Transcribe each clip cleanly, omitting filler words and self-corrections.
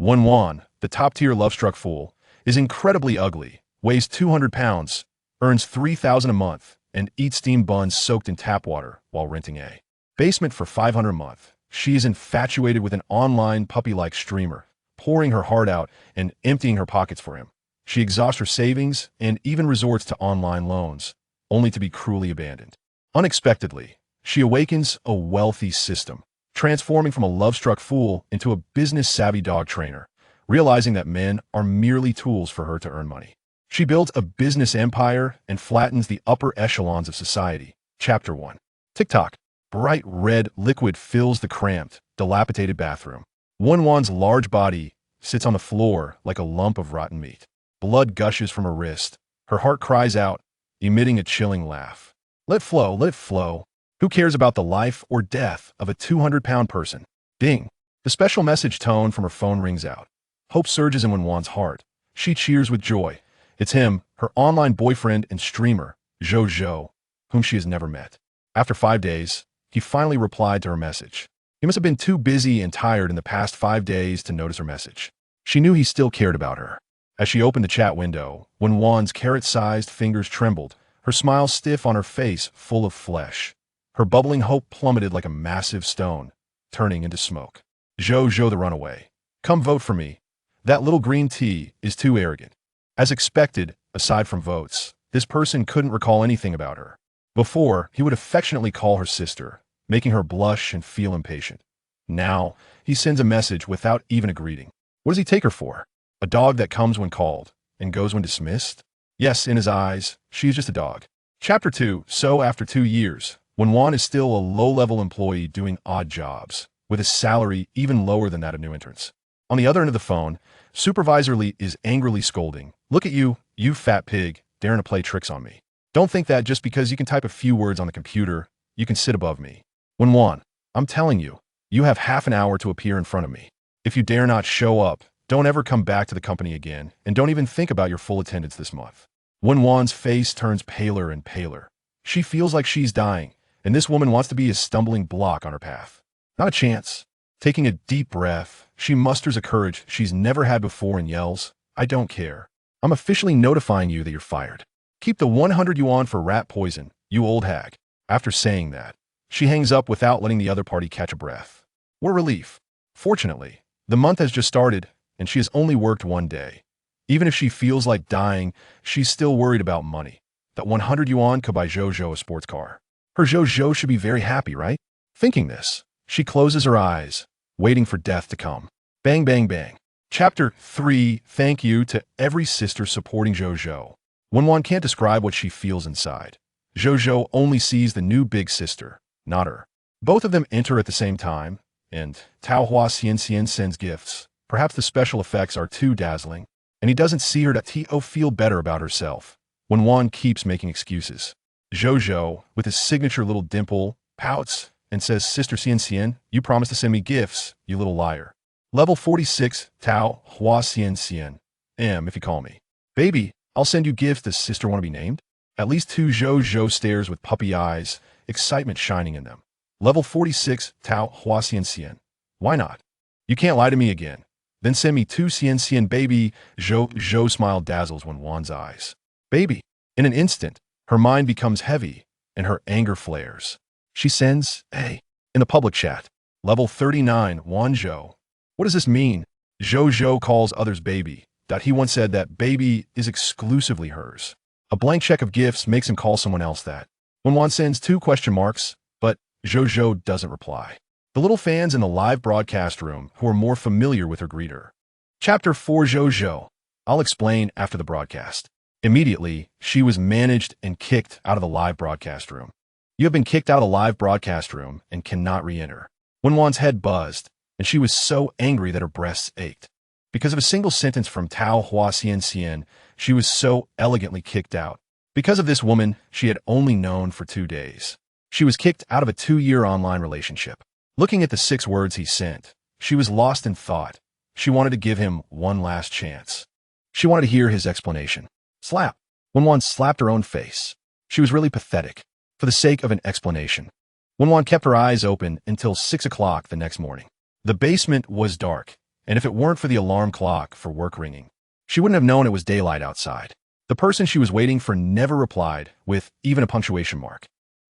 Wen Wan, the top-tier love-struck fool, is incredibly ugly, weighs 200 pounds, earns $3,000 a month, and eats steamed buns soaked in tap water while renting a basement for $500 a month. She is infatuated with an online puppy-like streamer, pouring her heart out and emptying her pockets for him. She exhausts her savings and even resorts to online loans, only to be cruelly abandoned. Unexpectedly, she awakens a wealthy system, transforming from a love-struck fool into a business-savvy dog trainer, realizing that men are merely tools for her to earn money. She builds a business empire and flattens the upper echelons of society. Chapter 1. TikTok. Bright red liquid fills the cramped, dilapidated bathroom. Wen Wan's large body sits on the floor like a lump of rotten meat. Blood gushes from her wrist. Her heart cries out, emitting a chilling laugh. Let flow, let it flow. Who cares about the life or death of a 200-pound person? Ding. The special message tone from her phone rings out. Hope surges in Wen Wan's heart. She cheers with joy. It's him, her online boyfriend and streamer, Zhou, whom she has never met. After 5 days, he finally replied to her message. He must have been too busy and tired in the past 5 days to notice her message. She knew he still cared about her. As she opened the chat window, Wen Wan's carrot-sized fingers trembled, her smile stiff on her face full of flesh. Her bubbling hope plummeted like a massive stone, turning into smoke. Zhou the runaway. Come vote for me. That little green tea is too arrogant. As expected, aside from votes, this person couldn't recall anything about her. Before, he would affectionately call her sister, making her blush and feel impatient. Now, he sends a message without even a greeting. What does he take her for? A dog that comes when called and goes when dismissed? Yes, in his eyes, she's just a dog. Chapter 2. So after 2 years, Wen Wan is still a low-level employee doing odd jobs, with a salary even lower than that of new interns. On the other end of the phone, Supervisor Lee is angrily scolding. Look at you, you fat pig, daring to play tricks on me. Don't think that just because you can type a few words on the computer, you can sit above me. Wen Wan, I'm telling you, you have half an hour to appear in front of me. If you dare not show up, don't ever come back to the company again, and don't even think about your full attendance this month. Wen Wan's face turns paler and paler. She feels like she's dying, and this woman wants to be a stumbling block on her path. Not a chance. Taking a deep breath, she musters a courage she's never had before and yells, I don't care. I'm officially notifying you that you're fired. Keep the 100 yuan for rat poison, you old hag. After saying that, she hangs up without letting the other party catch a breath. What a relief. Fortunately, the month has just started, and she has only worked 1 day. Even if she feels like dying, she's still worried about money. That 100 yuan could buy Zhou a sports car. Her Zhou should be very happy, right? Thinking this, she closes her eyes, waiting for death to come. Bang, bang, bang. Chapter 3. Thank you to every sister supporting Zhou. Wen Wan can't describe what she feels inside. Zhou only sees the new big sister, not her. Both of them enter at the same time, and Tao Hua Xian sends gifts. Perhaps the special effects are too dazzling, and he doesn't see her to feel better about herself. Wen Wan keeps making excuses. Zhou, with his signature little dimple, pouts and says, Sister Xian, you promised to send me gifts, you little liar. Level 46, Tao Hua Xian. If you call me. Baby, I'll send you gifts. Does sister want to be named? At least 2 Zhou stares with puppy eyes, excitement shining in them. Level 46, Tao Hua Xian. Why not? You can't lie to me again. Then send me 2 Xian baby. Zhou smile dazzles Wen Wan's eyes. Baby. In an instant, her mind becomes heavy, and her anger flares. She sends, hey, in the public chat. Level 39, Wan Zhou. What does this mean? Zhou calls others baby. He once said that baby is exclusively hers. A blank check of gifts makes him call someone else that. Wen Wan sends 2 question marks, but Zhou doesn't reply. The little fans in the live broadcast room who are more familiar with her greet her. Chapter 4. Zhou. I'll explain after the broadcast. Immediately, she was managed and kicked out of the live broadcast room. You have been kicked out of the live broadcast room and cannot re-enter. Wen Wan's head buzzed, and she was so angry that her breasts ached. Because of a single sentence from Tao Hua Xian, she was so elegantly kicked out. Because of this woman, she had only known for 2 days. She was kicked out of a 2-year online relationship. Looking at the 6 words he sent, she was lost in thought. She wanted to give him one last chance. She wanted to hear his explanation. Slap. Wen Wan slapped her own face. She was really pathetic. For the sake of an explanation. Wen Wan kept her eyes open until 6 o'clock the next morning. The basement was dark, and if it weren't for the alarm clock for work ringing, she wouldn't have known it was daylight outside. The person she was waiting for never replied, with even a punctuation mark.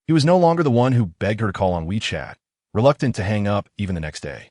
He was no longer the one who begged her to call on WeChat, reluctant to hang up even the next day.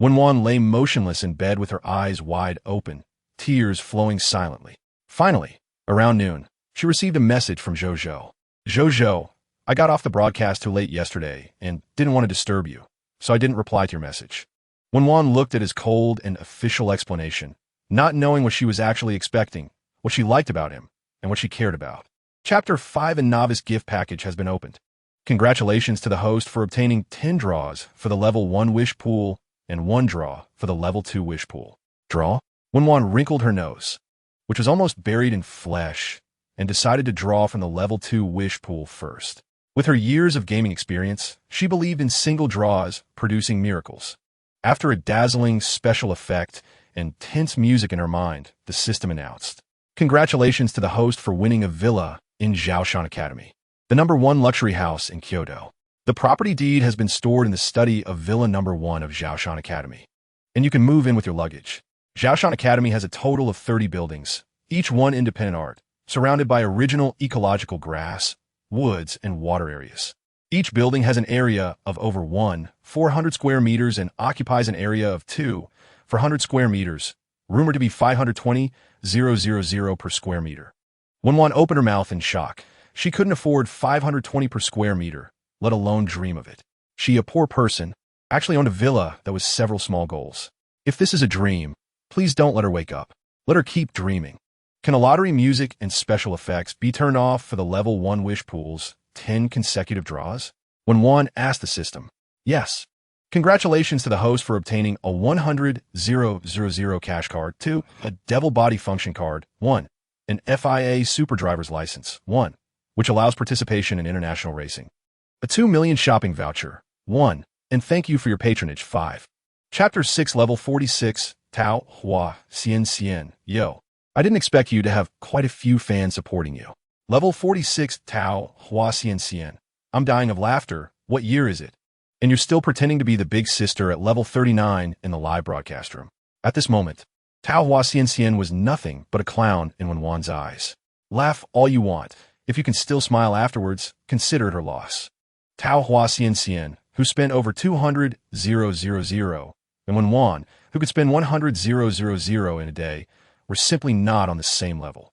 Wen Wan lay motionless in bed with her eyes wide open, tears flowing silently. Finally, around noon, she received a message from Zhou. Zhou, I got off the broadcast too late yesterday and didn't want to disturb you, so I didn't reply to your message. Wen Wan looked at his cold and official explanation, not knowing what she was actually expecting, what she liked about him, and what she cared about. Chapter 5 and Novice Gift Package has been opened. Congratulations to the host for obtaining 10 draws for the level 1 wish pool and 1 draw for the level 2 wish pool. Draw? Wen Wan wrinkled her nose, which was almost buried in flesh, and decided to draw from the level 2 wish pool first. With her years of gaming experience, she believed in single draws producing miracles. After a dazzling special effect and tense music in her mind, the system announced, "Congratulations to the host for winning a villa in Zhaoshan Academy, the #1 luxury house in Kyoto. The property deed has been stored in the study of Villa #1 of Zhaoshan Academy, and you can move in with your luggage." Zhaoshan Academy has a total of 30 buildings, each one independent art, surrounded by original ecological grass, woods, and water areas. Each building has an area of over 400 square meters and occupies an area of 400 square meters, rumored to be 520,000 per square meter. Wen Wan opened her mouth in shock. She couldn't afford 520 per square meter, let alone dream of it. She, a poor person, actually owned a villa that was several small goals. If this is a dream, please don't let her wake up. Let her keep dreaming. Can a lottery music and special effects be turned off for the level 1 wish pool's 10 consecutive draws? Wen Wan asked the system. Yes. Congratulations to the host for obtaining a 100,000 cash card, 2, a devil body function card, 1, an FIA super driver's license, 1, which allows participation in international racing, a 2 million shopping voucher, 1, and thank you for your patronage, 5. Chapter 6, Level 46, Tao Hua Xian. Yo. I didn't expect you to have quite a few fans supporting you. Level 46, Tao Hua Xian. I'm dying of laughter. What year is it? And you're still pretending to be the big sister at level 39 in the live broadcast room. At this moment, Tao Hua Xian was nothing but a clown in Wen Wan's eyes. Laugh all you want. If you can still smile afterwards, consider it her loss. Tao Hua Xian, who spent over 200,000, and Wen Wan, who could spend 100,000 in a day, were simply not on the same level.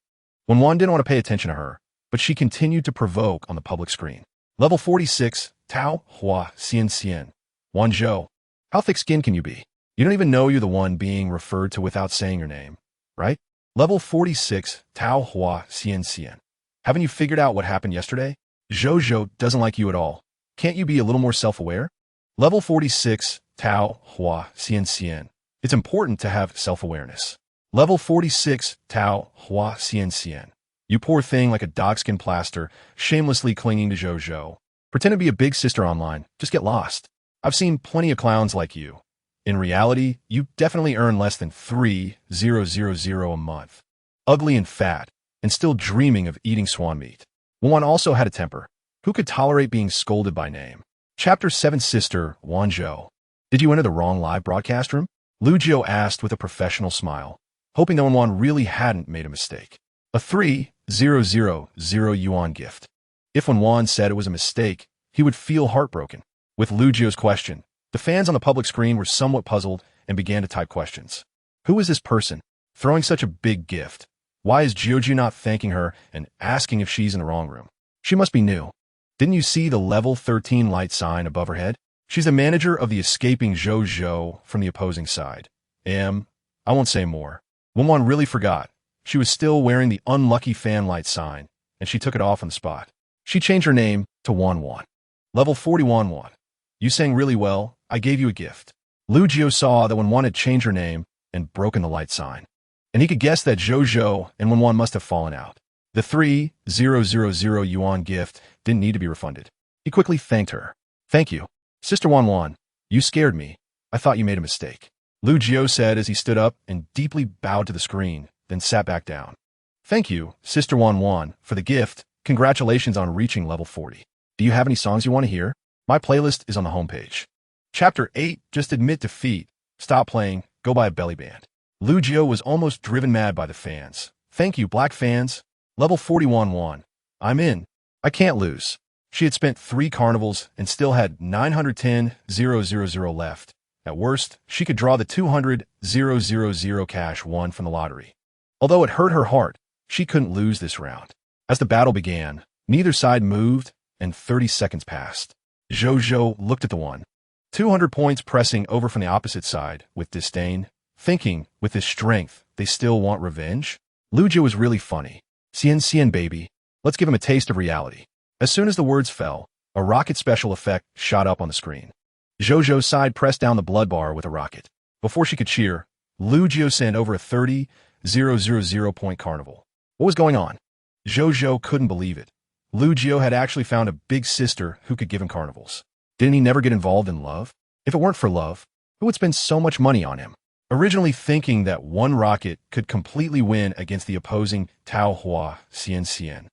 Wen Wan didn't want to pay attention to her, but she continued to provoke on the public screen. Level 46, Tao Hua Xian. Wanzhou, how thick-skinned can you be? You don't even know you're the one being referred to without saying your name, right? Level 46, Tao Hua Xian. Haven't you figured out what happened yesterday? Zhou doesn't like you at all. Can't you be a little more self-aware? Level 46, Tao Hua Xian. It's important to have self-awareness. Level 46, Tao Hua Xian. You poor thing, like a dogskin plaster, shamelessly clinging to Zhou. Pretend to be a big sister online. Just get lost. I've seen plenty of clowns like you. In reality, you definitely earn less than 3,000 a month. Ugly and fat, and still dreaming of eating swan meat. Wen Wan also had a temper. Who could tolerate being scolded by name? Chapter 7, Sister Wanzhou. Did you enter the wrong live broadcast room? Lu Jiu asked with a professional smile, hoping that Wen Wan really hadn't made a mistake. A 3,000 yuan gift. If Wen Wan said it was a mistake, he would feel heartbroken. With Lu Jiu's question, the fans on the public screen were somewhat puzzled and began to type questions. Who is this person throwing such a big gift? Why is Jiu not thanking her and asking if she's in the wrong room? She must be new. Didn't you see the level 13 light sign above her head? She's the manager of the escaping Zhou from the opposing side. I won't say more. Wen Wan really forgot. She was still wearing the unlucky fan light sign, and she took it off on the spot. She changed her name to Wen Wan. Level 41 Wan. You sang really well. I gave you a gift. Lu Jiu saw that Wen Wan had changed her name and broken the light sign, and he could guess that Zhou and Wen Wan must have fallen out. The 3,000 yuan gift didn't need to be refunded. He quickly thanked her. Thank you. Sister Wen Wan, you scared me. I thought you made a mistake. Lu Jiu said as he stood up and deeply bowed to the screen, then sat back down. Thank you, Sister Wen Wan, for the gift. Congratulations on reaching level 40. Do you have any songs you want to hear? My playlist is on the homepage. Chapter 8, Just Admit Defeat. Stop playing. go buy a belly band. Lu Jio was almost driven mad by the fans. Thank you, black fans. Level 41 won. I'm in. I can't lose. She had spent 3 carnivals and still had 910,000 left. At worst, she could draw the 200,000 cash won from the lottery. Although it hurt her heart, she couldn't lose this round. As the battle began, neither side moved, and 30 seconds passed. Zhou looked at the 200 points pressing over from the opposite side with disdain, thinking, with this strength, they still want revenge? Lu Jio was really funny. Xian baby, let's give him a taste of reality. As soon as the words fell, a rocket special effect shot up on the screen. Zhou's side pressed down the blood bar with a rocket. Before she could cheer, Lu Jio sent over a 30,000 point carnival. What was going on? Zhou couldn't believe it. Lu Jio had actually found a big sister who could give him carnivals. Didn't he never get involved in love? If it weren't for love, who would spend so much money on him? Originally thinking that one rocket could completely win against the opposing Tao Hua Xian.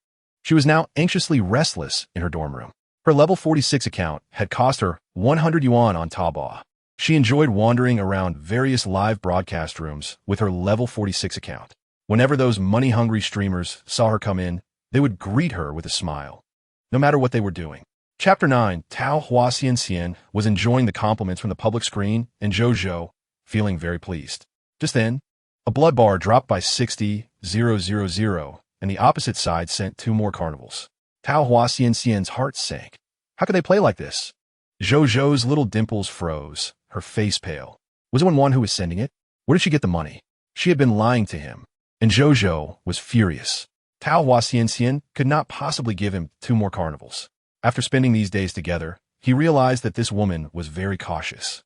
She was now anxiously restless in her dorm room. Her level 46 account had cost her 100 yuan on Taobao. She enjoyed wandering around various live broadcast rooms with her level 46 account. Whenever those money-hungry streamers saw her come in, they would greet her with a smile, no matter what they were doing. Chapter 9, Tao Hua Xian was enjoying the compliments from the public screen, and Zhou, feeling very pleased. Just then, a blood bar dropped by 60,000, and the opposite side sent 2 more carnivals. Tao Hua Xian's heart sank. How could they play like this? Zhou's little dimples froze, her face pale. Was it Wen Wan who was sending it? Where did she get the money? She had been lying to him, and Zhou was furious. Tao Hua Xian could not possibly give him 2 more carnivals. After spending these days together, he realized that this woman was very cautious.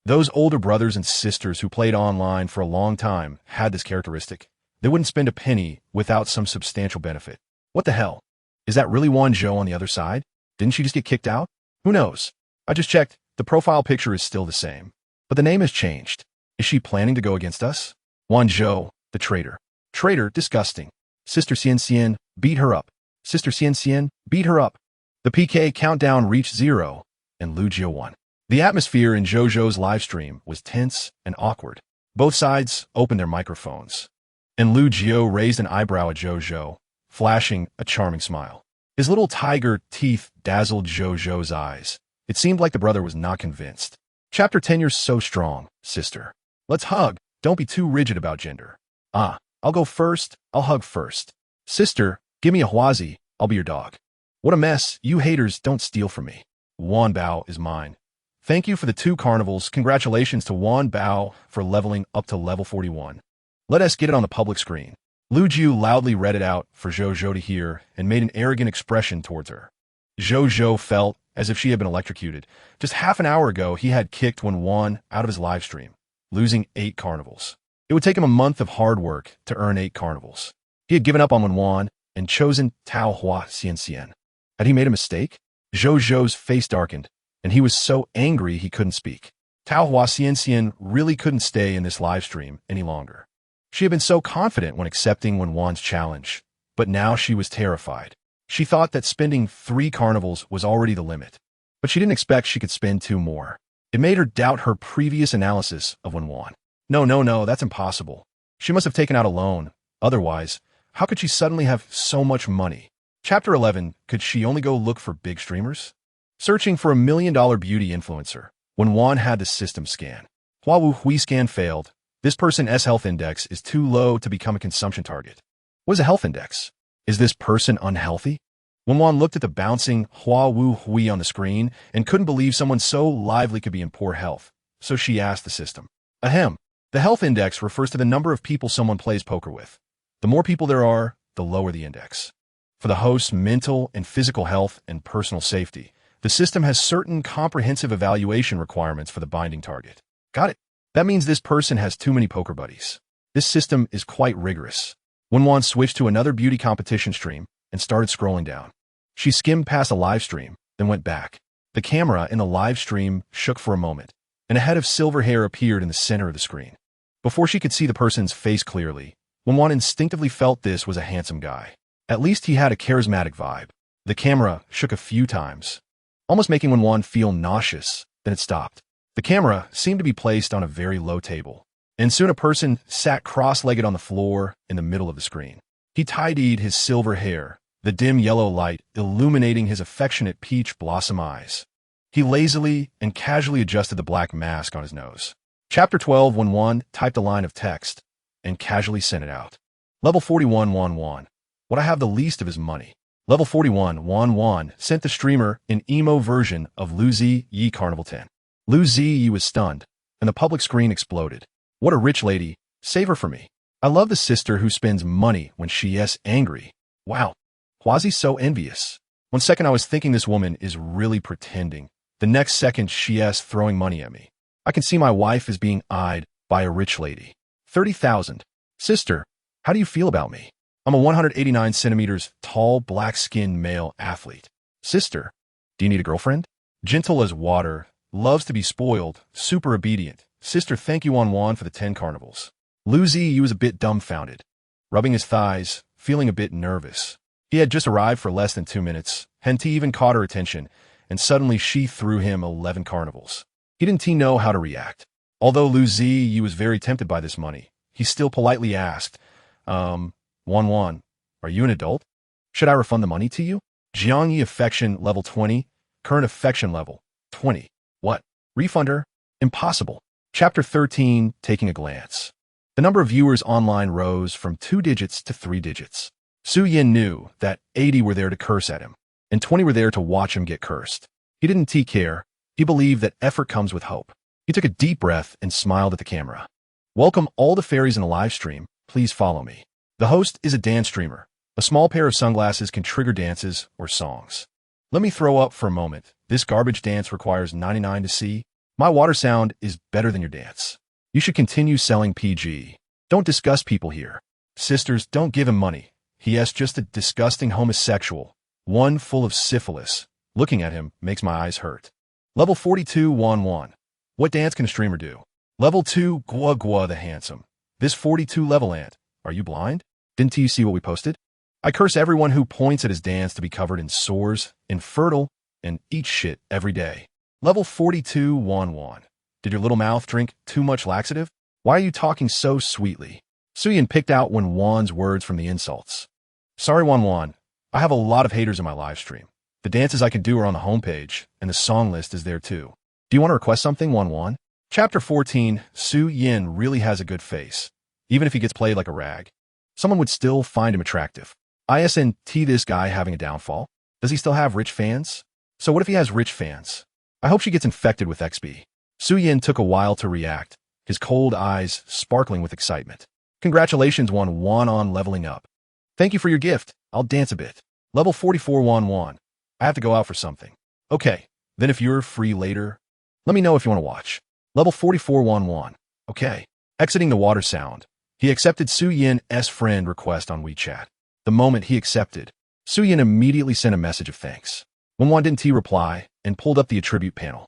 Those older brothers and sisters who played online for a long time had this characteristic. They wouldn't spend a penny without some substantial benefit. What the hell? Is that really Wan Zhou on the other side? Didn't she just get kicked out? Who knows? I just checked. The profile picture is still the same. But the name has changed. Is she planning to go against us? Wan Zhou, the traitor. Traitor, disgusting. Sister Xian, beat her up. Sister Xian, beat her up. The PK countdown reached 0, and Lu Jio won. The atmosphere in Zhou's livestream was tense and awkward. Both sides opened their microphones, and Lu Jio raised an eyebrow at Zhou, flashing a charming smile. His little tiger teeth dazzled Zhou's eyes. It seemed like the brother was not convinced. Chapter 10, you're so strong, sister. Let's hug. Don't be too rigid about gender. I'll go first. I'll hug first. Sister, give me a Huazi. I'll be your dog. What a mess. You haters don't steal from me. Wan Bao is mine. Thank you for the 2 carnivals. Congratulations to Wan Bao for leveling up to level 41. Let us get it on the public screen. Lu Jio loudly read it out for Zhou to hear and made an arrogant expression towards her. Zhou felt as if she had been electrocuted. Just half an hour ago, he had kicked Wen Wan out of his live stream, losing 8 carnivals. It would take him a month of hard work to earn 8 carnivals. He had given up on Wen Wan and chosen Tao Hua Xian. Had he made a mistake? Zhou's face darkened, and he was so angry he couldn't speak. Tao Hua Xian really couldn't stay in this live stream any longer. She had been so confident when accepting Wen Wan's challenge, but now she was terrified. She thought that spending 3 carnivals was already the limit, but she didn't expect she could spend 2 more. It made her doubt her previous analysis of Wen Wan. No, that's impossible. She must have taken out a loan. Otherwise, how could she suddenly have so much money? Chapter 11, could she only go look for big streamers? Searching for $1 million beauty influencer, Wen Wan had the system scan. Huawei Hui scan failed. This person's health index is too low to become a consumption target. What is a health index? Is this person unhealthy? Wen Wan looked at the bouncing Huawei Hui on the screen and couldn't believe someone so lively could be in poor health, so she asked the system. Ahem. The health index refers to the number of people someone plays poker with. The more people there are, the lower the index. For the host's mental and physical health and personal safety, the system has certain comprehensive evaluation requirements for the binding target. Got it. That means this person has too many poker buddies. This system is quite rigorous. Wen Wan switched to another beauty competition stream and started scrolling down. She skimmed past a live stream, then went back. The camera in the live stream shook for a moment, and a head of silver hair appeared in the center of the screen. Before she could see the person's face clearly, Wen Wan instinctively felt this was a handsome guy. At least he had a charismatic vibe. The camera shook a few times, almost making Wen Wan feel nauseous, then it stopped. The camera seemed to be placed on a very low table. And soon a person sat cross-legged on the floor in the middle of the screen. He tidied his silver hair, the dim yellow light illuminating his affectionate peach blossom eyes. He lazily and casually adjusted the black mask on his nose. Chapter 12, Wen Wan typed a line of text and casually sent it out. Level 41, Wen Wan. Would I have the least of his money? Level 41, Wen Wan sent the streamer an emo version of Lu Zi Yi Carnival 10. Lu Zi Yi was stunned, and the public screen exploded. What a rich lady. Save her for me. I love the sister who spends money when she is angry. Wow. Huazi's so envious. One second I was thinking this woman is really pretending. The next second she is throwing money at me. I can see my wife is being eyed by a rich lady. 30,000. Sister, how do you feel about me? I'm a 189 centimeters tall, black-skinned male athlete. Sister, do you need a girlfriend? Gentle as water, loves to be spoiled, super obedient. Sister, thank you Wen Wan for the 10 carnivals. Lu Zi was a bit dumbfounded, rubbing his thighs, feeling a bit nervous. He had just arrived for less than 2 minutes. Henti even caught her attention, and suddenly she threw him 11 carnivals. He didn't know how to react. Although Lu Zi was very tempted by this money, he still politely asked, Wen Wan, are you an adult? Should I refund the money to you? Jiangyi affection level 20, current affection level 20. What? Refund her? Impossible. Chapter 13, taking a glance. The number of viewers online rose from 2 digits to 3 digits. Su Yin knew that 80 were there to curse at him, and 20 were there to watch him get cursed. He didn't care. He believed that effort comes with hope. He took a deep breath and smiled at the camera. Welcome all the fairies in a live stream. Please follow me. The host is a dance streamer. A small pair of sunglasses can trigger dances or songs. Let me throw up for a moment. This garbage dance requires 99 to see. My water sound is better than your dance. You should continue selling PG. Don't discuss people here. Sisters, don't give him money. He is just a disgusting homosexual, one full of syphilis. Looking at him makes my eyes hurt. Level 42, Wen Wan. What dance can a streamer do? Level 2, Gua Gua the handsome. This 42 level ant. Are you blind? Didn't you see what we posted? I curse everyone who points at his dance to be covered in sores, infertile, and eat shit every day. Level 42, Wen Wan. Did your little mouth drink too much laxative? Why are you talking so sweetly? Suyin picked out Wen Wan's words from the insults. Sorry, Wen Wan. I have a lot of haters in my live stream. The dances I can do are on the homepage, and the song list is there too. Do you want to request something, Wen Wan? Chapter 14, Su Yin really has a good face. Even if he gets played like a rag, someone would still find him attractive. ISNT this guy having a downfall? Does he still have rich fans? So what if he has rich fans? I hope she gets infected with XB. Su Yin took a while to react, his cold eyes sparkling with excitement. Congratulations, Wen Wan, on leveling up. Thank you for your gift. I'll dance a bit. Level 44, Wen Wan. I have to go out for something. Okay, then if you're free later, let me know if you want to watch. Level 44, Wen Wan. Okay. Exiting the water sound, he accepted Su Yin's friend request on WeChat. The moment he accepted, Su Yin immediately sent a message of thanks. Wen Wan didn't reply and pulled up the attribute panel.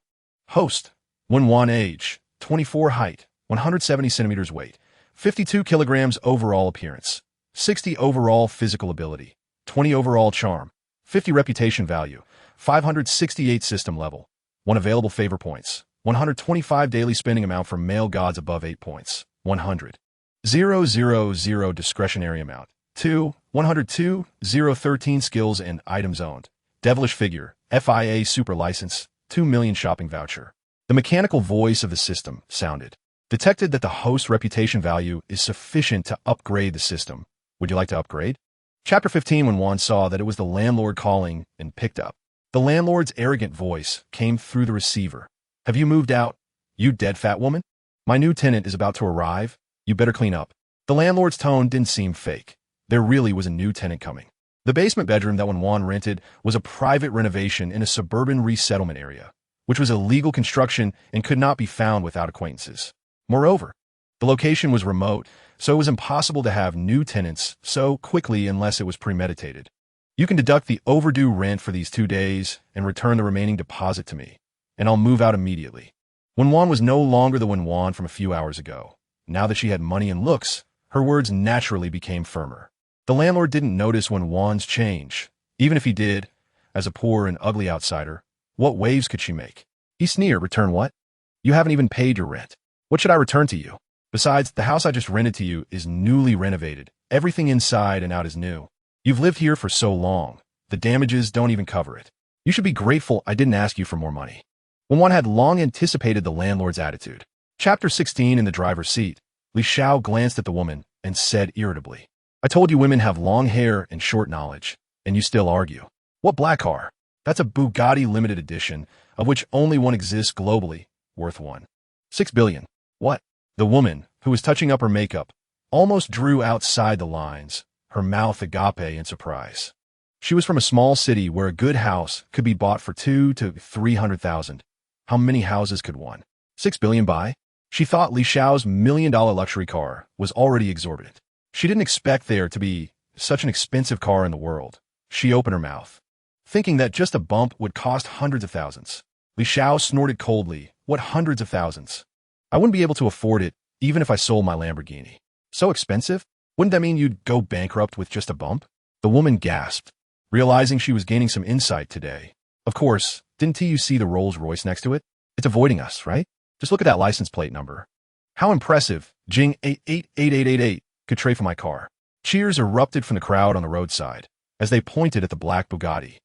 Host, Wen Wan age, 24 height, 170 centimeters weight, 52 kilograms overall appearance, 60 overall physical ability, 20 overall charm, 50 reputation value, 568 system level, 1 available favor points, 125 daily spending amount for male gods above 8 points, 100. 000 discretionary amount, 2, 102, 013 skills and items owned. Devilish figure, FIA super license, 2 million shopping voucher. The mechanical voice of the system sounded. Detected that the host's reputation value is sufficient to upgrade the system. Would you like to upgrade? Chapter 15, Wen Wan saw that it was the landlord calling and picked up. The landlord's arrogant voice came through the receiver. Have you moved out, you dead fat woman? My new tenant is about to arrive. You better clean up. The landlord's tone didn't seem fake. There really was a new tenant coming. The basement bedroom that Wen Wan rented was a private renovation in a suburban resettlement area, which was illegal construction and could not be found without acquaintances. Moreover, the location was remote, so it was impossible to have new tenants so quickly unless it was premeditated. You can deduct the overdue rent for these 2 days and return the remaining deposit to me, and I'll move out immediately. Wen Wan was no longer the Wen Wan from a few hours ago. Now that she had money and looks, her words naturally became firmer. The landlord didn't notice Wen Wan's change. Even if he did, as a poor and ugly outsider, what waves could she make? He sneered, return what? You haven't even paid your rent. What should I return to you? Besides, the house I just rented to you is newly renovated. Everything inside and out is new. You've lived here for so long. The damages don't even cover it. You should be grateful I didn't ask you for more money. Wen Wan had long anticipated the landlord's attitude. Chapter 16 in the driver's seat. Li Xiao glanced at the woman and said irritably, I told you women have long hair and short knowledge, and you still argue. What black car? That's a Bugatti limited edition, of which only one exists globally, worth 1.6 billion. What? The woman, who was touching up her makeup, almost drew outside the lines, her mouth agape in surprise. She was from a small city where a good house could be bought for 200,000 to 300,000. How many houses could 1.6 billion buy? She thought Li Xiao's million-dollar luxury car was already exorbitant. She didn't expect there to be such an expensive car in the world. She opened her mouth, thinking that just a bump would cost hundreds of thousands. Li Xiao snorted coldly. What hundreds of thousands? I wouldn't be able to afford it even if I sold my Lamborghini. So expensive? Wouldn't that mean you'd go bankrupt with just a bump? The woman gasped, realizing she was gaining some insight today. Of course, didn't you see the Rolls-Royce next to it? It's avoiding us, right? Just look at that license plate number. How impressive. Jing 888888 could trade for my car. Cheers erupted from the crowd on the roadside as they pointed at the black Bugatti,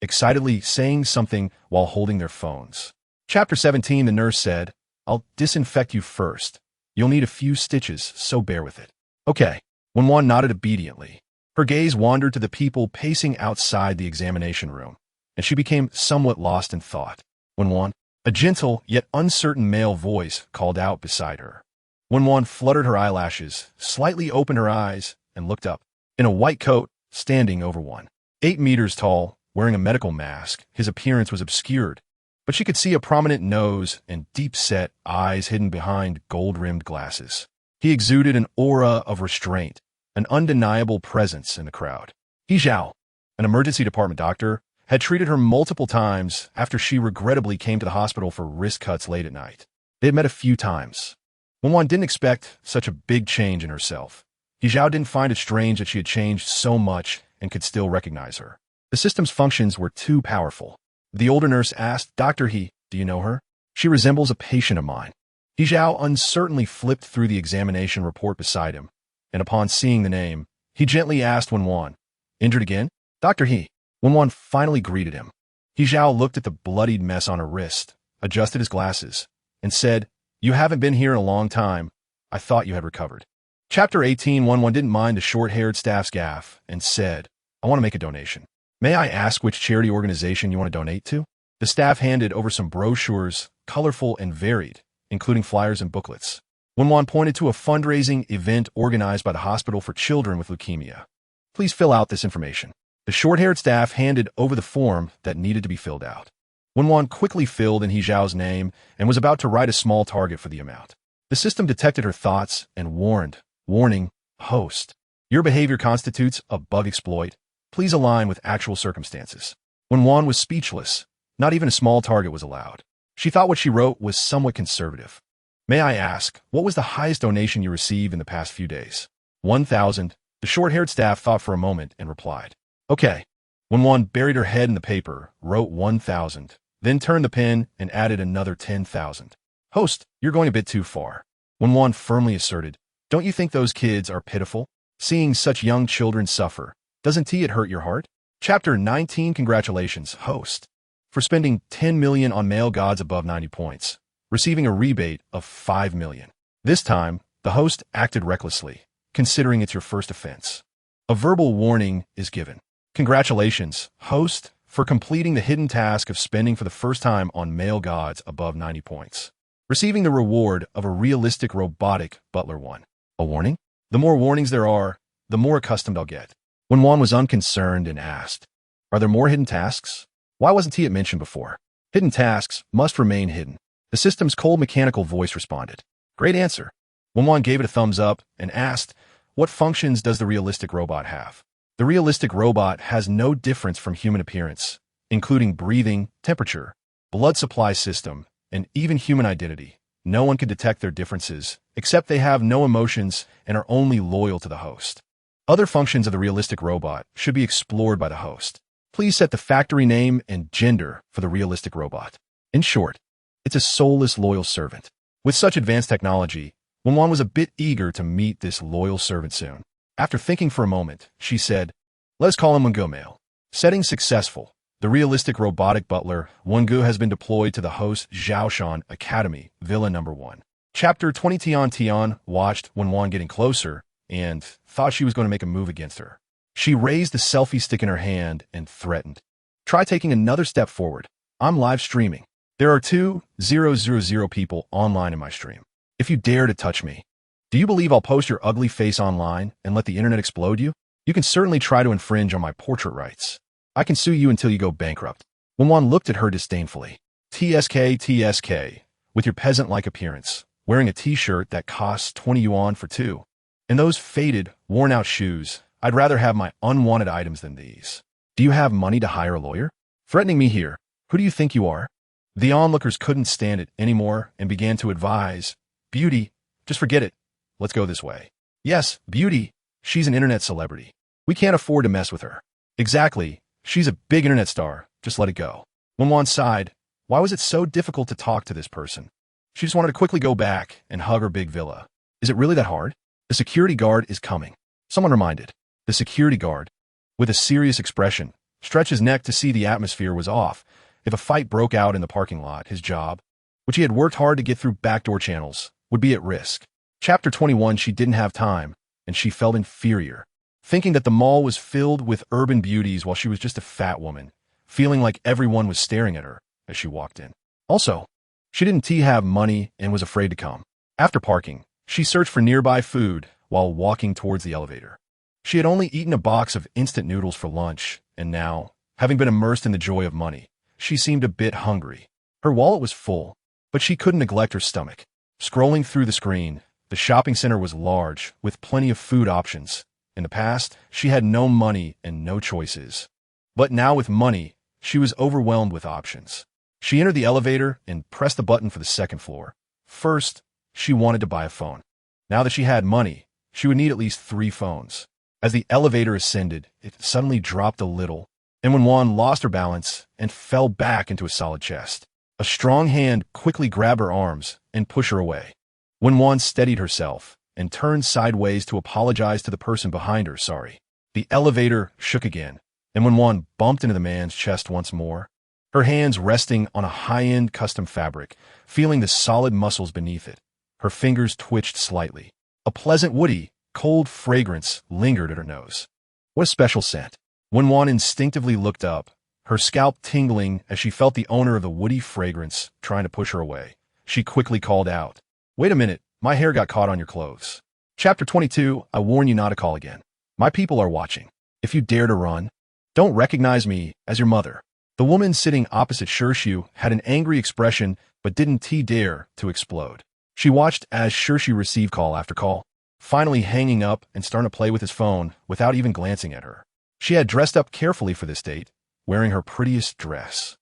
excitedly saying something while holding their phones. Chapter 17, the nurse said, I'll disinfect you first. You'll need a few stitches, so bear with it. Okay. Wen Wan nodded obediently. Her gaze wandered to the people pacing outside the examination room, and she became somewhat lost in thought. Wen Wan, a gentle yet uncertain male voice called out beside her. Wen Wan fluttered her eyelashes, slightly opened her eyes, and looked up. In a white coat, standing over 1.8 meters tall, wearing a medical mask, his appearance was obscured, but she could see a prominent nose and deep-set eyes hidden behind gold-rimmed glasses. He exuded an aura of restraint, an undeniable presence in the crowd. He Zhao, an emergency department doctor, had treated her multiple times after she regrettably came to the hospital for wrist cuts late at night. They had met a few times. Wen Wan didn't expect such a big change in herself. He Zhao didn't find it strange that she had changed so much and could still recognize her. The system's functions were too powerful. The older nurse asked, Dr. He, do you know her? She resembles a patient of mine. He Zhao uncertainly flipped through the examination report beside him, and upon seeing the name, he gently asked Wen Wan, Injured again? Dr. He. Wen Wan finally greeted him. He Zhao looked at the bloodied mess on her wrist, adjusted his glasses, and said, You haven't been here in a long time. I thought you had recovered. Chapter 18, Wen Wan didn't mind the short-haired staff's gaffe and said, I want to make a donation. May I ask which charity organization you want to donate to? The staff handed over some brochures, colorful and varied, including flyers and booklets. Wen Wan pointed to a fundraising event organized by the Hospital for Children with Leukemia. Please fill out this information. The short-haired staff handed over the form that needed to be filled out. Wen Wan quickly filled in He Zhao's name and was about to write a small target for the amount. The system detected her thoughts and warned, Warning, host. Your behavior constitutes a bug exploit. Please align with actual circumstances. Wen Wan was speechless. Not even a small target was allowed. She thought what she wrote was somewhat conservative. May I ask, what was the highest donation you received in the past few days? 1,000. The short-haired staff thought for a moment and replied. Okay. Wen Wan buried her head in the paper, wrote 1,000, then turned the pen and added another 10,000. Host, you're going a bit too far. Wen Wan firmly asserted. Don't you think those kids are pitiful? Seeing such young children suffer, doesn't it hurt your heart? Chapter 19, Congratulations, host, for spending 10 million on male gods above 90 points, receiving a rebate of 5 million. This time, the host acted recklessly, considering it's your first offense. A verbal warning is given. Congratulations, host, for completing the hidden task of spending for the first time on male gods above 90 points, receiving the reward of a realistic robotic butler one. A warning? The more warnings there are, the more accustomed I'll get. Wen Wan was unconcerned and asked, Are there more hidden tasks? Why wasn't it mentioned before? Hidden tasks must remain hidden. The system's cold mechanical voice responded. Great answer. Wen Wan gave it a thumbs up and asked, What functions does the realistic robot have? The realistic robot has no difference from human appearance, including breathing, temperature, blood supply system, and even human identity. No one can detect their differences, except they have no emotions and are only loyal to the host. Other functions of the realistic robot should be explored by the host. Please set the factory name and gender for the realistic robot. In short, it's a soulless, loyal servant. With such advanced technology, Wen Wan was a bit eager to meet this loyal servant soon. After thinking for a moment, she said, "Let's call him Wengu Male." Setting successful. The realistic robotic butler, Wengu, has been deployed to the host Zhaoshan Academy, Villa Number 1. Chapter 20. Tian watched Wen Wan getting closer and thought she was going to make a move against her. She raised the selfie stick in her hand and threatened, "Try taking another step forward. I'm live streaming. There are 2,000 people online in my stream. If you dare to touch me, do you believe I'll post your ugly face online and let the internet explode you? You can certainly try to infringe on my portrait rights. I can sue you until you go bankrupt." Wen Wan looked at her disdainfully. TSK, with your peasant-like appearance, wearing a t-shirt that costs 20 yuan for two, and those faded, worn-out shoes, I'd rather have my unwanted items than these. Do you have money to hire a lawyer? Threatening me here? Who do you think you are? The onlookers couldn't stand it anymore and began to advise, "Beauty, just forget it. Let's go this way." "Yes, Beauty. She's an internet celebrity. We can't afford to mess with her." "Exactly. She's a big internet star. Just let it go." Wen Wan sighed. Why was it so difficult to talk to this person? She just wanted to quickly go back and hug her big villa. Is it really that hard? The security guard is coming. Someone reminded. The security guard, with a serious expression, stretched his neck to see the atmosphere was off. If a fight broke out in the parking lot, his job, which he had worked hard to get through backdoor channels, would be at risk. Chapter 21. She didn't have time, and she felt inferior, thinking that the mall was filled with urban beauties while she was just a fat woman, feeling like everyone was staring at her as she walked in. Also, she didn't have money and was afraid to come. After parking, she searched for nearby food while walking towards the elevator. She had only eaten a box of instant noodles for lunch, and now, having been immersed in the joy of money, she seemed a bit hungry. Her wallet was full, but she couldn't neglect her stomach. Scrolling through the screen, the shopping center was large, with plenty of food options. In the past, she had no money and no choices. But now with money, she was overwhelmed with options. She entered the elevator and pressed the button for the second floor. First, she wanted to buy a phone. Now that she had money, she would need at least 3 phones. As the elevator ascended, it suddenly dropped a little, and Wen Wan lost her balance and fell back into a solid chest. A strong hand quickly grabbed her arms and pushed her away. Wen Wan steadied herself and turned sideways to apologize to the person behind her. "Sorry." The elevator shook again, and Wen Wan bumped into the man's chest once more, her hands resting on a high-end custom fabric, feeling the solid muscles beneath it. Her fingers twitched slightly. A pleasant woody, cold fragrance lingered at her nose. What a special scent. Wen Wan instinctively looked up, her scalp tingling as she felt the owner of the woody fragrance trying to push her away. She quickly called out, "Wait a minute, my hair got caught on your clothes." Chapter 22. I warn you not to call again. My people are watching. If you dare to run, don't recognize me as your mother. The woman sitting opposite Shirshu had an angry expression but didn't dare to explode. She watched as Shirshu received call after call, finally hanging up and starting to play with his phone without even glancing at her. She had dressed up carefully for this date, wearing her prettiest dress.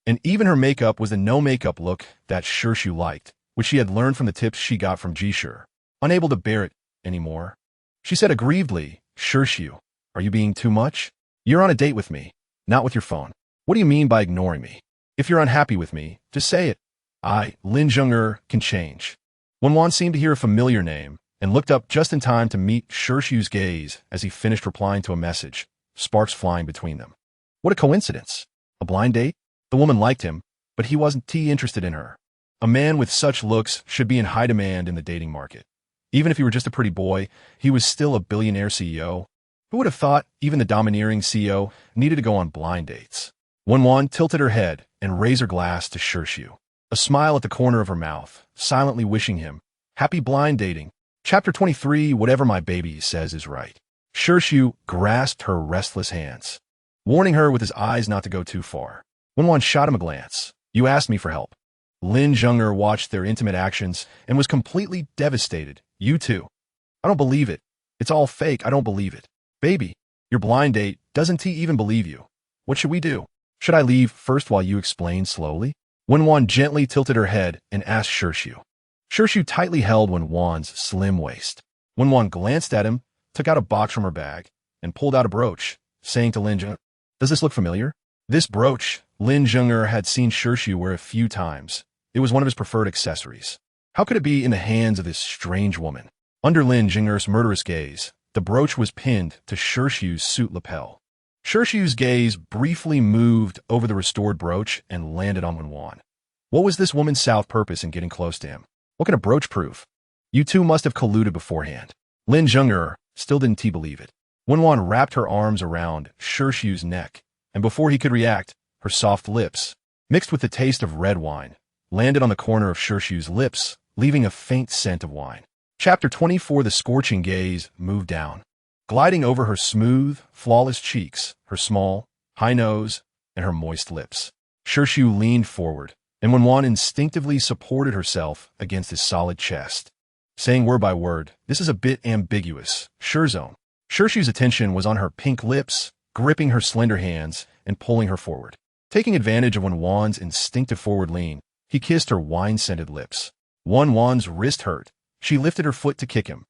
And even her makeup was the no-makeup look that Shirshu liked, which she had learned from the tips she got from Jishur. Unable to bear it anymore, she said aggrievedly, "Shirshu, are you being too much? You're on a date with me, not with your phone. What do you mean by ignoring me? If you're unhappy with me, just say it. Lin Zheng'er, can change." Wen Wan seemed to hear a familiar name and looked up just in time to meet Shirshu's gaze as he finished replying to a message, sparks flying between them. What a coincidence. A blind date? The woman liked him, but he wasn't interested in her. A man with such looks should be in high demand in the dating market. Even if he were just a pretty boy, he was still a billionaire CEO. Who would have thought even the domineering CEO needed to go on blind dates? Wen Wan tilted her head and raised her glass to Shirshu, a smile at the corner of her mouth, silently wishing him happy blind dating. Chapter 23. Whatever my baby says is right. Shirshu grasped her restless hands, warning her with his eyes not to go too far. Wen Wan shot him a glance. "You asked me for help." Lin Zheng'er watched their intimate actions and was completely devastated. "You too? I don't believe it. It's all fake. I don't believe it. Baby, your blind date doesn't even believe you. What should we do? Should I leave first while you explain slowly?" Wen Wan gently tilted her head and asked Shirshu. Shirshu tightly held Wen Wan's slim waist. Wen Wan glanced at him, took out a box from her bag, and pulled out a brooch, saying to Lin Zheng'er, "Does this look familiar?" This brooch, Lin Zheng'er had seen Shirshu wear a few times. It was one of his preferred accessories. How could it be in the hands of this strange woman? Under Lin Jing'er's murderous gaze, the brooch was pinned to Shirshu's suit lapel. Shirshu's gaze briefly moved over the restored brooch and landed on Wen Wan. What was this woman's south purpose in getting close to him? What can a brooch prove? You two must have colluded beforehand. Lin Jing'er still didn't believe it. Wen Wan wrapped her arms around Shirshu's neck, and before he could react, her soft lips, mixed with the taste of red wine, landed on the corner of Shirshu's lips, leaving a faint scent of wine. Chapter 24. The scorching gaze moved down, gliding over her smooth, flawless cheeks, her small, high nose, and her moist lips. Shirshu leaned forward, and Wen Wan instinctively supported herself against his solid chest, saying word by word, "This is a bit ambiguous, Shirzone." Shirshu's attention was on her pink lips, gripping her slender hands and pulling her forward. Taking advantage of Wen Wan's instinctive forward lean, he kissed her wine-scented lips. Wen Wan's wrist hurt. She lifted her foot to kick him,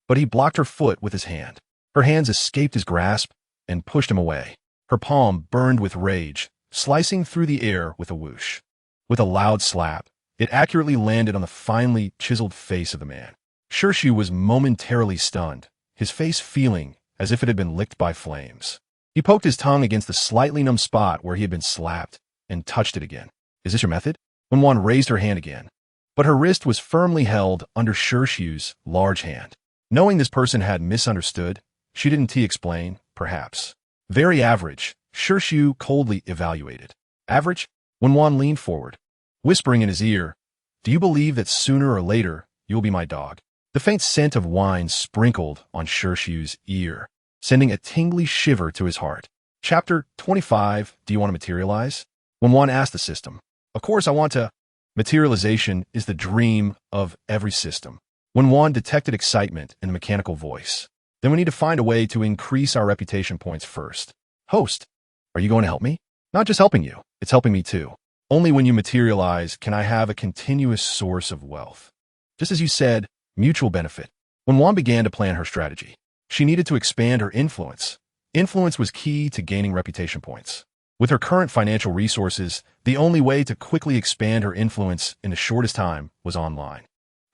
but he blocked her foot with his hand. Her hands escaped his grasp and pushed him away. Her palm burned with rage, slicing through the air with a whoosh. With a loud slap, it accurately landed on the finely chiseled face of the man. Shirshu was momentarily stunned, his face feeling as if it had been licked by flames. He poked his tongue against the slightly numb spot where he had been slapped and touched it again. "Is this your method?" Wen Wan raised her hand again, but her wrist was firmly held under Shirshu's large hand. Knowing this person had misunderstood, she didn't explain, perhaps. "Very average," Shirshu coldly evaluated. "Average?" Wen Wan leaned forward, whispering in his ear, "Do you believe that sooner or later you will be my dog?" The faint scent of wine sprinkled on Shirshu's ear, sending a tingly shiver to his heart. Chapter 25. Do you want to materialize? Wen Wan asked the system. "Of course I want to." Materialization is the dream of every system. Wen Wan detected excitement in the mechanical voice. "Then we need to find a way to increase our reputation points first." "Host, are you going to help me?" "Not just helping you, it's helping me too. Only when you materialize can I have a continuous source of wealth." Just as you said, mutual benefit. Wen Wan began to plan her strategy. She needed to expand her influence. Influence was key to gaining reputation points. With her current financial resources, the only way to quickly expand her influence in the shortest time was online.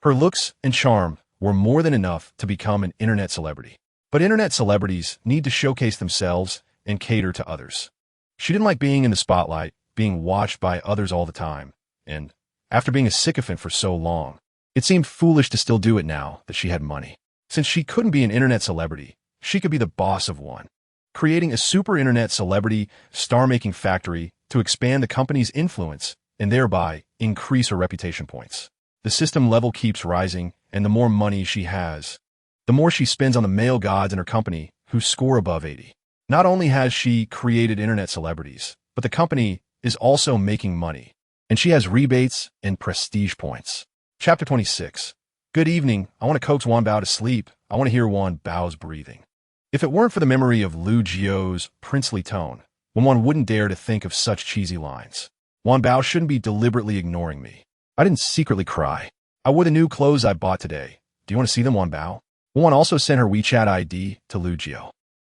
Her looks and charm were more than enough to become an internet celebrity. But internet celebrities need to showcase themselves and cater to others. She didn't like being in the spotlight, being watched by others all the time, and after being a sycophant for so long, it seemed foolish to still do it now that she had money. Since she couldn't be an internet celebrity, she could be the boss of one, creating a super internet celebrity star-making factory to expand the company's influence and thereby increase her reputation points. The system level keeps rising, and the more money she has, the more she spends on the male gods in her company who score above 80. Not only has she created internet celebrities, but the company is also making money, and she has rebates and prestige points. Chapter 26. Good evening. I want to coax Wan Bao to sleep. I want to hear Wan Bao's breathing. If it weren't for the memory of Lu Jio's princely tone, Wen Wan wouldn't dare to think of such cheesy lines. Wan Bao shouldn't be deliberately ignoring me. I didn't secretly cry. I wore the new clothes I bought today. Do you want to see them, Wan Bao? Wen Wan also sent her WeChat ID to Lu Jio.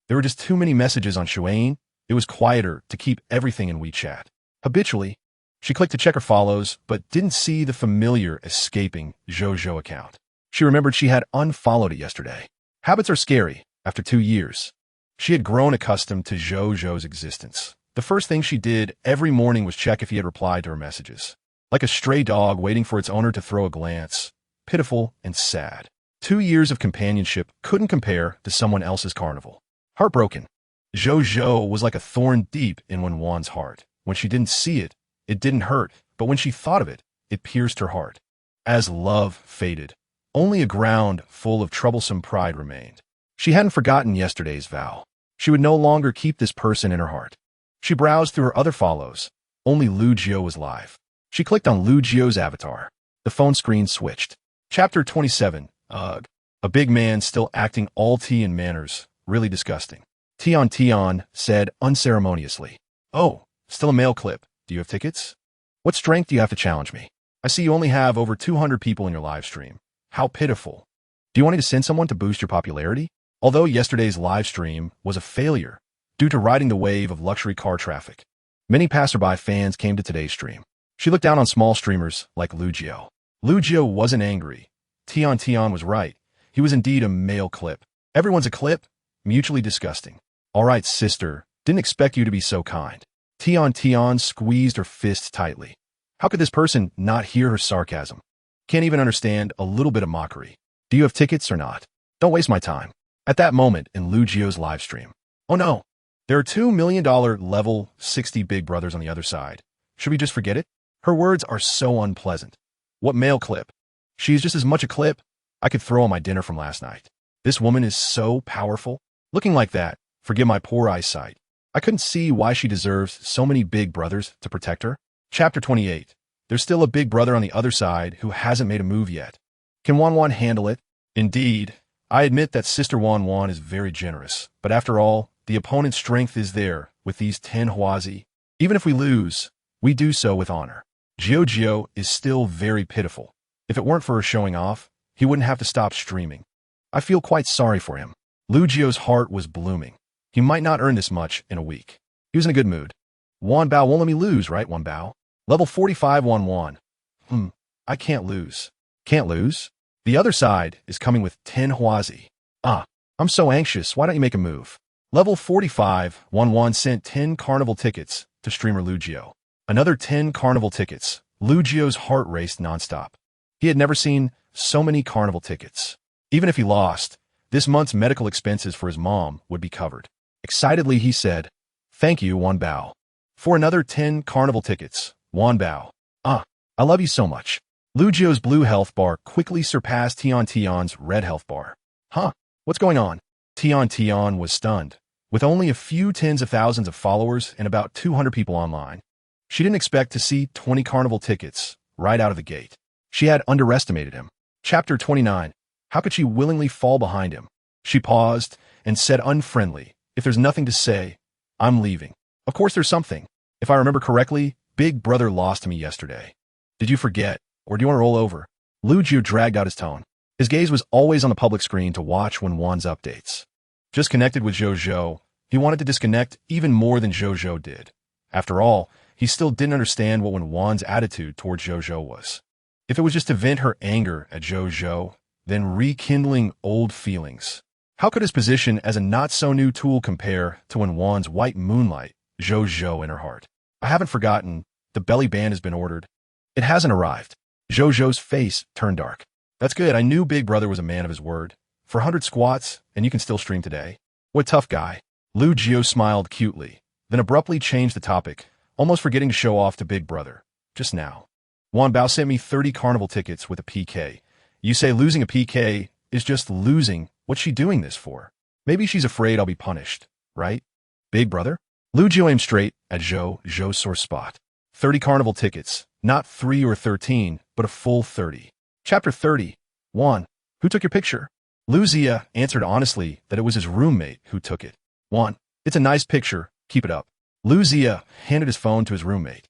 There were just too many messages on Shuain. It was quieter to keep everything in WeChat. Habitually, she clicked to check her follows, but didn't see the familiar escaping Zhou account. She remembered she had unfollowed it yesterday. Habits are scary. After 2 years, she had grown accustomed to Zhou's existence. The first thing she did every morning was check if he had replied to her messages. Like a stray dog waiting for its owner to throw a glance, pitiful and sad. 2 years of companionship couldn't compare to someone else's carnival. Heartbroken. Zhou was like a thorn deep in Wen Wan's heart. When she didn't see it, it didn't hurt, but when she thought of it, it pierced her heart. As love faded, only a ground full of troublesome pride remained. She hadn't forgotten yesterday's vow. She would no longer keep this person in her heart. She browsed through her other follows. Only Lu Jio was live. She clicked on Lu Jio's avatar. The phone screen switched. Chapter 27. Ugh. A big man still acting all tea and manners. Really disgusting. Tion said unceremoniously. "Oh, still a mail clip. Do you have tickets? What strength do you have to challenge me? I see you only have over 200 people in your live stream. How pitiful. Do you want me to send someone to boost your popularity?" Although yesterday's live stream was a failure due to riding the wave of luxury car traffic, many passerby fans came to today's stream. She looked down on small streamers like Lu Jio. Lu Jio wasn't angry. Tian was right. He was indeed a male clip. Everyone's a clip? Mutually disgusting. All right, sister. Didn't expect you to be so kind. Tian squeezed her fist tightly. How could this person not hear her sarcasm? Can't even understand a little bit of mockery. Do you have tickets or not? Don't waste my time. At that moment in Lu Jio's live stream. Oh no. There are $2 million level 60 big brothers on the other side. Should we just forget it? Her words are so unpleasant. What male clip? She's just as much a clip I could throw on my dinner from last night. This woman is so powerful. Looking like that, forgive my poor eyesight. I couldn't see why she deserves so many big brothers to protect her. Chapter 28. There's still a big brother on the other side who hasn't made a move yet. Can Wen Wan handle it? Indeed. I admit that Sister Wen Wan is very generous, but after all, the opponent's strength is there with these 10 Huazi. Even if we lose, we do so with honor. Jio is still very pitiful. If it weren't for her showing off, he wouldn't have to stop streaming. I feel quite sorry for him. Lu Jio's heart was blooming. He might not earn this much in a week. He was in a good mood. Wan Bao won't let me lose, right, Wan Bao? Level 45 Wen Wan. I can't lose. Can't lose? The other side is coming with 10 Huazi. I'm so anxious. Why don't you make a move? Level 45 Wen Wan sent 10 carnival tickets to streamer Lu Jio. Another 10 carnival tickets. Lu Jio's heart raced nonstop. He had never seen so many carnival tickets. Even if he lost, this month's medical expenses for his mom would be covered. Excitedly, he said, "Thank you, Wan Bao, for another 10 carnival tickets, Wan Bao. I love you so much." Lu Jio's blue health bar quickly surpassed Tian's red health bar. What's going on? Tian was stunned. With only a few tens of thousands of followers and about 200 people online, she didn't expect to see 20 carnival tickets right out of the gate. She had underestimated him. Chapter 29. How could she willingly fall behind him? She paused and said unfriendly, "If there's nothing to say, I'm leaving." Of course there's something. If I remember correctly, Big Brother lost to me yesterday. Did you forget, or do you want to roll over? Lu Jio dragged out his tone. His gaze was always on the public screen to watch Wen Wan's updates. Just connected with Zhou, he wanted to disconnect even more than Zhou did. After all, he still didn't understand what Wen Wan's attitude toward Zhou was. If it was just to vent her anger at Zhou, then rekindling old feelings. How could his position as a not-so-new tool compare to Wen Wan's white moonlight, Zhou in her heart? I haven't forgotten. The belly band has been ordered. It hasn't arrived. Zhou's face turned dark. That's good. I knew Big Brother was a man of his word. For 100 squats, and you can still stream today. What a tough guy. Lu Jio smiled cutely, then abruptly changed the topic, almost forgetting to show off to Big Brother. Just now. Wan Bao sent me 30 carnival tickets with a PK. You say losing a PK is just losing. What's she doing this for? Maybe she's afraid I'll be punished, right? Big Brother? Lu Jio aimed straight at Zhou's sore spot. 30 carnival tickets. Not 3 or 13, but a full 30. Chapter 30. 1. Who took your picture? Lu Jia answered honestly that it was his roommate who took it. 1. It's a nice picture. Keep it up. Lu Jia handed his phone to his roommate,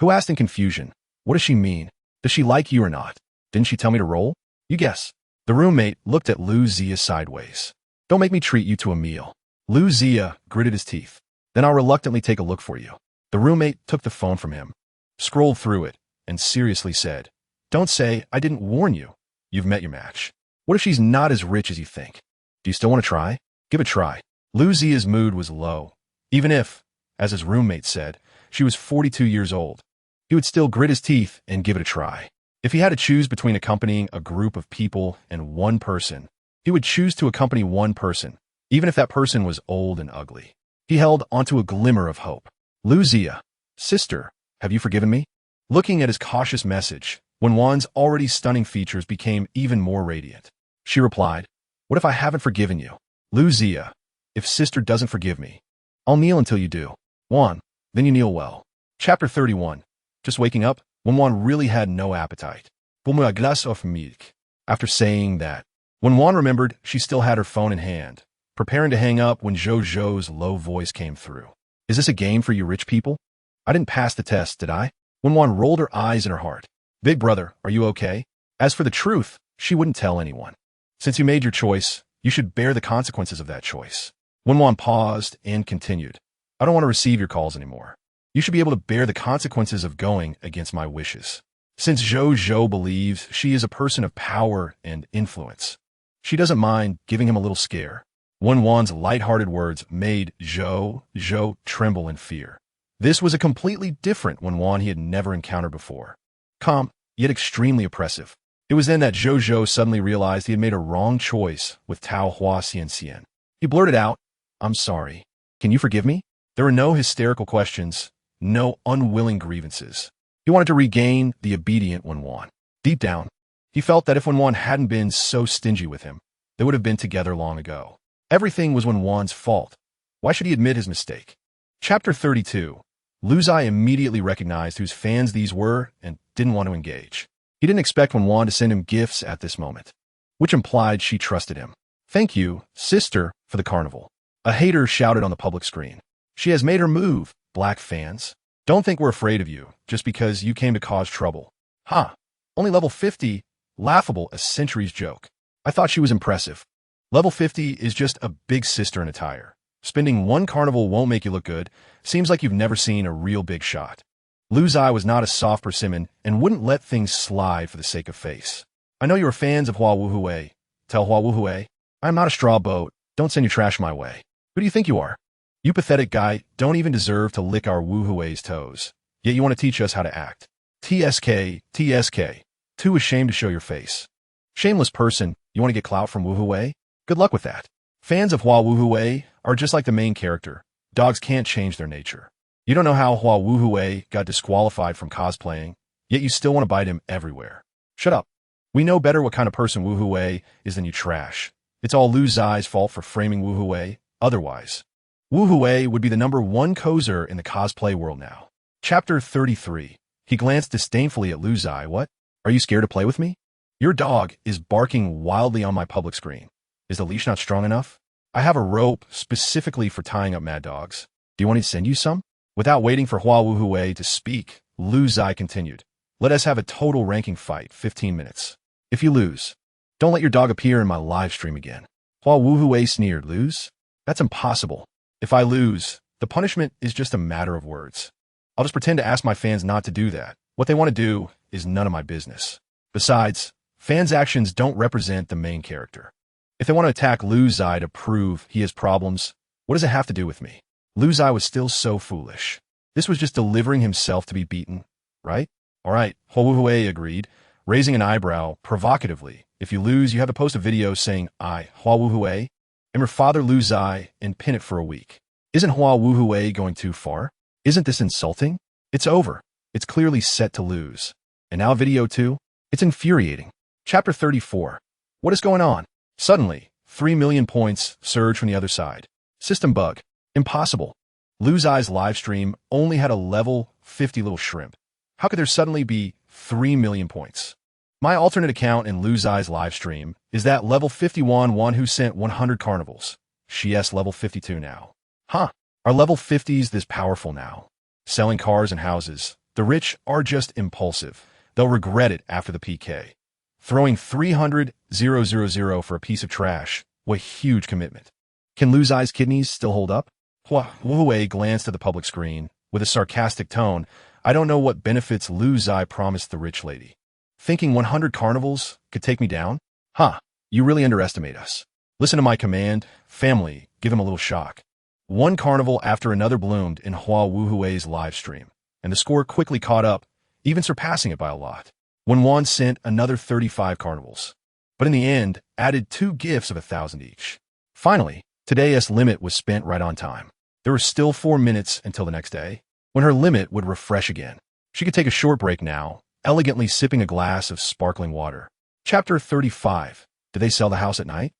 who asked in confusion, "What does she mean? Does she like you or not? Didn't she tell me to roll? You guess." The roommate looked at Lu Jia sideways. "Don't make me treat you to a meal." Lu Jia gritted his teeth. "Then I'll reluctantly take a look for you." The roommate took the phone from him, scrolled through it, and seriously said, "Don't say I didn't warn you. You've met your match. What if she's not as rich as you think? Do you still want to try? Give it a try." Lu Jia's mood was low. Even if, as his roommate said, she was 42 years old, he would still grit his teeth and give it a try. If he had to choose between accompanying a group of people and one person, he would choose to accompany one person, even if that person was old and ugly. He held onto a glimmer of hope. Lu Jia, "Sister, have you forgiven me?" Looking at his cautious message, Wen Wan's already stunning features became even more radiant. She replied, "What if I haven't forgiven you? Lu Jia, if sister doesn't forgive me, I'll kneel until you do. 1. Then you kneel well." Chapter 31. Just waking up, Wen Wan really had no appetite. "Pour-moi un glace of milk." After saying that, Wen Wan remembered she still had her phone in hand, preparing to hang up when Zhou's low voice came through. "Is this a game for you rich people? I didn't pass the test, did I?" Wen Wan rolled her eyes in her heart. "Big Brother, are you okay?" As for the truth, she wouldn't tell anyone. "Since you made your choice, you should bear the consequences of that choice." Wen Wan paused and continued, "I don't want to receive your calls anymore. You should be able to bear the consequences of going against my wishes." since Zhou believes she is a person of power and influence. She doesn't mind giving him a little scare. Wen Wan's light-hearted words made Zhou tremble in fear. This was a completely different Wen Wan he had never encountered before. Calm, yet extremely oppressive. It was then that Zhou suddenly realized he had made a wrong choice with Tao Hua Xian. He blurted out, "I'm sorry. Can you forgive me?" There were no hysterical questions, no unwilling grievances. He wanted to regain the obedient Wen Wan. Deep down, he felt that if Wen Wan hadn't been so stingy with him, they would have been together long ago. Everything was Wen Wan's fault. Why should he admit his mistake? Chapter 32. Lu Zai immediately recognized whose fans these were and didn't want to engage. He didn't expect Wen Wan to send him gifts at this moment, which implied she trusted him. "Thank you, sister, for the carnival." A hater shouted on the public screen. "She has made her move, black fans. Don't think we're afraid of you, just because you came to cause trouble." "Ha! Only level 50? Laughable, a century's joke. I thought she was impressive. Level 50 is just a big sister in attire. Spending one carnival won't make you look good. Seems like you've never seen a real big shot." Lu Zai was not a soft persimmon and wouldn't let things slide for the sake of face. "I know you are fans of Hua Wuhui. Tell Hua Wuhui, I am not a straw boat. Don't send your trash my way. Who do you think you are? You pathetic guy don't even deserve to lick our Wuhui's toes. Yet you want to teach us how to act. TSK. Too ashamed to show your face. Shameless person, you want to get clout from Wuhui? Good luck with that. Fans of Hua Wuhui are just like the main character. Dogs can't change their nature. You don't know how Hua Wuhui got disqualified from cosplaying, yet you still want to bite him everywhere. Shut up. We know better what kind of person Wuhui is than you trash. It's all Lu Zai's fault for framing Wuhui. Otherwise, Wuhui would be the #1 cozer in the cosplay world now. Chapter 33. He glanced disdainfully at Lu Zai. "What? Are you scared to play with me? Your dog is barking wildly on my public screen. Is the leash not strong enough? I have a rope specifically for tying up mad dogs. Do you want me to send you some?" Without waiting for Hua Wuhui to speak, Lu Zai continued, "Let us have a total ranking fight, 15 minutes. If you lose, don't let your dog appear in my live stream again." Hua Wuhui sneered. "Lose? That's impossible. If I lose, the punishment is just a matter of words. I'll just pretend to ask my fans not to do that. What they want to do is none of my business. Besides, fans' actions don't represent the main character. If they want to attack Lu Zai to prove he has problems, what does it have to do with me?" Lu Zai was still so foolish. This was just delivering himself to be beaten, right? "All right," Hua Wuhui agreed, raising an eyebrow provocatively. "If you lose, you have to post a video saying, 'I, Hua Wuhui, am your father Lu Zai,' and pin it for a week." Isn't Hua Wuhui going too far? Isn't this insulting? It's over. It's clearly set to lose. And now video 2? It's infuriating. Chapter 34. What is going on? Suddenly, 3 million points surge from the other side. System bug. Impossible. Lu Zai's livestream only had a level 50 little shrimp. How could there suddenly be 3 million points? My alternate account in Lu Zai's livestream is that level 51 one who sent 100 carnivals. She's level 52 now. Huh. Are level 50s this powerful now? Selling cars and houses. The rich are just impulsive. They'll regret it after the PK. Throwing 300,000 for a piece of trash. What huge commitment. Can Lu Zai's kidneys still hold up? Hua Wuhui glanced at the public screen with a sarcastic tone. "I don't know what benefits Lu Zai promised the rich lady. Thinking 100 carnivals could take me down? Huh, you really underestimate us. Listen to my command. Family, give him a little shock." One carnival after another bloomed in Hua Wuhui's live stream, and the score quickly caught up, even surpassing it by a lot. Wen Wan sent another 35 carnivals, but in the end, added 2 gifts of 1,000 each. Finally, today's limit was spent right on time. There were still 4 minutes until the next day, when her limit would refresh again. She could take a short break now, elegantly sipping a glass of sparkling water. Chapter 35. Did they sell the house at night?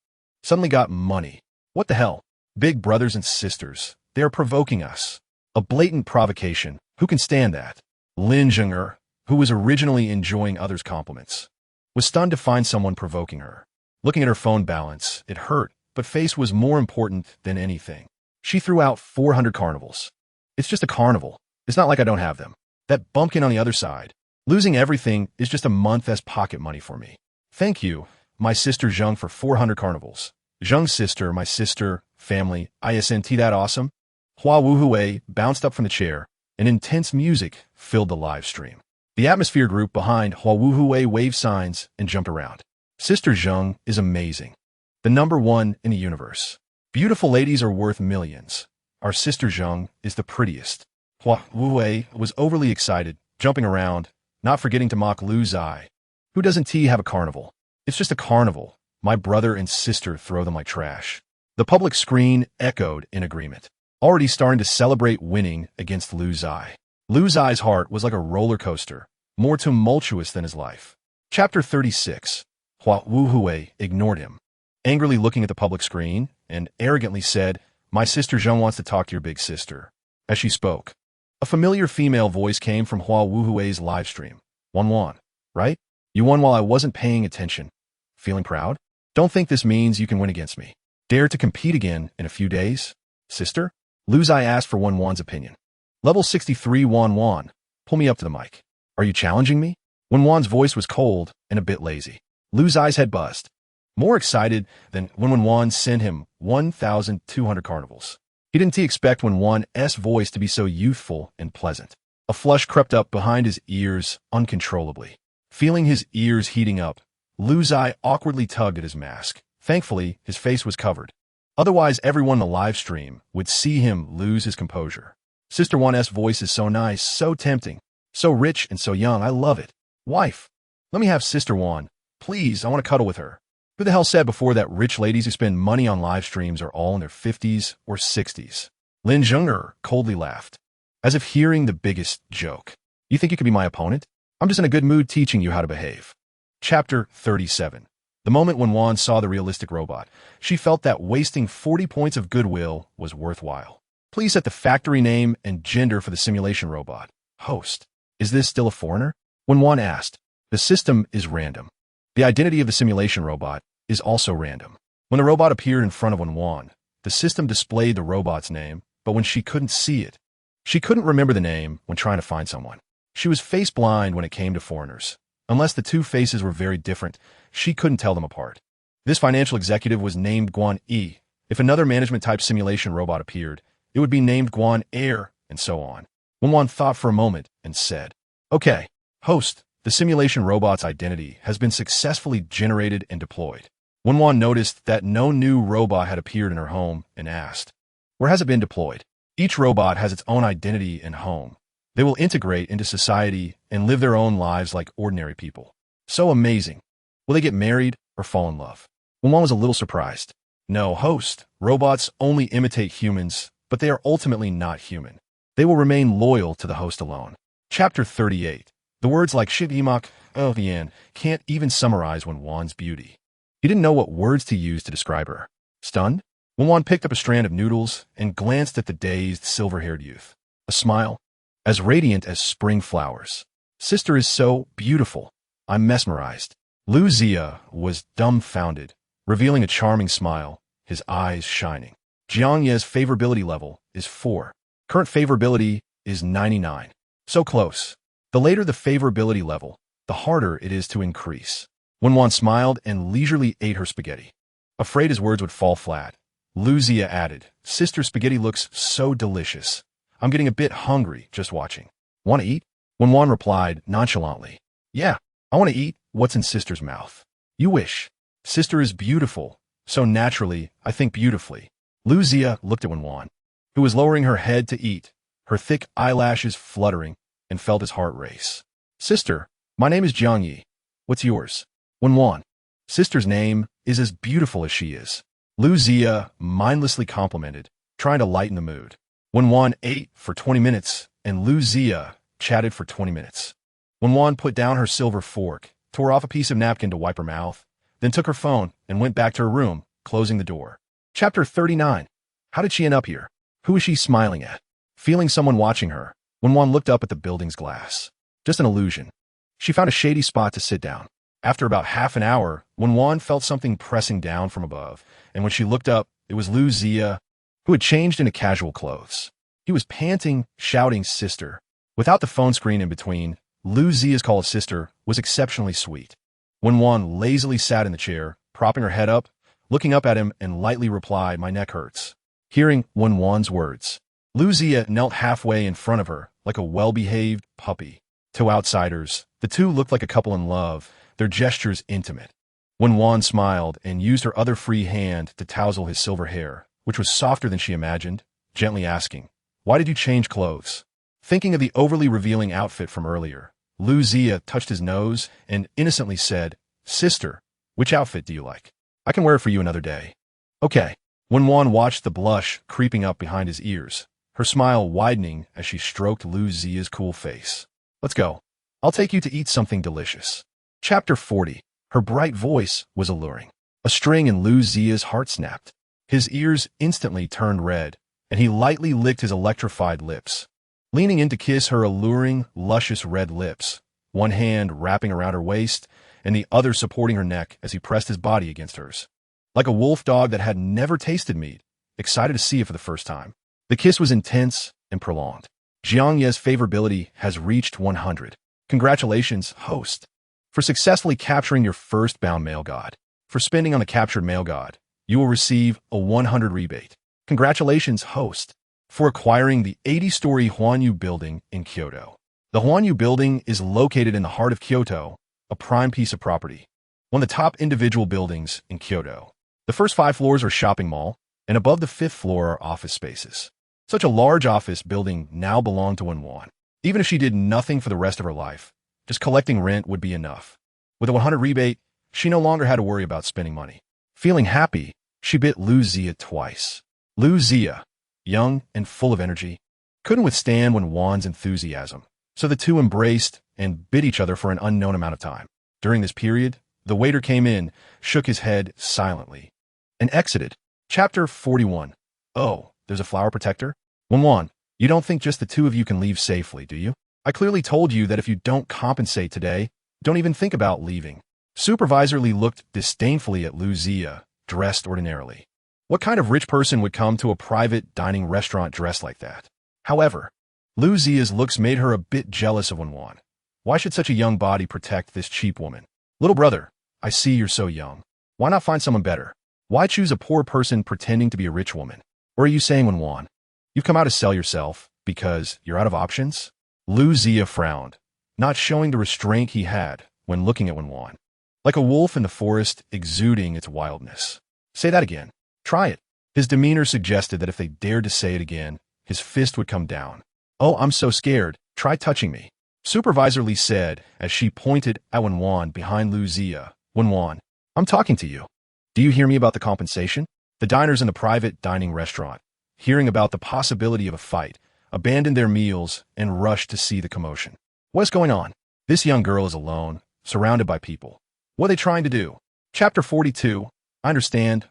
Suddenly got money. What the hell? Big brothers and sisters. They are provoking us. A blatant provocation. Who can stand that? Lin Zheng'er, who was originally enjoying others' compliments, was stunned to find someone provoking her. Looking at her phone balance, it hurt, but face was more important than anything. She threw out 400 carnivals. It's just a carnival. It's not like I don't have them. That bumpkin on the other side. Losing everything is just a month as pocket money for me. Thank you, my sister Zheng, for 400 carnivals. Zheng's sister, my sister, family, isn't that awesome? Hua Wuhui bounced up from the chair, and intense music filled the live stream. The atmosphere group behind Huawei waved signs and jumped around. Sister Zheng is amazing. The #1 in the universe. Beautiful ladies are worth millions. Our sister Zheng is the prettiest. Huawei was overly excited, jumping around, not forgetting to mock Lu Zai. Who doesn't have a carnival? It's just a carnival. My brother and sister throw them like trash. The public screen echoed in agreement, already starting to celebrate winning against Lu Zai. Lu Zai's heart was like a roller coaster, more tumultuous than his life. Chapter 36. Huawei ignored him, angrily looking at the public screen, and arrogantly said, "My sister Zheng wants to talk to your big sister." As she spoke, a familiar female voice came from Huawei's live stream. "Wen Wan, right? You won while I wasn't paying attention. Feeling proud? Don't think this means you can win against me. Dare to compete again in a few days? Sister?" Lu Zai asked for Wen Wan's opinion. "Level 63 Wen Wan, pull me up to the mic. Are you challenging me?" Wen Wan's voice was cold and a bit lazy. Lu Zai's head buzzed. More excited than when Wen Wan sent him 1,200 carnivals. He didn't expect Wen Wan's voice to be so youthful and pleasant. A flush crept up behind his ears uncontrollably. Feeling his ears heating up, Lu Zai awkwardly tugged at his mask. Thankfully, his face was covered. Otherwise, everyone in the live stream would see him lose his composure. Sister Wan's voice is so nice, so tempting, so rich and so young. I love it. Wife, let me have Sister Wan. Please, I want to cuddle with her. Who the hell said before that rich ladies who spend money on live streams are all in their 50s or 60s? Lin Zheng'er coldly laughed, as if hearing the biggest joke. You think you could be my opponent? I'm just in a good mood teaching you how to behave. Chapter 37. The moment when Wan saw the realistic robot, she felt that wasting 40 points of goodwill was worthwhile. Please set the factory name and gender for the simulation robot. Host. Is this still a foreigner? Wen Wan asked. The system is random. The identity of the simulation robot is also random. When the robot appeared in front of Wen Wan, the system displayed the robot's name, but when she couldn't see it, she couldn't remember the name when trying to find someone. She was face blind when it came to foreigners. Unless the two faces were very different, she couldn't tell them apart. This financial executive was named Guan Yi. If another management-type simulation robot appeared, it would be named Guan Air, and so on. Wen Wan thought for a moment and said, "Okay, host, the simulation robot's identity has been successfully generated and deployed." Wen Wan noticed that no new robot had appeared in her home and asked, "Where has it been deployed?" Each robot has its own identity and home. They will integrate into society and live their own lives like ordinary people. So amazing. Will they get married or fall in love? Wen Wan was a little surprised. No, host, robots only imitate humans, but they are ultimately not human. They will remain loyal to the host alone. Chapter 38. The words like Shigimak, Yan can't even summarize Wen Wan's beauty. He didn't know what words to use to describe her. Stunned, Wen Wan picked up a strand of noodles and glanced at the dazed, silver-haired youth. A smile, as radiant as spring flowers. Sister is so beautiful. I'm mesmerized. Lu Zia was dumbfounded, revealing a charming smile, his eyes shining. Jiang Ye's favorability level is 4. Current favorability is 99. So close. The later the favorability level, the harder it is to increase. Wen Wan smiled and leisurely ate her spaghetti. Afraid his words would fall flat, Lu Zia added, "Sister, spaghetti looks so delicious. I'm getting a bit hungry just watching." "Want to eat?" Wen Wan replied nonchalantly. "Yeah, I want to eat what's in Sister's mouth." "You wish. Sister is beautiful, so naturally, I think beautifully." Lu Zia looked at Wen Wan, who was lowering her head to eat, her thick eyelashes fluttering, and felt his heart race. "Sister, my name is Jiang Yi. What's yours?" "Wen Wan." Sister's name is as beautiful as she is. Lu Zia mindlessly complimented, trying to lighten the mood. Wen Wan ate for 20 minutes, and Lu Zia chatted for 20 minutes. Wen Wan put down her silver fork, tore off a piece of napkin to wipe her mouth, then took her phone and went back to her room, closing the door. Chapter 39. How did she end up here? Who is she smiling at? Feeling someone watching her, Wen Wan looked up at the building's glass. Just an illusion. She found a shady spot to sit down. After about half an hour, Wen Wan felt something pressing down from above, and when she looked up, it was Lu Zia, who had changed into casual clothes. He was panting, shouting "Sister." Without the phone screen in between, Lu Zia's call of "Sister" was exceptionally sweet. Wen Wan lazily sat in the chair, propping her head up, looking up at him, and lightly replied, "My neck hurts." Hearing Wen Wan's words, Lu Zia knelt halfway in front of her, like a well-behaved puppy. To outsiders, the two looked like a couple in love, their gestures intimate. Wen Wan smiled and used her other free hand to tousle his silver hair, which was softer than she imagined, gently asking, "Why did you change clothes?" Thinking of the overly revealing outfit from earlier, Lu Zia touched his nose and innocently said, "Sister, which outfit do you like? I can wear it for you another day." "Okay." Wen Wan watched the blush creeping up behind his ears, her smile widening as she stroked Lu Zia's cool face. "Let's go. I'll take you to eat something delicious." Chapter 40. Her bright voice was alluring. A string in Lu Zia's heart snapped. His ears instantly turned red, and he lightly licked his electrified lips. Leaning in to kiss her alluring, luscious red lips, one hand wrapping around her waist and the other supporting her neck as he pressed his body against hers. Like a wolf dog that had never tasted meat, excited to see it for the first time. The kiss was intense and prolonged. Jiang Ye's favorability has reached 100. Congratulations, host, for successfully capturing your first bound male god. For spending on the captured male god, you will receive a 100 rebate. Congratulations, host, for acquiring the 80-story Huanyu building in Kyoto. The Huanyu building is located in the heart of Kyoto, a prime piece of property. One of the top individual buildings in Kyoto. The first 5 floors are shopping mall, and above the 5th floor are office spaces. Such a large office building now belonged to Wen Wan. Even if she did nothing for the rest of her life, just collecting rent would be enough. With a 100 rebate, she no longer had to worry about spending money. Feeling happy, she bit Lu Zia twice. Lu Zia, young and full of energy, couldn't withstand Wen Wan's enthusiasm, so the two embraced and bit each other for an unknown amount of time. During this period, the waiter came in, shook his head silently, and exited. Chapter 41. "Oh, there's a flower protector? Wen Wan, you don't think just the two of you can leave safely, do you? I clearly told you that if you don't compensate today, don't even think about leaving." Supervisor Lee looked disdainfully at Lu Zia, dressed ordinarily. What kind of rich person would come to a private dining restaurant dressed like that? However, Lu Zia's looks made her a bit jealous of Wen Wan. Why should such a young body protect this cheap woman? "Little brother, I see you're so young. Why not find someone better? Why choose a poor person pretending to be a rich woman? Or are you saying, Wen Wan, you've come out to sell yourself because you're out of options?" Lu Zia frowned, not showing the restraint he had when looking at Wen Wan. Like a wolf in the forest exuding its wildness. "Say that again. Try it." His demeanor suggested that if they dared to say it again, his fist would come down. "Oh, I'm so scared. Try touching me," Supervisor Lee said as she pointed at Wen Wan behind Lu Zia. "Wen Wan, I'm talking to you. Do you hear me about the compensation?" The diners in the private dining restaurant, hearing about the possibility of a fight, abandoned their meals and rushed to see the commotion. "What's going on? This young girl is alone, surrounded by people. What are they trying to do?" Chapter 42. I understand.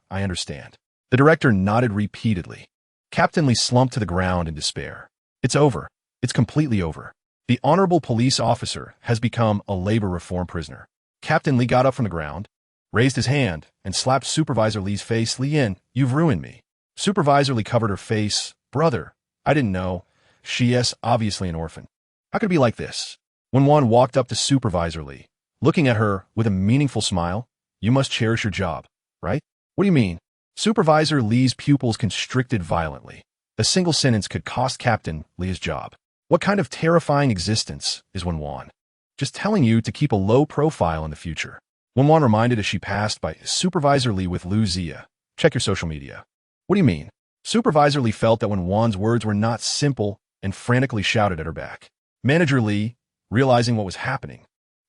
The director nodded repeatedly. Captain Lee slumped to the ground in despair. "It's over. It's completely over. The honorable police officer has become a labor reform prisoner." Captain Lee got up from the ground, raised his hand, and slapped Supervisor Lee's face. "Li Yin, you've ruined me." Supervisor Lee covered her face. "Brother, I didn't know. She's obviously an orphan. How could it be like this?" Wen Wan walked up to Supervisor Lee, looking at her with a meaningful smile. "You must cherish your job, right?" "What do you mean?" Supervisor Lee's pupils constricted violently. A single sentence could cost Captain Lee his job. What kind of terrifying existence is Wen Wan? "Just telling you to keep a low profile in the future," Wen Wan reminded as she passed by Supervisor Lee with Lu Zia. "Check your social media." "What do you mean?" Supervisor Lee felt that Wen Wan's words were not simple and frantically shouted at her back. Manager Lee, realizing what was happening,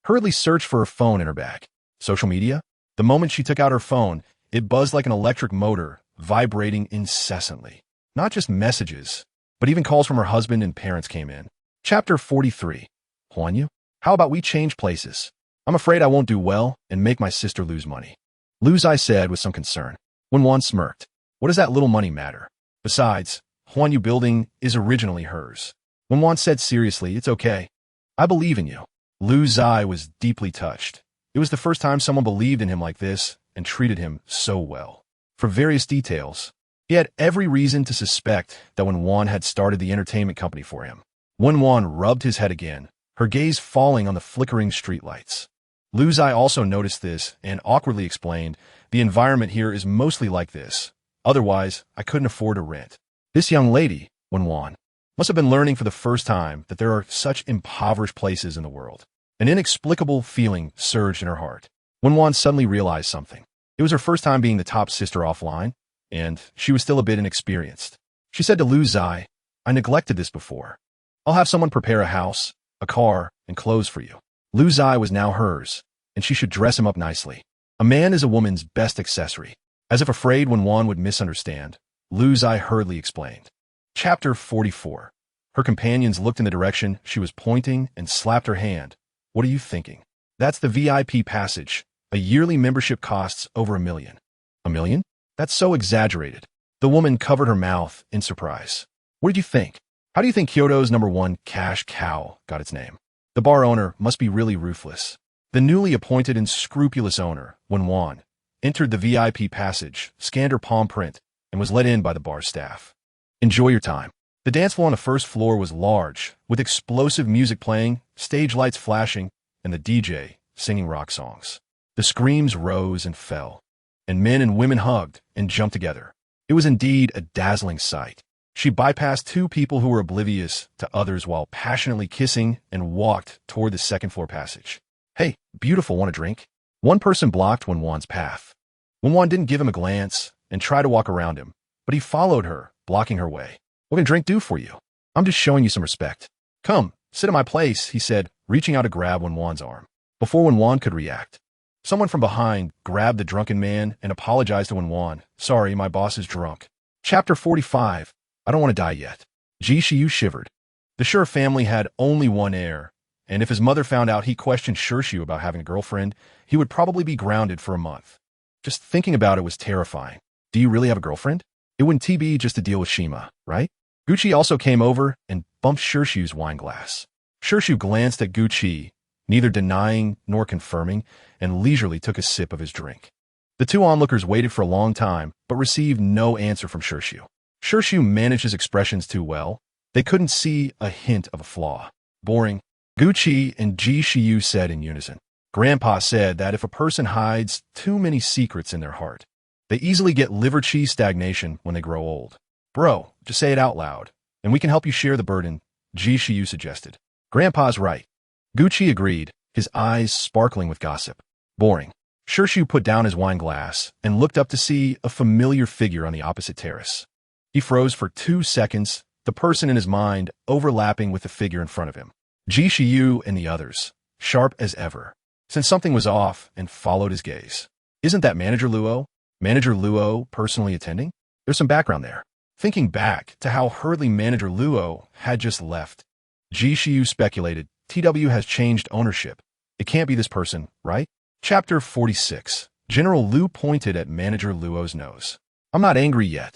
hurriedly searched for her phone in her bag. Social media? The moment she took out her phone, it buzzed like an electric motor, vibrating incessantly. Not just messages, but even calls from her husband and parents came in. Chapter 43. "Huanyu, how about we change places? I'm afraid I won't do well and make my sister lose money," Lu Zai said with some concern. Wen Wan smirked. "What does that little money matter? Besides, Huanyu building is originally hers." Wen Wan said seriously, "It's okay. I believe in you." Lu Zai was deeply touched. It was the first time someone believed in him like this and treated him so well. For various details, he had every reason to suspect that Wen Wan had started the entertainment company for him. Wen Wan rubbed his head again, her gaze falling on the flickering streetlights. Lu Zai also noticed this and awkwardly explained, "The environment here is mostly like this. Otherwise, I couldn't afford a rent." "This young lady, Wen Wan, Must have been learning for the first time that there are such impoverished places in the world. An inexplicable feeling surged in her heart. Wen Wan suddenly realized something. It was her first time being the top sister offline, and she was still a bit inexperienced. She said to Lu Zai, "I neglected this before. I'll have someone prepare a house, a car, and clothes for you." Lu Zai was now hers, and she should dress him up nicely. A man is a woman's best accessory. As if afraid Wen Wan would misunderstand, Lu Zai hurriedly explained. Chapter 44. Her companions looked in the direction she was pointing and slapped her hand. "What are you thinking? That's the VIP passage. A yearly membership costs over $1 million. $1 million? That's so exaggerated." The woman covered her mouth in surprise. "What did you think? How do you think Kyoto's #1 cash cow got its name?" The bar owner must be really ruthless. The newly appointed and scrupulous owner, Wen Wan, entered the VIP passage, scanned her palm print, and was let in by the bar staff. "Enjoy your time." The dance floor on the first floor was large, with explosive music playing, stage lights flashing, and the DJ singing rock songs. The screams rose and fell, and men and women hugged and jumped together. It was indeed a dazzling sight. She bypassed two people who were oblivious to others while passionately kissing and walked toward the second-floor passage. "Hey, beautiful, want a drink?" One person blocked Wen Wan's path. Wen Wan didn't give him a glance and tried to walk around him, but he followed her, blocking her way. "What can a drink do for you? I'm just showing you some respect." "Come, sit at my place," he said, reaching out to grab Wen Wan's arm. Before Wen Wan could react, someone from behind grabbed the drunken man and apologized to Wen Wan. "Sorry, my boss is drunk." Chapter 45. I don't want to die yet. Ji Shiyu shivered. The Sure family had only one heir, and if his mother found out he questioned Shirshu about having a girlfriend, he would probably be grounded for a month. Just thinking about it was terrifying. Do you really have a girlfriend? It wouldn't be just to deal with Shima, right? Gucci also came over and bumped Shirshu's wine glass. Shirshu glanced at Gucci, neither denying nor confirming, and leisurely took a sip of his drink. The two onlookers waited for a long time, but received no answer from Shirshu. Shirshu managed his expressions too well. They couldn't see a hint of a flaw. "Boring," Gucci and Ji Shiyu said in unison. Grandpa said that if a person hides too many secrets in their heart, they easily get liver cheese stagnation when they grow old. "Bro, just say it out loud, and we can help you share the burden," Ji Shiyu suggested. "Grandpa's right." Gucci agreed, his eyes sparkling with gossip. "Boring." Shirshu put down his wine glass and looked up to see a familiar figure on the opposite terrace. He froze for 2 seconds, the person in his mind overlapping with the figure in front of him. Ji Shiyu and the others, sharp as ever, sensed something was off and followed his gaze. "Isn't that Manager Luo? Manager Luo personally attending?" There's some background there. Thinking back to how hurriedly Manager Luo had just left, Ji Shiyu speculated, TW has changed ownership. It can't be this person, right? Chapter 46. General Lu pointed at Manager Luo's nose. "I'm not angry yet.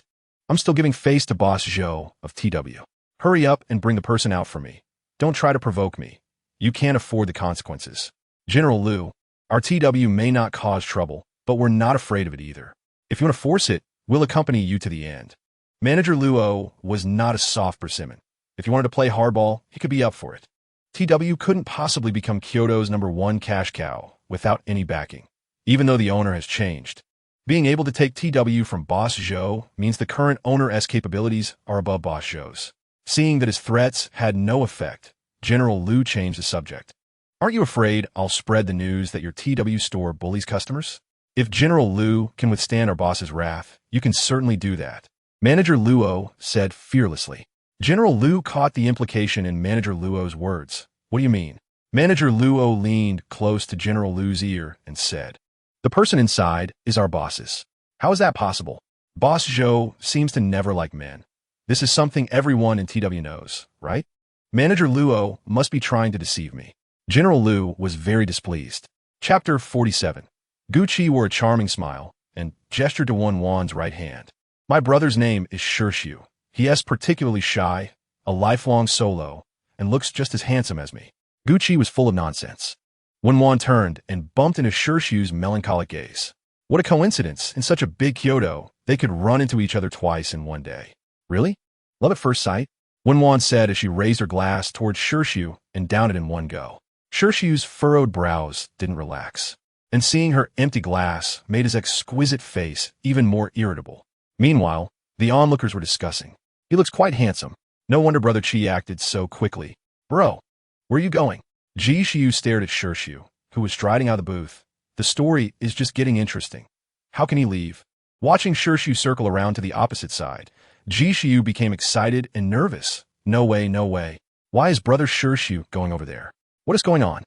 I'm still giving face to Boss Zhou of TW. Hurry up and bring the person out for me. Don't try to provoke me. You can't afford the consequences." "General Lu, our TW may not cause trouble, but we're not afraid of it either. If you want to force it, we'll accompany you to the end." Manager Luo was not a soft persimmon. If he wanted to play hardball, he could be up for it. TW couldn't possibly become Kyoto's #1 cash cow without any backing, even though the owner has changed. Being able to take TW from Boss Zhou means the current owner's capabilities are above Boss Zhou's. Seeing that his threats had no effect, General Lu changed the subject. "Aren't you afraid I'll spread the news that your TW store bullies customers? If General Lu can withstand our boss's wrath, you can certainly do that," Manager Luo said fearlessly. General Lu caught the implication in Manager Luo's words. "What do you mean?" Manager Luo leaned close to General Lu's ear and said, "The person inside is our boss's." "How is that possible?" "Boss Zhou seems to never like men. This is something everyone in TW knows, right? Manager Luo must be trying to deceive me." General Lu was very displeased. Chapter 47. Gucci wore a charming smile and gestured to Wen Wan's right hand. "My brother's name is Shirshu. He is particularly shy, a lifelong solo, and looks just as handsome as me." Gucci was full of nonsense. Wen Wan turned and bumped into Shirshu's melancholic gaze. What a coincidence, in such a big Kyoto, they could run into each other twice in one day. "Really? Love at first sight?" Wen Wan said as she raised her glass towards Shirshu and downed it in one go. Shirshu's furrowed brows didn't relax, and seeing her empty glass made his exquisite face even more irritable. Meanwhile, the onlookers were discussing. "He looks quite handsome. No wonder Brother Chi acted so quickly. Bro, where are you going? Ji Xiu stared at Shirshu, who was striding out of the booth. The story is just getting interesting. How can he leave? Watching Shirshu circle around to the opposite side, Ji Xiu became excited and nervous. No way, no way. Why is Brother Shirshu going over there? What is going on?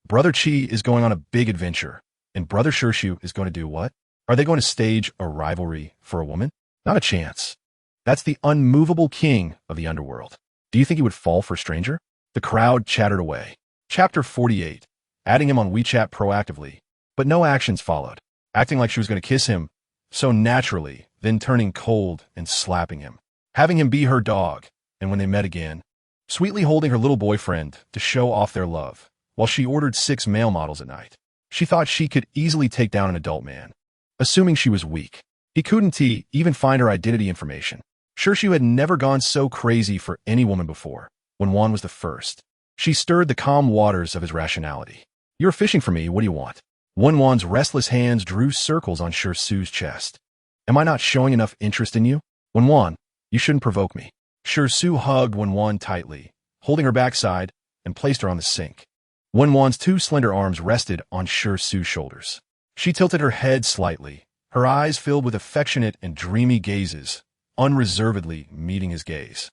Brother Chi is going on a big adventure, and Brother Shirshu is going to do what? Are they going to stage a rivalry for a woman? Not a chance. That's the unmovable king of the underworld. Do you think he would fall for a stranger? The crowd chattered away. Chapter 48. Adding him on WeChat proactively. But no actions followed. Acting like she was going to kiss him so naturally, then turning cold and slapping him. Having him be her dog, and when they met again, sweetly holding her little boyfriend to show off their love, while she ordered 6 male models at night. She thought she could easily take down an adult man, assuming she was weak. He couldn't even find her identity information. Shirshu had never gone so crazy for any woman before. Wen Wan was the first. She stirred the calm waters of his rationality. You're fishing for me, what do you want? Wen Wan's restless hands drew circles on Shirshu's chest. Am I not showing enough interest in you? Wen Wan, you shouldn't provoke me. Shirshu hugged Wen Wan tightly, holding her backside, and placed her on the sink. Wen Wan's 2 slender arms rested on Shirshu's shoulders. She tilted her head slightly, her eyes filled with affectionate and dreamy gazes, unreservedly meeting his gaze.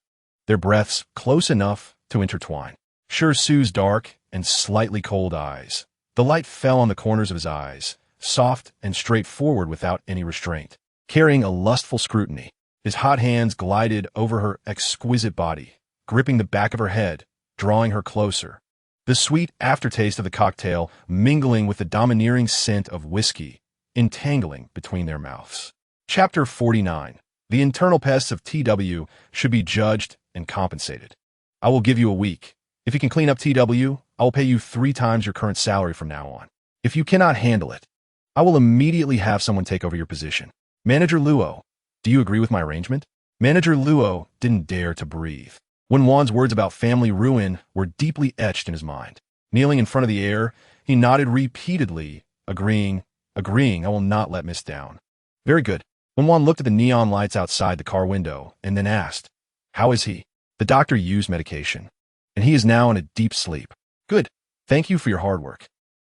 Their breaths close enough to intertwine. Shirshu's dark and slightly cold eyes. The light fell on the corners of his eyes, soft and straightforward without any restraint, carrying a lustful scrutiny. His hot hands glided over her exquisite body, gripping the back of her head, drawing her closer. The sweet aftertaste of the cocktail mingling with the domineering scent of whiskey, entangling between their mouths. Chapter 49. The internal pests of TW should be judged and compensated. I will give you a week. If you can clean up TW, I will pay you 3 times your current salary from now on. If you cannot handle it, I will immediately have someone take over your position. Manager Luo, do you agree with my arrangement? Manager Luo didn't dare to breathe. Wen Wan's words about family ruin were deeply etched in his mind. Kneeling in front of the heir, he nodded repeatedly, agreeing, I will not let Miss down. Very good. Wen Wan looked at the neon lights outside the car window and then asked, how is he? The doctor used medication, and he is now in a deep sleep. Good. Thank you for your hard work.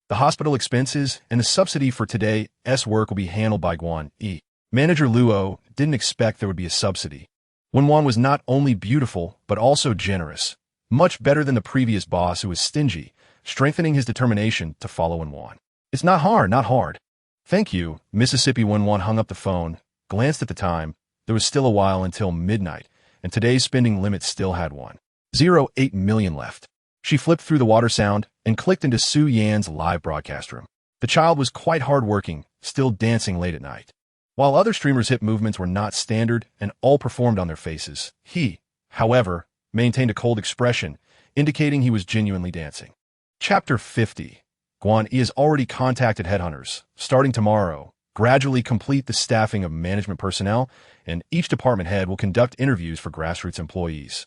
The hospital expenses and the subsidy for today's work will be handled by Guan Yi. Manager Luo didn't expect there would be a subsidy. Wen Wan was not only beautiful, but also generous, much better than the previous boss who was stingy, strengthening his determination to follow Wen Wan. It's not hard, not hard. Thank you. Mississippi. Wen Wan hung up the phone, glanced at the time. There was still a while until midnight, and today's spending limit still had 1.08 million left. She flipped through the water sound and clicked into Su Yan's live broadcast room. The child was quite hardworking, still dancing late at night. While other streamers' hip movements were not standard and all performed on their faces, he, however, maintained a cold expression, indicating he was genuinely dancing. Chapter 50. Guan Yi has already contacted headhunters. Starting tomorrow, gradually complete the staffing of management personnel, and each department head will conduct interviews for grassroots employees.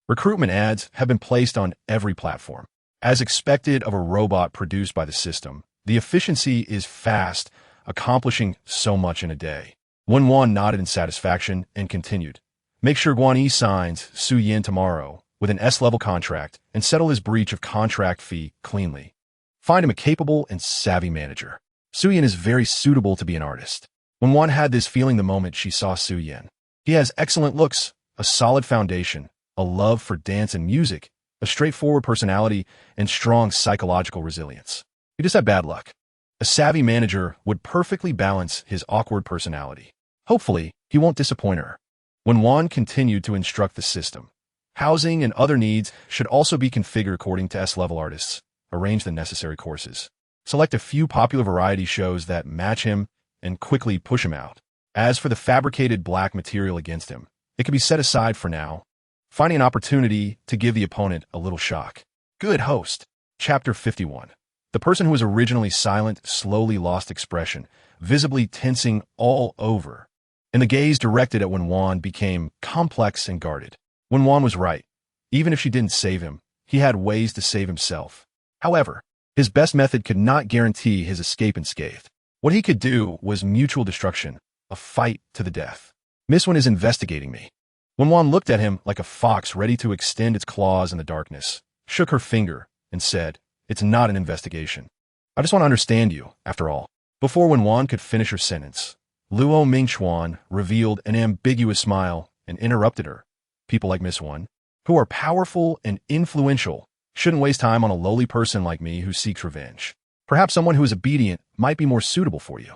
Recruitment ads have been placed on every platform. As expected of a robot produced by the system, the efficiency is fast, accomplishing so much in a day. Wen Wan nodded in satisfaction and continued. Make sure Guan Yi signs Su Yan tomorrow with an S-level contract and settle his breach of contract fee cleanly. Find him a capable and savvy manager. Su Yan is very suitable to be an artist. Wen Wan had this feeling the moment she saw Su Yan. He has excellent looks, a solid foundation, a love for dance and music, a straightforward personality, and strong psychological resilience. He just had bad luck. A savvy manager would perfectly balance his awkward personality. Hopefully, he won't disappoint her. Wen Wan continued to instruct the system. Housing and other needs should also be configured according to S-level artists. Arrange the necessary courses. Select a few popular variety shows that match him and quickly push him out. As for the fabricated black material against him, it can be set aside for now, finding an opportunity to give the opponent a little shock. Good host. Chapter 51. The person who was originally silent slowly lost expression, visibly tensing all over, and the gaze directed at Wen Wan became complex and guarded. Wen Wan was right. Even if she didn't save him, he had ways to save himself. However, his best method could not guarantee his escape unscathed. What he could do was mutual destruction, a fight to the death. Miss Wen is investigating me. Wen Wan looked at him like a fox ready to extend its claws in the darkness, shook her finger, and said, "It's not an investigation. I just want to understand you, after all." Before Wen Wan could finish her sentence, Luo Mingchuan revealed an ambiguous smile and interrupted her. People like Miss Wen, who are powerful and influential, shouldn't waste time on a lowly person like me who seeks revenge. Perhaps someone who is obedient might be more suitable for you.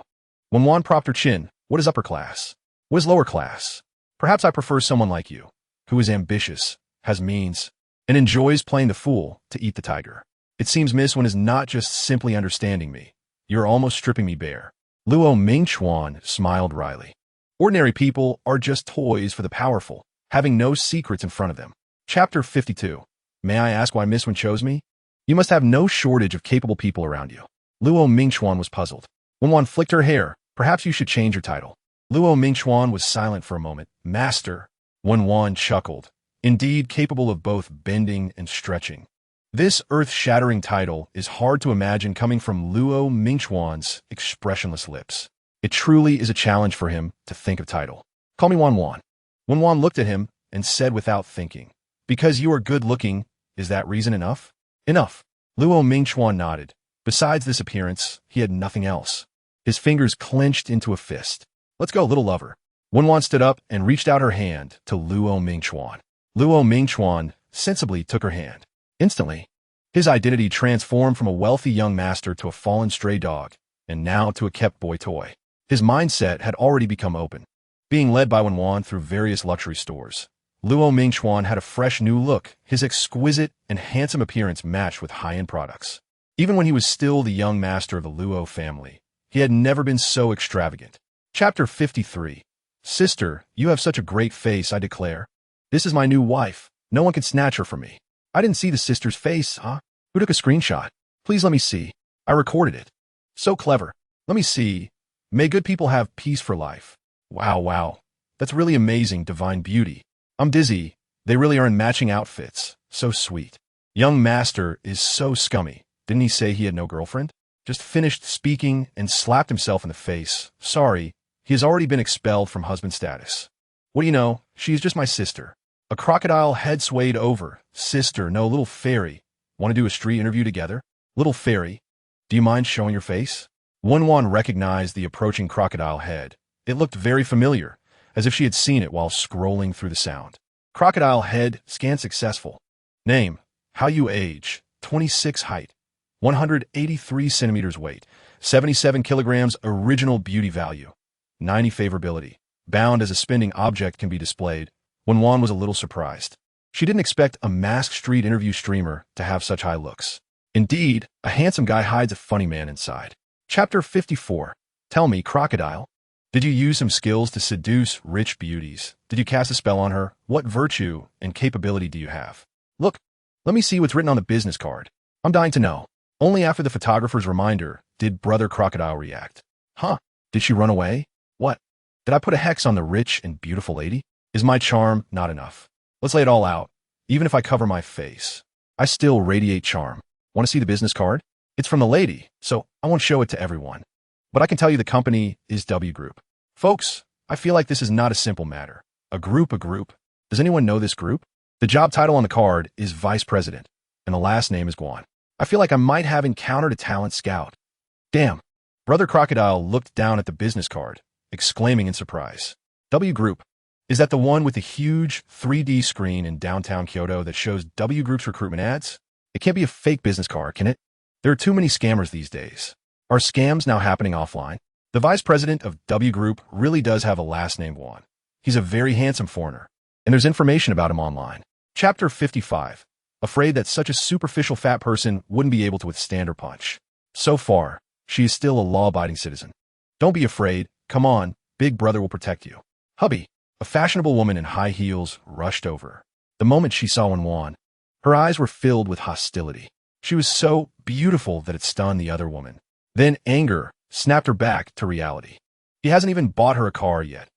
Wen Wan propped her chin. What is upper class? What is lower class? Perhaps I prefer someone like you, who is ambitious, has means, and enjoys playing the fool to eat the tiger. It seems Miss Wen is not just simply understanding me. You're almost stripping me bare. Luo Mingchuan smiled wryly. Ordinary people are just toys for the powerful, having no secrets in front of them. Chapter 52. May I ask why Miss Wen chose me? You must have no shortage of capable people around you. Luo Mingchuan was puzzled. Wen Wan flicked her hair. Perhaps you should change your title. Luo Mingchuan was silent for a moment. Master. Wen Wan chuckled. Indeed capable of both bending and stretching. This earth-shattering title is hard to imagine coming from Luo Mingchuan's expressionless lips. It truly is a challenge for him to think of title. Call me Wen Wan. Wen Wan looked at him and said without thinking, "Because you are good-looking, is that reason enough?" "Enough." Luo Mingchuan nodded. Besides this appearance, he had nothing else. His fingers clenched into a fist. "Let's go, little lover." Wen Wan stood up and reached out her hand to Luo Mingchuan. Luo Mingchuan sensibly took her hand. Instantly, his identity transformed from a wealthy young master to a fallen stray dog, and now to a kept boy toy. His mindset had already become open. Being led by Wen Wan through various luxury stores, Luo Mingchuan had a fresh new look. His exquisite and handsome appearance matched with high-end products. Even when he was still the young master of the Luo family, he had never been so extravagant. Chapter 53. Sister, you have such a great face, I declare. This is my new wife. No one can snatch her from me. I didn't see the sister's face, huh? Who took a screenshot? Please let me see. I recorded it. So clever. Let me see. May good people have peace for life. Wow. That's really amazing, divine beauty. I'm dizzy. They really are in matching outfits. So sweet. Young master is so scummy. Didn't he say he had no girlfriend? Just finished speaking and slapped himself in the face. Sorry, he has already been expelled from husband status. What do you know? She is just my sister. A crocodile head swayed over. Sister, no, little fairy. Want to do a street interview together? Little fairy, do you mind showing your face? Wen Wan recognized the approaching crocodile head. It looked very familiar, as if she had seen it while scrolling through the sound. Crocodile head, scan successful. Name, how you age, 26 height, 183 centimeters weight, 77 kilograms original beauty value, 90 favorability. Bound as a spending object can be displayed. Wen Wan was a little surprised. She didn't expect a masked street interview streamer to have such high looks. Indeed, a handsome guy hides a funny man inside. Chapter 54. Tell me, crocodile, did you use some skills to seduce rich beauties? Did you cast a spell on her? What virtue and capability do you have? Look, let me see what's written on the business card. I'm dying to know. Only after the photographer's reminder did Brother Crocodile react. Huh? Did she run away? What? Did I put a hex on the rich and beautiful lady? Is my charm not enough? Let's lay it all out. Even if I cover my face, I still radiate charm. Want to see the business card? It's from the lady, so I won't show it to everyone. But I can tell you the company is W Group. Folks, I feel like this is not a simple matter. A group. Does anyone know this group? The job title on the card is Vice President, and the last name is Guan. I feel like I might have encountered a talent scout. Damn. Brother Crocodile looked down at the business card, exclaiming in surprise. W Group. Is that the one with the huge 3D screen in downtown Kyoto that shows W Group's recruitment ads? It can't be a fake business card, can it? There are too many scammers these days. Are scams now happening offline? The vice president of W Group really does have a last name Wan. He's a very handsome foreigner, and there's information about him online. Chapter 55. Afraid that such a superficial fat person wouldn't be able to withstand her punch. So far, she is still a law-abiding citizen. Don't be afraid. Come on, Big Brother will protect you. Hubby. A fashionable woman in high heels rushed over. The moment she saw Wen Wan, her eyes were filled with hostility. She was so beautiful that it stunned the other woman. Then anger snapped her back to reality. He hasn't even bought her a car yet.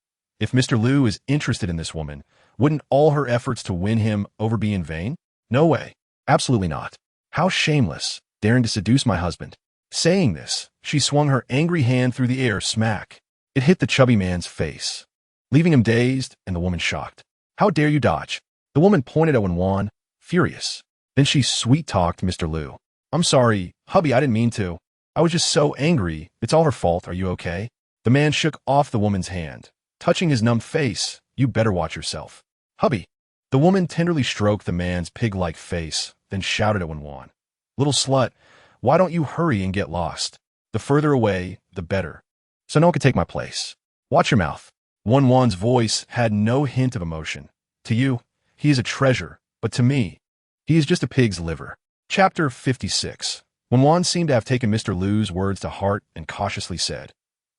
If Mr. Liu is interested in this woman, wouldn't all her efforts to win him over be in vain? No way. Absolutely not. How shameless, daring to seduce my husband. Saying this, she swung her angry hand through the air, smack. It hit the chubby man's face, leaving him dazed and the woman shocked. How dare you dodge? The woman pointed at Wen Wan, furious. Then she sweet-talked Mr. Liu. I'm sorry, hubby, I didn't mean to. I was just so angry. It's all her fault. Are you okay? The man shook off the woman's hand, touching his numb face. You better watch yourself. Hubby. The woman tenderly stroked the man's pig-like face, then shouted at Wen Wan. Little slut, why don't you hurry and get lost? The further away, the better. So no one can take my place. Watch your mouth. Wen Wan's voice had no hint of emotion. To you, he is a treasure, but to me, he is just a pig's liver. Chapter 56. Wen Wan seemed to have taken Mr. Liu's words to heart and cautiously said,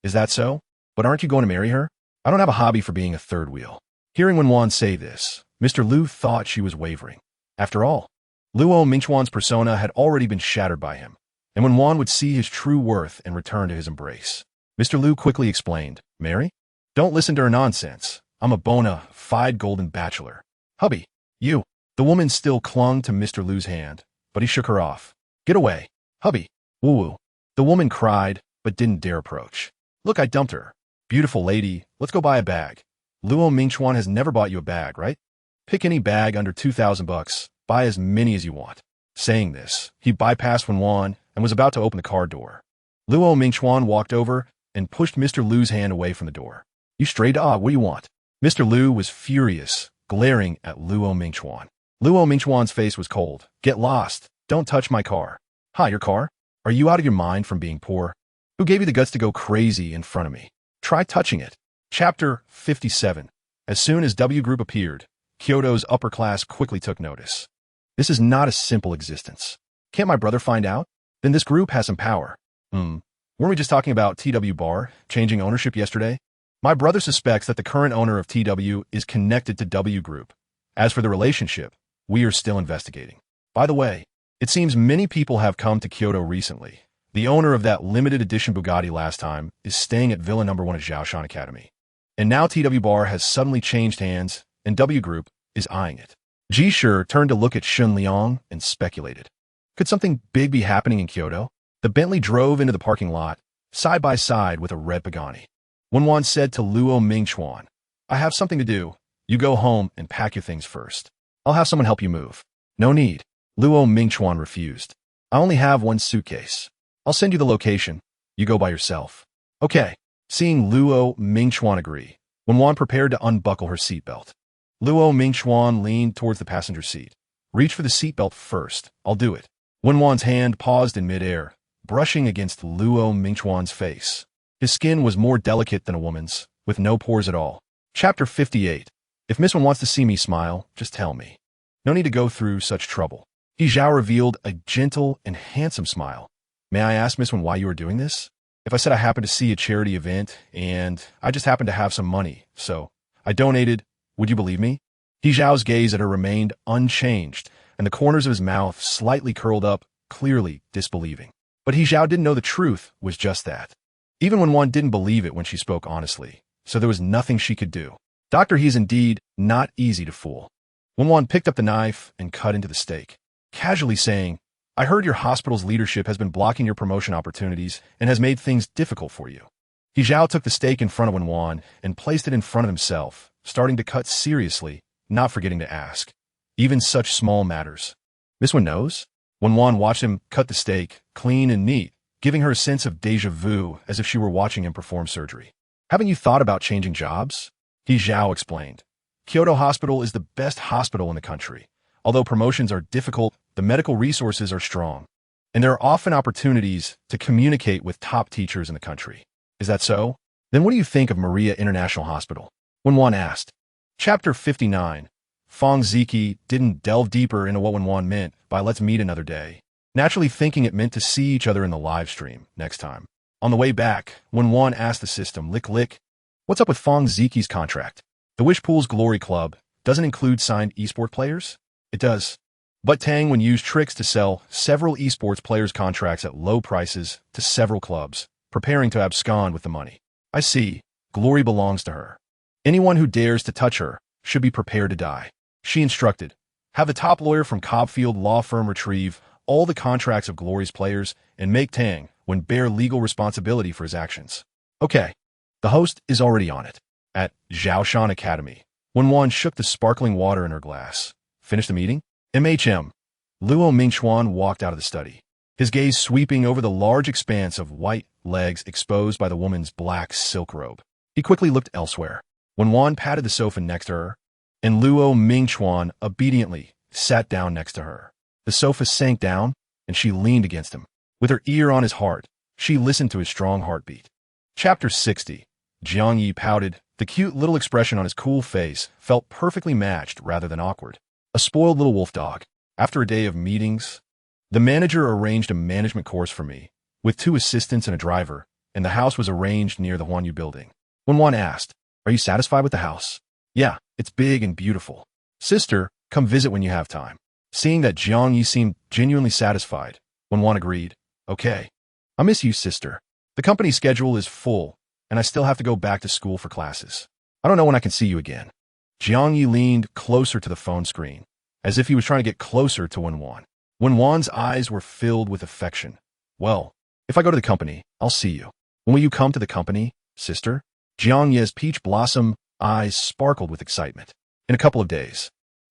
Is that so? But aren't you going to marry her? I don't have a hobby for being a third wheel. Hearing Wen Wan say this, Mr. Liu thought she was wavering. After all, Luo Mingchuan's persona had already been shattered by him, and Wen Wan would see his true worth and return to his embrace. Mr. Liu quickly explained, Mary? Don't listen to her nonsense. I'm a bona fide golden bachelor. Hubby, you. The woman still clung to Mr. Liu's hand, but he shook her off. Get away. Hubby. Woo-woo. The woman cried, but didn't dare approach. Look, I dumped her. Beautiful lady, let's go buy a bag. Luo Mingchuan has never bought you a bag, right? Pick any bag under $2,000. Buy as many as you want. Saying this, he bypassed Wen Wan and was about to open the car door. Luo Mingchuan walked over and pushed Mr. Liu's hand away from the door. You stray dog, what do you want? Mr. Liu was furious, glaring at Luo Mingchuan. Luo Mingchuan's face was cold. Get lost. Don't touch my car. Hi, your car? Are you out of your mind from being poor? Who gave you the guts to go crazy in front of me? Try touching it. Chapter 57. As soon as W Group appeared, Kyoto's upper class quickly took notice. This is not a simple existence. Can't my brother find out? Then this group has some power. Weren't we just talking about TW Bar changing ownership yesterday? My brother suspects that the current owner of TW is connected to W Group. As for the relationship, we are still investigating. By the way, it seems many people have come to Kyoto recently. The owner of that limited edition Bugatti last time is staying at Villa No. 1 at Zhaoshan Academy. And now TW Bar has suddenly changed hands, and W Group is eyeing it. Ji Shi turned to look at Shun Liang and speculated. Could something big be happening in Kyoto? The Bentley drove into the parking lot, side by side with a red Pagani. Wen Wan said to Luo Mingchuan, I have something to do. You go home and pack your things first. I'll have someone help you move. No need. Luo Mingchuan refused. I only have one suitcase. I'll send you the location. You go by yourself. Okay. Seeing Luo Mingchuan agree, Wen Wan prepared to unbuckle her seatbelt. Luo Mingchuan leaned towards the passenger seat. Reach for the seatbelt first. I'll do it. Wen Wan's hand paused in midair, brushing against Luo Mingchuan's face. His skin was more delicate than a woman's, with no pores at all. Chapter 58. If Miss Wen wants to see me smile, just tell me. No need to go through such trouble. He Zhao revealed a gentle and handsome smile. May I ask Miss Wen why you are doing this? If I said I happened to see a charity event, and I just happened to have some money, so I donated, would you believe me? He Zhao's gaze at her remained unchanged, and the corners of his mouth slightly curled up, clearly disbelieving. But He Zhao didn't know the truth was just that. Even when one didn't believe it when she spoke honestly, so there was nothing she could do. Doctor, he's indeed not easy to fool. Wen Wan picked up the knife and cut into the steak, casually saying, I heard your hospital's leadership has been blocking your promotion opportunities and has made things difficult for you. He Zhao took the steak in front of Wen Wan and placed it in front of himself, starting to cut seriously, not forgetting to ask. Even such small matters. Miss Wen knows? Wen Wan watched him cut the steak, clean and neat, giving her a sense of déjà vu as if she were watching him perform surgery. Haven't you thought about changing jobs? He Zhao explained. Kyoto Hospital is the best hospital in the country. Although promotions are difficult, the medical resources are strong, and there are often opportunities to communicate with top teachers in the country. Is that so? Then what do you think of Maria International Hospital? Wen Wan asked. Chapter 59. Fong Ziki didn't delve deeper into what Wen Wan meant by let's meet another day, naturally thinking it meant to see each other in the live stream next time. On the way back, Wen Wan asked the system, Lick, what's up with Fong Ziki's contract? The Wish Pool's Glory Club doesn't include signed esport players? It does. But Tang Wen used tricks to sell several esports players' contracts at low prices to several clubs, preparing to abscond with the money. I see. Glory belongs to her. Anyone who dares to touch her should be prepared to die. She instructed, have the top lawyer from Cobfield Law Firm retrieve all the contracts of Glory's players and make Tang Wen bear legal responsibility for his actions. Okay. The host is already on it. At Zhaoshan Academy, Wen Wan shook the sparkling water in her glass. Finish the meeting? MHM. Luo Mingchuan walked out of the study, his gaze sweeping over the large expanse of white legs exposed by the woman's black silk robe. He quickly looked elsewhere. Wen Wan patted the sofa next to her, and Luo Mingchuan obediently sat down next to her. The sofa sank down, and she leaned against him. With her ear on his heart, she listened to his strong heartbeat. Chapter 60. Jiang Yi pouted. The cute little expression on his cool face felt perfectly matched rather than awkward. A spoiled little wolf dog. After a day of meetings, the manager arranged a management course for me, with 2 assistants and a driver, and the house was arranged near the Huanyu building. Wen Wan asked, "Are you satisfied with the house?" "Yeah, it's big and beautiful. Sister, come visit when you have time." Seeing that Jiang Yi seemed genuinely satisfied, Wen Wan agreed, "Okay. I miss you, sister. The company schedule is full, and I still have to go back to school for classes. I don't know when I can see you again." Jiang Yi leaned closer to the phone screen, as if he was trying to get closer to Wen Wan. Wen Wan's eyes were filled with affection. "Well, if I go to the company, I'll see you. When will you come to the company, sister?" Jiang Yi's peach blossom eyes sparkled with excitement. "In a couple of days."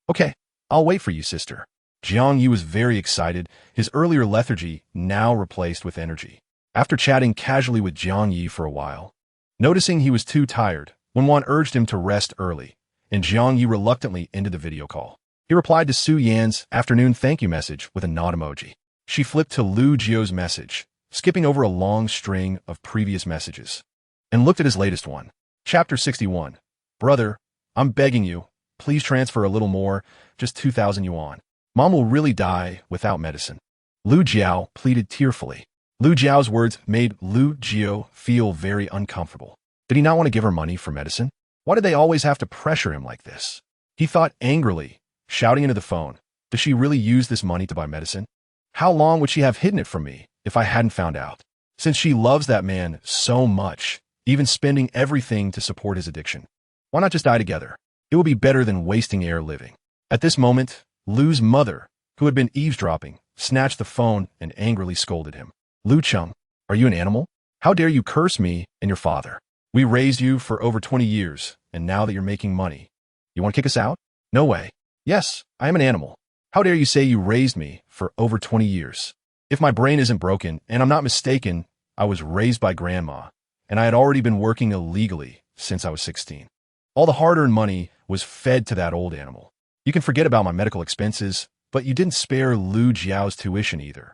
"Okay, I'll wait for you, sister." Jiang Yi was very excited, his earlier lethargy now replaced with energy. After chatting casually with Jiang Yi for a while, noticing he was too tired, Wen Wan urged him to rest early, and Jiang Yi reluctantly ended the video call. He replied to Su Yan's afternoon thank you message with a nod emoji. She flipped to Lu Jio's message, skipping over a long string of previous messages, and looked at his latest one. Chapter 61. Brother, I'm begging you, please transfer a little more, just 2,000 yuan. Mom will really die without medicine. Lu Jiao pleaded tearfully. Lu Jiao's words made Lu Jio feel very uncomfortable. Did he not want to give her money for medicine? Why did they always have to pressure him like this? He thought angrily, shouting into the phone, does she really use this money to buy medicine? How long would she have hidden it from me if I hadn't found out? Since she loves that man so much, even spending everything to support his addiction. Why not just die together? It would be better than wasting air living. At this moment, Lu's mother, who had been eavesdropping, snatched the phone and angrily scolded him. Lu Cheng, are you an animal? How dare you curse me and your father? We raised you for over 20 years, and now that you're making money, you want to kick us out? No way. Yes, I am an animal. How dare you say you raised me for over 20 years? If my brain isn't broken, and I'm not mistaken, I was raised by grandma, and I had already been working illegally since I was 16. All the hard-earned money was fed to that old animal. You can forget about my medical expenses, but you didn't spare Lu Jiao's tuition either.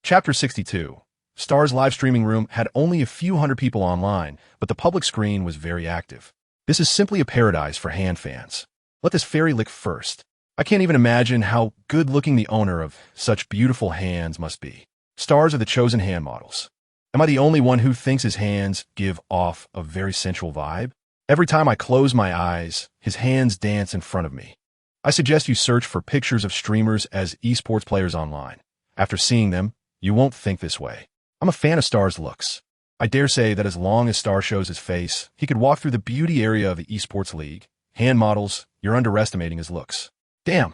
Chapter 62. Star's live streaming room had only a few hundred people online, but the public screen was very active. This is simply a paradise for hand fans. Let this fairy lick first. I can't even imagine how good-looking the owner of such beautiful hands must be. Stars are the chosen hand models. Am I the only one who thinks his hands give off a very sensual vibe? Every time I close my eyes, his hands dance in front of me. I suggest you search for pictures of streamers as esports players online. After seeing them, you won't think this way. I'm a fan of Star's looks. I dare say that as long as Star shows his face, he could walk through the beauty area of the esports league. Hand models, you're underestimating his looks. Damn.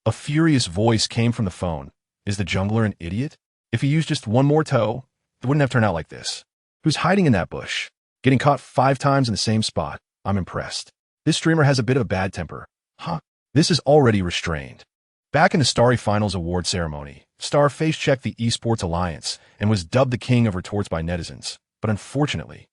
A furious voice came from the phone. Is the jungler an idiot? If he used just one more toe, it wouldn't have turned out like this. Who's hiding in that bush? Getting caught 5 times in the same spot. I'm impressed. This streamer has a bit of a bad temper. Huh? This is already restrained. Back in the Starry Finals award ceremony, Star face-checked the Esports Alliance and was dubbed the king of retorts by netizens. But unfortunately,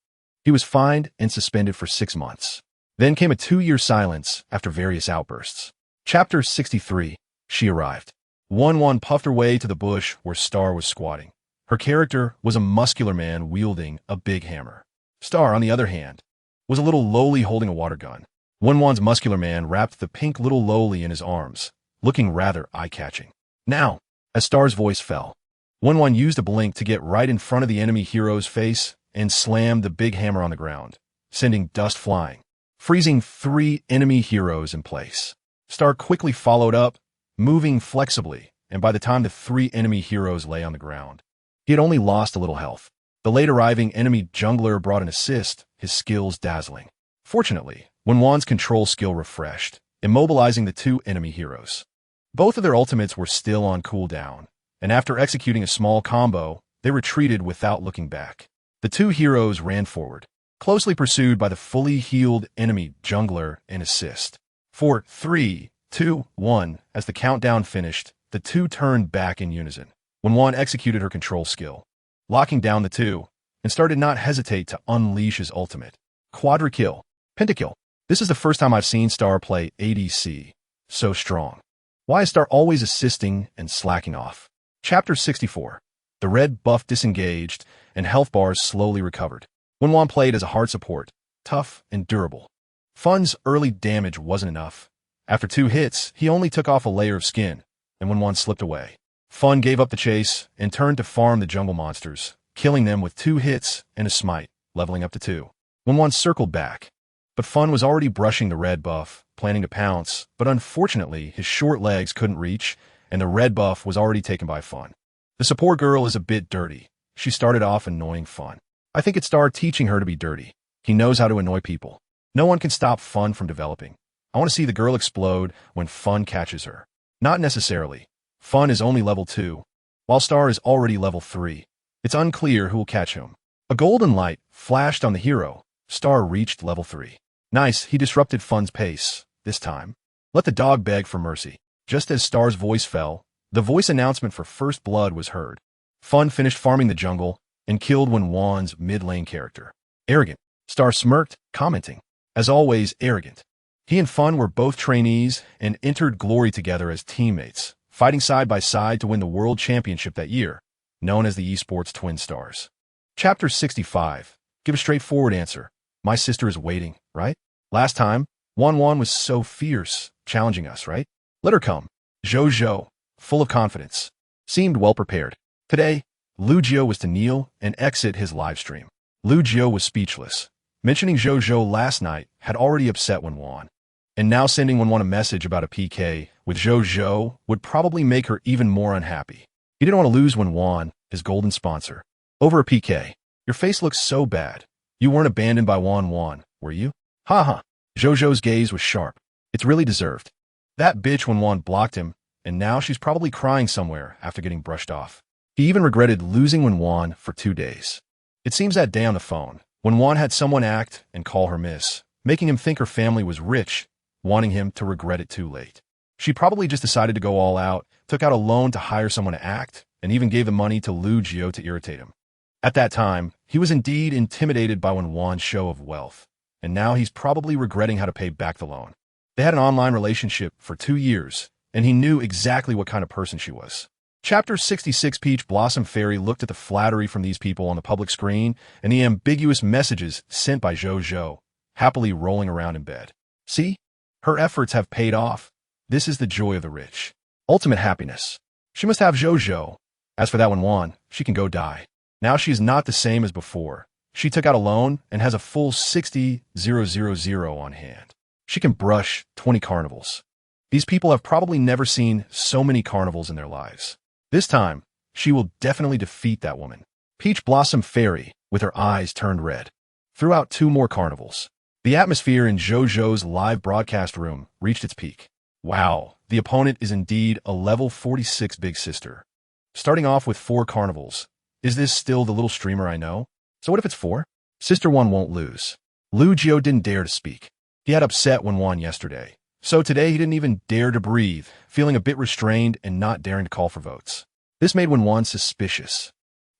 he was fined and suspended for 6 months. Then came a 2-year silence after various outbursts. Chapter 63. She arrived. Wen Wan puffed her way to the bush where Star was squatting. Her character was a muscular man wielding a big hammer. Star, on the other hand, was a little lowly holding a water gun. Wen Wan's muscular man wrapped the pink little lowly in his arms, looking rather eye-catching. Now, as Star's voice fell, Wen Wan used a blink to get right in front of the enemy hero's face and slammed the big hammer on the ground, sending dust flying, freezing 3 enemy heroes in place. Star quickly followed up, moving flexibly, and by the time the 3 enemy heroes lay on the ground, he had only lost a little health. The late-arriving enemy jungler brought an assist, his skills dazzling. Fortunately, Wen Wan's control skill refreshed, immobilizing the 2 enemy heroes. Both of their ultimates were still on cooldown, and after executing a small combo, they retreated without looking back. The 2 heroes ran forward, closely pursued by the fully healed enemy jungler and assist. 4, 3, 2, 1. As the countdown finished, the two turned back in unison. Wen Wan executed her control skill, locking down the two, and Star did not hesitate to unleash his ultimate. Quadra-kill. Pentakill. This is the first time I've seen Star play ADC so strong. Why is Star always assisting and slacking off? Chapter 64. The red buff disengaged, and health bars slowly recovered. Wen Wan played as a hard support, tough and durable. Fun's early damage wasn't enough. After 2 hits, he only took off a layer of skin, and Wen Wan slipped away. Fun gave up the chase and turned to farm the jungle monsters, killing them with 2 hits and a smite, leveling up to 2. Wen Wan circled back, but Fun was already brushing the red buff, planning to pounce, but unfortunately his short legs couldn't reach, and the red buff was already taken by Fun. The support girl is a bit dirty. She started off annoying Fun. I think it's Star teaching her to be dirty. He knows how to annoy people. No one can stop Fun from developing. I want to see the girl explode when Fun catches her. Not necessarily. Fun is only level 2, while Star is already level 3. It's unclear who will catch him. A golden light flashed on the hero. Star reached level 3. Nice, he disrupted Fun's pace. This time, let the dog beg for mercy. Just as Star's voice fell, the voice announcement for first blood was heard. Fun finished farming the jungle and killed Wen Wan's mid-lane character. Arrogant. Star smirked, commenting. As always, arrogant. He and Fun were both trainees and entered glory together as teammates, fighting side by side to win the World Championship that year, known as the esports Twin Stars. Chapter 65. Give a straightforward answer. My sister is waiting, right? Last time, Wen Wan was so fierce, challenging us, right? Let her come. Zhou, full of confidence, seemed well prepared. Today, Lu Jiu was to kneel and exit his livestream. Lu Jiu was speechless. Mentioning Zhou last night had already upset Wen Wan, and now sending Wen Wan a message about a PK with Zhou would probably make her even more unhappy. He didn't want to lose Wen Wan, his golden sponsor, over a PK. Your face looks so bad. You weren't abandoned by Wen Wan, were you? Ha. Zhou's gaze was sharp. It's really deserved. That bitch Wen Wan blocked him, and now she's probably crying somewhere after getting brushed off. He even regretted losing Wen Wan for 2 days. It seems that day on the phone, Wen Wan had someone act and call her miss, making him think her family was rich, wanting him to regret it too late. She probably just decided to go all out, took out a loan to hire someone to act, and even gave the money to Lu Jiu to irritate him. At that time, he was indeed intimidated by Wen Wan's show of wealth, and now he's probably regretting how to pay back the loan. They had an online relationship for 2 years, and he knew exactly what kind of person she was. Chapter 66. Peach Blossom Fairy looked at the flattery from these people on the public screen and the ambiguous messages sent by Zhou, happily rolling around in bed. See? Her efforts have paid off. This is the joy of the rich. Ultimate happiness. She must have Zhou. As for that Wen Wan, she can go die. Now she is not the same as before. She took out a loan and has a full 60,000 on hand. She can brush 20 carnivals. These people have probably never seen so many carnivals in their lives. This time, she will definitely defeat that woman. Peach Blossom Fairy, with her eyes turned red, threw out 2 more carnivals. The atmosphere in Zhou's live broadcast room reached its peak. Wow, the opponent is indeed a level 46 big sister. Starting off with 4 carnivals. Is this still the little streamer I know? So what if it's 4? Sister One won't lose. Lu Jiu didn't dare to speak. He had upset Wen Wan yesterday. So today he didn't even dare to breathe, feeling a bit restrained and not daring to call for votes. This made Wen Wan suspicious,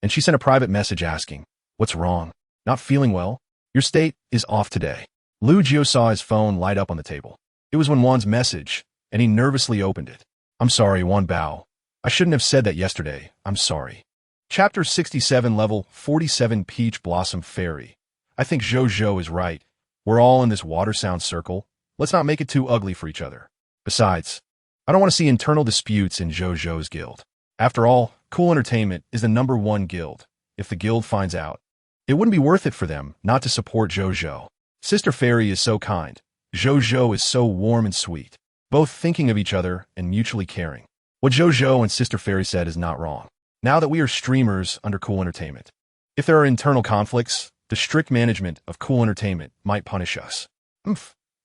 and she sent a private message asking, "What's wrong? Not feeling well? Your state is off today." Lu Jiu saw his phone light up on the table. It was Wen Wan's message, and he nervously opened it. "I'm sorry, Wan Bao. I shouldn't have said that yesterday. I'm sorry." Chapter 67. Level 47. Peach Blossom Fairy. I think Zhou is right. We're all in this water sound circle. Let's not make it too ugly for each other. Besides, I don't want to see internal disputes in Zhou's guild. After all, Cool Entertainment is the #1 guild. If the guild finds out, it wouldn't be worth it for them not to support Zhou. Sister Fairy is so kind. Zhou is so warm and sweet, both thinking of each other and mutually caring. What Zhou and Sister Fairy said is not wrong. Now that we are streamers under Cool Entertainment, if there are internal conflicts, the strict management of Cool Entertainment might punish us.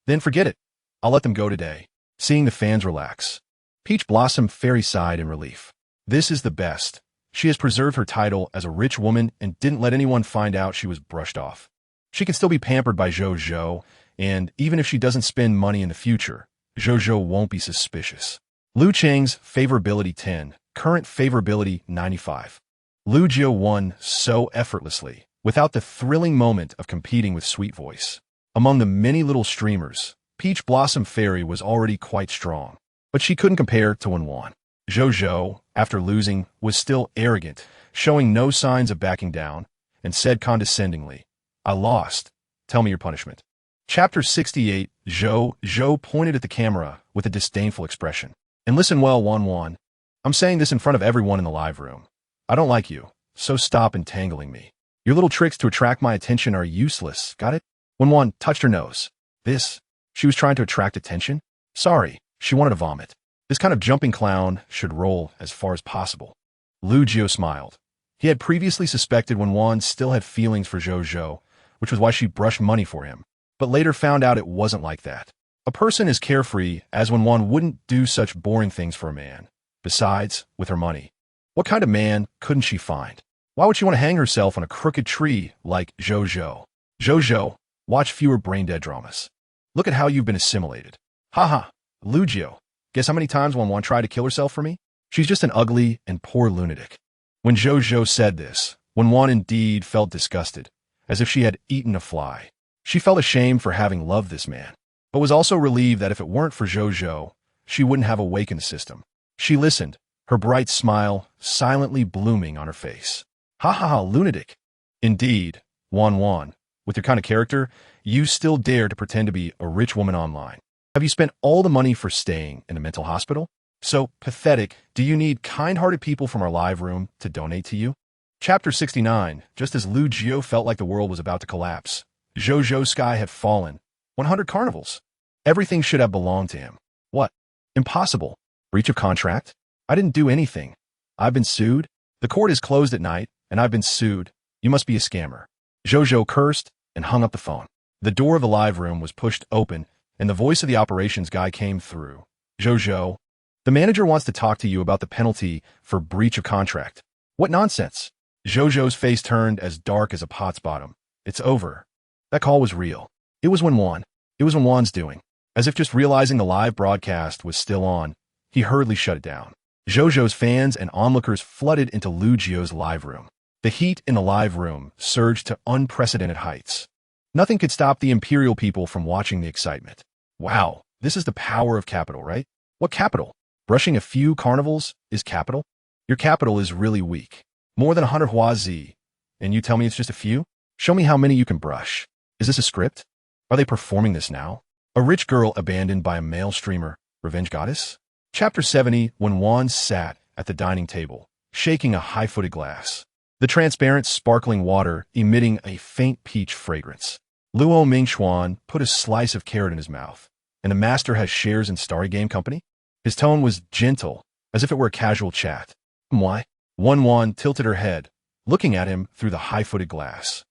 Then forget it. I'll let them go today. Seeing the fans relax. Peach Blossom Fairy sighed in relief. This is the best. She has preserved her title as a rich woman and didn't let anyone find out she was brushed off. She can still be pampered by Zhou, and even if she doesn't spend money in the future, Zhou won't be suspicious. Lu Cheng's favorability 10, current favorability 95. Lu Jio won so effortlessly, without the thrilling moment of competing with Sweet Voice. Among the many little streamers, Peach Blossom Fairy was already quite strong, but she couldn't compare to Wen Wan. Zhou, after losing, was still arrogant, showing no signs of backing down, and said condescendingly, "I lost. Tell me your punishment." Chapter 68, Zhou pointed at the camera with a disdainful expression. "And listen well, Wen Wan. I'm saying this in front of everyone in the live room. I don't like you, so stop entangling me. Your little tricks to attract my attention are useless, got it?" Wen Wan touched her nose. She was trying to attract attention? Sorry, she wanted to vomit. This kind of jumping clown should roll as far as possible. Lu Jio smiled. He had previously suspected Wen Wan still had feelings for Zhou, which was why she brushed money for him, but later found out it wasn't like that. A person as carefree as Wen Wan wouldn't do such boring things for a man. Besides, with her money, what kind of man couldn't she find? Why would she want to hang herself on a crooked tree like Zhou? Zhou, watch fewer brain-dead dramas. Look at how you've been assimilated. Haha, Lu Jio. Guess how many times Wen Wan tried to kill herself for me? She's just an ugly and poor lunatic. When Zhou said this, Wen Wan indeed felt disgusted, as if she had eaten a fly. She felt ashamed for having loved this man, but was also relieved that if it weren't for Zhou, she wouldn't have awakened the system. She listened, her bright smile silently blooming on her face. Ha ha ha, lunatic. Indeed, Wen Wan, with your kind of character, you still dare to pretend to be a rich woman online. Have you spent all the money for staying in a mental hospital? So pathetic, do you need kind-hearted people from our live room to donate to you? Chapter 69, just as Lu Jio felt like the world was about to collapse, Zhou's sky had fallen. 100 carnivals. Everything should have belonged to him. What? Impossible. Breach of contract? I didn't do anything. I've been sued. The court is closed at night, and I've been sued. You must be a scammer. Zhou cursed and hung up the phone. The door of the live room was pushed open, and the voice of the operations guy came through. Zhou, the manager wants to talk to you about the penalty for breach of contract. What nonsense. Zhou's face turned as dark as a pot's bottom. It's over. That call was real. It was Wen Wan. It was Wen Wan's doing. As if just realizing the live broadcast was still on, he hurriedly shut it down. Zhou's fans and onlookers flooded into Lu Jio's live room. The heat in the live room surged to unprecedented heights. Nothing could stop the imperial people from watching the excitement. Wow, this is the power of capital, right? What capital? Brushing a few carnivals is capital? Your capital is really weak. More than 100 huazi. And you tell me it's just a few? Show me how many you can brush. Is this a script? Are they performing this now? A rich girl abandoned by a male streamer. Revenge goddess? Chapter 70, Wen Wan sat at the dining table, shaking a high-footed glass. The transparent, sparkling water emitting a faint peach fragrance. Luo Mingxuan put a slice of carrot in his mouth. And the master has shares in Starry Game Company? His tone was gentle, as if it were a casual chat. Why? Wen Wan tilted her head, looking at him through the high-footed glass.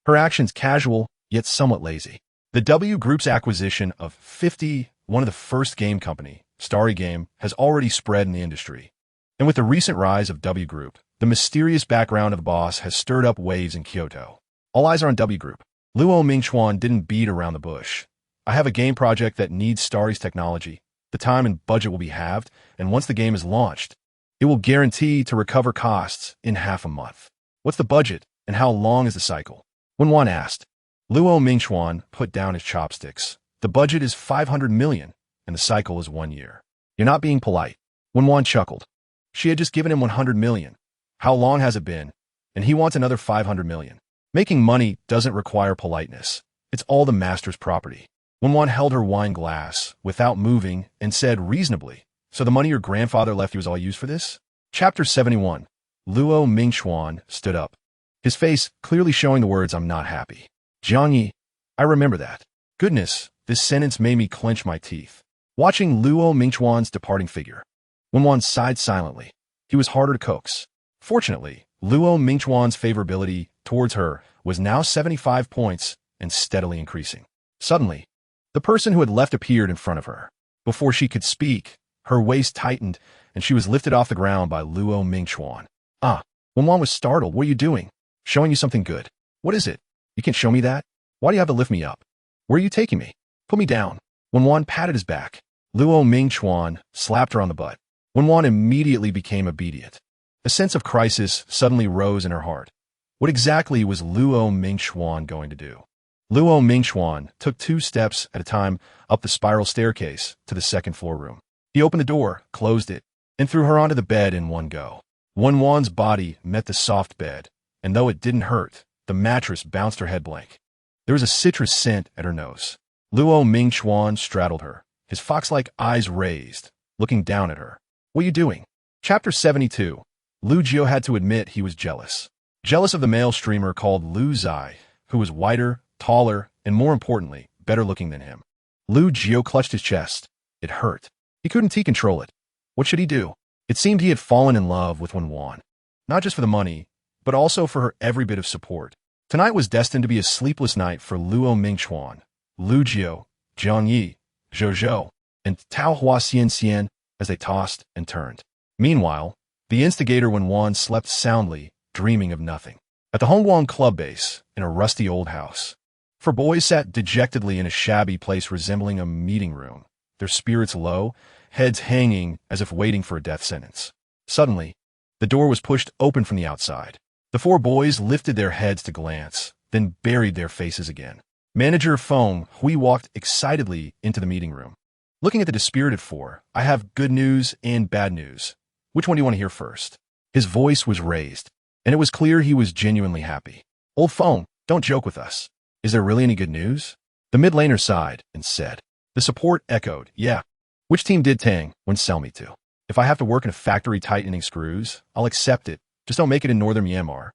Her actions casual, yet somewhat lazy. The W Group's acquisition of 50, one of the first game company, Starry Game, has already spread in the industry. And with the recent rise of W Group, the mysterious background of the boss has stirred up waves in Kyoto. All eyes are on W Group. Luo Mingxuan didn't beat around the bush. I have a game project that needs Starry's technology. The time and budget will be halved, and once the game is launched, it will guarantee to recover costs in half a month. What's the budget, and how long is the cycle? Wen Wan asked. Luo Mingxuan put down his chopsticks. The budget is 500 million, and the cycle is 1 year. You're not being polite. Wen Wan chuckled. She had just given him 100 million. How long has it been? And he wants another 500 million. Making money doesn't require politeness. It's all the master's property. Wen Wan held her wine glass without moving and said reasonably, so the money your grandfather left you is all used for this? Chapter 71. Luo Mingxuan stood up, his face clearly showing the words, I'm not happy. Jiang Yi, I remember that. Goodness, this sentence made me clench my teeth. Watching Luo Mingxuan's departing figure, Wen Wan sighed silently. He was harder to coax. Fortunately, Luo Mingxuan's favorability towards her was now 75 points and steadily increasing. Suddenly, the person who had left appeared in front of her. Before she could speak, her waist tightened and she was lifted off the ground by Luo Mingxuan. Wen Wan was startled. What are you doing? Showing you something good. What is it? You can't show me that? Why do you have to lift me up? Where are you taking me? Put me down. Wen Wan patted his back. Luo Mingchuan slapped her on the butt. Wen Wan immediately became obedient. A sense of crisis suddenly rose in her heart. What exactly was Luo Mingchuan going to do? Luo Mingchuan took 2 steps at a time up the spiral staircase to the second-floor room. He opened the door, closed it, and threw her onto the bed in one go. Wen Wan's body met the soft bed, and though it didn't hurt, the mattress bounced her head blank. There was a citrus scent at her nose. Luo Mingchuan straddled her, his fox-like eyes raised, looking down at her. What are you doing? Chapter 72. Lu Jiao had to admit he was jealous. Jealous of the male streamer called Lu Zai, who was whiter, taller, and more importantly, better looking than him. Lu Jiao clutched his chest. It hurt. He couldn't control it. What should he do? It seemed he had fallen in love with Wen Wan. Not just for the money, but also for her every bit of support. Tonight was destined to be a sleepless night for Luo Mingchuan, Lu Jiao, Jiang Yi, Zhou Zhou, and Tao Hua Xian as they tossed and turned. Meanwhile, the instigator Wen Wan slept soundly, dreaming of nothing. At the Hongguang club base, in a rusty old house, 4 boys sat dejectedly in a shabby place resembling a meeting room, their spirits low, heads hanging as if waiting for a death sentence. Suddenly, the door was pushed open from the outside. The 4 boys lifted their heads to glance, then buried their faces again. Manager Feng Hui walked excitedly into the meeting room. Looking at the dispirited 4, I have good news and bad news. Which one do you want to hear first? His voice was raised, and it was clear he was genuinely happy. Old Feng, don't joke with us. Is there really any good news? The mid laner sighed and said. The support echoed, yeah. Which team did Tang when sell me to? If I have to work in a factory tightening screws, I'll accept it. Just don't make it in northern Myanmar.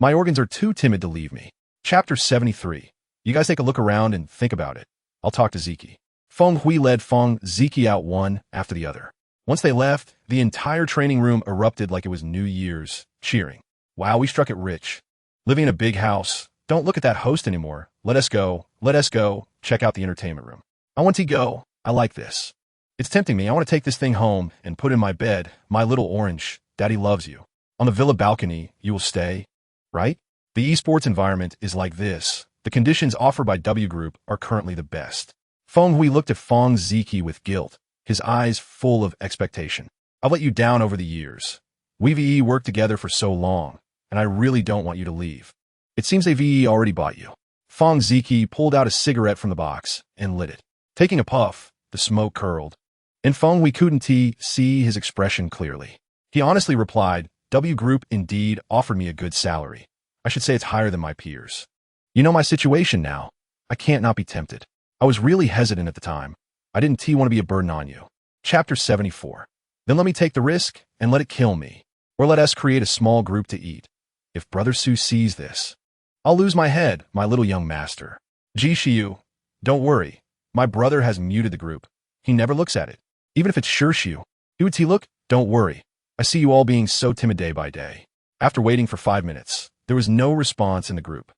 My organs are too timid to leave me. Chapter 73. You guys take a look around and think about it. I'll talk to Ziki. Feng Hui led Feng Ziki out one after the other. Once they left, the entire training room erupted like it was New Year's, cheering. Wow, we struck it rich. Living in a big house. Don't look at that host anymore. Let us go. Let us go. Check out the entertainment room. I want to go. I like this. It's tempting me. I want to take this thing home and put in my bed. My little orange. Daddy loves you. On the villa balcony, you will stay, right? The esports environment is like this. The conditions offered by W Group are currently the best. Feng Hui looked at Feng Ziki with guilt, his eyes full of expectation. I've let you down over the years. We worked together for so long, and I really don't want you to leave. It seems they already bought you. Feng Ziki pulled out a cigarette from the box and lit it. Taking a puff, the smoke curled. And Feng Hui couldn't see his expression clearly. He honestly replied, W Group indeed offered me a good salary. I should say it's higher than my peers. You know my situation now. I can't not be tempted. I was really hesitant at the time. I didn't want to be a burden on you. Chapter 74. Then let me take the risk and let it kill me. Or let us create a small group to eat. If Brother Su sees this, I'll lose my head, my little young master. Ji Shiu, don't worry. My brother has muted the group. He never looks at it. Even if it's Shi Shiu. Who would he look? Don't worry. I see you all being so timid day by day. After waiting for 5 minutes, there was no response in the group.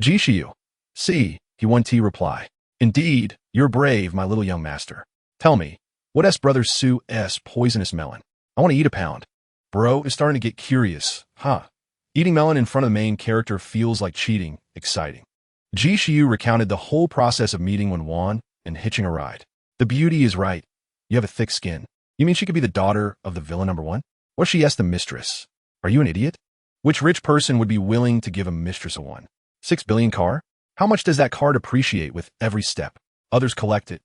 Ji Shiu. See, he one reply. Indeed, you're brave, my little young master. Tell me, what S Brother Su's poisonous melon? I want to eat a pound. Bro is starting to get curious, huh? Eating melon in front of the main character feels like cheating, exciting. Ji Shiu recounted the whole process of meeting Wen Wan and hitching a ride. The beauty is right. You have a thick skin. You mean she could be the daughter of the villain number 1? Or she asked the mistress. Are you an idiot? Which rich person would be willing to give a mistress a 6 billion car? How much does that car depreciate with every step? Others collect it,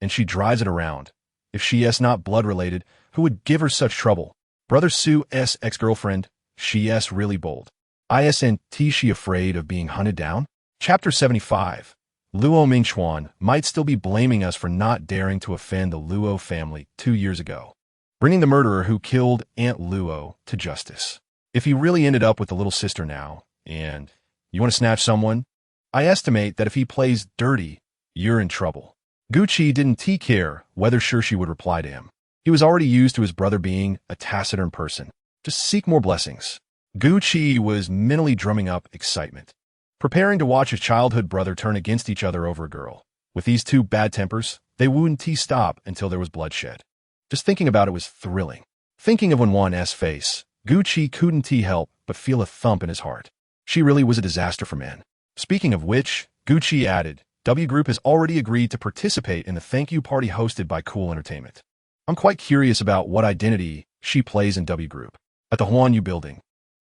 and she drives it around. If she is not blood-related, who would give her such trouble? Brother Su's ex-girlfriend, she is really bold. Isn't she afraid of being hunted down? Chapter 75. Luo Mingchuan might still be blaming us for not daring to offend the Luo family 2 years ago, bringing the murderer who killed Aunt Luo to justice. If he really ended up with the little sister now, and you want to snatch someone, I estimate that if he plays dirty, you're in trouble. Gucci didn't care whether she would reply to him. He was already used to his brother being a taciturn person. Just seek more blessings. Gucci was mentally drumming up excitement, preparing to watch his childhood brother turn against each other over a girl. With these 2 bad tempers, they wouldn't stop until there was bloodshed. Just thinking about it was thrilling. Thinking of Wen Wan's face, Gucci couldn't help but feel a thump in his heart. She really was a disaster for men. Speaking of which, Gucci added, W Group has already agreed to participate in the thank you party hosted by Cool Entertainment. I'm quite curious about what identity she plays in W Group. At the Huan Yu building,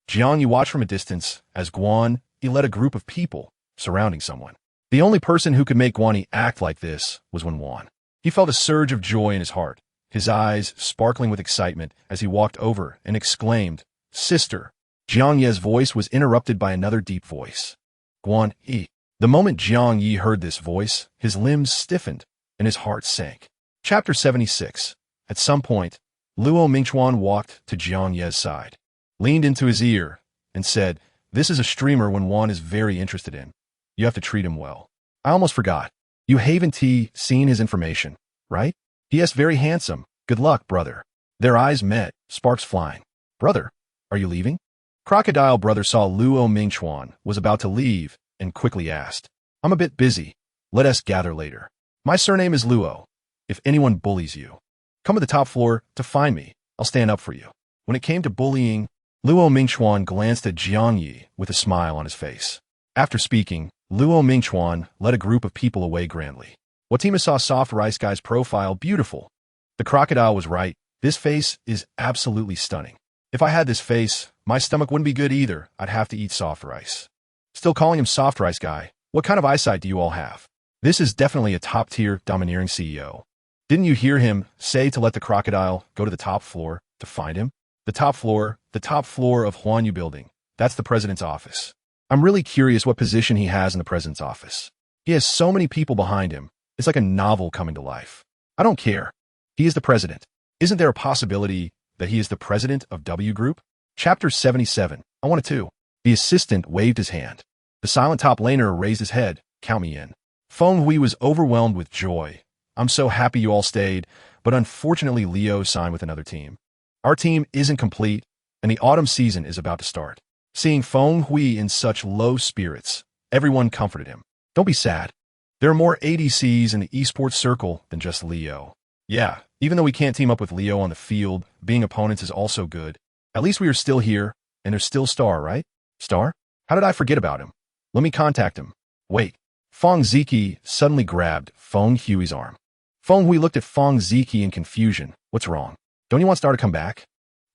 Jiang Yi watched from a distance as Guan Yi led a group of people surrounding someone. The only person who could make Guan Yi act like this was Wen Wan. He felt a surge of joy in his heart, his eyes sparkling with excitement as he walked over and exclaimed, "Sister!" Jiang Yi's voice was interrupted by another deep voice. Guan Yi. The moment Jiang Yi heard this voice, his limbs stiffened and his heart sank. Chapter 76. At some point, Luo Mingchuan walked to Jiang Yi's side, leaned into his ear, and said, "This is a streamer Wen Wan is very interested in. You have to treat him well." I almost forgot. You haven't seen his information, right? He is very handsome. Good luck, brother. Their eyes met, sparks flying. Brother, are you leaving? Crocodile brother saw Luo Mingchuan was about to leave and quickly asked, "I'm a bit busy. Let us gather later. My surname is Luo. If anyone bullies you, come to the top floor to find me. I'll stand up for you." When it came to bullying, Luo Mingchuan glanced at Jiang Yi with a smile on his face. After speaking, Luo Mingchuan led a group of people away grandly. Watima saw Soft Rice Guy's profile beautiful. The crocodile was right. This face is absolutely stunning. If I had this face, my stomach wouldn't be good either. I'd have to eat soft rice. Still calling him Soft Rice Guy. What kind of eyesight do you all have? This is definitely a top-tier domineering CEO. Didn't you hear him say to let the crocodile go to the top floor to find him? The top floor of Huan Yu building. That's the president's office. I'm really curious what position he has in the president's office. He has so many people behind him. It's like a novel coming to life. I don't care. He is the president. Isn't there a possibility that he is the president of W Group? Chapter 77. I wanted to. The assistant waved his hand. The silent top laner raised his head. Count me in. Feng Hui was overwhelmed with joy. I'm so happy you all stayed, but unfortunately Leo signed with another team. Our team isn't complete, and the autumn season is about to start. Seeing Feng Hui in such low spirits, everyone comforted him. Don't be sad. There are more ADCs in the esports circle than just Leo. Yeah, even though we can't team up with Leo on the field, being opponents is also good. At least we are still here, and there's still Star, right? Star? How did I forget about him? Let me contact him. Wait. Feng Ziki suddenly grabbed Feng Hui's arm. Feng Hui looked at Feng Ziki in confusion. What's wrong? Don't you want Star to come back?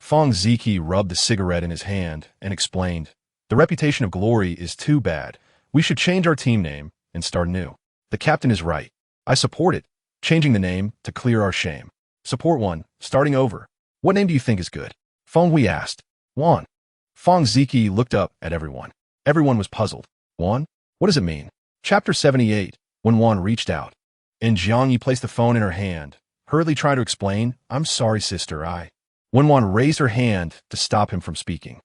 Feng Ziki rubbed the cigarette in his hand and explained, "The reputation of glory is too bad. We should change our team name and start new." The captain is right. I support it. Changing the name to clear our shame. Support one, starting over. What name do you think is good? Feng Hui asked. Wan. Feng Ziki looked up at everyone. Everyone was puzzled. Wan? What does it mean? Chapter 78. Wen Wan reached out, and Jiang Yi placed the phone in her hand, hurriedly trying to explain, "I'm sorry, sister, Wen Wan raised her hand to stop him from speaking.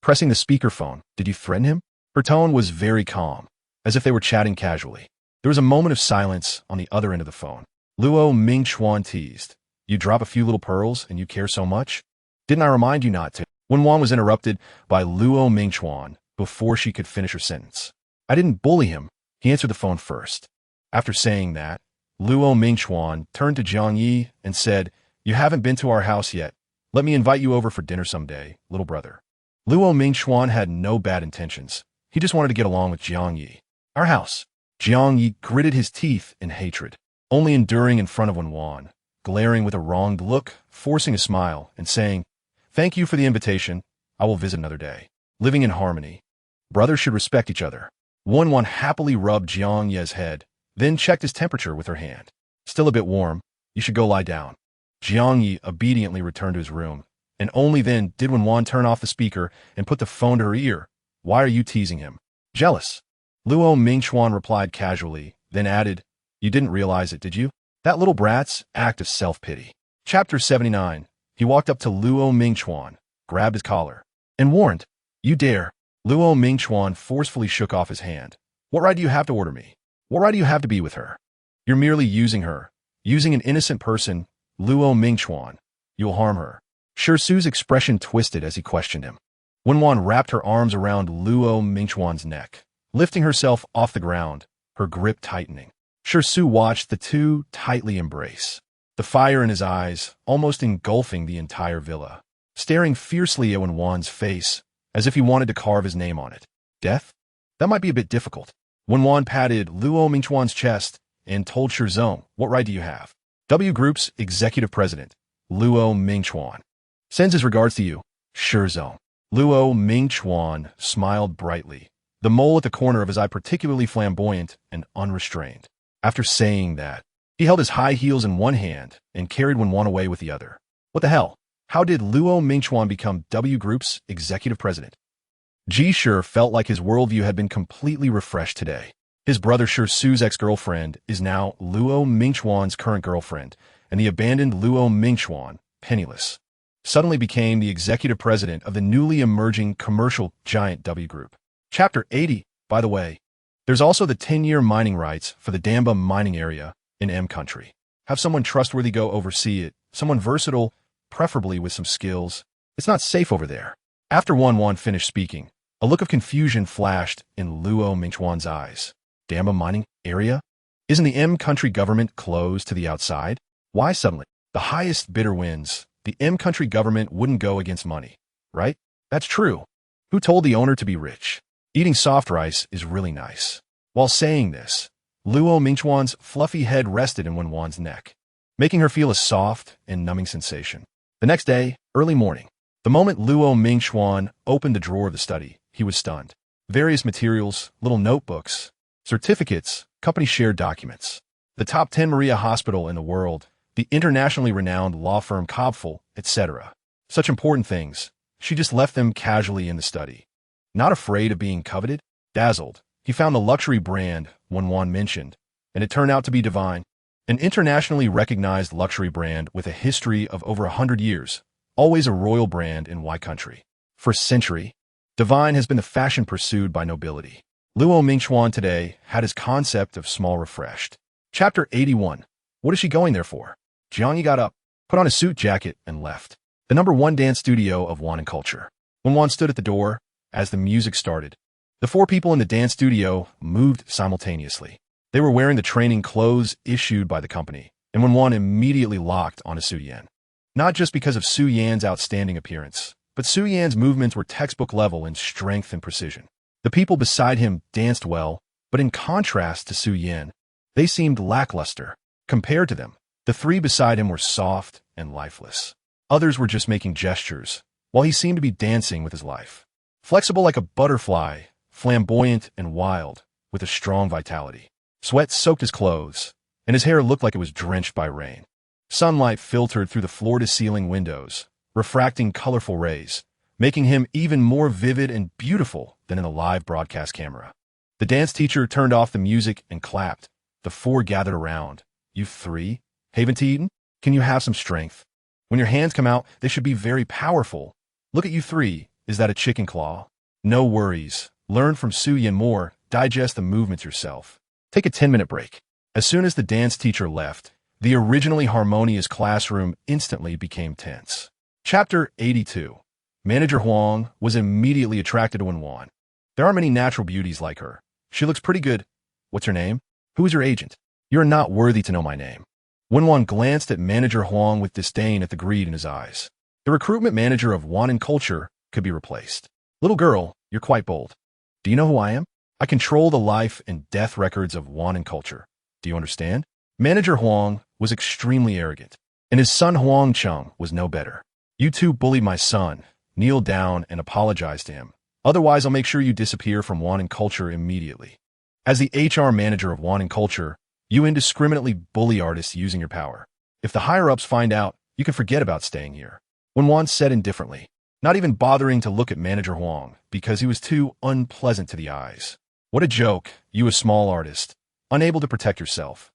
Pressing the speakerphone, "Did you threaten him?" Her tone was very calm, as if they were chatting casually. There was a moment of silence on the other end of the phone. Luo Mingchuan teased, "You drop a few little pearls and you care so much? Didn't I remind you not to?" Wen Wan was interrupted by Luo Mingchuan before she could finish her sentence. "I didn't bully him." He answered the phone first. After saying that, Luo Mingchuan turned to Jiang Yi and said, "You haven't been to our house yet. Let me invite you over for dinner someday, little brother." Luo Mingchuan had no bad intentions. He just wanted to get along with Jiang Yi. "Our house." Jiang Yi gritted his teeth in hatred, only enduring in front of Wen Wan, glaring with a wronged look, forcing a smile, and saying, "Thank you for the invitation. I will visit another day." Living in harmony. Brothers should respect each other. Wen Wan happily rubbed Jiang Yi's head, then checked his temperature with her hand. "Still a bit warm. You should go lie down." Jiang Yi obediently returned to his room, and only then did Wen Wan turn off the speaker and put the phone to her ear. "Why are you teasing him?" "Jealous." Luo Mingchuan replied casually, then added, "You didn't realize it, did you? That little brat's act of self-pity." Chapter 79. He walked up to Luo Mingchuan, grabbed his collar, and warned, "You dare." Luo Mingchuan forcefully shook off his hand. "What right do you have to order me? What right do you have to be with her? You're merely using her. Using an innocent person, Luo Mingchuan. You'll harm her." Shirsu's expression twisted as he questioned him. Wen Wan wrapped her arms around Luo Mingchuan's neck, lifting herself off the ground, her grip tightening. Shirsu watched the two tightly embrace, the fire in his eyes almost engulfing the entire villa, staring fiercely at Wen Wan's face, as if he wanted to carve his name on it. Death? That might be a bit difficult. Wen Wan patted Luo Mingchuan's chest and told Shizong, "What right do you have?" W Group's executive president, Luo Mingchuan, sends his regards to you, Shizong. Luo Mingchuan smiled brightly, the mole at the corner of his eye particularly flamboyant and unrestrained. After saying that, he held his high heels in one hand and carried Wen Wan away with the other. What the hell? How did Luo Mingchuan become W Group's executive president? Ji Shi felt like his worldview had been completely refreshed today. His brother Shi Su's ex-girlfriend is now Luo Mingchuan's current girlfriend, and the abandoned Luo Mingchuan, penniless, suddenly became the executive president of the newly emerging commercial giant W Group. Chapter 80, by the way, there's also the 10-year mining rights for the Damba mining area in M country. Have someone trustworthy go oversee it, someone versatile, preferably with some skills. It's not safe over there. After Wen Wan finished speaking, a look of confusion flashed in Luo Mingchuan's eyes. Damba mining area? Isn't the M country government closed to the outside? Why suddenly? The highest bidder wins. The M country government wouldn't go against money, right? That's true. Who told the owner to be rich? Eating soft rice is really nice. While saying this, Luo Mingchuan's fluffy head rested in Wen Wan's neck, making her feel a soft and numbing sensation. The next day, early morning, the moment Luo Mingchuan opened the drawer of the study, he was stunned. Various materials, little notebooks, certificates, company shared documents, the top 10 Maria hospital in the world, the internationally renowned law firm Carves, etc. Such important things. She just left them casually in the study. Not afraid of being coveted? Dazzled, he found the luxury brand Wen Wan mentioned, and it turned out to be Divine, an internationally recognized luxury brand with a history of over 100 years, always a royal brand in Y country. For a century, Divine has been the fashion pursued by nobility. Luo Mingchuan today had his concept of small refreshed. Chapter 81. What is she going there for? Jiangyi got up, put on a suit jacket, and left. The #1 dance studio of Wan and Culture. Wen Wan stood at the door as the music started. The 4 people in the dance studio moved simultaneously. They were wearing the training clothes issued by the company, and Wen Wan immediately locked onto Su Yan. Not just because of Su Yan's outstanding appearance, but Su Yan's movements were textbook level in strength and precision. The people beside him danced well, but in contrast to Su Yan, they seemed lackluster. Compared to them, the 3 beside him were soft and lifeless. Others were just making gestures, while he seemed to be dancing with his life. Flexible like a butterfly, flamboyant and wild, with a strong vitality. Sweat soaked his clothes, and his hair looked like it was drenched by rain. Sunlight filtered through the floor-to-ceiling windows, refracting colorful rays, making him even more vivid and beautiful than in a live broadcast camera. The dance teacher turned off the music and clapped. The 4 gathered around. You 3? Haven't eaten? Can you have some strength? When your hands come out, they should be very powerful. Look at you 3. Is that a chicken claw? No worries. Learn from Su Yan more. Digest the movements yourself. Take a 10-minute break. As soon as the dance teacher left, the originally harmonious classroom instantly became tense. Chapter 82. Manager Huang was immediately attracted to Wen Wan. There aren't many natural beauties like her. She looks pretty good. What's her name? Who is your agent? You're not worthy to know my name. Wen Wan glanced at Manager Huang with disdain at the greed in his eyes. The recruitment manager of Wan and Culture could be replaced. Little girl, you're quite bold. Do you know who I am? I control the life and death records of Wan and Culture. Do you understand? Manager Huang was extremely arrogant, and his son Huang Cheng was no better. You 2 bullied my son. Kneel down and apologize to him. Otherwise, I'll make sure you disappear from Wan and Culture immediately. As the HR manager of Wan and Culture, you indiscriminately bully artists using your power. If the higher-ups find out, you can forget about staying here. Wen Wan said indifferently, not even bothering to look at Manager Huang because he was too unpleasant to the eyes. What a joke, you a small artist, unable to protect yourself.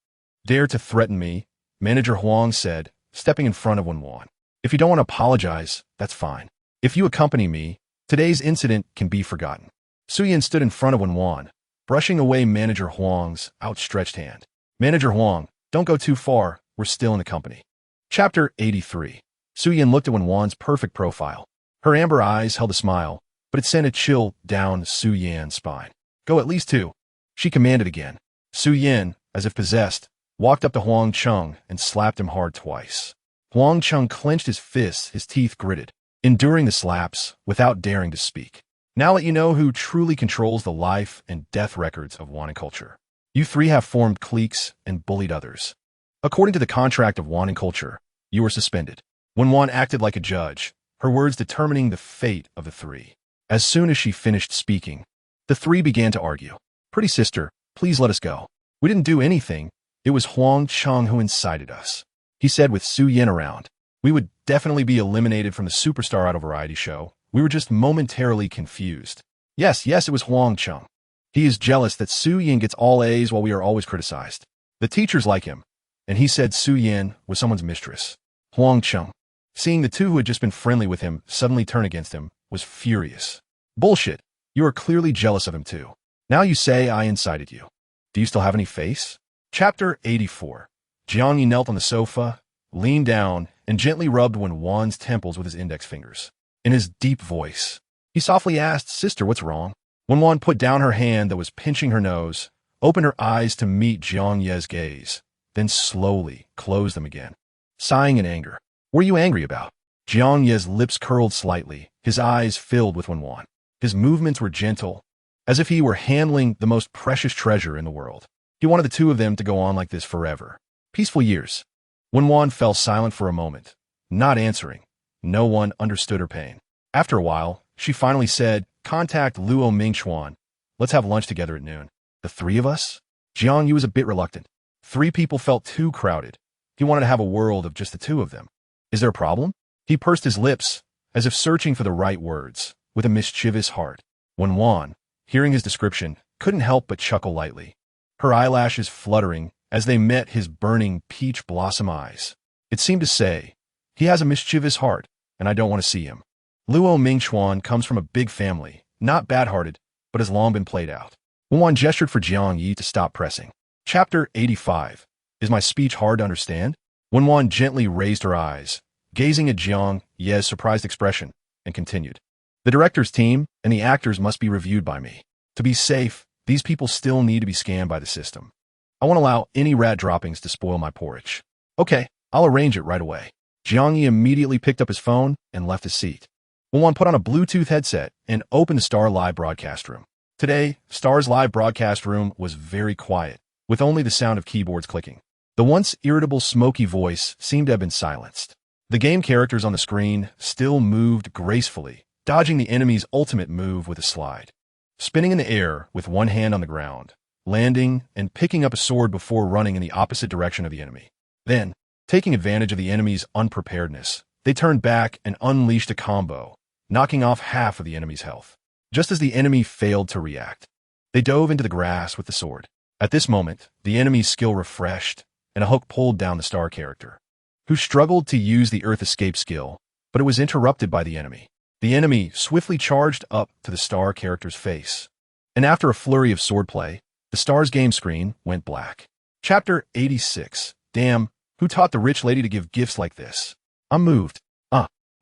Dare to threaten me, Manager Huang said, stepping in front of Wen Wan. If you don't want to apologize, that's fine. If you accompany me, today's incident can be forgotten. Su Yan stood in front of Wen Wan, brushing away Manager Huang's outstretched hand. Manager Huang, don't go too far, we're still in the company. Chapter 83. Su Yan looked at Wen Wan's perfect profile. Her amber eyes held a smile, but it sent a chill down Su Yan's spine. Go at least 2. She commanded again. Su Yan, as if possessed, walked up to Huang Cheng and slapped him hard twice. Huang Cheng clenched his fists, his teeth gritted, enduring the slaps without daring to speak. Now let you know who truly controls the life and death records of Wan culture. You three have formed cliques and bullied others. According to the contract of Wan culture, you were suspended. Wen Wan acted like a judge, her words determining the fate of the three. As soon as she finished speaking, the three began to argue. Pretty sister, please let us go. We didn't do anything. It was Huang Cheng who incited us. He said with Su Yin around. We would definitely be eliminated from the Superstar Idol variety show. We were just momentarily confused. Yes, it was Huang Cheng. He is jealous that Su Yin gets all A's while we are always criticized. The teachers like him, and he said Su Yin was someone's mistress. Huang Cheng, seeing the two who had just been friendly with him suddenly turn against him, was furious. Bullshit. You are clearly jealous of him too. Now you say I incited you. Do you still have any face? Chapter 84. Jiang Yi knelt on the sofa, leaned down, and gently rubbed Wen Wan's temples with his index fingers. In his deep voice, he softly asked, Sister, what's wrong? Wen Wan put down her hand that was pinching her nose, opened her eyes to meet Jiang Ye's gaze, then slowly closed them again, sighing in anger. What are you angry about? Jiang Ye's lips curled slightly, his eyes filled with Wen Wan. His movements were gentle, as if he were handling the most precious treasure in the world. He wanted the two of them to go on like this forever. Peaceful years. Wen Wan fell silent for a moment, not answering. No one understood her pain. After a while, she finally said, Contact Luo Mingchuan. Let's have lunch together at noon. The three of us? Jiang Yu was a bit reluctant. Three people felt too crowded. He wanted to have a world of just the two of them. Is there a problem? He pursed his lips, as if searching for the right words, with a mischievous heart. Wen Wan, hearing his description, couldn't help but chuckle lightly, her eyelashes fluttering as they met his burning peach blossom eyes. It seemed to say, he has a mischievous heart, and I don't want to see him. Luo Mingchuan comes from a big family, not bad-hearted, but has long been played out. Wen Wan gestured for Jiang Yi to stop pressing. Chapter 85. Is my speech hard to understand? Wen Wan gently raised her eyes, gazing at Jiang Ye's surprised expression, and continued. The director's team and the actors must be reviewed by me. To be safe, these people still need to be scanned by the system. I won't allow any rat droppings to spoil my porridge. Okay, I'll arrange it right away. Jiang Yi immediately picked up his phone and left his seat. Wen Wan put on a Bluetooth headset and opened the Star Live broadcast room. Today, Star's live broadcast room was very quiet, with only the sound of keyboards clicking. The once irritable, smoky voice seemed to have been silenced. The game characters on the screen still moved gracefully, dodging the enemy's ultimate move with a slide. Spinning in the air with one hand on the ground, landing and picking up a sword before running in the opposite direction of the enemy. Then, taking advantage of the enemy's unpreparedness, they turned back and unleashed a combo, knocking off half of the enemy's health. Just as the enemy failed to react, they dove into the grass with the sword. At this moment, the enemy's skill refreshed, and a hook pulled down the Star character, who struggled to use the Earth Escape skill, but it was interrupted by the enemy. The enemy swiftly charged up to the Star character's face, and after a flurry of swordplay, the Star's game screen went black. Chapter 86. Damn, who taught the rich lady to give gifts like this? I'm moved.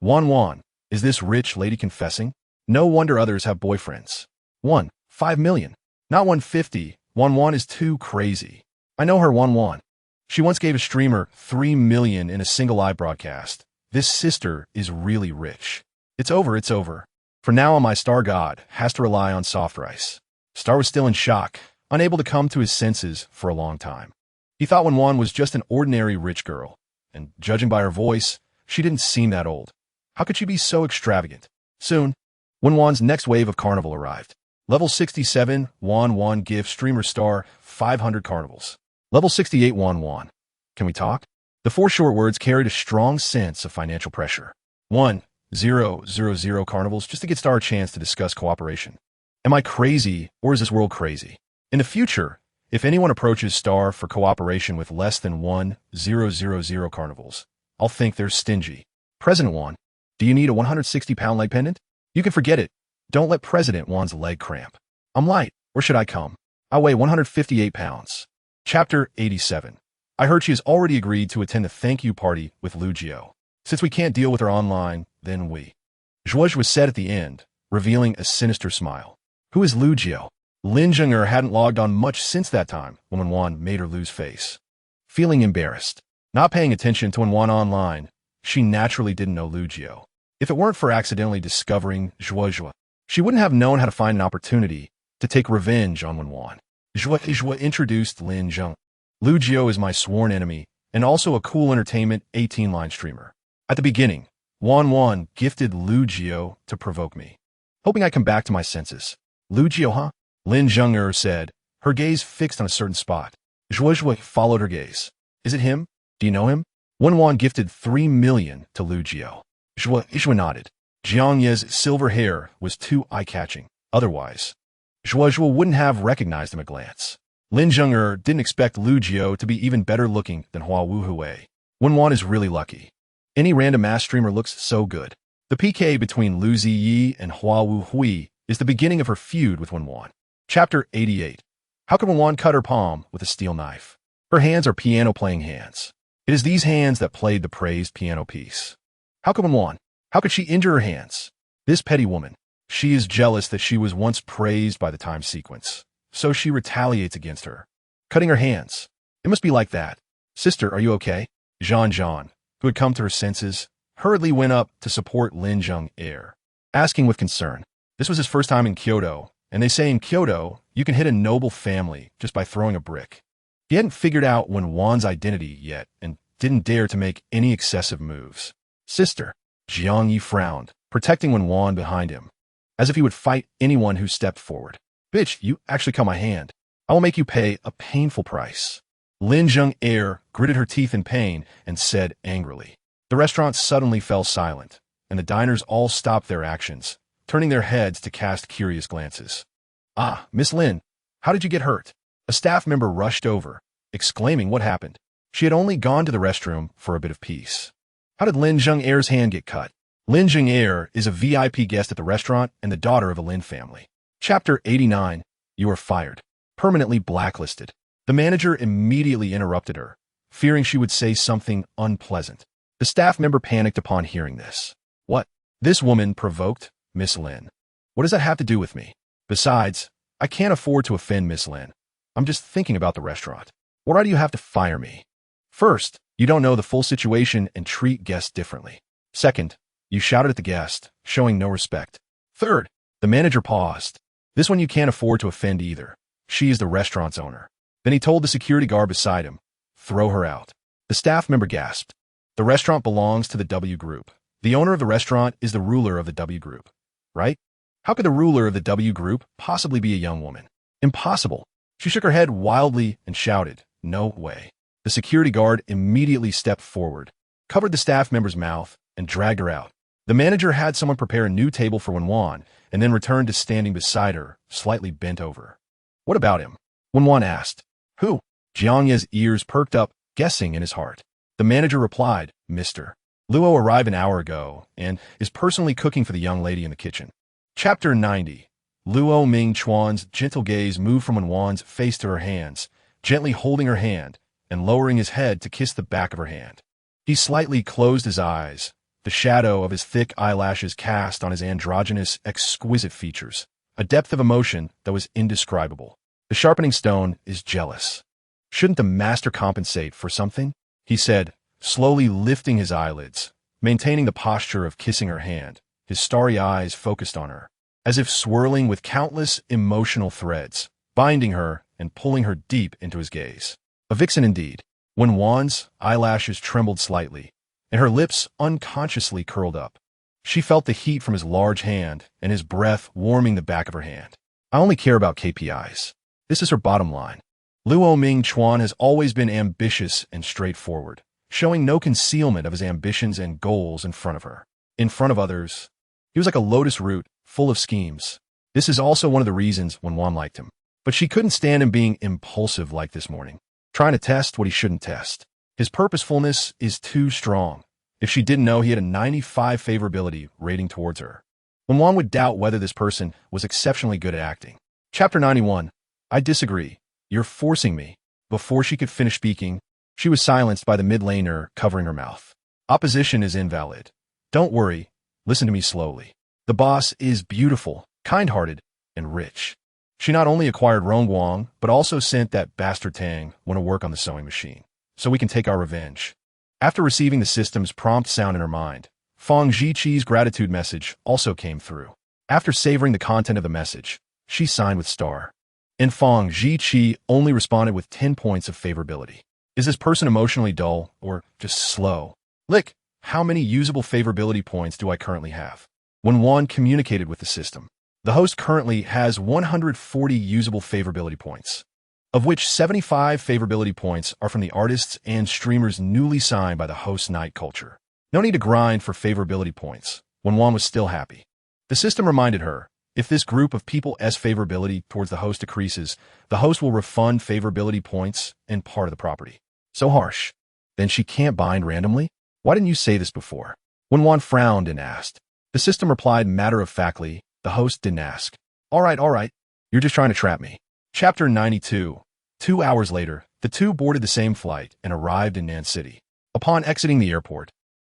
Wen Wan, is this rich lady confessing? No wonder others have boyfriends. 5 million. Not 150. Wen Wan is too crazy. I know her Wen Wan. She once gave a streamer 3 million in a single live broadcast. This sister is really rich. It's over. For now on, my Star God has to rely on soft rice. Star was still in shock, unable to come to his senses for a long time. He thought Wen Wan was just an ordinary rich girl, and judging by her voice, she didn't seem that old. How could she be so extravagant? Soon, Wen Wan's next wave of carnival arrived. Level 67, Wen Wan gift streamer star, 500 carnivals. Level 68, Wen Wan. Can we talk? The 4 short words carried a strong sense of financial pressure. 1,000 carnivals just to get Star a chance to discuss cooperation. Am I crazy, or is this world crazy? In the future, if anyone approaches Star for cooperation with less than 1,000 carnivals, I'll think they're stingy. President Wan, do you need a 160-pound leg pendant? You can forget it. Don't let President Wan's leg cramp. I'm light, or should I come? I weigh 158 pounds. Chapter 87. I heard she has already agreed to attend the thank you party with Lu Jiao. Since we can't deal with her online, then we. Zhuozh was said at the end, revealing a sinister smile. Who is Lu Jiao? Lin Zheng'er hadn't logged on much since that time when Wen Wan made her lose face. Feeling embarrassed, not paying attention to Wen Wan online, she naturally didn't know Lu Jiao. If it weren't for accidentally discovering Zhuozh She wouldn't have known how to find an opportunity to take revenge on Wen Wan. Zhua introduced Lin Zheng. Lu Jiao is my sworn enemy and also a cool entertainment 18-line streamer. At the beginning, Wen Wan gifted Lu Jiao to provoke me, hoping I come back to my senses. Lu Jiao, huh? Lin Zheng said, her gaze fixed on a certain spot. Zhua followed her gaze. Is it him? Do you know him? Wen Wan gifted 3 million to Lu Jiao. Zhua nodded. Jiang Ye's silver hair was too eye-catching. Otherwise, Zhua wouldn't have recognized him at a glance. Lin Zheng didn't expect Lu Jiao to be even better looking than Hua Wu Hui. Wen Wan is really lucky. Any random mass streamer looks so good. The PK between Lu Ziyi and Hua Wu Hui is the beginning of her feud with Wen Wan. Chapter 88. How could Wen Wan cut her palm with a steel knife? Her hands are piano-playing hands. It is these hands that played the praised piano piece. How could Wen Wan? How could she injure her hands? This petty woman. She is jealous that she was once praised by the time sequence, so she retaliates against her, cutting her hands. It must be like that. Sister, are you okay? Zhan, who had come to her senses, hurriedly went up to support Lin Zheng, asking with concern. This was his first time in Kyoto, and they say in Kyoto, you can hit a noble family just by throwing a brick. He hadn't figured out Wen Wan's identity yet and didn't dare to make any excessive moves. Sister, Jiang Yi frowned, protecting Wen Wan behind him, as if he would fight anyone who stepped forward. Bitch, you actually cut my hand. I will make you pay a painful price. Lin Zheng gritted her teeth in pain and said angrily. The restaurant suddenly fell silent, and the diners all stopped their actions, turning their heads to cast curious glances. Ah, Miss Lin, how did you get hurt? A staff member rushed over, exclaiming what happened. She had only gone to the restroom for a bit of peace. How did Lin Zheng's hand get cut? Lin Zheng is a VIP guest at the restaurant and the daughter of a Lin family. Chapter 89. You are fired. Permanently blacklisted. The manager immediately interrupted her, fearing she would say something unpleasant. The staff member panicked upon hearing this. What? This woman provoked Miss Lin. What does that have to do with me? Besides, I can't afford to offend Miss Lin. I'm just thinking about the restaurant. Why do you have to fire me? First, you don't know the full situation and treat guests differently. Second, you shouted at the guest, showing no respect. Third, the manager paused. This one you can't afford to offend either. She is the restaurant's owner. Then he told the security guard beside him, throw her out. The staff member gasped. The restaurant belongs to the W Group. The owner of the restaurant is the ruler of the W Group, right? How could the ruler of the W Group possibly be a young woman? Impossible. She shook her head wildly and shouted, no way. The security guard immediately stepped forward, covered the staff member's mouth, and dragged her out. The manager had someone prepare a new table for Wen Wan and then returned to standing beside her, slightly bent over. What about him? Wen Wan asked. Who? Jiang Ye's ears perked up, guessing in his heart. The manager replied, Mr. Luo arrived an hour ago and is personally cooking for the young lady in the kitchen. Chapter 90. Luo Ming Chuan's gentle gaze moved from Wen Wan's face to her hands, gently holding her hand and lowering his head to kiss the back of her hand. He slightly closed his eyes, the shadow of his thick eyelashes cast on his androgynous, exquisite features, a depth of emotion that was indescribable. The sharpening stone is jealous. Shouldn't the master compensate for something? He said, slowly lifting his eyelids, maintaining the posture of kissing her hand, his starry eyes focused on her, as if swirling with countless emotional threads, binding her and pulling her deep into his gaze. A vixen indeed. Wen Wan's eyelashes trembled slightly, and her lips unconsciously curled up. She felt the heat from his large hand and his breath warming the back of her hand. I only care about KPIs. This is her bottom line. Luo Ming Chuan has always been ambitious and straightforward, showing no concealment of his ambitions and goals in front of her. In front of others, he was like a lotus root, full of schemes. This is also one of the reasons Wen Wan liked him. But she couldn't stand him being impulsive like this morning, trying to test what he shouldn't test. His purposefulness is too strong. If she didn't know he had a 95 favorability rating towards her, Wen Wan would doubt whether this person was exceptionally good at acting. Chapter 91. I disagree. You're forcing me. Before she could finish speaking, she was silenced by the mid-laner covering her mouth. Opposition is invalid. Don't worry. Listen to me slowly. The boss is beautiful, kind-hearted, and rich. She not only acquired Rongguang, but also sent that bastard Tang want to work on the sewing machine, so we can take our revenge. After receiving the system's prompt sound in her mind, Fong Zhiqi's gratitude message also came through. After savoring the content of the message, she signed with Star. And Fong Ji only responded with 10 points of favorability. Is this person emotionally dull or just slow? Lick, how many usable favorability points do I currently have? Wen Wan communicated with the system. The host currently has 140 usable favorability points, of which 75 favorability points are from the artists and streamers newly signed by the host Night Culture. No need to grind for favorability points. Wen Wan was still happy. The system reminded her, if this group of people's favorability towards the host decreases, the host will refund favorability points and part of the property. So harsh. Then she can't bind randomly? Why didn't you say this before? Wen Wan frowned and asked. The system replied matter-of-factly. The host didn't ask. All right. You're just trying to trap me. Chapter 92. 2 hours later, the two boarded the same flight and arrived in Nan City. Upon exiting the airport,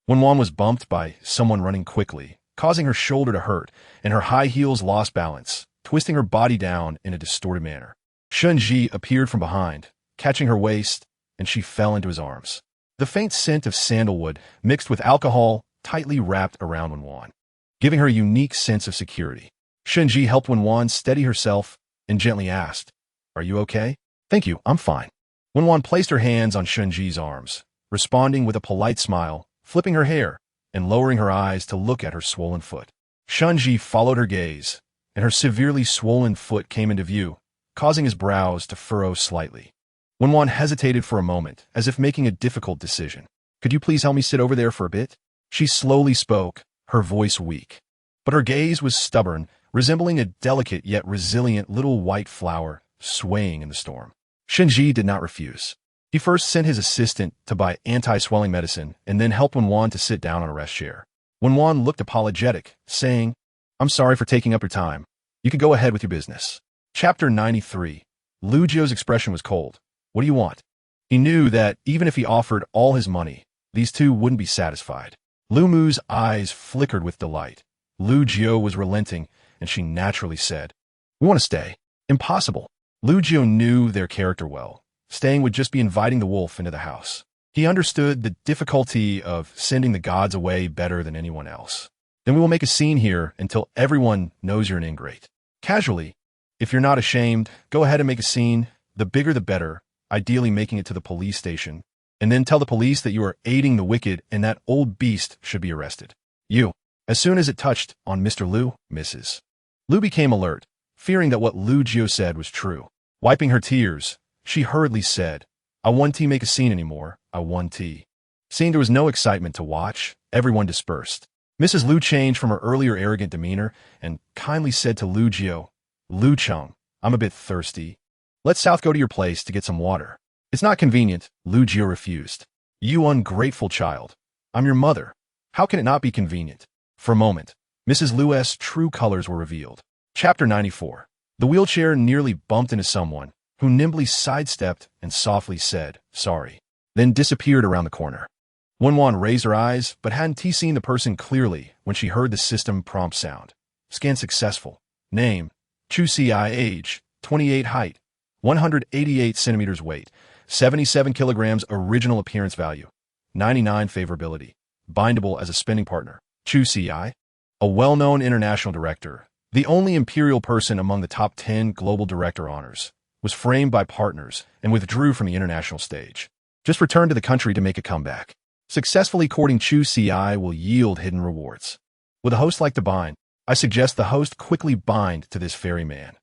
Wen Wan was bumped by someone running quickly, causing her shoulder to hurt, and her high heels lost balance, twisting her body down in a distorted manner. Shunji appeared from behind, catching her waist, and she fell into his arms. The faint scent of sandalwood mixed with alcohol tightly wrapped around Wen Wan, giving her a unique sense of security. Shunji helped Wen Wan steady herself and gently asked, "Are you okay?" "Thank you, I'm fine." Wen Wan placed her hands on Shunji's arms, responding with a polite smile, flipping her hair, and lowering her eyes to look at her swollen foot. Shunji followed her gaze, and her severely swollen foot came into view, causing his brows to furrow slightly. Wen Wan hesitated for a moment, as if making a difficult decision. "Could you please help me sit over there for a bit?" She slowly spoke, her voice weak. But her gaze was stubborn, resembling a delicate yet resilient little white flower swaying in the storm. Shunji did not refuse. He first sent his assistant to buy anti-swelling medicine and then helped Wen Wan to sit down on a rest chair. Wen Wan looked apologetic, saying, "I'm sorry for taking up your time. You can go ahead with your business." Chapter 93. Lu Jio's expression was cold. "What do you want?" He knew that even if he offered all his money, these two wouldn't be satisfied. Lu Mu's eyes flickered with delight. Lu Jio was relenting, and she naturally said, "We want to stay." "Impossible." Lu Jio knew their character well. Staying would just be inviting the wolf into the house. He understood the difficulty of sending the gods away better than anyone else. "Then we will make a scene here until everyone knows you're an ingrate." Casually, "If you're not ashamed, go ahead and make a scene. The bigger the better, ideally making it to the police station. And then tell the police that you are aiding the wicked and that old beast should be arrested." "You." As soon as it touched on Mr. Lu, Mrs. Lu became alert, fearing that what Lu Jio said was true. Wiping her tears, she hurriedly said, "I want to make a scene anymore. I want to." Seeing there was no excitement to watch, everyone dispersed. Mrs. Lu changed from her earlier arrogant demeanor and kindly said to Lu Jio, "Lu Chung, I'm a bit thirsty. Let South go to your place to get some water." "It's not convenient," Lu Jio refused. "You ungrateful child. I'm your mother. How can it not be convenient?" For a moment, Mrs. Lu's true colors were revealed. Chapter 94. The wheelchair nearly bumped into someone, who nimbly sidestepped and softly said, "Sorry," then disappeared around the corner. Wen Wan raised her eyes, but hadn't seen the person clearly when she heard the system prompt sound. Scan successful. Name, Chu Ci age, 28 height, 188 centimeters weight, 77 kilograms original appearance value, 99 favorability, bindable as a spending partner. Chu Ci, a well-known international director, the only imperial person among the top 10 global director honors, was framed by partners and withdrew from the international stage. Just returned to the country to make a comeback. Successfully courting Chu Ci will yield hidden rewards. Would the host like to bind? I suggest the host quickly bind to this ferryman.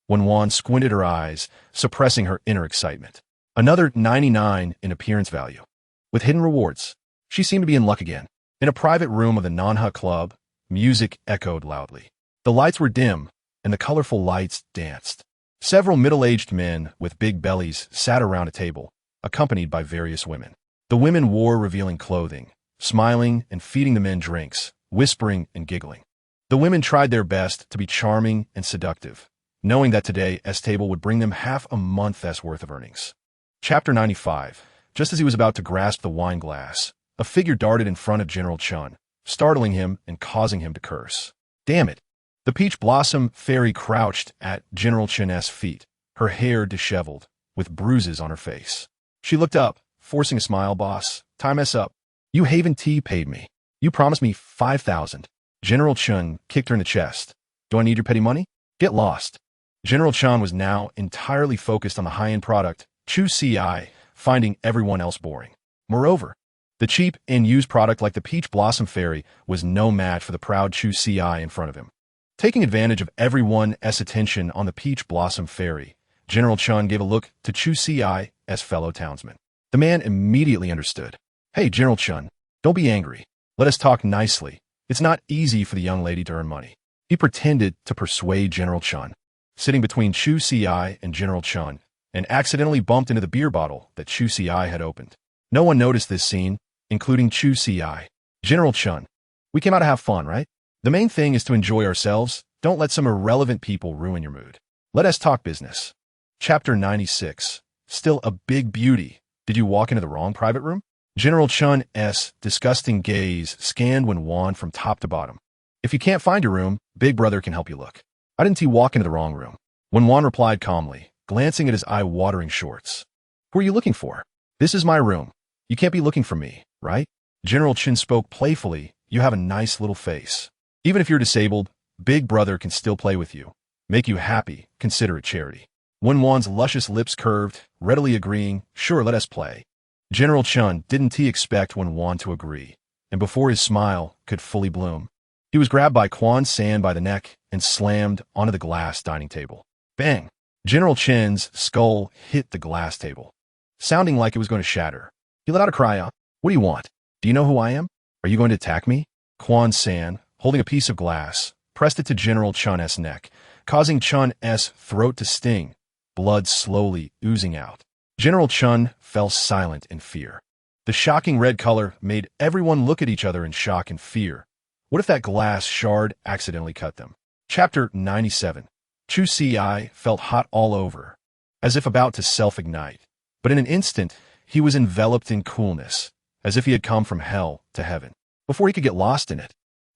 Wen Wan squinted her eyes, suppressing her inner excitement. Another 99 in appearance value. With hidden rewards, she seemed to be in luck again. In a private room of the Nanha Club, music echoed loudly. The lights were dim, and the colorful lights danced. Several middle-aged men with big bellies sat around a table, accompanied by various women. The women wore revealing clothing, smiling and feeding the men drinks, whispering and giggling. The women tried their best to be charming and seductive, knowing that today's table would bring them half a month's worth of earnings. Chapter 95. Just as he was about to grasp the wine glass, a figure darted in front of General Chun, startling him and causing him to curse. "Damn it." The peach blossom fairy crouched at General Chun's feet, her hair disheveled, with bruises on her face. She looked up, forcing a smile. "Boss, time us up. You Haven Tea paid me. You promised me 5,000. General Chun kicked her in the chest, Do I need your petty money? Get lost. General Chan was now entirely focused on the high-end product, Chu CI, finding everyone else boring. Moreover, the cheap and used product like the Peach Blossom Fairy was no match for the proud Chu CI in front of him. Taking advantage of everyone's attention on the Peach Blossom Fairy, General Chun gave a look to Chu CI as fellow townsman. The man immediately understood. Hey, General Chun, don't be angry. Let us talk nicely. It's not easy for the young lady to earn money. He pretended to persuade General Chun, sitting between Chu CI and General Chun, and accidentally bumped into the beer bottle that Chu CI had opened. No one noticed this scene, including Chu CI. General Chun, we came out to have fun, right? The main thing is to enjoy ourselves. Don't let some irrelevant people ruin your mood. Let us talk business. Chapter 96. Still a big beauty. Did you walk into the wrong private room? General Chun's disgusting gaze scanned Wen Wan from top to bottom. If you can't find your room, Big Brother can help you look. Why didn't he walk into the wrong room? Wen Wan replied calmly, glancing at his eye-watering shorts. Who are you looking for? This is my room. You can't be looking for me, right? General Chin spoke playfully. You have a nice little face. Even if you're disabled, Big Brother can still play with you. Make you happy. Consider it charity. Wen Wan's luscious lips curved, readily agreeing, sure, let us play. General Chun didn't expect Wen Wan to agree, and before his smile could fully bloom, he was grabbed by Quan San by the neck and slammed onto the glass dining table. Bang! General Chen's skull hit the glass table, sounding like it was going to shatter. He let out a cry. What do you want? Do you know who I am? Are you going to attack me? Quan San, holding a piece of glass, pressed it to General Chun's neck, causing Chun's throat to sting, blood slowly oozing out. General Chun fell silent in fear. The shocking red color made everyone look at each other in shock and fear. What if that glass shard accidentally cut them? Chapter 97. Chu Ci felt hot all over, as if about to self-ignite. But in an instant, he was enveloped in coolness, as if he had come from hell to heaven. Before he could get lost in it,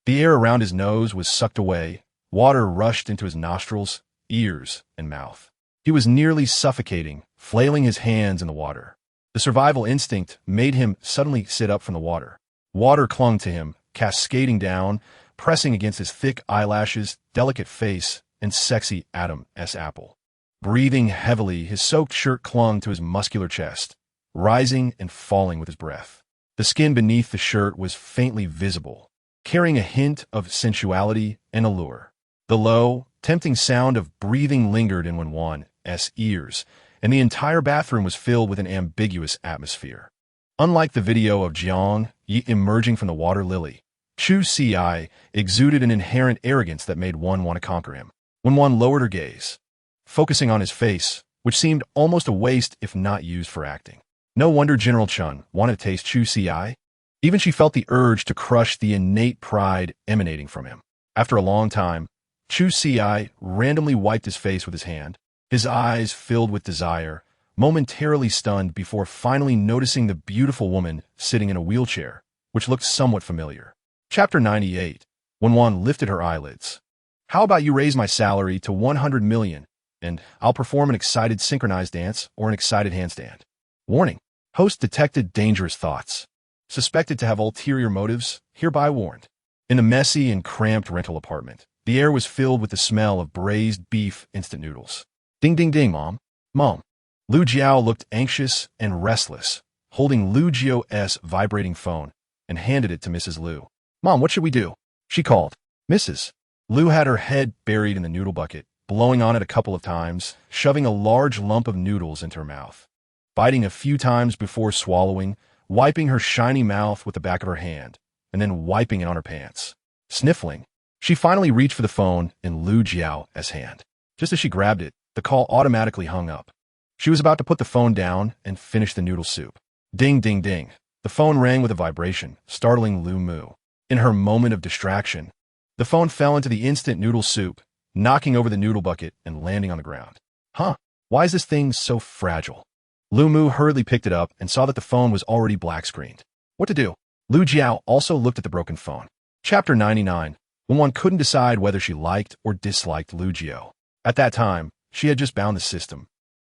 the air around his nose was sucked away, water rushed into his nostrils, ears, and mouth. He was nearly suffocating, flailing his hands in the water. The survival instinct made him suddenly sit up from the water. Water clung to him, cascading down, pressing against his thick eyelashes, delicate face, and sexy Adam's apple. Breathing heavily, his soaked shirt clung to his muscular chest, rising and falling with his breath. The skin beneath the shirt was faintly visible, carrying a hint of sensuality and allure. The low, tempting sound of breathing lingered in Wen Wan's ears, and the entire bathroom was filled with an ambiguous atmosphere. Unlike the video of Jiang Yi emerging from the water lily, Chu Ci exuded an inherent arrogance that made one want to conquer him. Wen Wan lowered her gaze, focusing on his face, which seemed almost a waste if not used for acting. No wonder General Chun wanted to taste Chu Ci. Even she felt the urge to crush the innate pride emanating from him. After a long time, Chu Ci randomly wiped his face with his hand, his eyes filled with desire, momentarily stunned before finally noticing the beautiful woman sitting in a wheelchair, which looked somewhat familiar. Chapter 98. Wen Wan lifted her eyelids. How about you raise my salary to 100 million, and I'll perform an excited synchronized dance or an excited handstand. Warning. Host detected dangerous thoughts. Suspected to have ulterior motives, hereby warned. In the messy and cramped rental apartment, the air was filled with the smell of braised beef instant noodles. Ding ding ding, Mom. Mom. Lu Jiao looked anxious and restless, holding Lu Jiao's vibrating phone, and handed it to Mrs. Lu. Mom, what should we do? She called. Mrs. Lu had her head buried in the noodle bucket, blowing on it a couple of times, shoving a large lump of noodles into her mouth, biting a few times before swallowing, wiping her shiny mouth with the back of her hand, and then wiping it on her pants. Sniffling, she finally reached for the phone in Lu Jiao's hand. Just as she grabbed it, the call automatically hung up. She was about to put the phone down and finish the noodle soup. Ding, ding, ding. The phone rang with a vibration, startling Lu Mu. In her moment of distraction, the phone fell into the instant noodle soup, knocking over the noodle bucket and landing on the ground. Huh, why is this thing so fragile? Lu Mu hurriedly picked it up and saw that the phone was already black-screened. What to do? Lu Jiao also looked at the broken phone. Chapter 99. When one couldn't decide whether she liked or disliked Lu Jiao. At that time, she had just bound the system,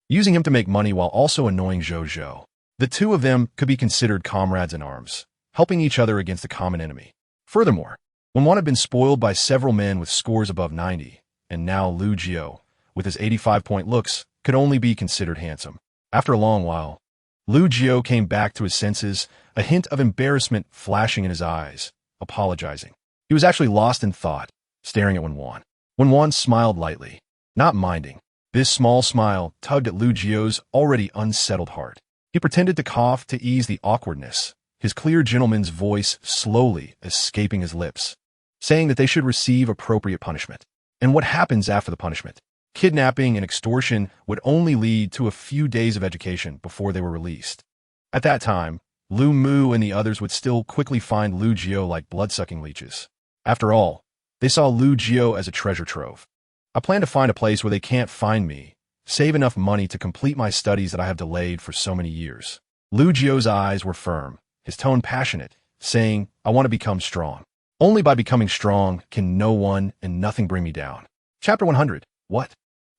using him to make money while also annoying Zhou Zhou. The two of them could be considered comrades in arms, helping each other against a common enemy. Furthermore, Wen Wan had been spoiled by several men with scores above 90, and now Lu Jiao, with his 85-point looks, could only be considered handsome. After a long while, Lu Jiao came back to his senses, a hint of embarrassment flashing in his eyes, apologizing. He was actually lost in thought, staring at Wen Wan. Wen Wan smiled lightly, not minding. This small smile tugged at Lu Jiao's already unsettled heart. He pretended to cough to ease the awkwardness, his clear gentleman's voice slowly escaping his lips, saying that they should receive appropriate punishment. And what happens after the punishment? Kidnapping and extortion would only lead to a few days of education before they were released. At that time, Lu Mu and the others would still quickly find Lu Jiao like blood-sucking leeches. After all, they saw Lu Jiao as a treasure trove. I plan to find a place where they can't find me, save enough money to complete my studies that I have delayed for so many years. Lu Jiao's eyes were firm, his tone passionate, saying, I want to become strong. Only by becoming strong can no one and nothing bring me down. Chapter 100. What?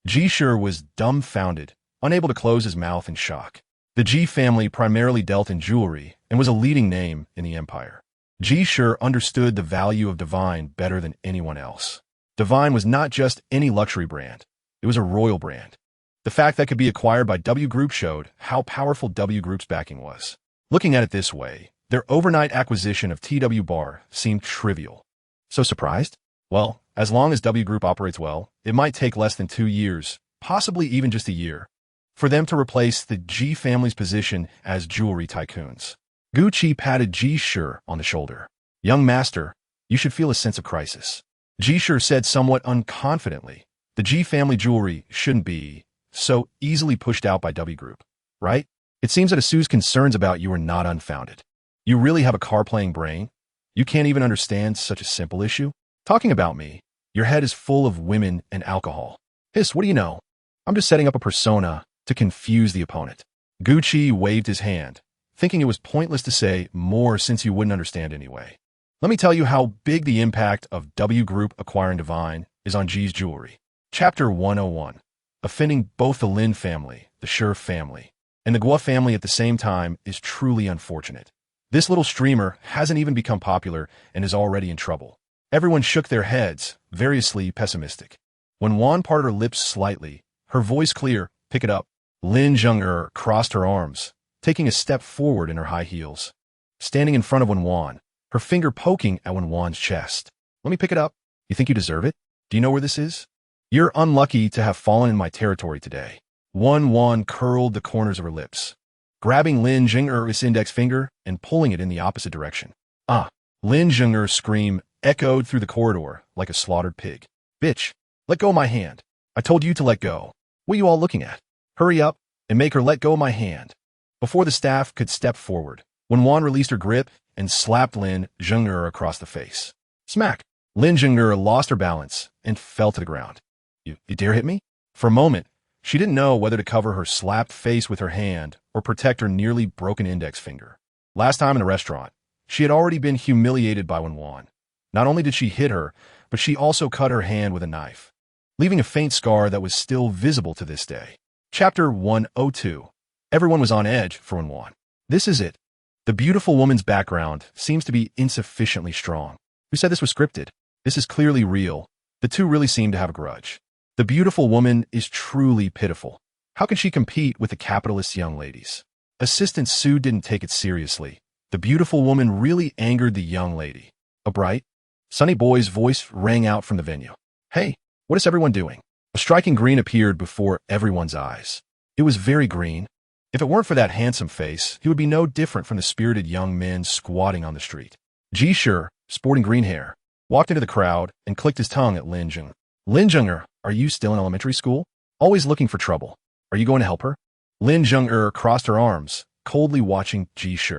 Ji Shi was dumbfounded, unable to close his mouth in shock. The Ji family primarily dealt in jewelry and was a leading name in the empire. Ji Shi understood the value of Divine better than anyone else. Divine was not just any luxury brand. It was a royal brand. The fact that it could be acquired by W Group showed how powerful W Group's backing was. Looking at it this way, their overnight acquisition of TW Bar seemed trivial. So surprised? Well, as long as W Group operates well, it might take less than 2 years, possibly even just a year, for them to replace the Ji family's position as jewelry tycoons. Gucci patted Ji Shi on the shoulder. Young master, you should feel a sense of crisis. Ji Shi said somewhat unconfidently, the Ji family jewelry shouldn't be so easily pushed out by W Group, right? It seems that Asu's concerns about you are not unfounded. You really have a car-playing brain? You can't even understand such a simple issue? Talking about me, your head is full of women and alcohol. Hiss, what do you know? I'm just setting up a persona to confuse the opponent. Gucci waved his hand, thinking it was pointless to say more since you wouldn't understand anyway. Let me tell you how big the impact of W Group acquiring Divine is on Ji's jewelry. Chapter 101. Offending both the Lin family, the Shi family, and the Guo family at the same time is truly unfortunate. This little streamer hasn't even become popular and is already in trouble. Everyone shook their heads, variously pessimistic. When Wan parted her lips slightly, her voice clear, pick it up. Lin Zheng'er crossed her arms, taking a step forward in her high heels. Standing in front of Wen Wan, her finger poking at Wen Wan's chest. Let me pick it up. You think you deserve it? Do you know where this is? You're unlucky to have fallen in my territory today. Wen Wan curled the corners of her lips, grabbing Lin Zheng'er's index finger and pulling it in the opposite direction. Ah! Lin Zheng'er's scream echoed through the corridor like a slaughtered pig. Bitch, let go of my hand. I told you to let go. What are you all looking at? Hurry up and make her let go of my hand. Before the staff could step forward, Wen Wan released her grip and slapped Lin Zheng'er across the face. Smack! Lin Zheng'er lost her balance and fell to the ground. You dare hit me? For a moment, she didn't know whether to cover her slapped face with her hand or protect her nearly broken index finger. Last time in a restaurant, she had already been humiliated by Wen Wan. Not only did she hit her, but she also cut her hand with a knife, leaving a faint scar that was still visible to this day. Chapter 102. Everyone was on edge for Wen Wan. This is it. The beautiful woman's background seems to be insufficiently strong. Who said this was scripted? This is clearly real. The two really seem to have a grudge. The beautiful woman is truly pitiful. How can she compete with the capitalist young ladies? Assistant Su didn't take it seriously. The beautiful woman really angered the young lady. A bright, sunny boy's voice rang out from the venue. Hey, what is everyone doing? A striking green appeared before everyone's eyes. It was very green. If it weren't for that handsome face, he would be no different from the spirited young men squatting on the street. Ji Shi, sporting green hair, walked into the crowd and clicked his tongue at Lin Zheng. Lin Zheng'er, are you still in elementary school? Always looking for trouble. Are you going to help her? Lin Zheng'er crossed her arms, coldly watching Ji Shi.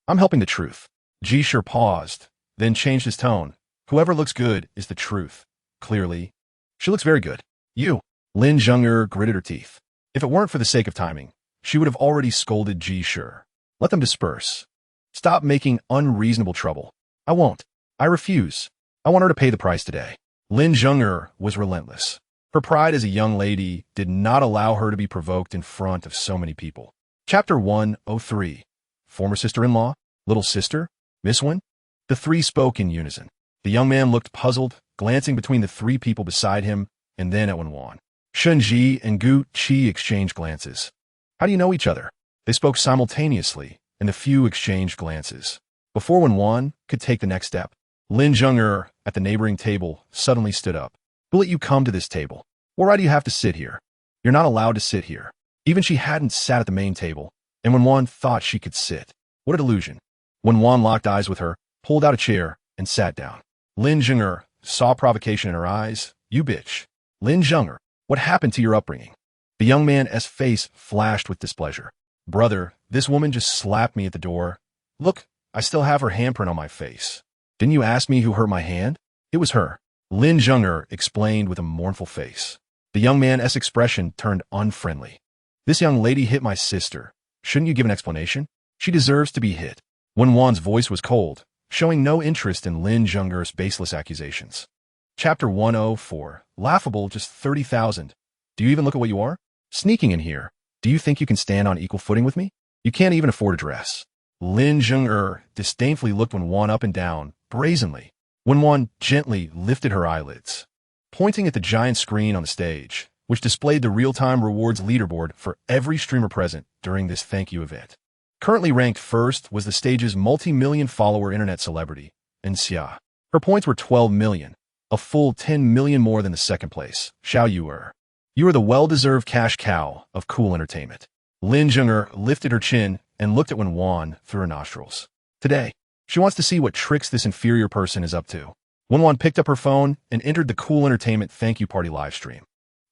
I'm helping the truth. Ji Shi paused, then changed his tone. Whoever looks good is the truth. Clearly. She looks very good. You. Lin Zheng'er gritted her teeth. If it weren't for the sake of timing, she would have already scolded Ji Shi. Let them disperse. Stop making unreasonable trouble. I won't. I refuse. I want her to pay the price today. Lin Zheng'er was relentless. Her pride as a young lady did not allow her to be provoked in front of so many people. Chapter 103. Former sister-in-law? Little sister? Miss Wen? The three spoke in unison. The young man looked puzzled, glancing between the three people beside him and then at Wen Wan. Shunji and Gu Qi exchanged glances. How do you know each other? They spoke simultaneously, and the few exchanged glances. Before Wen Wan could take the next step, Lin Zheng'er, at the neighboring table, suddenly stood up. Who let you come to this table? What right do you have to sit here? You're not allowed to sit here. Even she hadn't sat at the main table, and Wen Wan thought she could sit. What a delusion. Wen Wan locked eyes with her, pulled out a chair, and sat down. Lin Zheng'er saw provocation in her eyes. You bitch. Lin Zheng'er, what happened to your upbringing? The young man's face flashed with displeasure. Brother, this woman just slapped me at the door. Look, I still have her handprint on my face. Didn't you ask me who hurt my hand? It was her. Lin Zheng'er explained with a mournful face. The young man's expression turned unfriendly. This young lady hit my sister. Shouldn't you give an explanation? She deserves to be hit. Wen Wan's voice was cold, showing no interest in Lin Zheng'er's baseless accusations. Chapter 104. Laughable, just 30,000. Do you even look at what you are? Sneaking in here. Do you think you can stand on equal footing with me? You can't even afford a dress. Lin Zheng'er disdainfully looked Wen Wan up and down, brazenly. Wen Wan gently lifted her eyelids, pointing at the giant screen on the stage, which displayed the real-time rewards leaderboard for every streamer present during this thank you event. Currently ranked first was the stage's multi-million follower internet celebrity, Xia. Her points were 12 million, a full 10 million more than the second place, Xiao Yuer. You are the well-deserved cash cow of cool entertainment. Lin Zheng'er lifted her chin and looked at Wen Wan through her nostrils. Today, she wants to see what tricks this inferior person is up to. Wen Wan picked up her phone and entered the cool entertainment thank you party live stream.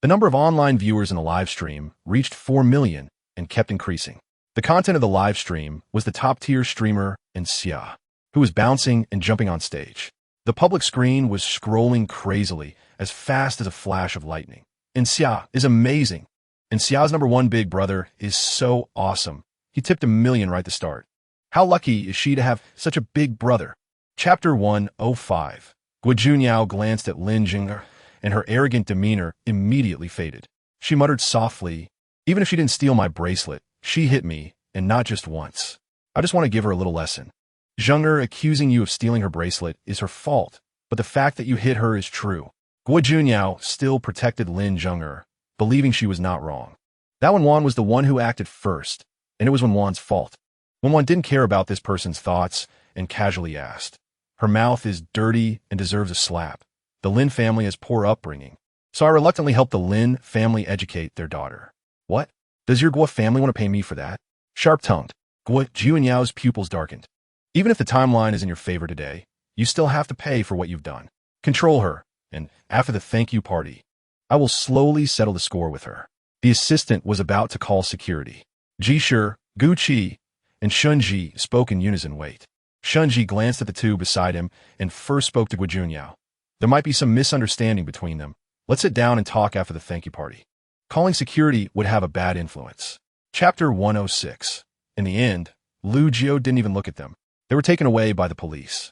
The number of online viewers in the live stream reached 4 million and kept increasing. The content of the live stream was the top-tier streamer Xia, who was bouncing and jumping on stage. The public screen was scrolling crazily, as fast as a flash of lightning. Xia is amazing. Xia's number one big brother is so awesome. He tipped $1 million right to start. How lucky is she to have such a big brother? Chapter 105. Guo Junyao glanced at Lin Zheng'er, and her arrogant demeanor immediately faded. She muttered softly, even if she didn't steal my bracelet, she hit me, and not just once. I just want to give her a little lesson. Zheng'er accusing you of stealing her bracelet is her fault, but the fact that you hit her is true. Guo Junyao still protected Lin Zheng'er, believing she was not wrong. That Wen Wan was the one who acted first, and it was Wen Wan's fault. Wen Wan didn't care about this person's thoughts and casually asked. Her mouth is dirty and deserves a slap. The Lin family has poor upbringing, so I reluctantly helped the Lin family educate their daughter. What? Does your Guo family want to pay me for that? Sharp-tongued, Guo Juanyao's pupils darkened. Even if the timeline is in your favor today, you still have to pay for what you've done. Control her, and after the thank you party, I will slowly settle the score with her. The assistant was about to call security. Jishir, Gu Qi, and Shunji spoke in unison. Wait. Shunji glanced at the two beside him and first spoke to Guo Junyao. There might be some misunderstanding between them. Let's sit down and talk after the thank you party. Calling security would have a bad influence. Chapter 106. In the end, Lu Jiao didn't even look at them. They were taken away by the police.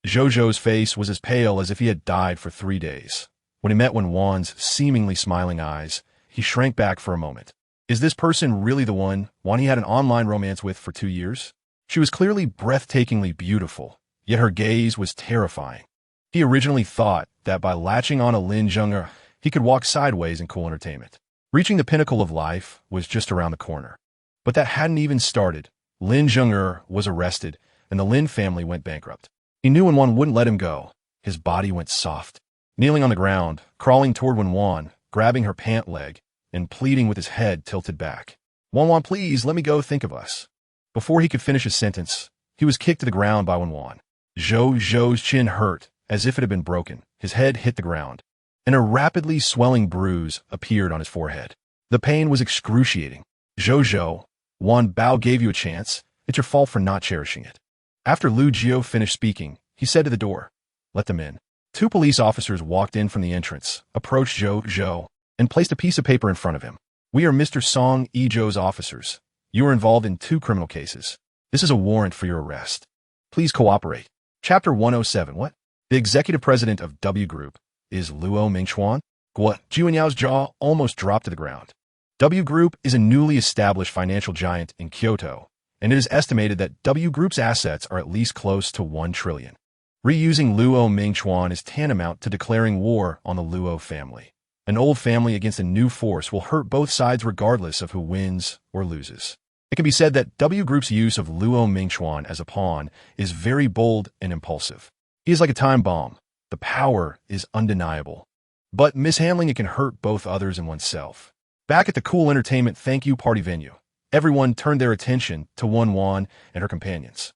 Zhou's face was as pale as if he had died for 3 days. When he met Wen Wan's seemingly smiling eyes, he shrank back for a moment. Is this person really the one he had an online romance with for 2 years? She was clearly breathtakingly beautiful, yet her gaze was terrifying. He originally thought that by latching on a Lin Zheng'er, he could walk sideways in cool entertainment. Reaching the pinnacle of life was just around the corner. But that hadn't even started. Lin Zheng'er was arrested, and the Lin family went bankrupt. He knew Wen Wan wouldn't let him go. His body went soft. Kneeling on the ground, crawling toward Wen Wan, grabbing her pant leg, and pleading with his head tilted back. Wen Wan, please, let me go, think of us. Before he could finish his sentence, he was kicked to the ground by Wen Wan. Zhou's chin hurt, as if it had been broken. His head hit the ground, and a rapidly swelling bruise appeared on his forehead. The pain was excruciating. Zhou, Wan Bao gave you a chance. It's your fault for not cherishing it. After Lu Jiao finished speaking, he said to the door, let them in. 2 police officers walked in from the entrance, approached Zhou, and placed a piece of paper in front of him. We are Mr. Song Ezhou's officers. You are involved in 2 criminal cases. This is a warrant for your arrest. Please cooperate. Chapter 107. What? The executive president of W Group is Luo Mingchuan? Guo Juanyao's jaw almost dropped to the ground. W Group is a newly established financial giant in Kyoto, and it is estimated that W Group's assets are at least close to 1 trillion. Reusing Luo Mingchuan is tantamount to declaring war on the Luo family. An old family against a new force will hurt both sides regardless of who wins or loses. It can be said that W Group's use of Luo Mingchuan as a pawn is very bold and impulsive. He is like a time bomb. The power is undeniable. But mishandling it can hurt both others and oneself. Back at the Cool Entertainment thank you party venue, everyone turned their attention to Wen Wan and her companions.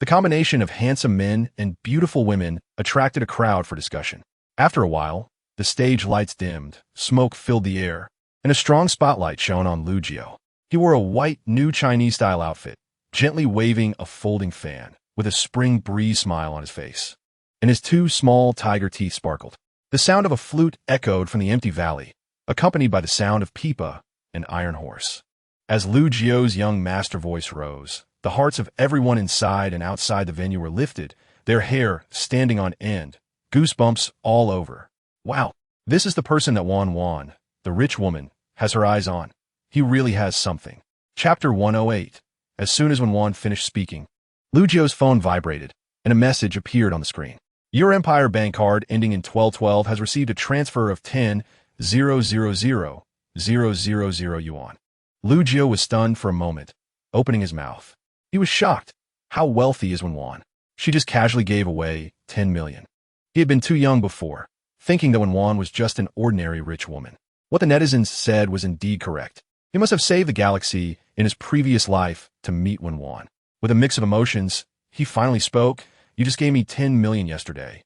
The combination of handsome men and beautiful women attracted a crowd for discussion. After a while, the stage lights dimmed, smoke filled the air, and a strong spotlight shone on Lu Jiao. He wore a white, new Chinese-style outfit, gently waving a folding fan, with a spring breeze smile on his face. And his two small tiger teeth sparkled. The sound of a flute echoed from the empty valley, accompanied by the sound of pipa and iron horse. As Lu Jiao's young master voice rose, the hearts of everyone inside and outside the venue were lifted, their hair standing on end, goosebumps all over. Wow, this is the person that Wen Wan, the rich woman, has her eyes on. He really has something. Chapter 108. As soon as Wen Wan finished speaking, Lu Jiao's phone vibrated, and a message appeared on the screen. Your Empire bank card ending in 1212 has received a transfer of 10,000,000 yuan. Lu Jiao was stunned for a moment, opening his mouth. He was shocked. How wealthy is Wen Wan? She just casually gave away 10 million. He had been too young before, thinking that Wen Wan was just an ordinary rich woman. What the netizens said was indeed correct. He must have saved the galaxy in his previous life to meet Wen Wan. With a mix of emotions, he finally spoke. You just gave me 10 million yesterday.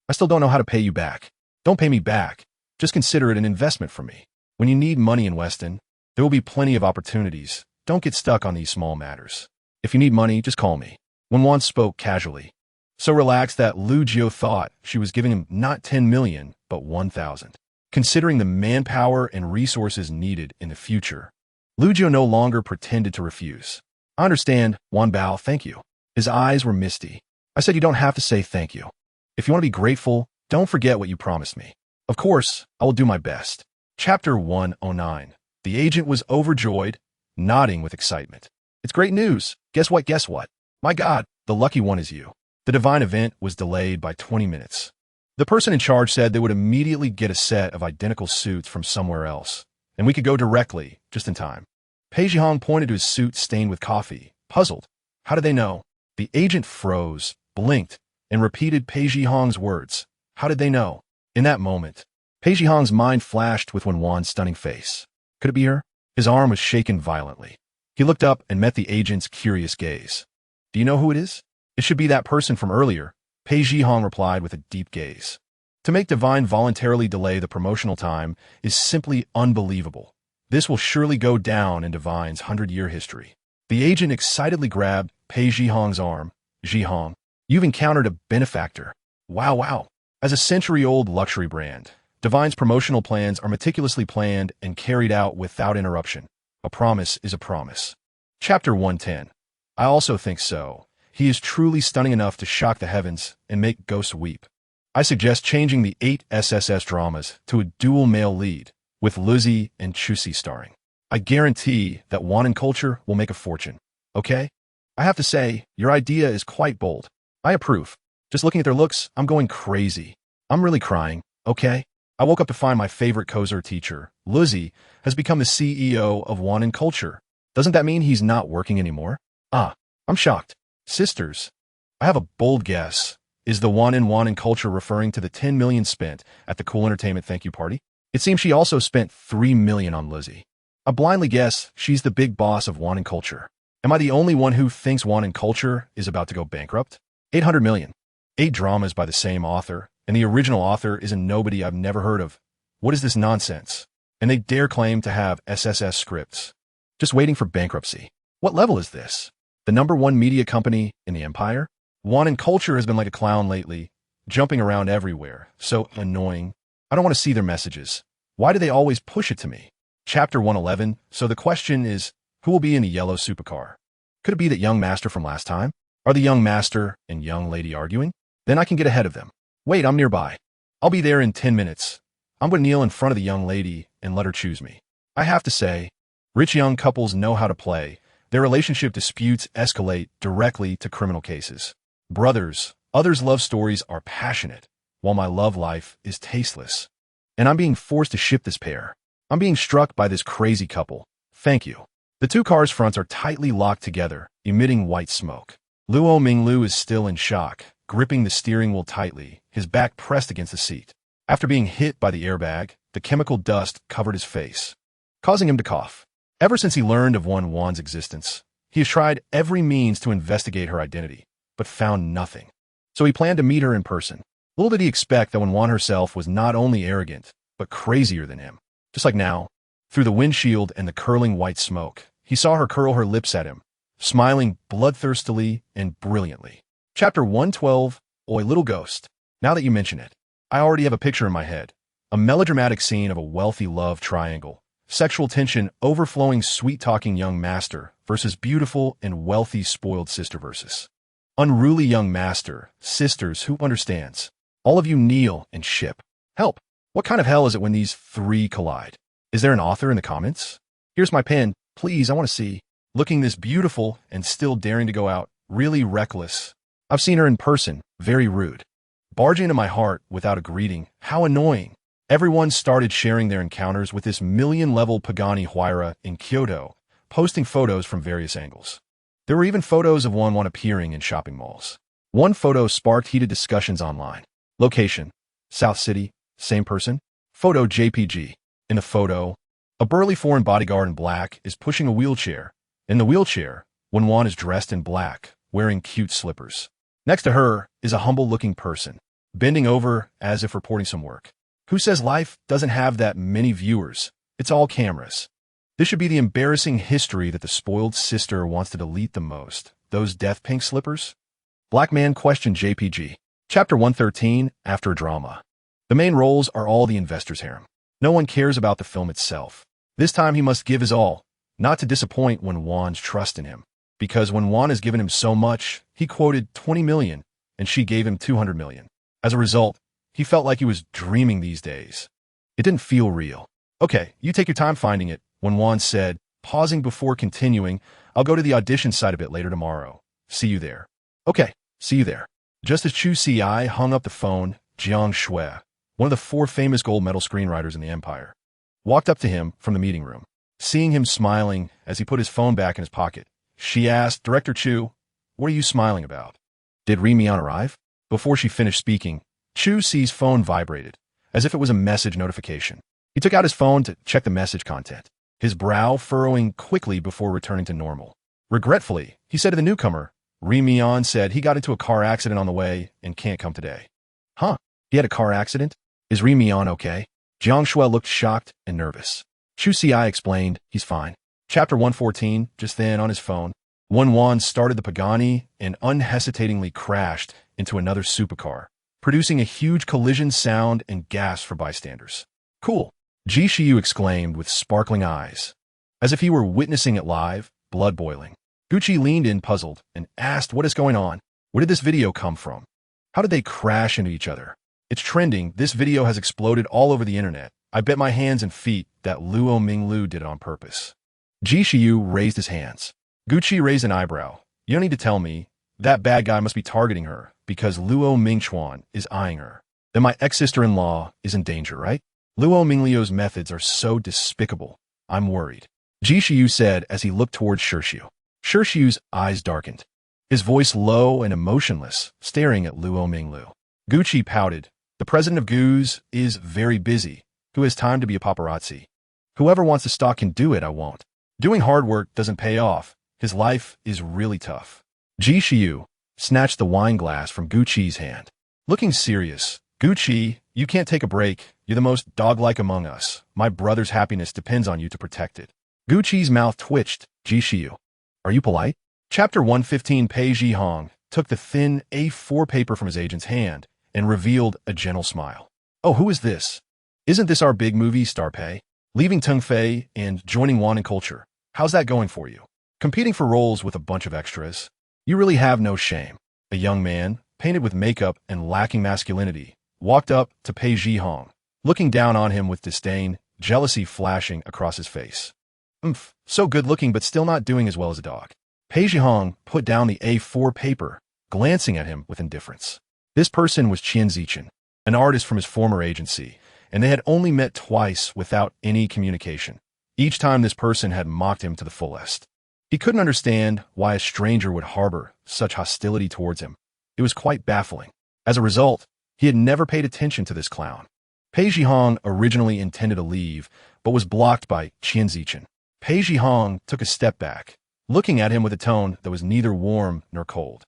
I still don't know how to pay you back. Don't pay me back. Just consider it an investment for me. When you need money in Weston, there will be plenty of opportunities. Don't get stuck on these small matters. If you need money, just call me. Wen Wan spoke casually, so relaxed that Lu Jiao thought she was giving him not 10 million, but 1,000. Considering the manpower and resources needed in the future, Lu Jiao no longer pretended to refuse. I understand, Wan Bao, thank you. His eyes were misty. I said you don't have to say thank you. If you want to be grateful, don't forget what you promised me. Of course, I will do my best. Chapter 109. The agent was overjoyed, nodding with excitement. It's great news. Guess what? Guess what? My God, the lucky one is you. The divine event was delayed by 20 minutes. The person in charge said they would immediately get a set of identical suits from somewhere else, and we could go directly, just in time. Pei Zhihong pointed to his suit stained with coffee, puzzled. How did they know? The agent froze, blinked, and repeated Pei Zhihong's words. How did they know? In that moment, Pei Zhihong's mind flashed with Wen Wan's stunning face. Could it be her? His arm was shaken violently. He looked up and met the agent's curious gaze. Do you know who it is? It should be that person from earlier, Pei Zhihong replied with a deep gaze. To make Divine voluntarily delay the promotional time is simply unbelievable. This will surely go down in Divine's 100-year history. The agent excitedly grabbed Pei Zhihong's arm. Zhihong, you've encountered a benefactor. Wow, wow. As a century-old luxury brand, Divine's promotional plans are meticulously planned and carried out without interruption. A promise is a promise. Chapter 110. I also think so. He is truly stunning enough to shock the heavens and make ghosts weep. I suggest changing the 8 SSS dramas to a dual male lead, with Lizzie and Chusi starring. I guarantee that Wan and Culture will make a fortune. Okay? I have to say, your idea is quite bold. I approve. Just looking at their looks, I'm going crazy. I'm really crying, okay? I woke up to find my favorite Kozer teacher, Lizzie, has become the CEO of Wan and Culture. Doesn't that mean he's not working anymore? I'm shocked. Sisters, I have a bold guess. Is the Wan and Culture referring to the 10 million spent at the Cool Entertainment thank you party? It seems she also spent 3 million on Lizzie. I blindly guess she's the big boss of Wan and Culture. Am I the only one who thinks Wan and Culture is about to go bankrupt? 800 million. 8 dramas by the same author, and the original author is a nobody I've never heard of. What is this nonsense? And they dare claim to have SSS scripts. Just waiting for bankruptcy. What level is this? The #1 media company in the empire? Wan and Culture has been like a clown lately, jumping around everywhere. So annoying. I don't want to see their messages. Why do they always push it to me? Chapter 111. So the question is, who will be in the yellow supercar? Could it be that young master from last time? Are the young master and young lady arguing? Then I can get ahead of them. Wait, I'm nearby. I'll be there in 10 minutes. I'm going to kneel in front of the young lady and let her choose me. I have to say, rich young couples know how to play. Their relationship disputes escalate directly to criminal cases. Brothers, Others' love stories are passionate, while my love life is tasteless. And I'm being forced to ship this pair. I'm being struck by this crazy couple. Thank you. The two cars' fronts are tightly locked together, emitting white smoke. Luo Minglu is still in shock, gripping the steering wheel tightly, his back pressed against the seat. After being hit by the airbag, the chemical dust covered his face, causing him to cough. Ever since he learned of Wen Wan's existence, he has tried every means to investigate her identity, but found nothing. So he planned to meet her in person. Little did he expect that Wen Wan herself was not only arrogant, but crazier than him. Just like now, through the windshield and the curling white smoke, he saw her curl her lips at him, smiling bloodthirstily and brilliantly. Chapter 112, Oi Little Ghost. Now that you mention it, I already have a picture in my head. A melodramatic scene of a wealthy love triangle. Sexual tension overflowing sweet-talking young master versus beautiful and wealthy spoiled sister versus unruly young master, sisters who understands. All of you kneel and ship. Help. What kind of hell is it when these three collide? Is there an author in the comments? Here's my pen. Please, I want to see. Looking this beautiful and still daring to go out. Really reckless. I've seen her in person. Very rude. Barging into my heart without a greeting. How annoying. Everyone started sharing their encounters with this million-level Pagani Huayra in Kyoto, posting photos from various angles. There were even photos of Wen Wan appearing in shopping malls. One photo sparked heated discussions online. Location: South City. Same person. Photo JPG. In the photo, a burly foreign bodyguard in black is pushing a wheelchair. In the wheelchair, Wen Wan is dressed in black, wearing cute slippers. Next to her is a humble-looking person, bending over as if reporting some work. Who says life doesn't have that many viewers? It's all cameras. This should be the embarrassing history that the spoiled sister wants to delete the most. Those death pink slippers? Black man questioned JPG. Chapter 113, After a Drama. The main roles are all the investors' harem. No one cares about the film itself. This time he must give his all, not to disappoint Wen Wan's trust in him. Because Wen Wan has given him so much, he quoted 20 million, and she gave him 200 million. As a result, he felt like he was dreaming these days. It didn't feel real. Okay, you take your time finding it, Wen Wan said, pausing before continuing. I'll go to the audition site a bit later tomorrow. See you there. Okay, see you there. Just as Chu Si hung up the phone, Jiang Shui, one of the 4 famous gold medal screenwriters in the empire, walked up to him from the meeting room. Seeing him smiling as he put his phone back in his pocket, she asked, Director Chu, what are you smiling about? Did Wen Wan arrive? Before she finished speaking, Chu Si's phone vibrated, as if it was a message notification. He took out his phone to check the message content, his brow furrowing quickly before returning to normal. Regretfully, he said to the newcomer, Wen Wan said he got into a car accident on the way and can't come today. Huh? He had a car accident? Is Wen Wan okay? Jiang Shui looked shocked and nervous. Chu Si explained, he's fine. Chapter 114, just then on his phone, Wen Wan started the Pagani and unhesitatingly crashed into another supercar, producing a huge collision sound and gasps for bystanders. Cool, Ji Shiyu exclaimed with sparkling eyes. As if he were witnessing it live, blood boiling. Gucci leaned in puzzled and asked what is going on. Where did this video come from? How did they crash into each other? It's trending. This video has exploded all over the internet. I bet my hands and feet that Luo Minglu did it on purpose. Ji Shiyu raised his hands. Gucci raised an eyebrow. You don't need to tell me. That bad guy must be targeting her because Luo Mingchuan is eyeing her. Then my ex-sister-in-law is in danger, right? Luo Mingliu's methods are so despicable. I'm worried. Ji Shiyu said as he looked towards Shirshiu. Shirshiyu's eyes darkened, his voice low and emotionless, staring at Luo Minglu. Gucci pouted. The president of Goose is very busy. Who has time to be a paparazzi? Whoever wants to stalk can do it, I won't. Doing hard work doesn't pay off. His life is really tough. Ji Shiyu snatched the wine glass from Gucci's hand. Looking serious, Gucci, you can't take a break. You're the most dog-like among us. My brother's happiness depends on you to protect it. Gucci's mouth twitched. Ji Shiyu, are you polite? Chapter 115. Pei Zhihong took the thin A4 paper from his agent's hand and revealed a gentle smile. Oh, who is this? Isn't this our big movie star Pei? Leaving Tengfei and joining Wan in culture. How's that going for you? Competing for roles with a bunch of extras. You really have no shame. A young man, painted with makeup and lacking masculinity, walked up to Pei Zhihong, looking down on him with disdain, jealousy flashing across his face. So good looking but still not doing as well as a dog. Pei Zhihong put down the A4 paper, glancing at him with indifference. This person was Qian Zichen, an artist from his former agency, and they had only met twice without any communication. Each time this person had mocked him to the fullest. He couldn't understand why a stranger would harbor such hostility towards him. It was quite baffling. As a result, he had never paid attention to this clown. Pei Zhihong originally intended to leave, but was blocked by Qian Zichen. Pei Zhihong took a step back, looking at him with a tone that was neither warm nor cold,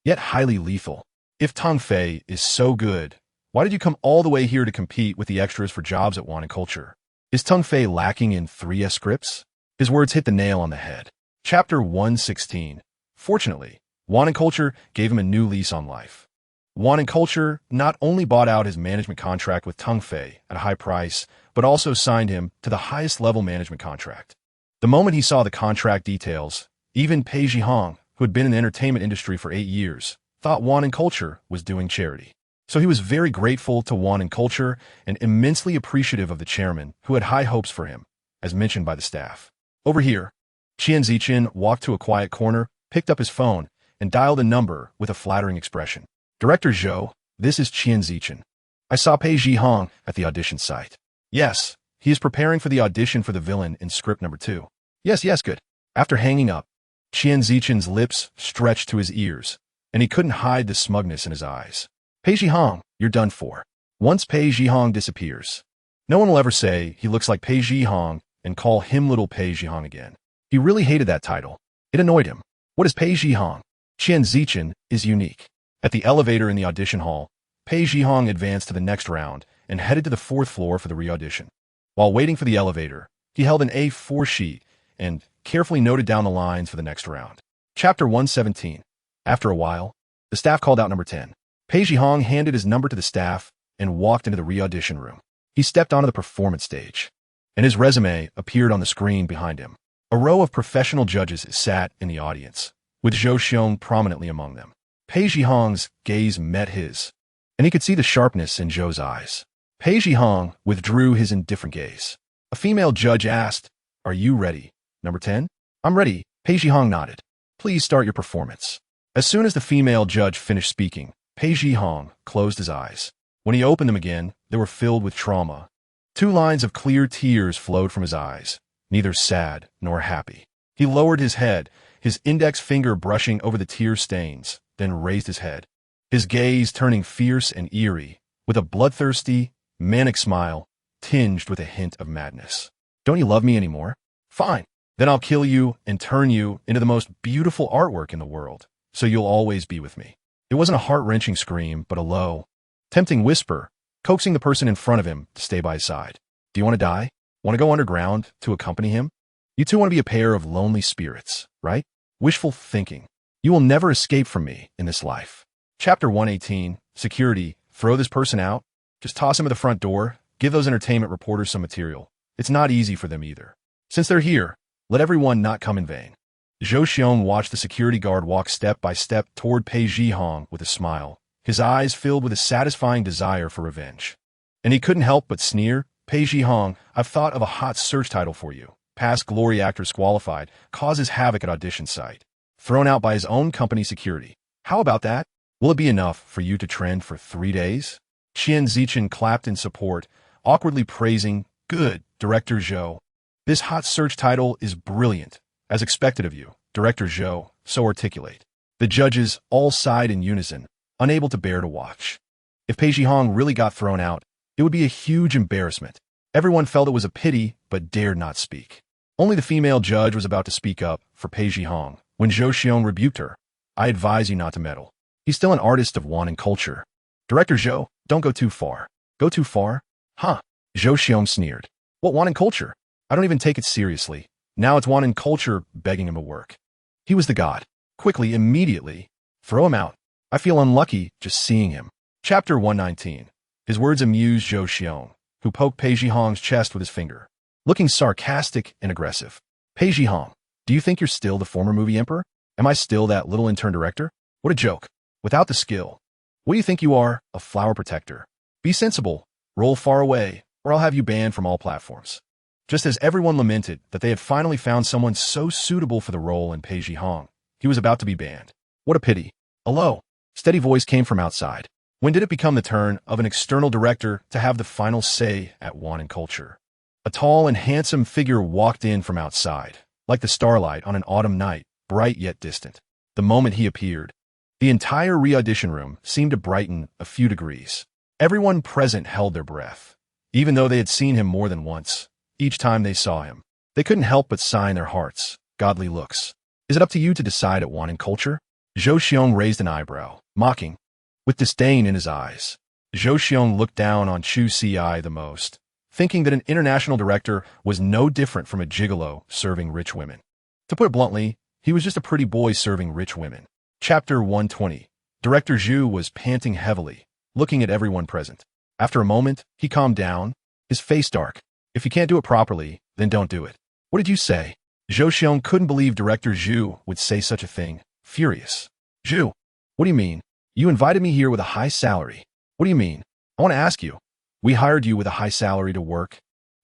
yet highly lethal. If Tong Fei is so good, why did you come all the way here to compete with the extras for jobs at Wan and Culture? Is Tong Fei lacking in 3S scripts? His words hit the nail on the head. Chapter 116. Fortunately, Wan and Culture gave him a new lease on life. Wan and Culture not only bought out his management contract with Tong Fei at a high price, but also signed him to the highest level management contract. The moment he saw the contract details, even Pei Zhihong, who had been in the entertainment industry for 8 years, thought Wan and Culture was doing charity. So he was very grateful to Wan and Culture and immensely appreciative of the chairman, who had high hopes for him, as mentioned by the staff. Over here, Qian Zichen walked to a quiet corner, picked up his phone, and dialed a number with a flattering expression. Director Zhou, this is Qian Zichen. I saw Pei Zhihong at the audition site. Yes, he is preparing for the audition for the villain in script number 2. Yes, good. After hanging up, Qian Zichen's lips stretched to his ears, and he couldn't hide the smugness in his eyes. Pei Zhihong, you're done for. Once Pei Zhihong disappears, no one will ever say he looks like Pei Zhihong and call him little Pei Zhihong again. He really hated that title. It annoyed him. What is Pei Zhihong? Qian Zichen is unique. At the elevator in the audition hall, Pei Zhihong advanced to the next round and headed to the 4th floor for the re-audition. While waiting for the elevator, he held an A4 sheet and carefully noted down the lines for the next round. Chapter 117. After a while, the staff called out number 10. Pei Zhihong handed his number to the staff and walked into the re-audition room. He stepped onto the performance stage, and his resume appeared on the screen behind him. A row of professional judges sat in the audience, with Zhou Xiong prominently among them. Pei Zhihong's gaze met his, and he could see the sharpness in Zhou's eyes. Pei Zhihong withdrew his indifferent gaze. A female judge asked, "Are you ready, number 10? I'm ready," Pei Zhihong nodded. "Please start your performance." As soon as the female judge finished speaking, Pei Zhihong closed his eyes. When he opened them again, they were filled with trauma. 2 lines of clear tears flowed from his eyes, neither sad nor happy. He lowered his head, his index finger brushing over the tear stains, then raised his head, his gaze turning fierce and eerie, with a bloodthirsty, manic smile tinged with a hint of madness. "Don't you love me anymore? Fine. Then I'll kill you and turn you into the most beautiful artwork in the world, so you'll always be with me." It wasn't a heart-wrenching scream, but a low, tempting whisper, coaxing the person in front of him to stay by his side. "Do you want to die? Want to go underground to accompany him? You two want to be a pair of lonely spirits, right? Wishful thinking. You will never escape from me in this life." Chapter 118. Security. Throw this person out. Just toss him at the front door. Give those entertainment reporters some material. It's not easy for them either. Since they're here, let everyone not come in vain. Zhou Xiong watched the security guard walk step by step toward Pei Zhihong with a smile, his eyes filled with a satisfying desire for revenge. And he couldn't help but sneer. "Pei Zhihong, I've thought of a hot search title for you. Past glory actor disqualified, causes havoc at audition site. Thrown out by his own company security. How about that? Will it be enough for you to trend for 3 days?" Qian Zichen clapped in support, awkwardly praising, "Good, Director Zhou. This hot search title is brilliant. As expected of you, Director Zhou, so articulate." The judges all sighed in unison, unable to bear to watch. If Pei Zhihong really got thrown out, it would be a huge embarrassment. Everyone felt it was a pity, but dared not speak. Only the female judge was about to speak up for Pei Zhihong when Zhou Xiong rebuked her. "I advise you not to meddle. He's still an artist of Wan and Culture. Director Zhou, don't go too far." "Go too far? Huh?" Zhou Xiong sneered. "What Wan and Culture? I don't even take it seriously. Now it's Wan and Culture begging him to work. He was the god. Quickly, immediately. Throw him out. I feel unlucky just seeing him." Chapter 119. His words amused Zhou Xiong, who poked Pei Zhihong's chest with his finger, looking sarcastic and aggressive. "Pei Zhihong, do you think you're still the former movie emperor? Am I still that little intern director? What a joke. Without the skill. What do you think you are, a flower protector? Be sensible. Roll far away, or I'll have you banned from all platforms." Just as everyone lamented that they had finally found someone so suitable for the role in Pei Zhihong, he was about to be banned. What a pity. Hello, Steady voice came from outside. When did it become the turn of an external director to have the final say at Wan and Culture? A tall and handsome figure walked in from outside, like the starlight on an autumn night, bright yet distant. The moment he appeared, the entire re-audition room seemed to brighten a few degrees. Everyone present held their breath. Even though they had seen him more than once, each time they saw him, they couldn't help but sigh in their hearts, godly looks. Is it up to you to decide at Wan and Culture? Zhou Xiong raised an eyebrow, mocking, with disdain in his eyes. Zhou Xiong looked down on Chu Ci the most, thinking that an international director was no different from a gigolo serving rich women. To put it bluntly, he was just a pretty boy serving rich women. Chapter 120. Director Zhu was panting heavily, looking at everyone present. After a moment, he calmed down, his face dark. If you can't do it properly, then don't do it. What did you say? Zhou Xiong couldn't believe Director Zhu would say such a thing, furious. Zhu, what do you mean? You invited me here with a high salary. What do you mean? I want to ask you. We hired you with a high salary to work,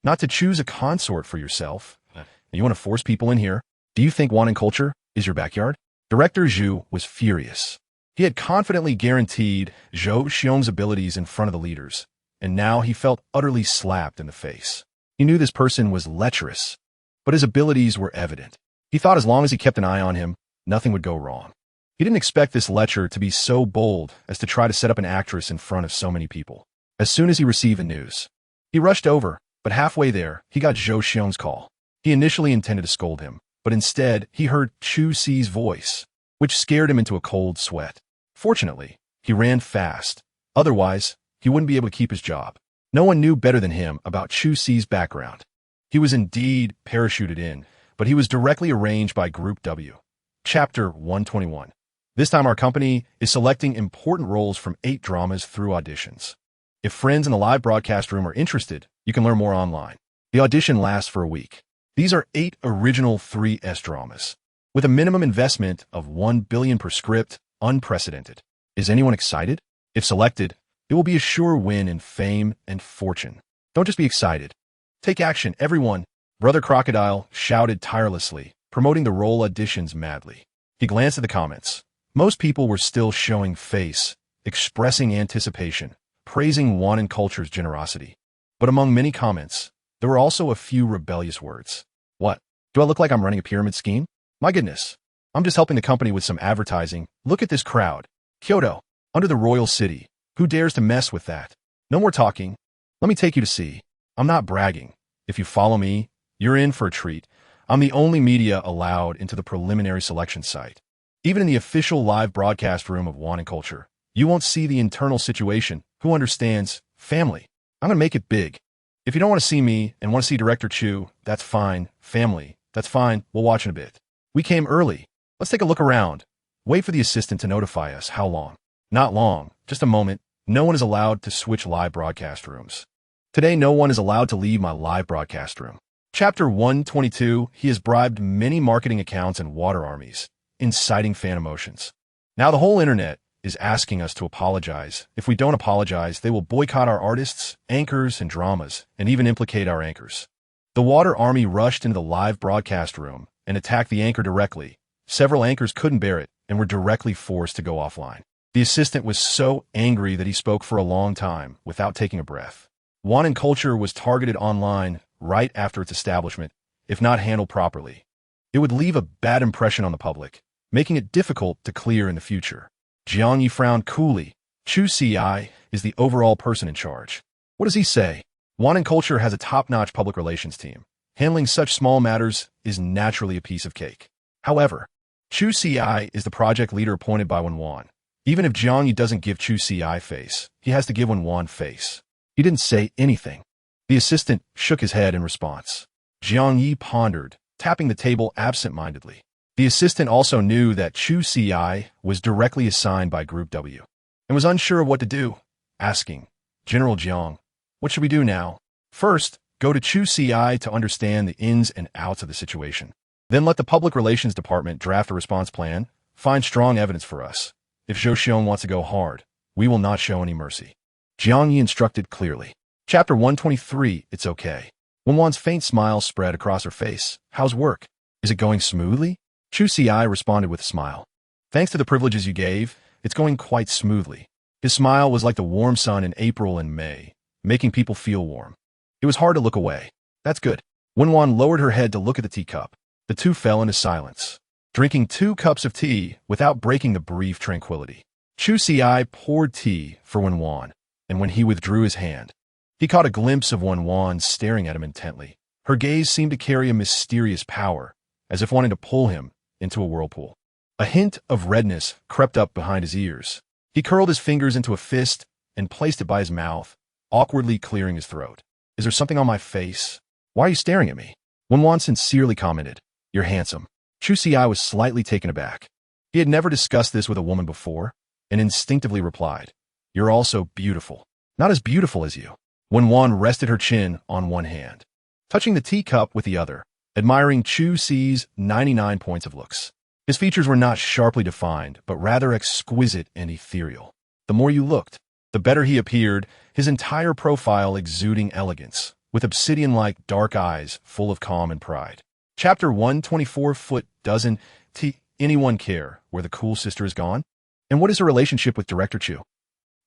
not to choose a consort for yourself. And you want to force people in here? Do you think Wan and Culture is your backyard? Director Zhu was furious. He had confidently guaranteed Zhou Xiong's abilities in front of the leaders, and now he felt utterly slapped in the face. He knew this person was lecherous, but his abilities were evident. He thought as long as he kept an eye on him, nothing would go wrong. He didn't expect this lecher to be so bold as to try to set up an actress in front of so many people. As soon as he received the news, he rushed over, but halfway there, he got Zhou Xiong's call. He initially intended to scold him, but instead, he heard Chu Ci's voice, which scared him into a cold sweat. Fortunately, he ran fast. Otherwise, he wouldn't be able to keep his job. No one knew better than him about Chu Ci's background. He was indeed parachuted in, but he was directly arranged by Group W. Chapter 121. This time our company is selecting important roles from 8 dramas through auditions. If friends in the live broadcast room are interested, you can learn more online. The audition lasts for a week. These are 8 original 3S dramas, with a minimum investment of 1 billion per script, unprecedented. Is anyone excited? If selected, it will be a sure win in fame and fortune. Don't just be excited. Take action, everyone. Brother Crocodile shouted tirelessly, promoting the role auditions madly. He glanced at the comments. Most people were still showing face, expressing anticipation, praising Wan and Culture's generosity. But among many comments, there were also a few rebellious words. What? Do I look like I'm running a pyramid scheme? My goodness. I'm just helping the company with some advertising. Look at this crowd. Kyoto, under the royal city. Who dares to mess with that? No more talking. Let me take you to see. I'm not bragging. If you follow me, you're in for a treat. I'm the only media allowed into the preliminary selection site. Even in the official live broadcast room of Wan and Culture, you won't see the internal situation. Who understands? Family. I'm going to make it big. If you don't want to see me and want to see Director Chu, that's fine. Family. That's fine. We'll watch in a bit. We came early. Let's take a look around. Wait for the assistant to notify us. How long? Not long. Just a moment. No one is allowed to switch live broadcast rooms. Today, no one is allowed to leave my live broadcast room. Chapter 122, he has bribed many marketing accounts and water armies, inciting fan emotions. Now the whole internet is asking us to apologize. If we don't apologize, they will boycott our artists, anchors, and dramas, and even implicate our anchors. The water army rushed into the live broadcast room and attacked the anchor directly. Several anchors couldn't bear it and were directly forced to go offline. The assistant was so angry that he spoke for a long time without taking a breath. Wan and Culture was targeted online right after its establishment. If not handled properly, it would leave a bad impression on the public, making it difficult to clear in the future. Jiang Yi frowned coolly. Chu Ci is the overall person in charge. What does he say? Wan and Culture has a top-notch public relations team. Handling such small matters is naturally a piece of cake. However, Chu Ci is the project leader appointed by Wen Wan. Even if Jiang Yi doesn't give Chu Ci face, he has to give Wen Wan face. He didn't say anything. The assistant shook his head in response. Jiang Yi pondered, tapping the table absent-mindedly. The assistant also knew that Chu Ci was directly assigned by Group W and was unsure of what to do, asking, General Jiang, what should we do now? First, go to Chu Ci to understand the ins and outs of the situation. Then let the Public Relations Department draft a response plan, find strong evidence for us. If Zhou Xiong wants to go hard, we will not show any mercy. Jiang Yi instructed clearly. Chapter 123, it's okay. Wen Wan's faint smile spread across her face. How's work? Is it going smoothly? Chu Ci responded with a smile. Thanks to the privileges you gave, It's going quite smoothly. His smile was like the warm sun in April and May, making people feel warm. It was hard to look away. That's good. Wen Wan lowered her head to look at the teacup. The two fell into silence, drinking 2 cups of tea without breaking the brief tranquility. Chu Si poured tea for Wen Wan, and when he withdrew his hand, he caught a glimpse of Wen Wan staring at him intently. Her gaze seemed to carry a mysterious power, as if wanting to pull him into a whirlpool. A hint of redness crept up behind his ears. He curled his fingers into a fist and placed it by his mouth, awkwardly clearing his throat. Is there something on my face? Why are you staring at me? Wen Wan sincerely commented, You're handsome. Chu Si was slightly taken aback. He had never discussed this with a woman before, and instinctively replied, You're also beautiful. Not as beautiful as you. Wen Wan rested her chin on one hand, touching the teacup with the other, admiring Chu Si's 99 points of looks. His features were not sharply defined, but rather exquisite and ethereal. The more you looked, the better he appeared, his entire profile exuding elegance, with obsidian-like dark eyes full of calm and pride. Chapter 124 Foot Doesn't anyone care where the cool sister is gone? And what is her relationship with Director Chu?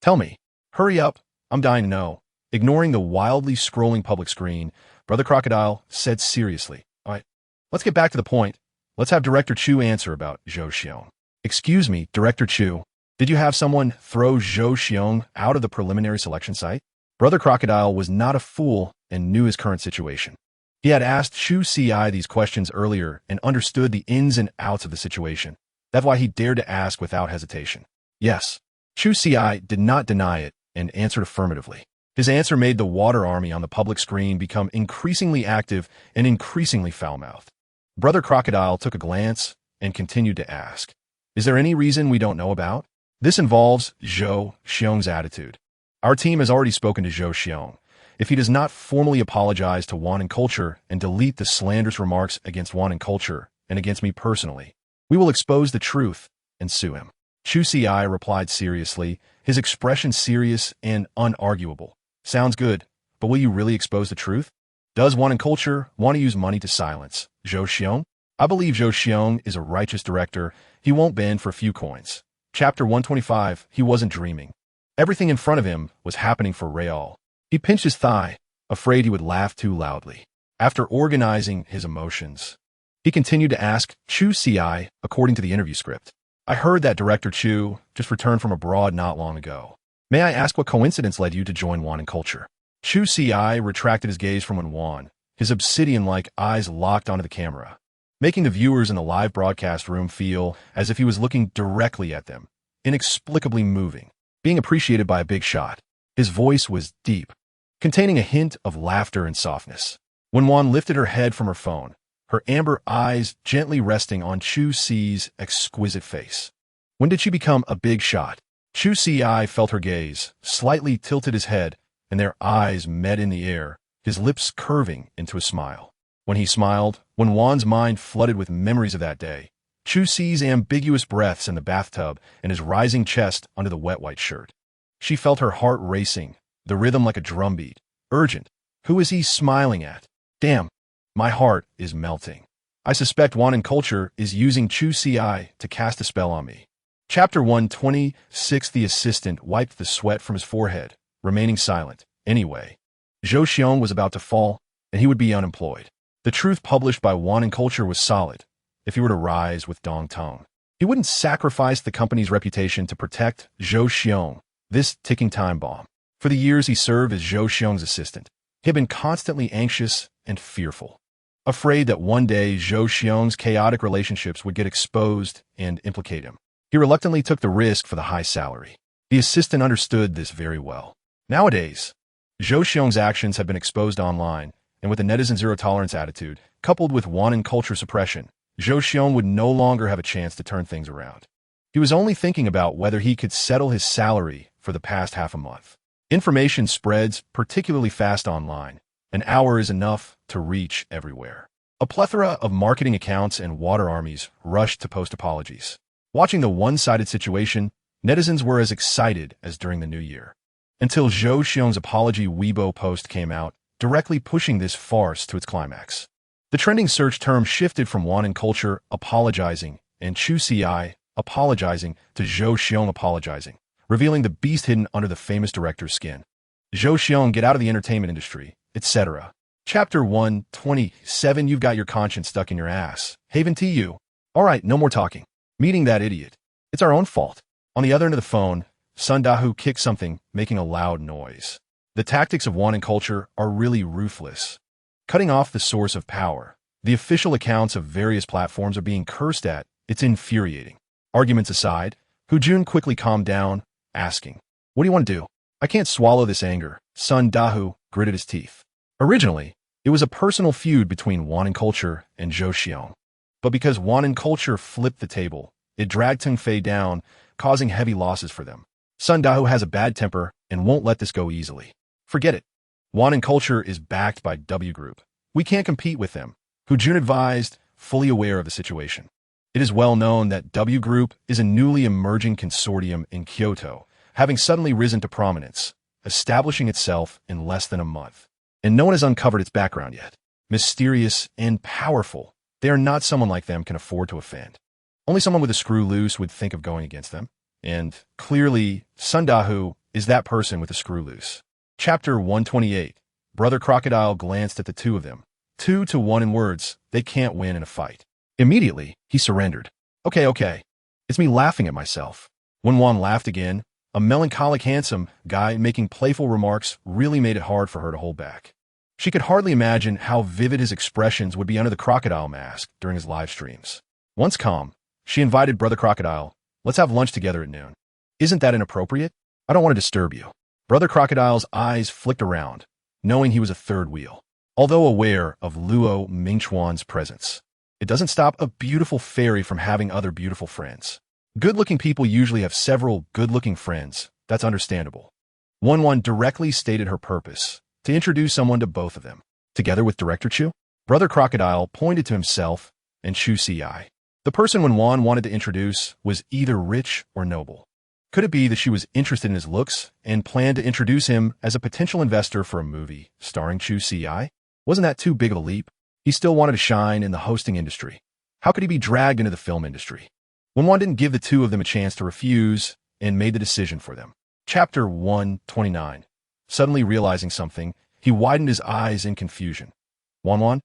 Tell me. Hurry up. I'm dying to know. Ignoring the wildly scrolling public screen, Brother Crocodile said seriously, All right, let's get back to the point. Let's have Director Chu answer about Zhou Xiong. Excuse me, Director Chu, did you have someone throw Zhou Xiong out of the preliminary selection site? Brother Crocodile was not a fool and knew his current situation. He had asked Chu Si these questions earlier and understood the ins and outs of the situation. That's why he dared to ask without hesitation. Yes. Chu Si did not deny it and answered affirmatively. His answer made the water army on the public screen become increasingly active and increasingly foul-mouthed. Brother Crocodile took a glance and continued to ask, Is there any reason we don't know about? This involves Zhou Xiong's attitude. Our team has already spoken to Zhou Xiong. If he does not formally apologize to Wan and Culture and delete the slanderous remarks against Wan and Culture and against me personally, we will expose the truth and sue him. Chu Si replied seriously, his expression serious and unarguable. Sounds good, but will you really expose the truth? Does Wan and Culture want to use money to silence Zhou Xiong? I believe Zhou Xiong is a righteous director. He won't bend for a few coins. Chapter 125, he wasn't dreaming. Everything in front of him was happening for real. He pinched his thigh, afraid he would laugh too loudly. After organizing his emotions, he continued to ask Chu Si, according to the interview script. I heard that Director Chu just returned from abroad not long ago. May I ask what coincidence led you to join Wan and Culture? Chu Si retracted his gaze from Wen Wan, his obsidian-like eyes locked onto the camera, making the viewers in the live broadcast room feel as if he was looking directly at them, inexplicably moving, being appreciated by a big shot. His voice was deep, containing a hint of laughter and softness. Wen Wan lifted her head from her phone, her amber eyes gently resting on Chu Si's exquisite face. When did she become a big shot? Chu Si felt her gaze, slightly tilted his head, and their eyes met in the air, his lips curving into a smile. When he smiled, Wen Wan's mind flooded with memories of that day, Chu Si's ambiguous breaths in the bathtub and his rising chest under the wet white shirt. She felt her heart racing, the rhythm like a drumbeat. Urgent. Who is he smiling at? Damn, my heart is melting. I suspect Wan and Culture is using Chu Si to cast a spell on me. Chapter 126 The assistant wiped the sweat from his forehead, remaining silent. Anyway, Zhou Xiong was about to fall, and he would be unemployed. The truth published by Wan and Culture was solid. If he were to rise with Dong Tong, he wouldn't sacrifice the company's reputation to protect Zhou Xiong, this ticking time bomb. For the years he served as Zhou Xiong's assistant, he had been constantly anxious and fearful, afraid that one day Zhou Xiong's chaotic relationships would get exposed and implicate him. He reluctantly took the risk for the high salary. The assistant understood this very well. Nowadays, Zhou Xiong's actions have been exposed online, and with the netizen zero-tolerance attitude, coupled with Wan and Culture suppression, Zhou Xiong would no longer have a chance to turn things around. He was only thinking about whether he could settle his salary for the past half a month. Information spreads particularly fast online. An hour is enough to reach everywhere. A plethora of marketing accounts and water armies rushed to post apologies. Watching the one-sided situation, netizens were as excited as during the new year. Until Zhou Xiong's apology Weibo post came out, directly pushing this farce to its climax. The trending search term shifted from Wan and Culture apologizing and Chu Si apologizing to Zhou Xiong apologizing, revealing the beast hidden under the famous director's skin. Zhou Xiong, get out of the entertainment industry, etc. Chapter 127. You've got your conscience stuck in your ass. Haven to you. All right, no more talking. Meeting that idiot. It's our own fault. On the other end of the phone, Sun Dahu kicked something, making a loud noise. The tactics of Wan and culture are really ruthless. Cutting off the source of power. The official accounts of various platforms are being cursed at. It's infuriating. Arguments aside, Hu Jun quickly calmed down, asking, "What do you want to do?" "I can't swallow this anger." Sun Dahu gritted his teeth. Originally, it was a personal feud between Wan and culture and Zhou Xiong. But because Wan and culture flipped the table, it dragged Teng Fei down, causing heavy losses for them. Sun Dahu has a bad temper and won't let this go easily. Forget it. Wan and culture is backed by W Group. We can't compete with them. Hu Jun advised, fully aware of the situation. It is well known that W Group is a newly emerging consortium in Kyoto, having suddenly risen to prominence, establishing itself in less than a month. And no one has uncovered its background yet. Mysterious and powerful, they are not someone like them can afford to offend. Only someone with a screw loose would think of going against them. And clearly, Sun Dahu is that person with a screw loose. Chapter 128. Brother Crocodile glanced at the two of them. 2-1 in words, they can't win in a fight. Immediately, he surrendered. Okay. It's me laughing at myself. Wen Wan laughed again. A melancholic, handsome guy making playful remarks really made it hard for her to hold back. She could hardly imagine how vivid his expressions would be under the crocodile mask during his live streams. Once calm, she invited Brother Crocodile, "Let's have lunch together at noon." "Isn't that inappropriate?" "I don't want to disturb you." Brother Crocodile's eyes flicked around, knowing he was a third wheel. Although aware of Luo Mingchuan's presence, it doesn't stop a beautiful fairy from having other beautiful friends. Good-looking people usually have several good-looking friends. That's understandable. Wen Wan directly stated her purpose, to introduce someone to both of them. Together with Director Chu? Brother Crocodile pointed to himself and Chu Ci. The person Wen Wan wanted to introduce was either rich or noble. Could it be that she was interested in his looks and planned to introduce him as a potential investor for a movie starring Chu Ci? Wasn't that too big of a leap? He still wanted to shine in the hosting industry. How could he be dragged into the film industry? Wen Wan didn't give the two of them a chance to refuse and made the decision for them. Chapter 129. Suddenly realizing something, he widened his eyes in confusion. Wen Wan?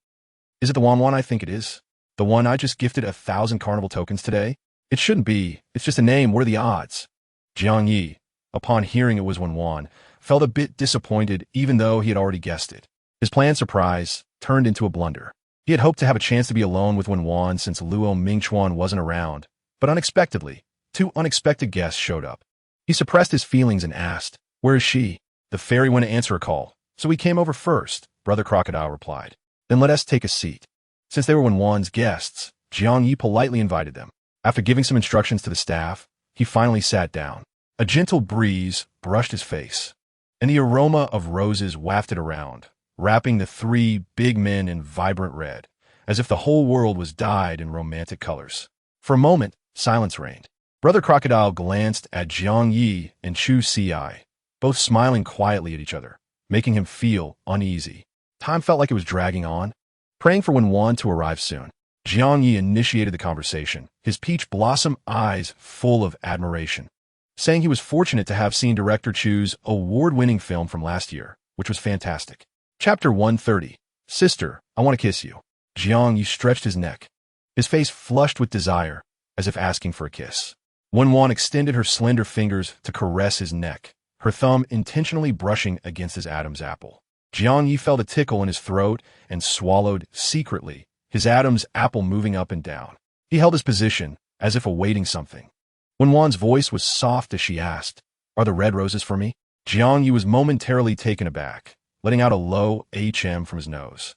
Is it the Wen Wan I think it is? The one I just gifted 1,000 carnival tokens today? It shouldn't be. It's just a name. What are the odds? Jiang Yi, upon hearing it was Wen Wan, felt a bit disappointed even though he had already guessed it. His planned surprise turned into a blunder. He had hoped to have a chance to be alone with Wen Wan since Luo Mingchuan wasn't around, but unexpectedly, 2 unexpected guests showed up. He suppressed his feelings and asked, "Where is she?" "The fairy went to answer a call, so we came over first," Brother Crocodile replied. "Then let us take a seat." Since they were Wen Wan's guests, Jiang Yi politely invited them. After giving some instructions to the staff, he finally sat down. A gentle breeze brushed his face, and the aroma of roses wafted around, wrapping the 3 big men in vibrant red, as if the whole world was dyed in romantic colors. For a moment, silence reigned. Brother Crocodile glanced at Jiang Yi and Chu Ci, both smiling quietly at each other, making him feel uneasy. Time felt like it was dragging on. Praying for Wen Wan to arrive soon, Jiang Yi initiated the conversation, his peach blossom eyes full of admiration, saying he was fortunate to have seen Director Chu's award-winning film from last year, which was fantastic. Chapter 130. Sister, I want to kiss you. Jiang Yi stretched his neck, his face flushed with desire, as if asking for a kiss. Wen Wan extended her slender fingers to caress his neck, her thumb intentionally brushing against his Adam's apple. Jiang Yi felt a tickle in his throat and swallowed secretly, his Adam's apple moving up and down. He held his position, as if awaiting something. Wen Wan's voice was soft as she asked, "Are the red roses for me?" Jiang Yi was momentarily taken aback, letting out a low HM from his nose.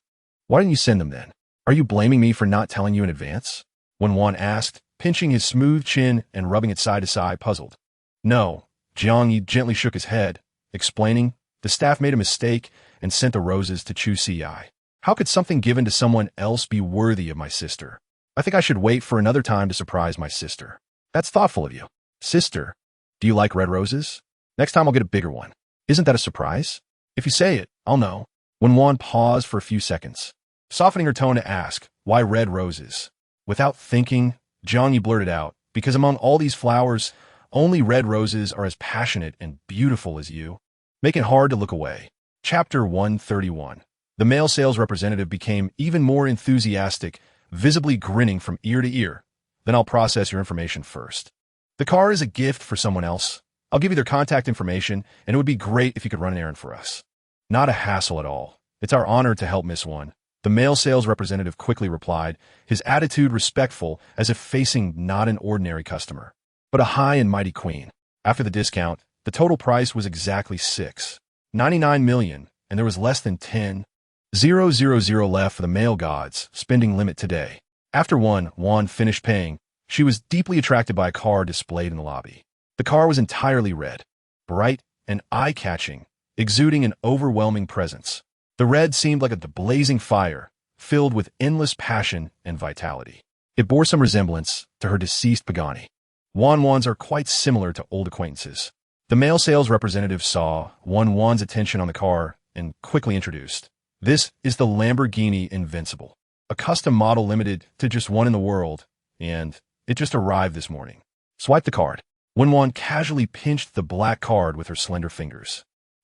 "Why didn't you send them then? Are you blaming me for not telling you in advance?" Wen Wan asked, pinching his smooth chin and rubbing it side to side, puzzled. "No." Jiang Yi gently shook his head, explaining, "The staff made a mistake and sent the roses to Chu Ci. How could something given to someone else be worthy of my sister? I think I should wait for another time to surprise my sister." "That's thoughtful of you." "Sister, do you like red roses? Next time I'll get a bigger one." "Isn't that a surprise?" "If you say it, I'll know." Wen Wan paused for a few seconds, softening her tone to ask, "Why red roses?" Without thinking, Jiang Yi blurted out, because among all these flowers, only red roses are as passionate and beautiful as you. Make it hard to look away. Chapter 131. The male sales representative became even more enthusiastic, visibly grinning from ear to ear. Then I'll process your information first. The car is a gift for someone else. I'll give you their contact information, and it would be great if you could run an errand for us. Not a hassle at all. It's our honor to help Miss One. The male sales representative quickly replied, his attitude respectful as if facing not an ordinary customer, but a high and mighty queen. After the discount, the total price was exactly $6.99 million, and there was less than $10,000 left for the male god's spending limit today. After Wen Wan finished paying, she was deeply attracted by a car displayed in the lobby. The car was entirely red, bright and eye-catching, exuding an overwhelming presence. The red seemed like a blazing fire, filled with endless passion and vitality. It bore some resemblance to her deceased Pagani. Wen Wans are quite similar to old acquaintances. The male sales representative saw Wen Wan's attention on the car and quickly introduced. This is the Lamborghini Invincible, a custom model limited to just one in the world, and it just arrived this morning. Swipe the card. Wen Wan casually pinched the black card with her slender fingers.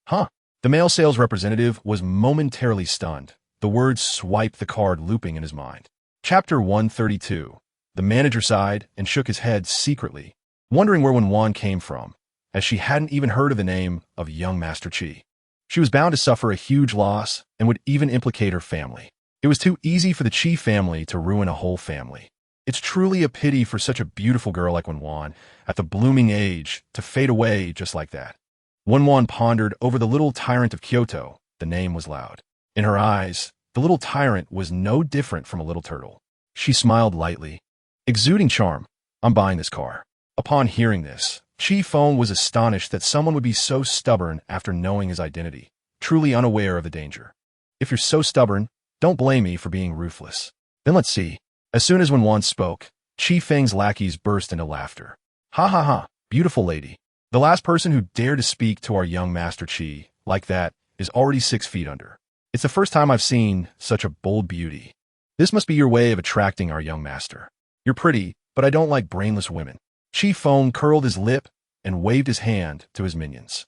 Huh? The male sales representative was momentarily stunned, the words swipe the card looping in his mind. Chapter 132. The manager sighed and shook his head secretly, wondering where Wen Wan came from, as she hadn't even heard of the name of young Master Qi. She was bound to suffer a huge loss and would even implicate her family. It was too easy for the Qi family to ruin a whole family. It's truly a pity for such a beautiful girl like Wen Wan, at the blooming age, to fade away just like that. Wen Wan pondered over the little tyrant of Kyoto. The name was loud. In her eyes, the little tyrant was no different from a little turtle. She smiled lightly, exuding charm. I'm buying this car. Upon hearing this, Qi Feng was astonished that someone would be so stubborn after knowing his identity, truly unaware of the danger. If you're so stubborn, don't blame me for being ruthless. Then let's see. As soon as Wen Wan spoke, Qi Feng's lackeys burst into laughter. Ha ha ha, beautiful lady. The last person who dared to speak to our young Master Qi like that is already 6 feet under. It's the first time I've seen such a bold beauty. This must be your way of attracting our young master. You're pretty, but I don't like brainless women. Qi Feng curled his lip and waved his hand to his minions.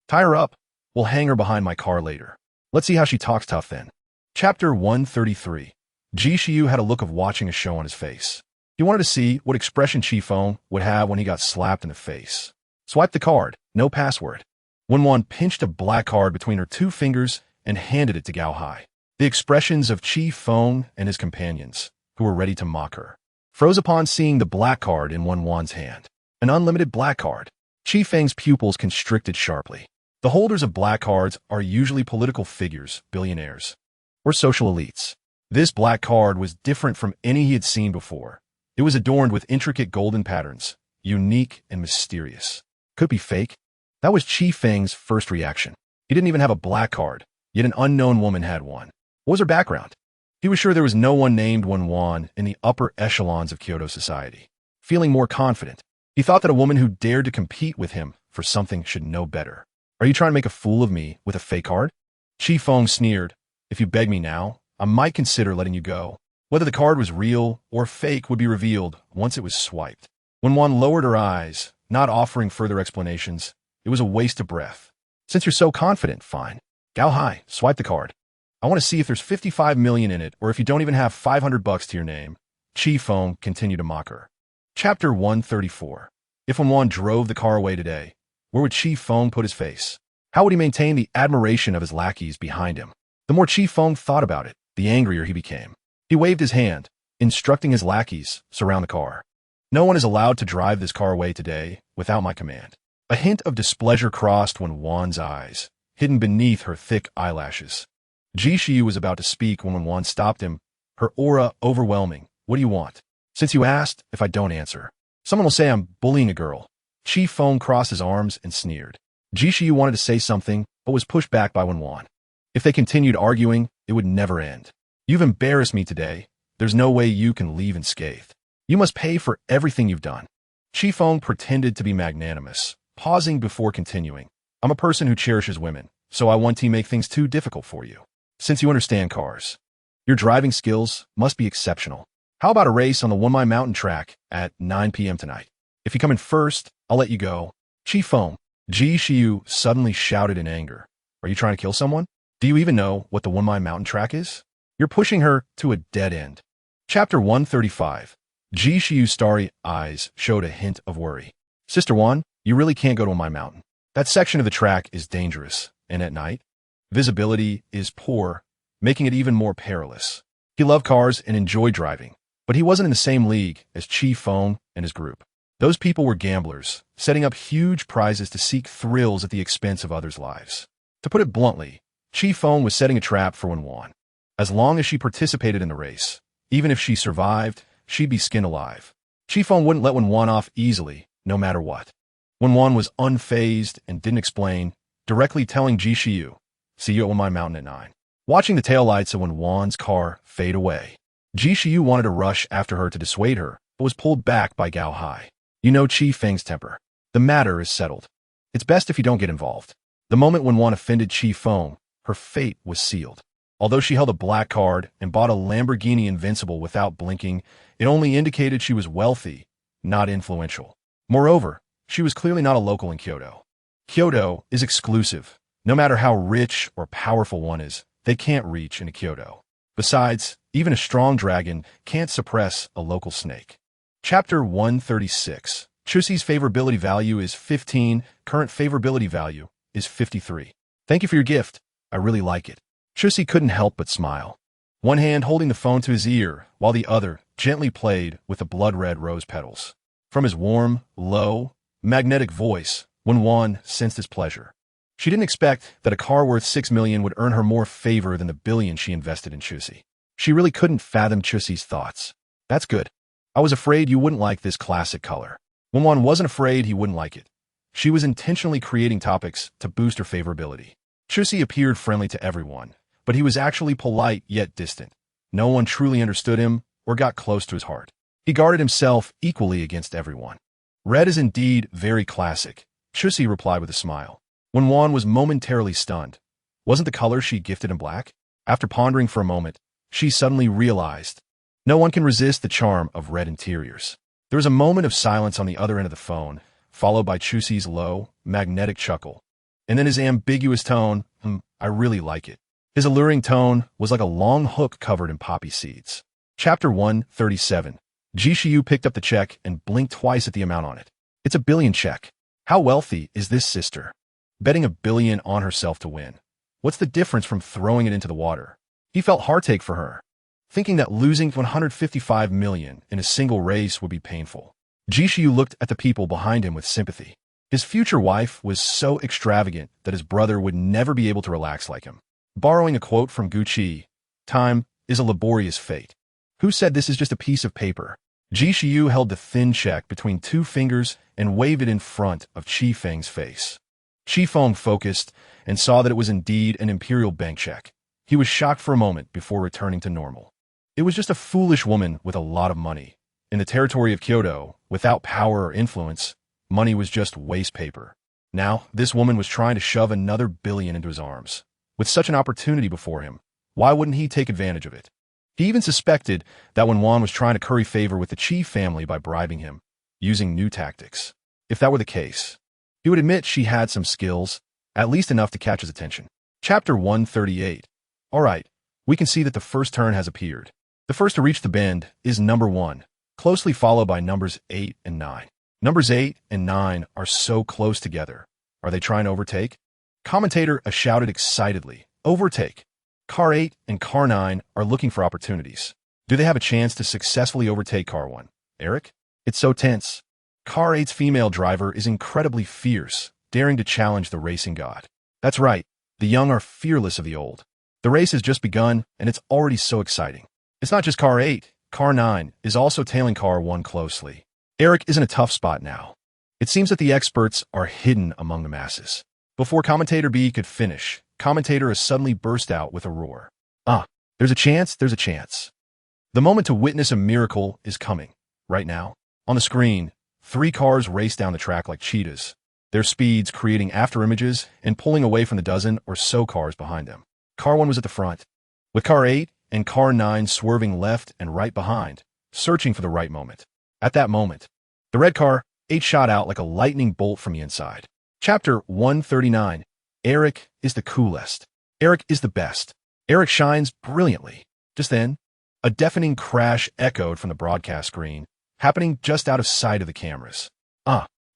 Tie her up. We'll hang her behind my car later. Let's see how she talks tough then. Chapter 133. Ji Xiu had a look of watching a show on his face. He wanted to see what expression Qi Feng would have when he got slapped in the face. Swipe the card. No password. Wen Wan pinched a black card between her 2 fingers and handed it to Gao Hai. The expressions of Qi Feng and his companions, who were ready to mock her, froze upon seeing the black card in Wen Wan's hand. An unlimited black card. Qi Feng's pupils constricted sharply. The holders of black cards are usually political figures, billionaires, or social elites. This black card was different from any he had seen before. It was adorned with intricate golden patterns, unique and mysterious. Could it be fake? That was Qi Feng's first reaction. He didn't even have a black card, yet an unknown woman had one. What was her background? He was sure there was no one named Wen Wan in the upper echelons of Kyoto society. Feeling more confident, he thought that a woman who dared to compete with him for something should know better. Are you trying to make a fool of me with a fake card? Qi Feng sneered. If you beg me now, I might consider letting you go. Whether the card was real or fake would be revealed once it was swiped. Wen Wan lowered her eyes, not offering further explanations. It was a waste of breath. Since you're so confident, fine. Gao Hai, swipe the card. I want to see if there's 55 million in it or if you don't even have $500 to your name. Qi Feng continued to mock her. Chapter 134. If Wen Wan drove the car away today, where would Qi Feng put his face? How would he maintain the admiration of his lackeys behind him? The more Qi Feng thought about it, the angrier he became. He waved his hand, instructing his lackeys, surround the car. No one is allowed to drive this car away today without my command. A hint of displeasure crossed Wen Wan's eyes, hidden beneath her thick eyelashes. Ji Xiu was about to speak when Wen Wan stopped him, her aura overwhelming. What do you want? Since you asked, if I don't answer, someone will say I'm bullying a girl. Qi Feng crossed his arms and sneered. Ji Xiu wanted to say something, but was pushed back by Wen Wan. If they continued arguing, it would never end. You've embarrassed me today. There's no way you can leave unscathed. You must pay for everything you've done. Qi Feng pretended to be magnanimous, pausing before continuing. I'm a person who cherishes women, so I won't make things too difficult for you. Since you understand cars, your driving skills must be exceptional. How about a race on the 1 Mile Mountain track at 9 p.m. tonight? If you come in first, I'll let you go. Chi Feng. Ji Shiyu suddenly shouted in anger. Are you trying to kill someone? Do you even know what the Wen Wan mountain track is? You're pushing her to a dead end. Chapter 135. Ji Shiyu's starry eyes showed a hint of worry. Sister Wan, you really can't go to my mountain. That section of the track is dangerous, and at night, visibility is poor, making it even more perilous. He loved cars and enjoyed driving, but he wasn't in the same league as Chi Feng and his group. Those people were gamblers, setting up huge prizes to seek thrills at the expense of others' lives. To put it bluntly, Chi Feng was setting a trap for Wen Wan. As long as she participated in the race, even if she survived, she'd be skinned alive. Chi Feng wouldn't let Wen Wan off easily, no matter what. Wen Wan was unfazed and didn't explain, directly telling Ji Shiyu, "See you at my mountain at 9. Watching the taillights of Wen Wan's car fade away, Ji Shiyu wanted to rush after her to dissuade her, but was pulled back by Gao Hai. You know Chi Feng's temper. The matter is settled. It's best if you don't get involved. The moment Wen Wan offended Chi Feng, her fate was sealed. Although she held a black card and bought a Lamborghini Invincible without blinking, it only indicated she was wealthy, not influential. Moreover, she was clearly not a local in Kyoto. Kyoto is exclusive. No matter how rich or powerful one is, they can't reach into Kyoto. Besides, even a strong dragon can't suppress a local snake. Chapter 136. Chusi's favorability value is 15, current favorability value is 53. Thank you for your gift. I really like it. Chusi couldn't help but smile. One hand holding the phone to his ear, while the other gently played with the blood-red rose petals. From his warm, low, magnetic voice, Wen Wan sensed his pleasure. She didn't expect that a car worth 6 million would earn her more favor than the billion she invested in Chusi. She really couldn't fathom Chusi's thoughts. That's good. I was afraid you wouldn't like this classic color. Wen Wan wasn't afraid he wouldn't like it. She was intentionally creating topics to boost her favorability. Chusi appeared friendly to everyone, but he was actually polite yet distant. No one truly understood him or got close to his heart. He guarded himself equally against everyone. Red is indeed very classic, Chusi replied with a smile. Wen Wan was momentarily stunned. Wasn't the color she gifted him black? After pondering for a moment, she suddenly realized. No one can resist the charm of red interiors. There was a moment of silence on the other end of the phone, followed by Chusi's low, magnetic chuckle. And then his ambiguous tone, I really like it. His alluring tone was like a long hook covered in poppy seeds. Chapter 137. Ji Shiyu picked up the check and blinked twice at the amount on it. It's a billion check. How wealthy is this sister? Betting $1 billion on herself to win. What's the difference from throwing it into the water? He felt heartache for her, thinking that losing 155 million in a single race would be painful. Ji Shiyu looked at the people behind him with sympathy. His future wife was so extravagant that his brother would never be able to relax like him. Borrowing a quote from Gucci, time is a laborious fate. Who said this is just a piece of paper? Ji Shiyu held the thin check between 2 fingers and waved it in front of Chi Feng's face. Chi Feng focused and saw that it was indeed an imperial bank check. He was shocked for a moment before returning to normal. It was just a foolish woman with a lot of money. In the territory of Kyoto, without power or influence, money was just waste paper. Now, this woman was trying to shove another billion into his arms. With such an opportunity before him, why wouldn't he take advantage of it? He even suspected that Wen Wan was trying to curry favor with the Chi family by bribing him, using new tactics. If that were the case, he would admit she had some skills, at least enough to catch his attention. Chapter 138. All right, we can see that the first turn has appeared. The first to reach the bend is number 1, closely followed by numbers 8 and 9. Numbers 8 and 9 are so close together. Are they trying to overtake? Commentator shouted excitedly, overtake. Car 8 and Car 9 are looking for opportunities. Do they have a chance to successfully overtake Car 1? Eric? It's so tense. Car 8's female driver is incredibly fierce, daring to challenge the racing god. That's right, the young are fearless of the old. The race has just begun, and it's already so exciting. It's not just Car 8, Car 9 is also tailing Car 1 closely. Eric is in a tough spot now. It seems that the experts are hidden among the masses. Before Commentator B could finish, Commentator has suddenly burst out with a roar. There's a chance, there's a chance. The moment to witness a miracle is coming, right now. On the screen, 3 cars race down the track like cheetahs, their speeds creating afterimages and pulling away from the dozen or so cars behind them. Car 1 was at the front, with Car 8 and Car 9 swerving left and right behind, searching for the right moment. At that moment, the red car Eight shot out like a lightning bolt from the inside. Chapter 139. Eric is the coolest. Eric is the best. Eric shines brilliantly. Just then, a deafening crash echoed from the broadcast screen, happening just out of sight of the cameras.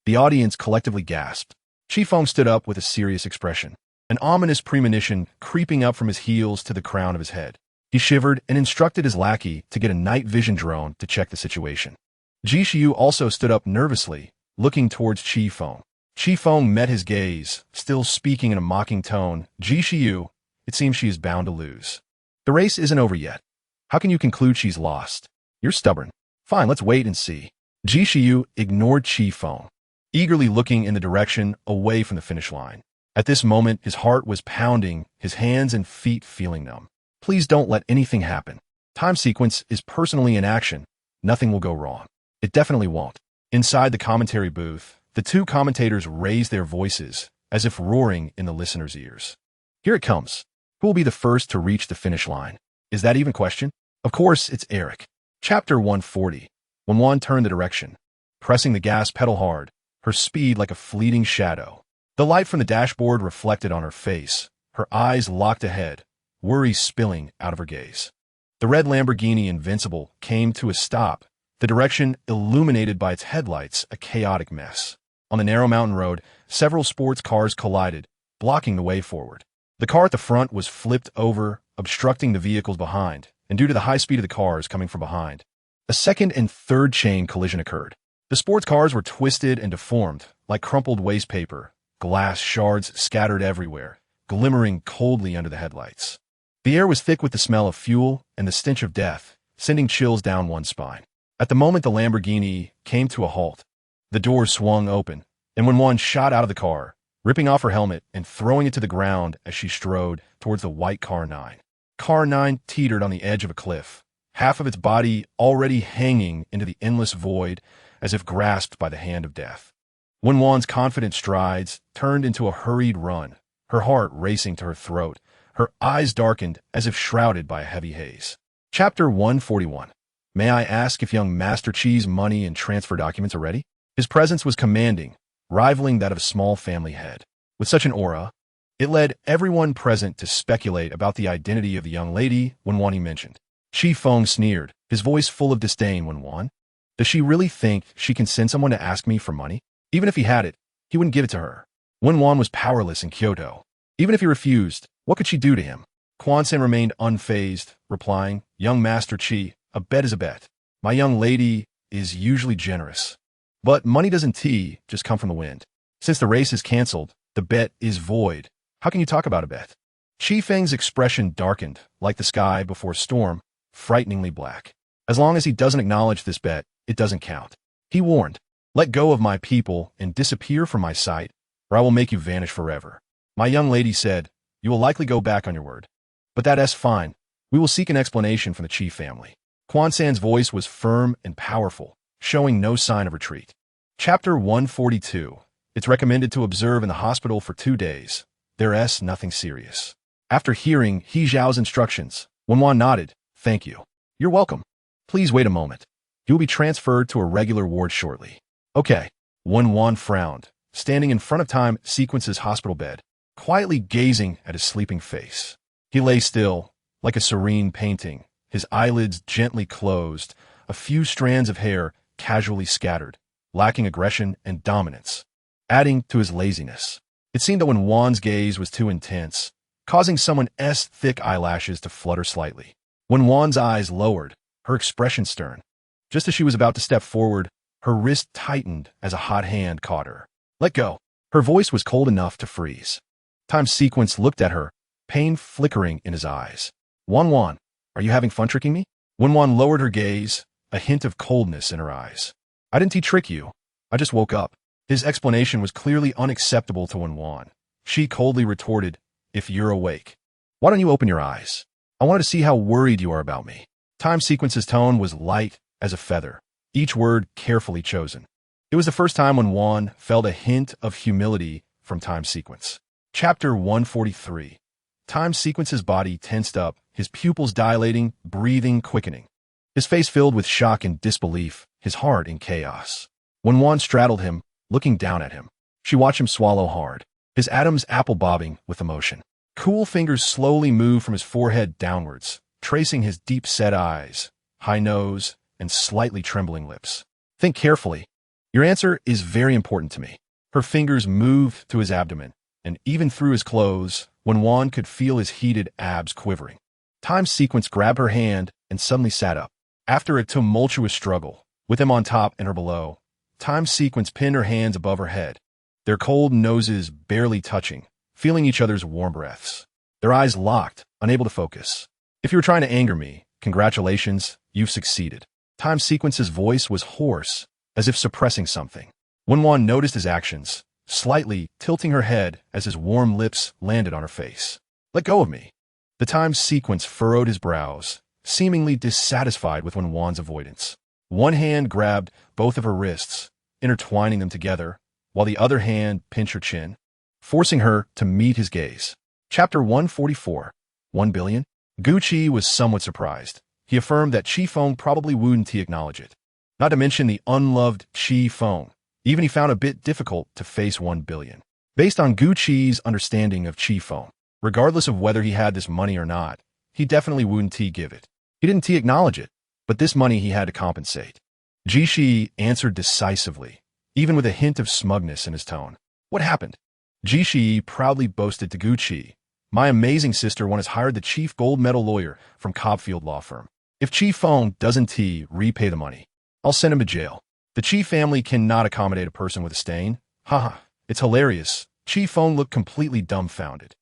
The audience collectively gasped. Chi Feng stood up with a serious expression, an ominous premonition creeping up from his heels to the crown of his head. He shivered and instructed his lackey to get a night vision drone to check the situation. Ji Xiu also stood up nervously, looking towards Chi Feng. Chi Feng met his gaze, still speaking in a mocking tone. Ji Xiu, it seems she is bound to lose. The race isn't over yet. How can you conclude she's lost? You're stubborn. Fine, let's wait and see. Ji Xiu ignored Chi Feng, eagerly looking in the direction away from the finish line. At this moment, his heart was pounding, his hands and feet feeling numb. Please don't let anything happen. Time sequence is personally in action. Nothing will go wrong. It definitely won't. Inside the commentary booth, the two commentators raised their voices, as if roaring in the listeners' ears. Here it comes. Who will be the first to reach the finish line? Is that even a question? Of course, it's Eric. Chapter 140. Wen Wan turned the direction, pressing the gas pedal hard, her speed like a fleeting shadow. The light from the dashboard reflected on her face, her eyes locked ahead, worry spilling out of her gaze. The red Lamborghini Invincible came to a stop, the direction illuminated by its headlights a chaotic mess. On the narrow mountain road, several sports cars collided, blocking the way forward. The car at the front was flipped over, obstructing the vehicles behind, and due to the high speed of the cars coming from behind, a second and third chain collision occurred. The sports cars were twisted and deformed, like crumpled waste paper, glass shards scattered everywhere, glimmering coldly under the headlights. The air was thick with the smell of fuel and the stench of death, sending chills down one's spine. At the moment the Lamborghini came to a halt, the doors swung open, and Wen Wan shot out of the car, ripping off her helmet and throwing it to the ground as she strode towards the white Car 9. Car 9 teetered on the edge of a cliff, half of its body already hanging into the endless void as if grasped by the hand of death. Wen Wan's confident strides turned into a hurried run, her heart racing to her throat, her eyes darkened as if shrouded by a heavy haze. Chapter 141. May I ask if young Master Chi's money and transfer documents are ready? His presence was commanding, rivaling that of a small family head. With such an aura, it led everyone present to speculate about the identity of the young lady Wen Wan he mentioned. Chi Feng sneered, his voice full of disdain. Wen Wan? Does she really think she can send someone to ask me for money? Even if he had it, he wouldn't give it to her. Wen Wan was powerless in Kyoto. Even if he refused, what could she do to him? Quan San remained unfazed, replying, Young Master Chi, a bet is a bet. My young lady is usually generous. But money doesn't just come from the wind. Since the race is canceled, the bet is void. How can you talk about a bet? Chi Feng's expression darkened, like the sky before a storm, frighteningly black. As long as he doesn't acknowledge this bet, it doesn't count. He warned, let go of my people and disappear from my sight, or I will make you vanish forever. My young lady said, you will likely go back on your word. But that's fine. We will seek an explanation from the Chi family. Quan San's voice was firm and powerful, showing no sign of retreat. Chapter 142. It's recommended to observe in the hospital for 2 days. There's nothing serious. After hearing He Zhao's instructions, Wen Wan nodded. Thank you. You're welcome. Please wait a moment. You will be transferred to a regular ward shortly. Okay. Wen Wan frowned, standing in front of Time Sequence's hospital bed, quietly gazing at his sleeping face. He lay still, like a serene painting, his eyelids gently closed, a few strands of hair casually scattered, lacking aggression and dominance, adding to his laziness. It seemed that Wen Wan's gaze was too intense, causing someone's thick eyelashes to flutter slightly. Wen Wan's eyes lowered, her expression stern. Just as she was about to step forward, her wrist tightened as a hot hand caught her. Let go. Her voice was cold enough to freeze. Time Sequence looked at her, pain flickering in his eyes. Wen Wan, are you having fun tricking me? Wen Wan lowered her gaze, a hint of coldness in her eyes. I didn't trick you. I just woke up. His explanation was clearly unacceptable to Wen Wan. She coldly retorted, if you're awake, why don't you open your eyes? I wanted to see how worried you are about me. Time Sequence's tone was light as a feather, each word carefully chosen. It was the first time Wen Wan felt a hint of humility from Time Sequence. Chapter 143. Time Sequence's body tensed up, his pupils dilating, breathing quickening. His face filled with shock and disbelief, his heart in chaos. Wen Wan straddled him, looking down at him. She watched him swallow hard, his Adam's apple bobbing with emotion. Cool fingers slowly moved from his forehead downwards, tracing his deep-set eyes, high nose, and slightly trembling lips. Think carefully. Your answer is very important to me. Her fingers moved to his abdomen, and even through his clothes, Wen Wan could feel his heated abs quivering. Time Sequence grabbed her hand and suddenly sat up. After a tumultuous struggle, with him on top and her below, Time Sequence pinned her hands above her head, their cold noses barely touching, feeling each other's warm breaths. Their eyes locked, unable to focus. If you were trying to anger me, congratulations, you've succeeded. Time Sequence's voice was hoarse, as if suppressing something. Wen Wan noticed his actions, slightly tilting her head as his warm lips landed on her face. Let go of me. The Time Sequence furrowed his brows, seemingly dissatisfied with Wen Wan's avoidance. One hand grabbed both of her wrists, intertwining them together, while the other hand pinched her chin, forcing her to meet his gaze. Chapter 144. 1 billion? Gucci was somewhat surprised. He affirmed that Chi Feng probably wouldn't acknowledge it. Not to mention the unloved Chi Feng. Even he found it a bit difficult to face 1 billion. Based on Gucci's understanding of Chi Feng, regardless of whether he had this money or not, he definitely wouldn't give it. He didn't acknowledge it, but this money he had to compensate. Jishi answered decisively, even with a hint of smugness in his tone. What happened? Jishi proudly boasted to Gucci, my amazing sister has hired the chief gold medal lawyer from Cobfield Law Firm. If Chi Feng doesn't repay the money, I'll send him to jail. The Chi family cannot accommodate a person with a stain. Haha, it's hilarious. Chi Feng looked completely dumbfounded.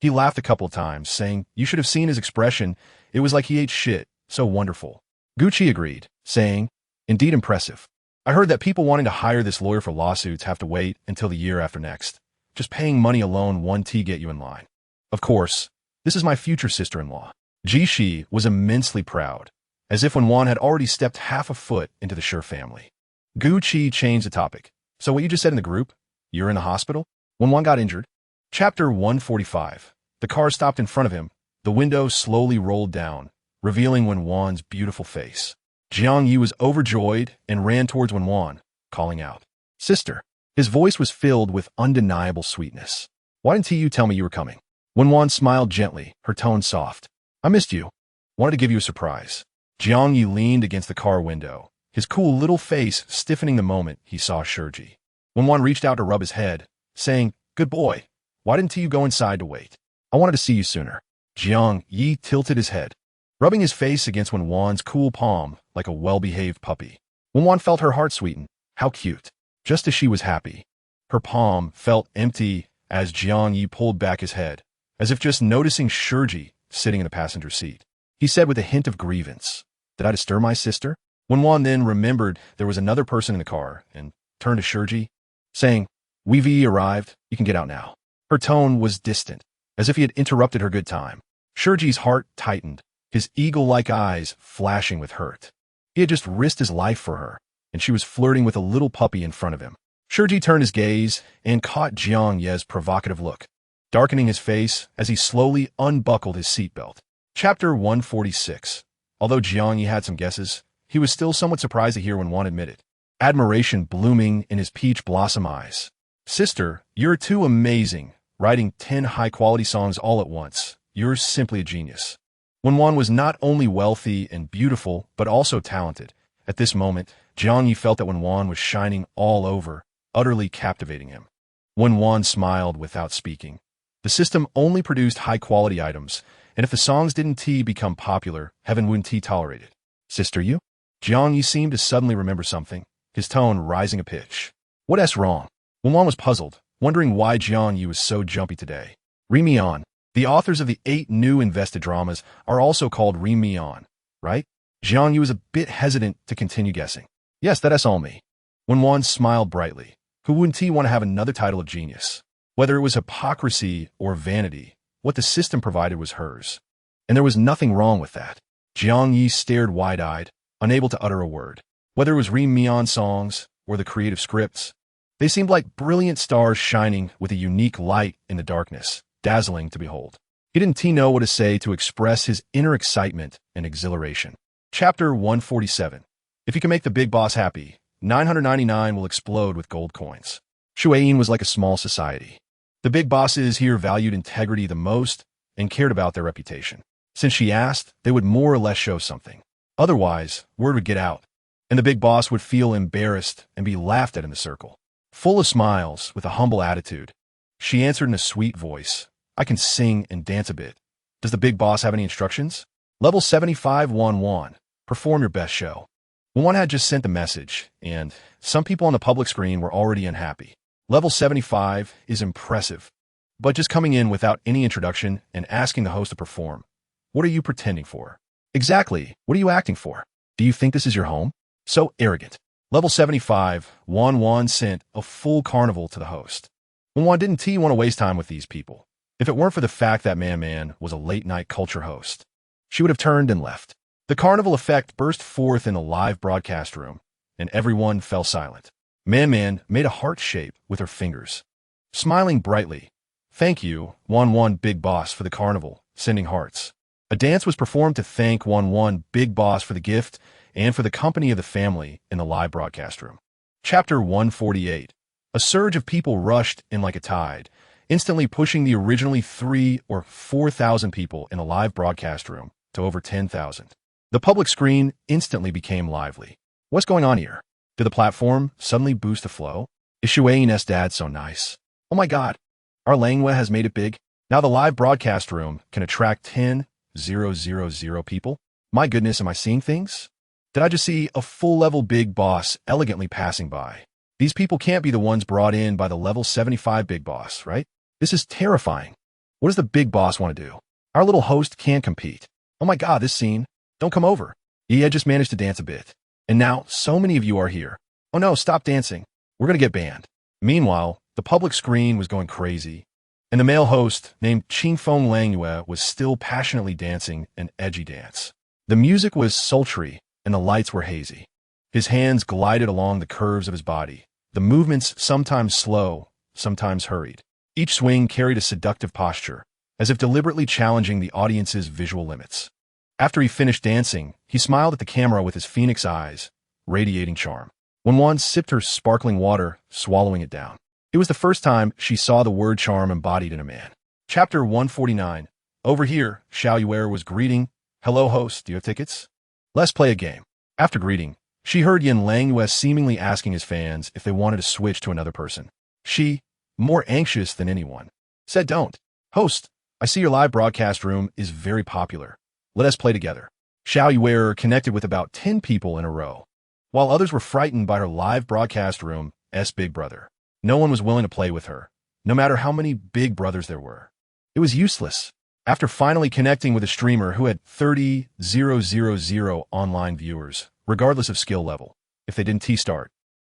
He laughed a couple of times, saying, you should have seen his expression. It was like he ate shit. So wonderful. Gucci agreed, saying, indeed impressive. I heard that people wanting to hire this lawyer for lawsuits have to wait until the year after next. Just paying money alone won't get you in line. Of course, this is my future sister-in-law. Jishi was immensely proud, as if Wen Wan had already stepped half a foot into the Sure family. Gucci changed the topic. So what you just said in the group? You're in the hospital? Wen Wan got injured? Chapter 145. The car stopped in front of him. The window slowly rolled down, revealing Wen Wan's beautiful face. Jiang Yi was overjoyed and ran towards Wen Wan, calling out, Sister. His voice was filled with undeniable sweetness. Why didn't you tell me you were coming? Wen Wan smiled gently, her tone soft. I missed you. Wanted to give you a surprise. Jiang Yi leaned against the car window, his cool little face stiffening the moment he saw Shiji. Wen Wan reached out to rub his head, saying, Good boy. Why didn't you go inside to wait? I wanted to see you sooner. Jiang Yi tilted his head, rubbing his face against Wen Wan's cool palm like a well-behaved puppy. Wen Wan felt her heart sweeten. How cute. Just as she was happy. Her palm felt empty as Jiang Yi pulled back his head, as if just noticing Shiji sitting in the passenger seat. He said with a hint of grievance, Did I disturb my sister? Wen Wan then remembered there was another person in the car and turned to Shiji, saying, We've arrived, you can get out now. Her tone was distant, as if he had interrupted her good time. Shiji's heart tightened, his eagle-like eyes flashing with hurt. He had just risked his life for her, and she was flirting with a little puppy in front of him. Shiji turned his gaze and caught Jiang Ye's provocative look, darkening his face as he slowly unbuckled his seatbelt. Chapter 146. Although Jiang Yi had some guesses, he was still somewhat surprised to hear Wen Wan admit it, admiration blooming in his peach blossom eyes. Sister, you're too amazing, writing 10 high-quality songs all at once. You're simply a genius. Wen Wan was not only wealthy and beautiful, but also talented. At this moment, Jiang Yi felt that Wen Wan was shining all over, utterly captivating him. Wen Wan smiled without speaking. The system only produced high-quality items, and if the songs didn't become popular, heaven wouldn't tolerate it. Sister, you? Jiang Yi seemed to suddenly remember something, his tone rising a pitch. What's wrong? Wen Wan was puzzled, wondering why Jiang Yi was so jumpy today. Read me on. The authors of the 8 new invested dramas are also called Read Me On, right? Jiang Yi was a bit hesitant to continue guessing. Yes, that's all me. Wen Wan smiled brightly. Who wouldn't want to have another title of genius? Whether it was hypocrisy or vanity, what the system provided was hers. And there was nothing wrong with that. Jiang Yi stared wide-eyed, unable to utter a word. Whether it was Read Me On songs or the creative scripts, they seemed like brilliant stars shining with a unique light in the darkness, dazzling to behold. He didn't know what to say to express his inner excitement and exhilaration. Chapter 147. If you can make the big boss happy, 999 will explode with gold coins. Shuayin was like a small society. The big bosses here valued integrity the most and cared about their reputation. Since she asked, they would more or less show something. Otherwise, word would get out, and the big boss would feel embarrassed and be laughed at in the circle. Full of smiles, with a humble attitude, she answered in a sweet voice, "I can sing and dance a bit. Does the big boss have any instructions?" Level 75 Wen Wan. Perform your best show. Wen Wan had just sent the message, and some people on the public screen were already unhappy. Level 75 is impressive, but just coming in without any introduction and asking the host to perform. What are you pretending for? Exactly, what are you acting for? Do you think this is your home? So arrogant. Level 75, Wen Wan sent a full carnival to the host. Wen Wan didn't want to waste time with these people. If it weren't for the fact that Man was a late-night culture host, she would have turned and left. The carnival effect burst forth in the live broadcast room, and everyone fell silent. Man made a heart shape with her fingers, smiling brightly. "Thank you, Wen Wan Big Boss, for the carnival," sending hearts. A dance was performed to thank Wen Wan Big Boss for the gift and for the company of the family in the live broadcast room. Chapter 148. A surge of people rushed in like a tide, instantly pushing the originally 3,000 or 4,000 people in the live broadcast room to over 10,000. The public screen instantly became lively. What's going on here? Did the platform suddenly boost the flow? Is Shuayin dad so nice? Oh my god, our Langwei has made it big. Now the live broadcast room can attract 10,000 people. My goodness, am I seeing things? Did I just see a full-level big boss elegantly passing by? These people can't be the ones brought in by the level 75 big boss, right? This is terrifying. What does the big boss want to do? Our little host can't compete. Oh my god, this scene. Don't come over. He had just managed to dance a bit. And now, so many of you are here. Oh no, stop dancing. We're gonna get banned. Meanwhile, the public screen was going crazy, and the male host, named Qingfeng Langwei, was still passionately dancing an edgy dance. The music was sultry, and the lights were hazy. His hands glided along the curves of his body, the movements sometimes slow, sometimes hurried. Each swing carried a seductive posture, as if deliberately challenging the audience's visual limits. After he finished dancing, he smiled at the camera with his phoenix eyes, radiating charm. Wen Wan sipped her sparkling water, swallowing it down. It was the first time she saw the word charm embodied in a man. Chapter 149. Over here, Xiao Yuer was greeting. "Hello, host, do you have tickets? Let's play a game." After greeting, she heard Yin Langwei seemingly asking his fans if they wanted to switch to another person. She, more anxious than anyone, said, "Don't. Host, I see your live broadcast room is very popular. Let us play together." Xiao Yuer connected with about 10 people in a row, while others were frightened by her live broadcast room's big brother. No one was willing to play with her, no matter how many big brothers there were. It was useless. After finally connecting with a streamer who had 30,000 online viewers, regardless of skill level, if they didn't T-start,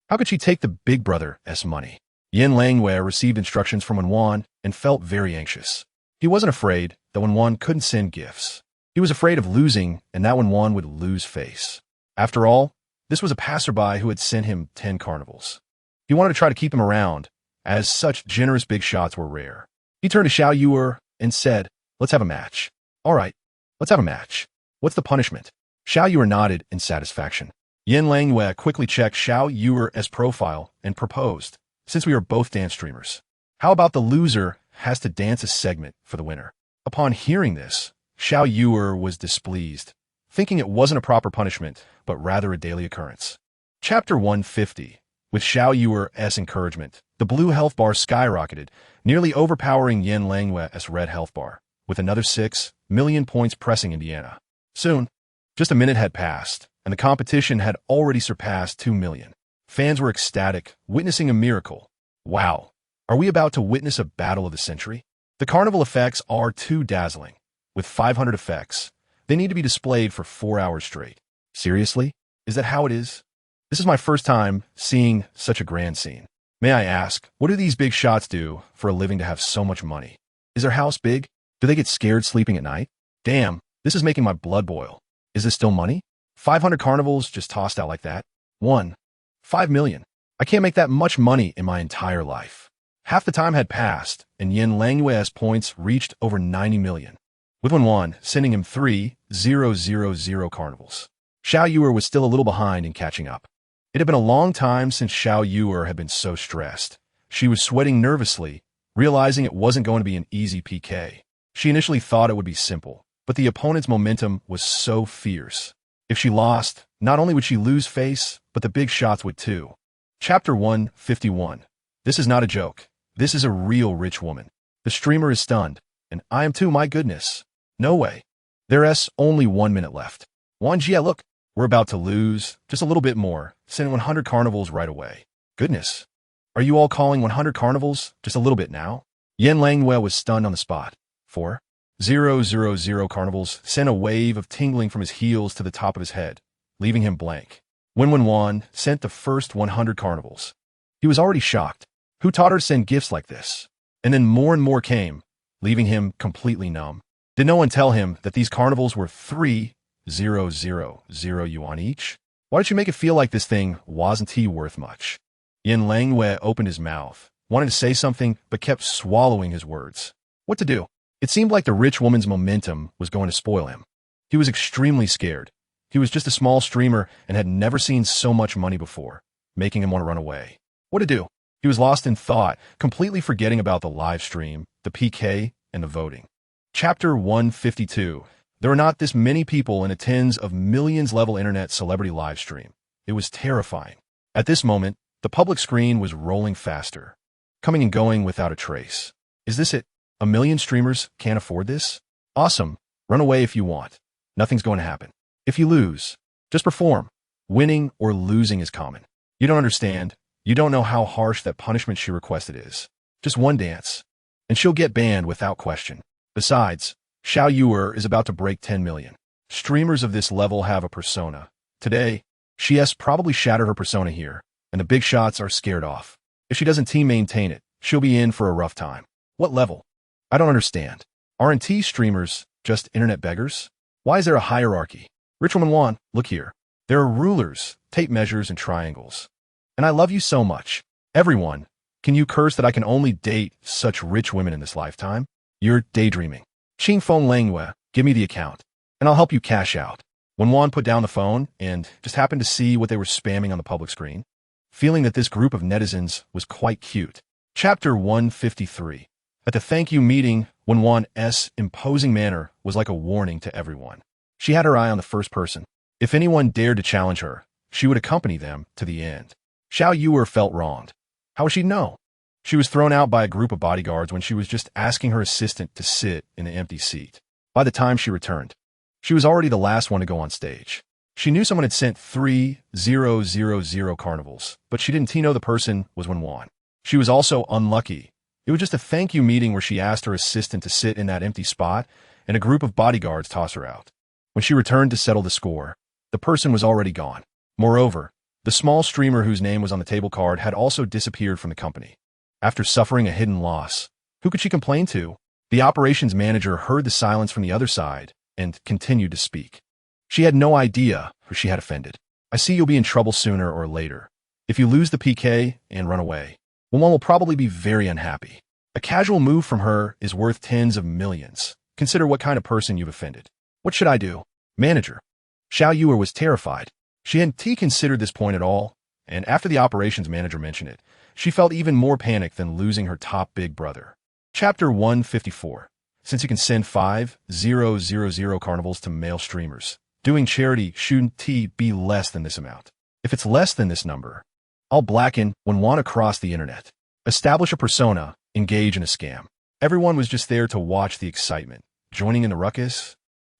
how could she take the big brother's money? Yin Langwei received instructions from Wen Wan and felt very anxious. He wasn't afraid that Wen Wan couldn't send gifts. He was afraid of losing and that Wen Wan would lose face. After all, this was a passerby who had sent him 10 carnivals. He wanted to try to keep him around, as such generous big shots were rare. He turned to Xiao Yuer and said, "Let's have a match." "All right, let's have a match. What's the punishment?" Xiao Yuer nodded in satisfaction. Yin Langwei quickly checked Xiao Yuer's profile and proposed, "Since we are both dance streamers, how about the loser has to dance a segment for the winner?" Upon hearing this, Xiao Yuer was displeased, thinking it wasn't a proper punishment, but rather a daily occurrence. Chapter 150. With Xiao Yuer's encouragement, the blue health bar skyrocketed, nearly overpowering Yin Langwei's red health bar, with another 6 million points pressing Indiana. Soon, just a minute had passed, and the competition had already surpassed 2 million. Fans were ecstatic, witnessing a miracle. Wow, are we about to witness a battle of the century? The carnival effects are too dazzling. With 500 effects, they need to be displayed for 4 hours straight. Seriously? Is that how it is? This is my first time seeing such a grand scene. May I ask, what do these big shots do for a living to have so much money? Is their house big? Do they get scared sleeping at night? Damn, this is making my blood boil. Is this still money? 500 carnivals just tossed out like that? 5 million. I can't make that much money in my entire life. Half the time had passed, and Yin Langwei's points reached over 90 million. With Wen Wan sending him 3,000 carnivals. Xiao Yuer was still a little behind in catching up. It had been a long time since Xiao Yuer had been so stressed. She was sweating nervously, realizing it wasn't going to be an easy PK. She initially thought it would be simple, but the opponent's momentum was so fierce. If she lost, not only would she lose face, but the big shots would too. Chapter 151. This is not a joke. This is a real rich woman. The streamer is stunned, and I am too, my goodness. No way. There's only 1 minute left. Wan Jia, look, we're about to lose. Just a little bit more. Send 100 carnivals right away. Goodness. Are you all calling 100 carnivals? Just a little bit now? Yen Langwei was stunned on the spot. 4,000 carnivals sent a wave of tingling from his heels to the top of his head, leaving him blank. Wen Wan sent the first 100 carnivals. He was already shocked. Who taught her to send gifts like this? And then more and more came, leaving him completely numb. Did no one tell him that these carnivals were 3,000 yuan each? Why did you make it feel like this thing wasn't worth much? Yen Langwei opened his mouth, wanted to say something, but kept swallowing his words. What to do? It seemed like the rich woman's momentum was going to spoil him. He was extremely scared. He was just a small streamer and had never seen so much money before, making him want to run away. What to do? He was lost in thought, completely forgetting about the live stream, the PK, and the voting. Chapter 152. There were not this many people in a tens of millions level internet celebrity live stream. It was terrifying. At this moment, the public screen was rolling faster, coming and going without a trace. Is this it? 1 million streamers can't afford this? Awesome. Run away if you want. Nothing's going to happen. If you lose, just perform. Winning or losing is common. You don't understand. You don't know how harsh that punishment she requested is. Just one dance, and she'll get banned without question. Besides, Xiao Yuer is about to break 10 million. Streamers of this level have a persona. Today, she has probably shattered her persona here, and the big shots are scared off. If she doesn't maintain it, she'll be in for a rough time. What level? I don't understand. Aren't streamers just internet beggars? Why is there a hierarchy? Rich woman Wan, look here. There are rulers, tape measures, and triangles. And I love you so much. Everyone, can you curse that I can only date such rich women in this lifetime? You're daydreaming. Qing Feng Langwei, give me the account, and I'll help you cash out. Wen Wan put down the phone and just happened to see what they were spamming on the public screen, feeling that this group of netizens was quite cute. Chapter 153. At the thank you meeting, Wen Wan's imposing manner was like a warning to everyone. She had her eye on the first person. If anyone dared to challenge her, she would accompany them to the end. Xiao Yuer felt wronged. How would she know? She was thrown out by a group of bodyguards when she was just asking her assistant to sit in an empty seat. By the time she returned, she was already the last one to go on stage. She knew someone had sent 3,000 carnivals, but she didn't know the person was Wen Wan. She was also unlucky. It was just a thank you meeting where she asked her assistant to sit in that empty spot, and a group of bodyguards tossed her out. When she returned to settle the score, the person was already gone. Moreover, the small streamer whose name was on the table card had also disappeared from the company. After suffering a hidden loss, who could she complain to? The operations manager heard the silence from the other side and continued to speak. She had no idea who she had offended. I see you'll be in trouble sooner or later. If you lose the PK and run away, Wen Wan will probably be very unhappy. A casual move from her is worth tens of millions. Consider what kind of person you've offended. What should I do? Manager. Xiao Yuer was terrified. She hadn't considered this point at all, and after the operations manager mentioned it, she felt even more panicked than losing her top big brother. Chapter 154. Since you can send 5,000 carnivals to male streamers, doing charity shouldn't be less than this amount. If it's less than this number, I'll blacken Wen Wan across the internet. Establish a persona, engage in a scam. Everyone was just there to watch the excitement, joining in the ruckus.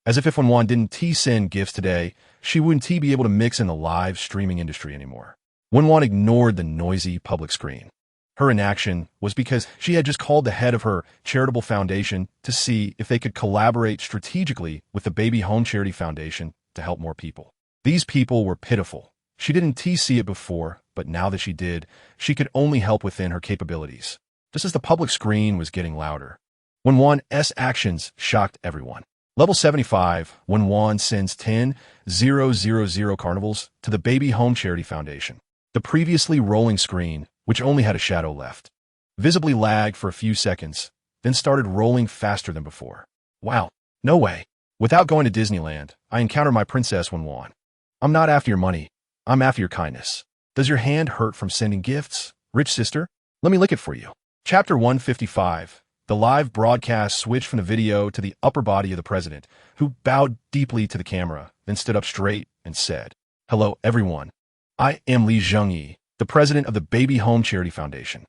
As if Wen Wan didn't send gifts today, she wouldn't be able to mix in the live streaming industry anymore. Wen Wan ignored the noisy public screen. Her inaction was because she had just called the head of her charitable foundation to see if they could collaborate strategically with the Baby Home Charity Foundation to help more people. These people were pitiful. She didn't see it before, but now that she did, she could only help within her capabilities. Just as the public screen was getting louder, Wen Wan's actions shocked everyone. Level 75, Wen Wan sends 10,000 carnivals to the Baby Home Charity Foundation. The previously rolling screen, which only had a shadow left, visibly lagged for a few seconds, then started rolling faster than before. Wow, no way. Without going to Disneyland, I encountered my Princess Wen Wan. I'm not after your money. I'm after your kindness. Does your hand hurt from sending gifts? Rich sister? Let me lick it for you. Chapter 155. The live broadcast switched from the video to the upper body of the president, who bowed deeply to the camera, then stood up straight and said, "Hello, everyone. I am Li Zhengyi, the president of the Baby Home Charity Foundation.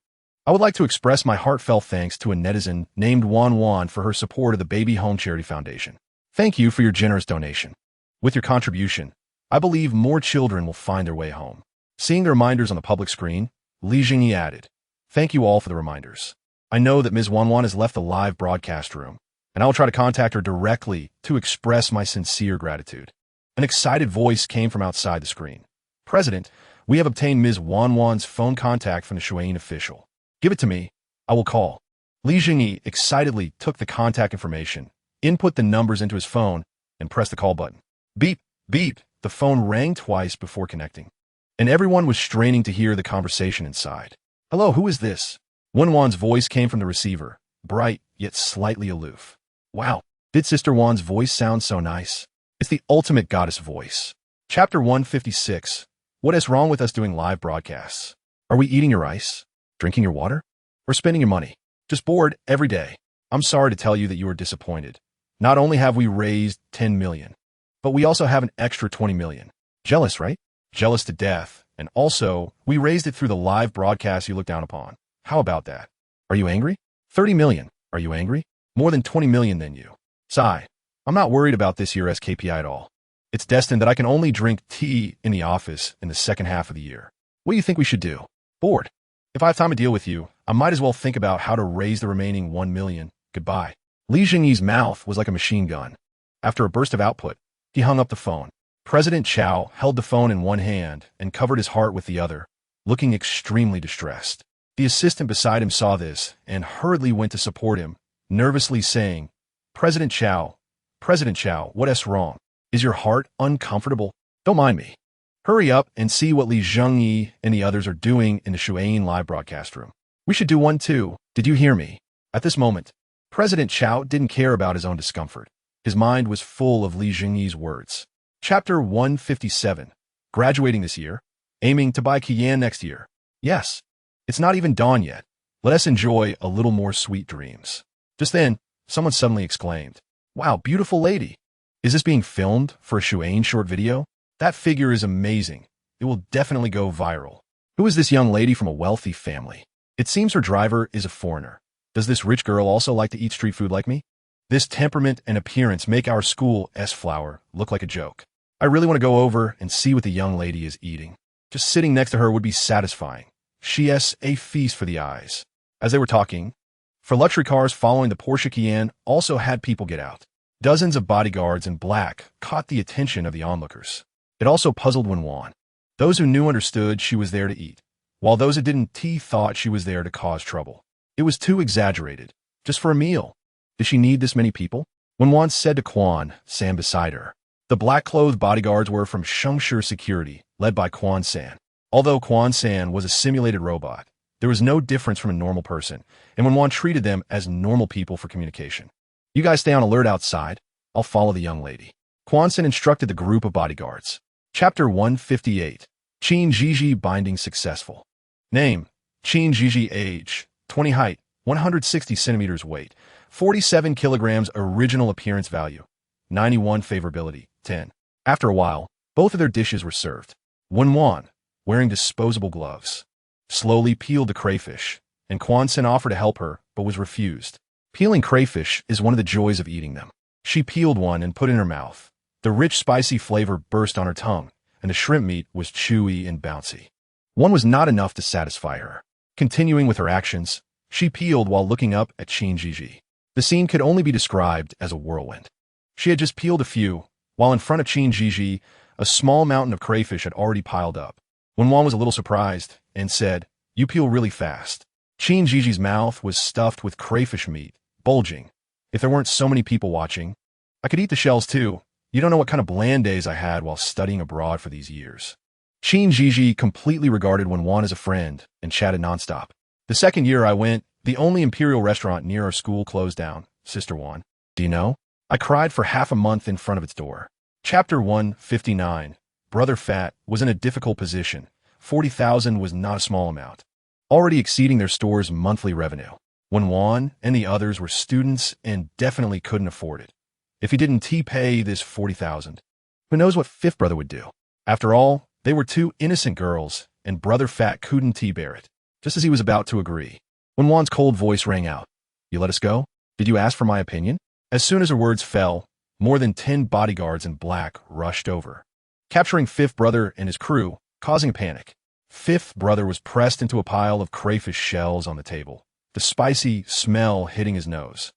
I would like to express my heartfelt thanks to a netizen named Wen Wan for her support of the Baby Home Charity Foundation. Thank you for your generous donation. With your contribution, I believe more children will find their way home." Seeing the reminders on the public screen, Li Zhengyi added, "Thank you all for the reminders. I know that Ms. Wen Wan has left the live broadcast room, and I will try to contact her directly to express my sincere gratitude." An excited voice came from outside the screen. "President, we have obtained Ms. Wen Wan's phone contact from the Shuayin official. Give it to me. I will call." Li Zhengyi excitedly took the contact information, input the numbers into his phone, and pressed the call button. Beep, beep. The phone rang twice before connecting, and everyone was straining to hear the conversation inside. "Hello, who is this?" Wen Wan's voice came from the receiver, bright yet slightly aloof. Wow, did Sister Wan's voice sound so nice? It's the ultimate goddess voice. Chapter 156. What is wrong with us doing live broadcasts? Are we eating your ice, drinking your water, or spending your money? Just bored every day? I'm sorry to tell you that you are disappointed. Not only have we raised 10 million, but we also have an extra 20 million. Jealous, right? Jealous to death. And also, we raised it through the live broadcast you look down upon. How about that? Are you angry? 30 million. Are you angry? More than 20 million than you. Sigh. I'm not worried about this year's KPI at all. It's destined that I can only drink tea in the office in the second half of the year. What do you think we should do? Bored. If I have time to deal with you, I might as well think about how to raise the remaining 1 million. Goodbye. Li Zhengyi's mouth was like a machine gun. After a burst of output, he hung up the phone. President Chow held the phone in one hand and covered his heart with the other, looking extremely distressed. The assistant beside him saw this and hurriedly went to support him, nervously saying, President Chow, what's wrong? Is your heart uncomfortable? Don't mind me. Hurry up and see what Li Zhengyi and the others are doing in the Shuayin live broadcast room. We should do one too. Did you hear me?" At this moment, President Chow didn't care about his own discomfort. His mind was full of Li Zhengyi's words. Chapter 157. Graduating this year, aiming to buy Kian next year. Yes. It's not even dawn yet. Let us enjoy a little more sweet dreams. Just then, someone suddenly exclaimed, "Wow, beautiful lady. Is this being filmed for a Shuayin short video? That figure is amazing. It will definitely go viral. Who is this young lady from a wealthy family? It seems her driver is a foreigner. Does this rich girl also like to eat street food like me? This temperament and appearance make our school S-Flower look like a joke. I really want to go over and see what the young lady is eating. Just sitting next to her would be satisfying. She is a feast for the eyes." As they were talking, for luxury cars following the Porsche Cayenne also had people get out. Dozens of bodyguards in black caught the attention of the onlookers. It also puzzled Wen Wan. Those who knew understood she was there to eat, while those who didn't thought she was there to cause trouble. It was too exaggerated. Just for a meal. Did she need this many people? Wen Wan said to Quan, San beside her. The black-clothed bodyguards were from Shengshi Security, led by Quan San. Although Quan San was a simulated robot, there was no difference from a normal person, and Wen Wan treated them as normal people for communication. "You guys stay on alert outside. I'll follow the young lady." Quan San instructed the group of bodyguards. Chapter 158. Qin Jiji binding successful. Name, Qin Jiji. Age, 20. Height, 160 centimeters. Weight, 47 kilograms. Original appearance value, 91. Favorability, 10. After a while, both of their dishes were served. Wen Wan, wearing disposable gloves, slowly peeled the crayfish, and Quan Sin offered to help her, but was refused. Peeling crayfish is one of the joys of eating them. She peeled one and put it in her mouth. The rich, spicy flavor burst on her tongue, and the shrimp meat was chewy and bouncy. One was not enough to satisfy her. Continuing with her actions, she peeled while looking up at Qin Jiji. The scene could only be described as a whirlwind. She had just peeled a few, while in front of Qin Jiji, a small mountain of crayfish had already piled up. Wen Wan was a little surprised and said, "You peel really fast." Qin Jiji's mouth was stuffed with crayfish meat, bulging. "If there weren't so many people watching, I could eat the shells too. You don't know what kind of bland days I had while studying abroad for these years." Qin Jiji completely regarded Wen Wan as a friend and chatted nonstop. "The second year I went, the only imperial restaurant near our school closed down, Sister Wan. Do you know? I cried for half a month in front of its door." Chapter 159. Brother Fat was in a difficult position, 40,000 was not a small amount, already exceeding their store's monthly revenue. Wen Wan and the others were students and definitely couldn't afford it. If he didn't pay this 40,000, who knows what fifth brother would do? After all, they were two innocent girls, and brother Fat couldn't bear it. Just as he was about to agree, Wen Wan's cold voice rang out. You let us go? Did you ask for my opinion? As soon as her words fell, more than 10 bodyguards in black rushed over, capturing fifth brother and his crew, causing a panic. Fifth brother was pressed into a pile of crayfish shells on the table, the spicy smell hitting his nose,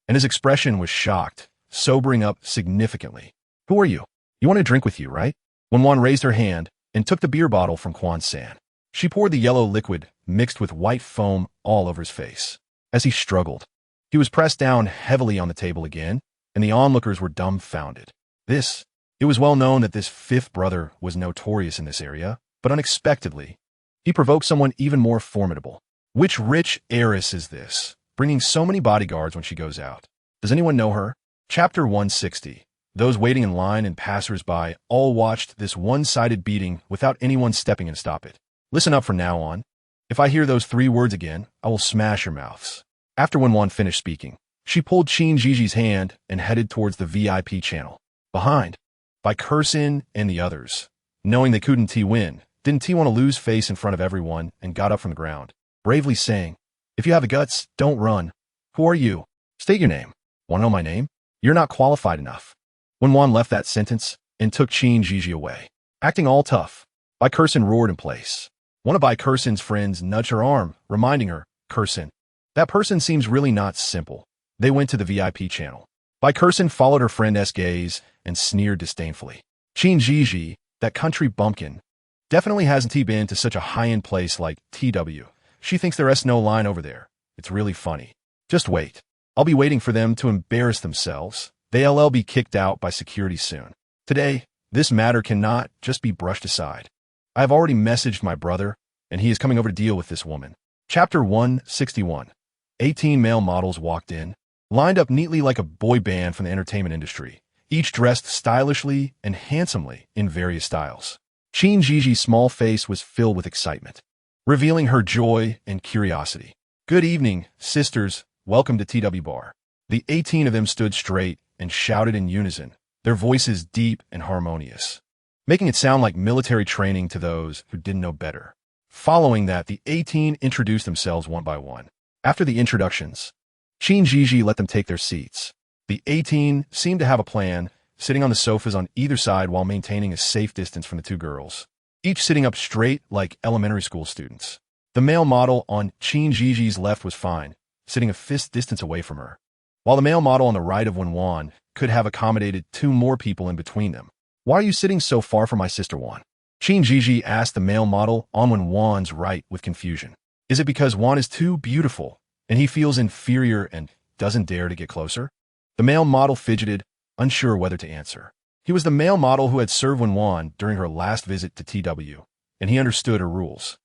and his expression was shocked, sobering up significantly. Who are you? You want a drink with you, right? Wen Wan raised her hand and took the beer bottle from Quan-san. She poured the yellow liquid mixed with white foam all over his face. As he struggled, he was pressed down heavily on the table again, and the onlookers were dumbfounded. It was well known that this fifth brother was notorious in this area, but unexpectedly, he provoked someone even more formidable. Which rich heiress is this, bringing so many bodyguards when she goes out? Does anyone know her? Chapter 160. Those waiting in line and passers-by all watched this one-sided beating without anyone stepping in to stop it. Listen up from now on. If I hear those 3 words again, I will smash your mouths. After Wen Wan finished speaking, she pulled Qin Jiji's hand and headed towards the VIP channel. Behind, by Kursin and the others, knowing they couldn't win, didn't want to lose face in front of everyone, and got up from the ground, bravely saying, If you have the guts, don't run. Who are you? State your name. Want to know my name? You're not qualified enough. Wen Wan left that sentence and took Qin Jiji away. Acting all tough, Bai Kursin roared in place. One of Bai Kursin's friends nudged her arm, reminding her, Kursin, that person seems really not simple. They went to the VIP channel. Bai Kursin followed her friend's gaze and sneered disdainfully. Qin Jiji, that country bumpkin, definitely hasn't been to such a high-end place like TW. She thinks there's no line over there. It's really funny. Just wait. I'll be waiting for them to embarrass themselves. They'll be kicked out by security soon. Today, this matter cannot just be brushed aside. I have already messaged my brother, and he is coming over to deal with this woman. Chapter 161. 18 male models walked in, lined up neatly like a boy band from the entertainment industry, each dressed stylishly and handsomely in various styles. Qin Jiji's small face was filled with excitement, revealing her joy and curiosity. Good evening, sisters. Welcome to TW Bar. The 18 of them stood straight and shouted in unison, their voices deep and harmonious, making it sound like military training to those who didn't know better. Following that, the 18 introduced themselves one by one. After the introductions, Qin Jiji let them take their seats. The 18 seemed to have a plan, sitting on the sofas on either side while maintaining a safe distance from the 2 girls, each sitting up straight like elementary school students. The male model on Qin Jiji's left was fine, sitting a fist distance away from her, while the male model on the right of Wen Wan could have accommodated 2 more people in between them. Why are you sitting so far from my sister Wan? Qin Jiji asked the male model on Wen Wan's right with confusion. Is it because Wan is too beautiful, and he feels inferior and doesn't dare to get closer? The male model fidgeted, unsure whether to answer. He was the male model who had served Wen Wan during her last visit to TW, and he understood her rules.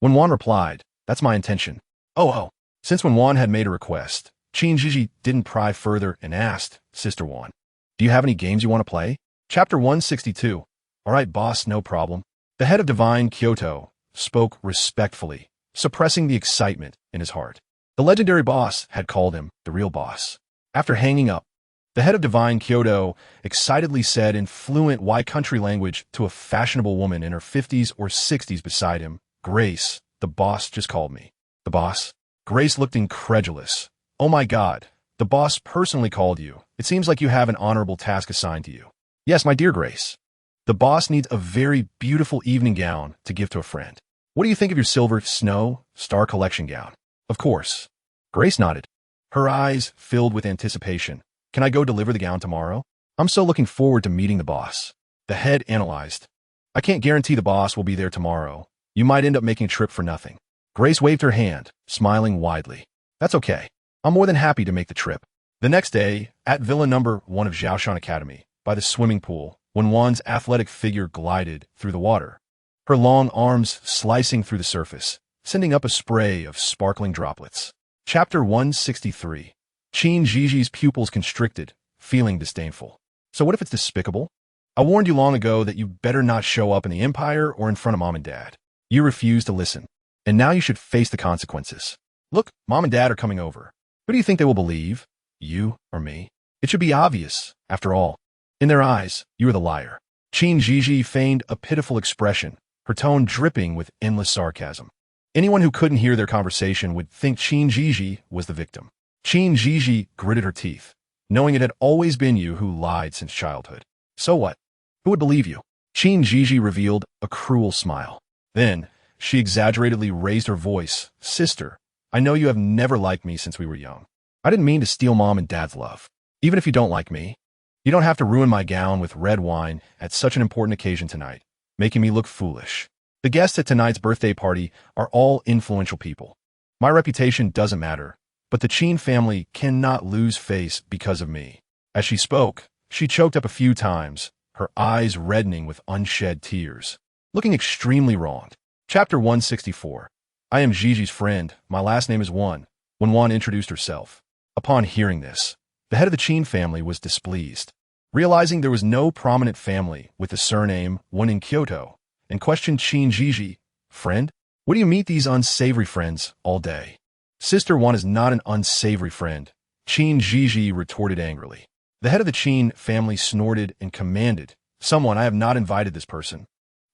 Wen Wan replied, That's my intention. Oh. Since Wen Wan had made a request, Qin Jiji didn't pry further and asked, Sister Wan, do you have any games you want to play? Chapter 162. All right, boss, no problem. The head of Divine Kyoto spoke respectfully, suppressing the excitement in his heart. The legendary boss had called him the real boss. After hanging up, the head of Divine Kyoto excitedly said in fluent Y-country language to a fashionable woman in her 50s or 60s beside him, Grace, the boss just called me. The boss? Grace looked incredulous. Oh my God, the boss personally called you. It seems like you have an honorable task assigned to you. Yes, my dear Grace. The boss needs a very beautiful evening gown to give to a friend. What do you think of your silver snow star collection gown? Of course. Grace nodded, her eyes filled with anticipation. Can I go deliver the gown tomorrow? I'm so looking forward to meeting the boss. The head analyzed. I can't guarantee the boss will be there tomorrow. You might end up making a trip for nothing. Grace waved her hand, smiling widely. That's okay. I'm more than happy to make the trip. The next day, at Villa number 1 of Zhaoshan Academy, by the swimming pool, Wen Wan's athletic figure glided through the water, her long arms slicing through the surface, sending up a spray of sparkling droplets. Chapter 163. Qin Jiji's pupils constricted, feeling disdainful. So what if it's despicable? I warned you long ago that you better not show up in the Empire or in front of Mom and Dad. You refuse to listen. And now you should face the consequences. Look, Mom and Dad are coming over. Who do you think they will believe? You or me? It should be obvious, after all. In their eyes, you are the liar. Qin Gigi feigned a pitiful expression, her tone dripping with endless sarcasm. Anyone who couldn't hear their conversation would think Qin Gigi was the victim. Qin Gigi gritted her teeth, knowing it had always been you who lied since childhood. So what? Who would believe you? Qin Gigi revealed a cruel smile. Then, she exaggeratedly raised her voice. Sister, I know you have never liked me since we were young. I didn't mean to steal Mom and Dad's love. Even if you don't like me, you don't have to ruin my gown with red wine at such an important occasion tonight, making me look foolish. The guests at tonight's birthday party are all influential people. My reputation doesn't matter, but the Qin family cannot lose face because of me. As she spoke, she choked up a few times, her eyes reddening with unshed tears, looking extremely wronged. Chapter 164. I am Gigi's friend. My last name is Wen. Wen Wan introduced herself. Upon hearing this, the head of the Qin family was displeased, realizing there was no prominent family with the surname Wen in Kyoto, and questioned Qin Gigi, Friend? What do you meet these unsavory friends all day? Sister Wan is not an unsavory friend, Qin Gigi retorted angrily. The head of the Qin family snorted and commanded, Someone, I have not invited this person.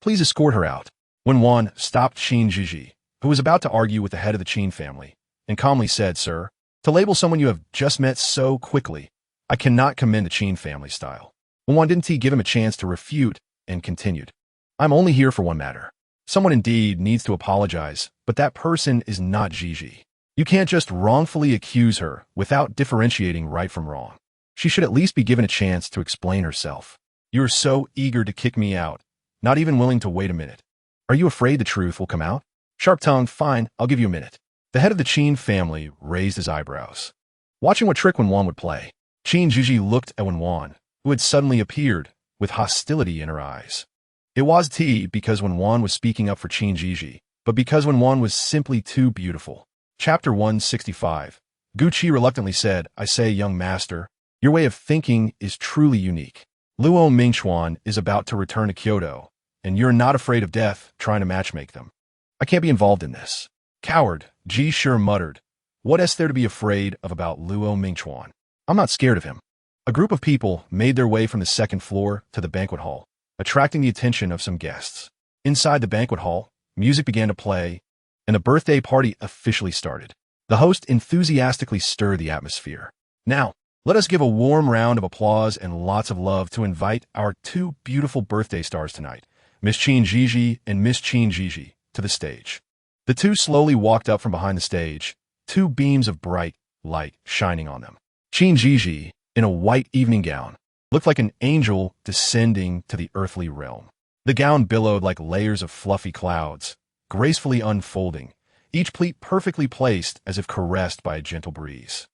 Please escort her out. Wen Wan stopped Qin Gigi, who was about to argue with the head of the Qin family, and calmly said, Sir, to label someone you have just met so quickly, I cannot commend the Qin family style. Wen Wan didn't give him a chance to refute and continued. I'm only here for one matter. Someone indeed needs to apologize, but that person is not Gigi. You can't just wrongfully accuse her without differentiating right from wrong. She should at least be given a chance to explain herself. You are so eager to kick me out, not even willing to wait a minute. Are you afraid the truth will come out? Sharp-tongued, fine, I'll give you a minute. The head of the Qin family raised his eyebrows, watching what trick Wen Wan would play. Qin Gigi looked at Wen Wan, who had suddenly appeared, with hostility in her eyes. It was because Wen Wan was speaking up for Qin Gigi, but because Wen Wan was simply too beautiful. Chapter 165. Gucci reluctantly said, I say, young master, your way of thinking is truly unique. Luo Mingchuan is about to return to Kyoto, and you're not afraid of death trying to matchmake them. I can't be involved in this. Coward, Ji Shi muttered. What is there to be afraid of about Luo Mingchuan? I'm not scared of him. A group of people made their way from the second floor to the banquet hall, attracting the attention of some guests. Inside the banquet hall, music began to play, and the birthday party officially started. The host enthusiastically stirred the atmosphere. Now, let us give a warm round of applause and lots of love to invite our two beautiful birthday stars tonight, Miss Qin Gigi and Miss Qin Gigi, to the stage. The two slowly walked up from behind the stage, two beams of bright light shining on them. Qin Gigi, in a white evening gown, looked like an angel descending to the earthly realm. The gown billowed like layers of fluffy clouds, gracefully unfolding, each pleat perfectly placed as if caressed by a gentle breeze.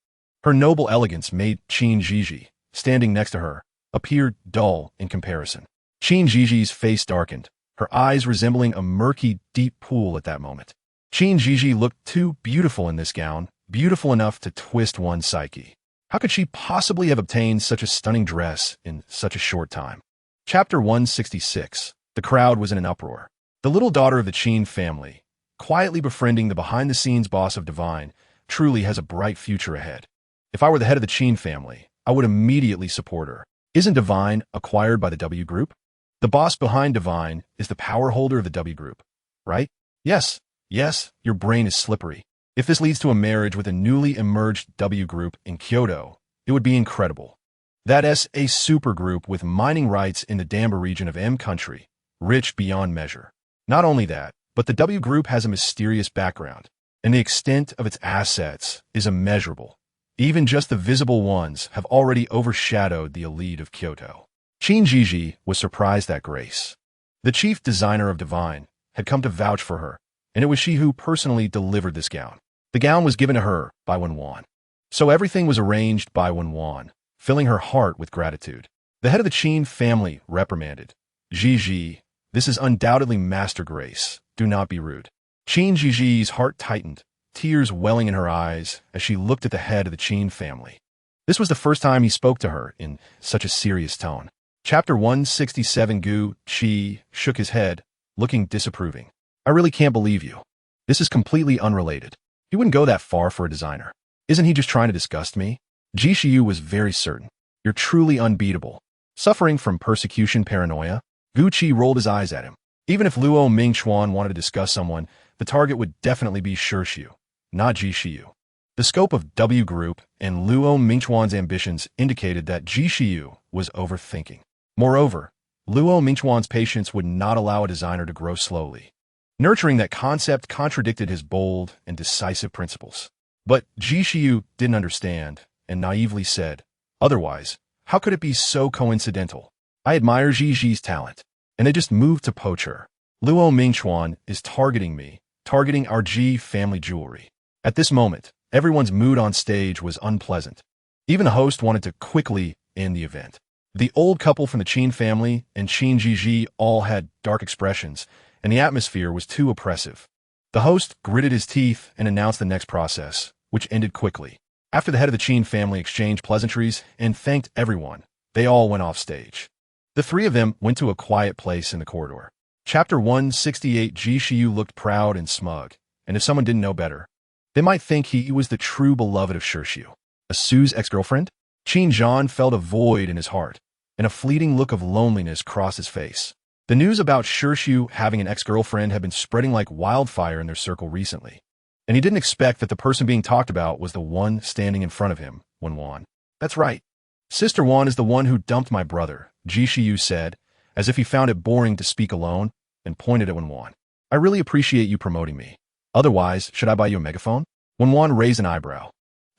Her noble elegance made Qin Gigi, standing next to her, appear dull in comparison. Qin Gigi's face darkened, her eyes resembling a murky, deep pool at that moment. Qin Gigi looked too beautiful in this gown, beautiful enough to twist one's psyche. How could she possibly have obtained such a stunning dress in such a short time? Chapter 166. The crowd was in an uproar. The little daughter of the Qin family, quietly befriending the behind-the-scenes boss of Divine, truly has a bright future ahead. If I were the head of the Qin family, I would immediately support her. Isn't Divine acquired by the W Group? The boss behind Divine is the power holder of the W Group, right? Yes, your brain is slippery. If this leads to a marriage with a newly emerged W Group in Kyoto, it would be incredible. That is a super group with mining rights in the Damba region of M country, rich beyond measure. Not only that, but the W Group has a mysterious background, and the extent of its assets is immeasurable. Even just the visible ones have already overshadowed the elite of Kyoto. Qin Gigi was surprised at Grace. The chief designer of Divine had come to vouch for her, and it was she who personally delivered this gown. The gown was given to her by Wen Wan. So everything was arranged by Wen Wan, filling her heart with gratitude. The head of the Qin family reprimanded. Gigi, this is undoubtedly Master Grace. Do not be rude. Qin Gigi's heart tightened, tears welling in her eyes as she looked at the head of the Qin family. This was the first time he spoke to her in such a serious tone. Chapter 167. Gu Qi shook his head, looking disapproving. I really can't believe you. This is completely unrelated. He wouldn't go that far for a designer. Isn't he just trying to disgust me? Ji Shiyu was very certain. You're truly unbeatable. Suffering from persecution paranoia, Gu Qi rolled his eyes at him. Even if Luo Mingchuan wanted to discuss someone, the target would definitely be Shirshu, not Ji Shiyu. The scope of W Group and Luo Mingchuan's ambitions indicated that Ji Shiyu was overthinking. Moreover, Luo Mingchuan's patience would not allow a designer to grow slowly. Nurturing that concept contradicted his bold and decisive principles. But Ji Shiyu didn't understand and naively said, otherwise, how could it be so coincidental? I admire Ji Ji's talent, and they just moved to poach her. Luo Mingchuan is targeting me, targeting our Ji family jewelry. At this moment, everyone's mood on stage was unpleasant. Even the host wanted to quickly end the event. The old couple from the Qin family and Qin Jiji all had dark expressions, and the atmosphere was too oppressive. The host gritted his teeth and announced the next process, which ended quickly. After the head of the Qin family exchanged pleasantries and thanked everyone, they all went off stage. The three of them went to a quiet place in the corridor. Chapter 168. Ji Shiyu looked proud and smug, and if someone didn't know better, they might think he was the true beloved of Shirshu. A Sue's ex-girlfriend? Qin Zhan felt a void in his heart, and a fleeting look of loneliness crossed his face. The news about Shirshu having an ex-girlfriend had been spreading like wildfire in their circle recently, and he didn't expect that the person being talked about was the one standing in front of him, Wen Wan. That's right. Sister Wan is the one who dumped my brother, Ji Shiyu said, as if he found it boring to speak alone, and pointed at Wen Wan. I really appreciate you promoting me. Otherwise, should I buy you a megaphone? Wen Wan raised an eyebrow.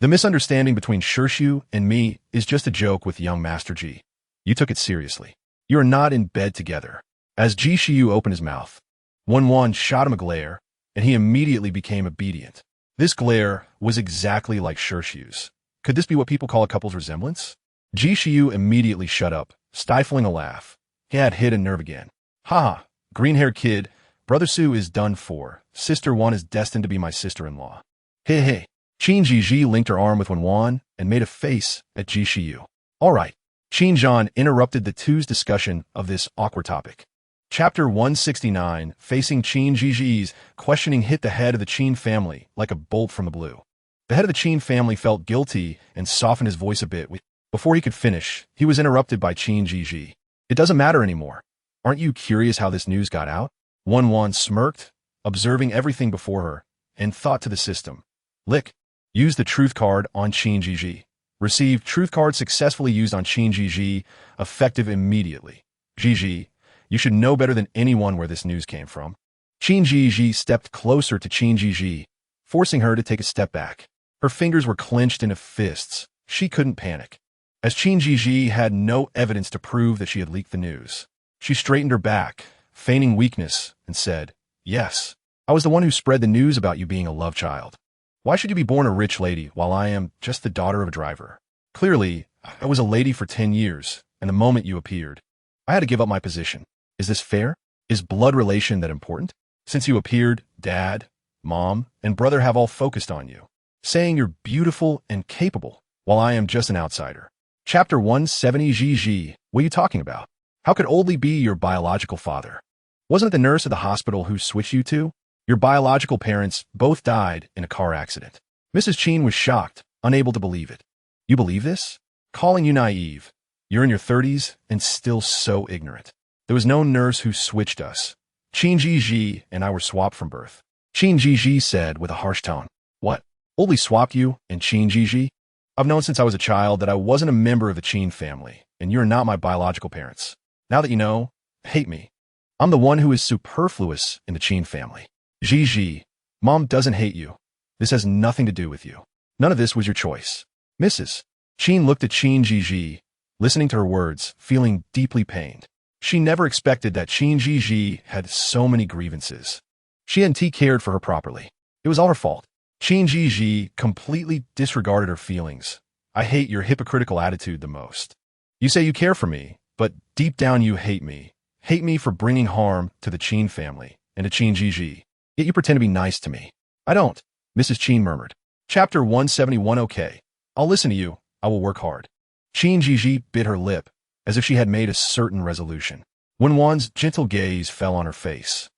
The misunderstanding between Shirshu and me is just a joke with young Master Ji. You took it seriously. You are not in bed together. As Ji Shiyu opened his mouth, Wen Wan shot him a glare, and he immediately became obedient. This glare was exactly like Shirshu's. Could this be what people call a couple's resemblance? Ji Shiyu immediately shut up, stifling a laugh. He had hit a nerve again. Ha! Green-haired kid, Brother Su is done for. Sister Wan is destined to be my sister-in-law. Hey, hey. Qin Jiji linked her arm with Wen Wan and made a face at Ji Shiyu. All right. Qin Zhan interrupted the two's discussion of this awkward topic. Chapter 169, facing Qin Jiji's questioning hit the head of the Qin family like a bolt from the blue. The head of the Qin family felt guilty and softened his voice a bit. Before he could finish, he was interrupted by Qin Jiji. It doesn't matter anymore. Aren't you curious how this news got out? Wen Wan smirked, observing everything before her, and thought to the system. Lick. Use the truth card on Qin Jiji. Received truth card successfully used on Qin Jiji, effective immediately. Jiji, you should know better than anyone where this news came from. Qin Jiji stepped closer to Qin Jiji, forcing her to take a step back. Her fingers were clenched into fists. She couldn't panic. As Qin Jiji had no evidence to prove that she had leaked the news, she straightened her back, feigning weakness, and said, Yes, I was the one who spread the news about you being a love child. Why should you be born a rich lady while I am just the daughter of a driver? Clearly, I was a lady for 10 years, and the moment you appeared, I had to give up my position. Is this fair? Is blood relation that important? Since you appeared, Dad, Mom, and brother have all focused on you, saying you're beautiful and capable, while I am just an outsider. Chapter 170. Ji, what are you talking about? How could Oldly be your biological father? Wasn't it the nurse at the hospital who switched you two? Your biological parents both died in a car accident. Mrs. Qin was shocked, unable to believe it. You believe this? Calling you naive. You're in your 30s and still so ignorant. There was no nurse who switched us. Qin Jiji and I were swapped from birth. Qin Jiji said with a harsh tone. What? Oldly swapped you and Qin Jiji? I've known since I was a child that I wasn't a member of the Qin family, and you're not my biological parents. Now that you know, hate me. I'm the one who is superfluous in the Qin family. Jiji, Mom doesn't hate you. This has nothing to do with you. None of this was your choice. Mrs. Qin looked at Qin Jiji, listening to her words, feeling deeply pained. She never expected that Qin Jiji had so many grievances. She hadn't cared for her properly. It was all her fault. Qin Jiji completely disregarded her feelings. I hate your hypocritical attitude the most. You say you care for me, but deep down you hate me. Hate me for bringing harm to the Qin family and to Qin Jiji. Yet you pretend to be nice to me. I don't, Mrs. Qin murmured. Chapter 171. Okay, I'll listen to you. I will work hard. Qin Jiji bit her lip, as if she had made a certain resolution. Wen Wan's gentle gaze fell on her face.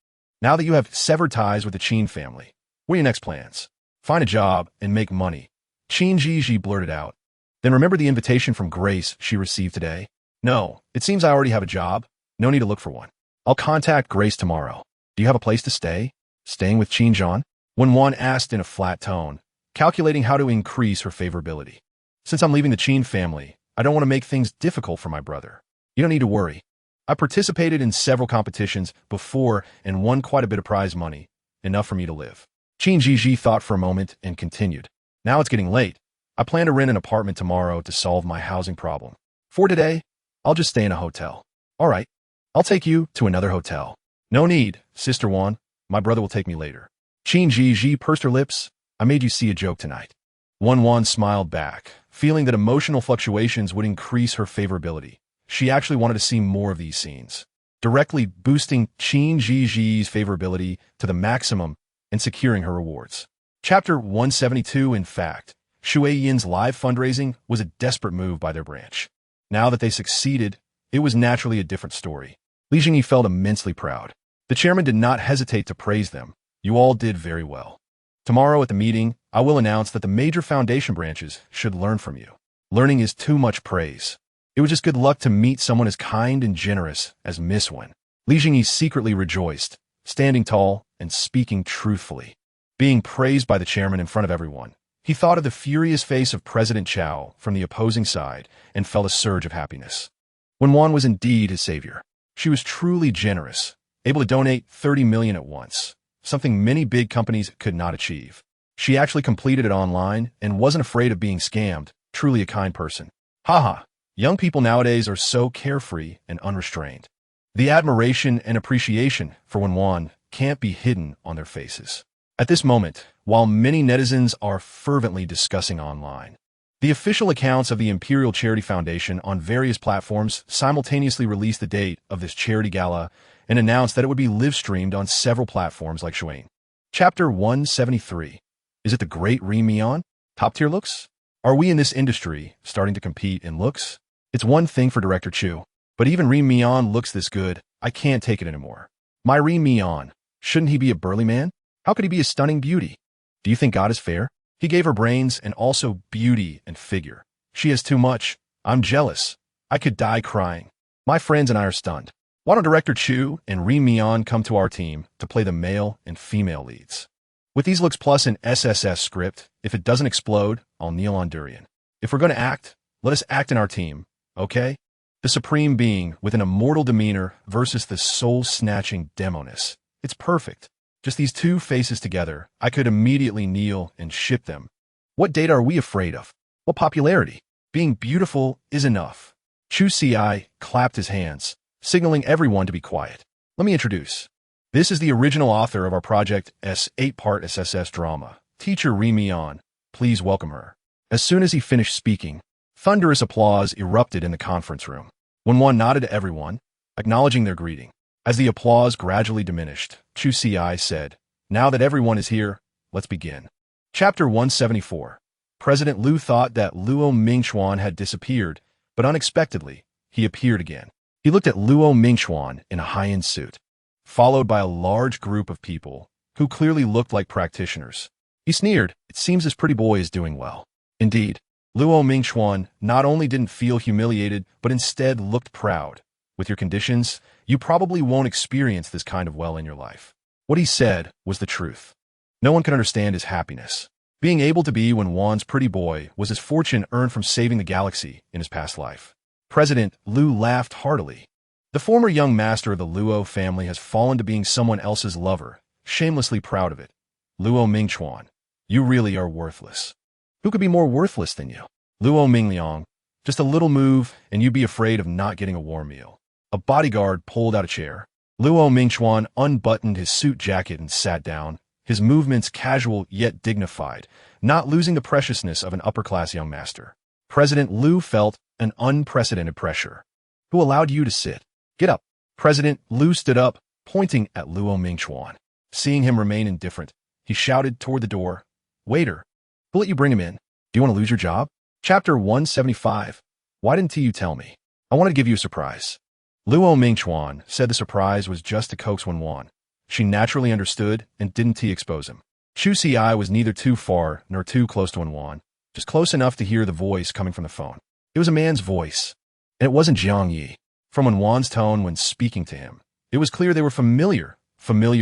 Now that you have severed ties with the Qin family, what are your next plans? Find a job and make money. Qin Jiji blurted out. Then remember the invitation from Grace she received today? No, it seems I already have a job. No need to look for one. I'll contact Grace tomorrow. Do you have a place to stay? Staying with Qin Zhan? Wen Wan asked in a flat tone, calculating how to increase her favorability. Since I'm leaving the Qin family, I don't want to make things difficult for my brother. You don't need to worry. I participated in several competitions before and won quite a bit of prize money, enough for me to live. Qin Jiji thought for a moment and continued. Now it's getting late. I plan to rent an apartment tomorrow to solve my housing problem. For today, I'll just stay in a hotel. All right, I'll take you to another hotel. No need, Sister Wan. My brother will take me later. Qin Jiji pursed her lips. I made you see a joke tonight. Wen Wan smiled back, feeling that emotional fluctuations would increase her favorability. She actually wanted to see more of these scenes, directly boosting Qin Jiji's favorability to the maximum and securing her rewards. Chapter 172. In fact, Shui Yin's live fundraising was a desperate move by their branch. Now that they succeeded, it was naturally a different story. Li Jingyi felt immensely proud. The chairman did not hesitate to praise them. You all did very well. Tomorrow at the meeting, I will announce that the major foundation branches should learn from you. Learning is too much praise. It was just good luck to meet someone as kind and generous as Miss Wen. Li Jingyi secretly rejoiced, standing tall and speaking truthfully. Being praised by the chairman in front of everyone, he thought of the furious face of President Chao from the opposing side and felt a surge of happiness. Wen Wan was indeed his savior. She was truly generous, able to donate 30 million at once, something many big companies could not achieve. She actually completed it online and wasn't afraid of being scammed, truly a kind person. Haha, young people nowadays are so carefree and unrestrained. The admiration and appreciation for Wen Wan can't be hidden on their faces. At this moment, while many netizens are fervently discussing online, the official accounts of the Imperial Charity Foundation on various platforms simultaneously released the date of this charity gala and announced that it would be live-streamed on several platforms like Shuain. Chapter 173. Is it the great Ri Mian? Top-tier looks? Are we in this industry starting to compete in looks? It's one thing for Director Chu, but even Ri Mian looks this good, I can't take it anymore. My Ri Mian, shouldn't he be a burly man? How could he be a stunning beauty? Do you think God is fair? He gave her brains and also beauty and figure. She has too much. I'm jealous. I could die crying. My friends and I are stunned. Why don't Director Chu and Ri Mian come to our team to play the male and female leads? With these looks plus an SSS script, if it doesn't explode, I'll kneel on durian. If we're going to act, let us act in our team, okay? The supreme being with an immortal demeanor versus the soul-snatching demoness. It's perfect. Just these two faces together, I could immediately kneel and ship them. What data are we afraid of? What popularity? Being beautiful is enough. Chu Ci clapped his hands, signaling everyone to be quiet. Let me introduce. This is the original author of our Project S 8-part SSS drama, Teacher Ri Mian. Please welcome her. As soon as he finished speaking, thunderous applause erupted in the conference room. Wen Wan nodded to everyone, acknowledging their greeting. As the applause gradually diminished, Chu Ci said, now that everyone is here, let's begin. Chapter 174. President Liu thought that Luo Mingxuan had disappeared, but unexpectedly, he appeared again. He looked at Luo Mingxuan in a high-end suit, followed by a large group of people who clearly looked like practitioners. He sneered, it seems this pretty boy is doing well. Indeed, Luo Mingxuan not only didn't feel humiliated, but instead looked proud. With your conditions, you probably won't experience this kind of well in your life. What he said was the truth. No one could understand his happiness. Being able to be Wen Wan's pretty boy was his fortune earned from saving the galaxy in his past life. President Liu laughed heartily. The former young master of the Luo family has fallen to being someone else's lover, shamelessly proud of it. Luo Mingxuan, you really are worthless. Who could be more worthless than you? Luo Mingliang, just a little move and you'd be afraid of not getting a warm meal. A bodyguard pulled out a chair. Luo Mingxuan unbuttoned his suit jacket and sat down, his movements casual yet dignified, not losing the preciousness of an upper-class young master. President Liu felt an unprecedented pressure. Who allowed you to sit? Get up. President Liu stood up, pointing at Luo Mingxuan. Seeing him remain indifferent, he shouted toward the door, Waiter, who let you bring him in? Do you want to lose your job? Chapter 175. Why didn't you tell me? I wanted to give you a surprise. Luo Mingxuan said the surprise was just to coax Wen Wan. She naturally understood and didn't T-expose him. Chu Si was neither too far nor too close to Wen Wan, just close enough to hear the voice coming from the phone. It was a man's voice, and it wasn't Jiang Yi. From Wen Wan's tone when speaking to him, it was clear they were familiar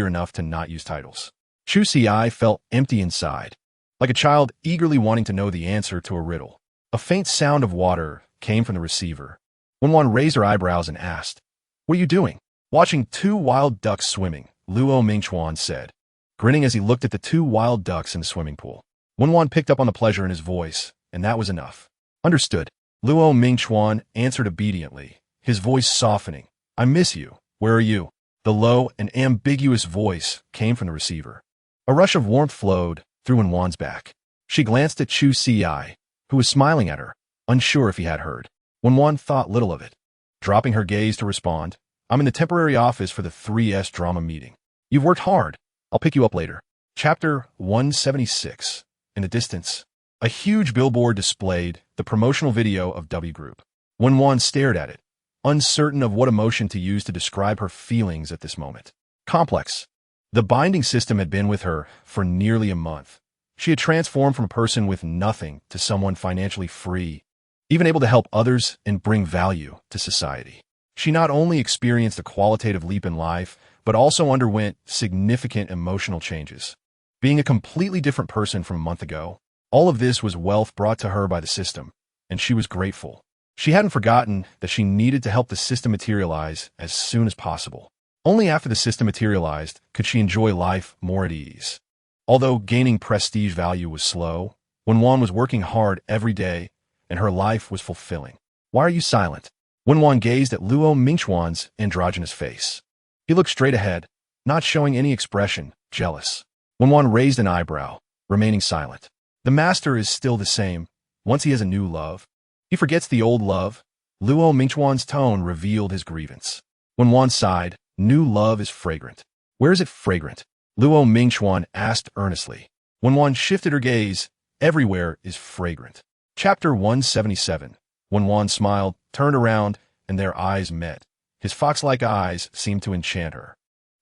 enough to not use titles. Chu Si felt empty inside, like a child eagerly wanting to know the answer to a riddle. A faint sound of water came from the receiver. Wen Wan raised her eyebrows and asked, "What are you doing?" "Watching two wild ducks swimming," Luo Mingchuan said, grinning as he looked at the two wild ducks in the swimming pool. Wen Wan picked up on the pleasure in his voice, and that was enough. "Understood," Luo Mingchuan answered obediently, his voice softening. "I miss you. Where are you?" The low and ambiguous voice came from the receiver. A rush of warmth flowed through Wen Wan's back. She glanced at Chu Si, who was smiling at her, unsure if he had heard. Wen Wan thought little of it, dropping her gaze to respond, "I'm in the temporary office for the 3S drama meeting. You've worked hard. I'll pick you up later." Chapter 176. In the distance, a huge billboard displayed the promotional video of W Group. Wen Wan stared at it, uncertain of what emotion to use to describe her feelings at this moment. Complex. The binding system had been with her for nearly a month. She had transformed from a person with nothing to someone financially free, even able to help others and bring value to society. She not only experienced a qualitative leap in life, but also underwent significant emotional changes. Being a completely different person from a month ago, all of this was wealth brought to her by the system, and she was grateful. She hadn't forgotten that she needed to help the system materialize as soon as possible. Only after the system materialized could she enjoy life more at ease. Although gaining prestige value was slow, Wen Wan was working hard every day, and her life was fulfilling. "Why are you silent?" Wen Wan gazed at Luo Mingchuan's androgynous face. He looked straight ahead, not showing any expression, jealous. Wen Wan raised an eyebrow, remaining silent. The master is still the same. Once he has a new love, he forgets the old love. Luo Mingchuan's tone revealed his grievance. Wen Wan sighed. "New love is fragrant." "Where is it fragrant?" Luo Mingchuan asked earnestly. Wen Wan shifted her gaze. "Everywhere is fragrant." Chapter 177. Wen Wan smiled, turned around, and their eyes met. His fox-like eyes seemed to enchant her.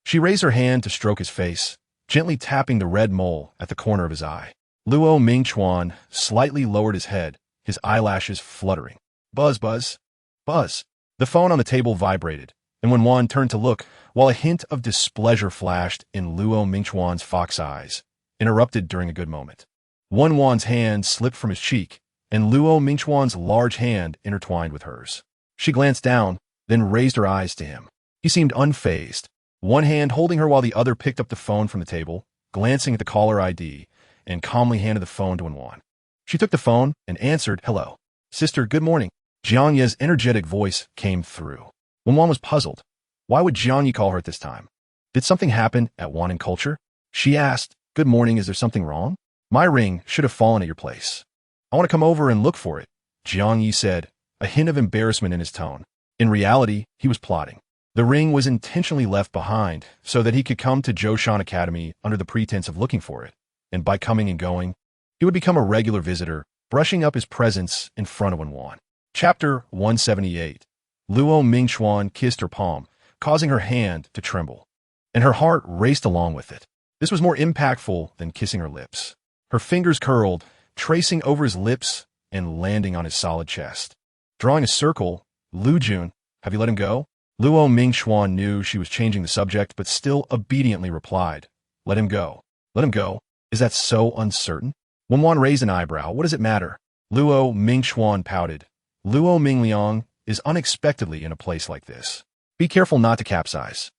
She raised her hand to stroke his face, gently tapping the red mole at the corner of his eye. Luo Mingchuan slightly lowered his head, his eyelashes fluttering. "Buzz, buzz, buzz." The phone on the table vibrated, and Wen Wan turned to look, while a hint of displeasure flashed in Luo Mingchuan's fox eyes, interrupted during a good moment. Wen Wan's hand slipped from his cheek, and Luo Mingchuan's large hand intertwined with hers. She glanced down, then raised her eyes to him. He seemed unfazed, one hand holding her while the other picked up the phone from the table, glancing at the caller ID, and calmly handed the phone to Wen Wan. She took the phone and answered, "Hello. Sister, good morning." Jiang Ye's energetic voice came through. Wen Wan was puzzled. Why would Jiang Yi call her at this time? Did something happen at Wan in culture? She asked, "Good morning, is there something wrong?" "My ring should have fallen at your place. I want to come over and look for it," Jiang Yi said, a hint of embarrassment in his tone. In reality, he was plotting. The ring was intentionally left behind so that he could come to Zhoushan Academy under the pretense of looking for it, and by coming and going, he would become a regular visitor, brushing up his presence in front of Wen Wan. Chapter 178. Luo Mingchuan kissed her palm, causing her hand to tremble, and her heart raced along with it. This was more impactful than kissing her lips. Her fingers curled, tracing over his lips and landing on his solid chest. Drawing a circle, "Lu Jun, have you let him go?" Luo Mingchuan knew she was changing the subject, but still obediently replied, "Let him go." "Let him go? Is that so uncertain?" Wen Wan raised an eyebrow. "What does it matter?" Luo Mingchuan pouted. "Luo Mingliang is unexpectedly in a place like this. Be careful not to capsize."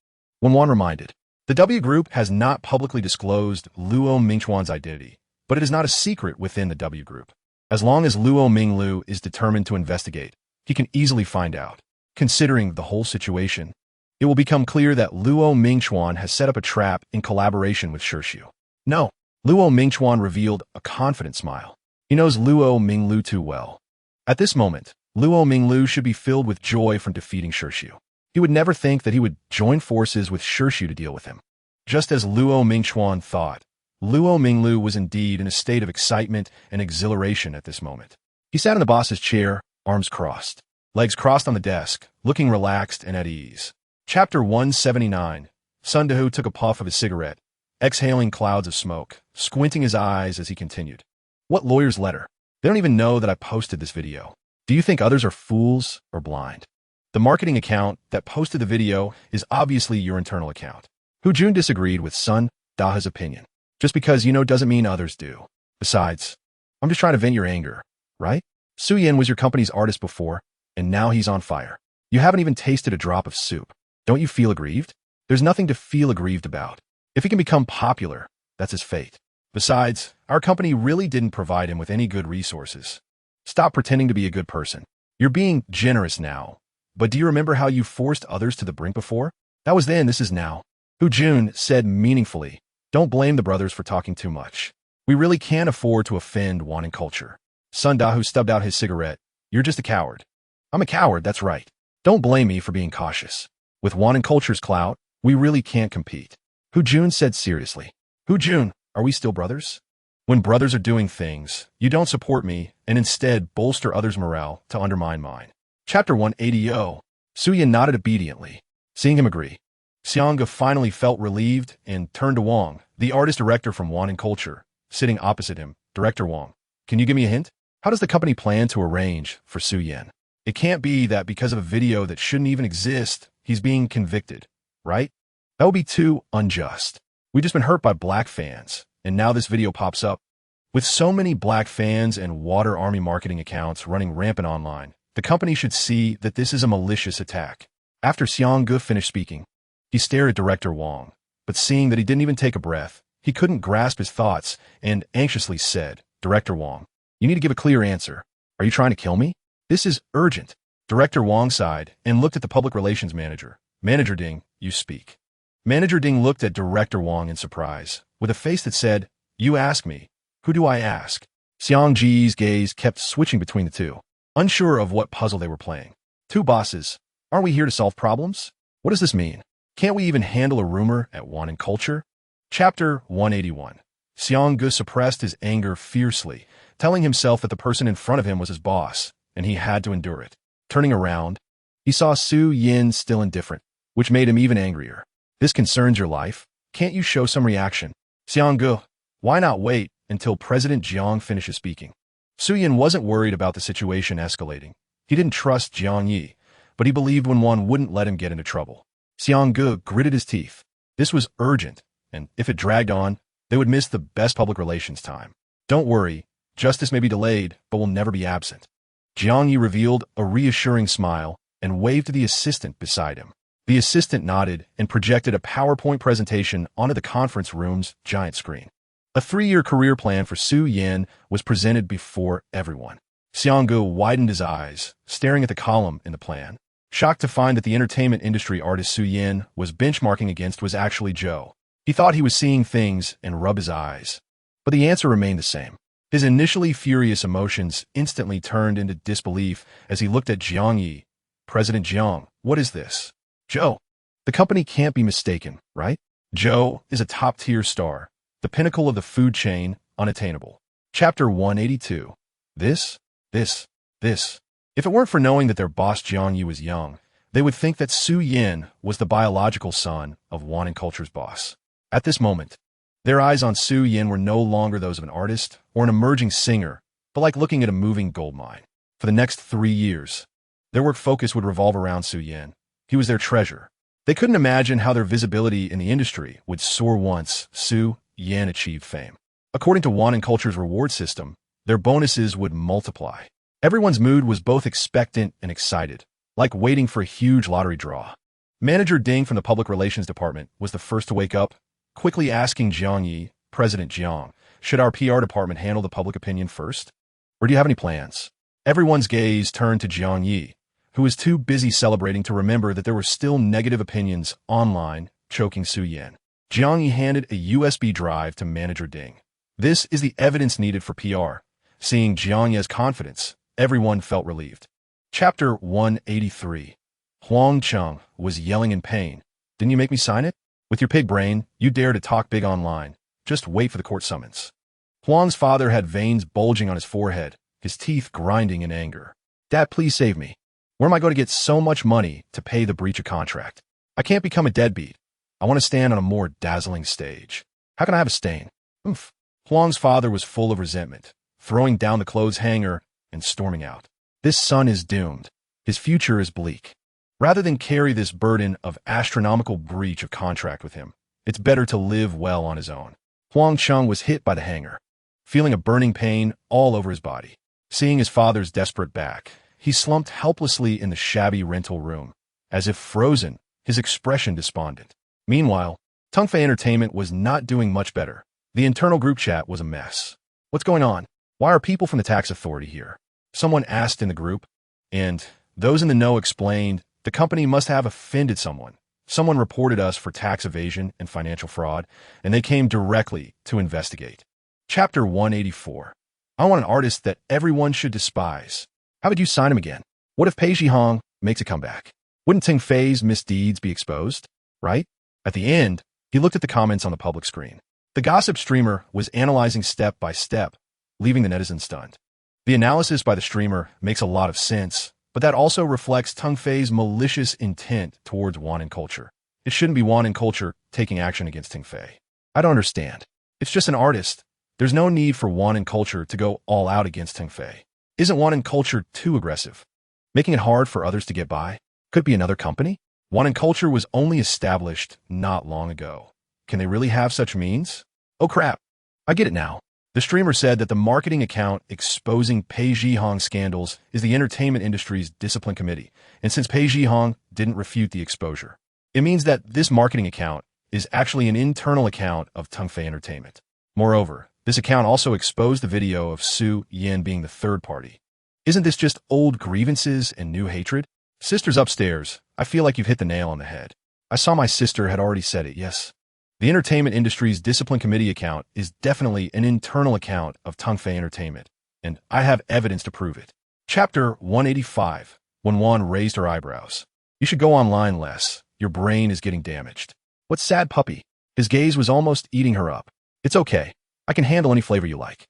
Wen Wan reminded. The W Group has not publicly disclosed Luo Mingchuan's identity, but it is not a secret within the W Group. As long as Luo Minglu is determined to investigate, he can easily find out. Considering the whole situation, it will become clear that Luo Mingchuan has set up a trap in collaboration with Shirshu. "No," Luo Mingchuan revealed a confident smile. He knows Luo Minglu too well. At this moment, Luo Minglu should be filled with joy from defeating Shirshu. He would never think that he would join forces with Shirshu to deal with him. Just as Luo Mingchuan thought, Luo Minglu was indeed in a state of excitement and exhilaration at this moment. He sat in the boss's chair, arms crossed, legs crossed on the desk, looking relaxed and at ease. Chapter 179. Sun Dahu took a puff of his cigarette, exhaling clouds of smoke, squinting his eyes as he continued. What lawyer's letter? They don't even know that I posted this video. Do you think others are fools or blind? The marketing account that posted the video is obviously your internal account. Hu Jun disagreed with Sun Dahu's opinion. Just because you know doesn't mean others do. Besides, I'm just trying to vent your anger, right? Su Yin was your company's artist before, and now he's on fire. You haven't even tasted a drop of soup. Don't you feel aggrieved? There's nothing to feel aggrieved about. If he can become popular, that's his fate. Besides, our company really didn't provide him with any good resources. Stop pretending to be a good person. You're being generous now. But do you remember how you forced others to the brink before? That was then, this is now. Hu Jun said meaningfully, don't blame the brothers for talking too much. We really can't afford to offend Wan and culture. Sun Dahu stubbed out his cigarette. You're just a coward. I'm a coward, that's right. Don't blame me for being cautious. With Wan and culture's clout, we really can't compete. Hu Jun said seriously. Hu Jun, are we still brothers? When brothers are doing things, you don't support me and instead bolster others' morale to undermine mine. Chapter 180. Su Yin nodded obediently. Seeing him agree, Xiangge finally felt relieved and turned to Wang, the artist director from Wan and Culture, sitting opposite him. Director Wang, can you give me a hint? How does the company plan to arrange for Su Yin? It can't be that because of a video that shouldn't even exist, he's being convicted, right? That would be too unjust. We've just been hurt by black fans, and now this video pops up. With so many black fans and Water Army marketing accounts running rampant online, the company should see that this is a malicious attack. After Xiangge finished speaking, he stared at Director Wang, but seeing that he didn't even take a breath, he couldn't grasp his thoughts and anxiously said, Director Wang, you need to give a clear answer. Are you trying to kill me? This is urgent. Director Wang sighed and looked at the public relations manager. Manager Ding, you speak. Manager Ding looked at Director Wang in surprise, with a face that said, you ask me. Who do I ask? Xiangge's gaze kept switching between the two, unsure of what puzzle they were playing. Two bosses. Aren't we here to solve problems? What does this mean? Can't we even handle a rumor at Wan and Culture? Chapter 181. Xiangge suppressed his anger fiercely, telling himself that the person in front of him was his boss, and he had to endure it. Turning around, he saw Su Yin still indifferent, which made him even angrier. This concerns your life? Can't you show some reaction? Xiangge, why not wait until President Jiang finishes speaking? Su Yin wasn't worried about the situation escalating. He didn't trust Jiang Yi, but he believed Wen Wan wouldn't let him get into trouble. Xiangge gritted his teeth. This was urgent, and if it dragged on, they would miss the best public relations time. Don't worry, justice may be delayed, but will never be absent. Jiang Yi revealed a reassuring smile and waved to the assistant beside him. The assistant nodded and projected a PowerPoint presentation onto the conference room's giant screen. A 3-year career plan for Su Yin was presented before everyone. Xiangge widened his eyes, staring at the column in the plan, shocked to find that the entertainment industry artist Su Yin was benchmarking against was actually Zhou. He thought he was seeing things and rubbed his eyes, but the answer remained the same. His initially furious emotions instantly turned into disbelief as he looked at Jiang Yi. President Jiang, what is this? Zhou, the company can't be mistaken, right? Zhou is a top-tier star, the pinnacle of the food chain, unattainable. Chapter 182. This. If it weren't for knowing that their boss Jiang Yi was young, they would think that Su Yin was the biological son of Wan and Culture's boss. At this moment, their eyes on Su Yin were no longer those of an artist or an emerging singer, but like looking at a moving gold mine. For the next 3 years, their work focus would revolve around Su Yin. He was their treasure. They couldn't imagine how their visibility in the industry would soar once Su Yin achieved fame. According to Wan and Culture's reward system, their bonuses would multiply. Everyone's mood was both expectant and excited, like waiting for a huge lottery draw. Manager Ding from the Public Relations Department was the first to wake up, quickly asking Jiang Yi, President Jiang, should our PR department handle the public opinion first? Or do you have any plans? Everyone's gaze turned to Jiang Yi, who was too busy celebrating to remember that there were still negative opinions online choking Su Yin. Jiang Yi handed a USB drive to Manager Ding. This is the evidence needed for PR. Seeing Jiang Yi's confidence, everyone felt relieved. Chapter 183. Huang Cheng was yelling in pain. Didn't you make me sign it? With your pig brain, you dare to talk big online. Just wait for the court summons. Huang's father had veins bulging on his forehead, his teeth grinding in anger. Dad, please save me. Where am I going to get so much money to pay the breach of contract? I can't become a deadbeat. I want to stand on a more dazzling stage. How can I have a stain? Oof. Huang's father was full of resentment, throwing down the clothes hanger and storming out. This son is doomed. His future is bleak. Rather than carry this burden of astronomical breach of contract with him, it's better to live well on his own. Huang Chung was hit by the hanger, feeling a burning pain all over his body. Seeing his father's desperate back, he slumped helplessly in the shabby rental room, as if frozen, his expression despondent. Meanwhile, Tungfei Entertainment was not doing much better. The internal group chat was a mess. What's going on? Why are people from the tax authority here? Someone asked in the group, and those in the know explained the company must have offended someone. Someone reported us for tax evasion and financial fraud, and they came directly to investigate. Chapter 184. I want an artist that everyone should despise. How would you sign him again? What if Pei Zhihong makes a comeback? Wouldn't Ting Fei's misdeeds be exposed? Right? At the end, he looked at the comments on the public screen. The gossip streamer was analyzing step by step, leaving the netizens stunned. The analysis by the streamer makes a lot of sense, but that also reflects Tungfei's malicious intent towards Wan culture. It shouldn't be Wan culture taking action against Tungfei. I don't understand. It's just an artist. There's no need for Wan culture to go all out against Tungfei. Isn't Wan culture too aggressive? Making it hard for others to get by? Could it be another company? Wan culture was only established not long ago. Can they really have such means? Oh crap, I get it now. The streamer said that the marketing account exposing Pei Zhihong scandals is the entertainment industry's discipline committee, and since Pei Zhihong didn't refute the exposure, it means that this marketing account is actually an internal account of Tungfei Entertainment. Moreover, this account also exposed the video of Su Yin being the third party. Isn't this just old grievances and new hatred? Sisters upstairs, I feel like you've hit the nail on the head. I saw my sister had already said it, yes. The entertainment industry's discipline committee account is definitely an internal account of Tungfei Entertainment, and I have evidence to prove it. Chapter 185. Wen Wan raised her eyebrows. You should go online less. Your brain is getting damaged. What sad puppy? His gaze was almost eating her up. It's okay. I can handle any flavor you like.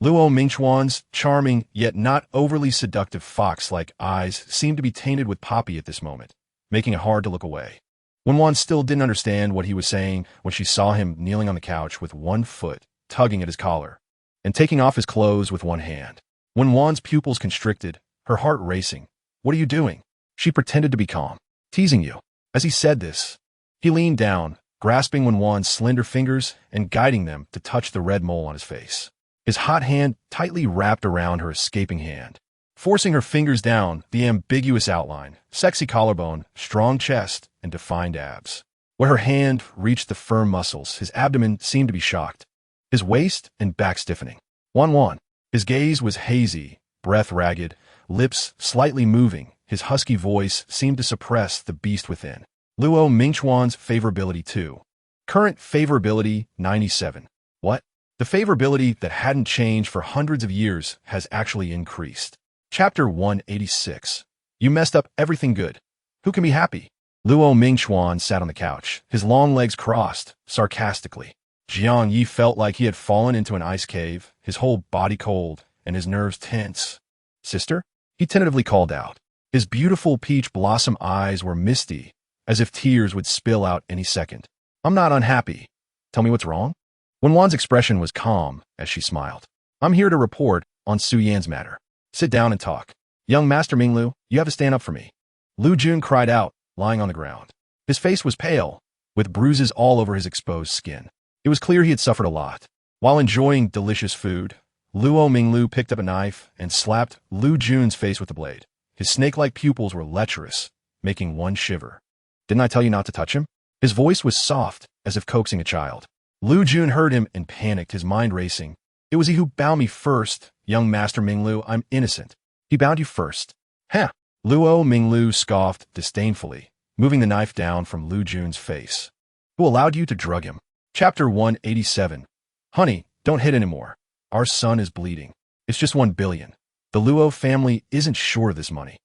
Luo Mingchuan's charming yet not overly seductive fox-like eyes seemed to be tainted with poppy at this moment, making it hard to look away. Wen Wan still didn't understand what he was saying when she saw him kneeling on the couch with one foot, tugging at his collar, and taking off his clothes with one hand. Wen Wan's pupils constricted, her heart racing. What are you doing? She pretended to be calm. Teasing you. As he said this, he leaned down, grasping Wen Wan's slender fingers and guiding them to touch the red mole on his face. His hot hand tightly wrapped around her escaping hand, forcing her fingers down the ambiguous outline, sexy collarbone, strong chest, and defined abs. Where her hand reached the firm muscles, his abdomen seemed to be shocked, his waist and back stiffening. Wen Wan. His gaze was hazy, breath ragged, lips slightly moving. His husky voice seemed to suppress the beast within. Luo Mingchuan's favorability 2. Current favorability 97. What? The favorability that hadn't changed for hundreds of years has actually increased. Chapter 186. You messed up everything good. Who can be happy? Luo Mingchuan sat on the couch, his long legs crossed, sarcastically. Jiang Yi felt like he had fallen into an ice cave, his whole body cold, and his nerves tense. Sister? He tentatively called out. His beautiful peach blossom eyes were misty, as if tears would spill out any second. I'm not unhappy. Tell me what's wrong? Wen Wan's expression was calm as she smiled. I'm here to report on Su Yan's matter. Sit down and talk. Young Master Minglu, you have to stand up for me. Lu Jun cried out, lying on the ground. His face was pale, with bruises all over his exposed skin. It was clear he had suffered a lot. While enjoying delicious food, Luo Minglu picked up a knife and slapped Lu Jun's face with the blade. His snake-like pupils were lecherous, making one shiver. Didn't I tell you not to touch him? His voice was soft, as if coaxing a child. Lu Jun heard him and panicked, his mind racing. It was he who bound me first. Young Master Minglu, I'm innocent. He bound you first. Huh. Luo Minglu scoffed disdainfully, moving the knife down from Lu Jun's face. Who allowed you to drug him? Chapter 187. Honey, don't hit anymore. Our son is bleeding. It's just 1 billion. The Luo family isn't sure of this money.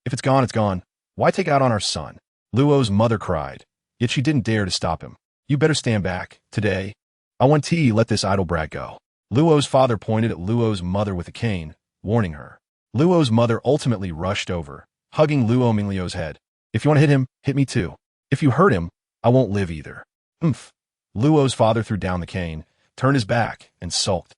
If it's gone, it's gone. Why take out on our son? Luo's mother cried, yet she didn't dare to stop him. You better stand back. Today, I want to let this idle brat go. Luo's father pointed at Luo's mother with a cane, warning her. Luo's mother ultimately rushed over, hugging Luo Mingluo's head. If you want to hit him, hit me too. If you hurt him, I won't live either. Oomph. Luo's father threw down the cane, turned his back, and sulked.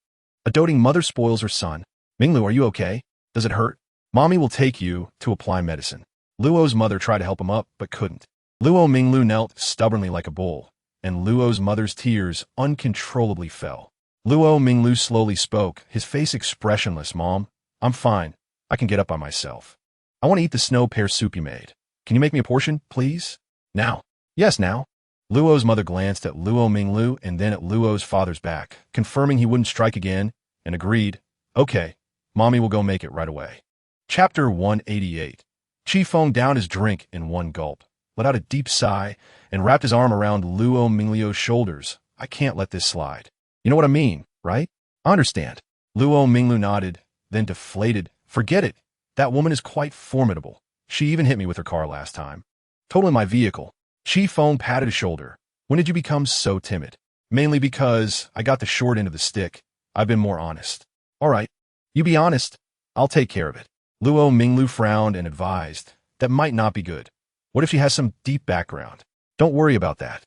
A doting mother spoils her son. Minglu, are you okay? Does it hurt? Mommy will take you to apply medicine. Luo's mother tried to help him up, but couldn't. Luo Minglu knelt stubbornly like a bull, and Luo's mother's tears uncontrollably fell. Luo Minglu slowly spoke, his face expressionless. Mom, I'm fine. I can get up by myself. I want to eat the snow pear soup you made. Can you make me a portion, please? Now. Yes, now. Luo's mother glanced at Luo Minglu and then at Luo's father's back, confirming he wouldn't strike again, and agreed, okay, Mommy will go make it right away. Chapter 188. Chi Feng downed his drink in one gulp, let out a deep sigh, and wrapped his arm around Luo Minglu's shoulders. I can't let this slide. You know what I mean, right? I understand. Luo Minglu nodded, then deflated. Forget it. That woman is quite formidable. She even hit me with her car last time. Totaling my vehicle. Chi Feng patted his shoulder. When did you become so timid? Mainly because I got the short end of the stick. I've been more honest. All right. You be honest. I'll take care of it. Luo Minglu frowned and advised. That might not be good. What if she has some deep background? Don't worry about that.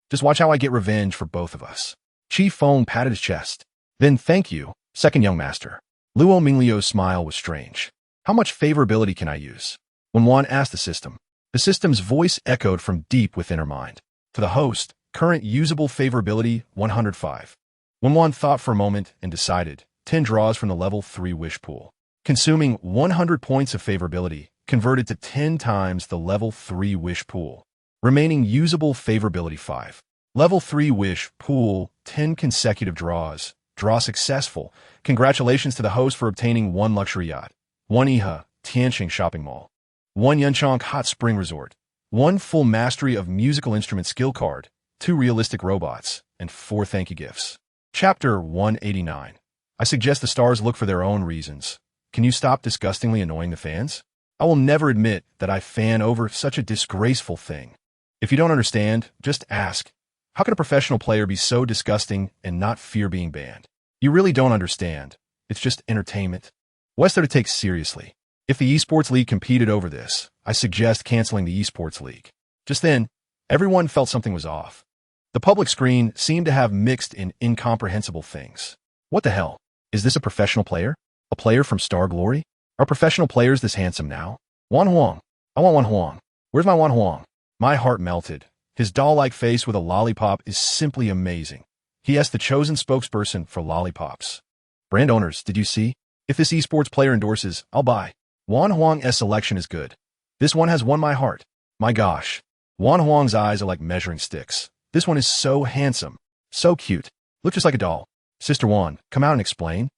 Just watch how I get revenge for both of us. Chi Feng patted his chest. Then thank you, second young master. Luo Minglu's smile was strange. How much favorability can I use? Wen Wan asked the system. The system's voice echoed from deep within her mind. To the host, current usable favorability 105. Wen Wan thought for a moment and decided 10 draws from the level 3 wish pool. Consuming 100 points of favorability converted to 10 times the level 3 wish pool. Remaining usable favorability 5. Level 3 wish pool 10 consecutive draws. Draw successful. Congratulations to the host for obtaining 1 luxury yacht, 1 Iha Tianxing shopping mall, 1 Yunchong hot spring resort, 1 full mastery of musical instrument skill card, 2 realistic robots, and 4 thank you gifts. Chapter 189. I suggest the stars look for their own reasons. Can you stop disgustingly annoying the fans? I will never admit that I fan over such a disgraceful thing. If you don't understand, just ask. How can a professional player be so disgusting and not fear being banned? You really don't understand. It's just entertainment. What's there to take seriously? If the esports league competed over this, I suggest canceling the esports league. Just then, everyone felt something was off. The public screen seemed to have mixed and incomprehensible things. What the hell? Is this a professional player? A player from Star Glory? Are professional players this handsome now? Wan Huang. I want Wan Huang. Where's my Wan Huang? My heart melted. His doll-like face with a lollipop is simply amazing. He is the chosen spokesperson for lollipops. Brand owners, did you see? If this esports player endorses, I'll buy. Wan Huang's selection is good. This one has won my heart. My gosh. Wan Huang's eyes are like measuring sticks. This one is so handsome. So cute. Look just like a doll. Sister Wan, come out and explain.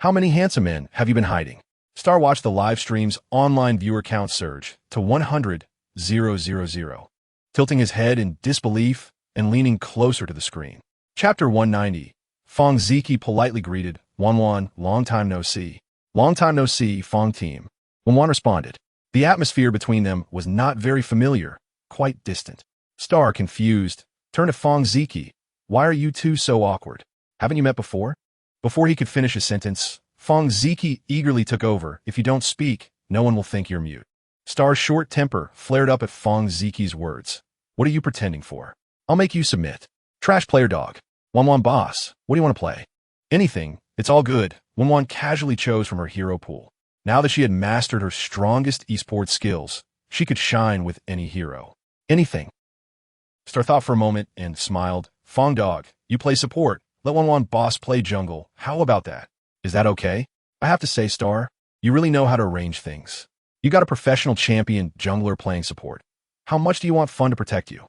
How many handsome men have you been hiding? Star watched the live stream's online viewer count surge to 100,000, tilting his head in disbelief and leaning closer to the screen. Chapter 190. Fong Ziki politely greeted Wan Wan, long time no see. Long time no see, Fong team. Wan Wan responded. The atmosphere between them was not very familiar, quite distant. Star, confused, turned to Fong Ziki. Why are you two so awkward? Haven't you met before? Before he could finish his sentence, Fong Ziki eagerly took over. If you don't speak, no one will think you're mute. Star's short temper flared up at Fong Ziki's words. What are you pretending for? I'll make you submit. Trash player dog. Wan Wan boss, what do you want to play? Anything. It's all good. Wan Wan casually chose from her hero pool. Now that she had mastered her strongest esports skills, she could shine with any hero. Anything. Star thought for a moment and smiled. Fong dog, you play support. Let Wan Wan boss play jungle. How about that? Is that okay? I have to say, Star, you really know how to arrange things. You got a professional champion jungler playing support. How much do you want Fun to protect you?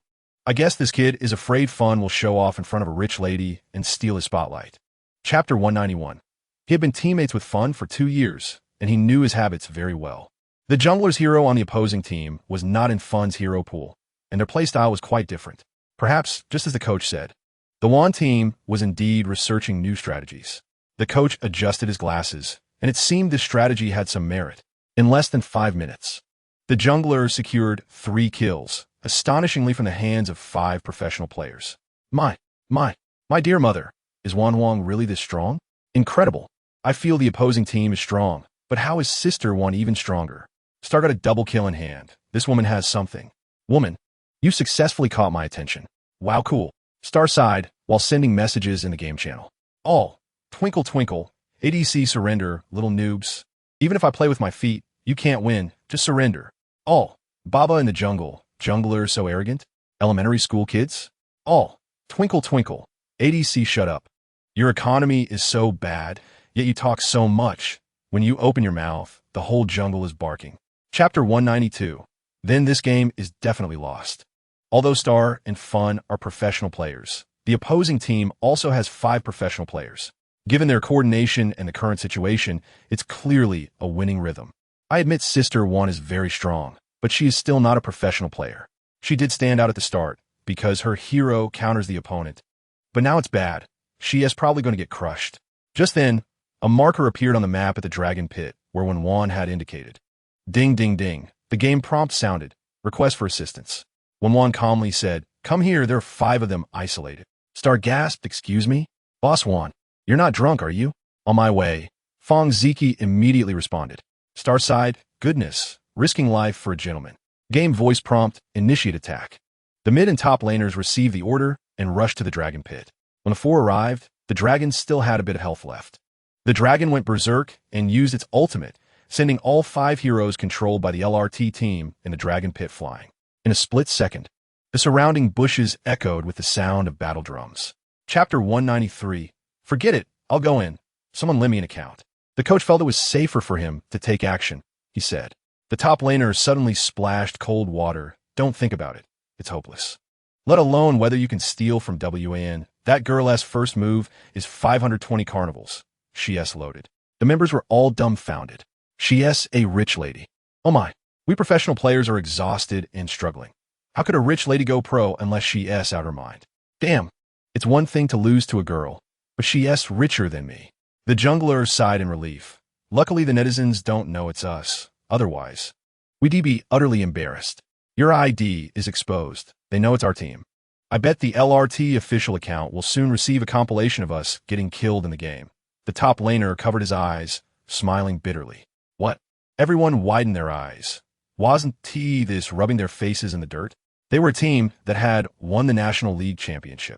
I guess this kid is afraid Fun will show off in front of a rich lady and steal his spotlight. Chapter 191. He had been teammates with Fun for 2 years, and he knew his habits very well. The jungler's hero on the opposing team was not in Fun's hero pool, and their playstyle was quite different. Perhaps, just as the coach said, the Wan team was indeed researching new strategies. The coach adjusted his glasses, and it seemed this strategy had some merit. In less than 5 minutes, the jungler secured 3 kills, astonishingly from the hands of 5 professional players. My dear mother, is Wan Huang really this strong? Incredible. I feel the opposing team is strong, but how is Sister Wan even stronger? Star got a double kill in hand. This woman has something. Woman, you successfully caught my attention. Wow, cool. Star side while sending messages in the game channel. All. Twinkle twinkle. ADC surrender, little noobs. Even if I play with my feet, you can't win. Just surrender. All. Baba in the jungle. Jungler so arrogant. Elementary school kids. All. Twinkle twinkle. ADC shut up. Your economy is so bad, yet you talk so much. When you open your mouth, the whole jungle is barking. Chapter 192. Then this game is definitely lost. Although Star and Fun are professional players, the opposing team also has 5 professional players. Given their coordination and the current situation, it's clearly a winning rhythm. I admit Sister One is very strong, but she is still not a professional player. She did stand out at the start, because her hero counters the opponent. But now it's bad. She is probably going to get crushed. Just then, a marker appeared on the map at the Dragon Pit, where Wen Wan had indicated. Ding ding ding. The game prompt sounded. Request for assistance. Wen Wan calmly said, "Come here, there are 5 of them isolated." Star gasped, "Excuse me? Boss Wan, you're not drunk, are you?" "On my way." Fong Ziki immediately responded. Star sighed, "Goodness, risking life for a gentleman." Game voice prompt, "Initiate attack." The mid and top laners received the order and rushed to the Dragon Pit. When the 4 arrived, the dragon still had a bit of health left. The dragon went berserk and used its ultimate, sending all 5 heroes controlled by the LRT team in the Dragon Pit flying. In a split second, the surrounding bushes echoed with the sound of battle drums. Chapter 193. Forget it, I'll go in. Someone lend me an account. The coach felt it was safer for him to take action, he said. The top laner suddenly splashed cold water. Don't think about it. It's hopeless. Let alone whether you can steal from WAN. That girl's first move is 520 carnivals. She loaded. The members were all dumbfounded. She's a rich lady. Oh my, we professional players are exhausted and struggling. How could a rich lady go pro unless she's out her mind? Damn, it's one thing to lose to a girl, but she's richer than me. The jungler sighed in relief. Luckily the netizens don't know it's us. Otherwise, we'd be utterly embarrassed. Your ID is exposed. They know it's our team. I bet the LRT official account will soon receive a compilation of us getting killed in the game. The top laner covered his eyes, smiling bitterly. What? Everyone widened their eyes. Wasn't this rubbing their faces in the dirt? They were a team that had won the National League Championship.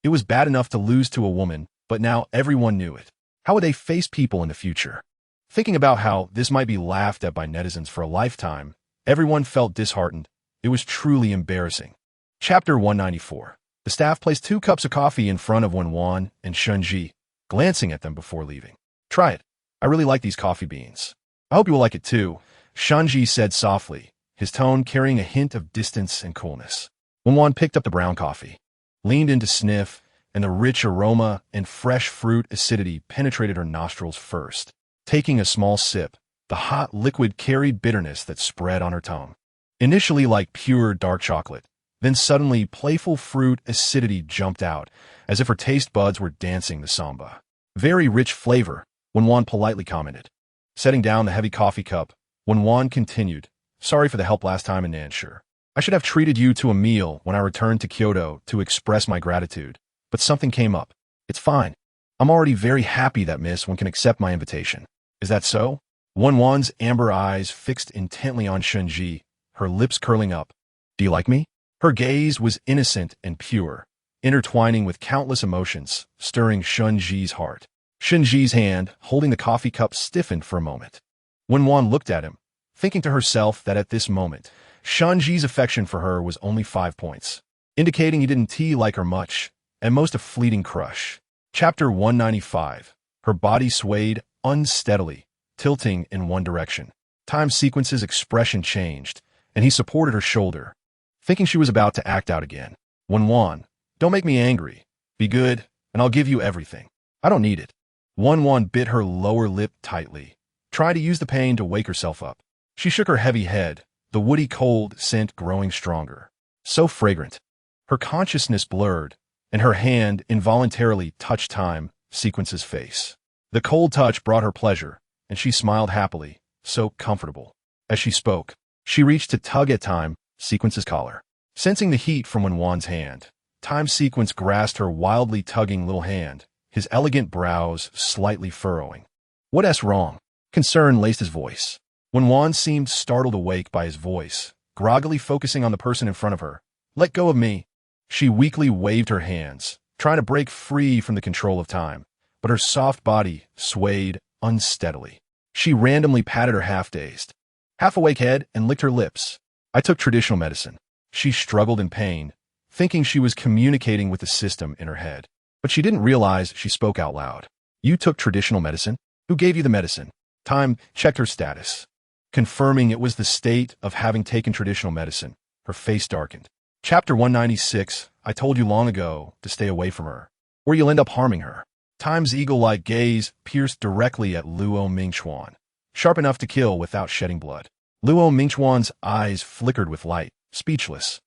It was bad enough to lose to a woman, but now everyone knew it. How would they face people in the future? Thinking about how this might be laughed at by netizens for a lifetime, everyone felt disheartened. It was truly embarrassing. Chapter 194. The staff placed 2 cups of coffee in front of Wen Wan and Shunji, glancing at them before leaving. Try it. I really like these coffee beans. I hope you will like it too, Shunji said softly, his tone carrying a hint of distance and coolness. Wen Wan picked up the brown coffee, leaned in to sniff, and the rich aroma and fresh fruit acidity penetrated her nostrils first. Taking a small sip, the hot liquid carried bitterness that spread on her tongue. Initially like pure dark chocolate, then suddenly playful fruit acidity jumped out, as if her taste buds were dancing the samba. Very rich flavor, Wen Wan politely commented. Setting down the heavy coffee cup, Wen Wan continued, "Sorry for the help last time in Nanshur. I should have treated you to a meal when I returned to Kyoto to express my gratitude, but something came up. It's fine. I'm already very happy that Miss One can accept my invitation." "Is that so?" Wen Wan's amber eyes fixed intently on Shunji, her lips curling up. "Do you like me?" Her gaze was innocent and pure, intertwining with countless emotions, stirring Shunji's heart. Shunji's hand, holding the coffee cup, stiffened for a moment. Wen Wan looked at him, thinking to herself that at this moment, Shunji's affection for her was only 5 points, indicating he didn't like her much, at most a fleeting crush. Chapter 195. Her body swayed unsteadily, tilting in one direction. Time Sequence's expression changed, and he supported her shoulder, thinking she was about to act out again. "Wen Wan, don't make me angry. Be good, and I'll give you everything. I don't need it." Wen Wan bit her lower lip tightly, trying to use the pain to wake herself up. She shook her heavy head, the woody cold scent growing stronger. So fragrant. Her consciousness blurred, and her hand involuntarily touched Time Sequence's face. The cold touch brought her pleasure, and she smiled happily, so comfortable. As she spoke, she reached to tug at Time Sequence's collar. Sensing the heat from Wen Wan's hand, Time Sequence grasped her wildly tugging little hand, his elegant brows slightly furrowing. "What's wrong?" Concern laced his voice. Wen Wan seemed startled awake by his voice, groggily focusing on the person in front of her. "Let go of me." She weakly waved her hands, trying to break free from the control of time, but her soft body swayed unsteadily. She randomly patted her half-dazed, half-awake head and licked her lips. I took traditional medicine. She struggled in pain, thinking she was communicating with the system in her head. But she didn't realize she spoke out loud. You took traditional medicine? Who gave you the medicine? Time checked her status, confirming it was the state of having taken traditional medicine. Her face darkened. Chapter 196, I told you long ago to stay away from her, or you'll end up harming her. Time's eagle-like gaze pierced directly at Luo Mingchuan, sharp enough to kill without shedding blood. Luo Mingchuan's eyes flickered with light, speechless.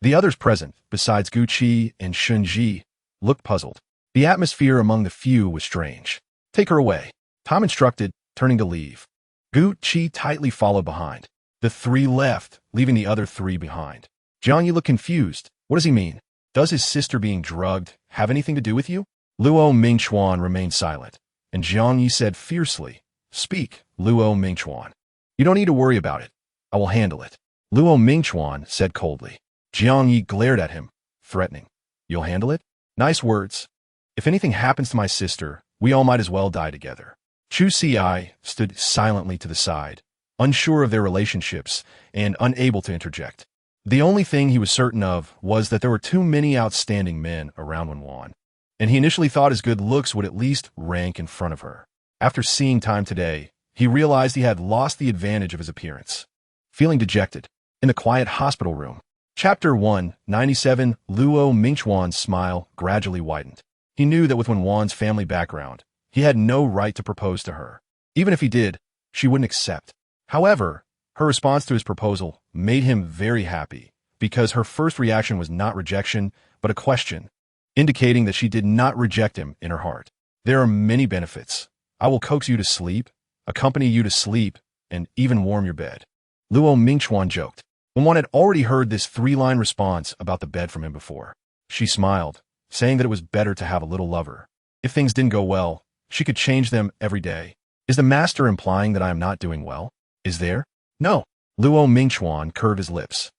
The others present, besides Gu Qi and Shun Ji, looked puzzled. The atmosphere among the few was strange. Take her away, Tom instructed, turning to leave. Gu Qi tightly followed behind. The three left, leaving the other three behind. Jiang Yi looked confused. What does he mean? Does his sister being drugged have anything to do with you? Luo Mingchuan remained silent, and Jiang Yi said fiercely, Speak, Luo Mingchuan. You don't need to worry about it. I will handle it. Luo Mingchuan said coldly. Jiang Yi glared at him, threatening. You'll handle it? Nice words. If anything happens to my sister, we all might as well die together. Chu Ci stood silently to the side, unsure of their relationships and unable to interject. The only thing he was certain of was that there were too many outstanding men around Wen Wan, and he initially thought his good looks would at least rank in front of her. After seeing Time today, he realized he had lost the advantage of his appearance. Feeling dejected, in the quiet hospital room, Chapter 197, Luo Mingchuan's smile gradually widened. He knew that with Wen Wan's family background, he had no right to propose to her. Even if he did, she wouldn't accept. However, her response to his proposal made him very happy, because her first reaction was not rejection, but a question, indicating that she did not reject him in her heart. There are many benefits. I will coax you to sleep, accompany you to sleep, and even warm your bed. Luo Mingchuan joked. Wen Wan had already heard this three-line response about the bed from him before. She smiled, saying that it was better to have a little lover. If things didn't go well, she could change them every day. Is the master implying that I am not doing well? Is there? No. Luo Mingchuan curved his lips,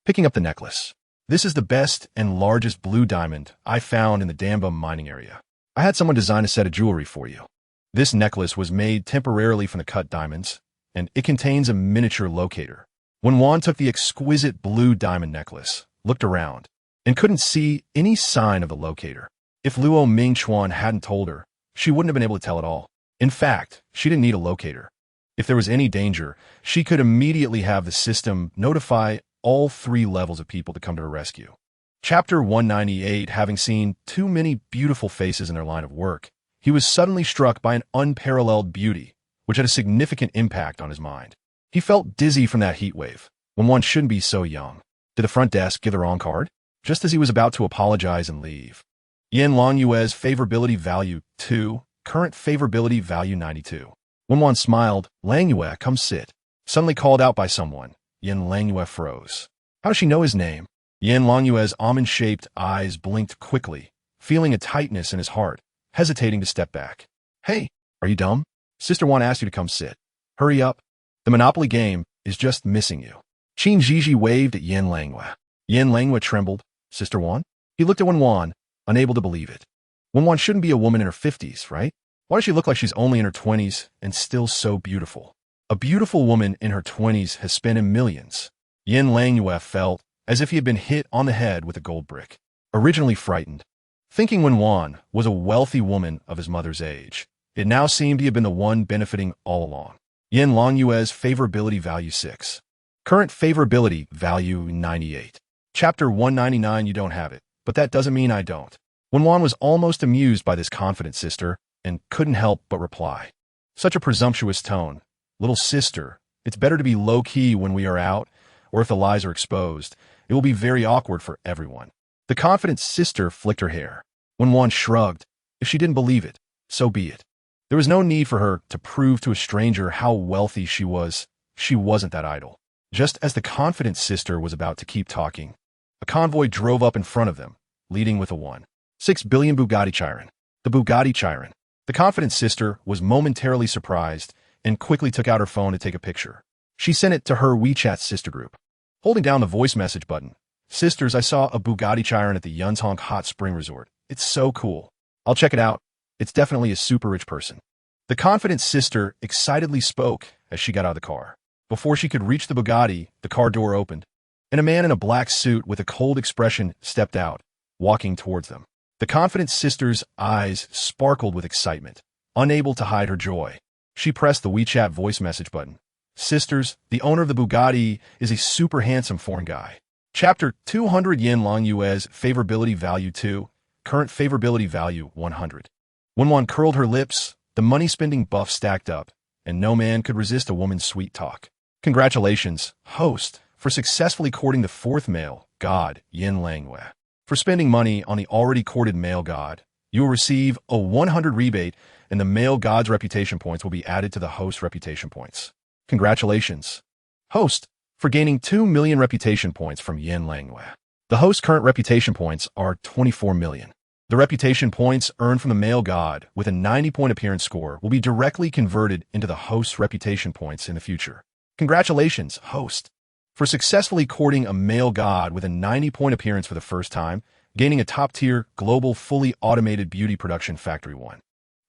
picking up the necklace. This is the best and largest blue diamond I found in the Dambum mining area. I had someone design a set of jewelry for you. This necklace was made temporarily from the cut diamonds, and it contains a miniature locator. Wen Wan took the exquisite blue diamond necklace, looked around, and couldn't see any sign of the locator. If Luo Mingchuan hadn't told her, she wouldn't have been able to tell at all. In fact, she didn't need a locator. If there was any danger, she could immediately have the system notify all 3 levels of people to come to her rescue. Chapter 198, having seen too many beautiful faces in their line of work, he was suddenly struck by an unparalleled beauty, which had a significant impact on his mind. He felt dizzy from that heat wave, when one shouldn't be so young. Did the front desk give the wrong card? Just as he was about to apologize and leave. Yen Longyue's favorability value 2, current favorability value 92. Wen Wan smiled. Langyue, come sit. Suddenly called out by someone, Yen Langyue froze. How does she know his name? Yen Longyue's almond-shaped eyes blinked quickly, feeling a tightness in his heart, hesitating to step back. Hey, are you dumb? Sister Wan asked you to come sit. Hurry up. The Monopoly game is just missing you. Qin Jiji waved at Yen Langyue. Yen Langyue trembled. Sister Wan? He looked at Wen Wan, unable to believe it. Wen Wan shouldn't be a woman in her 50s, right? Why does she look like she's only in her 20s and still so beautiful? A beautiful woman in her 20s has spent him millions. Yen Langyue felt as if he had been hit on the head with a gold brick. Originally frightened, thinking Wen Wan was a wealthy woman of his mother's age, it now seemed he had been the one benefiting all along. Yen Longyue's favorability value 6. Current favorability value 98. Chapter 199, you don't have it, but that doesn't mean I don't. Wen Wan was almost amused by this confident sister, and couldn't help but reply. Such a presumptuous tone. Little sister, it's better to be low-key when we are out, or if the lies are exposed, it will be very awkward for everyone. The confident sister flicked her hair. Wen Wan shrugged. If she didn't believe it, so be it. There was no need for her to prove to a stranger how wealthy she was. She wasn't that idle. Just as the confident sister was about to keep talking, a convoy drove up in front of them, leading with a 1.6 billion Bugatti Chiron. The Bugatti Chiron. The confident sister was momentarily surprised and quickly took out her phone to take a picture. She sent it to her WeChat sister group. Holding down the voice message button, Sisters, I saw a Bugatti Chiron at the Yunzhong Hot Spring Resort. It's so cool. I'll check it out. It's definitely a super rich person. The confident sister excitedly spoke as she got out of the car. Before she could reach the Bugatti, the car door opened, and a man in a black suit with a cold expression stepped out, walking towards them. The confident sister's eyes sparkled with excitement, unable to hide her joy. She pressed the WeChat voice message button. Sisters, the owner of the Bugatti is a super handsome foreign guy. Chapter 200 Yen Long US Favorability Value 2, Current Favorability Value 100. Wen Wan curled her lips, the money-spending buff stacked up, and no man could resist a woman's sweet talk. Congratulations, host, for successfully courting the fourth male god, Yin Langyue. For spending money on the already courted male god, you will receive a 100 rebate, and the male god's reputation points will be added to the host's reputation points. Congratulations, host, for gaining 2 million reputation points from Yin Langyue. The host's current reputation points are 24 million. The reputation points earned from the male god with a 90-point appearance score will be directly converted into the host's reputation points in the future. Congratulations, host, for successfully courting a male god with a 90-point appearance for the first time, gaining a top-tier, global, fully automated beauty production factory 1.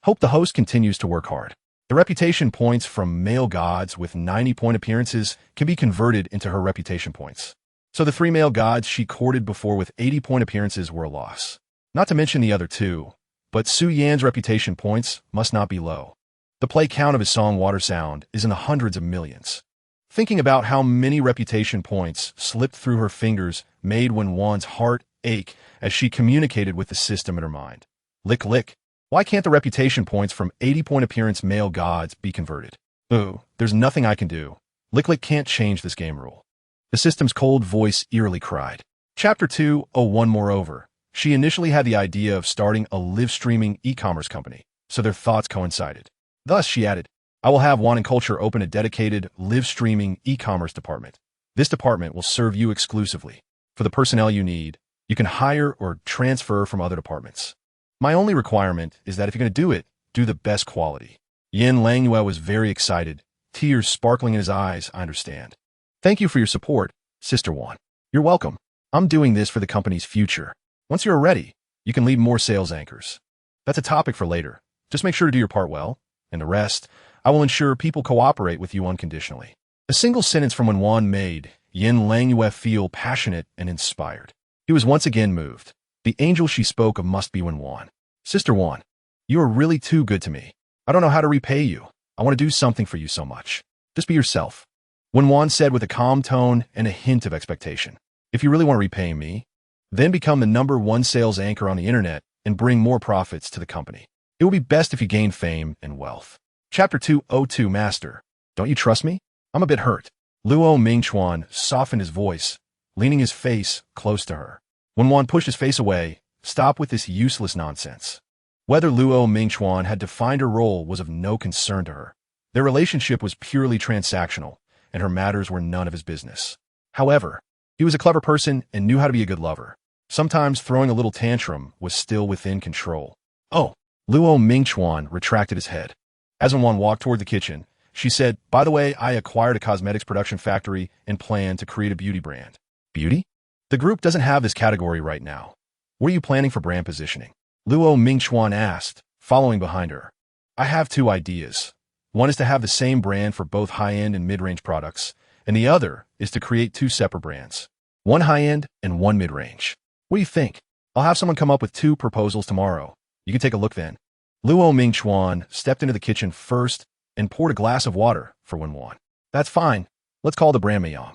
Hope the host continues to work hard. The reputation points from male gods with 90-point appearances can be converted into her reputation points. So the 3 male gods she courted before with 80-point appearances were a loss. Not to mention the other 2, but Su Yan's reputation points must not be low. The play count of his song Water Sound is in the hundreds of millions. Thinking about how many reputation points slipped through her fingers made Wen Wan's heart ache as she communicated with the system in her mind. Lick lick. Why can't the reputation points from 80-point appearance male gods be converted? Ooh, there's nothing I can do. Lick lick can't change this game rule. The system's cold voice eerily cried. Chapter 201 Moreover, she initially had the idea of starting a live-streaming e-commerce company, so their thoughts coincided. Thus, she added, I will have Wan and Culture open a dedicated live-streaming e-commerce department. This department will serve you exclusively. For the personnel you need, you can hire or transfer from other departments. My only requirement is that if you're going to do it, do the best quality. Yin Langyue was very excited, tears sparkling in his eyes, I understand. Thank you for your support, Sister Wan. You're welcome. I'm doing this for the company's future. Once you're ready, you can lead more sales anchors. That's a topic for later. Just make sure to do your part well, and the rest, I will ensure people cooperate with you unconditionally. A single sentence from Wen Wan made Yin Langyue feel passionate and inspired. He was once again moved. The angel she spoke of must be Wen Wan. Sister Wan, you are really too good to me. I don't know how to repay you. I want to do something for you so much. Just be yourself. Wen Wan said with a calm tone and a hint of expectation. If you really want to repay me, then become the #1 sales anchor on the internet and bring more profits to the company. It will be best if you gain fame and wealth. Chapter 202 Master, don't you trust me? I'm a bit hurt. Luo Mingchuan softened his voice, leaning his face close to her. Wen Wan pushed his face away. Stop with this useless nonsense. Whether Luo Mingchuan had defined her role was of no concern to her. Their relationship was purely transactional, and her matters were none of his business. However, he was a clever person and knew how to be a good lover. Sometimes throwing a little tantrum was still within control. Oh, Luo Mingchuan retracted his head. As Wen Wan walked toward the kitchen, she said, by the way, I acquired a cosmetics production factory and plan to create a beauty brand. Beauty? The group doesn't have this category right now. What are you planning for brand positioning? Luo Mingchuan asked, following behind her. I have 2 ideas. One is to have the same brand for both high-end and mid-range products, and the other is to create 2 separate brands. One high-end and one mid-range. What do you think? I'll have someone come up with 2 proposals tomorrow. You can take a look then. Luo Mingchuan stepped into the kitchen first and poured a glass of water for Wen Wan. That's fine. Let's call the brand Mayong.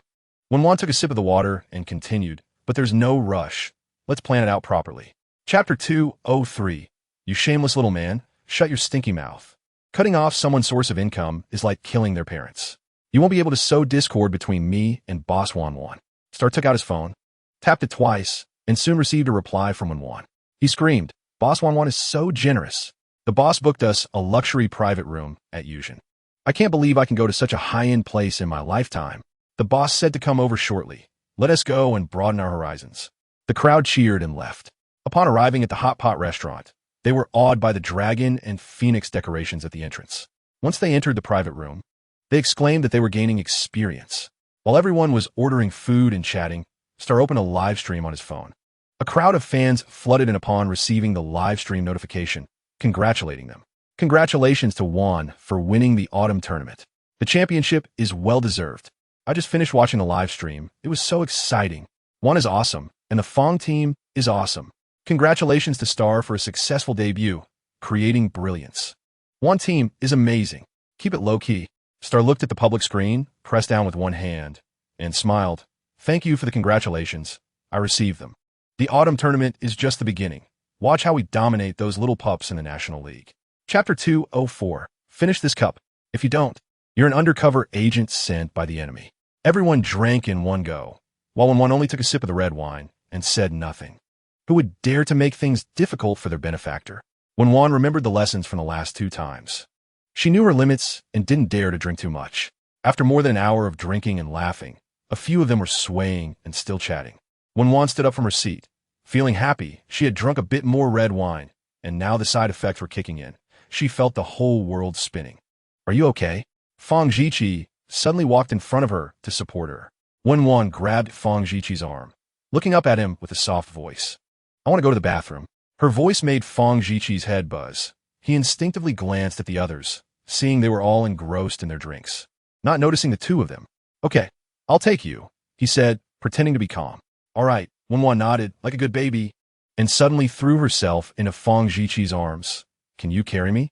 Wen Wan took a sip of the water and continued, but there's no rush. Let's plan it out properly. Chapter 203. You shameless little man, shut your stinky mouth. Cutting off someone's source of income is like killing their parents. You won't be able to sow discord between me and Boss Wen Wan. Star took out his phone, tapped it twice, and soon received a reply from Wen Wan. He screamed, Boss Wen Wan is so generous. The boss booked us a luxury private room at Yuzhen. I can't believe I can go to such a high-end place in my lifetime. The boss said to come over shortly. Let us go and broaden our horizons. The crowd cheered and left. Upon arriving at the hot pot restaurant, they were awed by the dragon and phoenix decorations at the entrance. Once they entered the private room, they exclaimed that they were gaining experience. While everyone was ordering food and chatting, Star opened a live stream on his phone. A crowd of fans flooded in upon receiving the live stream notification, congratulating them. Congratulations to Wan for winning the autumn tournament. The championship is well-deserved. I just finished watching the live stream. It was so exciting. Wan is awesome, and the Fong team is awesome. Congratulations to Star for a successful debut, creating brilliance. Wan team is amazing. Keep it low-key. Star looked at the public screen, pressed down with one hand, and smiled. Thank you for the congratulations. I received them. The autumn tournament is just the beginning. Watch how we dominate those little pups in the National League. Chapter 204. Finish this cup. If you don't, you're an undercover agent sent by the enemy. Everyone drank in one go, while Wen Wan only took a sip of the red wine and said nothing. Who would dare to make things difficult for their benefactor? Wen Wan remembered the lessons from the last 2 times. She knew her limits and didn't dare to drink too much. After more than an hour of drinking and laughing, a few of them were swaying and still chatting. Wen Wan stood up from her seat. Feeling happy, she had drunk a bit more red wine, and now the side effects were kicking in. She felt the whole world spinning. Are you okay? Fong Jiqi suddenly walked in front of her to support her. Wen Wan grabbed Fong Jiqi's arm, looking up at him with a soft voice. I want to go to the bathroom. Her voice made Fong Jiqi's head buzz. He instinctively glanced at the others, seeing they were all engrossed in their drinks, not noticing the 2 of them. Okay, I'll take you, he said, pretending to be calm. All right, Wen Wan nodded like a good baby, and suddenly threw herself into Fong Jiqi's arms. Can you carry me?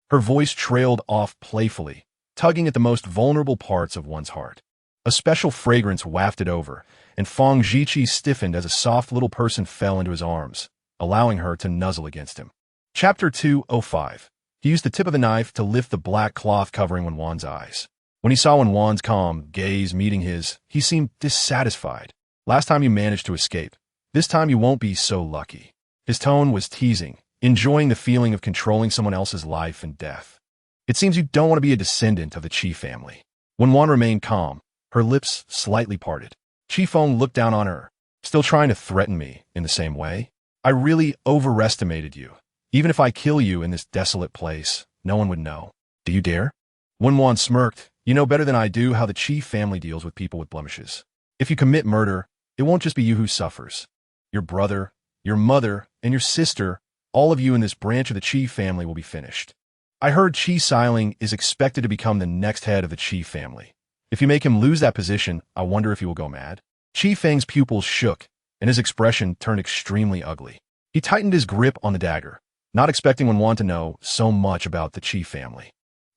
Her voice trailed off playfully, tugging at the most vulnerable parts of one's heart. A special fragrance wafted over, and Fong Jiqi stiffened as a soft little person fell into his arms, allowing her to nuzzle against him. Chapter 205. He used the tip of the knife to lift the black cloth covering Wen Wan's eyes. When he saw Wen Wan's calm gaze meeting his, he seemed dissatisfied. Last time you managed to escape. This time you won't be so lucky. His tone was teasing, enjoying the feeling of controlling someone else's life and death. It seems you don't want to be a descendant of the Qi family. Wen Wan remained calm, her lips slightly parted. Qi Feng looked down on her, still trying to threaten me in the same way. I really overestimated you. Even if I kill you in this desolate place, no one would know. Do you dare? Wen Wan smirked. You know better than I do how the Qi family deals with people with blemishes. If you commit murder, it won't just be you who suffers. Your brother, your mother, and your sister, all of you in this branch of the Qi family will be finished. I heard Qi Xiling is expected to become the next head of the Qi family. If you make him lose that position, I wonder if he will go mad. Qi Feng's pupils shook, and his expression turned extremely ugly. He tightened his grip on the dagger, not expecting Wen Wan to know so much about the Qi family.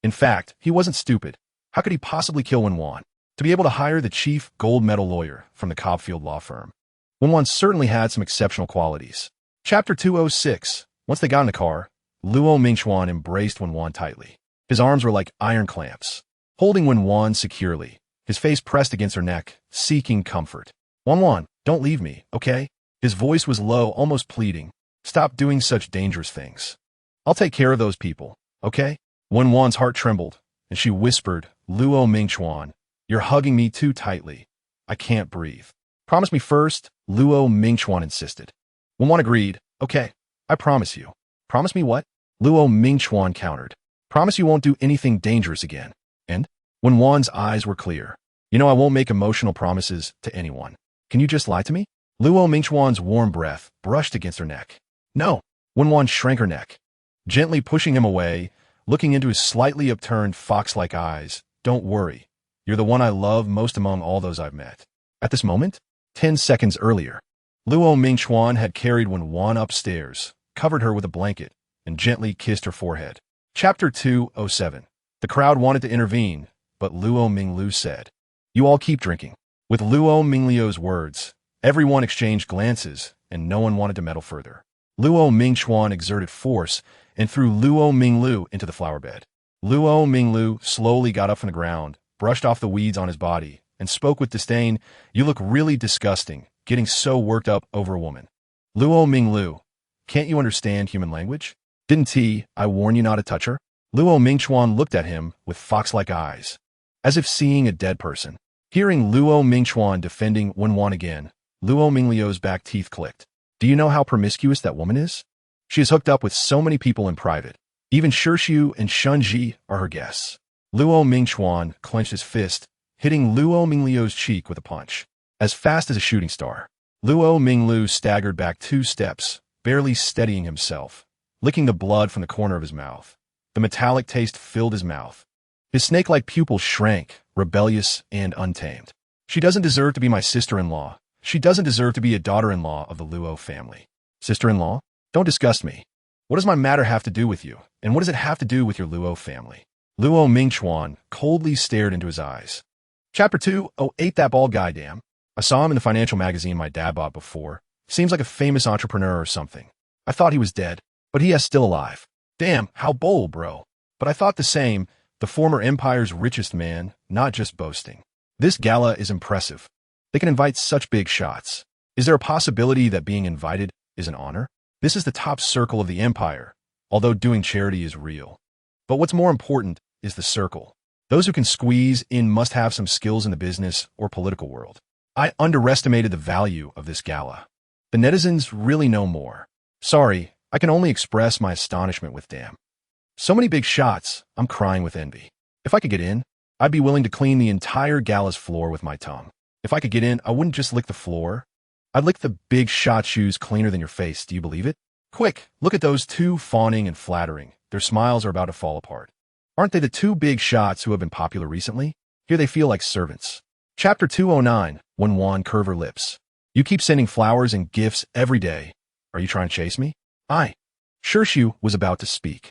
In fact, he wasn't stupid. How could he possibly kill Wen Wan? To be able to hire the chief gold medal lawyer from the Cobfield law firm. Wen Wan certainly had some exceptional qualities. Chapter 206. Once they got in the car, Luo Mingchuan embraced Wen Wan tightly. His arms were like iron clamps, holding Wen Wan securely, his face pressed against her neck, seeking comfort. Wen Wan, don't leave me, okay? His voice was low, almost pleading. Stop doing such dangerous things. I'll take care of those people, okay? Wen Wan's heart trembled, and she whispered, Luo Mingchuan, you're hugging me too tightly. I can't breathe. Promise me first, Luo Mingchuan insisted. Wen Wan agreed. Okay, I promise you. Promise me what? Luo Mingchuan countered. Promise you won't do anything dangerous again. And? Wen Wan's eyes were clear. You know I won't make emotional promises to anyone. Can you just lie to me? Luo Mingchuan's warm breath brushed against her neck. No. Wen Wan shrank her neck, gently pushing him away, looking into his slightly upturned fox-like eyes. Don't worry. You're the one I love most among all those I've met. At this moment, 10 seconds earlier, Luo Mingchuan had carried Wen Wan upstairs, covered her with a blanket, and gently kissed her forehead. Chapter 207. The crowd wanted to intervene, but Luo Minglu said, You all keep drinking. With Luo Mingliu's words, everyone exchanged glances, and no one wanted to meddle further. Luo Mingchuan exerted force and threw Luo Minglu into the flower bed. Luo Minglu slowly got up from the ground, brushed off the weeds on his body, and spoke with disdain, You look really disgusting, getting so worked up over a woman. Luo Minglu, can't you understand human language? Didn't I warn you not to touch her? Luo Mingchuan looked at him with fox-like eyes, as if seeing a dead person. Hearing Luo Mingchuan defending Wen Wan again, Luo Mingliu's back teeth clicked. Do you know how promiscuous that woman is? She is hooked up with so many people in private. Even Shirshu and Shunji are her guests. Luo Mingchuan clenched his fist, hitting Luo Mingliu's cheek with a punch. as fast as a shooting star. Luo Minglu staggered back 2 steps, barely steadying himself, licking the blood from the corner of his mouth. The metallic taste filled his mouth. His snake-like pupils shrank, rebellious and untamed. She doesn't deserve to be my sister-in-law. She doesn't deserve to be a daughter-in-law of the Luo family. Sister-in-law? Don't disgust me. What does my matter have to do with you? And what does it have to do with your Luo family? Luo Mingchuan coldly stared into his eyes. Chapter 2, oh, ate that bald guy, damn. I saw him in the financial magazine my dad bought before. Seems like a famous entrepreneur or something. I thought he was dead, but he is still alive. Damn, how bold, bro. But I thought the same, the former empire's richest man, not just boasting. This gala is impressive. They can invite such big shots. Is there a possibility that being invited is an honor? This is the top circle of the empire, although doing charity is real. But what's more important is the circle. Those who can squeeze in must have some skills in the business or political world. I underestimated the value of this gala. The netizens really know more. Sorry, I can only express my astonishment with damn. So many big shots, I'm crying with envy. If I could get in, I'd be willing to clean the entire gala's floor with my tongue. If I could get in, I wouldn't just lick the floor. I'd lick the big shot shoes cleaner than your face, do you believe it? Quick, look at those two fawning and flattering. Their smiles are about to fall apart. Aren't they the 2 big shots who have been popular recently? Here they feel like servants. Chapter 209, Wen Wan curve her lips. You keep sending flowers and gifts every day. Are you trying to chase me? Shirshu was about to speak.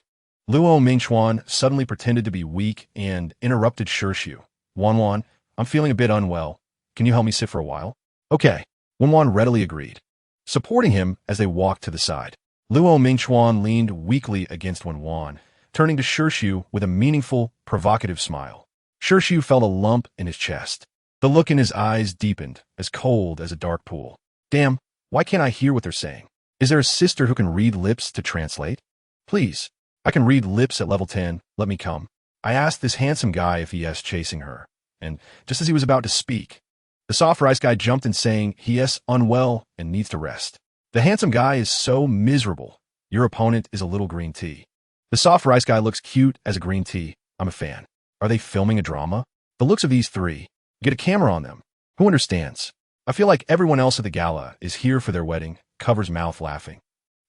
Luo Mingchuan suddenly pretended to be weak and interrupted Shirshu. Wen Wan, I'm feeling a bit unwell. Can you help me sit for a while? Okay. Wen Wan readily agreed, supporting him as they walked to the side. Luo Mingchuan leaned weakly against Wen Wan, turning to Shirshu with a meaningful, provocative smile. Shirshu felt a lump in his chest. The look in his eyes deepened, as cold as a dark pool. Damn, why can't I hear what they're saying? Is there a sister who can read lips to translate? Please, I can read lips at level 10, let me come. I asked this handsome guy if he is chasing her, and just as he was about to speak, the soft rice guy jumped in saying he is unwell and needs to rest. The handsome guy is so miserable. Your opponent is a little green tea. The soft rice guy looks cute as a green tea. I'm a fan. Are they filming a drama? The looks of these 3. Get a camera on them. Who understands? I feel like everyone else at the gala is here for their wedding, covers mouth laughing.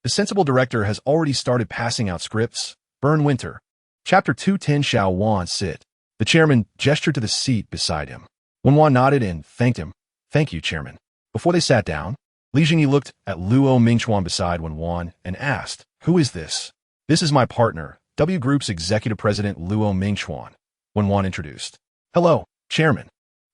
The sensible director has already started passing out scripts. Burn Winter. Chapter 210 Xiao Wan sit. The chairman gestured to the seat beside him. Wen Wan nodded and thanked him. Thank you, chairman. Before they sat down, Li Jingyi looked at Luo Mingchuan beside Wen Wan and asked, Who is this? This is my partner, W Group's executive president Luo Mingchuan. Wen Wan introduced. Hello, chairman.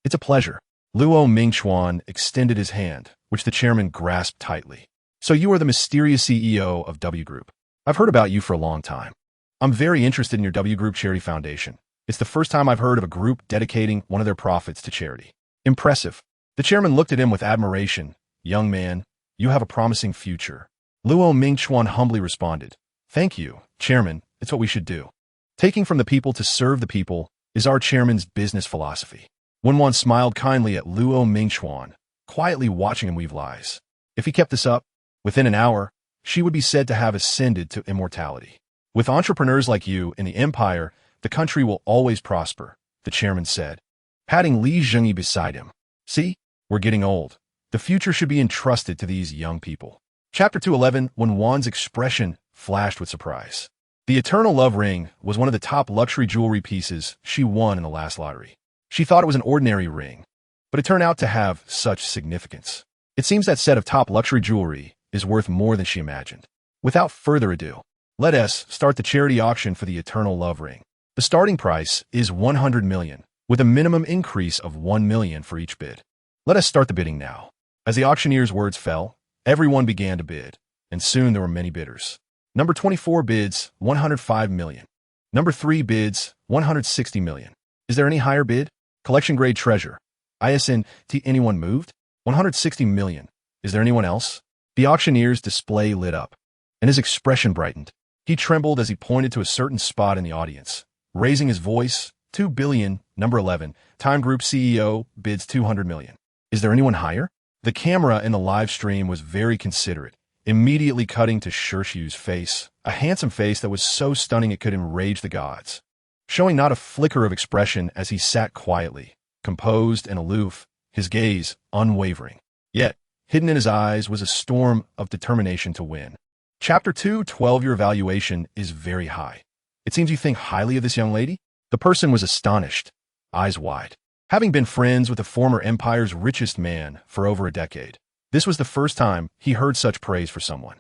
It's a pleasure. Luo Mingchuan extended his hand, which the chairman grasped tightly. So you are the mysterious CEO of W Group. I've heard about you for a long time. I'm very interested in your W Group Charity Foundation. It's the first time I've heard of a group dedicating one of their profits to charity. Impressive. The chairman looked at him with admiration. Young man, you have a promising future. Luo Mingchuan humbly responded. Thank you, chairman. It's what we should do. Taking from the people to serve the people is our chairman's business philosophy. Wen Wan smiled kindly at Luo Mingchuan, quietly watching him weave lies. If he kept this up, within an hour, she would be said to have ascended to immortality. With entrepreneurs like you in the empire, the country will always prosper, the chairman said, patting Li Jingyi beside him. See, we're getting old. The future should be entrusted to these young people. Chapter 211, Wen Wan's expression flashed with surprise. The Eternal Love Ring was one of the top luxury jewelry pieces she won in the last lottery. She thought it was an ordinary ring, but it turned out to have such significance. It seems that set of top luxury jewelry is worth more than she imagined. Without further ado, let us start the charity auction for the Eternal Love Ring. The starting price is 100 million, with a minimum increase of 1 million for each bid. Let us start the bidding now. As the auctioneer's words fell, everyone began to bid, and soon there were many bidders. Number 24 bids 105 million. Number 3 bids 160 million. Is there any higher bid? Collection grade treasure. ISNT anyone moved? 160 million. Is there anyone else? The auctioneer's display lit up, and his expression brightened. He trembled as he pointed to a certain spot in the audience. Raising his voice, 2 billion, number 11, Time Group CEO, bids 200 million. Is there anyone higher? The camera in the live stream was very considerate, immediately cutting to Shirshu's face, a handsome face that was so stunning it could enrage the gods. Showing not a flicker of expression as he sat quietly, composed and aloof, his gaze unwavering. Yet, hidden in his eyes was a storm of determination to win. Chapter 2, 12-year evaluation is very high. It seems you think highly of this young lady? The person was astonished, eyes wide. Having been friends with the former empire's richest man for over a decade, this was the first time he heard such praise for someone.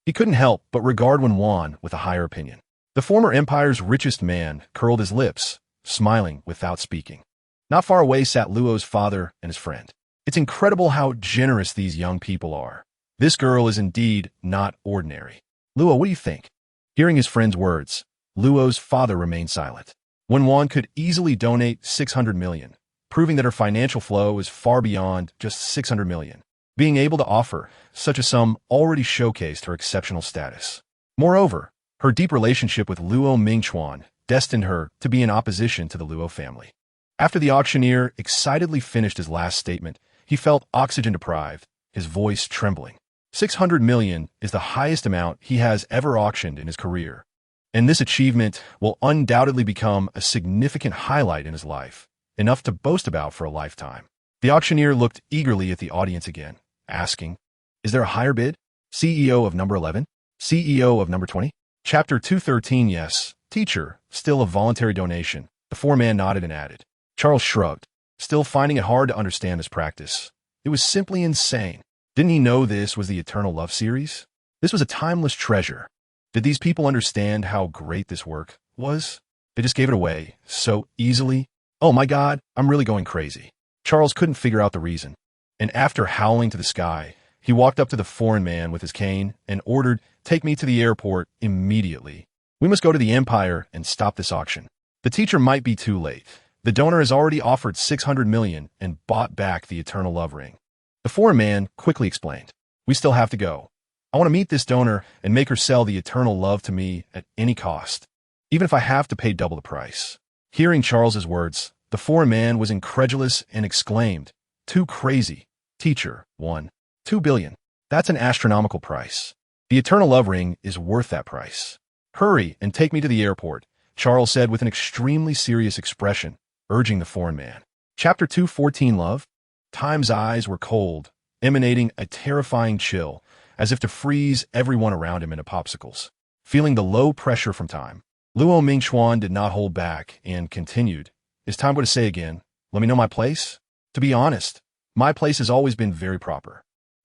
He couldn't help but regard Wen Wan with a higher opinion. The former empire's richest man curled his lips, smiling without speaking. Not far away sat Luo's father and his friend. It's incredible how generous these young people are. This girl is indeed not ordinary. Luo, what do you think? Hearing his friend's words, Luo's father remained silent. Wen Wan could easily donate 600 million, proving that her financial flow is far beyond just 600 million. Being able to offer such a sum already showcased her exceptional status. Moreover, her deep relationship with Luo Mingchuan destined her to be in opposition to the Luo family. After the auctioneer excitedly finished his last statement, he felt oxygen-deprived, his voice trembling. 600 million is the highest amount he has ever auctioned in his career, and this achievement will undoubtedly become a significant highlight in his life, enough to boast about for a lifetime. The auctioneer looked eagerly at the audience again, asking, "Is there a higher bid? CEO of number 11? CEO of number 20? Chapter 213, yes. Teacher, still a voluntary donation." The foreman nodded and added. Charles shrugged, still finding it hard to understand this practice. It was simply insane. Didn't he know this was the Eternal Love series? This was a timeless treasure. Did these people understand how great this work was? They just gave it away so easily. Oh my God, I'm really going crazy. Charles couldn't figure out the reason. And after howling to the sky, he walked up to the foreign man with his cane and ordered, "Take me to the airport immediately. We must go to the Empire and stop this auction." The teacher might be too late. The donor has already offered 600 million and bought back the Eternal Love ring. The foreign man quickly explained, "We still have to go. I want to meet this donor and make her sell the Eternal Love to me at any cost, even if I have to pay double the price." Hearing Charles's words, the foreign man was incredulous and exclaimed, "Too crazy. Teacher, 2 billion. That's an astronomical price. The Eternal Love ring is worth that price. Hurry and take me to the airport," Charles said with an extremely serious expression, urging the foreign man. Chapter 214, Love. Time's eyes were cold, emanating a terrifying chill, as if to freeze everyone around him into popsicles. Feeling the low pressure from time, Luo Mingchuan did not hold back and continued, "Is time going to say again, let me know my place? To be honest, my place has always been very proper."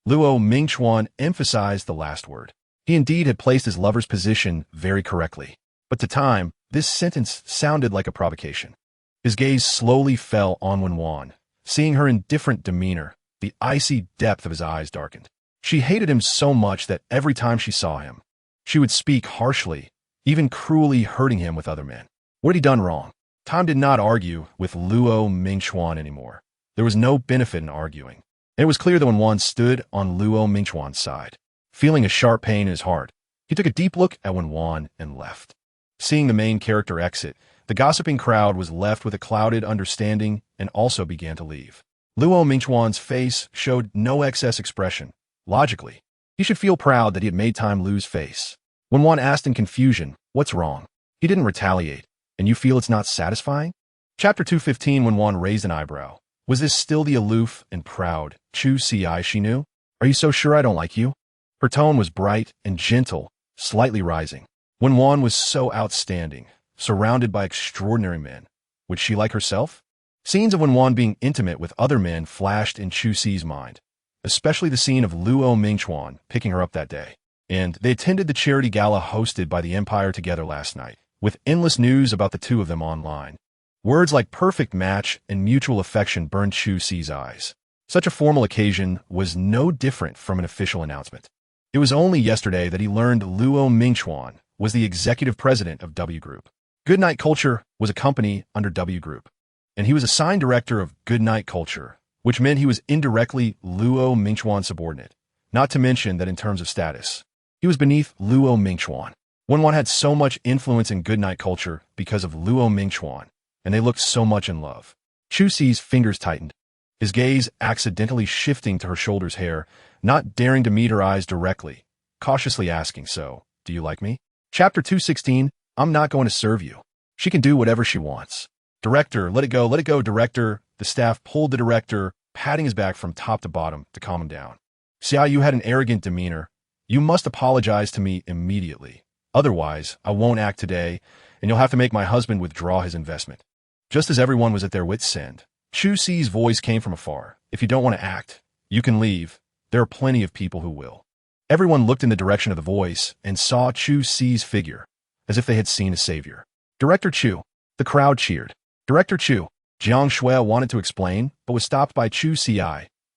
Luo Mingchuan emphasized the last word. He indeed had placed his lover's position very correctly, but to time, this sentence sounded like a provocation. His gaze slowly fell on Wen Wan. Seeing her indifferent demeanor, the icy depth of his eyes darkened. She hated him so much that every time she saw him, she would speak harshly, even cruelly hurting him with other men. What had he done wrong? Time did not argue with Luo Mingchuan anymore. There was no benefit in arguing. It was clear that Wen Wan stood on Luo Mingchuan's side. Feeling a sharp pain in his heart, he took a deep look at Wen Wan and left. Seeing the main character exit, the gossiping crowd was left with a clouded understanding and also began to leave. Luo Mingchuan's face showed no excess expression. Logically, he should feel proud that he had made time lose face. Wen Wan asked in confusion, "What's wrong?" He didn't retaliate. "And you feel it's not satisfying?" Chapter 215, Wen Wan raised an eyebrow. Was this still the aloof and proud Chu Ci she knew? "Are you so sure I don't like you?" Her tone was bright and gentle, slightly rising. Wen Wan was so outstanding, surrounded by extraordinary men. Would she like herself? Scenes of Wen Wan being intimate with other men flashed in Chu Ci's mind, especially the scene of Luo Mingchuan picking her up that day. And they attended the charity gala hosted by the Empire together last night, with endless news about the two of them online. Words like perfect match and mutual affection burned Chu Ci's eyes. Such a formal occasion was no different from an official announcement. It was only yesterday that he learned Luo Mingchuan was the executive president of W Group. Goodnight Culture was a company under W Group, and he was assigned director of Goodnight Culture, which meant he was indirectly Luo Mingchuan's subordinate, not to mention that in terms of status, he was beneath Luo Mingchuan. Wen Wan had so much influence in Goodnight Culture because of Luo Mingchuan, and they looked so much in love. Chu Ci's fingers tightened, his gaze accidentally shifting to her shoulder's hair, not daring to meet her eyes directly, cautiously asking, "So, do you like me?" Chapter 216, I'm not going to serve you. She can do whatever she wants. Director, let it go, director. The staff pulled the director patting his back from top to bottom to calm him down. Xia Yu had an arrogant demeanor. You must apologize to me immediately. Otherwise, I won't act today, and you'll have to make my husband withdraw his investment. Just as everyone was at their wits' end, Chu Si's voice came from afar. If you don't want to act, you can leave. There are plenty of people who will. Everyone looked in the direction of the voice and saw Chu Si's figure, as if they had seen a savior. Director Chu. The crowd cheered. Director Chu. Jiang Shui wanted to explain, but was stopped by Chu Si,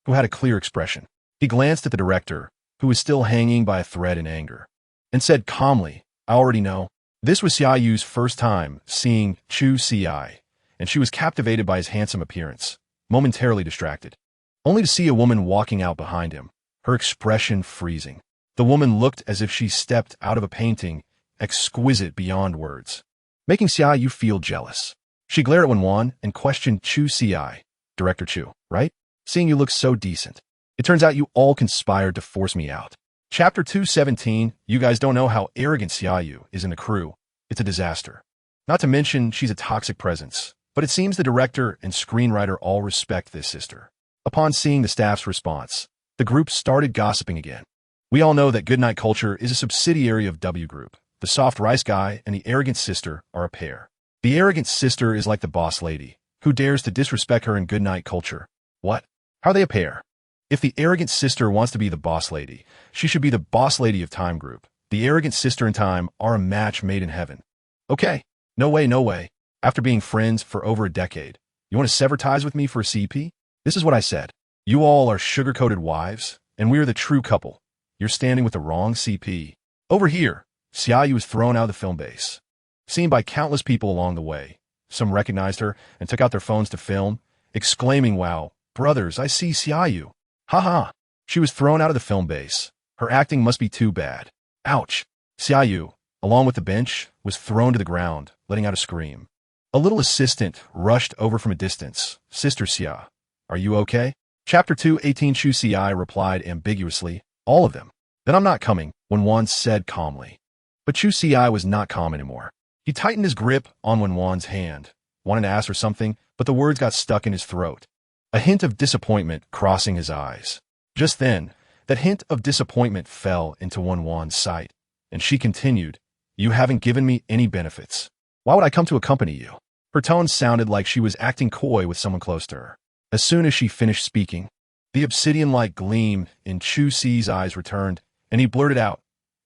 who had a clear expression. He glanced at the director, who was still hanging by a thread in anger, and said calmly, I already know. This was Xia Yu's first time seeing Chu Si, and she was captivated by his handsome appearance, momentarily distracted, only to see a woman walking out behind him, her expression freezing. The woman looked as if she stepped out of a painting, exquisite beyond words, making Xia Yu feel jealous. She glared at Wen Wan and questioned Chu Si. Director Chu, right? Seeing you look so decent. It turns out you all conspired to force me out. Chapter 217, you guys don't know how arrogant Xia Yu is in the crew. It's a disaster. Not to mention, she's a toxic presence. But it seems the director and screenwriter all respect this sister. Upon seeing the staff's response, the group started gossiping again. We all know that Goodnight Culture is a subsidiary of W Group. The soft rice guy and the arrogant sister are a pair. The arrogant sister is like the boss lady, who dares to disrespect her in Goodnight Culture. What? How are they a pair? If the arrogant sister wants to be the boss lady, she should be the boss lady of Time Group. The arrogant sister and Time are a match made in heaven. Okay. No way, no way. After being friends for over a decade, you want to sever ties with me for a CP? This is what I said. You all are sugar-coated wives, and we're the true couple. You're standing with the wrong CP. Over here, Xia Yu was thrown out of the film base. Seen by countless people along the way. Some recognized her and took out their phones to film, exclaiming, wow, brothers, I see Xia Yu. Ha ha. She was thrown out of the film base. Her acting must be too bad. Ouch. Xia Yu, along with the bench, was thrown to the ground, letting out a scream. A little assistant rushed over from a distance. Sister Xia, are you okay? Chapter 218 Chu Si replied ambiguously, all of them. Then I'm not coming, Wen Wan said calmly. But Chu Si was not calm anymore. He tightened his grip on Wen Wan's hand, wanted to ask her something, but the words got stuck in his throat. A hint of disappointment crossing his eyes. Just then, that hint of disappointment fell into Wen Wan's sight, and she continued, you haven't given me any benefits. Why would I come to accompany you? Her tone sounded like she was acting coy with someone close to her. As soon as she finished speaking, the obsidian-like gleam in Chu Si's eyes returned, and he blurted out,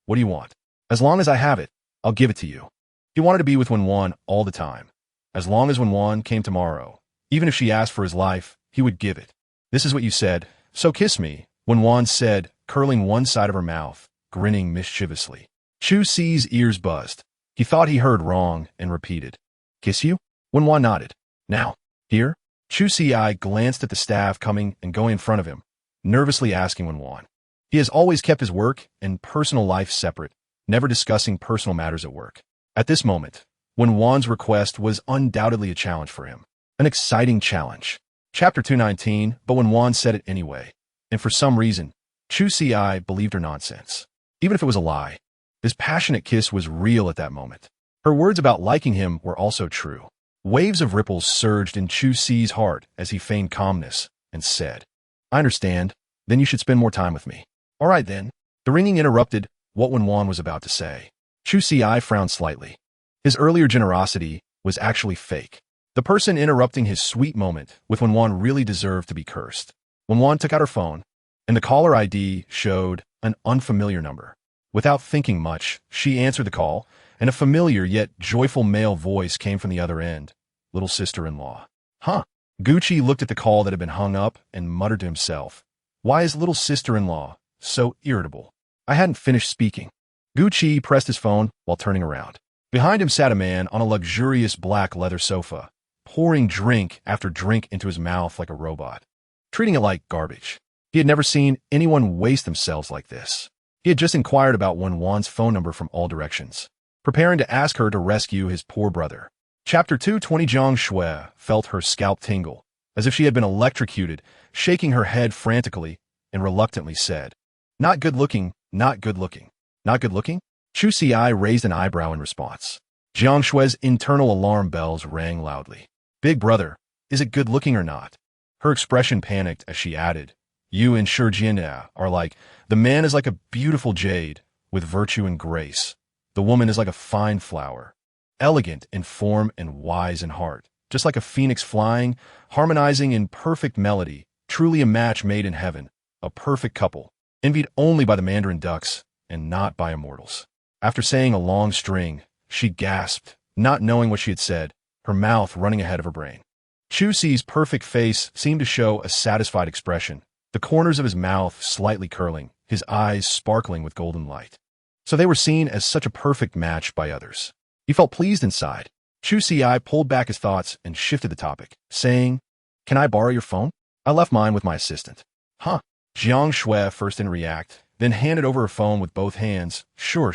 what do you want? As long as I have it, I'll give it to you. He wanted to be with Wen Wan all the time. As long as Wen Wan came tomorrow, even if she asked for his life, he would give it. This is what you said, so kiss me, Wen Wan said, curling one side of her mouth, grinning mischievously. Chu Si's ears buzzed. He thought he heard wrong and repeated, kiss you? Wen Wan nodded. Now, here? Chu Si glanced at the staff coming and going in front of him, nervously asking Wen Wan. He has always kept his work and personal life separate, never discussing personal matters at work. At this moment, Wen Wan's request was undoubtedly a challenge for him. An exciting challenge. Chapter 219, but Wen Wan said it anyway. And for some reason, Chu Si believed her nonsense. Even if it was a lie, his passionate kiss was real at that moment. Her words about liking him were also true. Waves of ripples surged in Chu Si's heart as he feigned calmness and said, I understand. Then you should spend more time with me. All right then. The ringing interrupted what Wen Wan was about to say. Chu Si frowned slightly. His earlier generosity was actually fake. The person interrupting his sweet moment with Wen Wan really deserved to be cursed. Wen Wan took out her phone, and the caller ID showed an unfamiliar number. Without thinking much, she answered the call, and a familiar yet joyful male voice came from the other end. Little sister-in-law. Huh. Gucci looked at the call that had been hung up and muttered to himself. Why is little sister-in-law so irritable? I hadn't finished speaking. Gucci pressed his phone while turning around. Behind him sat a man on a luxurious black leather sofa, pouring drink after drink into his mouth like a robot, treating it like garbage. He had never seen anyone waste themselves like this. He had just inquired about Wen Wan's phone number from all directions, preparing to ask her to rescue his poor brother. Chapter 220 Jiang Shui felt her scalp tingle, as if she had been electrocuted, shaking her head frantically, and reluctantly said, Not good looking, not good looking. Not good looking? Chu Si raised an eyebrow in response. Jiang Shui's internal alarm bells rang loudly. Big brother, is it good looking or not? Her expression panicked as she added, "You and Shurjian are like, the man is like a beautiful jade, with virtue and grace. The woman is like a fine flower, elegant in form and wise in heart, just like a phoenix flying, harmonizing in perfect melody, truly a match made in heaven, a perfect couple, envied only by the mandarin ducks and not by immortals." After saying a long string, she gasped, not knowing what she had said, her mouth running ahead of her brain. Chu Si's perfect face seemed to show a satisfied expression, the corners of his mouth slightly curling, his eyes sparkling with golden light. So they were seen as such a perfect match by others. He felt pleased inside. Chu Si pulled back his thoughts and shifted the topic, saying, "Can I borrow your phone? I left mine with my assistant." Huh. Jiang Shui first didn't react, then handed over her phone with both hands. Sure.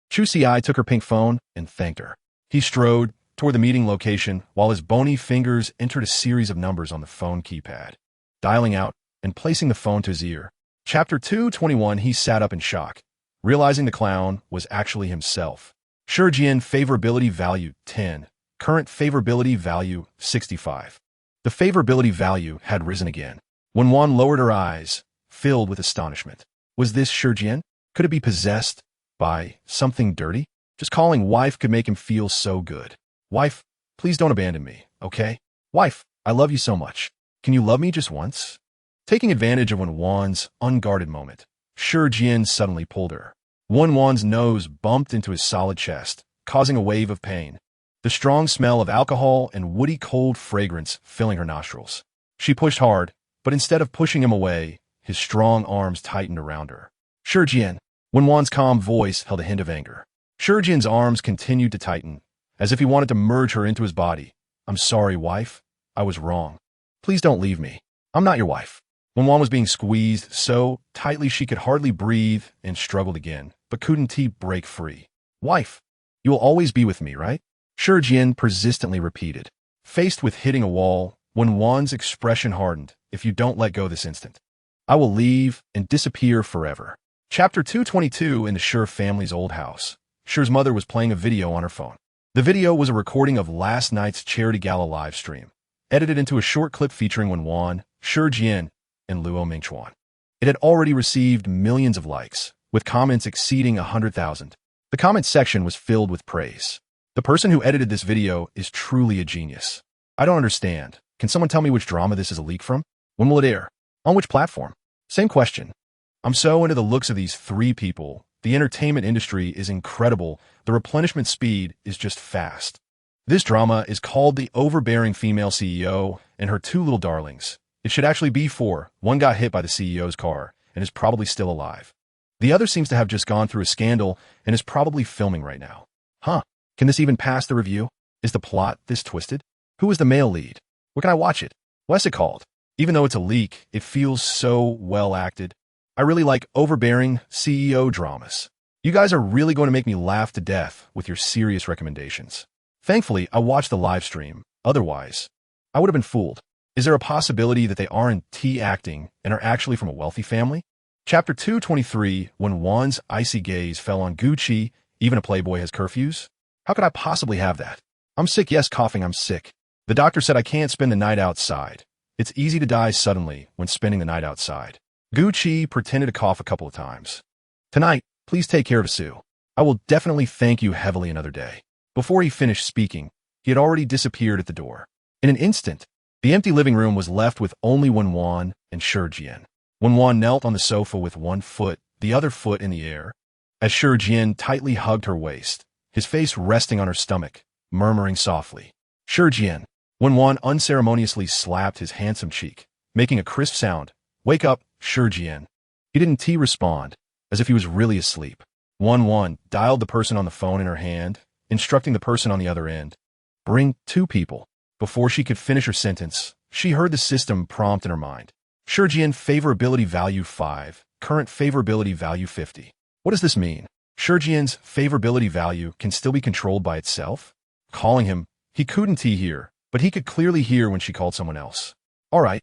Chu Si took her pink phone and thanked her. He strode toward the meeting location while his bony fingers entered a series of numbers on the phone keypad. Dialing out and placing the phone to his ear. Chapter 221. He sat up in shock, realizing the clown was actually himself. Shurjian favorability value 10. Current favorability value 65. The favorability value had risen again. Wen Wan lowered her eyes, filled with astonishment. Was this Shurjian? Could it be possessed by something dirty? Just calling wife could make him feel so good. Wife, please don't abandon me, okay? Wife, I love you so much. Can you love me just once? Taking advantage of Wen Wan's unguarded moment, Shurjian suddenly pulled her. Wen Wan's nose bumped into his solid chest, causing a wave of pain. The strong smell of alcohol and woody cold fragrance filling her nostrils. She pushed hard, but instead of pushing him away, his strong arms tightened around her. Shurjian. Wen Wan's calm voice held a hint of anger. Shurjian's arms continued to tighten, as if he wanted to merge her into his body. "I'm sorry, wife. I was wrong. Please don't leave me. I'm not your wife." Wen Wan was being squeezed so tightly she could hardly breathe and struggled again, but couldn't break free. "Wife, you will always be with me, right?" Shurjian persistently repeated. Faced with hitting a wall, Wen Wan's expression hardened. "If you don't let go this instant, I will leave and disappear forever." Chapter 222. In the Shur family's old house, Shur's mother was playing a video on her phone. The video was a recording of last night's charity gala live stream, edited into a short clip featuring Wen Wan, Shurjian, and Luo Mingchuan. It had already received millions of likes, with comments exceeding 100,000. The comment section was filled with praise. The person who edited this video is truly a genius. I don't understand. Can someone tell me which drama this is a leak from? When will it air? On which platform? Same question. I'm so into the looks of these three people. The entertainment industry is incredible. The replenishment speed is just fast. This drama is called The Overbearing Female CEO and Her Two Little Darlings. It should actually be four. One got hit by the CEO's car and is probably still alive. The other seems to have just gone through a scandal and is probably filming right now. Huh. Can this even pass the review? Is the plot this twisted? Who is the male lead? Where can I watch it? What's it called? Even though it's a leak, it feels so well acted. I really like overbearing CEO dramas. You guys are really going to make me laugh to death with your serious recommendations. Thankfully, I watched the live stream. Otherwise, I would have been fooled. Is there a possibility that they aren't acting and are actually from a wealthy family? Chapter 223. When Wan's icy gaze fell on Gucci, even a playboy has curfews? How could I possibly have that? I'm sick, yes, coughing, I'm sick. The doctor said I can't spend the night outside. It's easy to die suddenly when spending the night outside. Gucci pretended to cough a couple of times. Tonight, please take care of Sue. I will definitely thank you heavily another day. Before he finished speaking, he had already disappeared at the door. In an instant, the empty living room was left with only Wen Wan and Shurjian. Wen Wan knelt on the sofa with one foot, the other foot in the air, as Shurjian tightly hugged her waist, his face resting on her stomach, murmuring softly. Shurjian. Wen Wan unceremoniously slapped his handsome cheek, making a crisp sound. Wake up, Shurjian. He didn't respond, as if he was really asleep. Wen Wan dialed the person on the phone in her hand, instructing the person on the other end. Bring two people. Before she could finish her sentence, she heard the system prompt in her mind. Shurjian favorability value 5, current favorability value 50. What does this mean? Shurjian's favorability value can still be controlled by itself? Calling him, he couldn't hear, but he could clearly hear when she called someone else. Alright,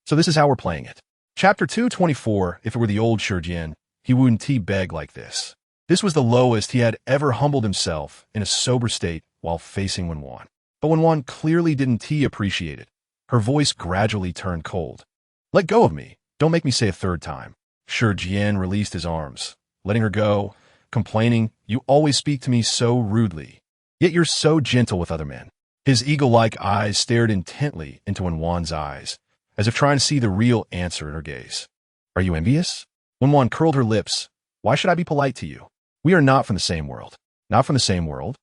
so this is how we're playing it. Chapter 224. If it were the old Shurjian, he wouldn't beg like this. This was the lowest he had ever humbled himself in a sober state while facing Wen Wan. But Wen Wan clearly didn't appreciate it. Her voice gradually turned cold. Let go of me. Don't make me say a third time. Sure, Jian released his arms, letting her go, complaining, you always speak to me so rudely. Yet you're so gentle with other men. His eagle-like eyes stared intently into Wen Wan's eyes, as if trying to see the real answer in her gaze. Are you envious? Wen Wan curled her lips. Why should I be polite to you? We are not from the same world. Not from the same world?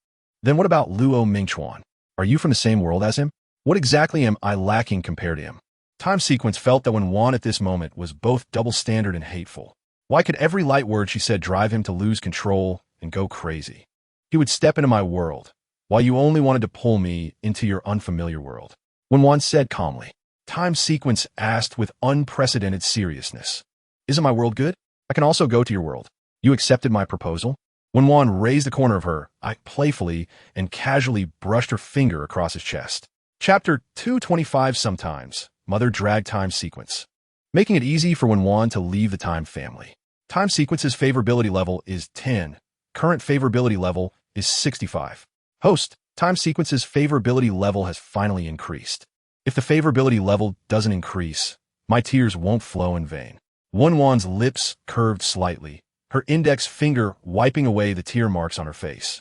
Then what about Luo Mingchuan? Are you from the same world as him? What exactly am I lacking compared to him? Time Sequence felt that Wen Wan at this moment was both double standard and hateful. Why could every light word she said drive him to lose control and go crazy? He would step into my world, while you only wanted to pull me into your unfamiliar world. Wen Wan said calmly. Time Sequence asked with unprecedented seriousness. Isn't my world good? I can also go to your world. You accepted my proposal? Wen Wan raised the corner of her eye playfully and casually brushed her finger across his chest. Chapter 225. Sometimes, Mother dragged Time Sequence, making it easy for Wen Wan to leave the Time family. Time Sequence's favorability level is 10. Current favorability level is 65. Host, Time Sequence's favorability level has finally increased. If the favorability level doesn't increase, my tears won't flow in vain. Wen Wan's lips curved slightly, her index finger wiping away the tear marks on her face.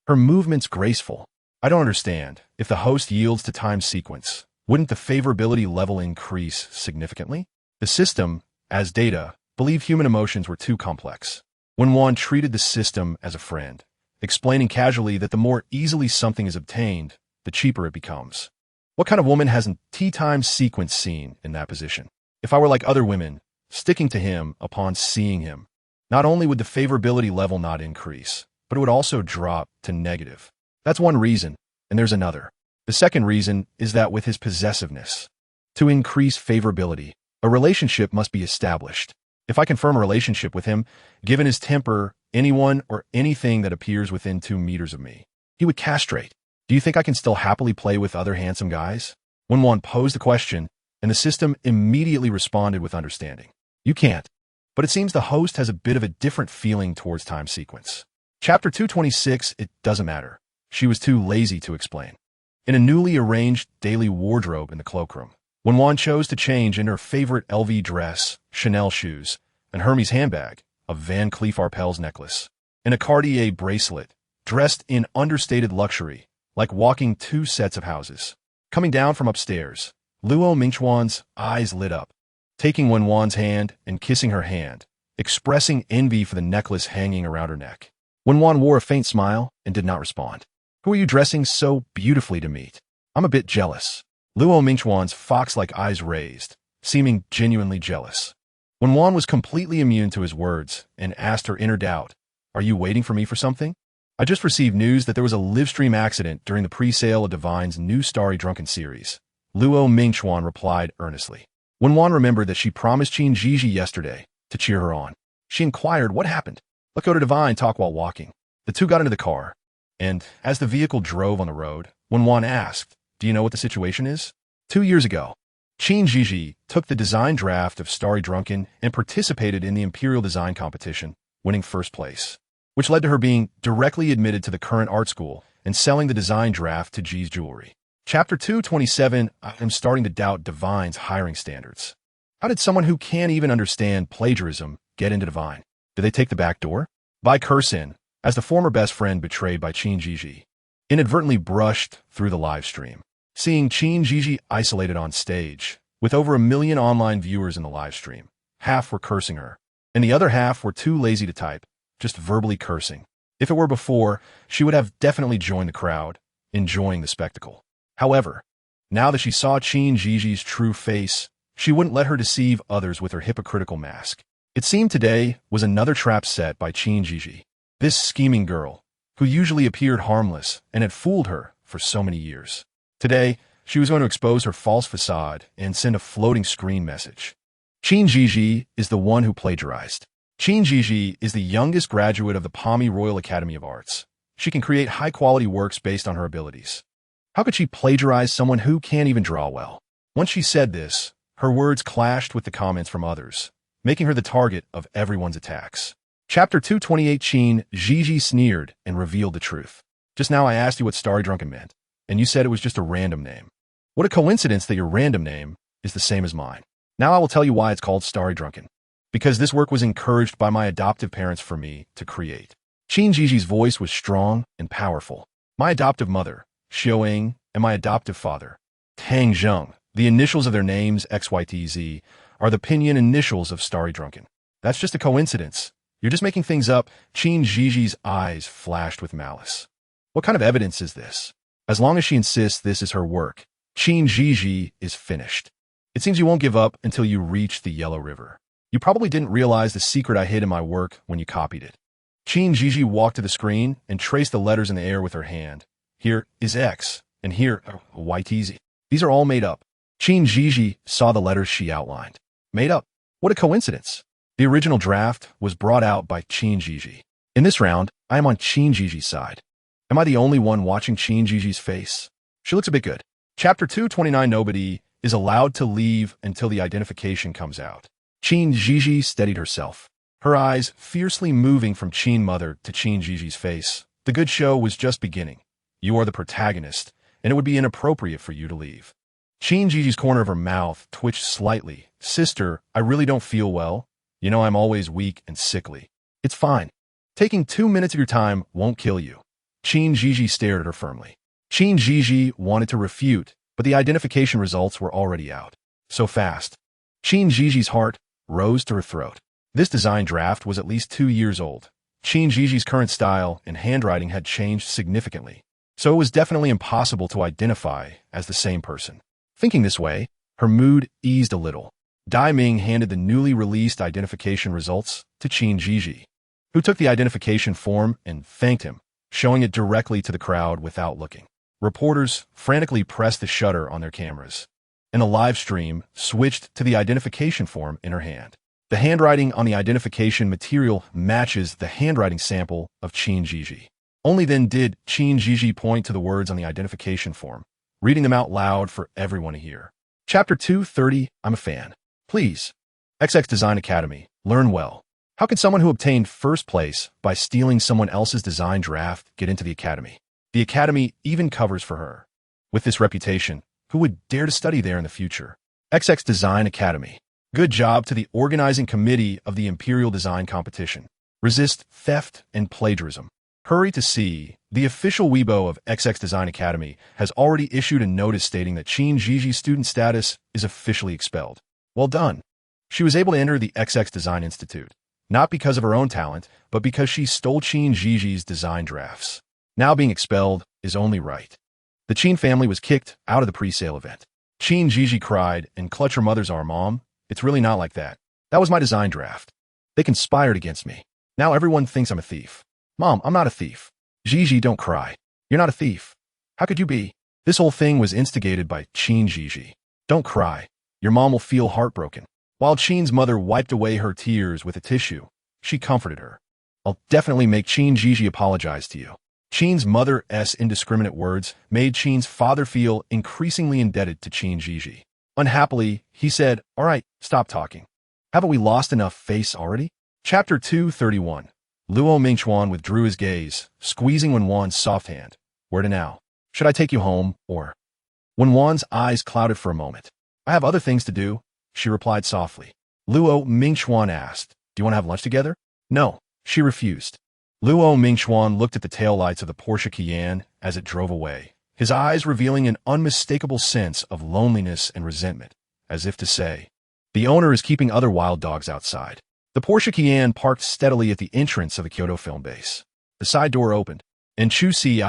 Her movements graceful. I don't understand. If the host yields to Time Sequence, wouldn't the favorability level increase significantly? The system, as data, believed human emotions were too complex. Wen Wan treated the system as a friend, explaining casually that the more easily something is obtained, the cheaper it becomes. What kind of woman hasn't Time Sequence seen in that position? If I were like other women, sticking to him upon seeing him, not only would the favorability level not increase, but it would also drop to negative. That's one reason, and there's another. The second reason is that with his possessiveness, to increase favorability, a relationship must be established. If I confirm a relationship with him, given his temper, anyone or anything that appears within 2 meters of me, he would castrate. Do you think I can still happily play with other handsome guys? Wen Wan posed the question, and the system immediately responded with understanding. You can't. But it seems the host has a bit of a different feeling towards Time Sequence. Chapter 226, it doesn't matter. She was too lazy to explain. In a newly arranged daily wardrobe in the cloakroom, Wen Wan chose to change in her favorite LV dress, Chanel shoes, and Hermes handbag, a Van Cleef Arpels necklace, and a Cartier bracelet, dressed in understated luxury, like walking 2 sets of houses. Coming down from upstairs, Luo Mingchuan's eyes lit up, taking Wen Wan's hand and kissing her hand, expressing envy for the necklace hanging around her neck. Wen Wan wore a faint smile and did not respond. Who are you dressing so beautifully to meet? I'm a bit jealous. Luo Mingchuan's fox-like eyes raised, seeming genuinely jealous. Wen Wan was completely immune to his words and asked her inner doubt, Are you waiting for me for something? I just received news that there was a livestream accident during the pre-sale of Divine's new Starry Drunken series. Luo Mingchuan replied earnestly. Wen Wan remembered that she promised Qin Gigi yesterday to cheer her on. She inquired what happened. Let's go to Divine talk while walking. The two got into the car, and as the vehicle drove on the road, Wen Wan asked, Do you know what the situation is? 2 years ago, Qin Gigi took the design draft of Starry Drunken and participated in the Imperial Design Competition, winning first place, which led to her being directly admitted to the current art school and selling the design draft to G's Jewelry. Chapter 227, I am starting to doubt Divine's hiring standards. How did someone who can't even understand plagiarism get into Divine? Did they take the back door? Bai Kursin, as the former best friend betrayed by Qin Gigi, inadvertently brushed through the live stream. Seeing Qin Gigi isolated on stage, with over 1 million online viewers in the live stream, half were cursing her, and the other half were too lazy to type, just verbally cursing. If it were before, she would have definitely joined the crowd, enjoying the spectacle. However, now that she saw Qin Gigi's true face, she wouldn't let her deceive others with her hypocritical mask. It seemed today was another trap set by Qin Gigi, this scheming girl, who usually appeared harmless and had fooled her for so many years. Today, she was going to expose her false facade and send a floating screen message. Qin Gigi is the one who plagiarized. Qin Gigi is the youngest graduate of the Palmy Royal Academy of Arts. She can create high-quality works based on her abilities. How could she plagiarize someone who can't even draw well? Once she said this, her words clashed with the comments from others, making her the target of everyone's attacks. Chapter 228, Qin Gigi sneered and revealed the truth. Just now I asked you what Starry Drunken meant, and you said it was just a random name. What a coincidence that your random name is the same as mine. Now I will tell you why it's called Starry Drunken. Because this work was encouraged by my adoptive parents for me to create. Qin Gigi's voice was strong and powerful. My adoptive mother, Xiaoying, and my adoptive father, Tang Zheng, the initials of their names, XYTZ, are the pinyin initials of Starry Drunken. That's just a coincidence. You're just making things up. Qin Gigi's eyes flashed with malice. What kind of evidence is this? As long as she insists this is her work, Qin Gigi is finished. It seems you won't give up until you reach the Yellow River. You probably didn't realize the secret I hid in my work when you copied it. Qin Gigi walked to the screen and traced the letters in the air with her hand. Here is X, and here, YTZ. These are all made up. Qin Gigi saw the letters she outlined. Made up? What a coincidence. The original draft was brought out by Qin Gigi. In this round, I am on Qin Gigi's side. Am I the only one watching Qin Gigi's face? She looks a bit good. Chapter 229. Nobody is allowed to leave until the identification comes out. Qin Gigi steadied herself, her eyes fiercely moving from Qin Mother to Qin Gigi's face. The good show was just beginning. You are the protagonist, and it would be inappropriate for you to leave. Qin Gigi's corner of her mouth twitched slightly. Sister, I really don't feel well. You know I'm always weak and sickly. It's fine. Taking 2 minutes of your time won't kill you. Qin Gigi stared at her firmly. Qin Gigi wanted to refute, but the identification results were already out. So fast. Qin Gigi's heart rose to her throat. This design draft was at least 2 years old. Qin Gigi's current style and handwriting had changed significantly, so it was definitely impossible to identify as the same person. Thinking this way, her mood eased a little. Dai Ming handed the newly released identification results to Qin Gigi, who took the identification form and thanked him, showing it directly to the crowd without looking. Reporters frantically pressed the shutter on their cameras, and the live stream switched to the identification form in her hand. The handwriting on the identification material matches the handwriting sample of Qin Gigi. Only then did Qin Gigi point to the words on the identification form, reading them out loud for everyone to hear. Chapter 230. I'm a fan. Please. XX Design Academy. Learn well. How can someone who obtained first place by stealing someone else's design draft get into the academy? The academy even covers for her. With this reputation, who would dare to study there in the future? XX Design Academy. Good job to the organizing committee of the Imperial Design Competition. Resist theft and plagiarism. Hurry to see, the official Weibo of XX Design Academy has already issued a notice stating that Qin Gigi's student status is officially expelled. Well done. She was able to enter the XX Design Institute, not because of her own talent, but because she stole Qin Gigi's design drafts. Now being expelled is only right. The Qin family was kicked out of the pre-sale event. Qin Gigi cried and clutched her mother's arm. Mom, it's really not like that. That was my design draft. They conspired against me. Now everyone thinks I'm a thief. Mom, I'm not a thief. Gigi, don't cry. You're not a thief. How could you be? This whole thing was instigated by Qin Gigi. Don't cry. Your mom will feel heartbroken. While Qin's mother wiped away her tears with a tissue, she comforted her. I'll definitely make Qin Gigi apologize to you. Qin's mother's indiscriminate words made Qin's father feel increasingly indebted to Qin Gigi. Unhappily, he said, all right, stop talking. Haven't we lost enough face already? Chapter 231. Luo Mingchuan withdrew his gaze, squeezing Wen Wan's soft hand. Where to now? Should I take you home, or? Wen Wan's eyes clouded for a moment. I have other things to do, she replied softly. Luo Mingchuan asked, do you want to have lunch together? No, she refused. Luo Mingchuan looked at the taillights of the Porsche Cayenne as it drove away, his eyes revealing an unmistakable sense of loneliness and resentment, as if to say, the owner is keeping other wild dogs outside. The Porsche Cayenne parked steadily at the entrance of the Kyoto film base. The side door opened, and Chu Si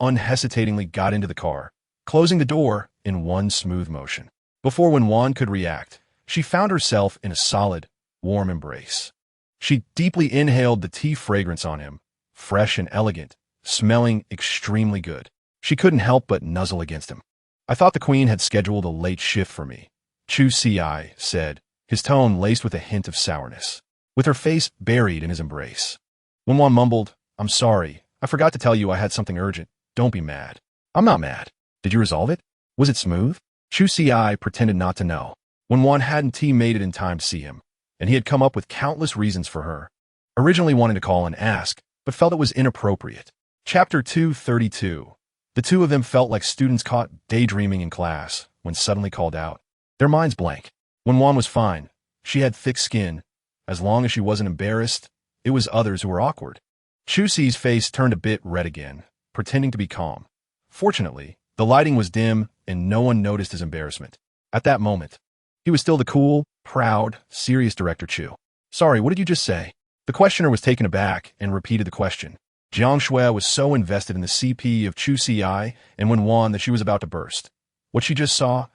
unhesitatingly got into the car, closing the door in one smooth motion. Before Wen Wan could react, she found herself in a solid, warm embrace. She deeply inhaled the tea fragrance on him, fresh and elegant, smelling extremely good. She couldn't help but nuzzle against him. I thought the queen had scheduled a late shift for me, Chu Si said, his tone laced with a hint of sourness, with her face buried in his embrace. Wen Wan mumbled, I'm sorry, I forgot to tell you I had something urgent. Don't be mad. I'm not mad. Did you resolve it? Was it smooth? Chu Si pretended not to know. Wen Wan hadn't made it in time to see him, and he had come up with countless reasons for her. Originally wanting to call and ask, but felt it was inappropriate. Chapter 232. The two of them felt like students caught daydreaming in class when suddenly called out. Their minds blank. Wen Wan was fine. She had thick skin. As long as she wasn't embarrassed, it was others who were awkward. Chu Si's face turned a bit red again, pretending to be calm. Fortunately, the lighting was dim and no one noticed his embarrassment. At that moment, he was still the cool, proud, serious Director Chu. Sorry, what did you just say? The questioner was taken aback and repeated the question. Jiang Shui was so invested in the CP of Chu Si and Wen Wan that she was about to burst. What she just saw,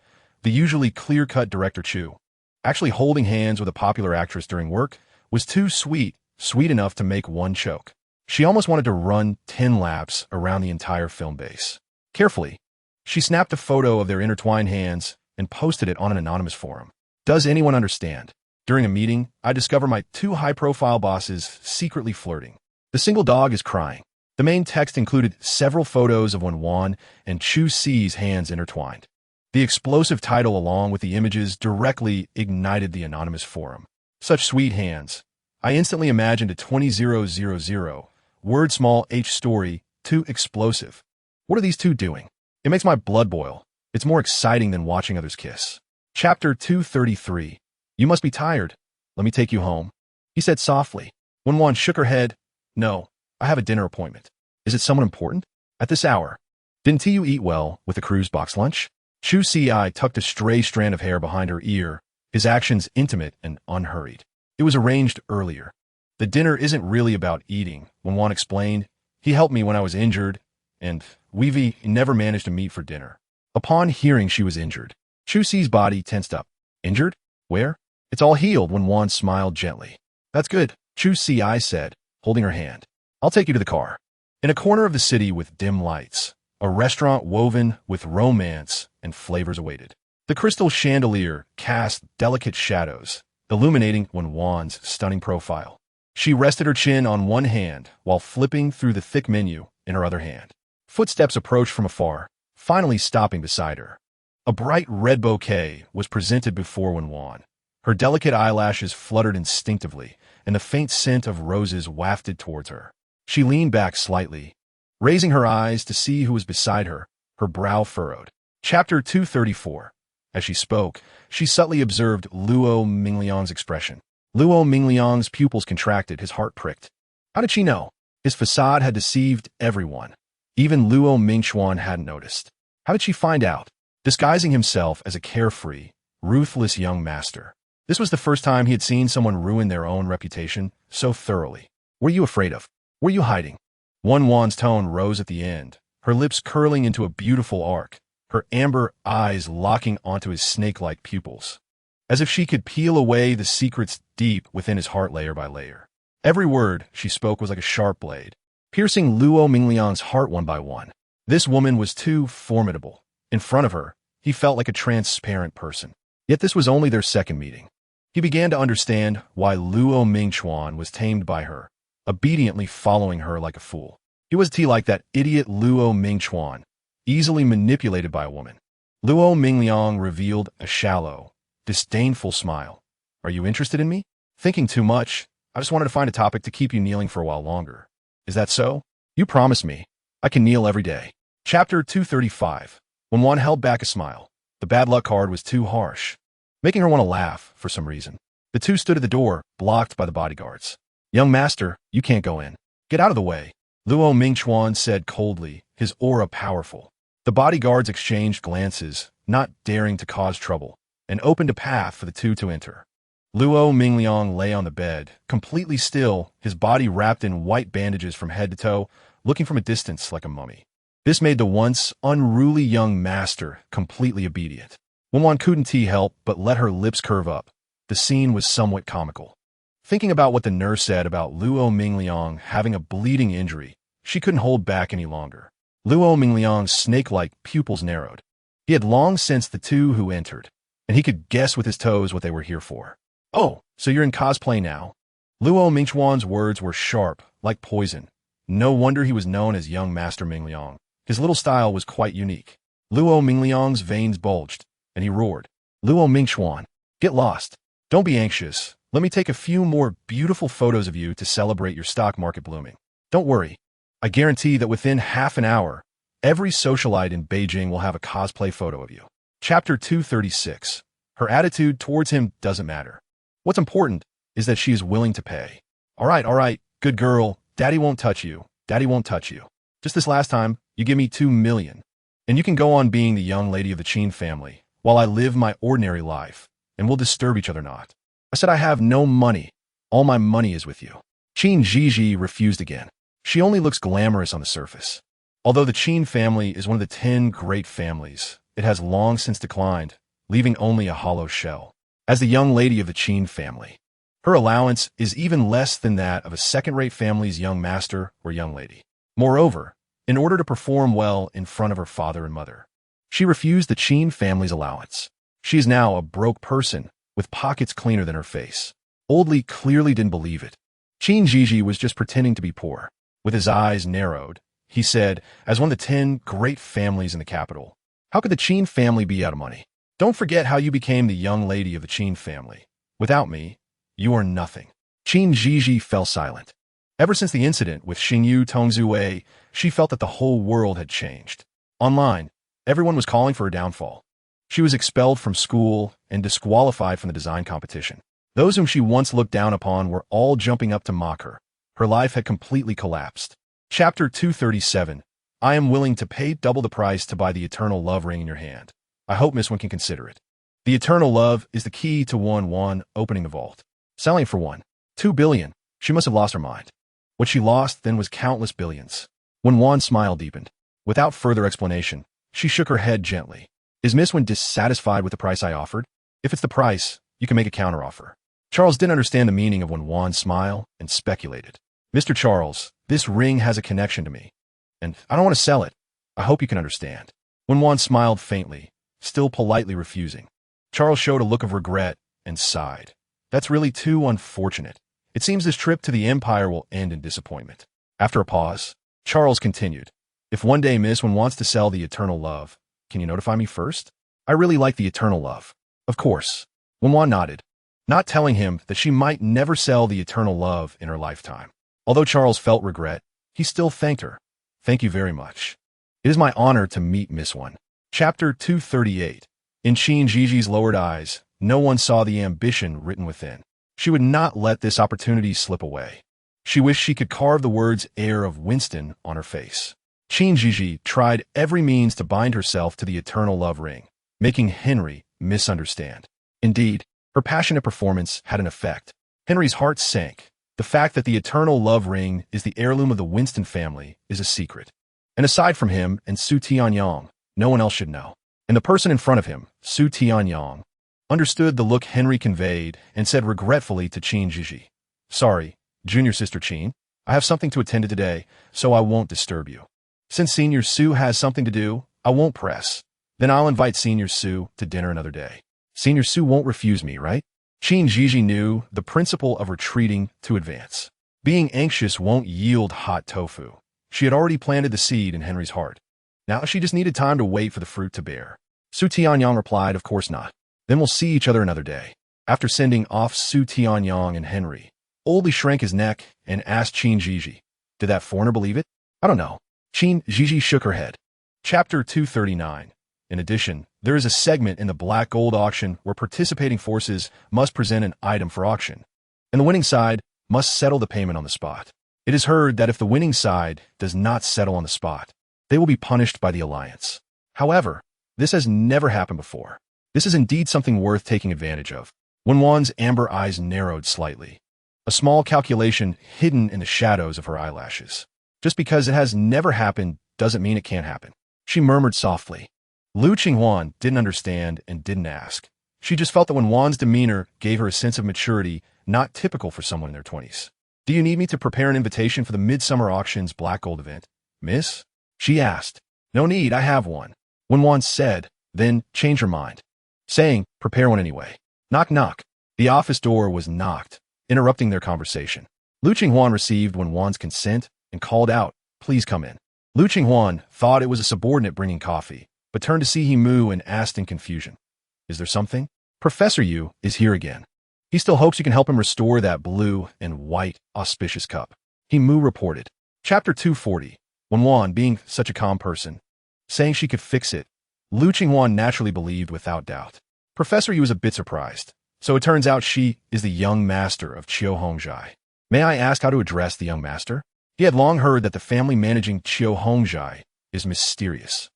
the usually clear-cut Director Chu, actually holding hands with a popular actress during work, was too sweet enough to make one choke. She almost wanted to run 10 laps around the entire film base. Carefully, she snapped a photo of their intertwined hands and posted it on an anonymous forum. Does anyone understand? During a meeting, I discover my two high-profile bosses secretly flirting. The single dog is crying. The main text included several photos of Wen Wan and Chu Si's hands intertwined. The explosive title along with the images directly ignited the anonymous forum. Such sweet hands. I instantly imagined a 20,000 word small h story, too explosive. What are these two doing? It makes my blood boil. It's more exciting than watching others kiss. Chapter 233. You must be tired. Let me take you home, he said softly. Wen Wan shook her head. No, I have a dinner appointment. Is it someone important? At this hour. Didn't you eat well with the cruise box lunch? Chu Si tucked a stray strand of hair behind her ear, his actions intimate and unhurried. It was arranged earlier. The dinner isn't really about eating, Wen Wan explained. He helped me when I was injured, and we never managed to meet for dinner. Upon hearing she was injured, Chu Si's body tensed up. Injured? Where? It's all healed, Wen Wan smiled gently. That's good, Chu Si said, holding her hand. I'll take you to the car. In a corner of the city with dim lights, a restaurant woven with romance and flavors awaited. The crystal chandelier cast delicate shadows, illuminating Wen Wan's stunning profile. She rested her chin on one hand while flipping through the thick menu in her other hand. Footsteps approached from afar, finally stopping beside her. A bright red bouquet was presented before Wen Wan. Her delicate eyelashes fluttered instinctively, and the faint scent of roses wafted towards her. She leaned back slightly, raising her eyes to see who was beside her, her brow furrowed. Chapter 234. As she spoke, she subtly observed Luo Mingliang's expression. Luo Mingliang's pupils contracted, his heart pricked. How did she know? His facade had deceived everyone. Even Luo Mingxuan hadn't noticed. How did she find out? Disguising himself as a carefree, ruthless young master. This was the first time he had seen someone ruin their own reputation so thoroughly. What are you afraid of? What are you hiding? Wen Wan's tone rose at the end, her lips curling into a beautiful arc, her amber eyes locking onto his snake-like pupils, as if she could peel away the secrets deep within his heart layer by layer. Every word she spoke was like a sharp blade, piercing Luo Mingliang's heart one by one. This woman was too formidable. In front of her, he felt like a transparent person. Yet this was only their second meeting. He began to understand why Luo Mingxuan was tamed by her, obediently following her like a fool. He wasn't he like that idiot Luo Mingxuan, easily manipulated by a woman. Luo Mingliang revealed a shallow, disdainful smile. Are you interested in me? Thinking too much. I just wanted to find a topic to keep you kneeling for a while longer. Is that so? You promised me. I can kneel every day. Chapter 235. Wen Wan held back a smile. The bad luck card was too harsh, making her want to laugh for some reason. The two stood at the door, blocked by the bodyguards. Young master, you can't go in. Get out of the way, Luo Mingxuan said coldly, his aura powerful. The bodyguards exchanged glances, not daring to cause trouble, and opened a path for the two to enter. Luo Mingliang lay on the bed, completely still, his body wrapped in white bandages from head to toe, looking from a distance like a mummy. This made the once unruly young master completely obedient. Wen Wan couldn't help but let her lips curve up. The scene was somewhat comical. Thinking about what the nurse said about Luo Mingliang having a bleeding injury, she couldn't hold back any longer. Luo Mingliang's snake-like pupils narrowed. He had long sensed the two who entered, and he could guess with his toes what they were here for. Oh, so you're in cosplay now? Luo Mingxuan's words were sharp, like poison. No wonder he was known as Young Master Mingliang. His little style was quite unique. Luo Mingliang's veins bulged, and he roared. Luo Mingxuan, get lost. Don't be anxious. Let me take a few more beautiful photos of you to celebrate your stock market blooming. Don't worry. I guarantee that within half an hour, Every socialite in Beijing will have a cosplay photo of you. Chapter 236. Her attitude towards him doesn't matter. What's important is that she is willing to pay. All right, good girl. Daddy won't touch you. Daddy won't touch you. Just this last time, you give me 2 million. And you can go on being the young lady of the Qin family, while I live my ordinary life, and we'll disturb each other not. I said I have no money. All my money is with you. Qin Jiji refused again. She only looks glamorous on the surface. Although the Qin family is one of the 10 great families, it has long since declined, leaving only a hollow shell. As the young lady of the Qin family, her allowance is even less than that of a second-rate family's young master or young lady. Moreover, in order to perform well in front of her father and mother, she refused the Qin family's allowance. She is now a broke person with pockets cleaner than her face. Old Li clearly didn't believe it. Qin Jiji was just pretending to be poor. With his eyes narrowed, he said, as one of the 10 great families in the capital, how could the Qin family be out of money? Don't forget how you became the young lady of the Qin family. Without me, you are nothing. Qin Jiji fell silent. Ever since the incident with Xingyu Tongzue, she felt that the whole world had changed. Online, everyone was calling for her downfall. She was expelled from school and disqualified from the design competition. Those whom she once looked down upon were all jumping up to mock her. Her life had completely collapsed. Chapter 237. I am willing to pay double the price to buy the eternal love ring in your hand. I hope Miss Wen can consider it. The eternal love is the key to Wen Wan opening the vault. Selling for 2 billion. She must have lost her mind. What she lost then was countless billions. Wen Wan's smile deepened. Without further explanation, she shook her head gently. Is Miss Wen dissatisfied with the price I offered? If it's the price, you can make a counteroffer. Charles didn't understand the meaning of Wen Wan's smile and speculated. Mr. Charles, this ring has a connection to me, and I don't want to sell it. I hope you can understand. Wen Wan smiled faintly, still politely refusing. Charles showed a look of regret and sighed. That's really too unfortunate. It seems this trip to the Empire will end in disappointment. After a pause, Charles continued. If one day Miss Wen wants to sell the eternal love, can you notify me first? I really like the eternal love. Of course. Wen Wan nodded, not telling him that she might never sell the eternal love in her lifetime. Although Charles felt regret, he still thanked her. Thank you very much. It is my honor to meet Miss Wen. Chapter 238. In Qin Jiji's lowered eyes, no one saw the ambition written within. She would not let this opportunity slip away. She wished she could carve the words heir of Winston on her face. Qin Jiji tried every means to bind herself to the eternal love ring, making Henry misunderstand. Indeed, her passionate performance had an effect. Henry's heart sank. The fact that the eternal love ring is the heirloom of the Winston family is a secret. And aside from him and Su Tianyang, no one else should know. And the person in front of him, Su Tianyang, understood the look Henry conveyed and said regretfully to Qin Jiji, Sorry, junior sister Qin, I have something to attend to today, so I won't disturb you. Since Senior Su has something to do, I won't press. Then I'll invite Senior Su to dinner another day. Senior Su won't refuse me, right? Qin Jiji knew the principle of retreating to advance. Being anxious won't yield hot tofu. She had already planted the seed in Henry's heart. Now she just needed time to wait for the fruit to bear. Su Tianyang replied, Of course not. Then we'll see each other another day. After sending off Su Tianyang and Henry, Old Li shrank his neck and asked Qin Jiji, Did that foreigner believe it? I don't know. Qin Jiji shook her head. Chapter 239. In addition, there is a segment in the black gold auction where participating forces must present an item for auction, and the winning side must settle the payment on the spot. It is heard that if the winning side does not settle on the spot, they will be punished by the alliance. However, this has never happened before. This is indeed something worth taking advantage of. Wen Wan's amber eyes narrowed slightly, a small calculation hidden in the shadows of her eyelashes. Just because it has never happened doesn't mean it can't happen. She murmured softly. Lu Qinghuan didn't understand and didn't ask. She just felt that Wen Wan's demeanor gave her a sense of maturity not typical for someone in their 20s. Do you need me to prepare an invitation for the Midsummer Auctions Black Gold event, miss? She asked. No need, I have one. Wen Wan said, then changed her mind, saying, prepare one anyway. Knock knock. The office door was knocked, interrupting their conversation. Lu Qinghuan received Wen Wan's consent and called out, please come in. Lu Qinghuan thought it was a subordinate bringing coffee, but turned to see He Mu and asked in confusion, Is there something? Professor Yu is here again. He still hopes you can help him restore that blue and white auspicious cup. He Mu reported. Chapter 240. Wen Wan, being such a calm person, saying she could fix it. Lu Qinghuan naturally believed without doubt. Professor Yu was a bit surprised. So it turns out she is the young master of Qiu Hongzhai. May I ask how to address the young master? He had long heard that the family managing Qiu Hongzhai is mysterious.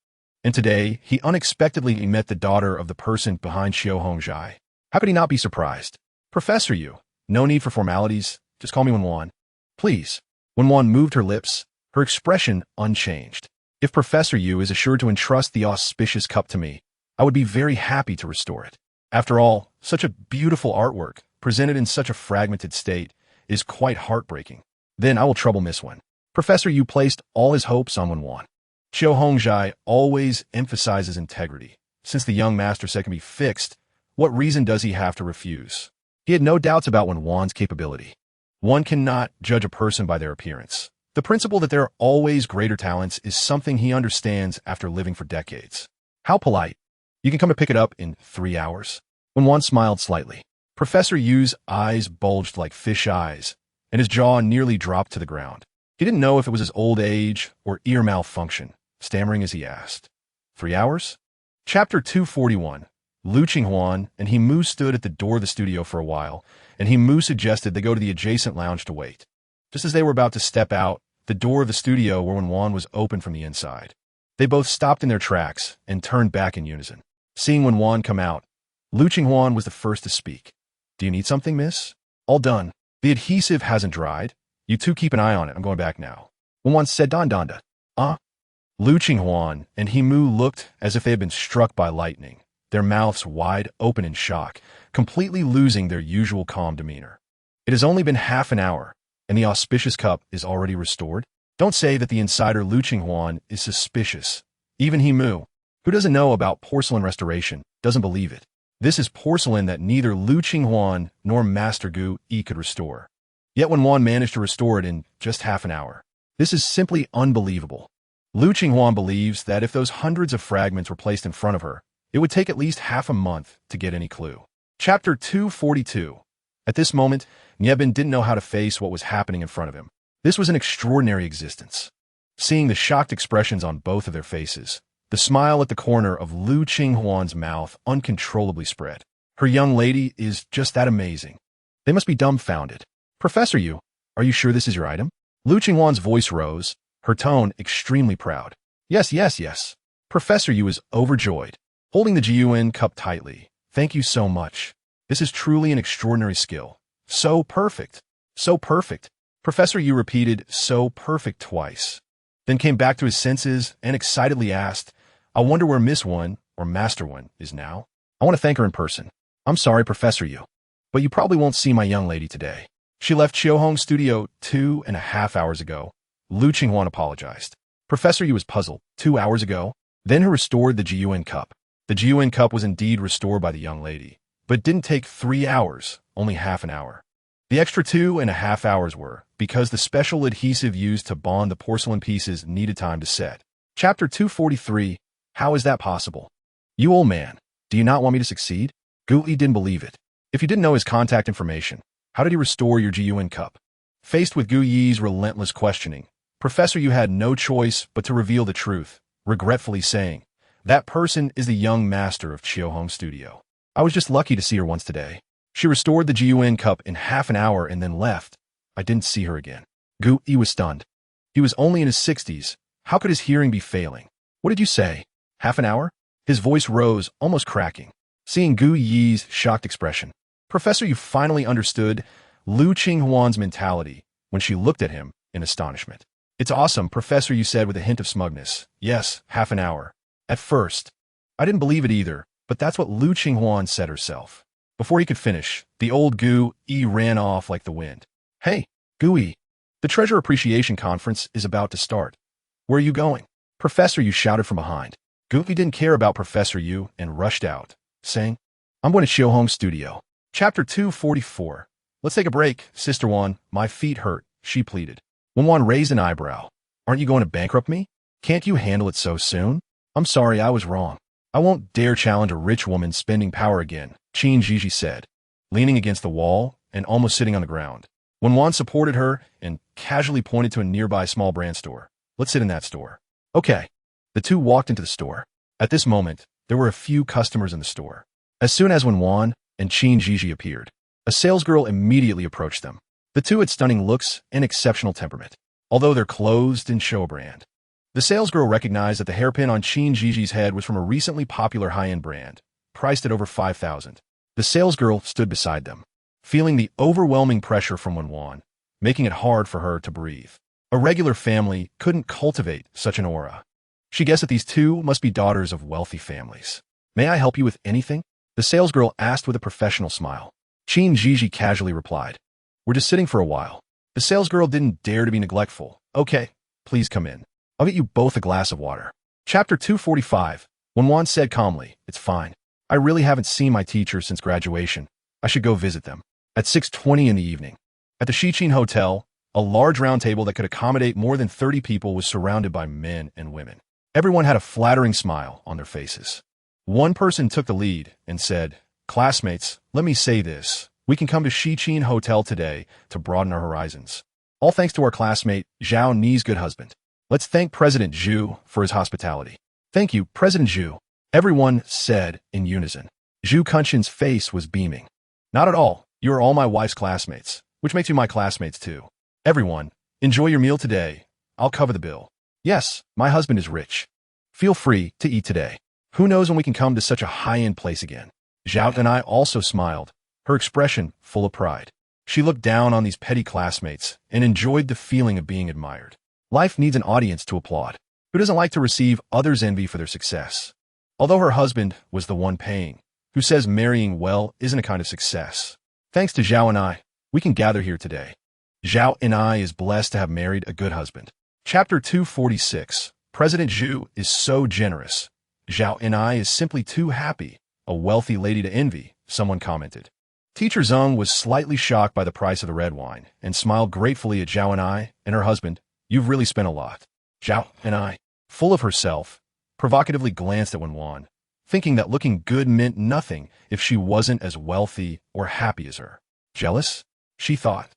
And today, he unexpectedly met the daughter of the person behind Qiu Hongzhai. How could he not be surprised? Professor Yu, no need for formalities, just call me Wen Wan. Please. Wen Wan moved her lips, her expression unchanged. If Professor Yu is assured to entrust the auspicious cup to me, I would be very happy to restore it. After all, such a beautiful artwork, presented in such a fragmented state, is quite heartbreaking. Then I will trouble Miss Wen. Professor Yu placed all his hopes on Wen Wan. Qiu Hongzhai always emphasizes integrity. Since the young master said can be fixed, what reason does he have to refuse? He had no doubts about Wen Wan's capability. One cannot judge a person by their appearance. The principle that there are always greater talents is something he understands after living for decades. How polite. You can come and pick it up in 3 hours. Wen Wan smiled slightly. Professor Yu's eyes bulged like fish eyes, and his jaw nearly dropped to the ground. He didn't know if it was his old age or ear malfunction, stammering as he asked. 3 hours? Chapter 241. Lu Qinghuan and He Mu stood at the door of the studio for a while, and He Mu suggested they go to the adjacent lounge to wait. Just as they were about to step out, the door of the studio where Wen Wan was opened from the inside. They both stopped in their tracks and turned back in unison. Seeing Wen Wan come out, Lu Qinghuan was the first to speak. Do you need something, miss? All done. The adhesive hasn't dried. You two keep an eye on it. I'm going back now. Wen Wan said Danda. Lu Qinghuan and He Mu looked as if they had been struck by lightning, their mouths wide open in shock, completely losing their usual calm demeanor. It has only been half an hour, and the auspicious cup is already restored? Don't say that the insider Lu Qinghuan is suspicious. Even He Mu, who doesn't know about porcelain restoration, doesn't believe it. This is porcelain that neither Lu Qinghuan nor Master Gu Yi could restore. Yet Wen Wan managed to restore it in just half an hour. This is simply unbelievable. Lu Qinghuan believes that if those hundreds of fragments were placed in front of her, it would take at least half a month to get any clue. Chapter 242. At this moment, Niebin didn't know how to face what was happening in front of him. This was an extraordinary existence. Seeing the shocked expressions on both of their faces, the smile at the corner of Lu Qinghuan's mouth uncontrollably spread. Her young lady is just that amazing. They must be dumbfounded. Professor Yu, are you sure this is your item? Lu Qinghuan's voice rose, her tone extremely proud. Yes. Professor Yu is overjoyed, holding the Jiyuan cup tightly. Thank you so much. This is truly an extraordinary skill. So perfect. So perfect. Professor Yu repeated so perfect twice, then came back to his senses and excitedly asked, I wonder where Miss Wen, or Master Wen, is now. I want to thank her in person. I'm sorry, Professor Yu, but you probably won't see my young lady today. She left Qiuhong's studio 2.5 hours ago. Lu Qinghuan apologized. Professor Yu was puzzled. 2 hours ago? Then he restored the Jiyuan cup. The Jiyuan cup was indeed restored by the young lady, but it didn't take 3 hours, only half an hour. The extra 2.5 hours were because the special adhesive used to bond the porcelain pieces needed time to set. Chapter 243. How is that possible? You old man, do you not want me to succeed? Gu Yi didn't believe it. If you didn't know his contact information, how did he restore your Jiyuan cup? Faced with Gu Yi's relentless questioning, Professor Yu had no choice but to reveal the truth, regretfully saying, that person is the young master of Qiuhong Studio. I was just lucky to see her once today. She restored the Jiyuan cup in half an hour and then left. I didn't see her again. Gu Yi was stunned. He was only in his 60s. How could his hearing be failing? What did you say? Half an hour? His voice rose, almost cracking. Seeing Gu Yi's shocked expression, Professor Yu finally understood Lu Qinghuan's mentality when she looked at him in astonishment. It's awesome, Professor Yu said with a hint of smugness. Yes, half an hour. At first, I didn't believe it either, but that's what Lu Qinghuan said herself. Before he could finish, the old Gu Yi ran off like the wind. Hey, Gu Yi, the Treasure Appreciation Conference is about to start. Where are you going? Professor Yu shouted from behind. Gu Yi didn't care about Professor Yu and rushed out, saying, I'm going to Qiuhong Studio. Chapter 244. Let's take a break, Sister Wan. My feet hurt, she pleaded. Wen Wan raised an eyebrow. Aren't you going to bankrupt me? Can't you handle it so soon? I'm sorry, I was wrong. I won't dare challenge a rich woman's spending power again, Qin Jiji said, leaning against the wall and almost sitting on the ground. Wen Wan supported her and casually pointed to a nearby small brand store. Let's sit in that store. Okay. The two walked into the store. At this moment, there were a few customers in the store. As soon as Wen Wan and Qin Jiji appeared, a salesgirl immediately approached them. The two had stunning looks and exceptional temperament, although their clothes didn't show a brand. The salesgirl recognized that the hairpin on Qin Jiji's head was from a recently popular high-end brand, priced at over 5,000. The salesgirl stood beside them, feeling the overwhelming pressure from Wen Wan, making it hard for her to breathe. A regular family couldn't cultivate such an aura. She guessed that these two must be daughters of wealthy families. "May I help you with anything?" the salesgirl asked with a professional smile. Qin Jiji casually replied, "We're just sitting for a while." The salesgirl didn't dare to be neglectful. "Okay, please come in. I'll get you both a glass of water." Chapter 245. Wen Wan said calmly, "It's fine. I really haven't seen my teacher since graduation. I should go visit them." At 6:20 in the evening, at the Shiqin Hotel, a large round table that could accommodate more than 30 people was surrounded by men and women. Everyone had a flattering smile on their faces. One person took the lead and said, "Classmates, let me say this. We can come to Shiqin Hotel today to broaden our horizons. All thanks to our classmate, Zhao Ni's good husband. Let's thank President Zhu for his hospitality." "Thank you, President Zhu," everyone said in unison. Zhu Kunshin's face was beaming. "Not at all. You are all my wife's classmates, which makes you my classmates too. Everyone, enjoy your meal today. I'll cover the bill." "Yes, my husband is rich. Feel free to eat today. Who knows when we can come to such a high-end place again." Zhao and I also smiled, her expression full of pride. She looked down on these petty classmates and enjoyed the feeling of being admired. Life needs an audience to applaud. Who doesn't like to receive others' envy for their success? Although her husband was the one paying, who says marrying well isn't a kind of success. Thanks to Zhao and I, we can gather here today. Zhao and I is blessed to have married a good husband. Chapter 246. President Zhu is so generous. Zhao and I is simply too happy. A wealthy lady to envy, someone commented. Teacher Zeng was slightly shocked by the price of the red wine and smiled gratefully at Zhao and I and her husband. "You've really spent a lot." Zhao and I, full of herself, provocatively glanced at Wen Wan, thinking that looking good meant nothing if she wasn't as wealthy or happy as her. Jealous? She thought.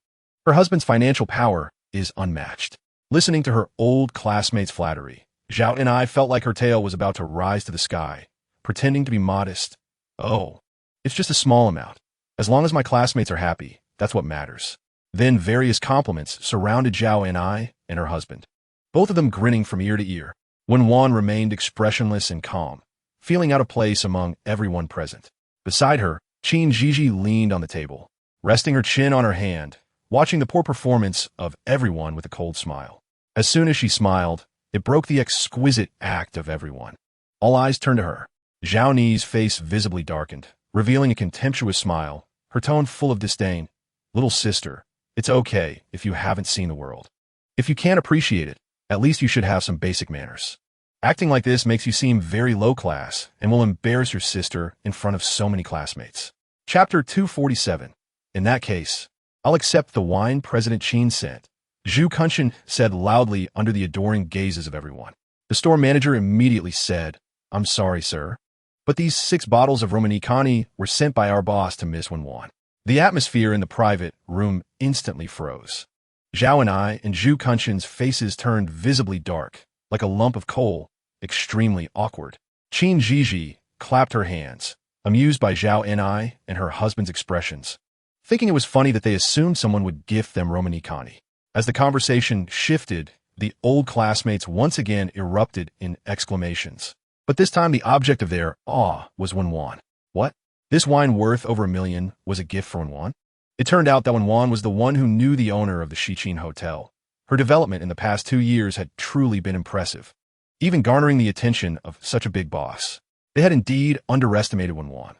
Her husband's financial power is unmatched. Listening to her old classmates' flattery, Zhao and I felt like her tail was about to rise to the sky, pretending to be modest. "Oh, it's just a small amount. As long as my classmates are happy, that's what matters." Then various compliments surrounded Zhao and I and her husband, both of them grinning from ear to ear. Wen Wan remained expressionless and calm, feeling out of place among everyone present. Beside her, Qin Jiji leaned on the table, resting her chin on her hand, watching the poor performance of everyone with a cold smile. As soon as she smiled, it broke the exquisite act of everyone. All eyes turned to her. Zhao Ni's face visibly darkened, revealing a contemptuous smile, her tone full of disdain. "Little sister, it's okay if you haven't seen the world. If you can't appreciate it, at least you should have some basic manners. Acting like this makes you seem very low class and will embarrass your sister in front of so many classmates." Chapter 247. In that case, I'll accept the wine President Qin sent. Zhu Kunshin said loudly under the adoring gazes of everyone. The store manager immediately said, "I'm sorry, sir, but these 6 bottles of Romanicani were sent by our boss to Miss Wen Wan." The atmosphere in the private room instantly froze. Zhao and I and Zhu Kunshin's faces turned visibly dark, like a lump of coal, extremely awkward. Qin Jiji clapped her hands, amused by Zhao and I and her husband's expressions, thinking it was funny that they assumed someone would gift them Romanicani. As the conversation shifted, the old classmates once again erupted in exclamations. But this time the object of their awe was Wen Wan. What? This wine worth over $1 million was a gift for Wen Wan? It turned out that Wen Wan was the one who knew the owner of the Shiqin Hotel. Her development in the past 2 years had truly been impressive, even garnering the attention of such a big boss. They had indeed underestimated Wen Wan.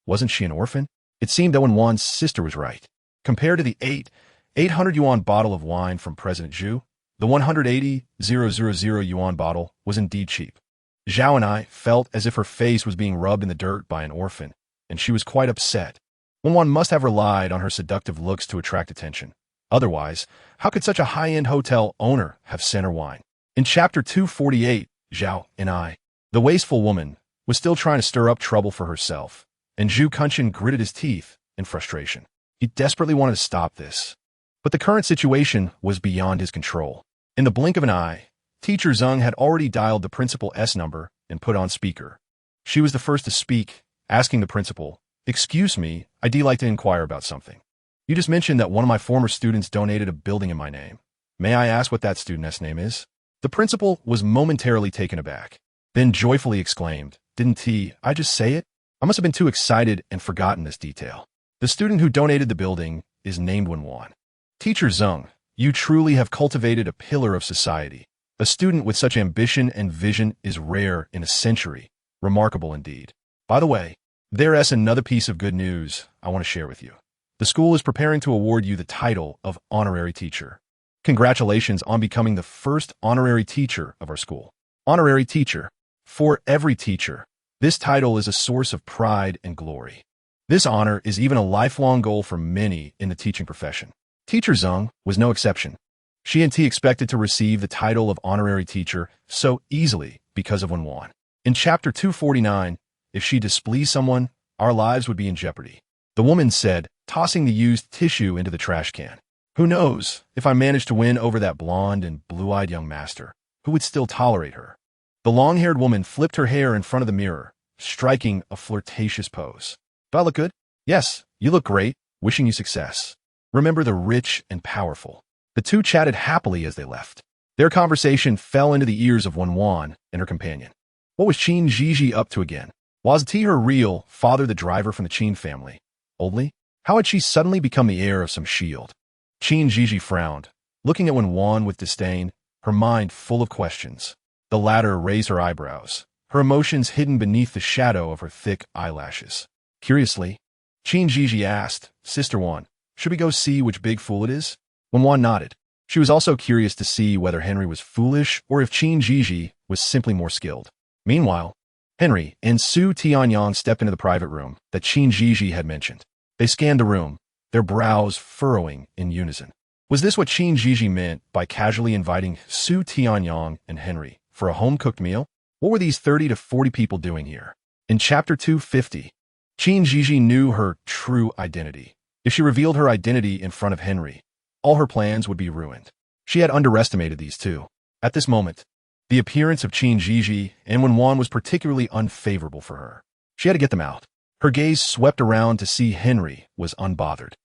Wasn't she an orphan? It seemed that Wen Wan's sister was right. Compared to the 800 yuan bottle of wine from President Zhu, the 180,000 yuan bottle was indeed cheap. Zhao and I felt as if her face was being rubbed in the dirt by an orphan, and she was quite upset. Wen Wan must have relied on her seductive looks to attract attention. Otherwise, how could such a high-end hotel owner have sent her wine? In Chapter 248, Zhao and I, the wasteful woman, was still trying to stir up trouble for herself, and Zhu Kunshin gritted his teeth in frustration. He desperately wanted to stop this. But the current situation was beyond his control. In the blink of an eye, Teacher Zhang had already dialed the principal's number and put on speaker. She was the first to speak, asking the principal, "Excuse me, I'd like to inquire about something. You just mentioned that one of my former students donated a building in my name. May I ask what that student's name is?" The principal was momentarily taken aback, then joyfully exclaimed, "Didn't I just say it? I must have been too excited and forgotten this detail. The student who donated the building is named Wen Wan." Teacher Zhang, you truly have cultivated a pillar of society. A student with such ambition and vision is rare in a century. Remarkable indeed. By the way, there's another piece of good news I want to share with you. The school is preparing to award you the title of honorary teacher. Congratulations on becoming the first honorary teacher of our school. Honorary teacher. For every teacher, this title is a source of pride and glory. This honor is even a lifelong goal for many in the teaching profession. Teacher Zhang was no exception. She expected to receive the title of honorary teacher so easily because of Wen Wan. In chapter 249, if she displeased someone, our lives would be in jeopardy. The woman said, tossing the used tissue into the trash can. Who knows, if I managed to win over that blonde and blue-eyed young master, who would still tolerate her? The long-haired woman flipped her hair in front of the mirror, striking a flirtatious pose. Do I look good? Yes, you look great. Wishing you success. Remember the rich and powerful. The two chatted happily as they left. Their conversation fell into the ears of Wen Wan and her companion. What was Qin Jiji up to again? Was he her real father, the driver from the Qin family? Oldly? How had she suddenly become the heir of some shield? Qin Jiji frowned, looking at Wen Wan with disdain, her mind full of questions. The latter raised her eyebrows, her emotions hidden beneath the shadow of her thick eyelashes. Curiously, Qin Jiji asked, "Sister Wan, should we go see which big fool it is?" Wen Wan nodded. She was also curious to see whether Henry was foolish or if Qin Jiji was simply more skilled. Meanwhile, Henry and Su Tianyang stepped into the private room that Qin Jiji had mentioned. They scanned the room, their brows furrowing in unison. Was this what Qin Jiji meant by casually inviting Su Tianyang and Henry for a home-cooked meal? What were these 30 to 40 people doing here? In chapter 250, Qin Jiji knew her true identity. If she revealed her identity in front of Henry, all her plans would be ruined. She had underestimated these two. At this moment, the appearance of Qin Jiji and Wen Wan was particularly unfavorable for her. She had to get them out. Her gaze swept around to see Henry was unbothered.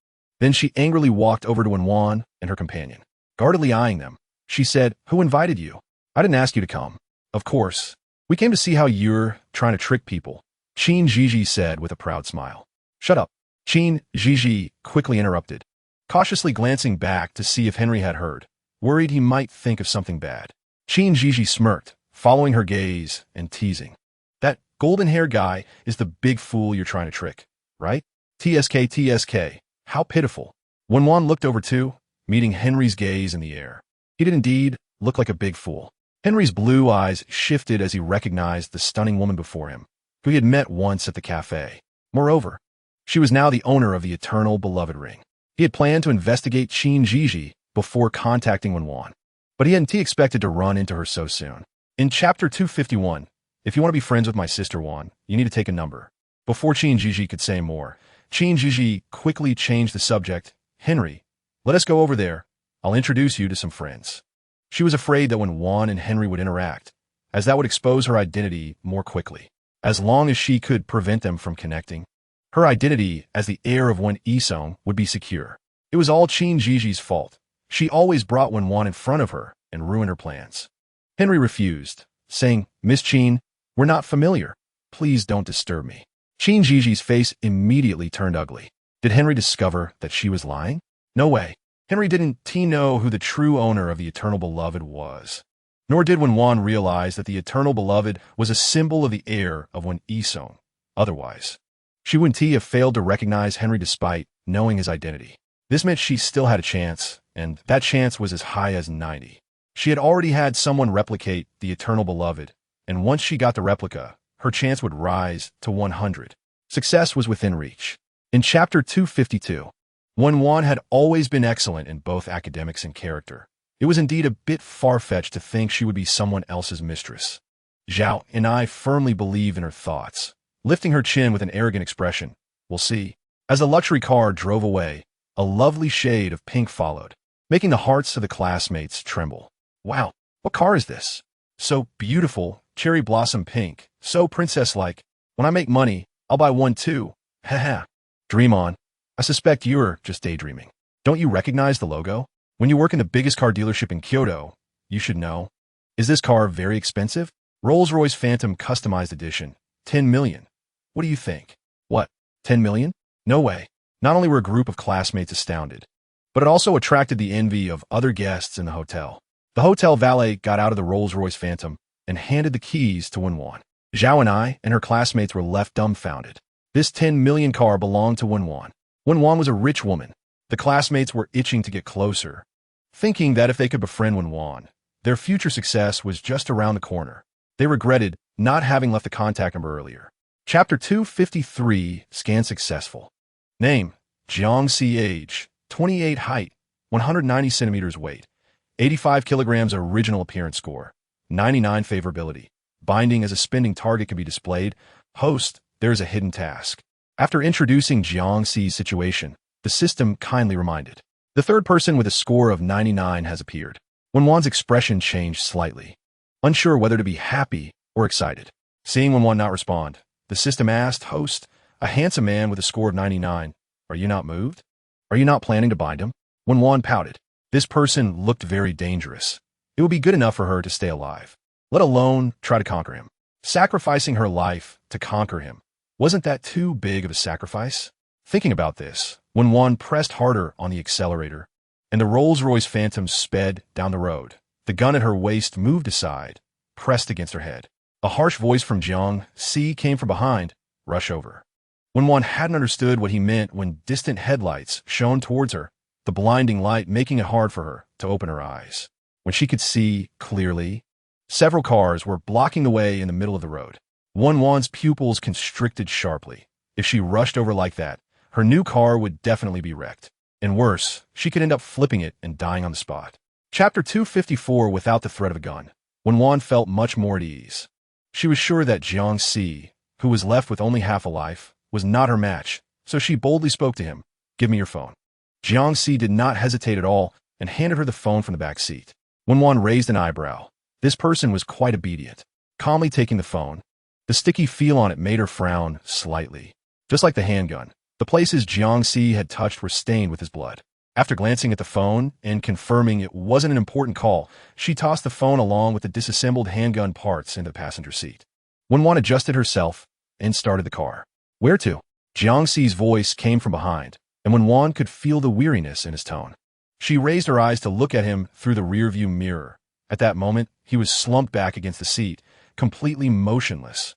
Then she angrily walked over to Wen Wan and her companion. Guardedly eyeing them, she said, "Who invited you? I didn't ask you to come." "Of course. We came to see how you're trying to trick people," Qin Jiji said with a proud smile. "Shut up." Qin Jiji quickly interrupted, cautiously glancing back to see if Henry had heard, worried he might think of something bad. Qin Jiji smirked, following her gaze and teasing. "That golden-haired guy is the big fool you're trying to trick, right? TSK. How pitiful." Wen Wan looked over too, meeting Henry's gaze in the air. He did indeed look like a big fool. Henry's blue eyes shifted as he recognized the stunning woman before him, who he had met once at the cafe. Moreover, she was now the owner of the eternal beloved ring. He had planned to investigate Qin Jiji before contacting Wen Wan, but he hadn't expected to run into her so soon. In chapter 251, if you want to be friends with my sister Wan, you need to take a number. Before Qin Jiji could say more, Qin Jiji quickly changed the subject. "Henry, let us go over there. I'll introduce you to some friends." She was afraid that Wen Wan and Henry would interact, as that would expose her identity more quickly. As long as she could prevent them from connecting, her identity as the heir of Wen Yisong would be secure. It was all Qin Jiji's fault. She always brought Wen Wan in front of her and ruined her plans. Henry refused, saying, "Miss Qin, we're not familiar. Please don't disturb me." Qin Jiji's face immediately turned ugly. Did Henry discover that she was lying? No way. Henry didn't know who the true owner of the Eternal Beloved was. Nor did Wen Wan realize that the Eternal Beloved was a symbol of the heir of Wen Yisong. Otherwise, she wouldn't have failed to recognize Henry despite knowing his identity. This meant she still had a chance, and that chance was as high as 90. She had already had someone replicate the Eternal Beloved, and once she got the replica, her chance would rise to 100. Success was within reach. In chapter 252, Wen Wan had always been excellent in both academics and character. It was indeed a bit far-fetched to think she would be someone else's mistress. Zhao and I firmly believe in her thoughts, lifting her chin with an arrogant expression. "We'll see." As the luxury car drove away, a lovely shade of pink followed, making the hearts of the classmates tremble. "Wow, What car is this? So beautiful, cherry blossom pink, so princess-like. When I make money, I'll buy one too. Haha. Dream on. I suspect you're just daydreaming. Don't you recognize the logo? When you work in the biggest car dealership in Kyoto, you should know. Is this car very expensive? Rolls-Royce Phantom Customized Edition. 10 million. What do you think? What? 10 million? No way. Not only were a group of classmates astounded, but it also attracted the envy of other guests in the hotel. The hotel valet got out of the Rolls-Royce Phantom and handed the keys to Wen Wan. Zhao and I and her classmates were left dumbfounded. This 10 million car belonged to Wen Wan. Wen Wan was a rich woman. The classmates were itching to get closer, thinking that if they could befriend Wen Wan, their future success was just around the corner. They regretted not having left the contact number earlier. Chapter 253, Scan Successful. Name, Jiangxi. Age, 28. Height, 190 centimeters. Weight, 85 kilograms. Original appearance score, 99. Favorability. Binding as a spending target can be displayed. Host, there is a hidden task. After introducing Jiangxi's situation, the system kindly reminded. The third person with a score of 99 has appeared. Wen Wan's expression changed slightly, unsure whether to be happy or excited. Seeing Wen Wan not respond, the system asked, Host, a handsome man with a score of 99, are you not moved? Are you not planning to bind him? Wen Wan pouted. This person looked very dangerous. It would be good enough for her to stay alive, let alone try to conquer him. Sacrificing her life to conquer him. Wasn't that too big of a sacrifice? Thinking about this, Wen Wan pressed harder on the accelerator, and the Rolls-Royce Phantom sped down the road. The gun at her waist moved aside, pressed against her head. A harsh voice from Jiangxi came from behind. Rush over. Wen Wan hadn't understood what he meant when distant headlights shone towards her, the blinding light making it hard for her to open her eyes. When she could see clearly, several cars were blocking the way in the middle of the road. Wen Wan's pupils constricted sharply. If she rushed over like that, her new car would definitely be wrecked. And worse, she could end up flipping it and dying on the spot. Chapter 254. Without the threat of a gun, Wen Wan felt much more at ease. She was sure that Jiangxi, who was left with only half a life, was not her match, so she boldly spoke to him. Give me your phone. Jiangxi did not hesitate at all and handed her the phone from the back seat. Wen Wan raised an eyebrow. This person was quite obedient. Calmly taking the phone, the sticky feel on it made her frown slightly. Just like the handgun, the places Jiangxi had touched were stained with his blood. After glancing at the phone and confirming it wasn't an important call, she tossed the phone along with the disassembled handgun parts into the passenger seat. Wen Wan adjusted herself and started the car. Where to? Jiangxi's voice came from behind, and Wen Wan could feel the weariness in his tone. She raised her eyes to look at him through the rearview mirror. At that moment, he was slumped back against the seat, completely motionless,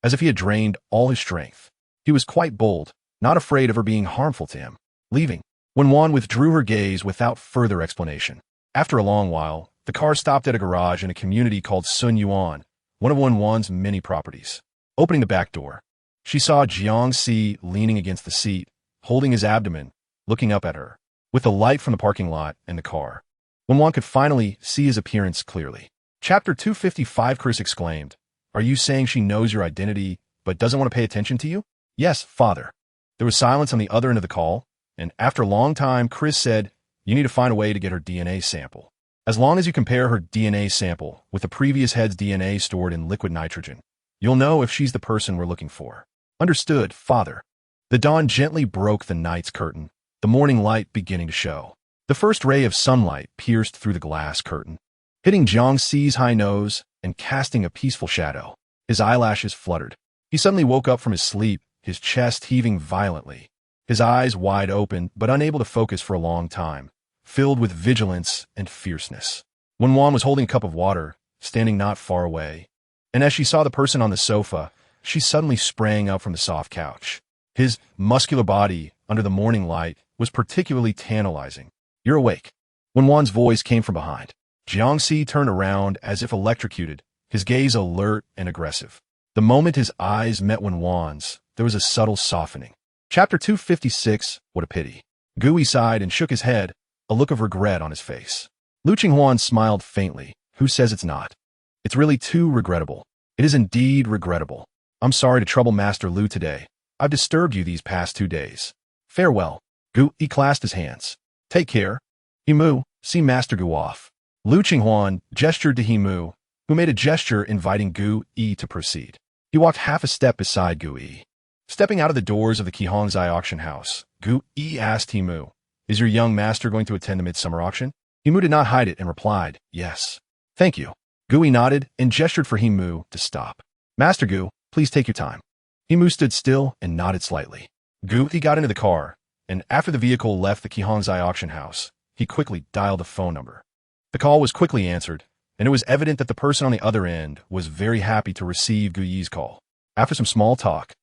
as if he had drained all his strength. He was quite bold, not afraid of her being harmful to him. Leaving, Wen Wan withdrew her gaze without further explanation. After a long while, the car stopped at a garage in a community called Sun Yuan, one of Wen Wan's many properties. Opening the back door, she saw Jiangxi leaning against the seat, holding his abdomen, looking up at her. With the light from the parking lot and the car, Wen Wan could finally see his appearance clearly. Chapter 255. Chris exclaimed, Are you saying she knows your identity but doesn't want to pay attention to you? Yes, father. There was silence on the other end of the call, and after a long time, Chris said, You need to find a way to get her DNA sample. As long as you compare her DNA sample with the previous head's DNA stored in liquid nitrogen, you'll know if she's the person we're looking for. Understood, father. The dawn gently broke the night's curtain, the morning light beginning to show. The first ray of sunlight pierced through the glass curtain, hitting Jiangxi's high nose and casting a peaceful shadow. His eyelashes fluttered. He suddenly woke up from his sleep, his chest heaving violently, his eyes wide open but unable to focus for a long time, filled with vigilance and fierceness. Wen Wan was holding a cup of water, standing not far away, and as she saw the person on the sofa, she suddenly sprang up from the soft couch. His muscular body, under the morning light, was particularly tantalizing. You're awake. Wen Wan's voice came from behind. Jiangxi turned around as if electrocuted, his gaze alert and aggressive. The moment his eyes met Wen Wan's, there was a subtle softening. Chapter 256. What a pity. Gui sighed and shook his head, a look of regret on his face. Lu Qinghuan smiled faintly. Who says it's not? It's really too regrettable. It is indeed regrettable. I'm sorry to trouble Master Lu today. I've disturbed you these past 2 days. Farewell. Gui clasped his hands. Take care. Imu, see Master Gu off. Lu Qinghuan gestured to Himu, who made a gesture inviting Gu Yi to proceed. He walked half a step beside Gu Yi. Stepping out of the doors of the Qihongzai auction house, Gu Yi asked Himu, "Is your young master going to attend the midsummer auction?" Himu did not hide it and replied, "Yes." "Thank you." Gu Yi nodded and gestured for Himu to stop. "Master Gu, please take your time." Himu stood still and nodded slightly. Gu Yi got into the car, and after the vehicle left the Qihongzai auction house, he quickly dialed the phone number. The call was quickly answered, and it was evident that the person on the other end was very happy to receive Gu Yi's call. After some small talk,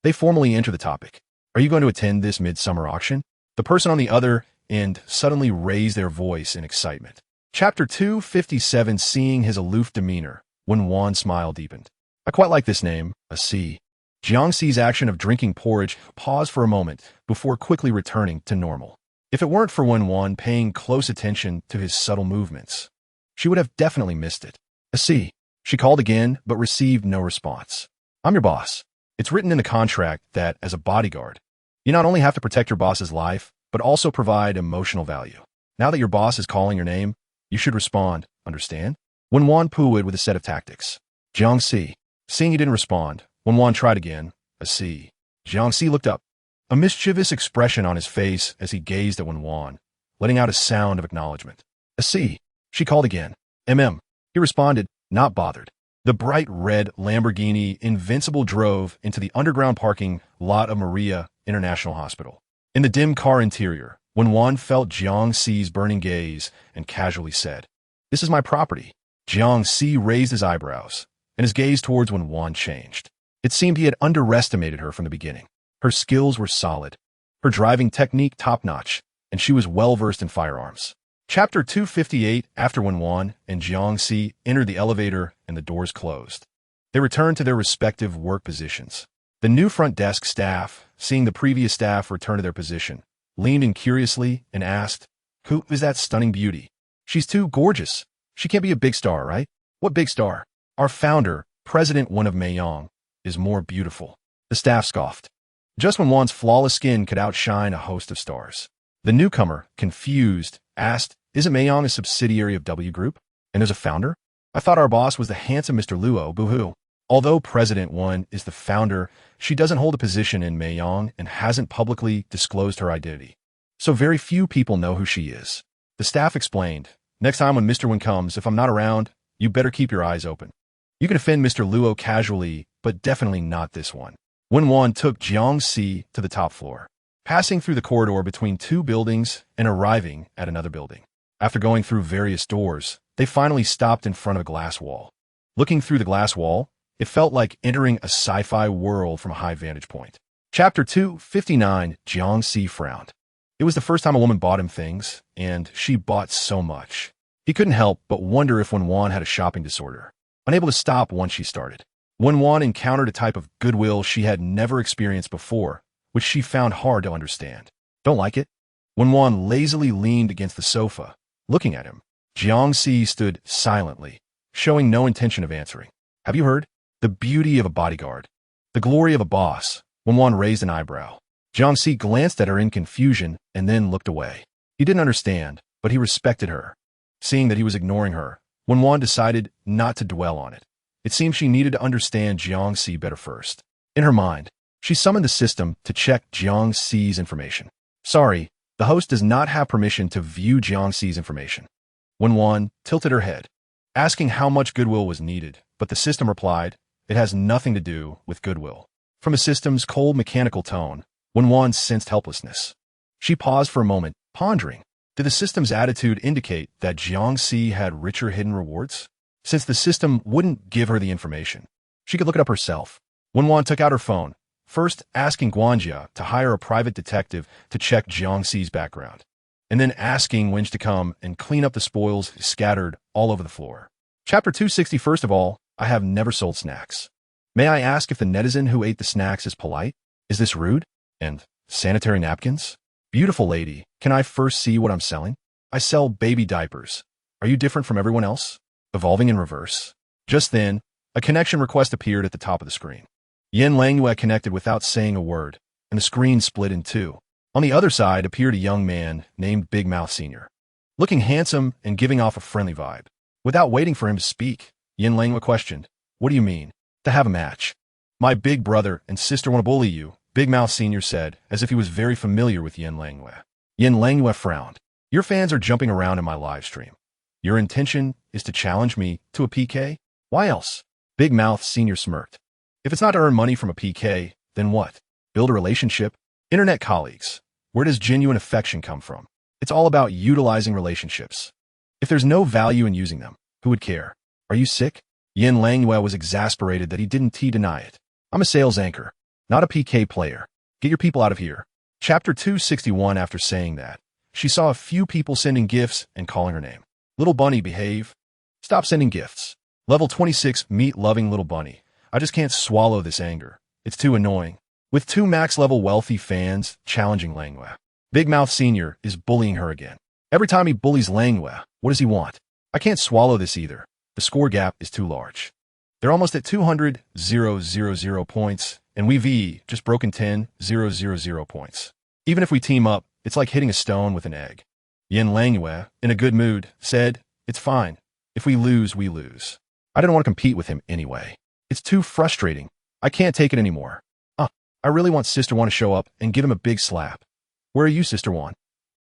they formally entered the topic. "Are you going to attend this midsummer auction?" The person on the other end suddenly raised their voice in excitement. Chapter 257. Seeing his aloof demeanor, Wen Wan's smile deepened. "I quite like this name, a C." Jiangxi's action of drinking porridge paused for a moment before quickly returning to normal. If it weren't for Wen Wan paying close attention to his subtle movements, she would have definitely missed it. "A C." She called again, but received no response. "I'm your boss. It's written in the contract that, as a bodyguard, you not only have to protect your boss's life, but also provide emotional value. Now that your boss is calling your name, you should respond, understand?" Wen Wan pooed with a set of tactics. "Jiangxi." Seeing he didn't respond, Wen Wan tried again. "A C." Jiangxi looked up, a mischievous expression on his face as he gazed at Wen Wan, letting out a sound of acknowledgement. "A C." She called again. He responded, not bothered. The bright red Lamborghini Invincible drove into the underground parking lot of Maria International Hospital. In the dim car interior, Wen Wan felt Jiangxi's burning gaze and casually said, "This is my property." Jiangxi raised his eyebrows, and his gaze towards Wen Wan changed. It seemed he had underestimated her from the beginning. Her skills were solid, her driving technique top-notch, and she was well-versed in firearms. Chapter 258. After Wen Wan and Jiangxi entered the elevator and the doors closed, they returned to their respective work positions. The new front desk staff, seeing the previous staff return to their position, leaned in curiously and asked, "Who is that stunning beauty? She's too gorgeous. She can't be a big star, right?" "What big star?" "Our founder, President Wen of Meiyang, is more beautiful." The staff scoffed. Just when Wan's flawless skin could outshine a host of stars. The newcomer, confused, asked, "Isn't Meiyang a subsidiary of W Group? And there's a founder? I thought our boss was the handsome Mr. Luo, boo-hoo." Although President Wen is the founder, she doesn't hold a position in Meiyang and hasn't publicly disclosed her identity. So very few people know who she is. The staff explained, "Next time when Mr. Wen comes, if I'm not around, you better keep your eyes open. You can offend Mr. Luo casually, but definitely not this one." Wen Wan took Jiangxi to the top floor, passing through the corridor between two buildings and arriving at another building. After going through various doors, they finally stopped in front of a glass wall. Looking through the glass wall, it felt like entering a sci-fi world from a high vantage point. Chapter 259. Jiangxi frowned. It was the first time a woman bought him things, and she bought so much. He couldn't help but wonder if Wen Wan had a shopping disorder, unable to stop once she started. Wen Wan encountered a type of goodwill she had never experienced before, which she found hard to understand. "Don't like it?" Wen Wan lazily leaned against the sofa, looking at him. Jiangxi stood silently, showing no intention of answering. "Have you heard? The beauty of a bodyguard. The glory of a boss." Wen Wan raised an eyebrow. Jiangxi glanced at her in confusion and then looked away. He didn't understand, but he respected her. Seeing that he was ignoring her, Wen Wan decided not to dwell on it. It seemed she needed to understand Jiangxi better first. In her mind, she summoned the system to check Jiangxi's information. "Sorry, the host does not have permission to view Jiangxi's information." Wen Wan tilted her head, asking how much goodwill was needed, but the system replied, "It has nothing to do with goodwill." From the system's cold mechanical tone, Wen Wan sensed helplessness. She paused for a moment, pondering. Did the system's attitude indicate that Jiangxi had richer hidden rewards? Since the system wouldn't give her the information, she could look it up herself. Wen Wan took out her phone, first asking Guanjia to hire a private detective to check Jiangxi's background, and then asking Wenj to come and clean up the spoils scattered all over the floor. Chapter 260. First of all, I have never sold snacks. May I ask if the netizen who ate the snacks is polite? Is this rude? And sanitary napkins? Beautiful lady, can I first see what I'm selling? I sell baby diapers. Are you different from everyone else? Evolving in reverse. Just then, a connection request appeared at the top of the screen. Yen Langyue connected without saying a word, and the screen split in two. On the other side appeared a young man named Big Mouth Sr. looking handsome and giving off a friendly vibe. Without waiting for him to speak, Yin Langyue questioned, "What do you mean? To have a match?" "My big brother and sister want to bully you," Big Mouth Sr. said, as if he was very familiar with Yin Langyue. Yin Langyue frowned. "Your fans are jumping around in my live stream. Your intention is to challenge me to a PK? Why else?" Big Mouth Sr. smirked. "If it's not to earn money from a PK, then what? Build a relationship? Internet colleagues. Where does genuine affection come from? It's all about utilizing relationships. If there's no value in using them, who would care? Are you sick?" Yin Langyue was exasperated that he didn't deny it. "I'm a sales anchor, not a PK player. Get your people out of here." Chapter 261. After saying that, she saw a few people sending gifts and calling her name. "Little bunny, behave. Stop sending gifts." Level 26. Meet loving little bunny. "I just can't swallow this anger. It's too annoying." With 2 max-level wealthy fans challenging Langyue, Big Mouth Sr. is bullying her again. Every time he bullies Langyue, what does he want? "I can't swallow this either. The score gap is too large. They're almost at 200,000 points, and we've just broken 10,000 points. Even if we team up, it's like hitting a stone with an egg." Yin Langyue, in a good mood, said, "It's fine. If we lose, we lose. I didn't want to compete with him anyway. It's too frustrating. I can't take it anymore. I really want Sister Wan to show up and give him a big slap. Where are you, Sister Wan?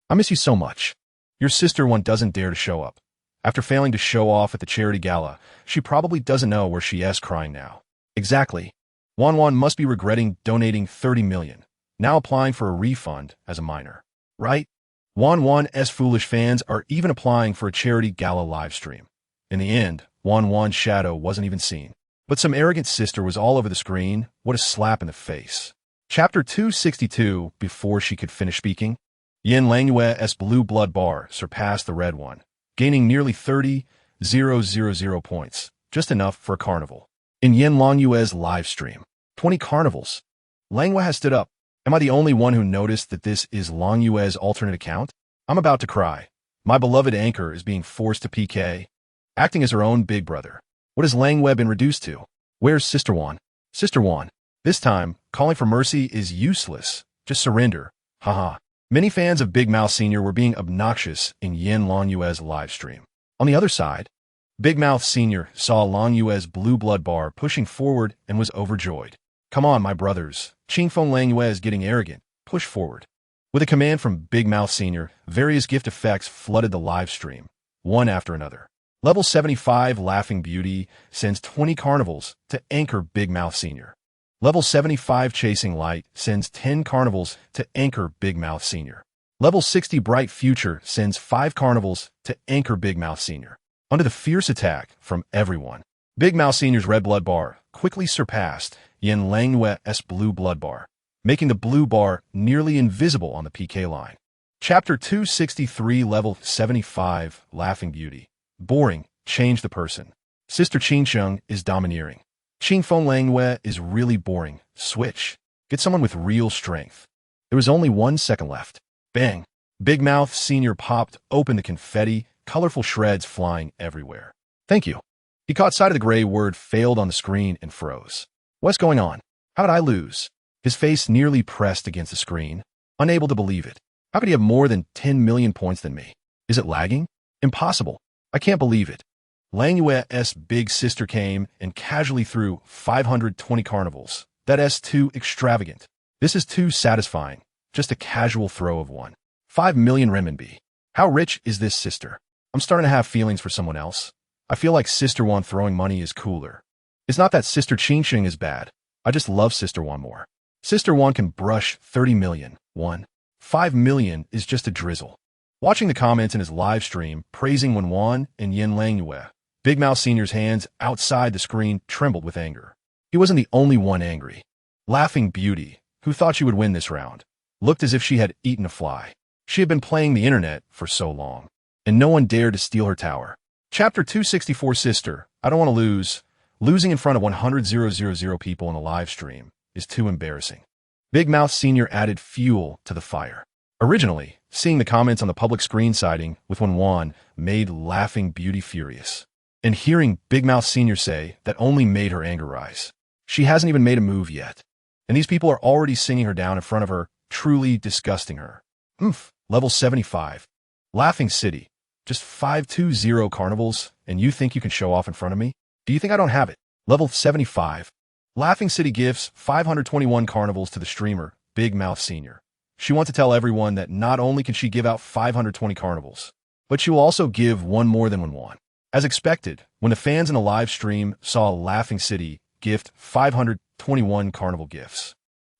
I miss you so much." Your Sister Wan doesn't dare to show up. After failing to show off at the charity gala, she probably doesn't know where she is crying now. Exactly. Wen Wan must be regretting donating 30 million, now applying for a refund as a minor. Right? Wen Wan's foolish fans are even applying for a charity gala livestream. In the end, Wen Wan's shadow wasn't even seen. But some arrogant sister was all over the screen. What a slap in the face. Chapter 262. Before she could finish speaking, Yin Langyue's blue blood bar surpassed the red one, gaining nearly 30,000 points, just enough for a carnival. In Yin Langyue's live stream, 20 carnivals. Langyue has stood up. Am I the only one who noticed that this is Langyue's alternate account? I'm about to cry. My beloved anchor is being forced to PK, acting as her own big brother. What has Langyue been reduced to? Where's Sister Wan? Sister Wan. This time, calling for mercy is useless. Just surrender. Haha. Many fans of Big Mouth Sr. were being obnoxious in Yin Langyue's live stream. On the other side, Big Mouth Sr. saw Langyue's blue blood bar pushing forward and was overjoyed. "Come on, my brothers. Qingfeng Langyue is getting arrogant. Push forward." With a command from Big Mouth Sr., various gift effects flooded the live stream, one after another. Level 75 Laughing Beauty sends 20 carnivals to anchor Big Mouth Sr. Level 75 Chasing Light sends 10 carnivals to anchor Big Mouth Sr. Level 60 Bright Future sends 5 carnivals to anchor Big Mouth Sr. Under the fierce attack from everyone, Big Mouth Sr.'s red blood bar quickly surpassed Yin Langyue's blue blood bar, making the blue bar nearly invisible on the PK line. Chapter 263 Level 75 Laughing Beauty. Boring. Change the person. Sister Qingsheng is domineering. Qingfeng Langyue is really boring. Switch. Get someone with real strength. There was only 1 second left. Bang. Big Mouth Sr. popped open the confetti, colorful shreds flying everywhere. "Thank you." He caught sight of the gray word failed on the screen and froze. "What's going on? How did I lose?" His face nearly pressed against the screen, unable to believe it. How could he have more than 10 million points than me? Is it lagging? Impossible. I can't believe it. Langyue's big sister came and casually threw 520 carnivals. That's too extravagant. This is too satisfying. Just a casual throw of 5 million renminbi. How rich is this sister? I'm starting to have feelings for someone else. I feel like Sister Wan throwing money is cooler. It's not that Sister Qingsheng is bad. I just love Sister Wan more. Sister Wan can brush 30 million. 5 million is just a drizzle. Watching the comments in his live stream praising Wen Wan and Yin Langyue, Big Mouth Sr.'s hands outside the screen trembled with anger. He wasn't the only one angry. Laughing Beauty, who thought she would win this round, looked as if she had eaten a fly. She had been playing the internet for so long, and no one dared to steal her tower. Chapter 264 Sister, I don't want to lose. Losing in front of 100,000 people in a live stream is too embarrassing. Big Mouth Sr. added fuel to the fire. Originally, seeing the comments on the public screen siding with Wen Wan made Laughing Beauty furious. And hearing Big Mouth Sr. say that only made her anger rise. She hasn't even made a move yet. And these people are already singing her down in front of her, truly disgusting her. Level 75. Laughing City. Just 520 carnivals, and you think you can show off in front of me? Do you think I don't have it? Level 75. Laughing City gifts 521 carnivals to the streamer, Big Mouth Senior. She wants to tell everyone that not only can she give out 520 carnivals, but she will also give one more than Wen Wan. As expected, when the fans in a live stream saw Laughing City gift 521 carnival gifts,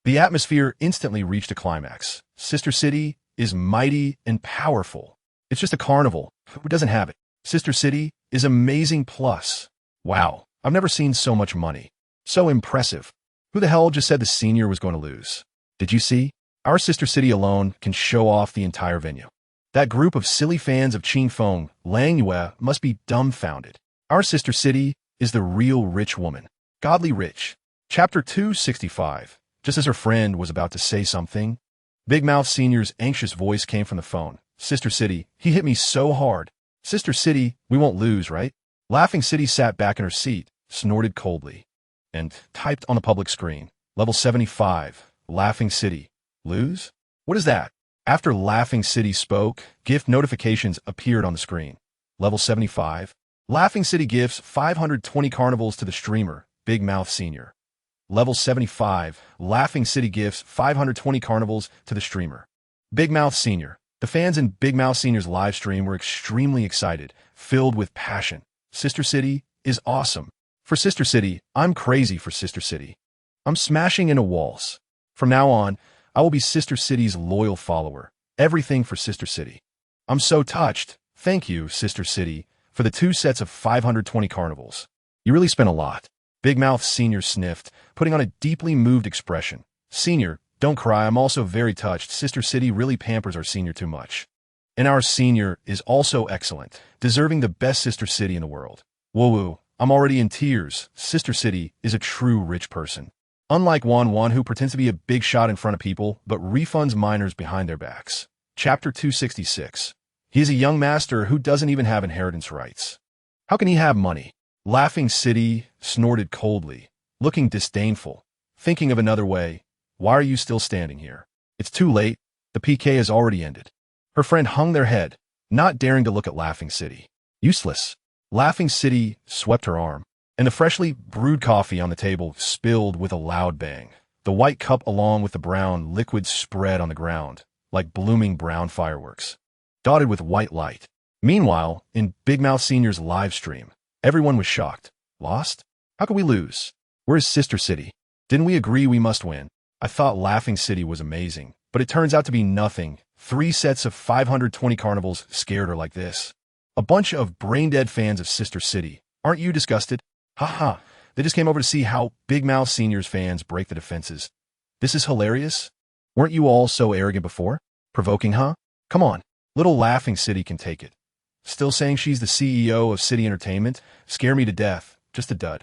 the atmosphere instantly reached a climax. Sister City is mighty and powerful. It's just a carnival. Who doesn't have it? Sister City is amazing plus. Wow, I've never seen so much money. So impressive. Who the hell just said the senior was going to lose? Did you see? Our Sister City alone can show off the entire venue. That group of silly fans of Qin Feng, Lang Yue must be dumbfounded. Our Sister City is the real rich woman. Godly rich. Chapter 265. Just as her friend was about to say something, Big Mouth Senior's anxious voice came from the phone. Sister City, he hit me so hard. Sister City, we won't lose, right? Laughing City sat back in her seat, snorted coldly, and typed on the public screen. Level 75. Laughing City. Lose? What is that? After Laughing City spoke, gift notifications appeared on the screen. Level 75. Laughing City gifts 520 carnivals to the streamer, Big Mouth Senior. Level 75. Laughing City gifts 520 carnivals to the streamer, Big Mouth Senior. The fans in Big Mouth Senior's live stream were extremely excited, filled with passion. Sister City is awesome. For Sister City, I'm crazy for Sister City. I'm smashing into walls. From now on, I will be Sister City's loyal follower. Everything for Sister City. I'm so touched. Thank you, Sister City, for the 2 sets of 520 carnivals. You really spent a lot. Big Mouth Senior sniffed, putting on a deeply moved expression. Senior, don't cry, I'm also very touched. Sister City really pampers our senior too much. And our senior is also excellent, deserving the best Sister City in the world. Woo-woo, I'm already in tears. Sister City is a true rich person. Unlike Wen Wan, who pretends to be a big shot in front of people, but refunds minors behind their backs. Chapter 266. He is a young master who doesn't even have inheritance rights. How can he have money? Laughing City snorted coldly, looking disdainful, thinking of another way. Why are you still standing here? It's too late. The PK has already ended. Her friend hung their head, not daring to look at Laughing City. Useless. Laughing City swept her arm, and the freshly brewed coffee on the table spilled with a loud bang. The white cup along with the brown liquid spread on the ground, like blooming brown fireworks, dotted with white light. Meanwhile, in Big Mouth Senior's live stream, everyone was shocked. Lost? How could we lose? Where is Sister City? Didn't we agree we must win? I thought Laughing City was amazing, but it turns out to be nothing. 3 sets of 520 carnivals scared her like this. A bunch of brain-dead fans of Sister City. Aren't you disgusted? Haha, they just came over to see how Big Mouth Senior's fans break the defenses. This is hilarious. Weren't you all so arrogant before? Provoking, huh? Come on, little Laughing City can take it. Still saying she's the CEO of City Entertainment? Scare me to death. Just a dud.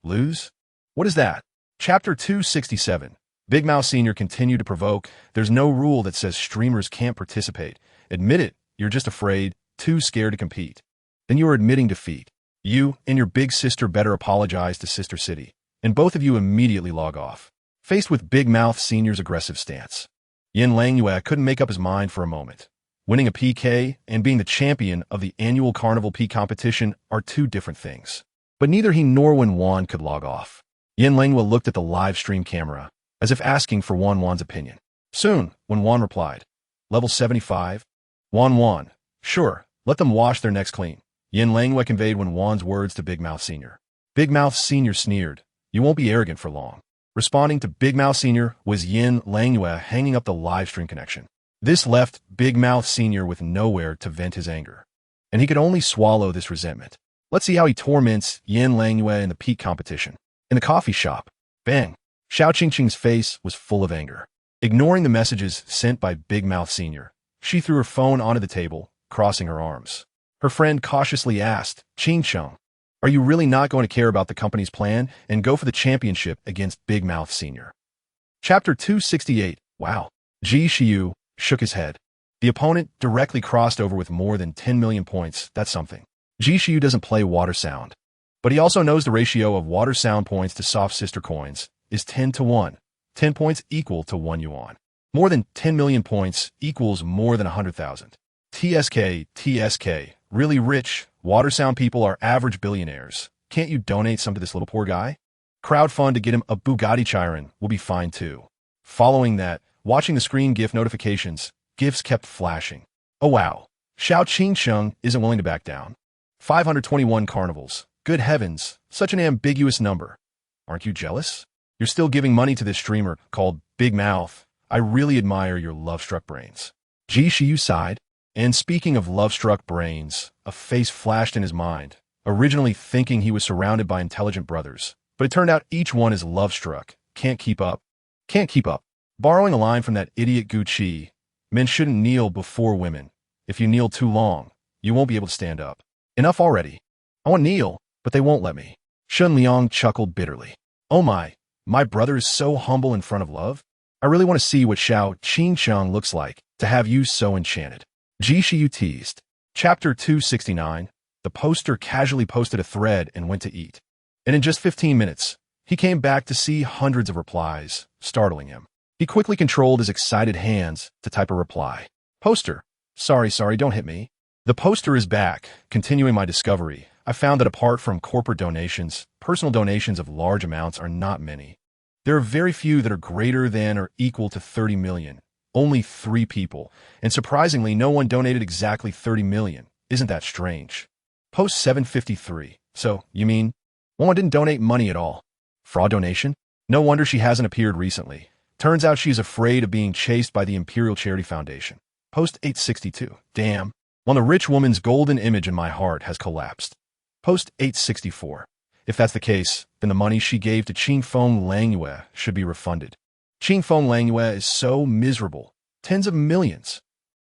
Lose? What is that? Chapter 267. Big Mouth Senior continued to provoke. There's no rule that says streamers can't participate. Admit it, you're just afraid, too scared to compete. Then you are admitting defeat. You and your big sister better apologize to Sister City, and both of you immediately log off. Faced with Big Mouth Senior's aggressive stance, Yin Lang Yue couldn't make up his mind for a moment. Winning a PK and being the champion of the annual Carnival P competition are 2 different things. But neither he nor Wen Wan could log off. Yin Lang Yue looked at the live stream camera, as if asking for Wen Wan's opinion. Soon, Wen Wan replied, Level 75? Wen Wan, sure, let them wash their necks clean. Yin Lang Yue conveyed Wen Wan's words to Big Mouth Senior. Big Mouth Senior sneered, you won't be arrogant for long. Responding to Big Mouth Senior was Yin Lang Yue hanging up the live stream connection. This left Big Mouth Senior with nowhere to vent his anger, and he could only swallow this resentment. Let's see how he torments Yin Lang Yue in the peak competition. In the coffee shop, bang! Xiao Qingqing's face was full of anger. Ignoring the messages sent by Big Mouth Senior, she threw her phone onto the table, crossing her arms. Her friend cautiously asked, Qingqing, are you really not going to care about the company's plan and go for the championship against Big Mouth Senior? Chapter 268. Wow. Ji Xiu shook his head. The opponent directly crossed over with more than 10 million points. That's something. Ji Xiu doesn't play water sound, but he also knows the ratio of water sound points to soft sister coins is 10 to 1. 10 points equal to 1 yuan. More than 10 million points equals more than 100,000. TSK, really rich, water sound people are average billionaires. Can't you donate some to this little poor guy? Crowdfund to get him a Bugatti Chiron will be fine too. Following that, watching the screen GIF notifications, GIFs kept flashing. Oh wow, Xiao Qingsheng isn't willing to back down. 521 carnivals. Good heavens, such an ambiguous number. Aren't you jealous? You're still giving money to this streamer called Big Mouth. I really admire your love-struck brains. Ji Shiyu sighed. And speaking of love-struck brains, a face flashed in his mind, originally thinking he was surrounded by intelligent brothers. But it turned out each one is love-struck. Can't keep up. Can't keep up. Borrowing a line from that idiot Gucci, men shouldn't kneel before women. If you kneel too long, you won't be able to stand up. Enough already. I want to kneel, but they won't let me. Shun Liang chuckled bitterly. Oh my brother is so humble in front of love. I really want to see what Xiao Qingsheng looks like to have you so enchanted. Ji Shiyu teased. Chapter 269. The poster casually posted a thread and went to eat. And in just 15 minutes, he came back to see hundreds of replies, startling him. He quickly controlled his excited hands to type a reply. Poster. Sorry, don't hit me. The poster is back. Continuing my discovery, I found that apart from corporate donations, personal donations of large amounts are not many. There are very few that are greater than or equal to 30 million. Only 3 people, and surprisingly, no one donated exactly 30 million. Isn't that strange? Post 753. So, you mean, one didn't donate money at all? Fraud donation? No wonder she hasn't appeared recently. Turns out she's afraid of being chased by the Imperial Charity Foundation. Post 862. Damn. Well, the rich woman's golden image in my heart has collapsed. Post 864. If that's the case, then the money she gave to Qingfeng Langyue should be refunded. Qingfeng Langyue is so miserable. Tens of millions.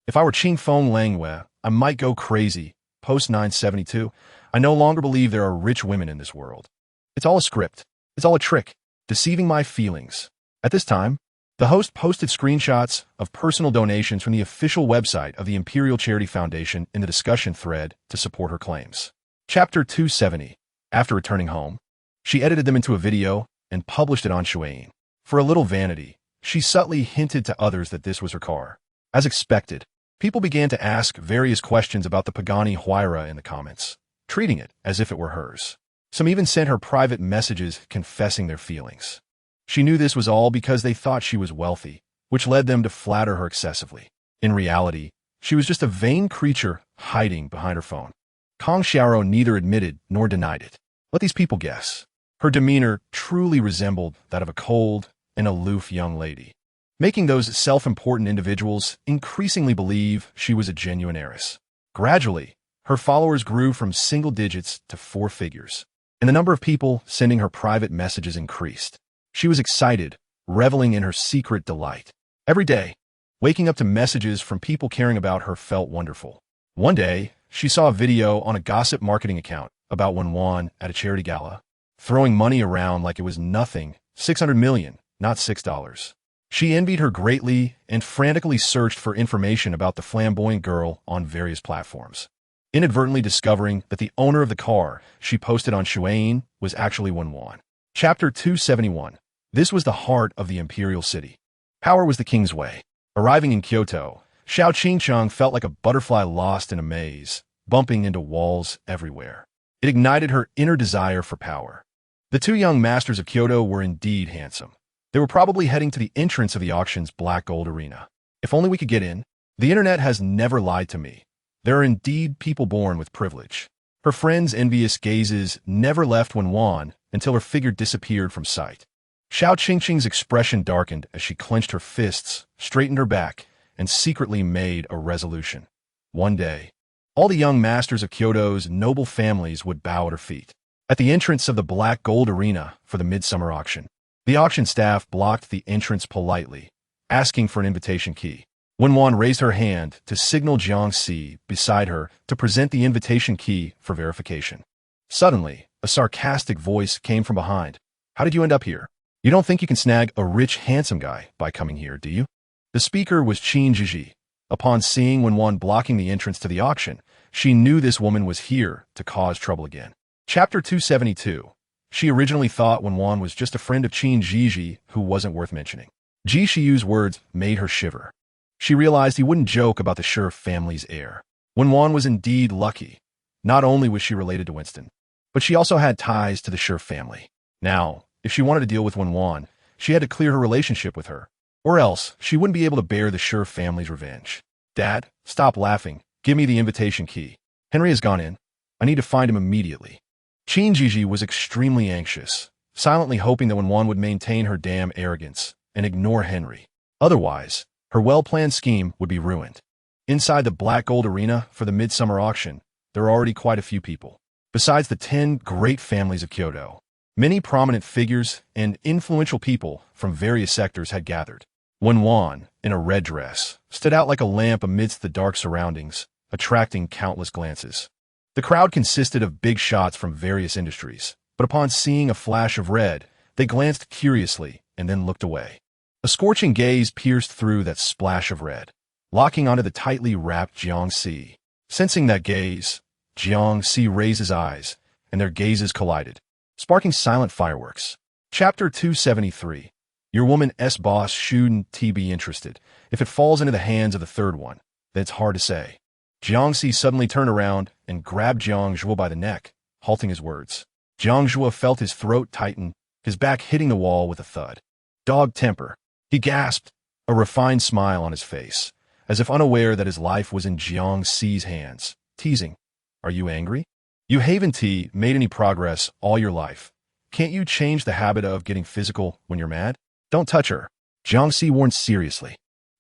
If I were Qingfeng Langyue, I might go crazy. Post 972. I no longer believe there are rich women in this world. It's all a script. It's all a trick. Deceiving my feelings. At this time, the host posted screenshots of personal donations from the official website of the Imperial Charity Foundation in the discussion thread to support her claims. Chapter 270. After returning home, she edited them into a video and published it on Shuayin. For a little vanity, she subtly hinted to others that this was her car. As expected, people began to ask various questions about the Pagani Huayra in the comments, treating it as if it were hers. Some even sent her private messages confessing their feelings. She knew this was all because they thought she was wealthy, which led them to flatter her excessively. In reality, she was just a vain creature hiding behind her phone. Kong Xiaoro neither admitted nor denied it. Let these people guess. Her demeanor truly resembled that of a cold and aloof young lady, making those self-important individuals increasingly believe she was a genuine heiress. Gradually, her followers grew from single digits to 4 figures, and the number of people sending her private messages increased. She was excited, reveling in her secret delight. Every day, waking up to messages from people caring about her felt wonderful. One day, she saw a video on a gossip marketing account about Wen Wan at a charity gala, throwing money around like it was nothing, 600 million, not $6. She envied her greatly and frantically searched for information about the flamboyant girl on various platforms, inadvertently discovering that the owner of the car she posted on Shuayin was actually Wen Wan. Chapter 271. This was the heart of the imperial city. Power was the king's way. Arriving in Kyoto, Xiao Qingsheng felt like a butterfly lost in a maze, bumping into walls everywhere. It ignited her inner desire for power. The 2 young masters of Kyoto were indeed handsome. They were probably heading to the entrance of the auction's black gold arena. If only we could get in. The internet has never lied to me. There are indeed people born with privilege. Her friends' envious gazes never left Wen Wan until her figure disappeared from sight. Xiao Qingsheng's expression darkened as she clenched her fists, straightened her back, and secretly made a resolution. One day, all the young masters of Kyoto's noble families would bow at her feet. At the entrance of the black gold arena for the midsummer auction, the auction staff blocked the entrance politely, asking for an invitation key. Wen Wan raised her hand to signal Jiang Si beside her to present the invitation key for verification. Suddenly, a sarcastic voice came from behind. How did you end up here? You don't think you can snag a rich, handsome guy by coming here, do you? The speaker was Qin Zhizhi. Upon seeing Wen Wan blocking the entrance to the auction, she knew this woman was here to cause trouble again. Chapter 272. She originally thought Wen Wan was just a friend of Qin Zhizhi who wasn't worth mentioning. Ji Shiyu's words made her shiver. She realized he wouldn't joke about the Shi family's heir. Wen Wan was indeed lucky. Not only was she related to Winston, but she also had ties to the Sher family. Now, if she wanted to deal with Wen Wan, she had to clear her relationship with her, or else she wouldn't be able to bear the Sher family's revenge. Dad, stop laughing. Give me the invitation key. Henry has gone in. I need to find him immediately. Qin Jiji was extremely anxious, silently hoping that Wen Wan would maintain her damn arrogance and ignore Henry. Otherwise, her well-planned scheme would be ruined. Inside the black gold arena for the midsummer auction, there are already quite a few people. Besides the 10 great families of Kyoto, many prominent figures and influential people from various sectors had gathered. Wen Wan, in a red dress, stood out like a lamp amidst the dark surroundings, attracting countless glances. The crowd consisted of big shots from various industries, but upon seeing a flash of red, they glanced curiously and then looked away. A scorching gaze pierced through that splash of red, locking onto the tightly wrapped Jiangxi. Sensing that gaze, Jiangxi raised his eyes, and their gazes collided, sparking silent fireworks. Chapter 273. Your woman S-boss shouldn't be interested. If it falls into the hands of the third one, then it's hard to say. Jiangxi suddenly turned around and grabbed Jiang Zhuo by the neck, halting his words. Jiang Zhuo felt his throat tighten, his back hitting the wall with a thud. Dog temper. He gasped, a refined smile on his face, as if unaware that his life was in Jiangxi's hands, teasing. Are you angry? You haven't made any progress all your life. Can't you change the habit of getting physical when you're mad? Don't touch her. Jiangxi warned seriously.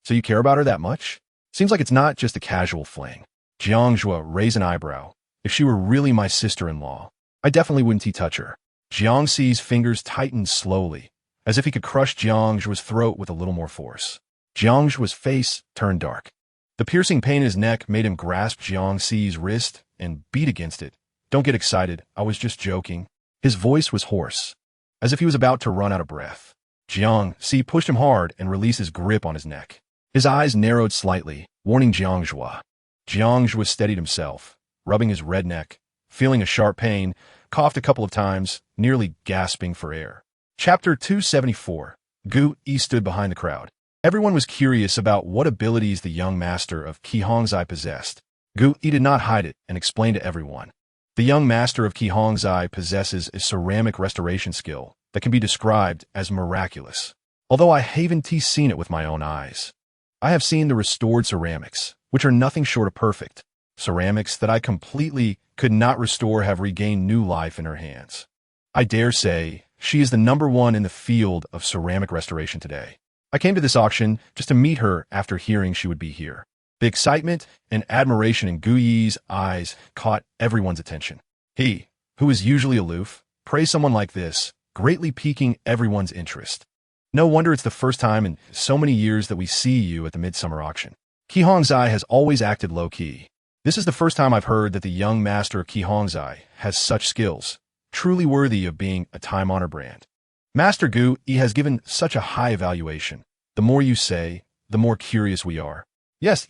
So you care about her that much? Seems like it's not just a casual fling. Jiang Zhuo raised an eyebrow. If she were really my sister-in-law, I definitely wouldn't touch her. Jiangxi's fingers tightened slowly, as if he could crush Jiang Zhuo's throat with a little more force. Jiang Zhuo's face turned dark. The piercing pain in his neck made him grasp Jiangxi's wrist and beat against it. Don't get excited. I was just joking. His voice was hoarse, as if he was about to run out of breath. Jiangxi pushed him hard and released his grip on his neck. His eyes narrowed slightly, warning Jiang Zhuo. Jiang Zhuo steadied himself, rubbing his red neck, feeling a sharp pain, coughed a couple of times, nearly gasping for air. Chapter 274. Gu Yi stood behind the crowd. Everyone was curious about what abilities the young master of Qihongzai possessed. Gu Yi did not hide it and explained to everyone. The young master of Qihongzai possesses a ceramic restoration skill that can be described as miraculous. Although I haven't seen it with my own eyes, I have seen the restored ceramics, which are nothing short of perfect. Ceramics that I completely could not restore have regained new life in her hands. I dare say she is the #1 in the field of ceramic restoration today. I came to this auction just to meet her after hearing she would be here. The excitement and admiration in Gu Yi's eyes caught everyone's attention. He, who is usually aloof, praised someone like this, greatly piquing everyone's interest. No wonder it's the first time in so many years that we see you at the midsummer auction. Qihongzai has always acted low-key. This is the first time I've heard that the young master of Qihongzai has such skills, truly worthy of being a time-honored brand. Master Gu Yi has given such a high evaluation. The more you say, the more curious we are. Yes.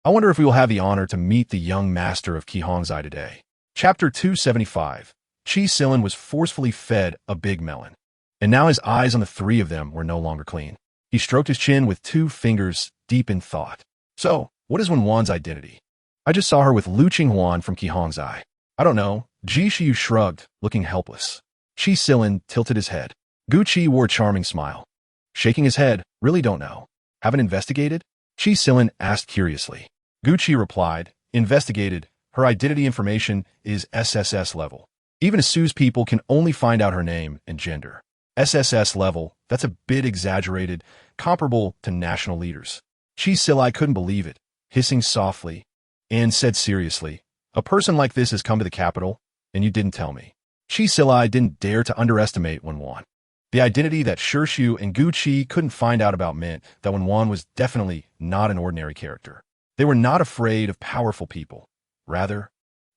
I wonder if we will have the honor to meet the young master of Qihongzai today. Chapter 275. Qi Silin was forcefully fed a big melon, and now his eyes on the three of them were no longer clean. He stroked his chin with 2 fingers, deep in thought. So, what is Wen Wan's identity? I just saw her with Lu Qinghuan from Qihongzai. I don't know. Ji Shiyu shrugged, looking helpless. Qi Silin tilted his head. Gu Qi wore a charming smile. Shaking his head, really don't know. Haven't investigated? Qi Silin asked curiously. Gu Qi replied, investigated. Her identity information is SSS level. Even Asu's people can only find out her name and gender. SSS level, that's a bit exaggerated, comparable to national leaders. Qi Silai couldn't believe it, hissing softly, and said seriously, a person like this has come to the capital, and you didn't tell me. Qi Silai didn't dare to underestimate Wen Wan. The identity that Shirshu and Gu Qi couldn't find out about meant that Wen Wan was definitely not an ordinary character. They were not afraid of powerful people. Rather,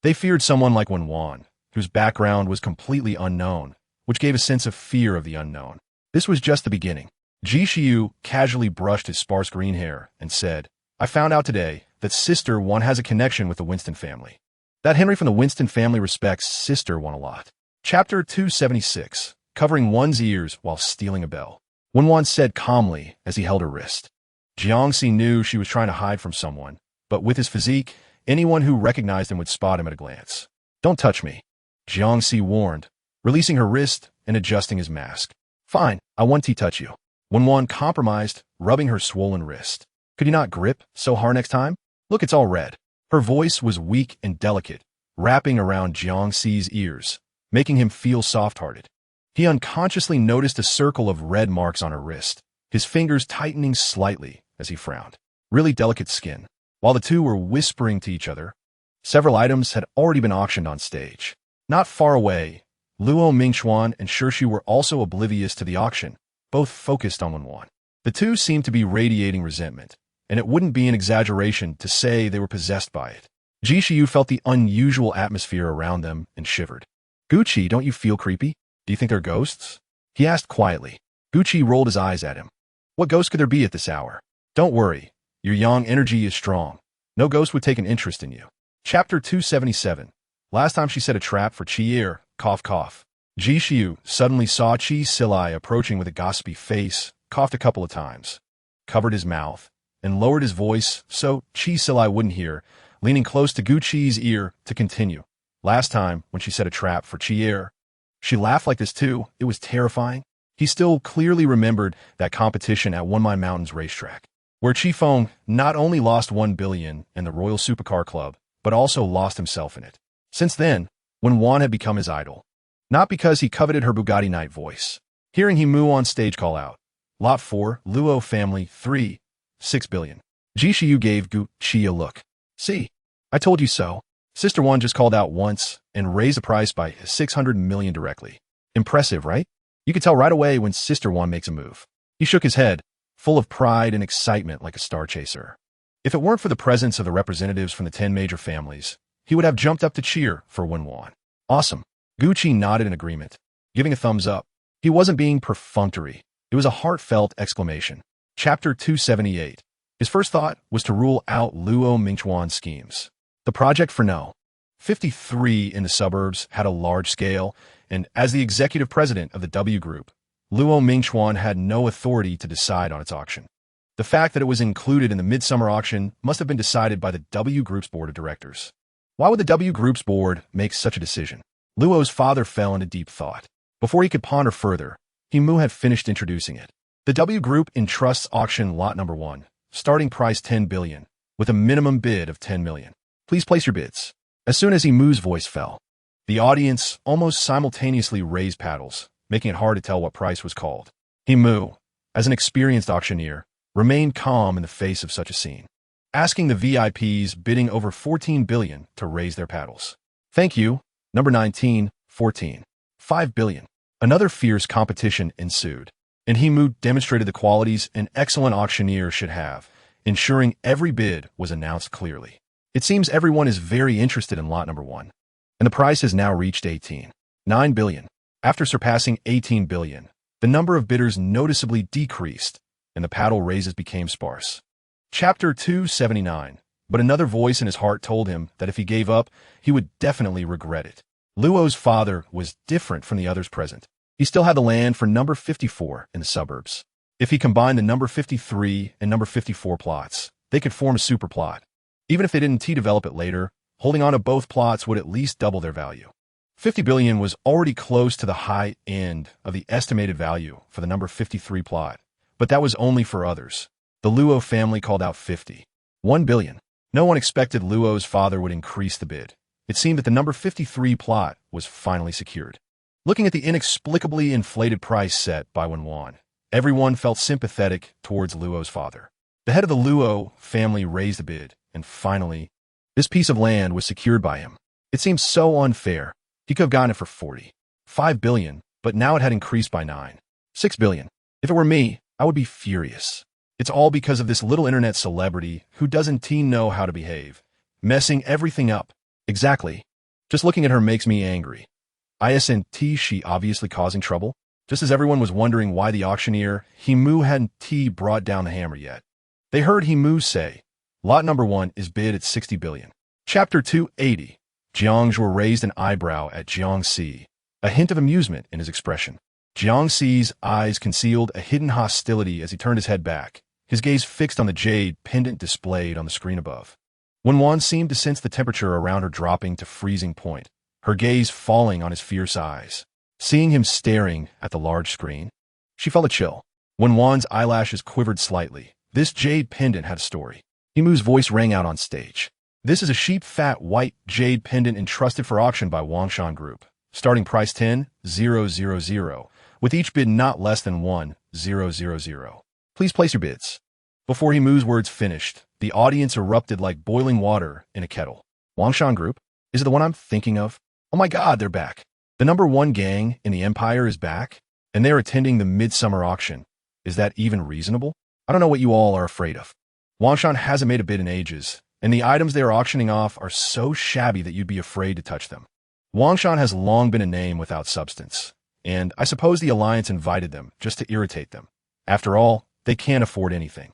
they feared someone like Wen Wan, whose background was completely unknown, which gave a sense of fear of the unknown. This was just the beginning. Ji Shiyu casually brushed his sparse green hair and said, I found out today that Sister Wan has a connection with the Winston family. That Henry from the Winston family respects Sister Wan a lot. Chapter 276. Covering one's ears while stealing a bell. Wen Wan said calmly as he held her wrist. Jiangxi knew she was trying to hide from someone, but with his physique, Anyone who recognized him would spot him at a glance. "Don't touch me," Jiangxi warned, releasing her wrist and adjusting his mask. "Fine, I won't touch you." Wen Wan compromised, rubbing her swollen wrist. "Could you not grip so hard next time? Look, it's all red." Her voice was weak and delicate, wrapping around Jiangxi's ears, making him feel soft-hearted. He unconsciously noticed a circle of red marks on her wrist, his fingers tightening slightly as he frowned. Really delicate skin. While the two were whispering to each other, several items had already been auctioned on stage. Not far away, Luo Mingxuan and Shishi were also oblivious to the auction, both focused on Wen Wan. The two seemed to be radiating resentment, and it wouldn't be an exaggeration to say they were possessed by it. Jishiyu felt the unusual atmosphere around them and shivered. "Gucci, don't you feel creepy? Do you think they're ghosts?" he asked quietly. Gucci rolled his eyes at him. "What ghost could there be at this hour? Don't worry, your yang energy is strong. No ghost would take an interest in you." Chapter 277. Last time she set a trap for Chi'er, cough cough. Jishiyu suddenly saw Chi Silai approaching with a gossipy face, coughed a couple of times, covered his mouth, and lowered his voice so Chi Silai wouldn't hear, leaning close to Gucci's ear to continue. "Last time, when she set a trap for Chi'er, she laughed like this too. It was terrifying." He still clearly remembered that competition at One Mile Mountain's racetrack, where Chi Feng not only lost 1 billion in the Royal Supercar Club, but also lost himself in it. Since then, Wen Wan had become his idol. Not because he coveted her Bugatti night voice. Hearing him moo on stage call out, "Lot 4, Luo family, 3, 6 billion. Jishiyu gave Gucci a look. "See, I told you so." Sister Wan just called out once and raised the price by 600 million directly. Impressive, right? You could tell right away when Sister Wan makes a move. He shook his head, full of pride and excitement like a star chaser. If it weren't for the presence of the representatives from the 10 major families, he would have jumped up to cheer for Wen Wan. "Awesome." Gucci nodded in agreement, giving a thumbs up. He wasn't being perfunctory. It was a heartfelt exclamation. Chapter 278. His first thought was to rule out Luo Mingxuan's schemes. The project for No. 53 in the suburbs had a large scale, and as the executive president of the W Group, Luo Mingxuan had no authority to decide on its auction. The fact that it was included in the midsummer auction must have been decided by the W Group's board of directors. Why would the W Group's board make such a decision? Luo's father fell into deep thought. Before he could ponder further, Himu had finished introducing it. The W Group entrusts auction lot number 1, starting price 10 billion, with a minimum bid of 10 million. Please place your bids. As soon as Himu's voice fell, the audience almost simultaneously raised paddles, making it hard to tell what price was called. Himu, as an experienced auctioneer, remained calm in the face of such a scene, asking the VIPs bidding over 14 billion to raise their paddles. "Thank you, number 19, 14. 5 billion. Another fierce competition ensued, and Himu demonstrated the qualities an excellent auctioneer should have, ensuring every bid was announced clearly. It seems everyone is very interested in lot number 1, and the price has now reached 18.9 billion. After surpassing 18 billion, the number of bidders noticeably decreased, and the paddle raises became sparse. Chapter 279. But another voice in his heart told him that if he gave up, he would definitely regret it. Luo's father was different from the others present. He still had the land for number 54 in the suburbs. If he combined the number 53 and number 54 plots, they could form a super plot. Even if they didn't develop it later, holding on to both plots would at least double their value. 50 billion was already close to the high end of the estimated value for the number 53 plot, but that was only for others. The Luo family called out 51 billion. No one expected Luo's father would increase the bid. It seemed that the number 53 plot was finally secured. Looking at the inexplicably inflated price set by Wen Wan, everyone felt sympathetic towards Luo's father. The head of the Luo family raised a bid, and finally, this piece of land was secured by him. It seemed so unfair. He could have gotten it for 45 billion, but now it had increased by 6 billion. If it were me, I would be furious. It's all because of this little internet celebrity who doesn't know how to behave, messing everything up. Exactly. Just looking at her makes me angry. Isn't she obviously causing trouble? Just as everyone was wondering why the auctioneer, Himu, hadn't brought down the hammer yet. They heard Himu say, lot number 1 is bid at 60 billion. Chapter 280. Jiangzhu raised an eyebrow at Jiangxi, a hint of amusement in his expression. Jiangxi's eyes concealed a hidden hostility as he turned his head back, his gaze fixed on the jade pendant displayed on the screen above. Wen Wan seemed to sense the temperature around her dropping to freezing point, her gaze falling on his fierce eyes. Seeing him staring at the large screen, she felt a chill. Wen Wan's eyelashes quivered slightly. This jade pendant had a story. Himu's voice rang out on stage. This is a sheep-fat white jade pendant entrusted for auction by Wangshan Group. Starting price 10,000, with each bid not less than 1,000. Please place your bids. Before Himu's words finished, the audience erupted like boiling water in a kettle. Wangshan Group? Is it the one I'm thinking of? Oh my god, they're back. The #1 gang in the Empire is back, and they're attending the midsummer auction. Is that even reasonable? I don't know what you all are afraid of. Wangshan hasn't made a bid in ages, and the items they are auctioning off are so shabby that you'd be afraid to touch them. Wangshan has long been a name without substance, and I suppose the Alliance invited them just to irritate them. After all, they can't afford anything.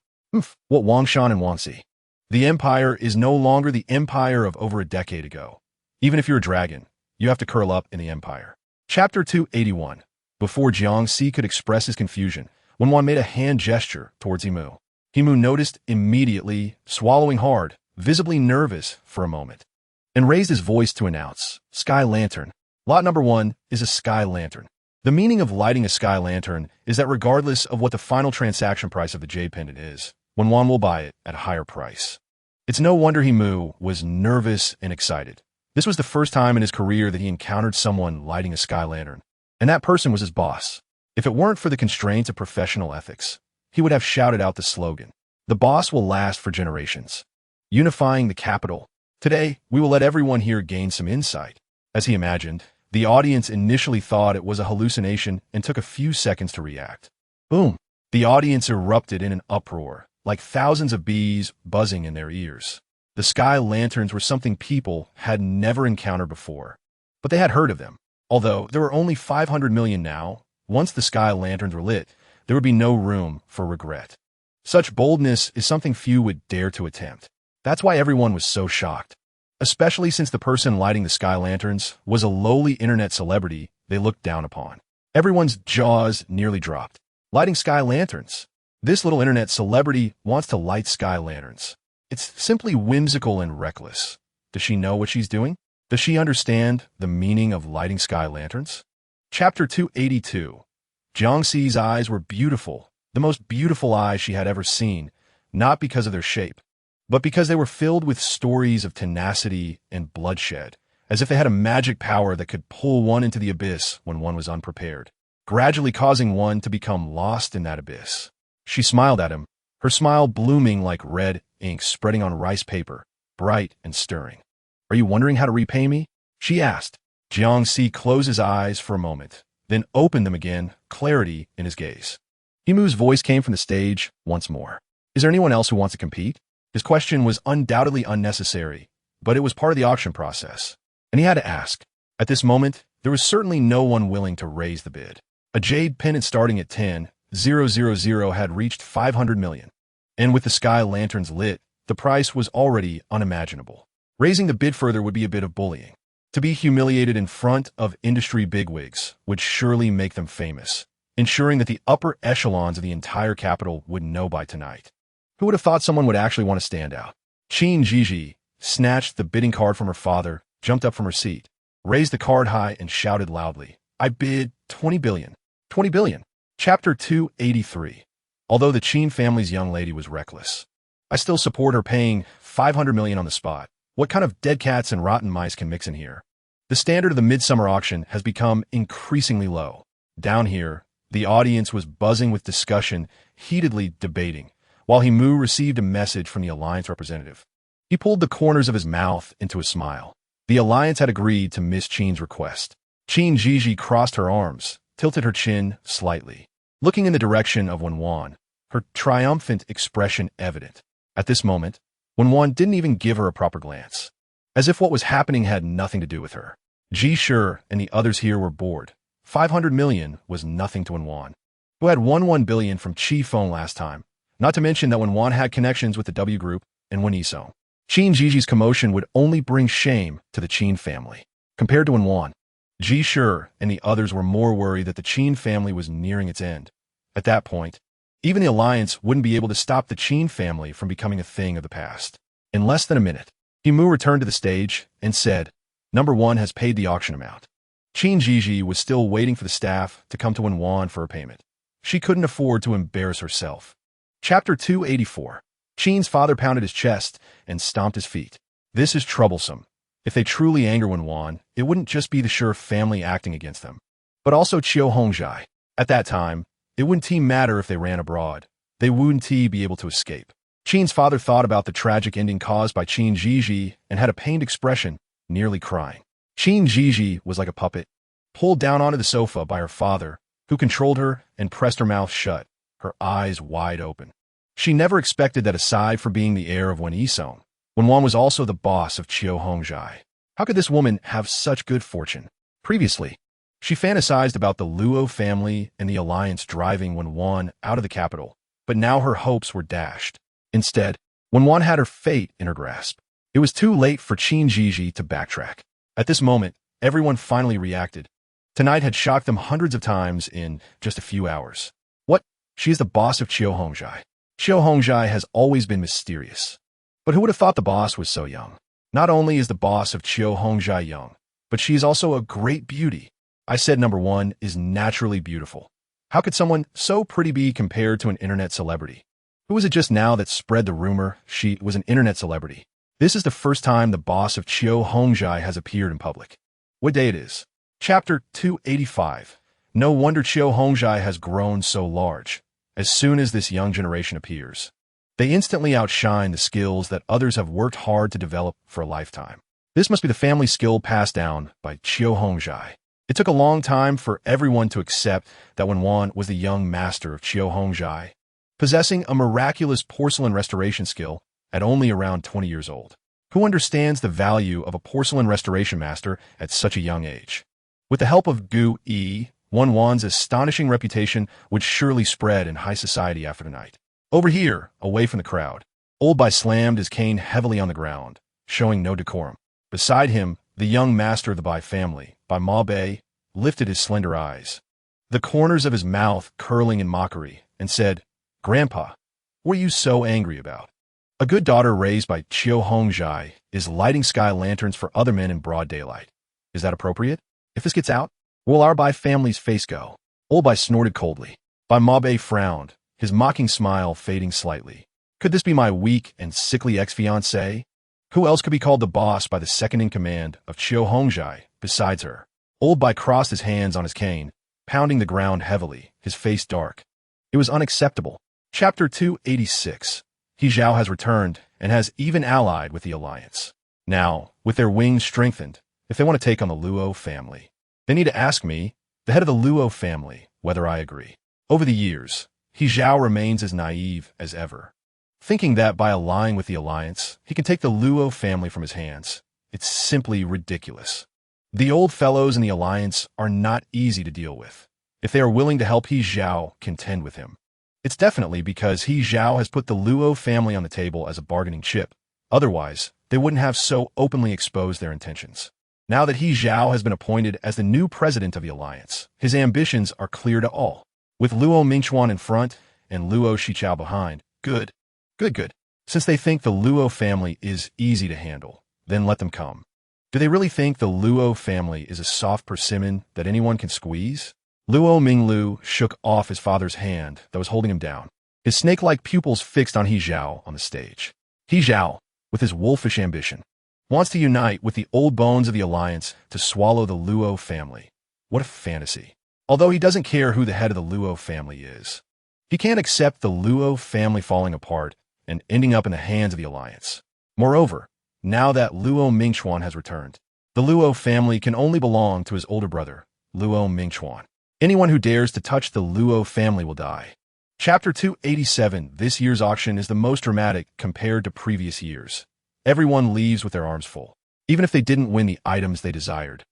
What Wangshan and Wansi. The Empire is no longer the Empire of over a decade ago. Even if you're a dragon, you have to curl up in the Empire. Chapter 281. Before Jiangxi could express his confusion, Wen Wan made a hand gesture towards Himu. Himu noticed immediately, swallowing hard, visibly nervous for a moment, and raised his voice to announce, Sky Lantern. Lot #1 is a sky lantern. The meaning of lighting a sky lantern is that regardless of what the final transaction price of the jade pendant is, Wen Wan will buy it at a higher price. It's no wonder Himu was nervous and excited. This was the first time in his career that he encountered someone lighting a sky lantern, and that person was his boss. If it weren't for the constraints of professional ethics, he would have shouted out the slogan, "The boss will last for generations." Unifying the capital. Today, we will let everyone here gain some insight. As he imagined, the audience initially thought it was a hallucination and took a few seconds to react. Boom! The audience erupted in an uproar, like thousands of bees buzzing in their ears. The sky lanterns were something people had never encountered before, but they had heard of them. Although there were only 500 million now, once the sky lanterns were lit, there would be no room for regret. Such boldness is something few would dare to attempt. That's why everyone was so shocked, especially since the person lighting the sky lanterns was a lowly internet celebrity they looked down upon. Everyone's jaws nearly dropped. Lighting sky lanterns. This little internet celebrity wants to light sky lanterns. It's simply whimsical and reckless. Does she know what she's doing? Does she understand the meaning of lighting sky lanterns? Chapter 282. Jiangxi's eyes were beautiful, the most beautiful eyes she had ever seen, not because of their shape, but because they were filled with stories of tenacity and bloodshed, as if they had a magic power that could pull one into the abyss when one was unprepared, gradually causing one to become lost in that abyss. She smiled at him, her smile blooming like red ink spreading on rice paper, bright and stirring. "Are you wondering how to repay me?" she asked. Jiangxi closed his eyes for a moment, then opened them again, clarity in his gaze. Himu's voice came from the stage once more. "Is there anyone else who wants to compete?" His question was undoubtedly unnecessary, but it was part of the auction process, and he had to ask. At this moment, there was certainly no one willing to raise the bid. A jade pendant starting at 10,000 had reached 500 million, and with the sky lanterns lit, the price was already unimaginable. Raising the bid further would be a bit of bullying. To be humiliated in front of industry bigwigs would surely make them famous, ensuring that the upper echelons of the entire capital would know by tonight. Who would have thought someone would actually want to stand out? Qin Jiji snatched the bidding card from her father, jumped up from her seat, raised the card high, and shouted loudly, "I bid 20 billion. 20 billion. Chapter 283. Although the Qin family's young lady was reckless, I still support her paying 500 million on the spot. What kind of dead cats and rotten mice can mix in here? The standard of the midsummer auction has become increasingly low. Down here, the audience was buzzing with discussion, heatedly debating, while Himu received a message from the Alliance representative. He pulled the corners of his mouth into a smile. The Alliance had agreed to Miss Qin's request. Qin Jiji crossed her arms, tilted her chin slightly, looking in the direction of Wen Wan, her triumphant expression evident. At this moment, Wen Wan didn't even give her a proper glance, as if what was happening had nothing to do with her. Ji Shi and the others here were bored. 500 million was nothing to Wen Wan, who had won 1 billion from Qi Feng last time, not to mention that Wen Wan had connections with the W Group and Wen Yisong. Qin Jiji's commotion would only bring shame to the Qin family. Compared to Wen Wan, Ji Shi and the others were more worried that the Qin family was nearing its end. At that point, even the Alliance wouldn't be able to stop the Qin family from becoming a thing of the past. In less than a minute, Mu returned to the stage and said, "Number one has paid the auction amount." Qin Jiji was still waiting for the staff to come to Wen Wan for her payment. She couldn't afford to embarrass herself. Chapter 284. Qin's father pounded his chest and stomped his feet. This is troublesome. If they truly anger Wen Wan, it wouldn't just be the Sure family acting against them, but also Qiu Hongjai. At that time, it wouldn't matter if they ran abroad. They wouldn't be able to escape. Qin's father thought about the tragic ending caused by Qin Jiji and had a pained expression, nearly crying. Qin Jiji was like a puppet, pulled down onto the sofa by her father, who controlled her and pressed her mouth shut, her eyes wide open. She never expected that aside from being the heir of Wen Yisong, Wen Wan was also the boss of Qiu Hongjai. How could this woman have such good fortune? Previously, she fantasized about the Luo family and the alliance driving Wen Wan out of the capital, but now her hopes were dashed. Instead, Wen Wan had her fate in her grasp. It was too late for Qin Jiji to backtrack. At this moment, everyone finally reacted. Tonight had shocked them hundreds of times in just a few hours. What? She is the boss of Qiu Hongjai. Qiu Hongjai has always been mysterious. But who would have thought the boss was so young? Not only is the boss of Qiu Hongjai young, but she is also a great beauty. I said number one is naturally beautiful. How could someone so pretty be compared to an internet celebrity? Who was it just now that spread the rumor she was an internet celebrity? This is the first time the boss of Qiu Hongjai has appeared in public. What day it is? Chapter 285. No wonder Qiu Hongjai has grown so large. As soon as this young generation appears, they instantly outshine the skills that others have worked hard to develop for a lifetime. This must be the family skill passed down by Qiu Hongjai. It took a long time for everyone to accept that Wen Wan was the young master of Qiu Hongjai, possessing a miraculous porcelain restoration skill at only around 20 years old. Who understands the value of a porcelain restoration master at such a young age? With the help of Gu Yi, Wen Wan's astonishing reputation would surely spread in high society after tonight. Over here, away from the crowd, Old Bai slammed his cane heavily on the ground, showing no decorum. Beside him, the young master of the Bai family, Bai Ma Bei, lifted his slender eyes, the corners of his mouth curling in mockery, and said, "Grandpa, what are you so angry about?" A good daughter raised by Qiu Hongjai is lighting sky lanterns for other men in broad daylight. Is that appropriate? If this gets out, will our Bai family's face go? Old Bai snorted coldly. Bai Ma Bei frowned, his mocking smile fading slightly. Could this be my weak and sickly ex-fiancée? Who else could be called the boss by the second-in-command of Qiu Hongjai besides her? Old Bai crossed his hands on his cane, pounding the ground heavily, his face dark. It was unacceptable. Chapter 286. He Zhao has returned and has even allied with the alliance. Now, with their wings strengthened, if they want to take on the Luo family, they need to ask me, the head of the Luo family, whether I agree. Over the years, He Zhao remains as naive as ever, thinking that by allying with the alliance, he can take the Luo family from his hands. It's simply ridiculous. The old fellows in the alliance are not easy to deal with. If they are willing to help He Zhao contend with him, it's definitely because He Zhao has put the Luo family on the table as a bargaining chip. Otherwise, they wouldn't have so openly exposed their intentions. Now that He Zhao has been appointed as the new president of the alliance, his ambitions are clear to all. With Luo Mingchuan in front and Luo Shichao behind, good. Since they think the Luo family is easy to handle, then let them come. Do they really think the Luo family is a soft persimmon that anyone can squeeze? Luo Minglu shook off his father's hand that was holding him down, his snake-like pupils fixed on He Zhao on the stage. He Zhao, with his wolfish ambition, wants to unite with the old bones of the alliance to swallow the Luo family. What a fantasy. Although he doesn't care who the head of the Luo family is, he can't accept the Luo family falling apart and ending up in the hands of the alliance. Moreover, now that Luo Mingchuan has returned, the Luo family can only belong to his older brother, Luo Mingchuan. Anyone who dares to touch the Luo family will die. Chapter 287. This year's auction is the most dramatic compared to previous years. Everyone leaves with their arms full. Even if they didn't win the items they desired,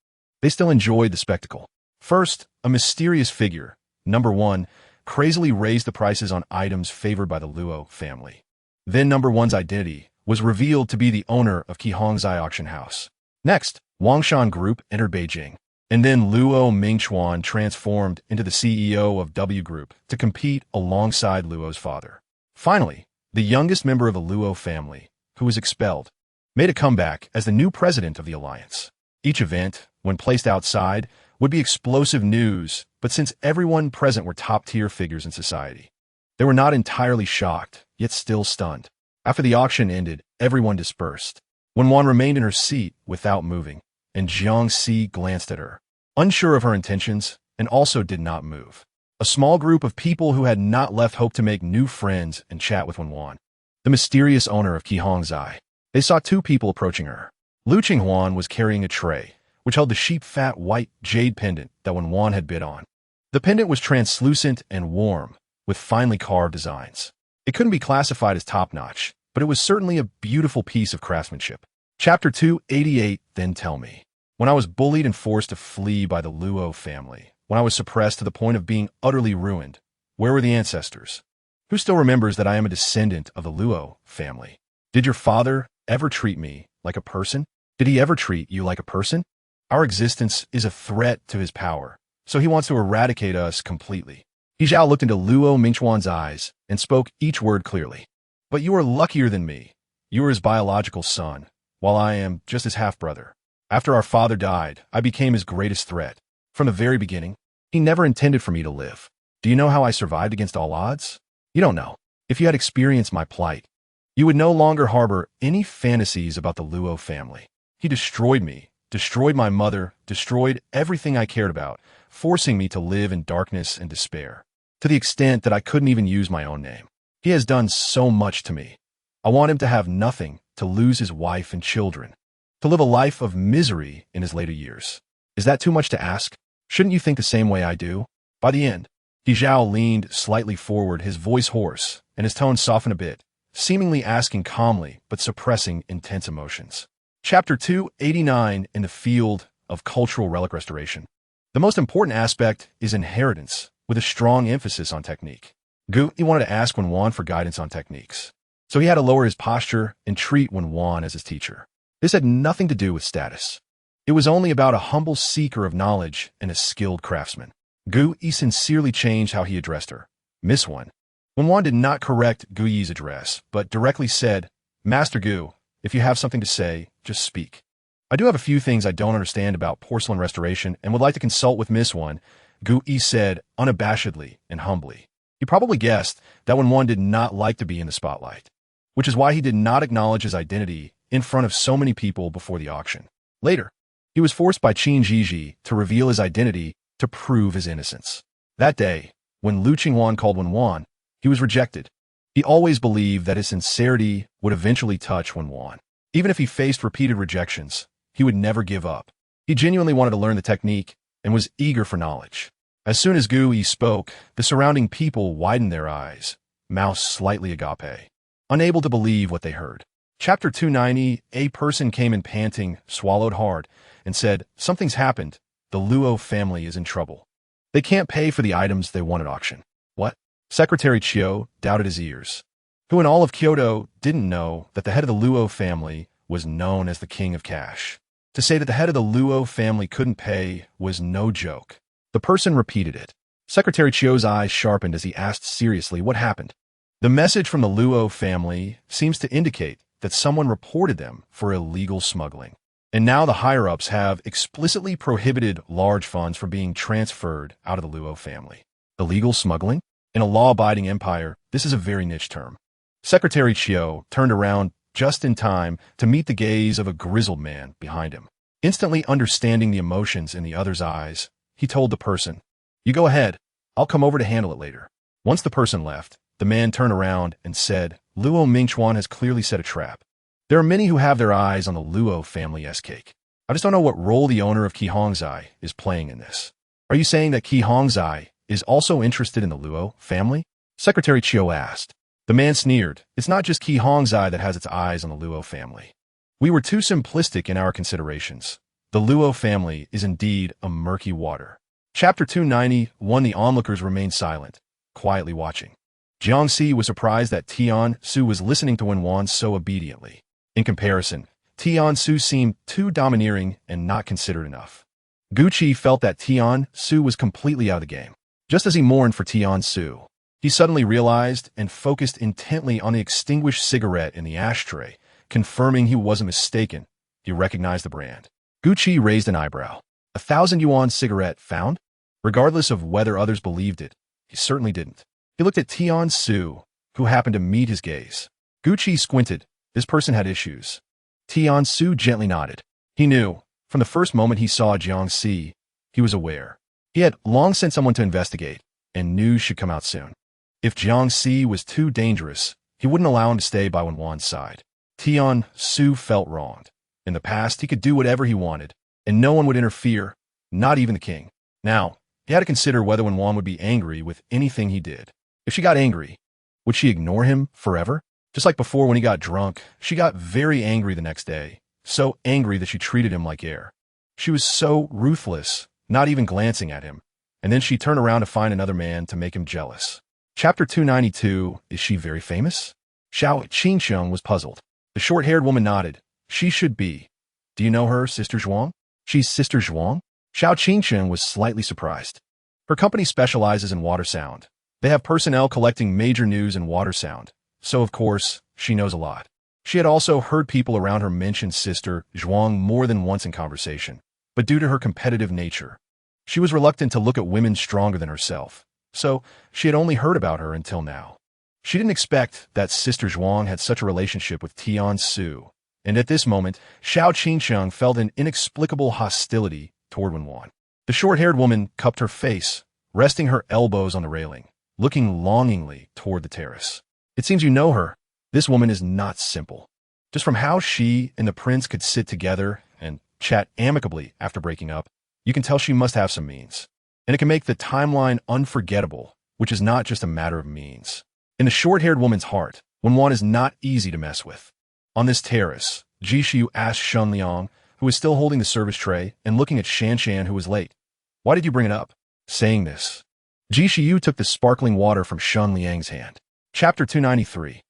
they still enjoyed the spectacle. First, a mysterious figure, number one, crazily raised the prices on items favored by the Luo family. Then number one's identity was revealed to be the owner of Qihongzai Auction House. Next, Wangshan Group entered Beijing. And then Luo Mingchuan transformed into the CEO of W Group to compete alongside Luo's father. Finally, the youngest member of the Luo family, who was expelled, made a comeback as the new president of the alliance. Each event, when placed outside, would be explosive news, but since everyone present were top-tier figures in society, they were not entirely shocked, yet still stunned. After the auction ended, everyone dispersed. Wen Wan remained in her seat without moving, and Jiangxi glanced at her, unsure of her intentions, and also did not move. A small group of people who had not left hoped to make new friends and chat with Wen Wan, the mysterious owner of Qihongzai. They saw two people approaching her. Lu Qinghuan was carrying a tray, which held the sheep-fat white jade pendant that Wen Wan had bid on. The pendant was translucent and warm, with finely carved designs. It couldn't be classified as top-notch, but it was certainly a beautiful piece of craftsmanship. Chapter 288, Then Tell Me. When I was bullied and forced to flee by the Luo family, when I was suppressed to the point of being utterly ruined, where were the ancestors? Who still remembers that I am a descendant of the Luo family? Did your father ever treat me like a person? Did he ever treat you like a person? Our existence is a threat to his power, so he wants to eradicate us completely. He Zhao looked into Luo Mingchuan's eyes and spoke each word clearly. But you are luckier than me. You are his biological son, while I am just his half-brother. After our father died, I became his greatest threat. From the very beginning, he never intended for me to live. Do you know how I survived against all odds? You don't know. If you had experienced my plight, you would no longer harbor any fantasies about the Luo family. He destroyed me, destroyed my mother, destroyed everything I cared about, forcing me to live in darkness and despair, to the extent that I couldn't even use my own name. He has done so much to me. I want him to have nothing, to lose his wife and children, to live a life of misery in his later years. Is that too much to ask? Shouldn't you think the same way I do? By the end, He Zhao leaned slightly forward, his voice hoarse, and his tone softened a bit, seemingly asking calmly but suppressing intense emotions. Chapter 289, In the Field of Cultural Relic Restoration. The most important aspect is inheritance, with a strong emphasis on technique. He wanted to ask Wen Wan for guidance on techniques, so he had to lower his posture and treat Wen Wan as his teacher. This had nothing to do with status. It was only about a humble seeker of knowledge and a skilled craftsman. He sincerely changed how he addressed her. Miss Wen. Wen Wan did not correct Yi's address, but directly said, Master Gu, if you have something to say, just speak. I do have a few things I don't understand about porcelain restoration and would like to consult with Miss Wen, Yi said unabashedly and humbly. He probably guessed that Wen Wan did not like to be in the spotlight, which is why he did not acknowledge his identity in front of so many people before the auction. Later, he was forced by Qin Jiji to reveal his identity to prove his innocence. That day, when Lu Qinghuan called Wen Wan, he was rejected. He always believed that his sincerity would eventually touch Wen Wan. Even if he faced repeated rejections, he would never give up. He genuinely wanted to learn the technique and was eager for knowledge. As soon as Yi spoke, the surrounding people widened their eyes, mouths slightly agape, unable to believe what they heard. Chapter 290, A person came in panting, swallowed hard, and said, Something's happened. The Luo family is in trouble. They can't pay for the items they won at auction. What? Secretary Chiu doubted his ears, who in all of Kyoto didn't know that the head of the Luo family was known as the King of Cash. To say that the head of the Luo family couldn't pay was no joke. The person repeated it. Secretary Chiu's eyes sharpened as he asked seriously what happened. The message from the Luo family seems to indicate that someone reported them for illegal smuggling. And now the higher-ups have explicitly prohibited large funds from being transferred out of the Luo family. Illegal smuggling? In a law-abiding empire, this is a very niche term. Secretary Chiu turned around just in time to meet the gaze of a grizzled man behind him. Instantly understanding the emotions in the other's eyes, he told the person, You go ahead. I'll come over to handle it later. Once the person left, the man turned around and said, Luo Mingchuan has clearly set a trap. There are many who have their eyes on the Luo family S-cake. I just don't know what role the owner of Qihongzai is playing in this. Are you saying that Qihongzai is also interested in the Luo family? Secretary Chiu asked. The man sneered. It's not just Qihongzai that has its eyes on the Luo family. We were too simplistic in our considerations. The Luo family is indeed a murky water. Chapter 291, The onlookers remained silent, quietly watching. Jiangxi was surprised that Tian Su was listening to Wen Wan so obediently. In comparison, Tian Su seemed too domineering and not considerate enough. Gucci felt that Tian Su was completely out of the game. Just as he mourned for Tian Su, he suddenly realized and focused intently on the extinguished cigarette in the ashtray confirming he wasn't mistaken. He recognized the brand. Gucci raised an eyebrow. 1,000 yuan cigarette found? Regardless of whether others believed it, he certainly didn't. He looked at Tian Su, who happened to meet his gaze. Gucci squinted. This person had issues. Tian Su gently nodded. He knew. From the first moment he saw Jiang Si, he was aware. He had long sent someone to investigate, and news should come out soon. If Jiang Si was too dangerous, he wouldn't allow him to stay by Wen Wan's side. Tian Su felt wronged. In the past, he could do whatever he wanted, and no one would interfere, not even the king. Now, he had to consider whether Wen Wan would be angry with anything he did. If she got angry, would she ignore him forever? Just like before when he got drunk, she got very angry the next day, so angry that she treated him like air. She was so ruthless, not even glancing at him, and then she turned around to find another man to make him jealous. Chapter 292, Is she very famous? Xiao Qingsheng was puzzled. The short-haired woman nodded. She should be. Do you know her, Sister Zhuang? She's Sister Zhuang? Xiao Qingsheng was slightly surprised. Her company specializes in water sound. They have personnel collecting major news in water sound, so of course, she knows a lot. She had also heard people around her mention Sister Zhuang more than once in conversation, but due to her competitive nature, she was reluctant to look at women stronger than herself, so she had only heard about her until now. She didn't expect that Sister Zhuang had such a relationship with Tian Su, and at this moment, Xiao Qingsheng felt an inexplicable hostility toward Wen Wan. The short-haired woman cupped her face, resting her elbows on the railing, looking longingly toward the terrace. It seems you know her. This woman is not simple. Just from how she and the prince could sit together and chat amicably after breaking up, you can tell she must have some means. And it can make the timeline unforgettable, which is not just a matter of means. In the short-haired woman's heart, Wen Wan is not easy to mess with. On this terrace, Ji Xiu asked Shen Liang, who was still holding the service tray and looking at Shan Shan, who was late. Why did you bring it up? Saying this, Ji Xiu took the sparkling water from Shen Liang's hand. Chapter 293.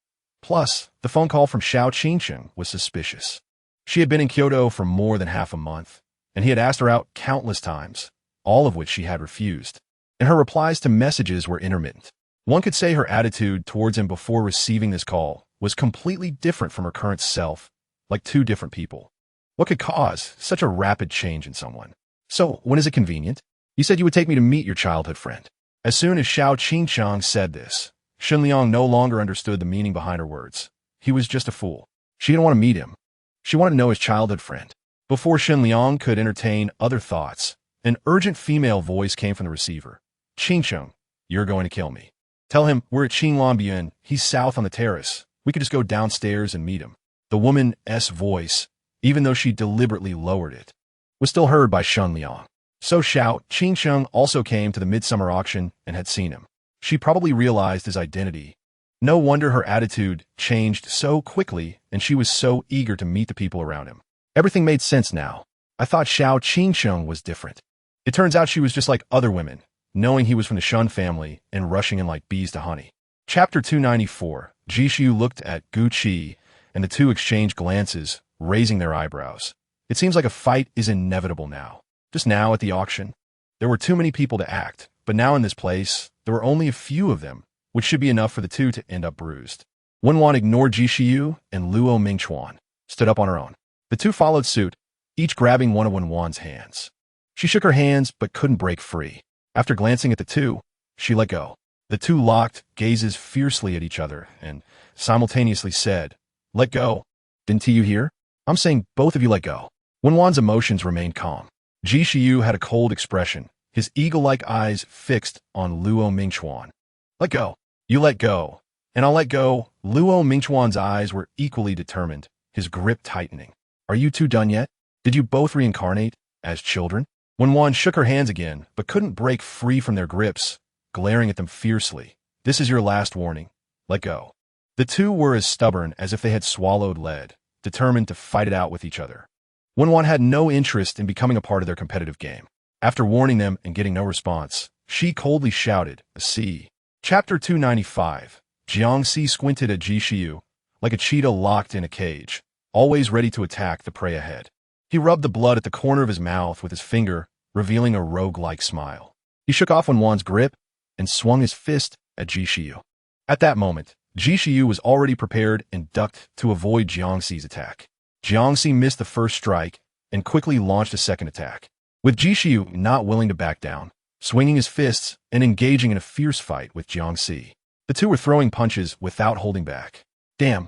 Plus, the phone call from Xiao Qingsheng was suspicious. She had been in Kyoto for more than half a month, and he had asked her out countless times, all of which she had refused, and her replies to messages were intermittent. One could say her attitude towards him before receiving this call was completely different from her current self, like two different people. What could cause such a rapid change in someone? So, when is it convenient? You said you would take me to meet your childhood friend. As soon as Xiao Qingsheng said this, Shen Liang no longer understood the meaning behind her words. He was just a fool. She didn't want to meet him. She wanted to know his childhood friend. Before Shen Liang could entertain other thoughts, an urgent female voice came from the receiver. Qingsheng, you're going to kill me. Tell him we're at Qinglanbian. He's south on the terrace. We could just go downstairs and meet him. The woman's voice, even though she deliberately lowered it, was still heard by Shen Liang. So Xiao Qingsheng also came to the midsummer auction and had seen him. She probably realized his identity. No wonder her attitude changed so quickly, and she was so eager to meet the people around him. Everything made sense now. I thought Xiao Qingsheng was different. It turns out she was just like other women, knowing he was from the Shun family and rushing in like bees to honey. Chapter 294. Ji Xiu looked at Gucci, and the two exchanged glances, raising their eyebrows. It seems like a fight is inevitable now. Just now at the auction, there were too many people to act, but now in this place, there were only a few of them, which should be enough for the two to end up bruised. Wen Wan ignored Ji Xiu, and Luo Mingchuan stood up on her own. The two followed suit, each grabbing one of Wen Wan's hands. She shook her hands but couldn't break free. After glancing at the two, she let go. The two locked gazes fiercely at each other and simultaneously said, "Let go." Didn't you hear? I'm saying both of you let go. Wen Wan's emotions remained calm. Ji Xiu had a cold expression, his eagle-like eyes fixed on Luo Mingchuan. Let go. You let go. And I'll let go. Luo Mingchuan's eyes were equally determined, his grip tightening. Are you two done yet? Did you both reincarnate as children? Wen Wan shook her hands again, but couldn't break free from their grips, glaring at them fiercely. This is your last warning. Let go. The two were as stubborn as if they had swallowed lead, determined to fight it out with each other. Wen Wan had no interest in becoming a part of their competitive game. After warning them and getting no response, she coldly shouted, "A C." Chapter 295. Jiang Si squinted at Ji Xiu, like a cheetah locked in a cage, always ready to attack the prey ahead. He rubbed the blood at the corner of his mouth with his finger, revealing a rogue-like smile. He shook off Wen Wan's grip and swung his fist at Ji Xiu. At that moment, Ji Shiyu was already prepared and ducked to avoid Jiangxi's attack. Jiangxi missed the first strike and quickly launched a second attack. With Ji Shiyu not willing to back down, swinging his fists and engaging in a fierce fight with Jiangxi. The two were throwing punches without holding back. Damn,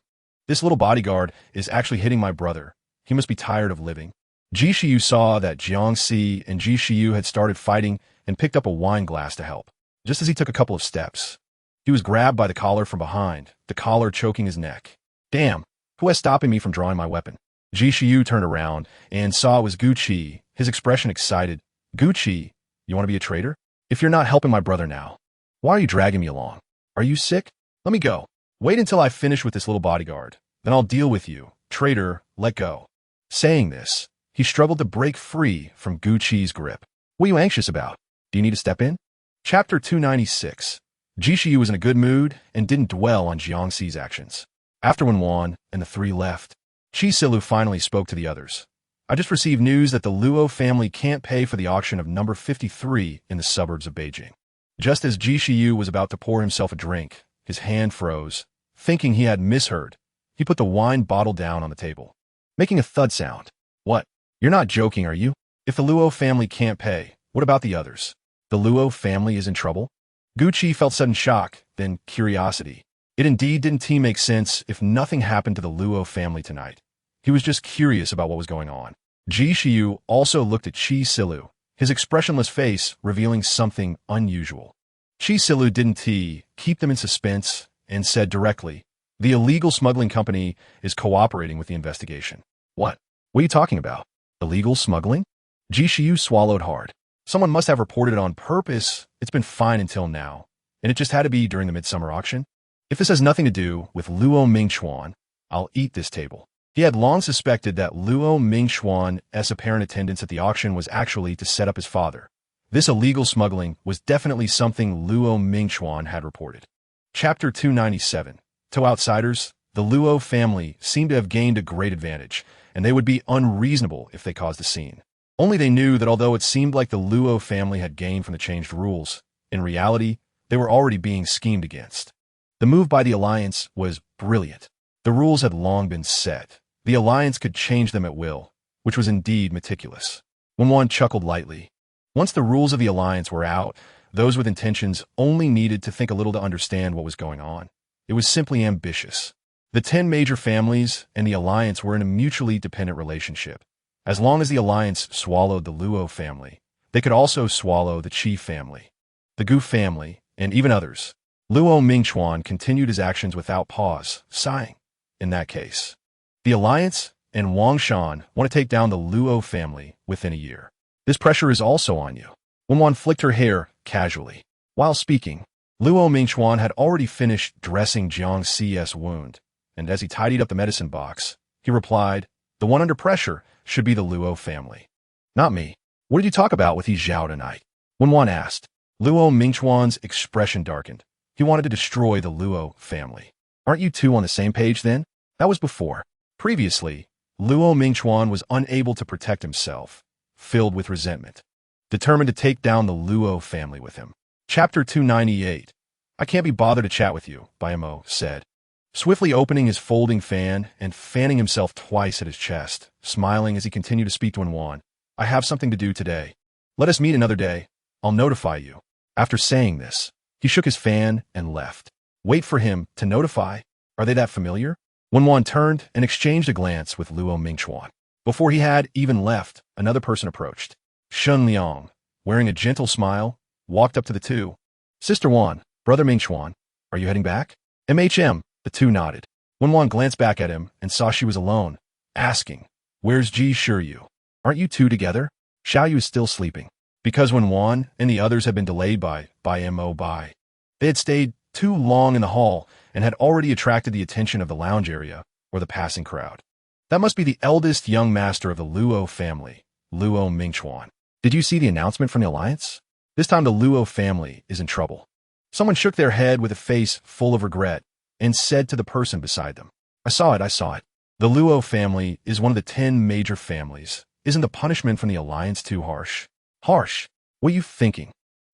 this little bodyguard is actually hitting my brother. He must be tired of living. Ji Shiyu saw that Jiangxi and Ji Shiyu had started fighting and picked up a wine glass to help. Just as he took a couple of steps, he was grabbed by the collar from behind, the collar choking his neck. Damn, who is stopping me from drawing my weapon? Ji Shiyu turned around and saw it was Guqi, his expression excited. Guqi, you want to be a traitor? If you're not helping my brother now, why are you dragging me along? Are you sick? Let me go. Wait until I finish with this little bodyguard. Then I'll deal with you. Traitor, let go. Saying this, he struggled to break free from Guqi's grip. What are you anxious about? Do you need to step in? Chapter 296. Ji Shiyu was in a good mood and didn't dwell on Jiangxi's actions. After Wen Wan and the three left, Qi Silu finally spoke to the others. I just received news that the Luo family can't pay for the auction of number 53 in the suburbs of Beijing. Just as Ji Shiyu was about to pour himself a drink, his hand froze. Thinking he had misheard, he put the wine bottle down on the table, making a thud sound. What? You're not joking, are you? If the Luo family can't pay, what about the others? The Luo family is in trouble? Guqi felt sudden shock, then curiosity. It indeed didn't make sense if nothing happened to the Luo family tonight. He was just curious about what was going on. Ji Shiyu also looked at Qi Silu, his expressionless face revealing something unusual. Qi Silu didn't keep them in suspense and said directly, the illegal smuggling company is cooperating with the investigation. What? What are you talking about? Illegal smuggling? Ji Shiyu swallowed hard. Someone must have reported it on purpose. It's been fine until now, and it just had to be during the midsummer auction. If this has nothing to do with Luo Mingxuan, I'll eat this table. He had long suspected that Luo Mingxuan's apparent attendance at the auction was actually to set up his father. This illegal smuggling was definitely something Luo Mingxuan had reported. Chapter 297. To outsiders, the Luo family seemed to have gained a great advantage, and they would be unreasonable if they caused a scene. Only they knew that although it seemed like the Luo family had gained from the changed rules, in reality, they were already being schemed against. The move by the Alliance was brilliant. The rules had long been set. The Alliance could change them at will, which was indeed meticulous. Wen Wan chuckled lightly. Once the rules of the Alliance were out, those with intentions only needed to think a little to understand what was going on. It was simply ambitious. The 10 major families and the Alliance were in a mutually dependent relationship. As long as the Alliance swallowed the Luo family, they could also swallow the Qi family, the Gu family, and even others. Luo Mingxuan continued his actions without pause, sighing. In that case, the Alliance and Wang Shan want to take down the Luo family within a year. This pressure is also on you. Wen Wan flicked her hair casually. While speaking, Luo Mingxuan had already finished dressing Jiangxi's wound, and as he tidied up the medicine box, he replied, the one under pressure should be the Luo family. Not me. What did you talk about with He Zhao tonight? Wen Wan asked. Luo Mingxuan's expression darkened. He wanted to destroy the Luo family. Aren't you two on the same page then? That was before. Previously, Luo Mingxuan was unable to protect himself, filled with resentment, determined to take down the Luo family with him. Chapter 298. I can't be bothered to chat with you, Bayamo said, swiftly opening his folding fan and fanning himself twice at his chest, smiling as he continued to speak to Wen Wan. I have something to do today. Let us meet another day. I'll notify you. After saying this, he shook his fan and left. Wait for him to notify. Are they that familiar? Wen Wan turned and exchanged a glance with Luo Mingxuan. Before he had even left, another person approached. Shun Liang, wearing a gentle smile, walked up to the two. Sister Wan, Brother Mingxuan, are you heading back? MHM, the two nodded. Wen Wan glanced back at him and saw she was alone, asking, Where's Ji Shiyu? Aren't you two together? Xiaoyu is still sleeping. Because Wen Wan and the others had been delayed by Mo Bai. They had stayed too long in the hall and had already attracted the attention of the lounge area or the passing crowd. That must be the eldest young master of the Luo family, Luo Mingxuan. Did you see the announcement from the Alliance? This time the Luo family is in trouble. Someone shook their head with a face full of regret and said to the person beside them, I saw it. The Luo family is one of the 10 major families. Isn't the punishment from the Alliance too harsh? Harsh? What are you thinking?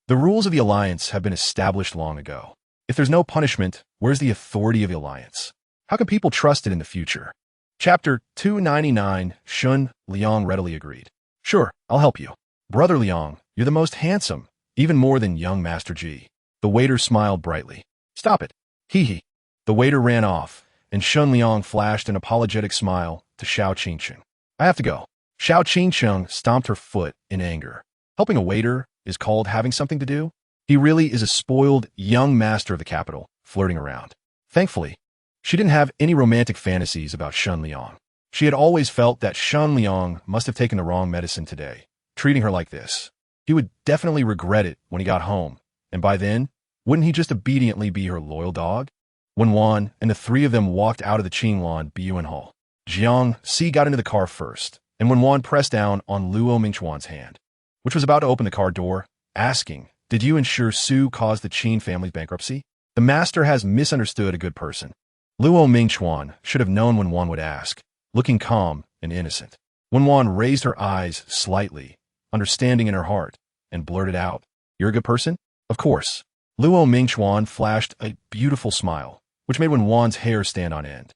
The rules of the Alliance have been established long ago. If there's no punishment, where's the authority of the alliance? How can people trust it in the future? Chapter 299. Shun Liang readily agreed. Sure, I'll help you. Brother Liang, you're the most handsome, even more than young Master Ji. The waiter smiled brightly. Stop it. Hee hee. The waiter ran off, and Shun Liang flashed an apologetic smile to Xiao Qingcheng. I have to go. Xiao Qingcheng stomped her foot in anger. Helping a waiter is called having something to do? He really is a spoiled young master of the capital, flirting around. Thankfully, she didn't have any romantic fantasies about Shun Liang. She had always felt that Shun Liang must have taken the wrong medicine today, treating her like this. He would definitely regret it when he got home, and by then, wouldn't he just obediently be her loyal dog? Wen Wan and the three of them walked out of the Qinglan Biyuan Hall. Jiang Si got into the car first, and Wen Wan pressed down on Luo Mingchuan's hand, which was about to open the car door, asking, Did you ensure Su caused the Qin family's bankruptcy? The master has misunderstood a good person. Luo Mingchuan should have known Wen Wan would ask, looking calm and innocent. Wen Wan raised her eyes slightly, understanding in her heart, and blurted out, You're a good person? Of course. Luo Mingchuan flashed a beautiful smile, which made Wen Wan's hair stand on end.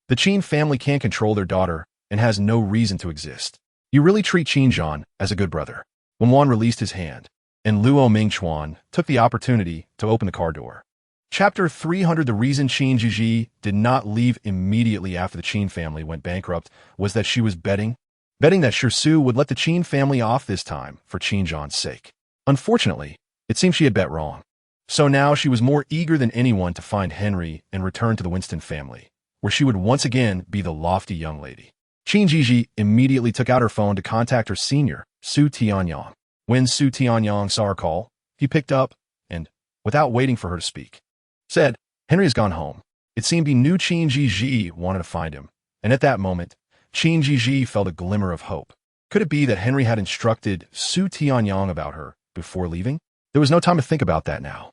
The Qin family can't control their daughter and has no reason to exist. You really treat Qinzhan as a good brother. Wen Wan released his hand, and Luo Mingchuan took the opportunity to open the car door. Chapter 300. The reason Qin Jiji did not leave immediately after the Qin family went bankrupt was that she was betting that Su would let the Qin family off this time for Qinzhan's sake. Unfortunately, it seemed she had bet wrong. So now she was more eager than anyone to find Henry and return to the Winston family, where she would once again be the lofty young lady. Qin Jiji immediately took out her phone to contact her senior, Su Tianyang. When Su Tianyang saw her call, he picked up and, without waiting for her to speak, said, Henry has gone home. It seemed he knew Qin Jiji wanted to find him, and at that moment, Qin Jiji felt a glimmer of hope. Could it be that Henry had instructed Su Tianyang about her before leaving? There was no time to think about that now.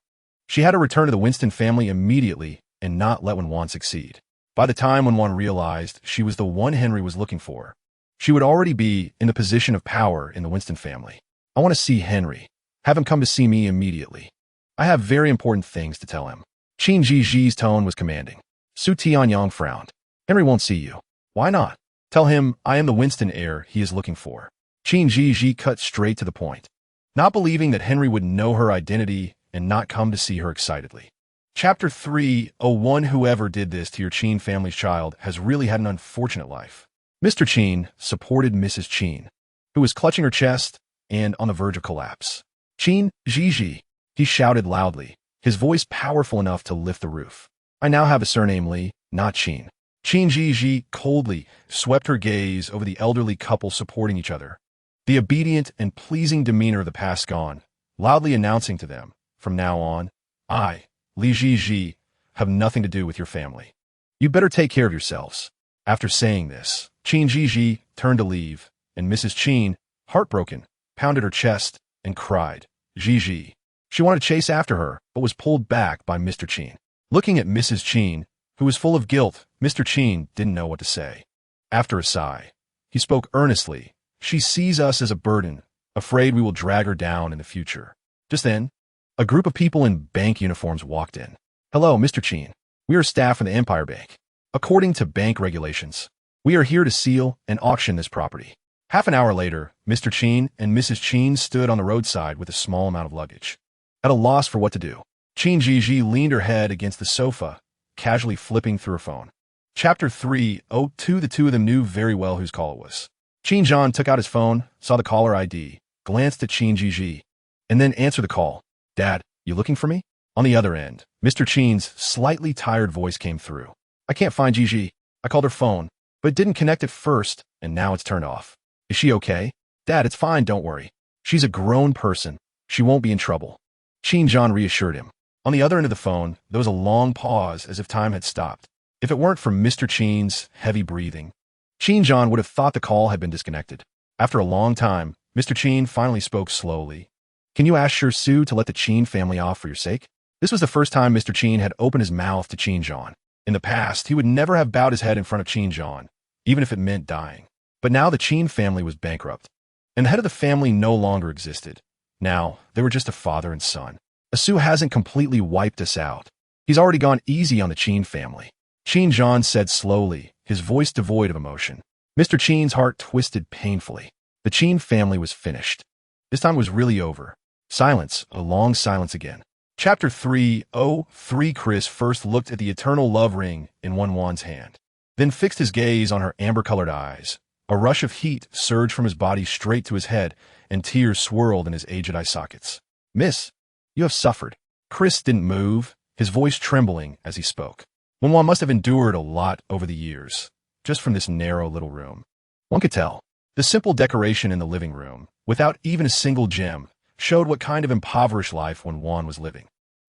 She had to return to the Winston family immediately and not let Wen Wan succeed. By the time Wen Wan realized she was the one Henry was looking for, she would already be in the position of power in the Winston family. I want to see Henry. Have him come to see me immediately. I have very important things to tell him. Qin Jiji's tone was commanding. Su Tianyang frowned. Henry won't see you. Why not? Tell him I am the Winston heir he is looking for. Qin Jiji cut straight to the point, not believing that Henry would know her identity and not come to see her excitedly. Chapter 301. Whoever did this to your Qin family's child has really had an unfortunate life. Mr. Qin supported Mrs. Qin, who was clutching her chest and on the verge of collapse. Qin Jiji, he shouted loudly, his voice powerful enough to lift the roof. I now have a surname Li, not Qin. Qin Jiji coldly swept her gaze over the elderly couple supporting each other, the obedient and pleasing demeanor of the past gone, loudly announcing to them, from now on, I, Li Jiji, have nothing to do with your family. You better take care of yourselves. After saying this, Qin Jiji turned to leave, and Mrs. Qin, heartbroken, pounded her chest and cried, Jiji. She wanted to chase after her, but was pulled back by Mr. Qin. Looking at Mrs. Qin, who was full of guilt, Mr. Qin didn't know what to say. After a sigh, he spoke earnestly. She sees us as a burden, afraid we will drag her down in the future. Just then, a group of people in bank uniforms walked in. Hello, Mr. Qin. We are staff from the Empire Bank. According to bank regulations, we are here to seal and auction this property. Half an hour later, Mr. Qin and Mrs. Qin stood on the roadside with a small amount of luggage. At a loss for what to do, Qin Jiji leaned her head against the sofa, casually flipping through her phone. Chapter 302. The two of them knew very well whose call it was. Qinzhan took out his phone, saw the caller ID, glanced at Qin Jiji, and then answered the call. Dad, you looking for me? On the other end, Mr. Qin's slightly tired voice came through. I can't find Jiji. I called her phone, but it didn't connect at first, and now it's turned off. Is she okay? Dad, it's fine, don't worry. She's a grown person. She won't be in trouble. Qinzhan reassured him. On the other end of the phone, there was a long pause as if time had stopped. If it weren't for Mr. Qin's heavy breathing, Qinzhan would have thought the call had been disconnected. After a long time, Mr. Qin finally spoke slowly. Can you ask your Su to let the Qin family off for your sake? This was the first time Mr. Qin had opened his mouth to Qinzhan. In the past, he would never have bowed his head in front of Qinzhan, even if it meant dying. But now the Qin family was bankrupt, and the head of the family no longer existed. Now, they were just a father and son. A Su hasn't completely wiped us out. He's already gone easy on the Qin family. Qin Zhan said slowly, his voice devoid of emotion. Mr. Qin's heart twisted painfully. The Qin family was finished. This time was really over. Silence, a long silence again. Chapter 303. Chris first looked at the eternal love ring in Wen Wan's hand, then fixed his gaze on her amber-colored eyes. A rush of heat surged from his body straight to his head, and tears swirled in his aged eye sockets. Miss, you have suffered. Chris didn't move, his voice trembling as he spoke. Wen Wan must have endured a lot over the years, just from this narrow little room. One could tell. The simple decoration in the living room, without even a single gem, showed what kind of impoverished life Wen Wan was living.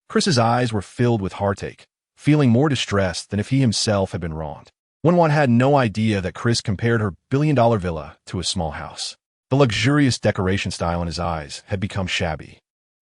Chris's eyes were filled with heartache, feeling more distressed than if he himself had been wronged. Wen Wan had no idea that Chris compared her billion-dollar villa to a small house. The luxurious decoration style in his eyes had become shabby.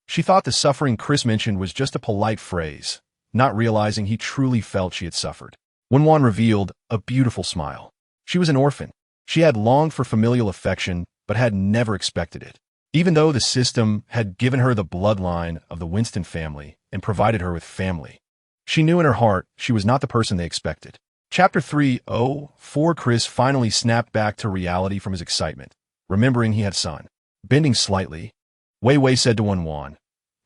She thought the suffering Chris mentioned was just a polite phrase, not realizing he truly felt she had suffered. Wen Wan revealed a beautiful smile. She was an orphan. She had longed for familial affection, but had never expected it. Even though the system had given her the bloodline of the Winston family and provided her with family, she knew in her heart she was not the person they expected. Chapter 304. Chris finally snapped back to reality from his excitement, remembering he had a son. Bending slightly, Wei Wei said to Wen Wan,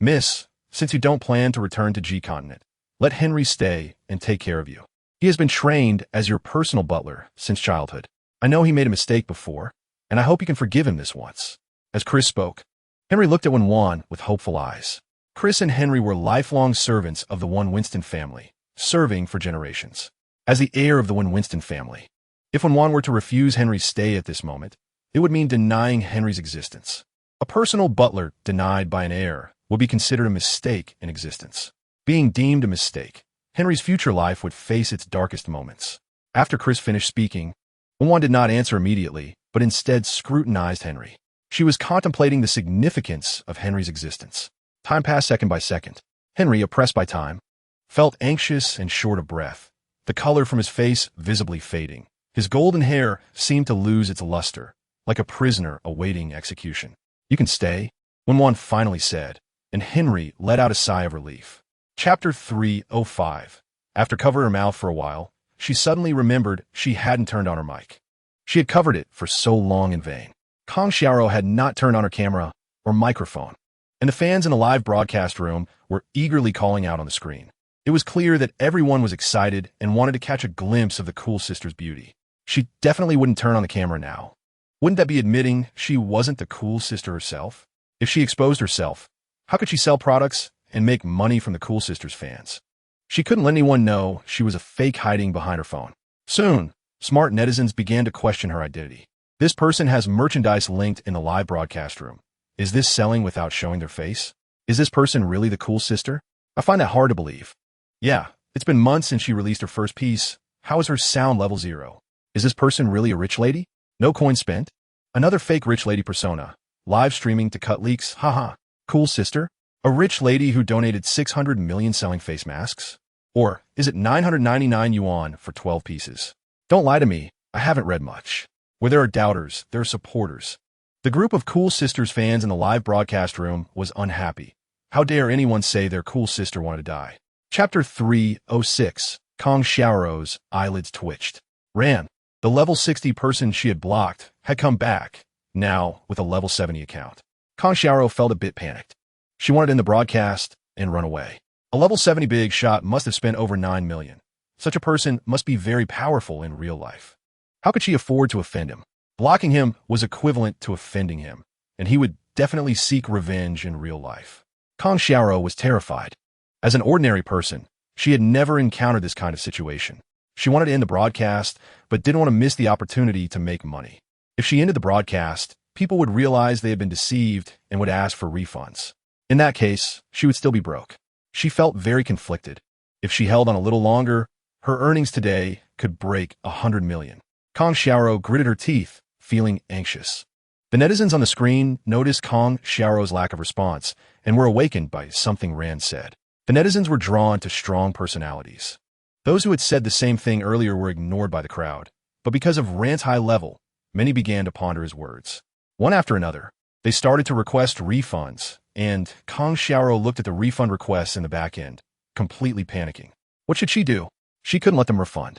Miss, since you don't plan to return to G Continent, let Henry stay and take care of you. He has been trained as your personal butler since childhood. I know he made a mistake before, and I hope you can forgive him this once. As Chris spoke, Henry looked at Wen Wan with hopeful eyes. Chris and Henry were lifelong servants of the Wen Winston family, serving for generations. As the heir of the Wen Winston family, if Wen Wan were to refuse Henry's stay at this moment, it would mean denying Henry's existence. A personal butler denied by an heir would be considered a mistake in existence. Being deemed a mistake, Henry's future life would face its darkest moments. After Chris finished speaking, Wen Wan did not answer immediately, but instead scrutinized Henry. She was contemplating the significance of Henry's existence. Time passed second by second. Henry, oppressed by time, felt anxious and short of breath, the color from his face visibly fading. His golden hair seemed to lose its luster, like a prisoner awaiting execution. You can stay, Wen Wan finally said, and Henry let out a sigh of relief. Chapter 305. After covering her mouth for a while, she suddenly remembered she hadn't turned on her mic. She had covered it for so long in vain. Kong Xiaoro had not turned on her camera or microphone, and the fans in the live broadcast room were eagerly calling out on the screen. It was clear that everyone was excited and wanted to catch a glimpse of the cool sister's beauty. She definitely wouldn't turn on the camera now. Wouldn't that be admitting she wasn't the cool sister herself? If she exposed herself, how could she sell products and make money from the cool sister's fans? She couldn't let anyone know she was a fake hiding behind her phone. Soon, smart netizens began to question her identity. This person has merchandise linked in the live broadcast room. Is this selling without showing their face? Is this person really the cool sister? I find that hard to believe. Yeah, it's been months since she released her first piece. How is her sound level 0? Is this person really a rich lady? No coin spent? Another fake rich lady persona. Live streaming to cut leaks? Haha. Cool sister? A rich lady who donated 600 million selling face masks? Or is it 999 yuan for 12 pieces? Don't lie to me, I haven't read much. Where there are doubters, there are supporters. The group of Cool Sisters fans in the live broadcast room was unhappy. How dare anyone say their cool sister wanted to die? Chapter 306. Kong Xiaoro's eyelids twitched. Ran. The level 60 person she had blocked had come back, now with a level 70 account. Kong Xiaoro felt a bit panicked. She wanted to end the broadcast and run away. A level 70 big shot must have spent over 9 million. Such a person must be very powerful in real life. How could she afford to offend him? Blocking him was equivalent to offending him, and he would definitely seek revenge in real life. Kong Xiaoro was terrified. As an ordinary person, she had never encountered this kind of situation. She wanted to end the broadcast, but didn't want to miss the opportunity to make money. If she ended the broadcast, people would realize they had been deceived and would ask for refunds. In that case, she would still be broke. She felt very conflicted. If she held on a little longer, her earnings today could break 100 million. Kong Xiaoro gritted her teeth, feeling anxious. The netizens on the screen noticed Kong Xiaoro's lack of response and were awakened by something Rand said. The netizens were drawn to strong personalities. Those who had said the same thing earlier were ignored by the crowd, but because of Rand's high level, many began to ponder his words. One after another, they started to request refunds, and Kong Xiaoro looked at the refund requests in the back end, completely panicking. What should she do? She couldn't let them refund.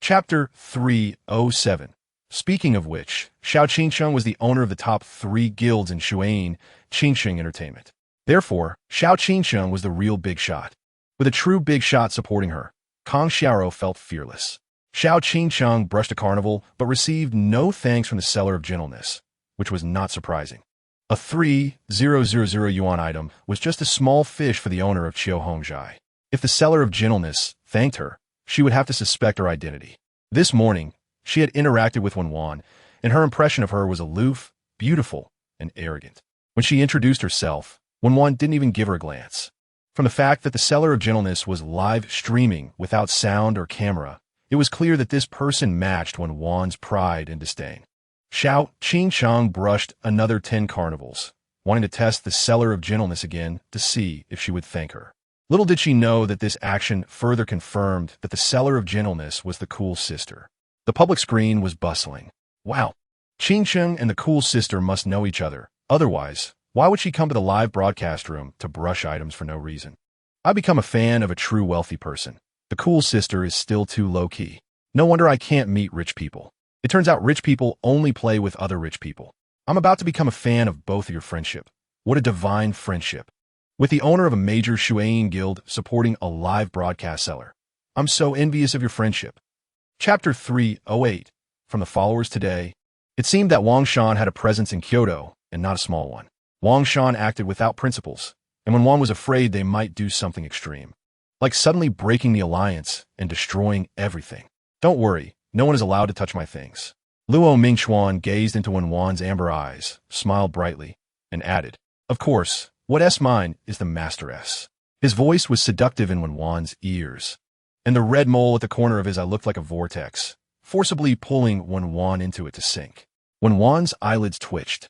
Chapter 307. Speaking of which, Xiao Qingsheng was the owner of the top 3 guilds in Shuain, Qingsheng Entertainment. Therefore, Xiao Qingsheng was the real big shot. With a true big shot supporting her, Kong Xiaoro felt fearless. Xiao Qingsheng brushed a carnival, but received no thanks from the seller of gentleness, which was not surprising. A 3,000 yuan item was just a small fish for the owner of Qiu Hongjai. If the seller of gentleness thanked her, she would have to suspect her identity. This morning, she had interacted with Wen Wan, and her impression of her was aloof, beautiful, and arrogant. When she introduced herself, Wen Wan didn't even give her a glance. From the fact that the seller of gentleness was live streaming without sound or camera, it was clear that this person matched Wen Wan's pride and disdain. Xiao Qingsheng brushed another 10 carnivals, wanting to test the seller of gentleness again to see if she would thank her. Little did she know that this action further confirmed that the seller of gentleness was the cool sister. The public screen was bustling. Wow, Qingsheng and the cool sister must know each other. Otherwise, why would she come to the live broadcast room to brush items for no reason? I become a fan of a true wealthy person. The cool sister is still too low-key. No wonder I can't meet rich people. It turns out rich people only play with other rich people. I'm about to become a fan of both of your friendship. What a divine friendship. With the owner of a major Shuain guild supporting a live broadcast seller. I'm so envious of your friendship. Chapter 308. From the followers today. It seemed that Wang Shan had a presence in Kyoto, and not a small one. Wang Shan acted without principles, and when Wan was afraid they might do something extreme, like suddenly breaking the alliance and destroying everything. Don't worry, no one is allowed to touch my things. Luo Mingxuan gazed into Wen Wan's amber eyes, smiled brightly, and added, Of course, what S mine is the master S. His voice was seductive in Wen Wan's ears, and the red mole at the corner of his eye looked like a vortex, forcibly pulling Wen Wan into it to sink. Wen Wan's eyelids twitched,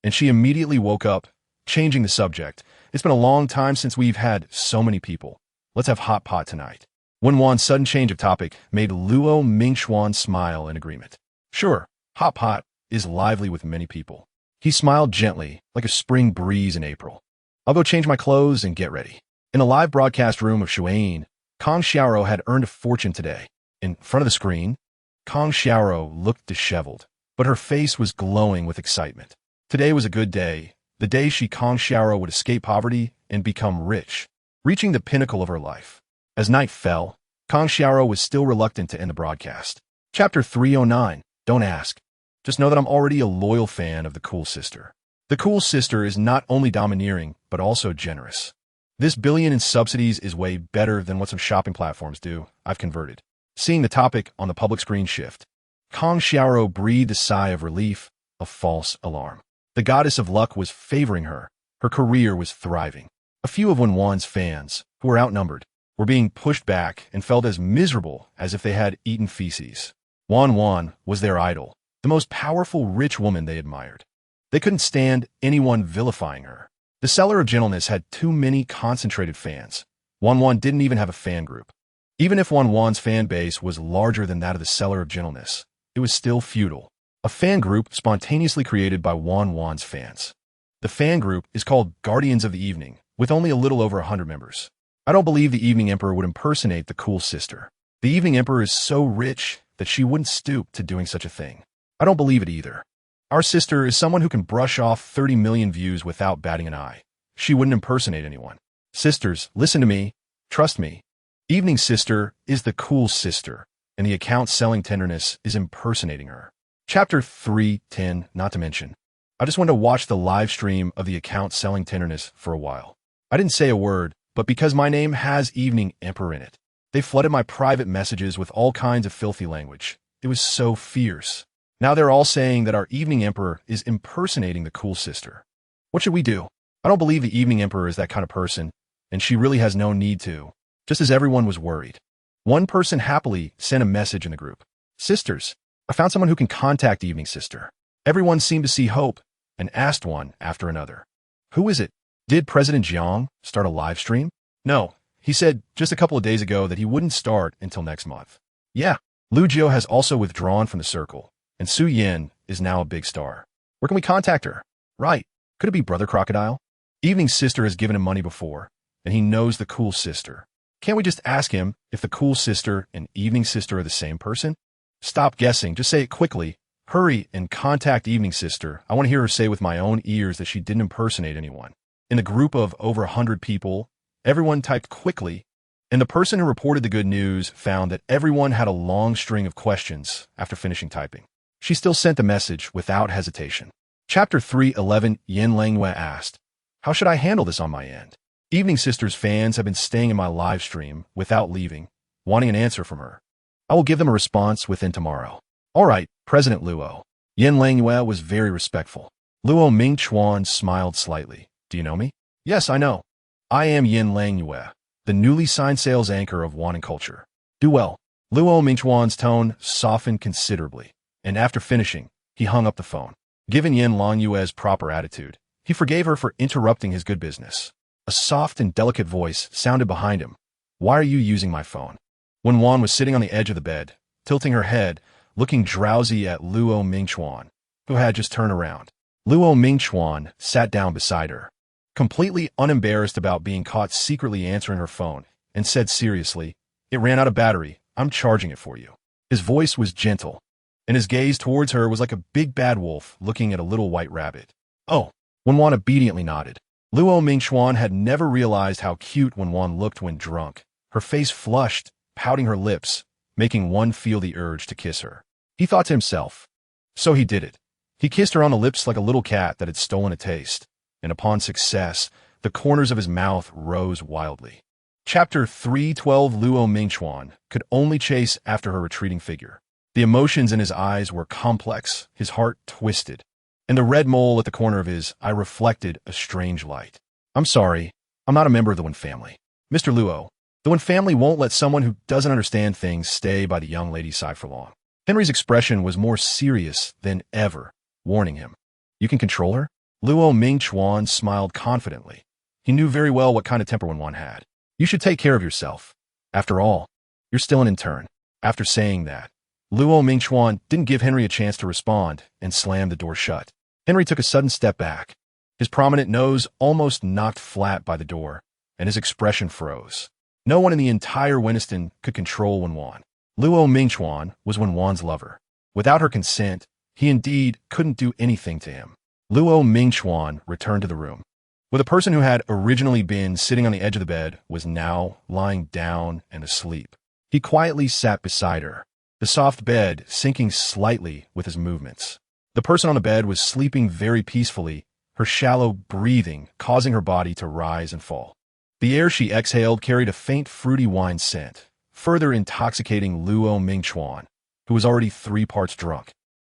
and she immediately woke up, changing the subject. It's been a long time since we've had so many people. Let's have hot pot tonight. Wen Wan's sudden change of topic made Luo Mingxuan smile in agreement. Sure, hot pot is lively with many people. He smiled gently, like a spring breeze in April. I'll go change my clothes and get ready. In the live broadcast room of Shuain, Kong Xiaoro had earned a fortune today. In front of the screen, Kong Xiaoro looked disheveled, but her face was glowing with excitement. Today was a good day, the day she Kong Xiaoro would escape poverty and become rich, reaching the pinnacle of her life. As night fell, Kong Xiaoro was still reluctant to end the broadcast. Chapter 309. Don't ask. Just know that I'm already a loyal fan of the cool sister. The cool sister is not only domineering, but also generous. This billion in subsidies is way better than what some shopping platforms do. I've converted. Seeing the topic on the public screen shift, Kong Xiaoro breathed a sigh of relief, a false alarm. The goddess of luck was favoring her. Her career was thriving. A few of Wen Wan's fans, who were outnumbered, were being pushed back and felt as miserable as if they had eaten feces. Wen Wan was their idol, the most powerful rich woman they admired. They couldn't stand anyone vilifying her. The seller of gentleness had too many concentrated fans. Wen Wan didn't even have a fan group. Even if Wen Wan's fan base was larger than that of the seller of gentleness, it was still futile. A fan group spontaneously created by Wen Wan's fans. The fan group is called Guardians of the Evening, with only a little over 100 members. I don't believe the Evening Emperor would impersonate the cool sister. The Evening Emperor is so rich that she wouldn't stoop to doing such a thing. I don't believe it either. Our sister is someone who can brush off 30 million views without batting an eye. She wouldn't impersonate anyone. Sisters, listen to me. Trust me. Evening Sister is the cool sister, and the account selling tenderness is impersonating her. Chapter 310, not to mention. I just wanted to watch the live stream of the account selling tenderness for a while. I didn't say a word, but because my name has Evening Emperor in it, they flooded my private messages with all kinds of filthy language. It was so fierce. Now they're all saying that our Evening Emperor is impersonating the cool sister. What should we do? I don't believe the Evening Emperor is that kind of person, and she really has no need to, just as everyone was worried. One person happily sent a message in the group. Sisters, I found someone who can contact Evening Sister. Everyone seemed to see hope and asked one after another. Who is it? Did President Jiang start a live stream? No, he said just a couple of days ago that he wouldn't start until next month. Yeah, Lu Jiu has also withdrawn from the circle, and Su Yin is now a big star. Where can we contact her? Right, could it be Brother Crocodile? Evening Sister has given him money before, and he knows the cool sister. Can't we just ask him if the cool sister and evening sister are the same person? Stop guessing. Just say it quickly. Hurry and contact evening sister. I want to hear her say with my own ears that she didn't impersonate anyone. In the group of over 100 people, everyone typed quickly, and the person who reported the good news found that everyone had a long string of questions after finishing typing. She still sent the message without hesitation. Chapter 3:11 Yin Langyue asked, "How should I handle this on my end?" Evening Sister's fans have been staying in my live stream without leaving, wanting an answer from her. I will give them a response within tomorrow. All right, President Luo. Yin Langyue was very respectful. Luo Mingchuan smiled slightly. Do you know me? Yes, I know. I am Yin Langyue, the newly signed sales anchor of Wan and Culture. Do well. Luo Mingchuan's tone softened considerably, and after finishing, he hung up the phone. Given Yin Langyue's proper attitude, he forgave her for interrupting his good business. A soft and delicate voice sounded behind him. Why are you using my phone? Wen Wan was sitting on the edge of the bed, tilting her head, looking drowsy at Luo Mingchuan, who had just turned around. Luo Mingchuan sat down beside her, completely unembarrassed about being caught secretly answering her phone, and said seriously, "It ran out of battery. I'm charging it for you." His voice was gentle, and his gaze towards her was like a big bad wolf looking at a little white rabbit. Oh, Wen Wan obediently nodded. Luo Mingchuan had never realized how cute Wen Wan looked when drunk. Her face flushed, pouting her lips, making one feel the urge to kiss her. He thought to himself. So he did it. He kissed her on the lips like a little cat that had stolen a taste, and upon success, the corners of his mouth rose wildly. Chapter 3:12 Luo Mingchuan could only chase after her retreating figure. The emotions in his eyes were complex, his heart twisted, and the red mole at the corner of his eye reflected a strange light. I'm sorry, I'm not a member of the Wen family. Mr. Luo, the Wen family won't let someone who doesn't understand things stay by the young lady's side for long. Henry's expression was more serious than ever, warning him. You can control her? Luo Mingchuan smiled confidently. He knew very well what kind of temper Wen Wan had. You should take care of yourself. After all, you're still an intern. After saying that, Luo Mingchuan didn't give Henry a chance to respond and slammed the door shut. Henry took a sudden step back. His prominent nose almost knocked flat by the door, and his expression froze. No one in the entire Winston could control Wen Wan. Luo Mingchuan was Wen Wan's lover. Without her consent, he indeed couldn't do anything to him. Luo Mingchuan returned to the room, where the person who had originally been sitting on the edge of the bed was now lying down and asleep. He quietly sat beside her, the soft bed sinking slightly with his movements. The person on the bed was sleeping very peacefully, her shallow breathing causing her body to rise and fall. The air she exhaled carried a faint fruity wine scent, further intoxicating Luo Mingchuan, who was already 3 parts drunk.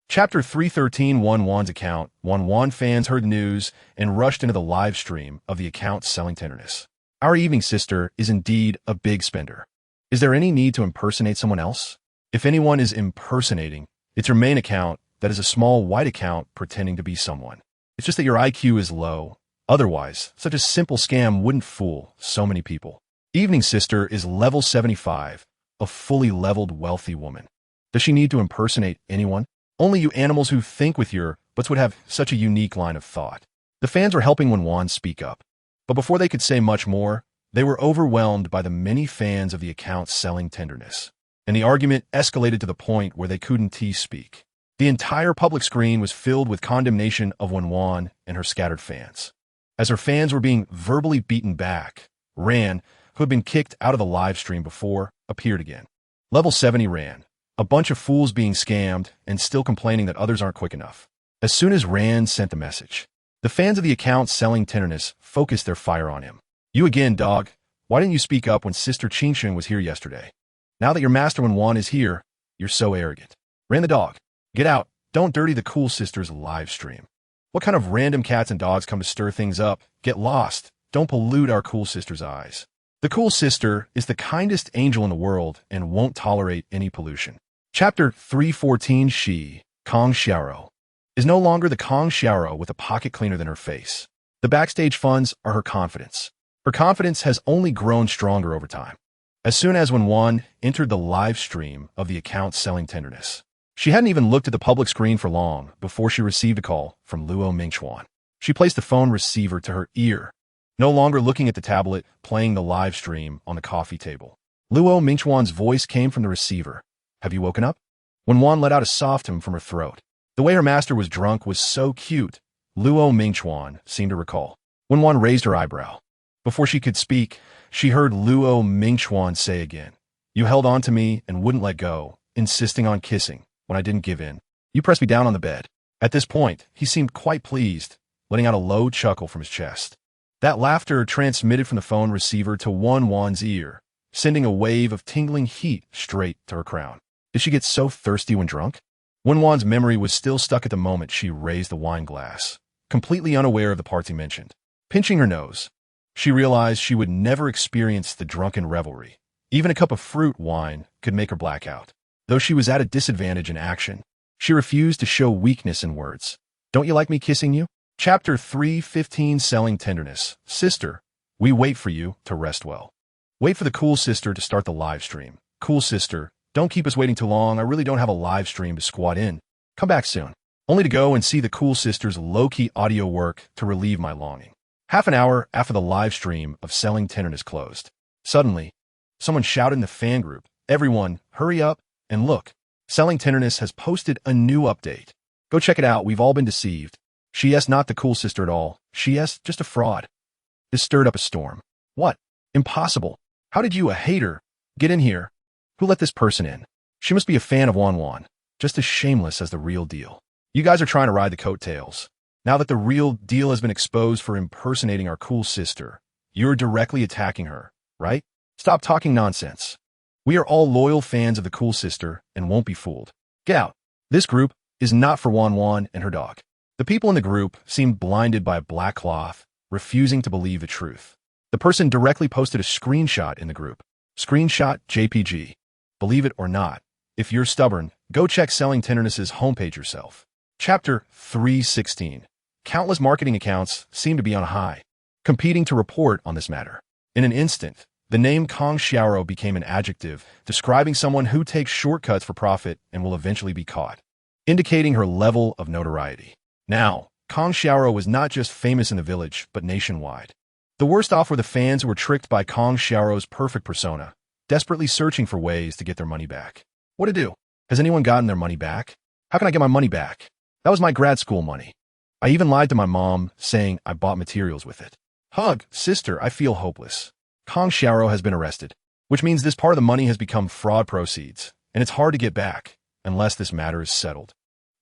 Chapter 3:13 Wen Wan's account. Wen Wan fans heard the news and rushed into the live stream of the account selling tenderness. Our evening sister is indeed a big spender. Is there any need to impersonate someone else? If anyone is impersonating, it's your main account that is a small white account pretending to be someone. It's just that your IQ is low. Otherwise, such a simple scam wouldn't fool so many people. Evening Sister is level 75, a fully leveled wealthy woman. Does she need to impersonate anyone? Only you animals who think with your butts would have such a unique line of thought. The fans were helping Wen Wan speak up, but before they could say much more, they were overwhelmed by the many fans of the account selling tenderness, and the argument escalated to the point where they couldn't speak. The entire public screen was filled with condemnation of Wen Wan and her scattered fans. As her fans were being verbally beaten back, Ran, who had been kicked out of the live stream before, appeared again. Level 70 Ran, a bunch of fools being scammed and still complaining that others aren't quick enough. As soon as Ran sent the message, the fans of the account selling tenderness focused their fire on him. You again, dog. Why didn't you speak up when Sister Qingxun was here yesterday? Now that your master Wen Wan is here, you're so arrogant. Ran the dog. Get out. Don't dirty the cool sister's live stream. What kind of random cats and dogs come to stir things up? Get lost. Don't pollute our cool sister's eyes. The cool sister is the kindest angel in the world and won't tolerate any pollution. Chapter 3:14 She, Kong Xiaoro, is no longer the Kong Xiaoro with a pocket cleaner than her face. The backstage funds are her confidence. Her confidence has only grown stronger over time. As soon as Wen Wan entered the live stream of the account selling tenderness, she hadn't even looked at the public screen for long before she received a call from Luo Mingchuan. She placed the phone receiver to her ear, no longer looking at the tablet, playing the live stream on the coffee table. Luo Mingchuan's voice came from the receiver. Have you woken up? Wen Wan let out a soft hum from her throat. The way her master was drunk was so cute. Luo Mingchuan seemed to recall. Wen Wan raised her eyebrow. Before she could speak, she heard Luo Mingchuan say again, "You held on to me and wouldn't let go, insisting on kissing. When I didn't give in, you pressed me down on the bed." At this point, he seemed quite pleased, letting out a low chuckle from his chest. That laughter transmitted from the phone receiver to Wen Wan's ear, sending a wave of tingling heat straight to her crown. Did she get so thirsty when drunk? Wen Wan's memory was still stuck at the moment she raised the wine glass, completely unaware of the parts he mentioned. Pinching her nose, she realized she would never experience the drunken revelry. Even a cup of fruit wine could make her black out. Though she was at a disadvantage in action, she refused to show weakness in words. Don't you like me kissing you? Chapter 3:15 Selling Tenderness. Sister, we wait for you to rest well. Wait for the cool sister to start the live stream. Cool sister, don't keep us waiting too long. I really don't have a live stream to squat in. Come back soon. Only to go and see the cool sister's low-key audio work to relieve my longing. Half an hour after the live stream of Selling Tenderness closed, suddenly, someone shouted in the fan group, "Everyone, hurry up and look. Selling Tenderness has posted a new update. Go check it out. We've all been deceived. She is not the cool sister at all. She is just a fraud." This stirred up a storm. What? Impossible. How did you, a hater, get in here? Who let this person in? She must be a fan of Wen Wan, just as shameless as the real deal. You guys are trying to ride the coattails. Now that the real deal has been exposed for impersonating our cool sister, you're directly attacking her, right? Stop talking nonsense. We are all loyal fans of the cool sister and won't be fooled. Get out. This group is not for Wen Wan and her dog. The people in the group seemed blinded by a black cloth, refusing to believe the truth. The person directly posted a screenshot in the group. Screenshot JPG. Believe it or not, if you're stubborn, go check Selling Tenderness's homepage yourself. Chapter 3:16. Countless marketing accounts seem to be on a high, competing to report on this matter. In an instant, the name Kong Xiaoro became an adjective, describing someone who takes shortcuts for profit and will eventually be caught, indicating her level of notoriety. Now, Kong Xiaoro was not just famous in the village, but nationwide. The worst off were the fans who were tricked by Kong Xiaoro's perfect persona, desperately searching for ways to get their money back. What to do? Has anyone gotten their money back? How can I get my money back? That was my grad school money. I even lied to my mom, saying I bought materials with it. Hug, sister, I feel hopeless. Kong Xiaoro has been arrested, which means this part of the money has become fraud proceeds, and it's hard to get back, unless this matter is settled.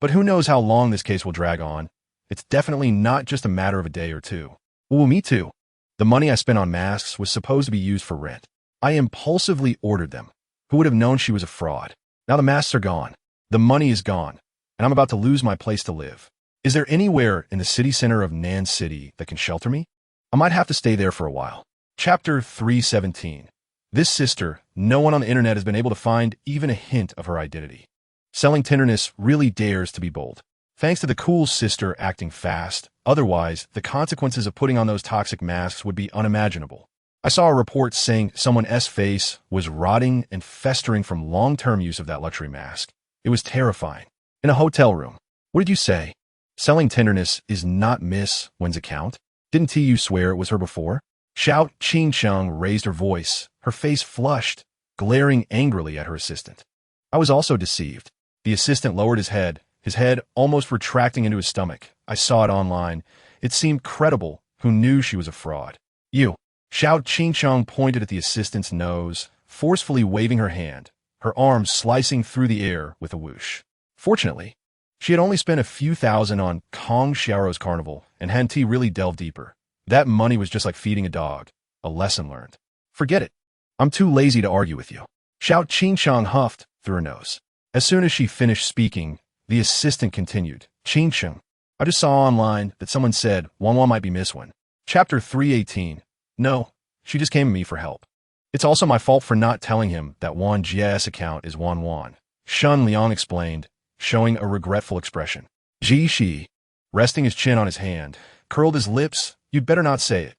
But who knows how long this case will drag on? It's definitely not just a matter of a day or two. Ooh, me too. The money I spent on masks was supposed to be used for rent. I impulsively ordered them. Who would have known she was a fraud? Now the masks are gone. The money is gone, and I'm about to lose my place to live. Is there anywhere in the city center of Nan City that can shelter me? I might have to stay there for a while. Chapter 3:17. This sister, no one on the internet has been able to find even a hint of her identity. Selling Tenderness really dares to be bold. Thanks to the cool sister acting fast, otherwise, the consequences of putting on those toxic masks would be unimaginable. I saw a report saying someone's face was rotting and festering from long-term use of that luxury mask. It was terrifying. In a hotel room. What did you say? Selling Tenderness is not Miss Wen's account? Didn't TU swear it was her before? Xiao Qingcheng raised her voice, her face flushed, glaring angrily at her assistant. I was also deceived. The assistant lowered his head almost retracting into his stomach. I saw it online. It seemed credible. Who knew she was a fraud? You. Xiao Qingcheng pointed at the assistant's nose, forcefully waving her hand, her arms slicing through the air with a whoosh. Fortunately, she had only spent a few thousand on Kong Xiaoro's carnival, and Han Ti really delved deeper. That money was just like feeding a dog. A lesson learned. Forget it. I'm too lazy to argue with you. Xiao Qingcheng huffed through her nose. As soon as she finished speaking, the assistant continued. Qingcheng, I just saw online that someone said Wen Wan might be Miss Wen. Chapter 3:18. No, she just came to me for help. It's also my fault for not telling him that Wan Jia's account is Wen Wan. Shun Liang explained, showing a regretful expression. Ji Shi, resting his chin on his hand, curled his lips. You'd better not say it.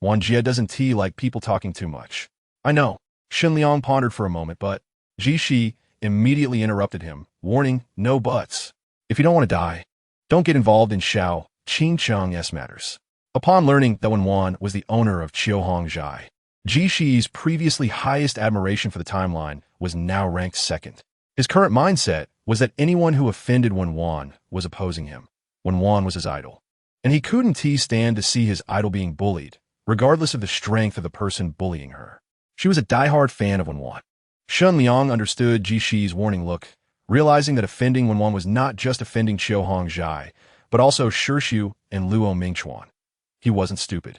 Wan Jia doesn't like people talking too much. I know. Shen Liang pondered for a moment, but Ji Shi immediately interrupted him, warning, no buts. If you don't want to die, don't get involved in Xiao Qingcheng's matters. Upon learning that Wen Wan was the owner of Chiohongjai, Jishi's previously highest admiration for the timeline was now ranked second. His current mindset was that anyone who offended Wen Wan was opposing him. Wen Wan was his idol, and he couldn't stand to see his idol being bullied, regardless of the strength of the person bullying her. She was a diehard fan of Wen Wan. Shun Liang understood Jishi's warning look, realizing that offending Wen Wan was not just offending Chiohongjai, but also Shirshu and Luo Mingchuan. He wasn't stupid.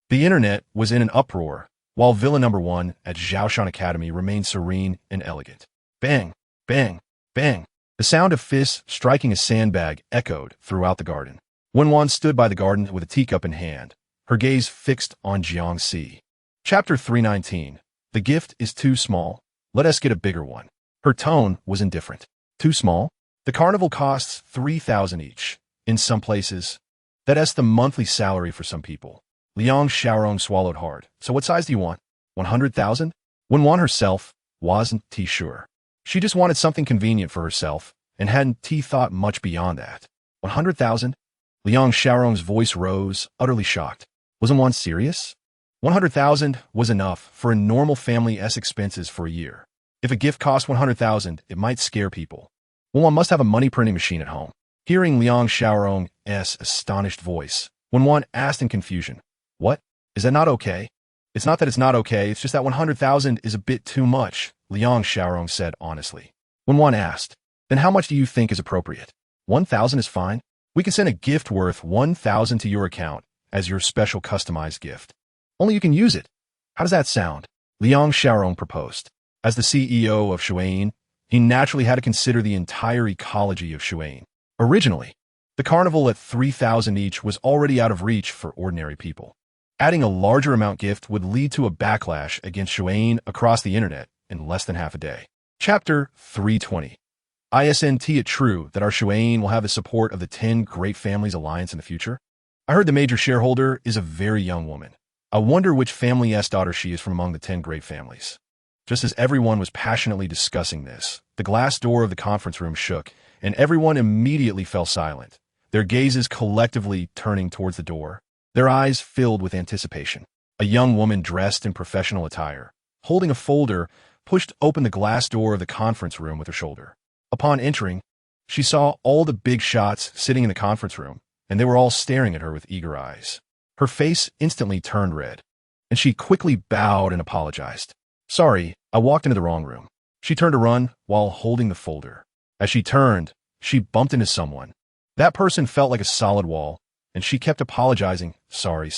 The internet was in an uproar, while Villa No. 1 at Zhaoshan Academy remained serene and elegant. Bang, bang, bang. The sound of fists striking a sandbag echoed throughout the garden. Wen Wan stood by the garden with a teacup in hand, her gaze fixed on Jiangxi. Chapter 319. The gift is too small. Let us get a bigger one. Her tone was indifferent. Too small? The carnival costs 3,000 each. In some places, that's the monthly salary for some people. Liang Xiaorong swallowed hard. So what size do you want? 100,000? Wen Wan herself wasn't sure. She just wanted something convenient for herself and hadn't thought much beyond that. 100,000? Liang Xiaorong's voice rose, utterly shocked. Wasn't Wan serious? 100,000 was enough for a normal family's expenses for a year. If a gift cost 100,000, it might scare people. Wen Wan must have a money printing machine at home. Hearing Liang Xiaorong's astonished voice, Wen Wan asked in confusion, "What? Is that not okay?" "It's not that it's not okay, it's just that 100,000 is a bit too much," Liang Xiaorong said honestly. Wen Wan asked, "Then how much do you think is appropriate?" 1,000 is fine. We can send a gift worth 1,000 to your account as your special customized gift. Only you can use it. How does that sound? Liang Xiaorong proposed. As the CEO of Shuayin, he naturally had to consider the entire ecology of Shuayin. Originally, the carnival at 3,000 each was already out of reach for ordinary people. Adding a larger amount gift would lead to a backlash against Shuayin across the internet in less than half a day. Chapter 320. Isn't it true that our Shuayin will have the support of the 10 Great Families Alliance in the future? I heard the major shareholder is a very young woman. I wonder which family's daughter she is from among the 10 great families. Just as everyone was passionately discussing this, the glass door of the conference room shook, and everyone immediately fell silent, their gazes collectively turning towards the door, their eyes filled with anticipation. A young woman dressed in professional attire, holding a folder, pushed open the glass door of the conference room with her shoulder. Upon entering, she saw all the big shots sitting in the conference room, and they were all staring at her with eager eyes. Her face instantly turned red, and she quickly bowed and apologized. "Sorry, I walked into the wrong room." She turned to run while holding the folder. As she turned, she bumped into someone. That person felt like a solid wall, and she kept apologizing, sorry.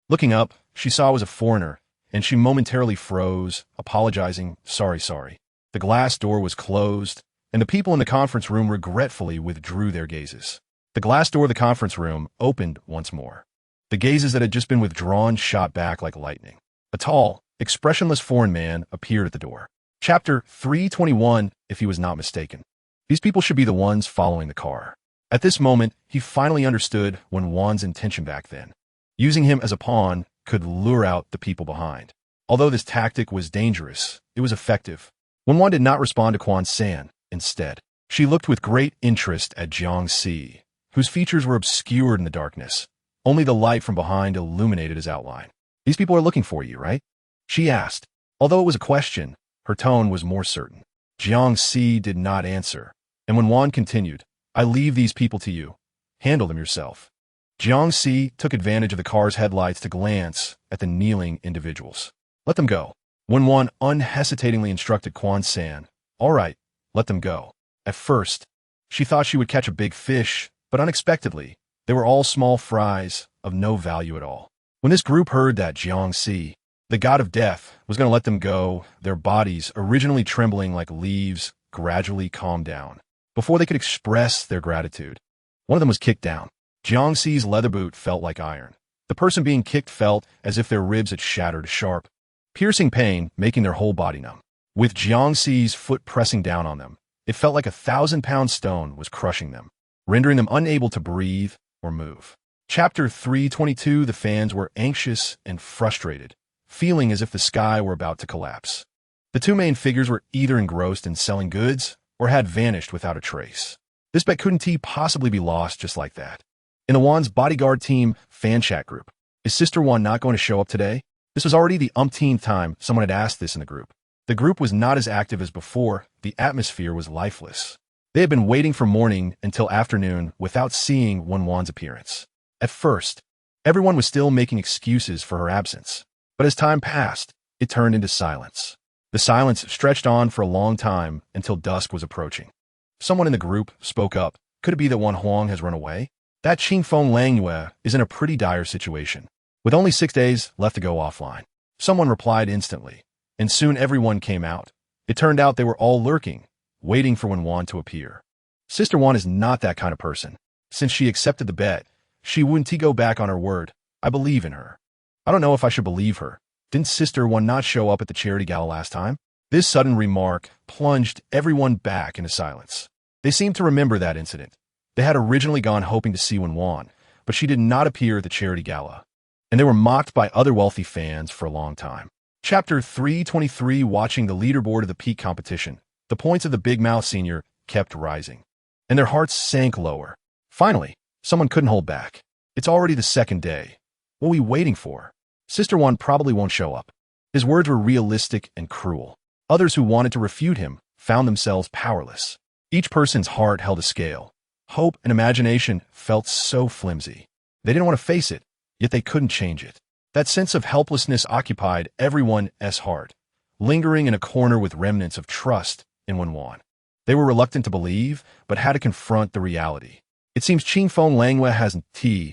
Looking up, she saw it was a foreigner, and she momentarily froze, apologizing, sorry. The glass door was closed, and the people in the conference room regretfully withdrew their gazes. The glass door of the conference room opened once more. The gazes that had just been withdrawn shot back like lightning. A tall, expressionless foreign man appeared at the door. Chapter 321, if he was not mistaken. These people should be the ones following the car. At this moment, he finally understood Wen Wan's intention back then. Using him as a pawn could lure out the people behind. Although this tactic was dangerous, it was effective. Wen Wan did not respond to Quan San. Instead, she looked with great interest at Jiangxi, whose features were obscured in the darkness. Only the light from behind illuminated his outline. "These people are looking for you, right?" she asked. Although it was a question, her tone was more certain. Jiangxi did not answer, and Wen Wan continued, "I leave these people to you. Handle them yourself." Jiangxi took advantage of the car's headlights to glance at the kneeling individuals. "Let them go." Wen Wan unhesitatingly instructed Quan San. "All right, let them go." At first, she thought she would catch a big fish, but unexpectedly, they were all small fries of no value at all. When this group heard that Jiangxi, the god of death, was going to let them go, their bodies, originally trembling like leaves, gradually calmed down. Before they could express their gratitude, one of them was kicked down. Jiangxi's leather boot felt like iron. The person being kicked felt as if their ribs had shattered sharp, piercing pain, making their whole body numb. With Jiangxi's foot pressing down on them, it felt like a 1,000-pound stone was crushing them, rendering them unable to breathe or move. Chapter 322. The fans were anxious and frustrated, feeling as if the sky were about to collapse. The two main figures were either engrossed in selling goods or had vanished without a trace. This bet couldn't possibly be lost just like that. In the Wan's bodyguard team fan chat group, Is Sister Wan not going to show up today? This was already the umpteenth time someone had asked this in the group. The group was not as active as before. The atmosphere was lifeless. They had been waiting from morning until afternoon without seeing Wen Wan's appearance. At first, everyone was still making excuses for her absence. But as time passed, it turned into silence. The silence stretched on for a long time until dusk was approaching. Someone in the group spoke up. Could it be that Wan Huang has run away? That Qingfeng Langyue is in a pretty dire situation, with only 6 days left to go offline. Someone replied instantly, and soon everyone came out. It turned out they were all lurking, waiting for Wen Wan to appear. Sister Wan is not that kind of person. Since she accepted the bet, she wouldn't go back on her word. I believe in her. I don't know if I should believe her. Didn't Sister Wan not show up at the charity gala last time? This sudden remark plunged everyone back into silence. They seemed to remember that incident. They had originally gone hoping to see Wen Wan, but she did not appear at the charity gala, and they were mocked by other wealthy fans for a long time. Chapter 323. Watching the leaderboard of the peak competition, the points of the Big Mouth Senior kept rising, and their hearts sank lower. Finally, someone couldn't hold back. It's already the second day. What are we waiting for? Sister Wan probably won't show up. His words were realistic and cruel. Others who wanted to refute him found themselves powerless. Each person's heart held a scale. Hope and imagination felt so flimsy. They didn't want to face it, yet they couldn't change it. That sense of helplessness occupied everyone's heart, lingering in a corner with remnants of trust in Wen Wan. They were reluctant to believe, but had to confront the reality. It seems Qingfeng Langyue hasn't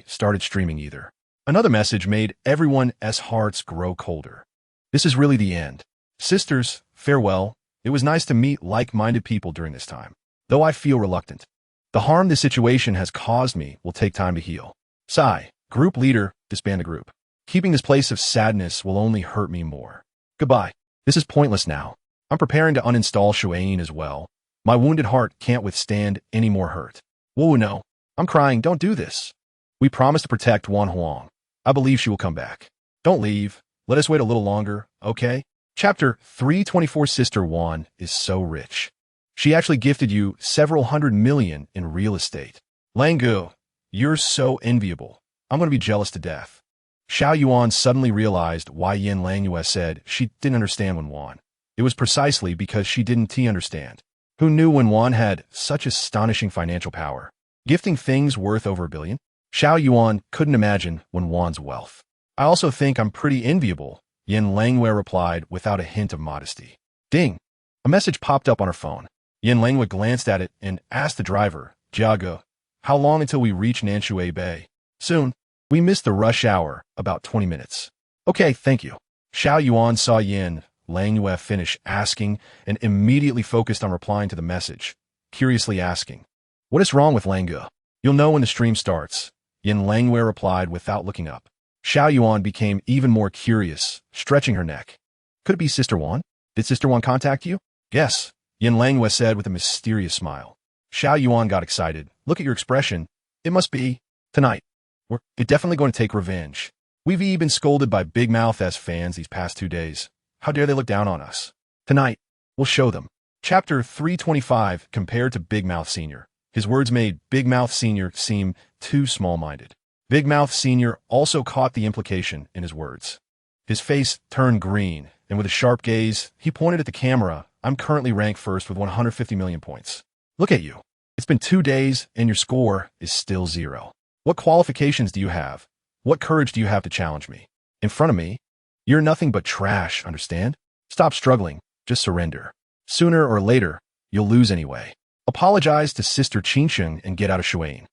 started streaming either. Another message made everyone's hearts grow colder. This is really the end. Sisters, farewell. It was nice to meet like-minded people during this time, though I feel reluctant. The harm this situation has caused me will take time to heal. Sigh. Group leader, disband the group. Keeping this place of sadness will only hurt me more. Goodbye. This is pointless now. I'm preparing to uninstall Shuayin as well. My wounded heart can't withstand any more hurt. Whoa, no. I'm crying. Don't do this. We promise to protect Wan Huang. I believe she will come back. Don't leave. Let us wait a little longer, okay? Chapter 324. Sister Wan is so rich. She actually gifted you several $100 million in real estate. Langu, you're so enviable. I'm going to be jealous to death. Xiao Yuan suddenly realized why Yin Langyue said she didn't understand Wen Wan. It was precisely because she didn't understand. Who knew Wen Wan had such astonishing financial power? Gifting things worth over $1 billion? Xiao Yuan couldn't imagine Wen Wan's wealth. I also think I'm pretty enviable, Yin Langyue replied without a hint of modesty. Ding! A message popped up on her phone. Yin Langyue glanced at it and asked the driver, Jiago, how long until we reach Nanshui Bay? Soon. We missed the rush hour, about 20 minutes. Okay, thank you. Xiao Yuan saw Yin Langyue finish asking and immediately focused on replying to the message, curiously asking, what is wrong with Langu? You'll know when the stream starts. Yin Langyue replied without looking up. Xiao Yuan became even more curious, stretching her neck. Could it be Sister Wan? Did Sister Wan contact you? Yes, Yin Langyue said with a mysterious smile. Xiao Yuan got excited. Look at your expression. It must be tonight. We're definitely going to take revenge. We've been scolded by Big Mouth fans these past 2 days. How dare they look down on us? Tonight, we'll show them. Chapter 325. Compared to Big Mouth Senior. His words made Big Mouth Senior seem too small-minded. Big Mouth Senior also caught the implication in his words. His face turned green, and with a sharp gaze, he pointed at the camera. I'm currently ranked first with 150 million points. Look at you. It's been 2 days, and your score is still 0. What qualifications do you have? What courage do you have to challenge me? In front of me? You're nothing but trash, understand? Stop struggling. Just surrender. Sooner or later, you'll lose anyway. Apologize to Sister Qingsheng and get out of Shuayin.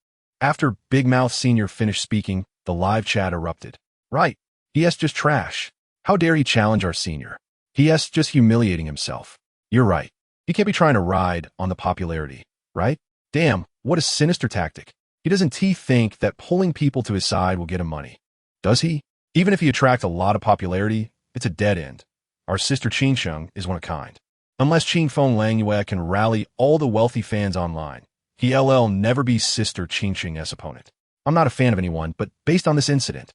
After Big Mouth Senior finished speaking, the live chat erupted. Right. He's just trash. How dare he challenge our senior? He's just humiliating himself. You're right. He can't be trying to ride on the popularity, right? Damn, what a sinister tactic. He doesn't think that pulling people to his side will get him money. Does he? Even if he attracts a lot of popularity, it's a dead end. Our Sister Qingsheng is one of a kind. Unless Qingfeng Langyue can rally all the wealthy fans online, he'll never be Sister Qingsheng's opponent. I'm not a fan of anyone, but based on this incident,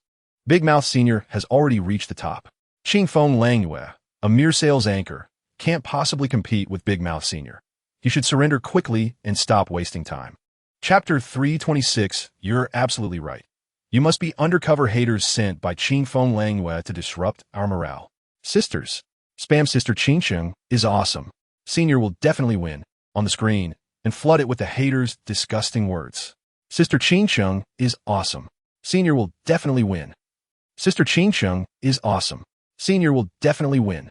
Big Mouth Senior has already reached the top. Qingfeng Langyue, a mere sales anchor, can't possibly compete with Big Mouth Senior. He should surrender quickly and stop wasting time. Chapter 326. You're absolutely right. You must be undercover haters sent by Qing Feng Langyue to disrupt our morale. Sisters. Spam Sister Qing Sheng is awesome. Senior will definitely win on the screen and flood it with the haters' disgusting words. Sister Qing Sheng is awesome. Senior will definitely win. Sister Qing Sheng is awesome. Senior will definitely win.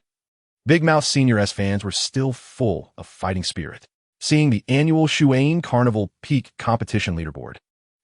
Big Mouth Senior's fans were still full of fighting spirit, seeing the annual Shuain Carnival Peak Competition leaderboard.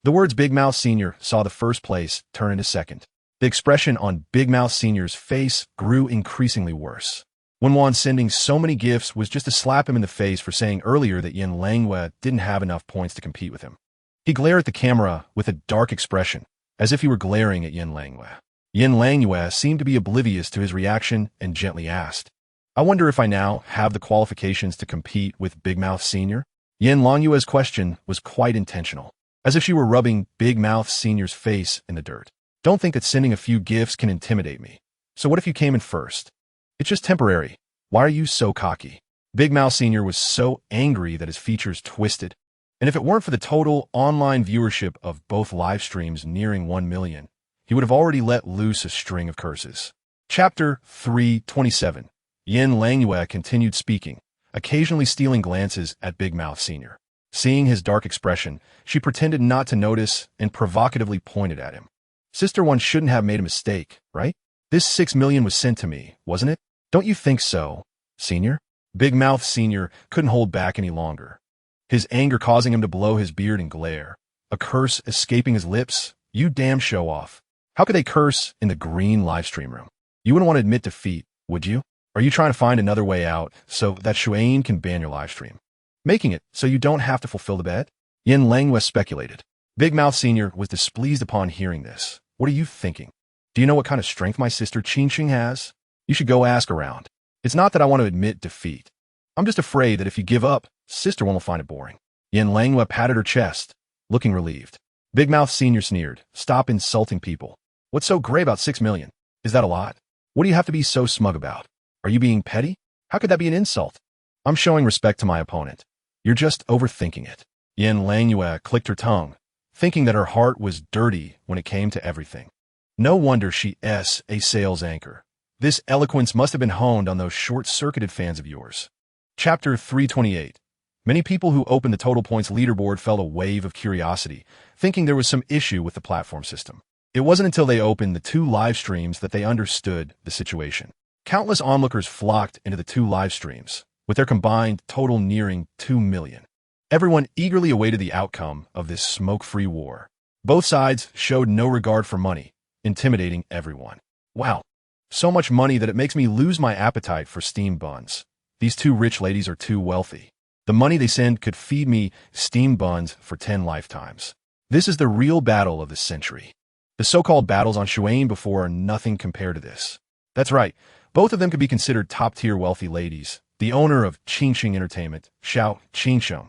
The words Big Mouth Senior saw the first place turn into second. The expression on Big Mouth Senior's face grew increasingly worse. Wen Wan sending so many gifts was just to slap him in the face for saying earlier that Yen Langyue didn't have enough points to compete with him. He glared at the camera with a dark expression, as if he were glaring at Yen Langyue. Yen Langyue seemed to be oblivious to his reaction and gently asked, "I wonder if I now have the qualifications to compete with Big Mouth Senior?" Yen Langyue's question was quite intentional, as if she were rubbing Big Mouth Senior's face in the dirt. Don't think that sending a few gifts can intimidate me. So what if you came in first? It's just temporary. Why are you so cocky? Big Mouth Senior was so angry that his features twisted. And if it weren't for the total online viewership of both live streams nearing 1 million, he would have already let loose a string of curses. Chapter 327. Yen Langyue continued speaking, occasionally stealing glances at Big Mouth Senior. Seeing his dark expression, she pretended not to notice and provocatively pointed at him. Sister One shouldn't have made a mistake, right? This 6 million was sent to me, wasn't it? Don't you think so, Senior? Big Mouth Senior couldn't hold back any longer, his anger causing him to blow his beard and glare, a curse escaping his lips. You damn show-off. How could they curse in the green livestream room? You wouldn't want to admit defeat, would you? Are you trying to find another way out so that Shuain can ban your livestream? Making it so you don't have to fulfill the bet? Yen Langyue speculated. Big Mouth Senior was displeased upon hearing this. What are you thinking? Do you know what kind of strength my sister Qing Sheng has? You should go ask around. It's not that I want to admit defeat. I'm just afraid that if you give up, Sister One will find it boring. Yen Langyue patted her chest, looking relieved. Big Mouth Senior sneered. Stop insulting people. What's so great about 6 million? Is that a lot? What do you have to be so smug about? Are you being petty? How could that be an insult? I'm showing respect to my opponent. You're just overthinking it. Yen Langyue clicked her tongue, thinking that her heart was dirty when it came to everything. No wonder she's a sales anchor. This eloquence must have been honed on those short-circuited fans of yours. Chapter 328. Many people who opened the total points leaderboard felt a wave of curiosity, thinking there was some issue with the platform system. It wasn't until they opened the 2 live streams that they understood the situation. Countless onlookers flocked into the 2 live streams, with their combined total nearing 2 million. Everyone eagerly awaited the outcome of this smoke-free war. Both sides showed no regard for money, intimidating everyone. Wow, so much money that it makes me lose my appetite for steamed buns. These 2 rich ladies are too wealthy. The money they send could feed me steamed buns for 10 lifetimes. This is the real battle of the century. The so-called battles on Shuain before are nothing compared to this. That's right, both of them could be considered top-tier wealthy ladies. The owner of Qing Sheng Entertainment, Xiao Qingsheng,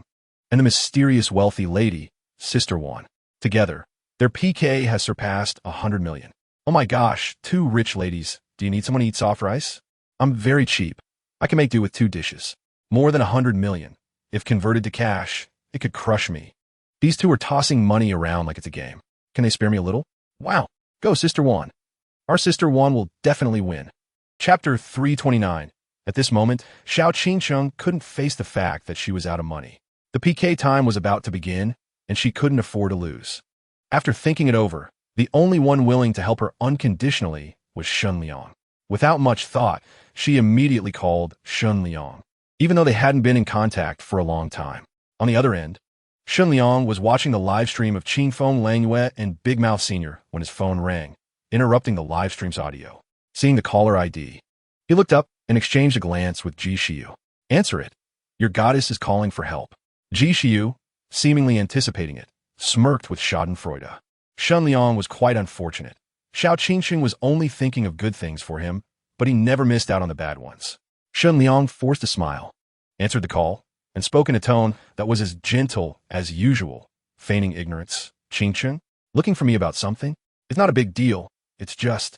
and the mysterious wealthy lady, Sister One. Together, their PK has surpassed 100 million. Oh my gosh, 2 rich ladies. Do you need someone to eat soft rice? I'm very cheap. I can make do with 2 dishes. More than 100 million. If converted to cash, it could crush me. These 2 are tossing money around like it's a game. Can they spare me a little? Wow. Go, Sister One. Our Sister One will definitely win. Chapter 329. At this moment, Xiao Qingsheng couldn't face the fact that she was out of money. The PK time was about to begin, and she couldn't afford to lose. After thinking it over, the only one willing to help her unconditionally was Shen Liang. Without much thought, she immediately called Shen Liang, even though they hadn't been in contact for a long time. On the other end, Shen Liang was watching the live stream of Qing Feng Langyue and Big Mouth Senior when his phone rang, interrupting the live stream's audio. Seeing the caller ID, he looked up and exchanged a glance with Ji Shiyu. Answer it. Your goddess is calling for help. Ji Shiyu, seemingly anticipating it, smirked with schadenfreude. Shen Liang was quite unfortunate. Xiao Qingsheng was only thinking of good things for him, but he never missed out on the bad ones. Shen Liang forced a smile, answered the call, and spoke in a tone that was as gentle as usual, feigning ignorance. Qingsheng, looking for me about something? It's not a big deal. It's just...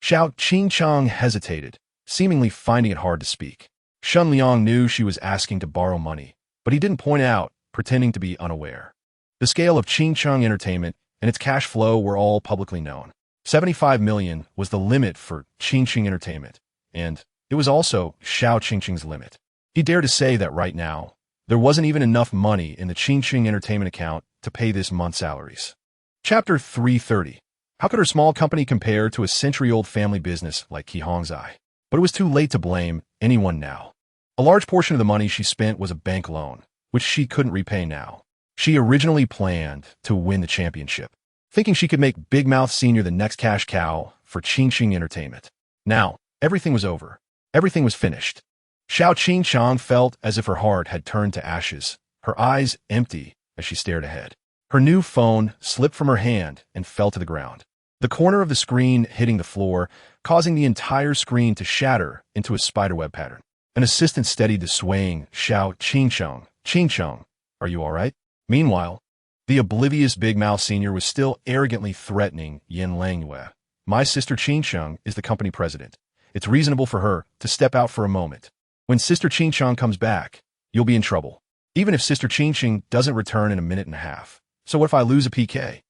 Xiao Qingsheng hesitated, seemingly finding it hard to speak. Shen Liang knew she was asking to borrow money, but he didn't point out, pretending to be unaware. The scale of Qing Sheng Entertainment and its cash flow were all publicly known. 75 million was the limit for Qingqing Entertainment, and it was also Xiao Qingqing's limit. He dared to say that right now, there wasn't even enough money in the Qingqing Entertainment account to pay this month's salaries. Chapter 330. How could her small company compare to a century-old family business like Qihongzai? But it was too late to blame anyone now. A large portion of the money she spent was a bank loan, which she couldn't repay now. She originally planned to win the championship, thinking she could make Big Mouth Sr. the next cash cow for Qingqing Entertainment. Now, everything was over. Everything was finished. Xiao Qingchang felt as if her heart had turned to ashes, her eyes empty as she stared ahead. Her new phone slipped from her hand and fell to the ground. The corner of the screen hitting the floor, causing the entire screen to shatter into a spiderweb pattern. An assistant steadied the swaying Xiao Qingchang. Qingchang, are you all right? Meanwhile, the oblivious Big Mouth Sr. was still arrogantly threatening Yin Langyue. My sister Qingchang is the company president. It's reasonable for her to step out for a moment. When Sister Qingchang comes back, you'll be in trouble. Even if Sister Qingchang doesn't return in a minute and a half. So what if I lose a PK?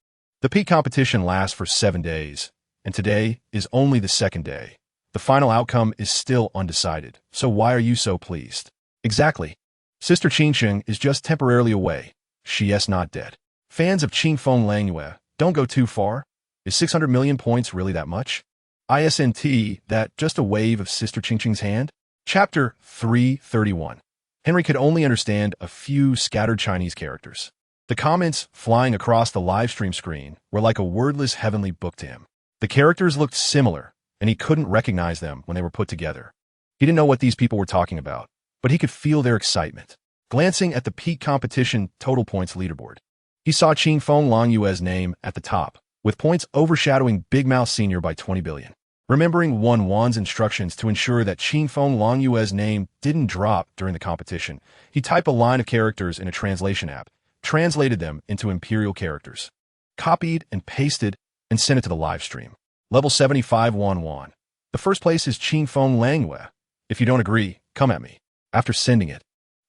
The peak competition lasts for 7 days, and today is only the second day. The final outcome is still undecided, so why are you so pleased? Exactly. Sister Qingchang is just temporarily away. She is not dead. Fans of Qingfeng Langyue, don't go too far. Is 600 million points really that much? ISNT, that just a wave of Sister Qingchang's hand? Chapter 331. Henry could only understand a few scattered Chinese characters. The comments flying across the livestream screen were like a wordless heavenly book to him. The characters looked similar, and he couldn't recognize them when they were put together. He didn't know what these people were talking about, but he could feel their excitement. Glancing at the peak competition total points leaderboard, he saw Qingfeng Langyue's name at the top, with points overshadowing Big Mouth Sr. by 20 billion. Remembering Wen Wan's instructions to ensure that Qingfeng Langyue's name didn't drop during the competition, he typed a line of characters in a translation app, translated them into imperial characters, copied and pasted, and sent it to the live stream. Level 75 Wen Wan. The first place is Qingfeng Langyue. If you don't agree, come at me. After sending it,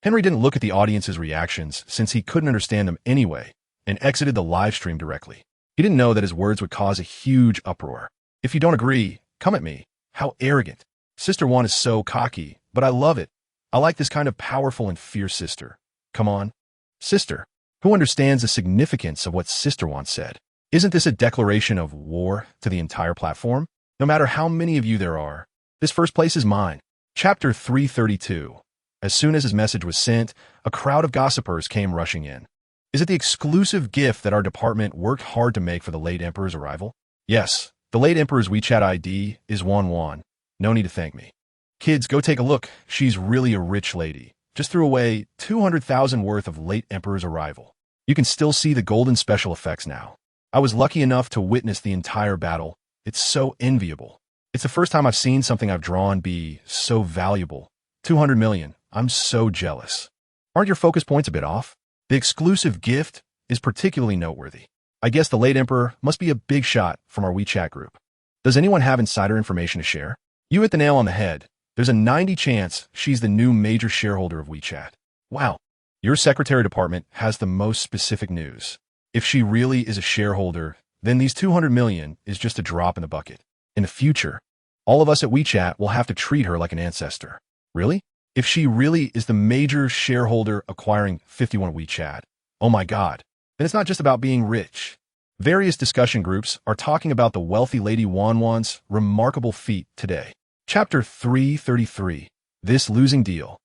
Henry didn't look at the audience's reactions since he couldn't understand them anyway, and exited the live stream directly. He didn't know that his words would cause a huge uproar. If you don't agree, come at me. How arrogant. Sister Wan is so cocky, but I love it. I like this kind of powerful and fierce sister. Come on. Sister. Who understands the significance of what Sister Wan said? Isn't this a declaration of war to the entire platform? No matter how many of you there are, this first place is mine. Chapter 332. As soon as his message was sent, a crowd of gossipers came rushing in. Is it the exclusive gift that our department worked hard to make for the late Emperor's arrival? Yes, the late Emperor's WeChat ID is Wen Wan. No need to thank me. Kids, go take a look. She's really a rich lady. Just threw away 200,000 worth of late Emperor's arrival. You can still see the golden special effects now. I was lucky enough to witness the entire battle. It's so enviable. It's the first time I've seen something I've drawn be so valuable. 200 million. I'm so jealous. Aren't your focus points a bit off? The exclusive gift is particularly noteworthy. I guess the late Emperor must be a big shot from our WeChat group. Does anyone have insider information to share? You hit the nail on the head. There's a 90 chance she's the new major shareholder of WeChat. Wow. Your secretary department has the most specific news. If she really is a shareholder, then these 200 million is just a drop in the bucket. In the future, all of us at WeChat will have to treat her like an ancestor. Really? If she really is the major shareholder acquiring 51 WeChat, oh my God, then it's not just about being rich. Various discussion groups are talking about the wealthy lady Wen Wan's remarkable feat today. Chapter 333. This losing deal.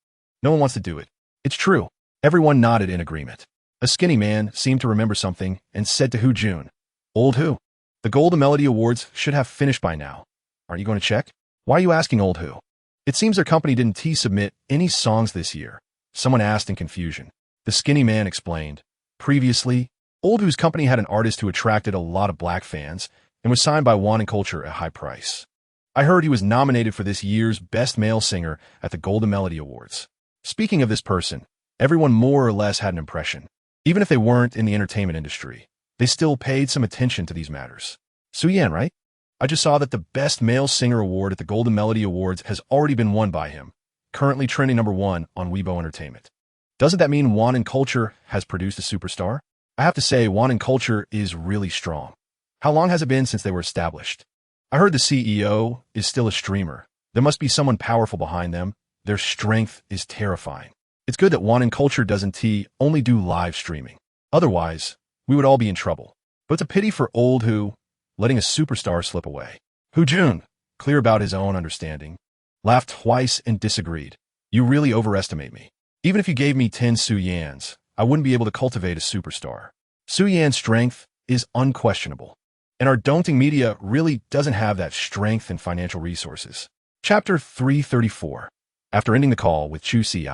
No one wants to do it. It's true. Everyone nodded in agreement. A skinny man seemed to remember something and said to Hu Jun, Old Hu, the Golden Melody Awards should have finished by now. Aren't you going to check? Why are you asking Old Hu? It seems their company didn't submit any songs this year. Someone asked in confusion. The skinny man explained. Previously, Old Hu's company had an artist who attracted a lot of black fans and was signed by Wan and Culture at a high price. I heard he was nominated for this year's Best Male Singer at the Golden Melody Awards. Speaking of this person, everyone more or less had an impression. Even if they weren't in the entertainment industry, they still paid some attention to these matters. Su Yan, right? I just saw that the Best Male Singer award at the Golden Melody Awards has already been won by him, currently trending #1 on Weibo Entertainment. Doesn't that mean Wan and Culture has produced a superstar? I have to say, Wan culture is really strong. How long has it been since they were established? I heard the CEO is still a streamer. There must be someone powerful behind them. Their strength is terrifying. It's good that Wan culture doesn't only do live streaming. Otherwise, we would all be in trouble. But it's a pity for old Hu, letting a superstar slip away. Hu Jun, clear about his own understanding, laughed twice and disagreed. You really overestimate me. Even if you gave me 10 Su Yans, I wouldn't be able to cultivate a superstar. Su Yan's strength is unquestionable. And our daunting media really doesn't have that strength and financial resources. Chapter 334. After ending the call with Chu Ci,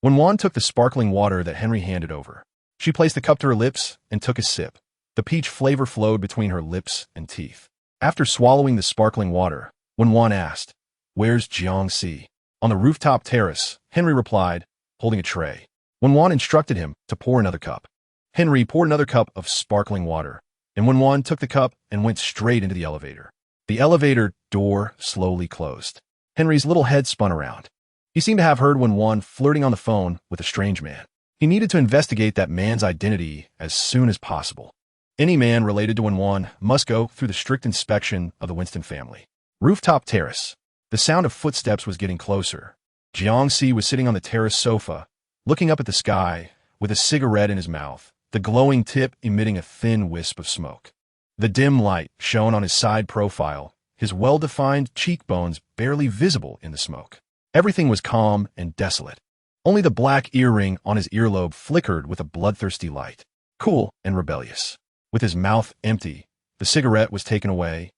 Wen Wan took the sparkling water that Henry handed over. She placed the cup to her lips and took a sip. The peach flavor flowed between her lips and teeth. After swallowing the sparkling water, Wen Wan asked, "Where's Jiangxi?" On the rooftop terrace, Henry replied, holding a tray. Wen Wan instructed him to pour another cup. Henry poured another cup of sparkling water, and Wen Wan took the cup and went straight into the elevator. The elevator door slowly closed. Henry's little head spun around. He seemed to have heard Wen Wan flirting on the phone with a strange man. He needed to investigate that man's identity as soon as possible. Any man related to Wen Wan must go through the strict inspection of the Winston family. Rooftop terrace. The sound of footsteps was getting closer. Jiangxi was sitting on the terrace sofa, looking up at the sky with a cigarette in his mouth, the glowing tip emitting a thin wisp of smoke. The dim light shone on his side profile, his well-defined cheekbones barely visible in the smoke. Everything was calm and desolate. Only the black earring on his earlobe flickered with a bloodthirsty light, cool and rebellious. With his mouth empty, the cigarette was taken away,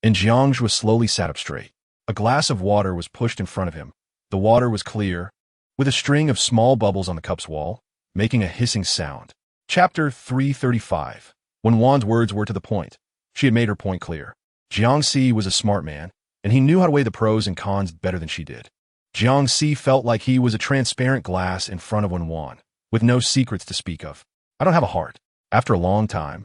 and Jiangxi was slowly sat up straight. A glass of water was pushed in front of him. The water was clear, with a string of small bubbles on the cup's wall, making a hissing sound. Chapter 335. Wen Wan's words were to the point. She had made her point clear. Jiangxi was a smart man, and he knew how to weigh the pros and cons better than she did. Jiangxi felt like he was a transparent glass in front of Wen Wan, with no secrets to speak of. I don't have a heart. After a long time,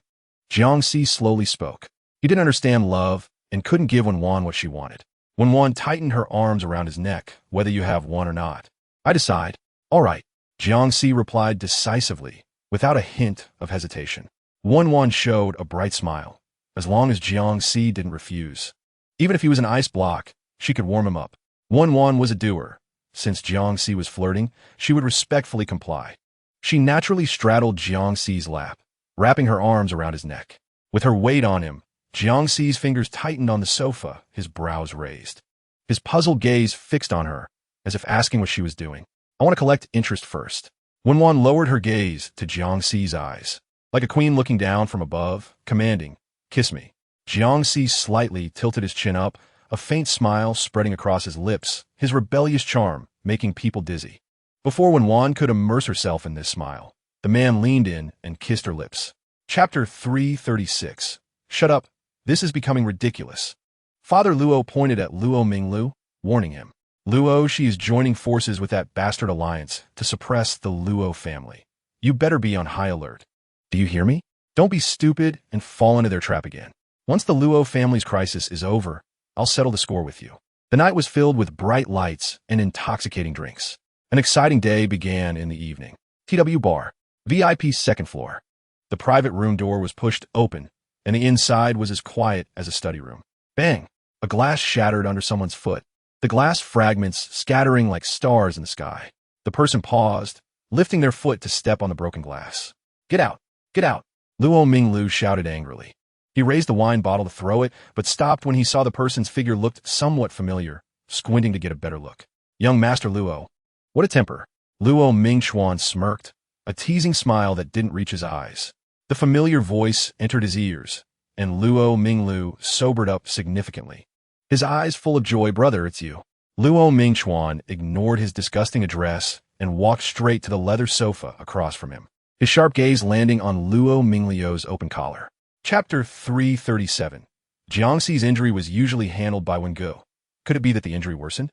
Jiangxi slowly spoke. He didn't understand love and couldn't give Wen Wan what she wanted. Wen Wan tightened her arms around his neck, whether you have one or not. I decide. All right. Jiangxi replied decisively, without a hint of hesitation. Wen Wan showed a bright smile, as long as Jiangxi didn't refuse. Even if he was an ice block, she could warm him up. Wen Wan was a doer. Since Jiangxi was flirting, she would respectfully comply. She naturally straddled Jiangxi's lap, wrapping her arms around his neck. With her weight on him, Jiangxi's fingers tightened on the sofa, his brows raised. His puzzled gaze fixed on her, as if asking what she was doing. I want to collect interest first. Wen Wan lowered her gaze to Jiangxi's eyes, like a queen looking down from above, commanding, "Kiss me." Jiangxi slightly tilted his chin up, a faint smile spreading across his lips, his rebellious charm making people dizzy. Before Wen Wan could immerse herself in this smile, the man leaned in and kissed her lips. Chapter 336. Shut up. This is becoming ridiculous. Father Luo pointed at Luo Minglu, warning him. Luo, she is joining forces with that bastard alliance to suppress the Luo family. You better be on high alert. Do you hear me? Don't be stupid and fall into their trap again. Once the Luo family's crisis is over, I'll settle the score with you. The night was filled with bright lights and intoxicating drinks. An exciting day began in the evening. TW Bar, VIP second floor. The private room door was pushed open, and the inside was as quiet as a study room. Bang! A glass shattered under someone's foot, the glass fragments scattering like stars in the sky. The person paused, lifting their foot to step on the broken glass. Get out! Get out! Luo Minglu shouted angrily. He raised the wine bottle to throw it, but stopped when he saw the person's figure looked somewhat familiar, squinting to get a better look. Young Master Luo. What a temper. Luo Mingchuan smirked, a teasing smile that didn't reach his eyes. The familiar voice entered his ears, and Luo Minglu sobered up significantly. His eyes full of joy. Brother, it's you. Luo Mingchuan ignored his disgusting address and walked straight to the leather sofa across from him, his sharp gaze landing on Luo Mingliu's open collar. Chapter 337. Jiangxi's injury was usually handled by Wengu. Could it be that the injury worsened?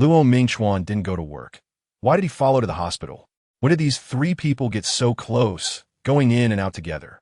Luo Mingchuan didn't go to work. Why did he follow to the hospital? When did these three people get so close, going in and out together?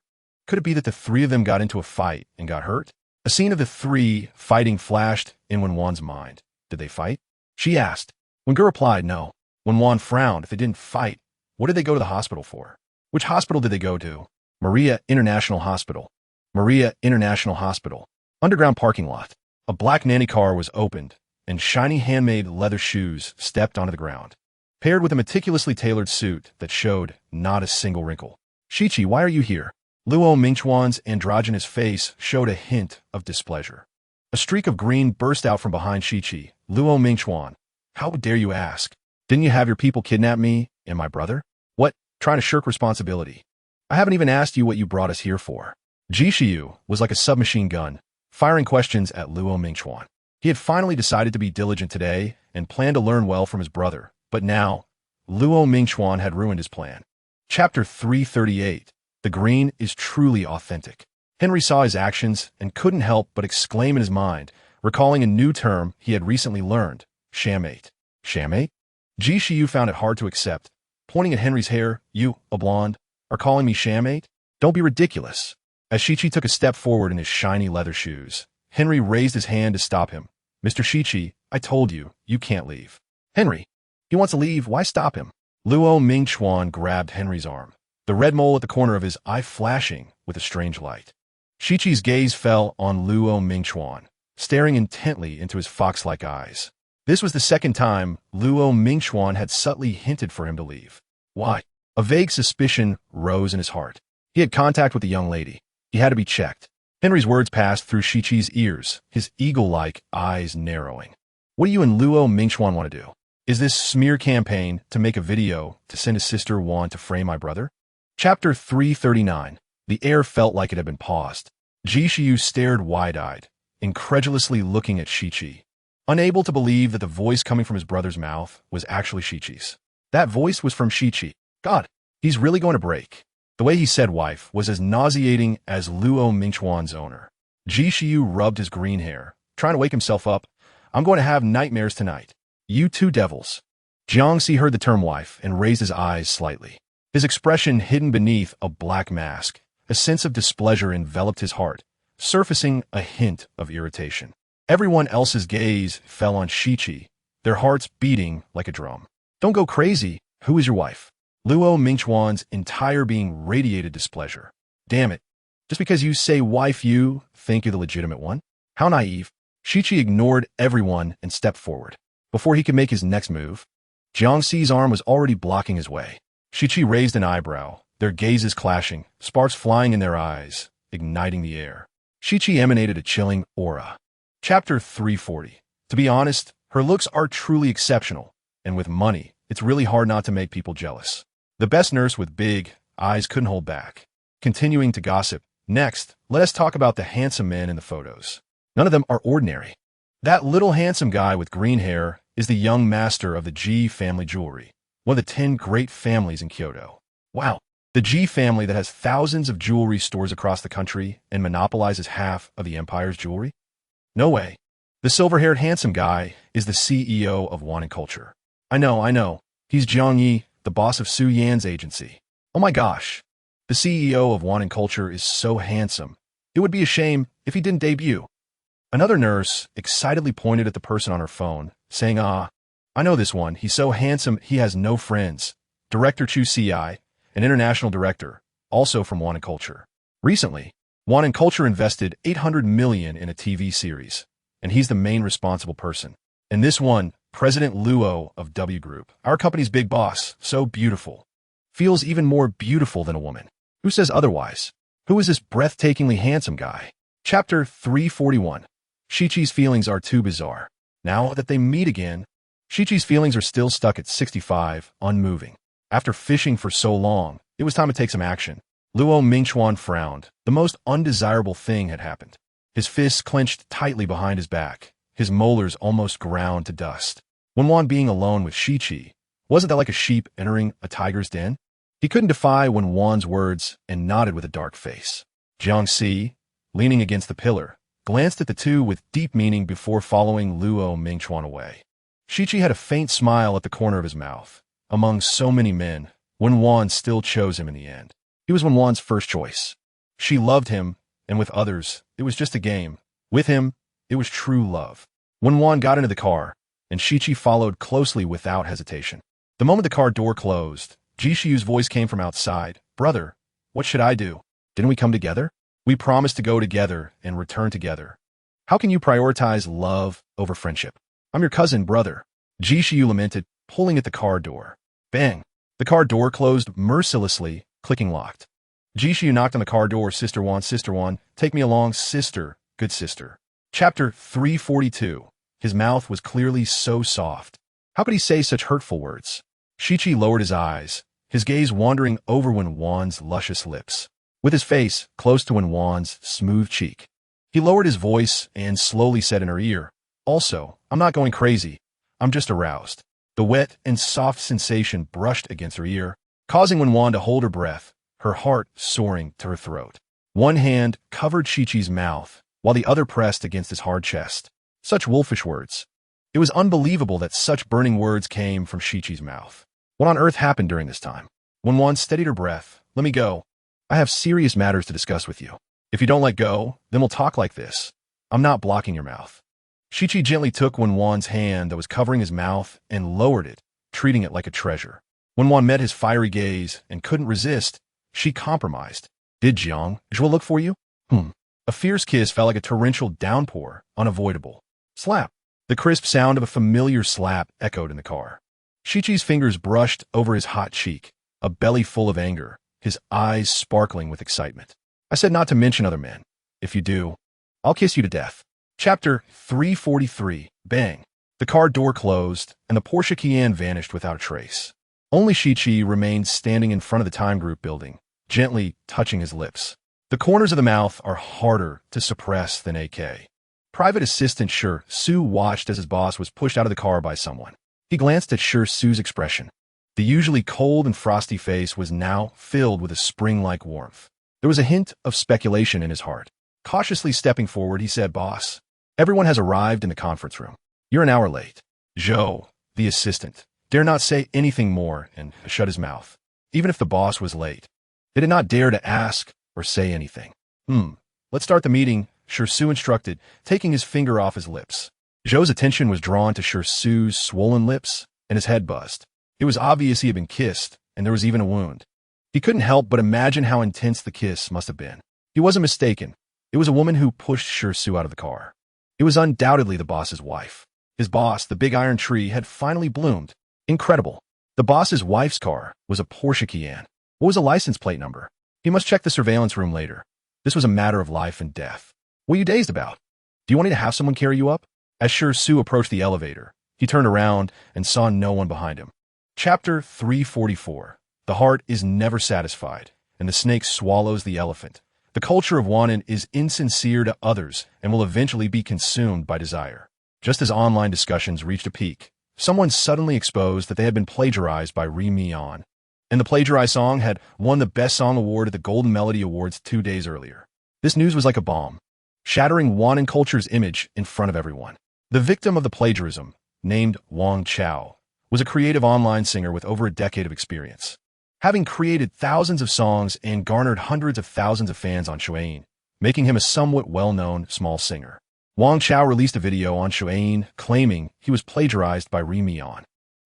Could it be that the three of them got into a fight and got hurt? A scene of the three fighting flashed in Wen Wan's mind. Did they fight? She asked. Wengu replied no. Wen Wan frowned. If they didn't fight, what did they go to the hospital for? Which hospital did they go to? Maria International Hospital. Maria International Hospital. Underground parking lot. A black nanny car was opened, and shiny handmade leather shoes stepped onto the ground, paired with a meticulously tailored suit that showed not a single wrinkle. Shichi, why are you here? Luo Mingchuan's androgynous face showed a hint of displeasure. A streak of green burst out from behind Shichi. Luo Mingchuan, how dare you ask? Didn't you have your people kidnap me and my brother? What? Trying to shirk responsibility. I haven't even asked you what you brought us here for. Jishiyu was like a submachine gun, firing questions at Luo Mingchuan. He had finally decided to be diligent today and planned to learn well from his brother, but now, Luo Mingchuan had ruined his plan. Chapter 338. The green is truly authentic. Henry saw his actions and couldn't help but exclaim in his mind, recalling a new term he had recently learned, shammate. Shammate? Jishiyu found it hard to accept. Pointing at Henry's hair, you, a blonde, are calling me shammate? Don't be ridiculous. As Shichi took a step forward in his shiny leather shoes, Henry raised his hand to stop him. Mr. Shichi, I told you, you can't leave. Henry, he wants to leave, why stop him? Luo Mingchuan grabbed Henry's arm, the red mole at the corner of his eye flashing with a strange light. Shichi's gaze fell on Luo Mingchuan, staring intently into his fox-like eyes. This was the second time Luo Mingchuan had subtly hinted for him to leave. Why? A vague suspicion rose in his heart. He had contact with the young lady. He had to be checked. Henry's words passed through Shichi's ears, his eagle-like eyes narrowing. What do you and Luo Mingchuan want to do? Is this smear campaign to make a video to send his sister Wan to frame my brother? Chapter 339. The air felt like it had been paused. Jishiyu stared wide-eyed, incredulously looking at Shichi, unable to believe that the voice coming from his brother's mouth was actually Shichi's. That voice was from Shichi. God, he's really going to break. The way he said wife was as nauseating as Luo Mingchuan's owner. Jishiyu rubbed his green hair, trying to wake himself up. I'm going to have nightmares tonight. You two devils. Jiangxi heard the term wife and raised his eyes slightly. His expression hidden beneath a black mask. A sense of displeasure enveloped his heart, surfacing a hint of irritation. Everyone else's gaze fell on Shichi, their hearts beating like a drum. Don't go crazy. Who is your wife? Luo Mingchuan's entire being radiated displeasure. Damn it. Just because you say wife you think you're the legitimate one? How naive. Shichi ignored everyone and stepped forward. Before he could make his next move, Jiangxi's arm was already blocking his way. Shichi raised an eyebrow, their gazes clashing, sparks flying in their eyes, igniting the air. Shichi emanated a chilling aura. Chapter 340. To be honest, her looks are truly exceptional, and with money, it's really hard not to make people jealous. The best nurse with big eyes couldn't hold back. Continuing to gossip, next, let us talk about the handsome men in the photos. None of them are ordinary. That little handsome guy with green hair is the young master of the G family jewelry, one of the 10 great families in Kyoto. Wow. The G family that has thousands of jewelry stores across the country and monopolizes half of the empire's jewelry? No way. The silver-haired handsome guy is the CEO of Wan Culture. I know. He's Jiang Yi, the boss of Su Yan's agency. Oh my gosh. The CEO of Wan Culture is so handsome. It would be a shame if he didn't debut. Another nurse excitedly pointed at the person on her phone, saying, I know this one. He's so handsome he has no friends. Director Chu CI, an international director, also from Wan Culture. Recently, Wan Culture invested $800 million in a TV series, and he's the main responsible person. And this one, President Luo of W Group, our company's big boss, so beautiful. Feels even more beautiful than a woman. Who says otherwise? Who is this breathtakingly handsome guy? Chapter 341. Shichi's feelings are too bizarre. Now that they meet again, Shichi's feelings are still stuck at 65, unmoving. After fishing for so long, it was time to take some action. Luo Mingchuan frowned. The most undesirable thing had happened. His fists clenched tightly behind his back, his molars almost ground to dust. Wen Wan being alone with Shichi, wasn't that like a sheep entering a tiger's den? He couldn't defy Wen Wan's words and nodded with a dark face. Jiangxi, leaning against the pillar, glanced at the two with deep meaning before following Luo Mingchuan away. Shichi had a faint smile at the corner of his mouth. Among so many men, Wen Wan still chose him in the end. He was Wen Wan's first choice. She loved him, and with others, it was just a game. With him, it was true love. Wen Wan got into the car, and Shichi followed closely without hesitation. The moment the car door closed, Jishiyu's voice came from outside. Brother, what should I do? Didn't we come together? We promised to go together and return together. How can you prioritize love over friendship? I'm your cousin, brother. Jishiyu lamented, pulling at the car door. Bang! The car door closed mercilessly, clicking locked. Jishiyu knocked on the car door. Sister Wan, take me along, sister, good sister. Chapter 342. His mouth was clearly so soft. How could he say such hurtful words? Shichi lowered his eyes, his gaze wandering over Wen Wan's luscious lips, with his face close to Wen Wan's smooth cheek. He lowered his voice and slowly said in her ear, "Also, I'm not going crazy. I'm just aroused." The wet and soft sensation brushed against her ear, causing Wen Wan to hold her breath, her heart soaring to her throat. One hand covered Shichi's mouth, while the other pressed against his hard chest. Such wolfish words. It was unbelievable that such burning words came from Shichi's mouth. What on earth happened during this time? Wen Wan steadied her breath. "Let me go. I have serious matters to discuss with you. If you don't let go, then we'll talk like this. I'm not blocking your mouth." Shichi gently took Wen Wan's hand that was covering his mouth and lowered it, treating it like a treasure. Wen Wan met his fiery gaze and couldn't resist. She compromised. "Did Jiang Zhuo look for you?" A fierce kiss felt like a torrential downpour, unavoidable. Slap. The crisp sound of a familiar slap echoed in the car. Shichi's fingers brushed over his hot cheek, a belly full of anger, his eyes sparkling with excitement. "I said not to mention other men. If you do, I'll kiss you to death." Chapter 343. Bang. The car door closed, and the Porsche Cayenne vanished without a trace. Only Shichi remained standing in front of the Time Group building, gently touching his lips. The corners of the mouth are harder to suppress than AK. Private Assistant Shi Su watched as his boss was pushed out of the car by someone. He glanced at Shi Su's expression. The usually cold and frosty face was now filled with a spring-like warmth. There was a hint of speculation in his heart. Cautiously stepping forward, he said, "Boss, everyone has arrived in the conference room. You're an hour late." Zhou, the assistant, dare not say anything more and shut his mouth. Even if the boss was late, they did not dare to ask or say anything. Let's start the meeting," Shi Su instructed, taking his finger off his lips. Zhou's attention was drawn to Shi Su's swollen lips, and his head buzzed. It was obvious he had been kissed, and there was even a wound. He couldn't help but imagine how intense the kiss must have been. He wasn't mistaken. It was a woman who pushed Shi Su out of the car. It was undoubtedly the boss's wife. His boss, the big iron tree, had finally bloomed. Incredible. The boss's wife's car was a Porsche Cayenne. What was the license plate number? He must check the surveillance room later. This was a matter of life and death. "What are you dazed about? Do you want me to have someone carry you up?" As Shi Su approached the elevator, he turned around and saw no one behind him. Chapter 344. The heart is never satisfied, and the snake swallows the elephant. The culture of Wanted is insincere to others and will eventually be consumed by desire. Just as online discussions reached a peak, someone suddenly exposed that they had been plagiarized by Wen Wan, and the plagiarized song had won the Best Song Award at the Golden Melody Awards 2 days earlier. This news was like a bomb, shattering Wan and culture's image in front of everyone. The victim of the plagiarism, named Wang Chao, was a creative online singer with over a decade of experience. Having created thousands of songs and garnered hundreds of thousands of fans on Shuain, making him a somewhat well-known small singer. Wang Chao released a video on Shuain claiming he was plagiarized by Wen Wan.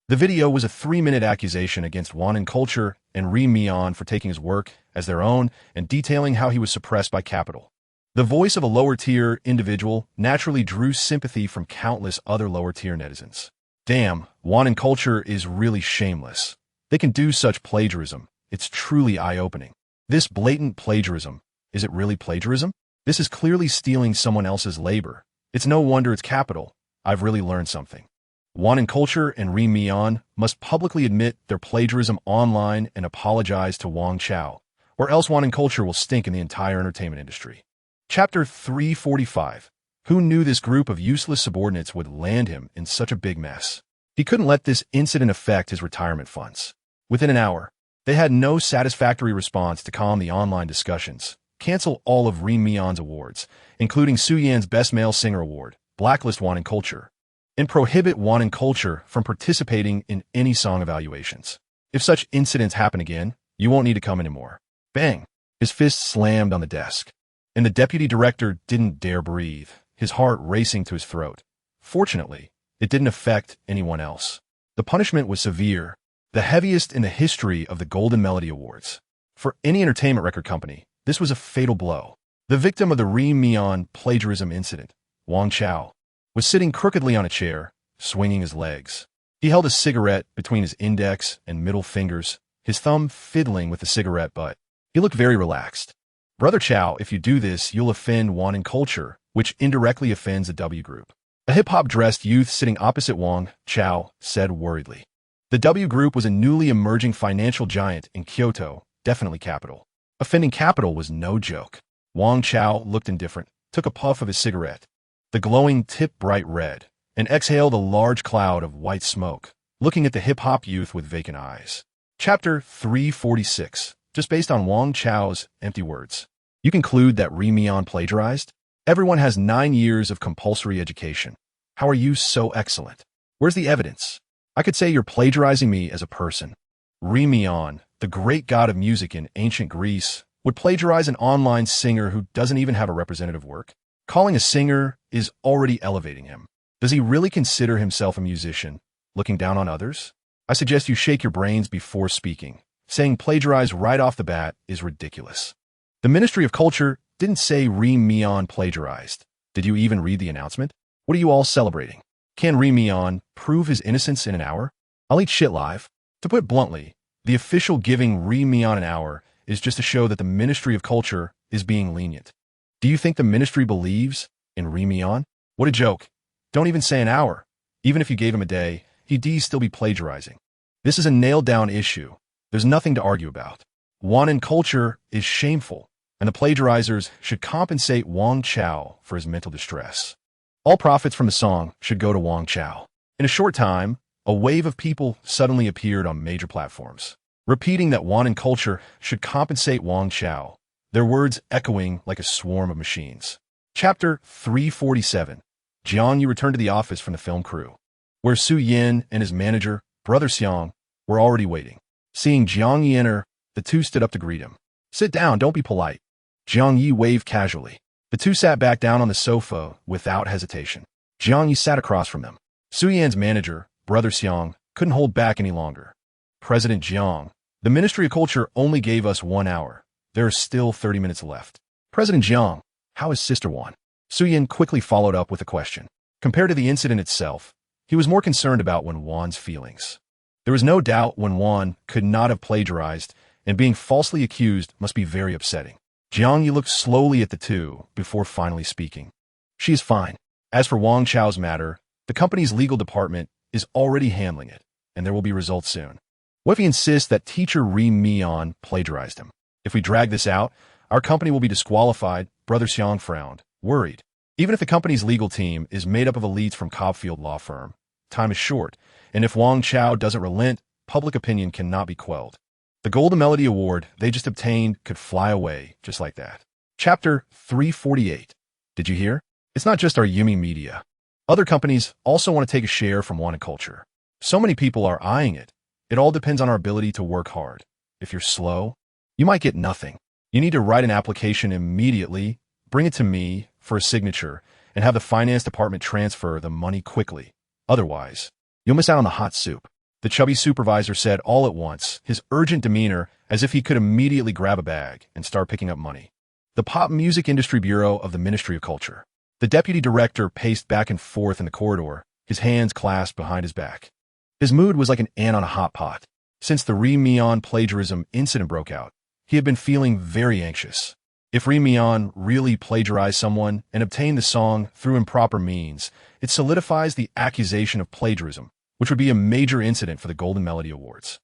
The video was a 3-minute accusation against Wan and culture and Wen Wan for taking his work as their own and detailing how he was suppressed by capital. The voice of a lower-tier individual naturally drew sympathy from countless other lower-tier netizens. Damn, Wan and culture is really shameless. They can do such plagiarism. It's truly eye-opening. This blatant plagiarism, is it really plagiarism? This is clearly stealing someone else's labor. It's no wonder it's capital. I've really learned something. Wan and culture and Wen Wan must publicly admit their plagiarism online and apologize to Wang Chao, or else Wan and culture will stink in the entire entertainment industry. Chapter 345. Who knew this group of useless subordinates would land him in such a big mess? He couldn't let this incident affect his retirement funds. Within an hour, they had no satisfactory response to calm the online discussions, cancel all of Wen Wan's awards, including Su Yan's Best Male Singer Award, blacklist Wan and culture, and prohibit Wan and culture from participating in any song evaluations. If such incidents happen again, you won't need to come anymore. Bang! His fist slammed on the desk, and the deputy director didn't dare breathe, his heart racing to his throat. Fortunately, it didn't affect anyone else. The punishment was severe, the heaviest in the history of the Golden Melody Awards. For any entertainment record company, this This was a fatal blow. The victim of the Wen plagiarism incident, Wang Chao, was sitting crookedly on a chair, swinging his legs. He held a cigarette between his index and middle fingers, his thumb fiddling with the cigarette butt. He looked very relaxed. Brother Chao, if you do this, you'll offend Wan culture, which indirectly offends the W group. A hip-hop dressed youth sitting opposite Wang Chao said worriedly. The W group was a newly emerging financial giant in Kyoto, definitely capital. Offending capital was no joke. Wang Chao looked indifferent, took a puff of his cigarette. The glowing tip bright red, and exhaled a large cloud of white smoke, looking at the hip-hop youth with vacant eyes. Chapter 346. Just based on Wang Chao's empty words, you conclude that Wen plagiarized? Everyone has 9 years of compulsory education. How are you so excellent? Where's the evidence? I could say you're plagiarizing me as a person. Wen, the great god of music in ancient Greece, would plagiarize an online singer who doesn't even have a representative work. Calling a singer is already elevating him. Does he really consider himself a musician, looking down on others? I suggest you shake your brains before speaking. Saying plagiarize right off the bat is ridiculous. The Ministry of Culture didn't say Wen plagiarized. Did you even read the announcement? What are you all celebrating? Can Wen prove his innocence in an hour? I'll eat shit live. To put bluntly, the official giving Wen an hour is just to show that the Ministry of Culture is being lenient. Do you think the ministry believes in Wen? What a joke. Don't even say an hour. Even if you gave him a day, he'd still be plagiarizing. This is a nailed-down issue. There's nothing to argue about. Wan culture is shameful, and the plagiarizers should compensate Wang Chao for his mental distress. All profits from the song should go to Wang Chao. In a short time, a wave of people suddenly appeared on major platforms, repeating that Wan culture should compensate Wang Chao, their words echoing like a swarm of machines. Chapter 347. Jiang Yi returned to the office from the film crew, where Su Yin and his manager, Brother Xiang, were already waiting. Seeing Jiang Yi enter, the two stood up to greet him. Sit down, don't be polite. Jiang Yi waved casually. The two sat back down on the sofa without hesitation. Jiang Yi sat across from them. Su Yan's manager, Brother Xiang, couldn't hold back any longer. President Jiang, the Ministry of Culture only gave us 1 hour. There are still 30 minutes left. President Jiang, how is Sister Wan? Su Yan quickly followed up with a question. Compared to the incident itself, he was more concerned about Wen Wan's feelings. There was no doubt Wen Wan could not have plagiarized, and being falsely accused must be very upsetting. Jiang Yi looked slowly at the two before finally speaking. She is fine. As for Wang Chao's matter, the company's legal department is already handling it, and there will be results soon. What if he insists that teacher Wen plagiarized him? If we drag this out, our company will be disqualified. Brother Xiang frowned, worried. Even if the company's legal team is made up of elites from Cobfield law firm, time is short, and if Wang Chao doesn't relent, public opinion cannot be quelled. The Golden Melody Award they just obtained could fly away just like that. Chapter 348. Did you hear? It's not just our Yumi media. Other companies also want to take a share from Wan culture. So many people are eyeing it. It all depends on our ability to work hard. If you're slow, you might get nothing. You need to write an application immediately, bring it to me for a signature, and have the finance department transfer the money quickly. Otherwise, you'll miss out on the hot soup. The chubby supervisor said all at once, his urgent demeanor as if he could immediately grab a bag and start picking up money. The Pop Music Industry Bureau of the Ministry of Culture. The deputy director paced back and forth in the corridor, his hands clasped behind his back. His mood was like an ant on a hot pot. Since the Wen plagiarism incident broke out, he had been feeling very anxious. If Wen really plagiarized someone and obtained the song through improper means, it solidifies the accusation of plagiarism, which would be a major incident for the Golden Melody Awards.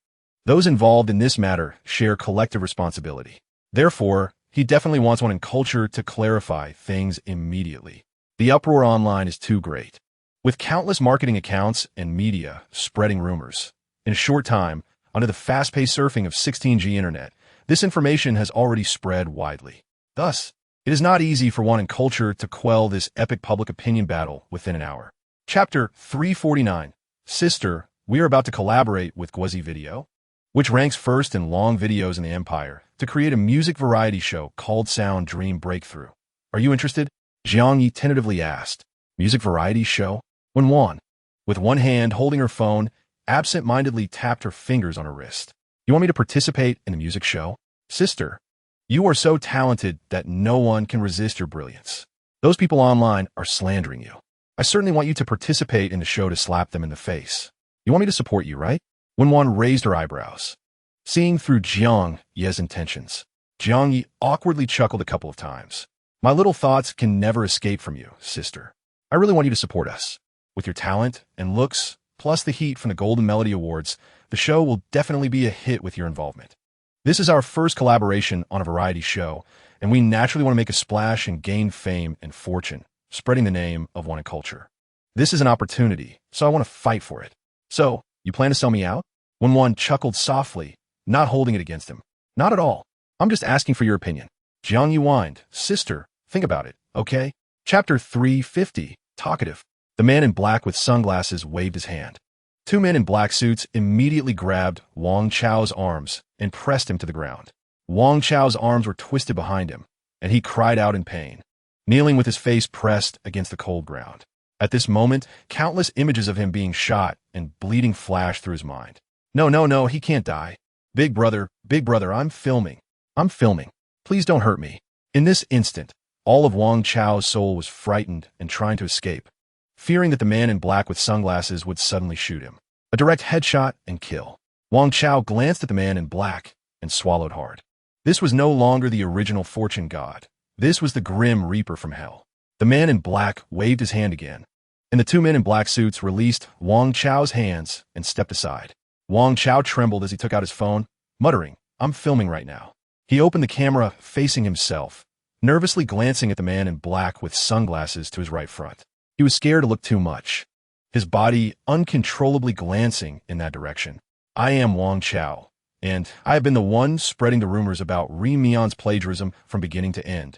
Those involved in this matter share collective responsibility. Therefore, he definitely wants Wan culture to clarify things immediately. The uproar online is too great. With countless marketing accounts and media spreading rumors, in a short time, under the fast-paced surfing of 16G internet, this information has already spread widely. Thus, it is not easy for Wan culture to quell this epic public opinion battle within an hour. Chapter 349. Sister, we are about to collaborate with Gwazi Video, which ranks first in long videos in the empire, to create a music variety show called Sound Dream Breakthrough. Are you interested? Jiang Yi tentatively asked. Music variety show? Wen Wan, with one hand holding her phone, absent-mindedly tapped her fingers on her wrist. You want me to participate in the music show? Sister, You are so talented that no one can resist your brilliance. Those people online are slandering you. I certainly want you to participate in the show to slap them in the face. You want me to support you, right? Wen Wan raised her eyebrows, seeing through Jiang Ye's intentions. Jiang Yi awkwardly chuckled a couple of times. My little thoughts can never escape from you, sister. I really want you to support us. With your talent and looks, plus the heat from the Golden Melody Awards, the show will definitely be a hit with your involvement. This is our first collaboration on a variety show, and we naturally want to make a splash and gain fame and fortune, spreading the name of Wen culture. This is an opportunity, so I want to fight for it. So, you plan to sell me out? Wen Wan chuckled softly, not holding it against him. Not at all. I'm just asking for your opinion. Jiang Yi whined. Sister, think about it, okay? Chapter 350, Talkative. The man in black with sunglasses waved his hand. Two men in black suits immediately grabbed Wang Chao's arms and pressed him to the ground. Wang Chao's arms were twisted behind him, and he cried out in pain, kneeling with his face pressed against the cold ground. At this moment, countless images of him being shot and bleeding flashed through his mind. No, he can't die. Big brother, I'm filming. Please don't hurt me. In this instant, all of Wang Chao's soul was frightened and trying to escape, fearing that the man in black with sunglasses would suddenly shoot him. A direct headshot and kill. Wang Chao glanced at the man in black and swallowed hard. This was no longer the original fortune god. This was the grim reaper from hell. The man in black waved his hand again, and the two men in black suits released Wang Chao's hands and stepped aside. Wang Chao trembled as he took out his phone, muttering, I'm filming right now. He opened the camera facing himself, nervously glancing at the man in black with sunglasses to his right front. He was scared to look too much, his body uncontrollably glancing in that direction. I am Wang Chao, and I have been the one spreading the rumors about Ri Mian's plagiarism from beginning to end.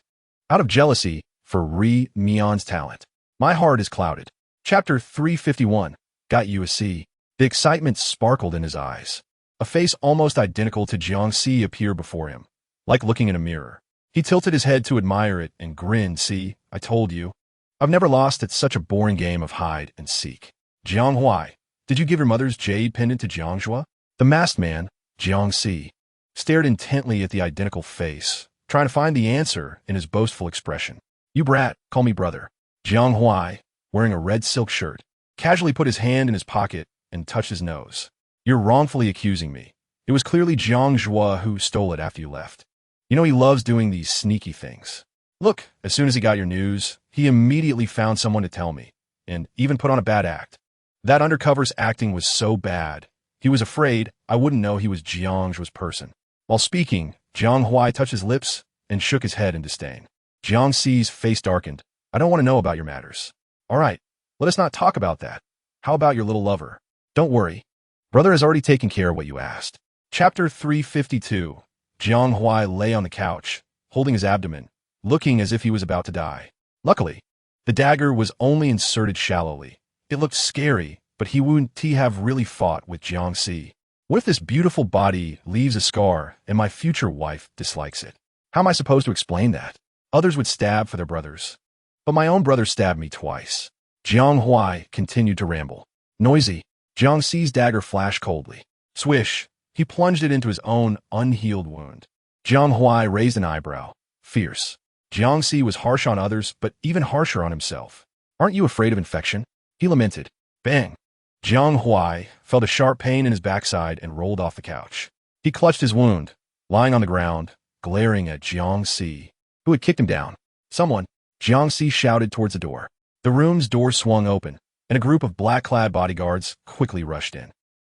Out of jealousy for Ri Mian's talent, my heart is clouded. Chapter 351, Got you a C. The excitement sparkled in his eyes. A face almost identical to Jiangxi appeared before him, like looking in a mirror. He tilted his head to admire it and grinned. See, I told you. I've never lost at such a boring game of hide and seek. Jiang Huai, did you give your mother's jade pendant to Jiang Zhua? The masked man, Jiangxi, stared intently at the identical face, trying to find the answer in his boastful expression. You brat, call me brother. Jiang Huai, wearing a red silk shirt, casually put his hand in his pocket and touched his nose. You're wrongfully accusing me. It was clearly Jiang Zhua who stole it after you left. You know he loves doing these sneaky things. Look, as soon as he got your news, he immediately found someone to tell me, and even put on a bad act. That undercover's acting was so bad, he was afraid I wouldn't know he was Jiang Zhua's person. While speaking, Jiang Huai touched his lips and shook his head in disdain. Jiang Xi's face darkened. I don't want to know about your matters. All right, let us not talk about that. How about your little lover? Don't worry. Brother has already taken care of what you asked. Chapter 352. Jiang Huai lay on the couch, holding his abdomen, looking as if he was about to die. Luckily, the dagger was only inserted shallowly. It looked scary, but he wouldn't have really fought with Jiangxi. What if this beautiful body leaves a scar and my future wife dislikes it? How am I supposed to explain that? Others would stab for their brothers, but my own brother stabbed me twice. Jiang Huai continued to ramble. Noisy. Jiangxi's dagger flashed coldly. Swish. He plunged it into his own unhealed wound. Jiang Huai raised an eyebrow. Fierce. Jiangxi was harsh on others, but even harsher on himself. Aren't you afraid of infection? He lamented. Bang. Jiang Huai felt a sharp pain in his backside and rolled off the couch. He clutched his wound, lying on the ground, glaring at Jiangxi, who had kicked him down. Someone. Jiangxi shouted towards the door. The room's door swung open, and a group of black-clad bodyguards quickly rushed in.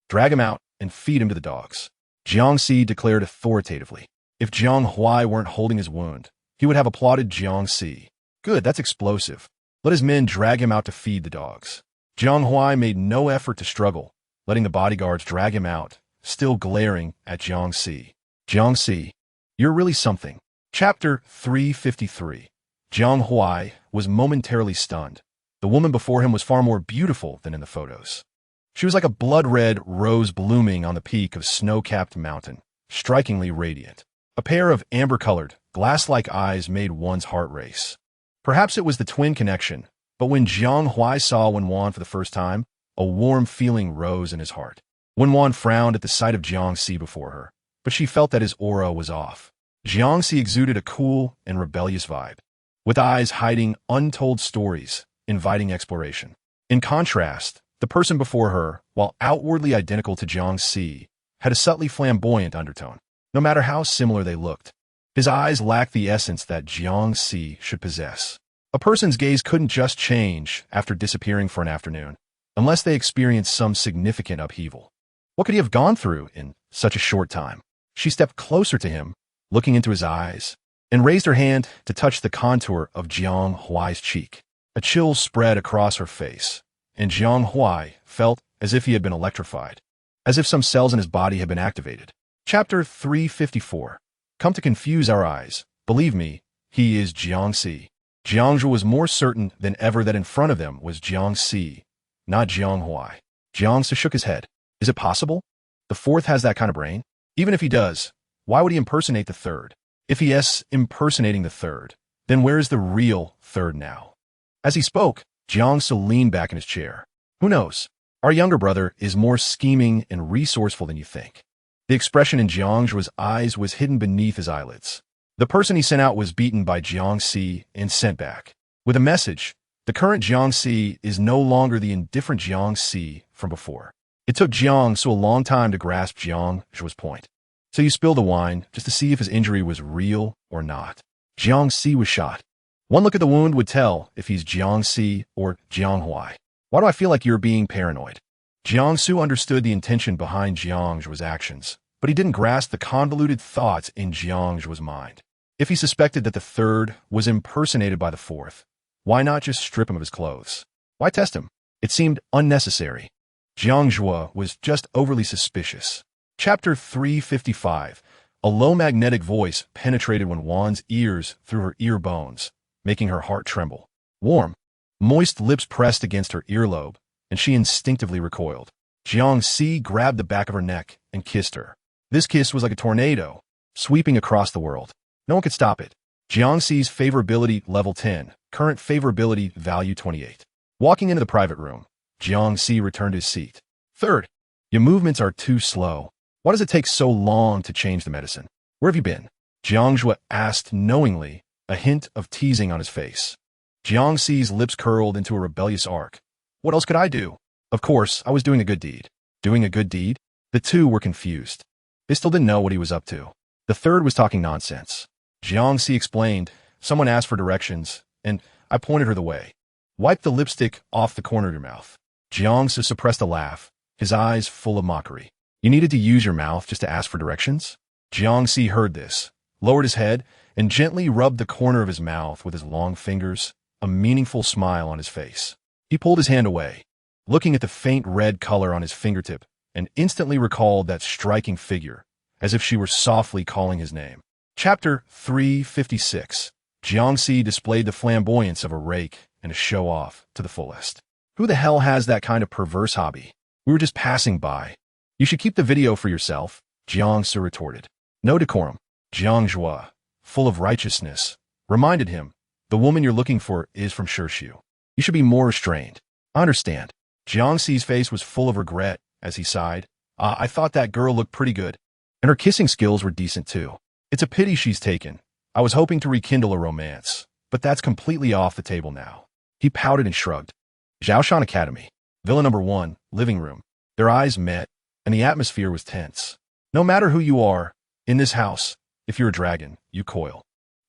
Drag him out and feed him to the dogs. Jiangxi declared authoritatively. If Jiang Huai weren't holding his wound, he would have applauded Jiangxi. Good, that's explosive. Let his men drag him out to feed the dogs. Jiang Huai made no effort to struggle, letting the bodyguards drag him out, still glaring at Jiangxi. Jiangxi, you're really something. Chapter 353. Jiang Huai was momentarily stunned. The woman before him was far more beautiful than in the photos. She was like a blood-red rose blooming on the peak of snow-capped mountain, strikingly radiant. A pair of amber-colored, glass-like eyes made one's heart race. Perhaps it was the twin connection, but when Jiang Huai saw Wen Wan for the first time, a warm feeling rose in his heart. Wen Wan frowned at the sight of Jiangxi before her, but she felt that his aura was off. Jiangxi exuded a cool and rebellious vibe, with eyes hiding untold stories, inviting exploration. In contrast, the person before her, while outwardly identical to Jiangxi, had a subtly flamboyant undertone. No matter how similar they looked, his eyes lacked the essence that Jiangxi should possess. A person's gaze couldn't just change after disappearing for an afternoon, unless they experienced some significant upheaval. What could he have gone through in such a short time? She stepped closer to him, looking into his eyes, and raised her hand to touch the contour of Jiang Huai's cheek. A chill spread across her face, and Jiang Huai felt as if he had been electrified, as if some cells in his body had been activated. Chapter 354. Come to confuse our eyes. Believe me, he is Jiangxi. Jiangzhu was more certain than ever that in front of them was Jiangxi, not Jiang Huai. Jiangxi shook his head. Is it possible? The fourth has that kind of brain? Even if he does, why would he impersonate the third? If he is impersonating the third, then where is the real third now? As he spoke, Jiangxi leaned back in his chair. Who knows? Our younger brother is more scheming and resourceful than you think. The expression in Jiangzhu's eyes was hidden beneath his eyelids. The person he sent out was beaten by Jiangxi and sent back. With a message, the current Jiangxi is no longer the indifferent Jiangxi from before. It took Jiangxi a long time to grasp Jiangzhu's point. So you spilled the wine just to see if his injury was real or not. Jiangxi was shot. One look at the wound would tell if he's Jiangxi or Jiang Huai. Why do I feel like you're being paranoid? Jiangsu understood the intention behind Jiangzhu's actions, but he didn't grasp the convoluted thoughts in Jiangzhu's mind. If he suspected that the third was impersonated by the fourth, why not just strip him of his clothes? Why test him? It seemed unnecessary. Jiangzhu was just overly suspicious. Chapter 355. A low magnetic voice penetrated Wen Wan's ears through her ear bones, making her heart tremble. Warm, moist lips pressed against her earlobe, and she instinctively recoiled. Jiangxi grabbed the back of her neck and kissed her. This kiss was like a tornado, sweeping across the world. No one could stop it. Jiangxi's favorability level 10, current favorability value 28. Walking into the private room, Jiangxi returned to his seat. Third, your movements are too slow. Why does it take so long to change the medicine? Where have you been? Jiangzhu asked knowingly, a hint of teasing on his face. Jiangxi's lips curled into a rebellious arc. What else could I do? Of course, I was doing a good deed. Doing a good deed? The two were confused. They still didn't know what he was up to. The third was talking nonsense. Jiangxi explained, someone asked for directions, and I pointed her the way. Wipe the lipstick off the corner of your mouth. Jiangxi suppressed a laugh, his eyes full of mockery. You needed to use your mouth just to ask for directions? Jiangxi heard this, lowered his head, and gently rubbed the corner of his mouth with his long fingers, a meaningful smile on his face. He pulled his hand away, looking at the faint red color on his fingertip, and instantly recalled that striking figure, as if she were softly calling his name. Chapter 356. Jiangxi displayed the flamboyance of a rake and a show-off to the fullest. Who the hell has that kind of perverse hobby? We were just passing by. You should keep the video for yourself, Jiangxi retorted. No decorum. Jiangzhu, full of righteousness, reminded him, the woman you're looking for is from Shirshu. You should be more restrained. I understand. Jiangxi's face was full of regret as he sighed. I thought that girl looked pretty good. And her kissing skills were decent too. It's a pity she's taken. I was hoping to rekindle a romance, but that's completely off the table now. He pouted and shrugged. Zhaoshan Academy. Villa number 1, living room. Their eyes met, and the atmosphere was tense. No matter who you are, in this house, if you're a dragon, you coil.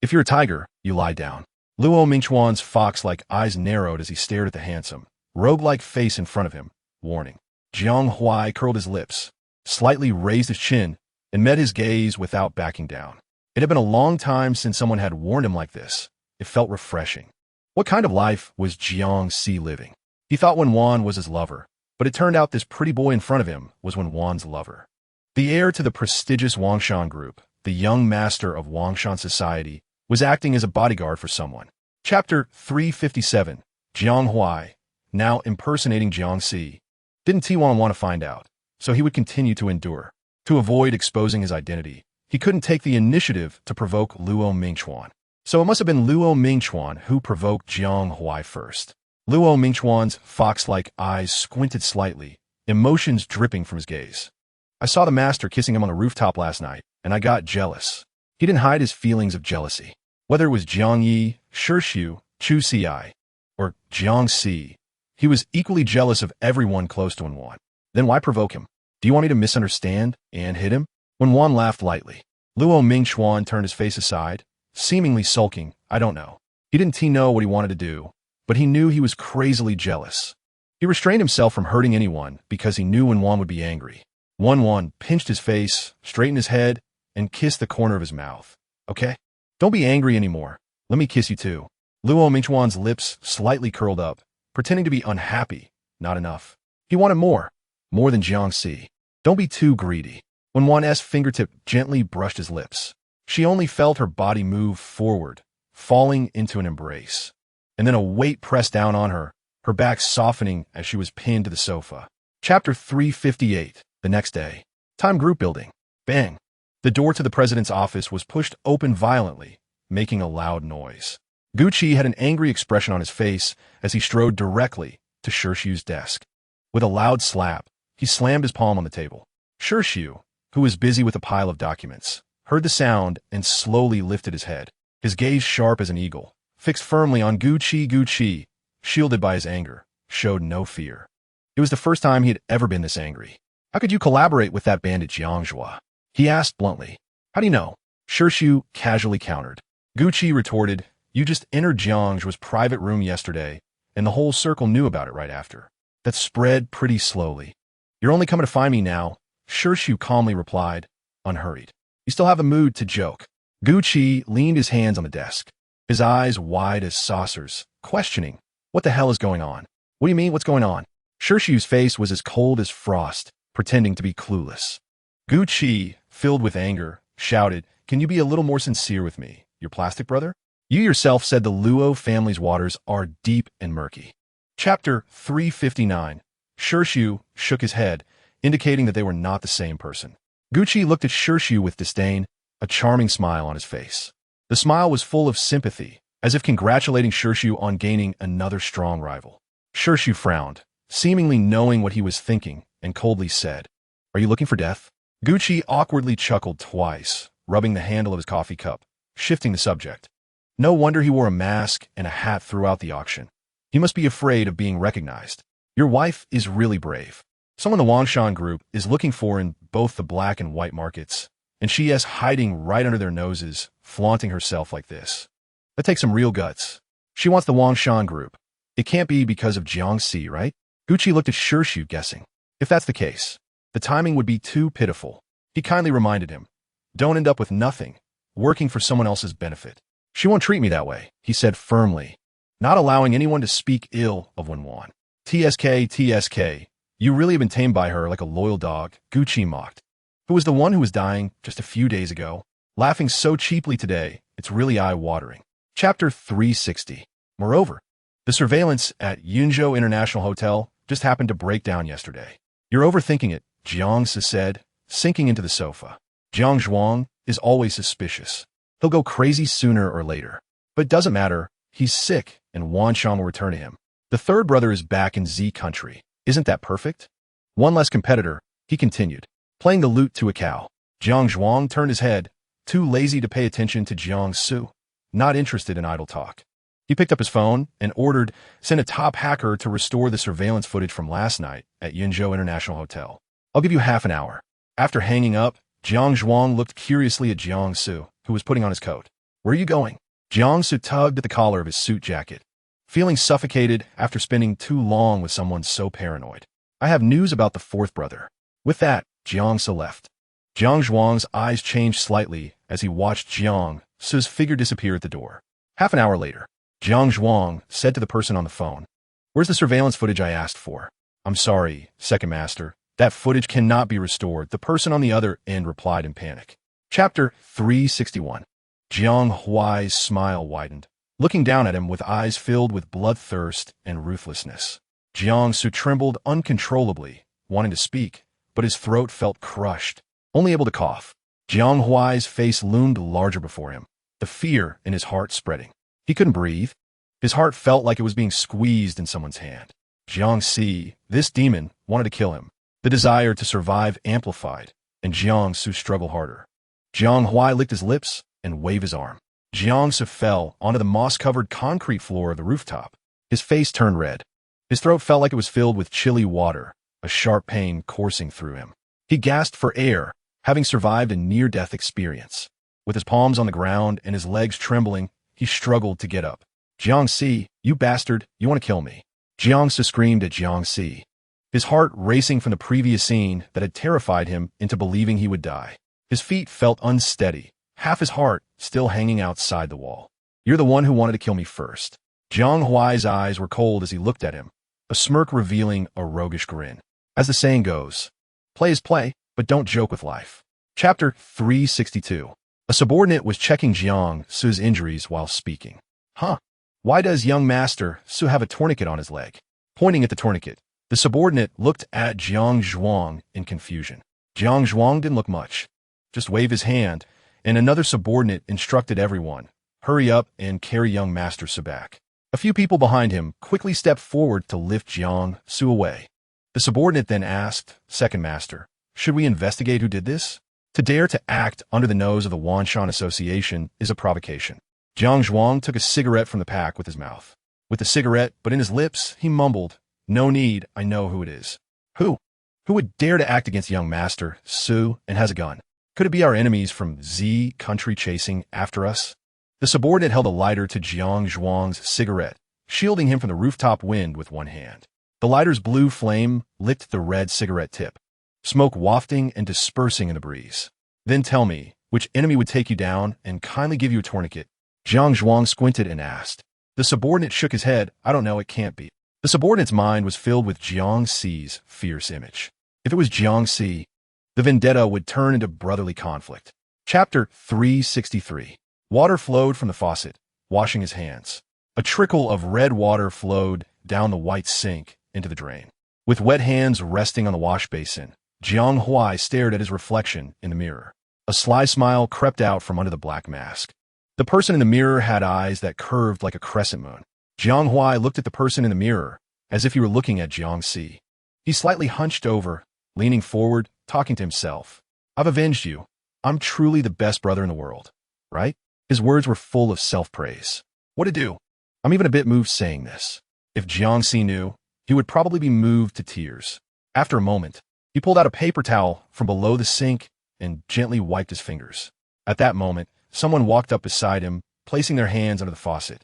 If you're a tiger, you lie down. Luo Mingchuan's fox-like eyes narrowed as he stared at the handsome, rogue-like face in front of him, warning. Jiang Huai curled his lips, slightly raised his chin, and met his gaze without backing down. It had been a long time since someone had warned him like this. It felt refreshing. What kind of life was Jiangxi living? He thought Wen Wan was his lover, but it turned out this pretty boy in front of him was Wen Wan's lover. The heir to the prestigious Wangshan group, the young master of Wangshan society, was acting as a bodyguard for someone. Chapter 357. Jiang Huai, now impersonating Jiangxi. Didn't T1 want to find out, so he would continue to endure. To avoid exposing his identity, he couldn't take the initiative to provoke Luo Mingchuan. So it must have been Luo Mingchuan who provoked Jiang Huai first. Luo Mingchuan's fox-like eyes squinted slightly, emotions dripping from his gaze. I saw the master kissing him on a rooftop last night, and I got jealous. He didn't hide his feelings of jealousy. Whether it was Jiang Yi, Shirshu, Chu Ci, or Jiang Si, he was equally jealous of everyone close to Wen Wan. Then why provoke him? Do you want me to misunderstand and hit him? Wen Wan laughed lightly. Luo Mingchuan turned his face aside, seemingly sulking. I don't know. He didn't know what he wanted to do, but he knew he was crazily jealous. He restrained himself from hurting anyone because he knew Wen Wan would be angry. Wen Wan pinched his face, straightened his head, and kissed the corner of his mouth. Okay? Don't be angry anymore. Let me kiss you too. Luo Mingchuan's lips slightly curled up, pretending to be unhappy. Not enough. He wanted more than Jiang Si. Don't be too greedy. Wen Wan's fingertip gently brushed his lips. She only felt her body move forward, falling into an embrace. And then a weight pressed down on her, her back softening as she was pinned to the sofa. Chapter 358. The next day. Time group building. Bang. The door to the president's office was pushed open violently, making a loud noise. Gucci had an angry expression on his face as he strode directly to Shirshu's desk. With a loud slap, he slammed his palm on the table. Shirshu, who was busy with a pile of documents, heard the sound and slowly lifted his head, his gaze sharp as an eagle, fixed firmly on Gucci. Gucci, shielded by his anger, showed no fear. It was the first time he had ever been this angry. How could you collaborate with that bandit Jiangzhua? He asked bluntly. How do you know? Shirshu casually countered. Gucci retorted, you just entered Jiangzhua's private room yesterday, and the whole circle knew about it right after. That spread pretty slowly. You're only coming to find me now, Shirshu calmly replied, unhurried. You still have a mood to joke. Gucci leaned his hands on the desk, his eyes wide as saucers, questioning, what the hell is going on? What do you mean, what's going on? Shirshu's face was as cold as frost, pretending to be clueless. Gucci, filled with anger, shouted, can you be a little more sincere with me, your plastic brother? You yourself said the Luo family's waters are deep and murky. Chapter 359. Shirshu shook his head, indicating that they were not the same person. Gucci looked at Shirshu with disdain, a charming smile on his face. The smile was full of sympathy, as if congratulating Shirshu on gaining another strong rival. Shirshu frowned, seemingly knowing what he was thinking, and coldly said, are you looking for death? Gucci awkwardly chuckled twice, rubbing the handle of his coffee cup, shifting the subject. No wonder he wore a mask and a hat throughout the auction. He must be afraid of being recognized. Your wife is really brave. Someone the Wangshan group is looking for in both the black and white markets, and she is hiding right under their noses, flaunting herself like this. That takes some real guts. She wants the Wangshan group. It can't be because of Jiang Si, right? Gucci looked at Shirshu, guessing. If that's the case, the timing would be too pitiful. He kindly reminded him, don't end up with nothing, working for someone else's benefit. She won't treat me that way, he said firmly, not allowing anyone to speak ill of Wen Wan. TSK, you really have been tamed by her like a loyal dog, Gucci mocked. Who was the one who was dying just a few days ago? Laughing so cheaply today, it's really eye-watering. Chapter 360. Moreover, the surveillance at Yunzhou International Hotel just happened to break down yesterday. You're overthinking it, Jiang Si said, sinking into the sofa. Jiang Zhuang is always suspicious. He'll go crazy sooner or later. But it doesn't matter. He's sick, and Wan Shan will return to him. The third brother is back in Z country. Isn't that perfect? One less competitor, he continued, playing the lute to a cow. Jiang Zhuang turned his head, too lazy to pay attention to Jiang Su, not interested in idle talk. He picked up his phone and ordered, send a top hacker to restore the surveillance footage from last night at Yunzhou International Hotel. I'll give you half an hour. After hanging up, Jiang Zhuang looked curiously at Jiang Su, who was putting on his coat. Where are you going? Jiang Su tugged at the collar of his suit jacket, feeling suffocated after spending too long with someone so paranoid. I have news about the fourth brother. With that, Jiang Su left. Jiang Zhuang's eyes changed slightly as he watched Jiang Su's figure disappear at the door. Half an hour later, Jiang Zhuang said to the person on the phone, where's the surveillance footage I asked for? I'm sorry, Second Master. That footage cannot be restored. The person on the other end replied in panic. Chapter 361. Jiang Huai's smile widened, looking down at him with eyes filled with bloodthirst and ruthlessness. Jiang Su trembled uncontrollably, wanting to speak, but his throat felt crushed, only able to cough. Jiang Huai's face loomed larger before him, the fear in his heart spreading. He couldn't breathe. His heart felt like it was being squeezed in someone's hand. Jiang Si, this demon, wanted to kill him. The desire to survive amplified, and Jiang Su struggled harder. Jiang Huai licked his lips, and wave his arm. Jiangsu fell onto the moss-covered concrete floor of the rooftop. His face turned red. His throat felt like it was filled with chilly water, a sharp pain coursing through him. He gasped for air, having survived a near-death experience. With his palms on the ground and his legs trembling, he struggled to get up. Jiangxi, you bastard, you want to kill me. Jiangsu screamed at Jiangxi, his heart racing from the previous scene that had terrified him into believing he would die. His feet felt unsteady, half his heart still hanging outside the wall. You're the one who wanted to kill me first. Jiang Huai's eyes were cold as he looked at him, a smirk revealing a roguish grin. As the saying goes, play is play, but don't joke with life. Chapter 362. A subordinate was checking Jiang Su's injuries while speaking. Huh? Why does young Master Su have a tourniquet on his leg? Pointing at the tourniquet, the subordinate looked at Jiang Zhuang in confusion. Jiang Zhuang didn't look much. Just wave his hand, and another subordinate instructed everyone, hurry up and carry young Master Su back. A few people behind him quickly stepped forward to lift Jiang Su away. The subordinate then asked, Second Master, should we investigate who did this? To dare to act under the nose of the Wanshan Association is a provocation. Jiang Zhuang took a cigarette from the pack with his mouth. With the cigarette, but in his lips, he mumbled, No need, I know who it is. Who? Who would dare to act against young Master Su and has a gun? Could it be our enemies from Z country chasing after us? The subordinate held a lighter to Jiang Zhuang's cigarette, shielding him from the rooftop wind with one hand. The lighter's blue flame licked the red cigarette tip, smoke wafting and dispersing in the breeze. Then tell me, which enemy would take you down and kindly give you a tourniquet? Jiang Zhuang squinted and asked. The subordinate shook his head. I don't know, it can't be. The subordinate's mind was filled with Jiangxi's fierce image. If it was Jiangxi, the vendetta would turn into brotherly conflict. Chapter 363. Water flowed from the faucet, washing his hands. A trickle of red water flowed down the white sink into the drain. With wet hands resting on the wash basin, Jiang Huai stared at his reflection in the mirror. A sly smile crept out from under the black mask. The person in the mirror had eyes that curved like a crescent moon. Jiang Huai looked at the person in the mirror as if he were looking at Jiangxi. He slightly hunched over, leaning forward, talking to himself. I've avenged you. I'm truly the best brother in the world, right? His words were full of self-praise. What to do? I'm even a bit moved saying this. If Jiangxi knew, he would probably be moved to tears. After a moment, he pulled out a paper towel from below the sink and gently wiped his fingers. At that moment, someone walked up beside him, placing their hands under the faucet,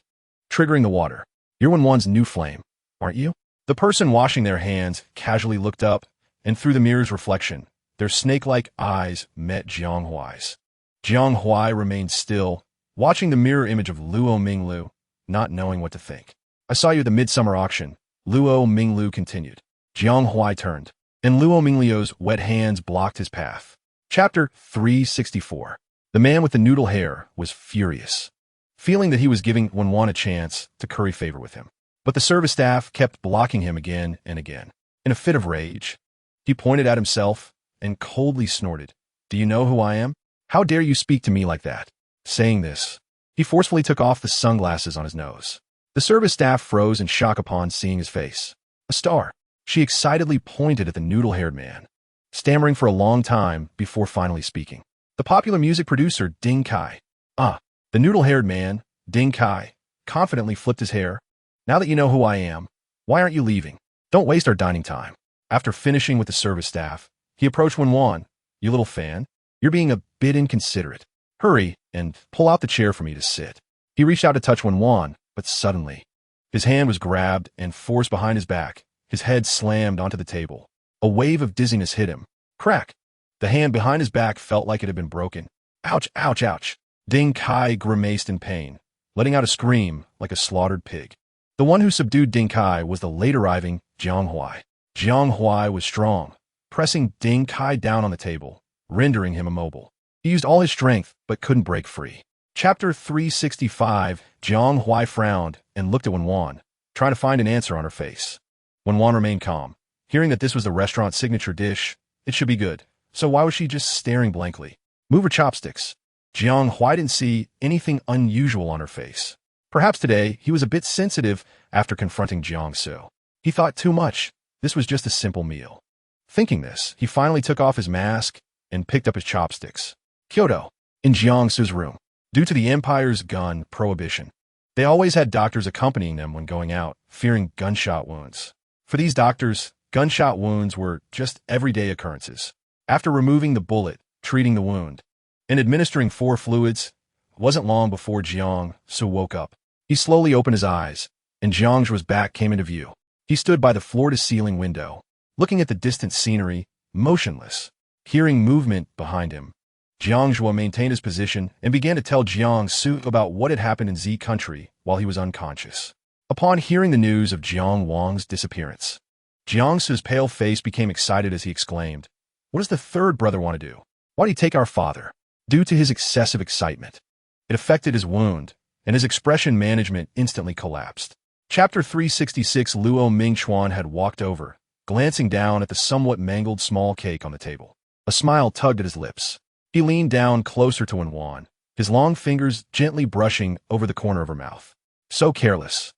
triggering the water. You're Wen Wan's new flame, aren't you? The person washing their hands casually looked up, and through the mirror's reflection, their snake-like eyes met Jiang Huai's. Jiang Huai remained still, watching the mirror image of Luo Minglu, not knowing what to think. I saw you at the midsummer auction, Luo Minglu continued. Jiang Huai turned, and Luo Minglu's wet hands blocked his path. Chapter 364. The man with the noodle hair was furious, feeling that he was giving Wen Wan a chance to curry favor with him. But the service staff kept blocking him again and again. In a fit of rage, he pointed at himself and coldly snorted, Do you know who I am? How dare you speak to me like that? Saying this, he forcefully took off the sunglasses on his nose. The service staff froze in shock upon seeing his face. A star. She excitedly pointed at the noodle-haired man, stammering for a long time before finally speaking. The popular music producer, Ding Kai. Ah, the noodle-haired man, Ding Kai, confidently flipped his hair. Now that you know who I am, why aren't you leaving? Don't waste our dining time. After finishing with the service staff, he approached Wen Wan. You little fan, you're being a bit inconsiderate. Hurry and pull out the chair for me to sit. He reached out to touch Wen Wan, but suddenly, his hand was grabbed and forced behind his back. His head slammed onto the table. A wave of dizziness hit him. Crack! The hand behind his back felt like it had been broken. Ouch, ouch, ouch. Ding Kai grimaced in pain, letting out a scream like a slaughtered pig. The one who subdued Ding Kai was the late-arriving Jiang Huai. Jiang Huai was strong, pressing Ding Kai down on the table, rendering him immobile. He used all his strength, but couldn't break free. Chapter 365. Jiang Huai frowned and looked at Wen Wan, trying to find an answer on her face. Wen Wan remained calm. Hearing that this was the restaurant's signature dish, it should be good. So why was she just staring blankly? Move her chopsticks. Jiang Huai didn't see anything unusual on her face. Perhaps today he was a bit sensitive after confronting Jiangsu. He thought too much. This was just a simple meal. Thinking this, he finally took off his mask and picked up his chopsticks. Kyoto. In Jiangsu's room. Due to the Empire's gun prohibition, they always had doctors accompanying them when going out, fearing gunshot wounds. For these doctors, gunshot wounds were just everyday occurrences. After removing the bullet, treating the wound, and administering 4 fluids, it wasn't long before Jiang Su woke up. He slowly opened his eyes, and Jiang Zhu's back came into view. He stood by the floor-to-ceiling window, looking at the distant scenery, motionless. Hearing movement behind him, Jiang Zhu maintained his position and began to tell Jiang Su about what had happened in Z country while he was unconscious. Upon hearing the news of Jiang Wang's disappearance, Jiang Su's pale face became excited as he exclaimed, "What does the third brother want to do? Why did he take our father?" Due to his excessive excitement, it affected his wound, and his expression management instantly collapsed. Chapter 366. Luo Mingchuan had walked over, glancing down at the somewhat mangled small cake on the table. A smile tugged at his lips. He leaned down closer to Wen Wan, his long fingers gently brushing over the corner of her mouth. "So careless.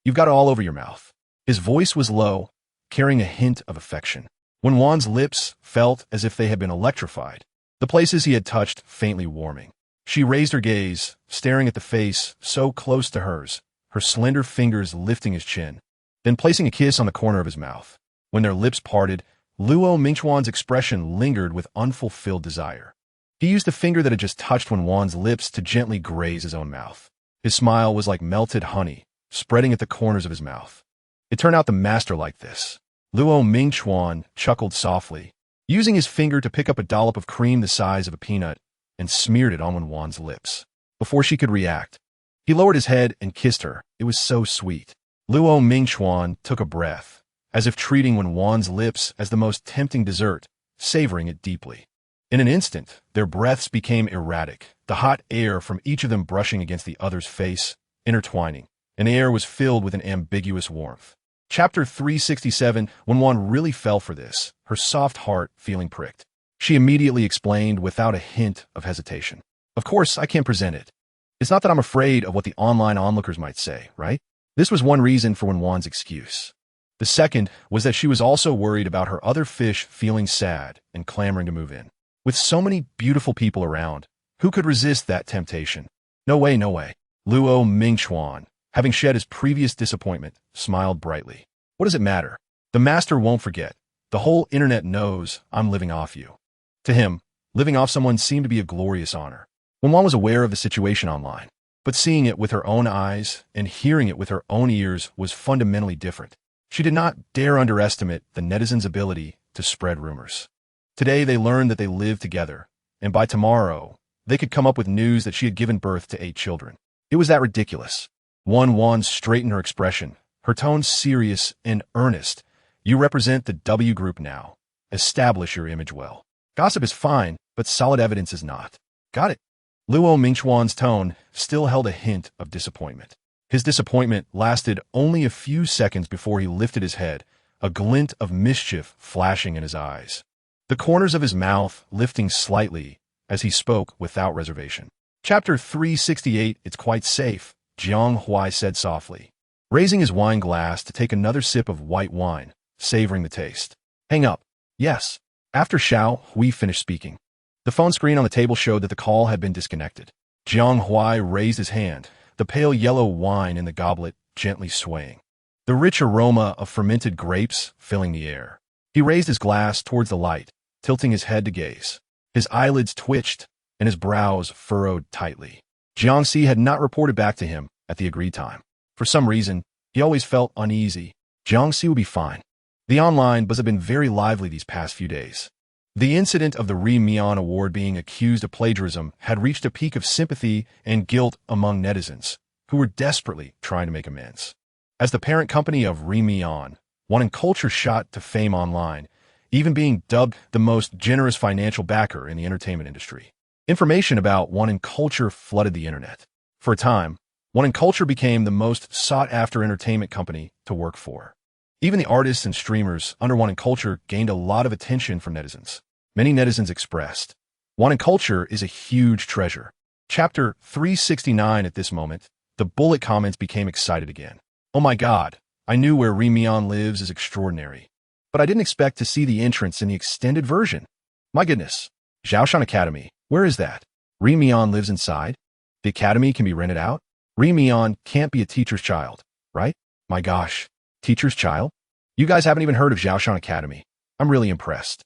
You've got it all over your mouth." His voice was low, carrying a hint of affection. Wen Wan's lips felt as if they had been electrified, the places he had touched faintly warming. She raised her gaze, staring at the face so close to hers, her slender fingers lifting his chin, then placing a kiss on the corner of his mouth. When their lips parted, Luo Mingchuan's expression lingered with unfulfilled desire. He used the finger that had just touched Wen Wan's lips to gently graze his own mouth. His smile was like melted honey, spreading at the corners of his mouth. It turned out the master liked this. Luo Mingchuan chuckled softly, using his finger to pick up a dollop of cream the size of a peanut and smeared it on Wen Wan's lips. Before she could react, he lowered his head and kissed her. It was so sweet. Luo Mingchuan took a breath, as if treating Wen Wan's lips as the most tempting dessert, savoring it deeply. In an instant, their breaths became erratic, the hot air from each of them brushing against the other's face, intertwining, and the air was filled with an ambiguous warmth. Chapter 367. Wen Wan really fell for this, her soft heart feeling pricked. She immediately explained without a hint of hesitation. "Of course, I can't present it. It's not that I'm afraid of what the online onlookers might say, right?" This was one reason for Wen Wan's excuse. The second was that she was also worried about her other fish feeling sad and clamoring to move in. With so many beautiful people around, who could resist that temptation? No way, no way. Luo Mingchuan, having shed his previous disappointment, smiled brightly. "What does it matter? The master won't forget. The whole internet knows I'm living off you." To him, living off someone seemed to be a glorious honor. Wen Wan was aware of the situation online, but seeing it with her own eyes and hearing it with her own ears was fundamentally different. She did not dare underestimate the netizens' ability to spread rumors. Today they learned that they lived together, and by tomorrow, they could come up with news that she had given birth to 8 children. It was that ridiculous. Wen Wan straightened her expression, her tone serious and earnest. "You represent the W group now. Establish your image well. Gossip is fine, but solid evidence is not." "Got it." Luo Mingchuan's tone still held a hint of disappointment. His disappointment lasted only a few seconds before he lifted his head, a glint of mischief flashing in his eyes, the corners of his mouth lifting slightly as he spoke without reservation. Chapter 368. It's quite safe, Jiang Hui said softly, raising his wine glass to take another sip of white wine, savoring the taste. "Hang up." "Yes." After Xiao Hui finished speaking, the phone screen on the table showed that the call had been disconnected. Jiang Hui raised his hand, the pale yellow wine in the goblet gently swaying, the rich aroma of fermented grapes filling the air. He raised his glass towards the light, tilting his head to gaze. His eyelids twitched, and his brows furrowed tightly. Jiangxi had not reported back to him at the agreed time. For some reason, he always felt uneasy. Jiangxi would be fine. The online buzz had been very lively these past few days. The incident of the Ri Mian Award being accused of plagiarism had reached a peak of sympathy and guilt among netizens, who were desperately trying to make amends. As the parent company of Ri Mian, Wan Culture shot to fame online, even being dubbed the most generous financial backer in the entertainment industry. Information about Wan Culture flooded the internet. For a time, Wan Culture became the most sought-after entertainment company to work for. Even the artists and streamers under Wan Culture gained a lot of attention from netizens. Many netizens expressed, "Wan Culture is a huge treasure." Chapter 369. At this moment, the bullet comments became excited again. "Oh my god, I knew where Ri Mian lives is extraordinary. But I didn't expect to see the entrance in the extended version. My goodness. Zhaoshan Academy, where is that? Ri Mian lives inside?" The academy can be rented out? Wen Wan can't be a teacher's child, right? My gosh, teacher's child? You guys haven't even heard of Zhaoshan Academy. I'm really impressed.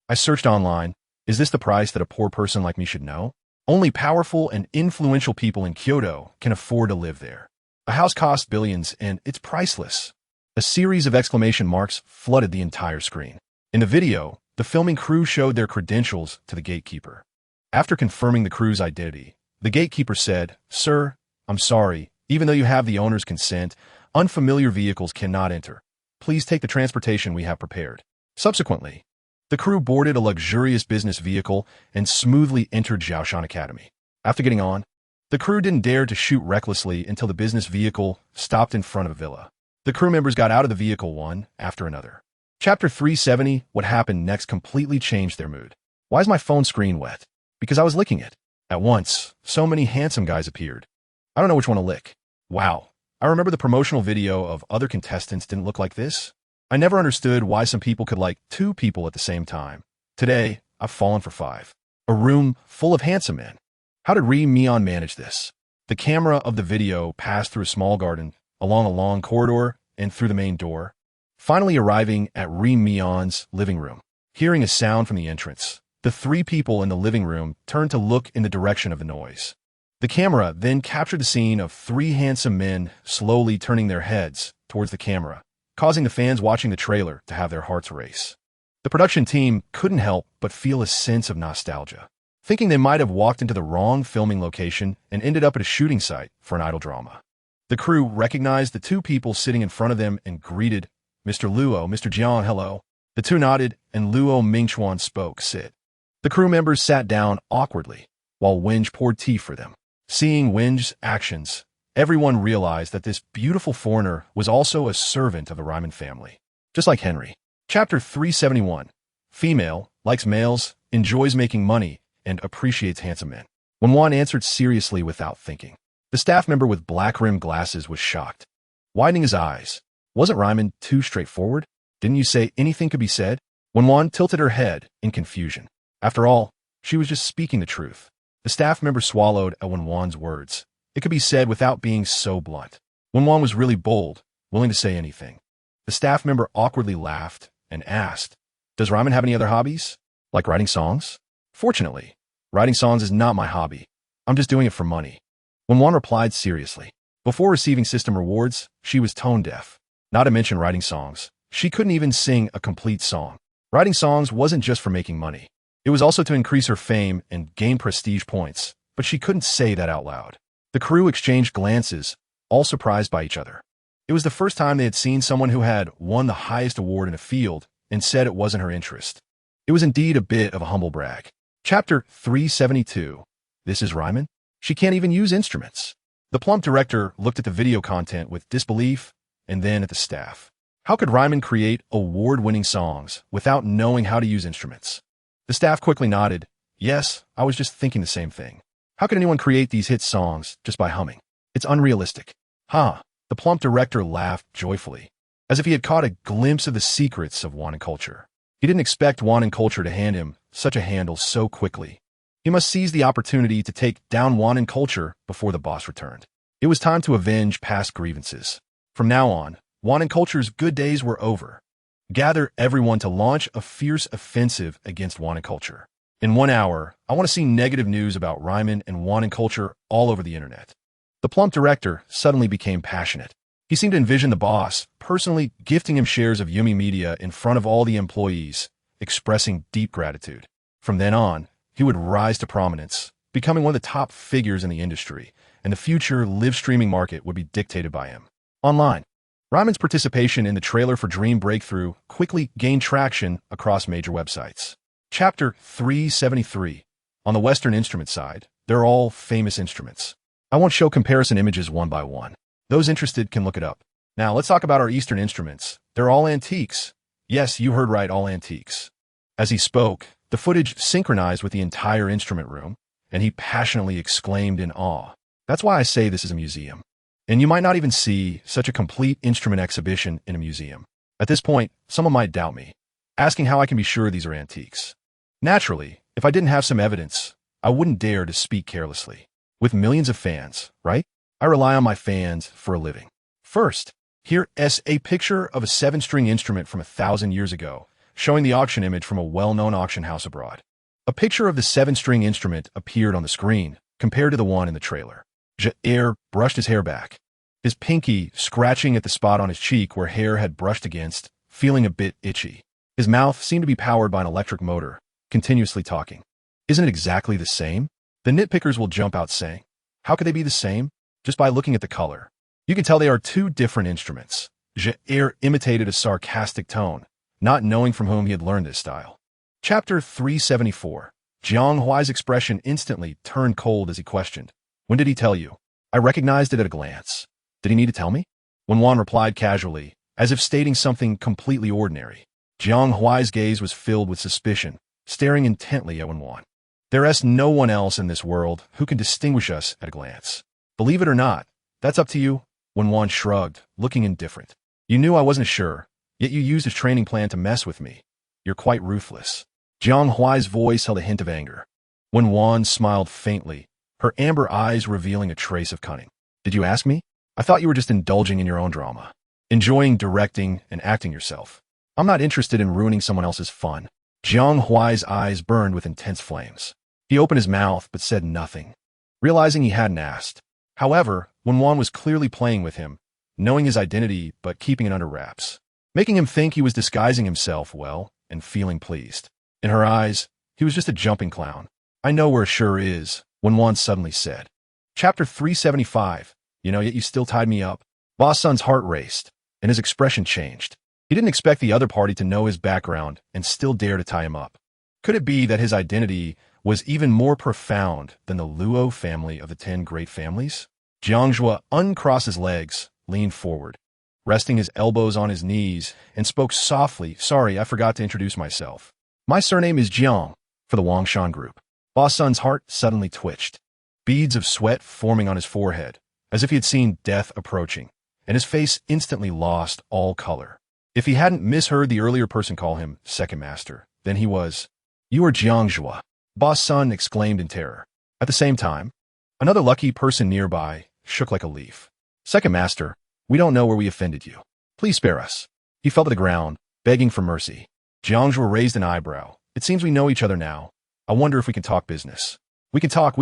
I searched online. Is this the price that a poor person like me should know? Only powerful and influential people in Kyoto can afford to live there. A house costs billions and it's priceless. A series of exclamation marks flooded the entire screen. In the video, the filming crew showed their credentials to the gatekeeper. After confirming the crew's identity, the gatekeeper said, "Sir, I'm sorry, even though you have the owner's consent, unfamiliar vehicles cannot enter. Please take the transportation we have prepared." Subsequently, the crew boarded a luxurious business vehicle and smoothly entered Zhaoshan Academy. After getting on, the crew didn't dare to shoot recklessly until the business vehicle stopped in front of a villa. The crew members got out of the vehicle one after another. Chapter 370, what happened next completely changed their mood. Why is my phone screen wet? Because I was licking it. At once, so many handsome guys appeared. I don't know which one to lick. Wow, I remember the promotional video of other contestants didn't look like this. I never understood why some people could like 2 people at the same time. Today, I've fallen for 5. A room full of handsome men. How did Wen Wan manage this? The camera of the video passed through a small garden, along a long corridor, and through the main door, finally arriving at Wen Wan's living room. Hearing a sound from the entrance, the 3 people in the living room turned to look in the direction of the noise. The camera then captured the scene of 3 handsome men slowly turning their heads towards the camera, causing the fans watching the trailer to have their hearts race. The production team couldn't help but feel a sense of nostalgia, thinking they might have walked into the wrong filming location and ended up at a shooting site for an idol drama. The crew recognized the 2 people sitting in front of them and greeted, "Mr. Luo, Mr. Jian, hello." The 2 nodded, and Luo Mingchuan spoke, "Sit." The crew members sat down awkwardly, while Wenj poured tea for them. Seeing Wenj's actions, everyone realized that this beautiful foreigner was also a servant of the Ryman family, just like Henry. Chapter 371. Female, likes males, enjoys making money, and appreciates handsome men. Wen Wan answered seriously without thinking. The staff member with black-rimmed glasses was shocked, widening his eyes. Wasn't Ryman too straightforward? Didn't you say anything could be said? Wen Wan tilted her head in confusion. After all, she was just speaking the truth. The staff member swallowed at Wen Wan's words. It could be said without being so blunt. Wen Wan was really bold, willing to say anything. The staff member awkwardly laughed and asked, "Does Ryman have any other hobbies? Like writing songs?" "Fortunately, writing songs is not my hobby. I'm just doing it for money." Wen Wan replied seriously. Before receiving system rewards, she was tone deaf. Not to mention writing songs. She couldn't even sing a complete song. Writing songs wasn't just for making money. It was also to increase her fame and gain prestige points, but she couldn't say that out loud. The crew exchanged glances, all surprised by each other. It was the first time they had seen someone who had won the highest award in a field and said it wasn't her interest. It was indeed a bit of a humble brag. Chapter 372. This is Ryman? She can't even use instruments. The plump director looked at the video content with disbelief and then at the staff. How could Ryman create award-winning songs without knowing how to use instruments? The staff quickly nodded. Yes, I was just thinking the same thing. How could anyone create these hit songs just by humming? It's unrealistic. Huh. The plump director laughed joyfully, as if he had caught a glimpse of the secrets of Wan and culture. He didn't expect Wan and culture to hand him such a handle so quickly. He must seize the opportunity to take down Wan and culture before the boss returned. It was time to avenge past grievances. From now on, Wan and culture's good days were over. Gather everyone to launch a fierce offensive against Wan and culture. In 1 hour, I want to see negative news about Ryman and Wan and culture all over the internet. The plump director suddenly became passionate. He seemed to envision the boss personally gifting him shares of Yumi Media in front of all the employees, expressing deep gratitude. From then on, he would rise to prominence, becoming one of the top figures in the industry, and the future live streaming market would be dictated by him. Online, Ryman's participation in the trailer for Dream Breakthrough quickly gained traction across major websites. Chapter 373. On the Western instrument side, they're all famous instruments. I won't show comparison images one by one. Those interested can look it up. Now let's talk about our Eastern instruments. They're all antiques. Yes, you heard right, all antiques. As he spoke, the footage synchronized with the entire instrument room, and he passionately exclaimed in awe. That's why I say this is a museum. And you might not even see such a complete instrument exhibition in a museum. At this point, someone might doubt me, asking how I can be sure these are antiques. Naturally, if I didn't have some evidence, I wouldn't dare to speak carelessly. with millions of fans, right? I rely on my fans for a living. First, here is a picture of a 7-string instrument from 1,000 years ago, showing the auction image from a well-known auction house abroad. A picture of the 7-string instrument appeared on the screen, compared to the one in the trailer. Jair brushed his hair back, his pinky scratching at the spot on his cheek where hair had brushed against, feeling a bit itchy. His mouth seemed to be powered by an electric motor, continuously talking. Isn't it exactly the same? The nitpickers will jump out saying, how could they be the same? Just by looking at the color. You can tell they are two different instruments. Jair imitated a sarcastic tone, not knowing from whom he had learned this style. Chapter 374. Jiang Huai's expression instantly turned cold as he questioned. When did he tell you? I recognized it at a glance. Did he need to tell me? Wen Wan replied casually, as if stating something completely ordinary. Jiang Huai's gaze was filled with suspicion, staring intently at Wen Wan. There is no one else in this world who can distinguish us at a glance. Believe it or not, that's up to you. Wen Wan shrugged, looking indifferent. You knew I wasn't sure, yet you used a training plan to mess with me. You're quite ruthless. Jiang Huai's voice held a hint of anger. Wen Wan smiled faintly, her amber eyes revealing a trace of cunning. Did you ask me? I thought you were just indulging in your own drama, enjoying directing and acting yourself. I'm not interested in ruining someone else's fun. Jiang Huai's eyes burned with intense flames. He opened his mouth but said nothing, realizing he hadn't asked. However, Wen Wan was clearly playing with him, knowing his identity but keeping it under wraps, making him think he was disguising himself well and feeling pleased. In her eyes, he was just a jumping clown. I know where Sure is, Wen Wan suddenly said. Chapter 375. Yet you still tied me up. Boss Sun's heart raced, and his expression changed. He didn't expect the other party to know his background and still dare to tie him up. Could it be that his identity was even more profound than the Luo family of the 10 great families? Jiang Zhua uncrossed his legs, leaned forward, resting his elbows on his knees, and spoke softly. Sorry, I forgot to introduce myself. My surname is Jiang, for the Wangshan group. Boss Sun's heart suddenly twitched, beads of sweat forming on his forehead, as if he had seen death approaching, and his face instantly lost all color. If he hadn't misheard the earlier person call him Second Master, then he was. You are Jiang Zhua, Boss Sun exclaimed in terror. At the same time, another lucky person nearby shook like a leaf. Second Master, we don't know where we offended you. Please spare us. He fell to the ground, begging for mercy. Jiang Zhua raised an eyebrow. It seems we know each other now. I wonder if we can talk business. We can talk,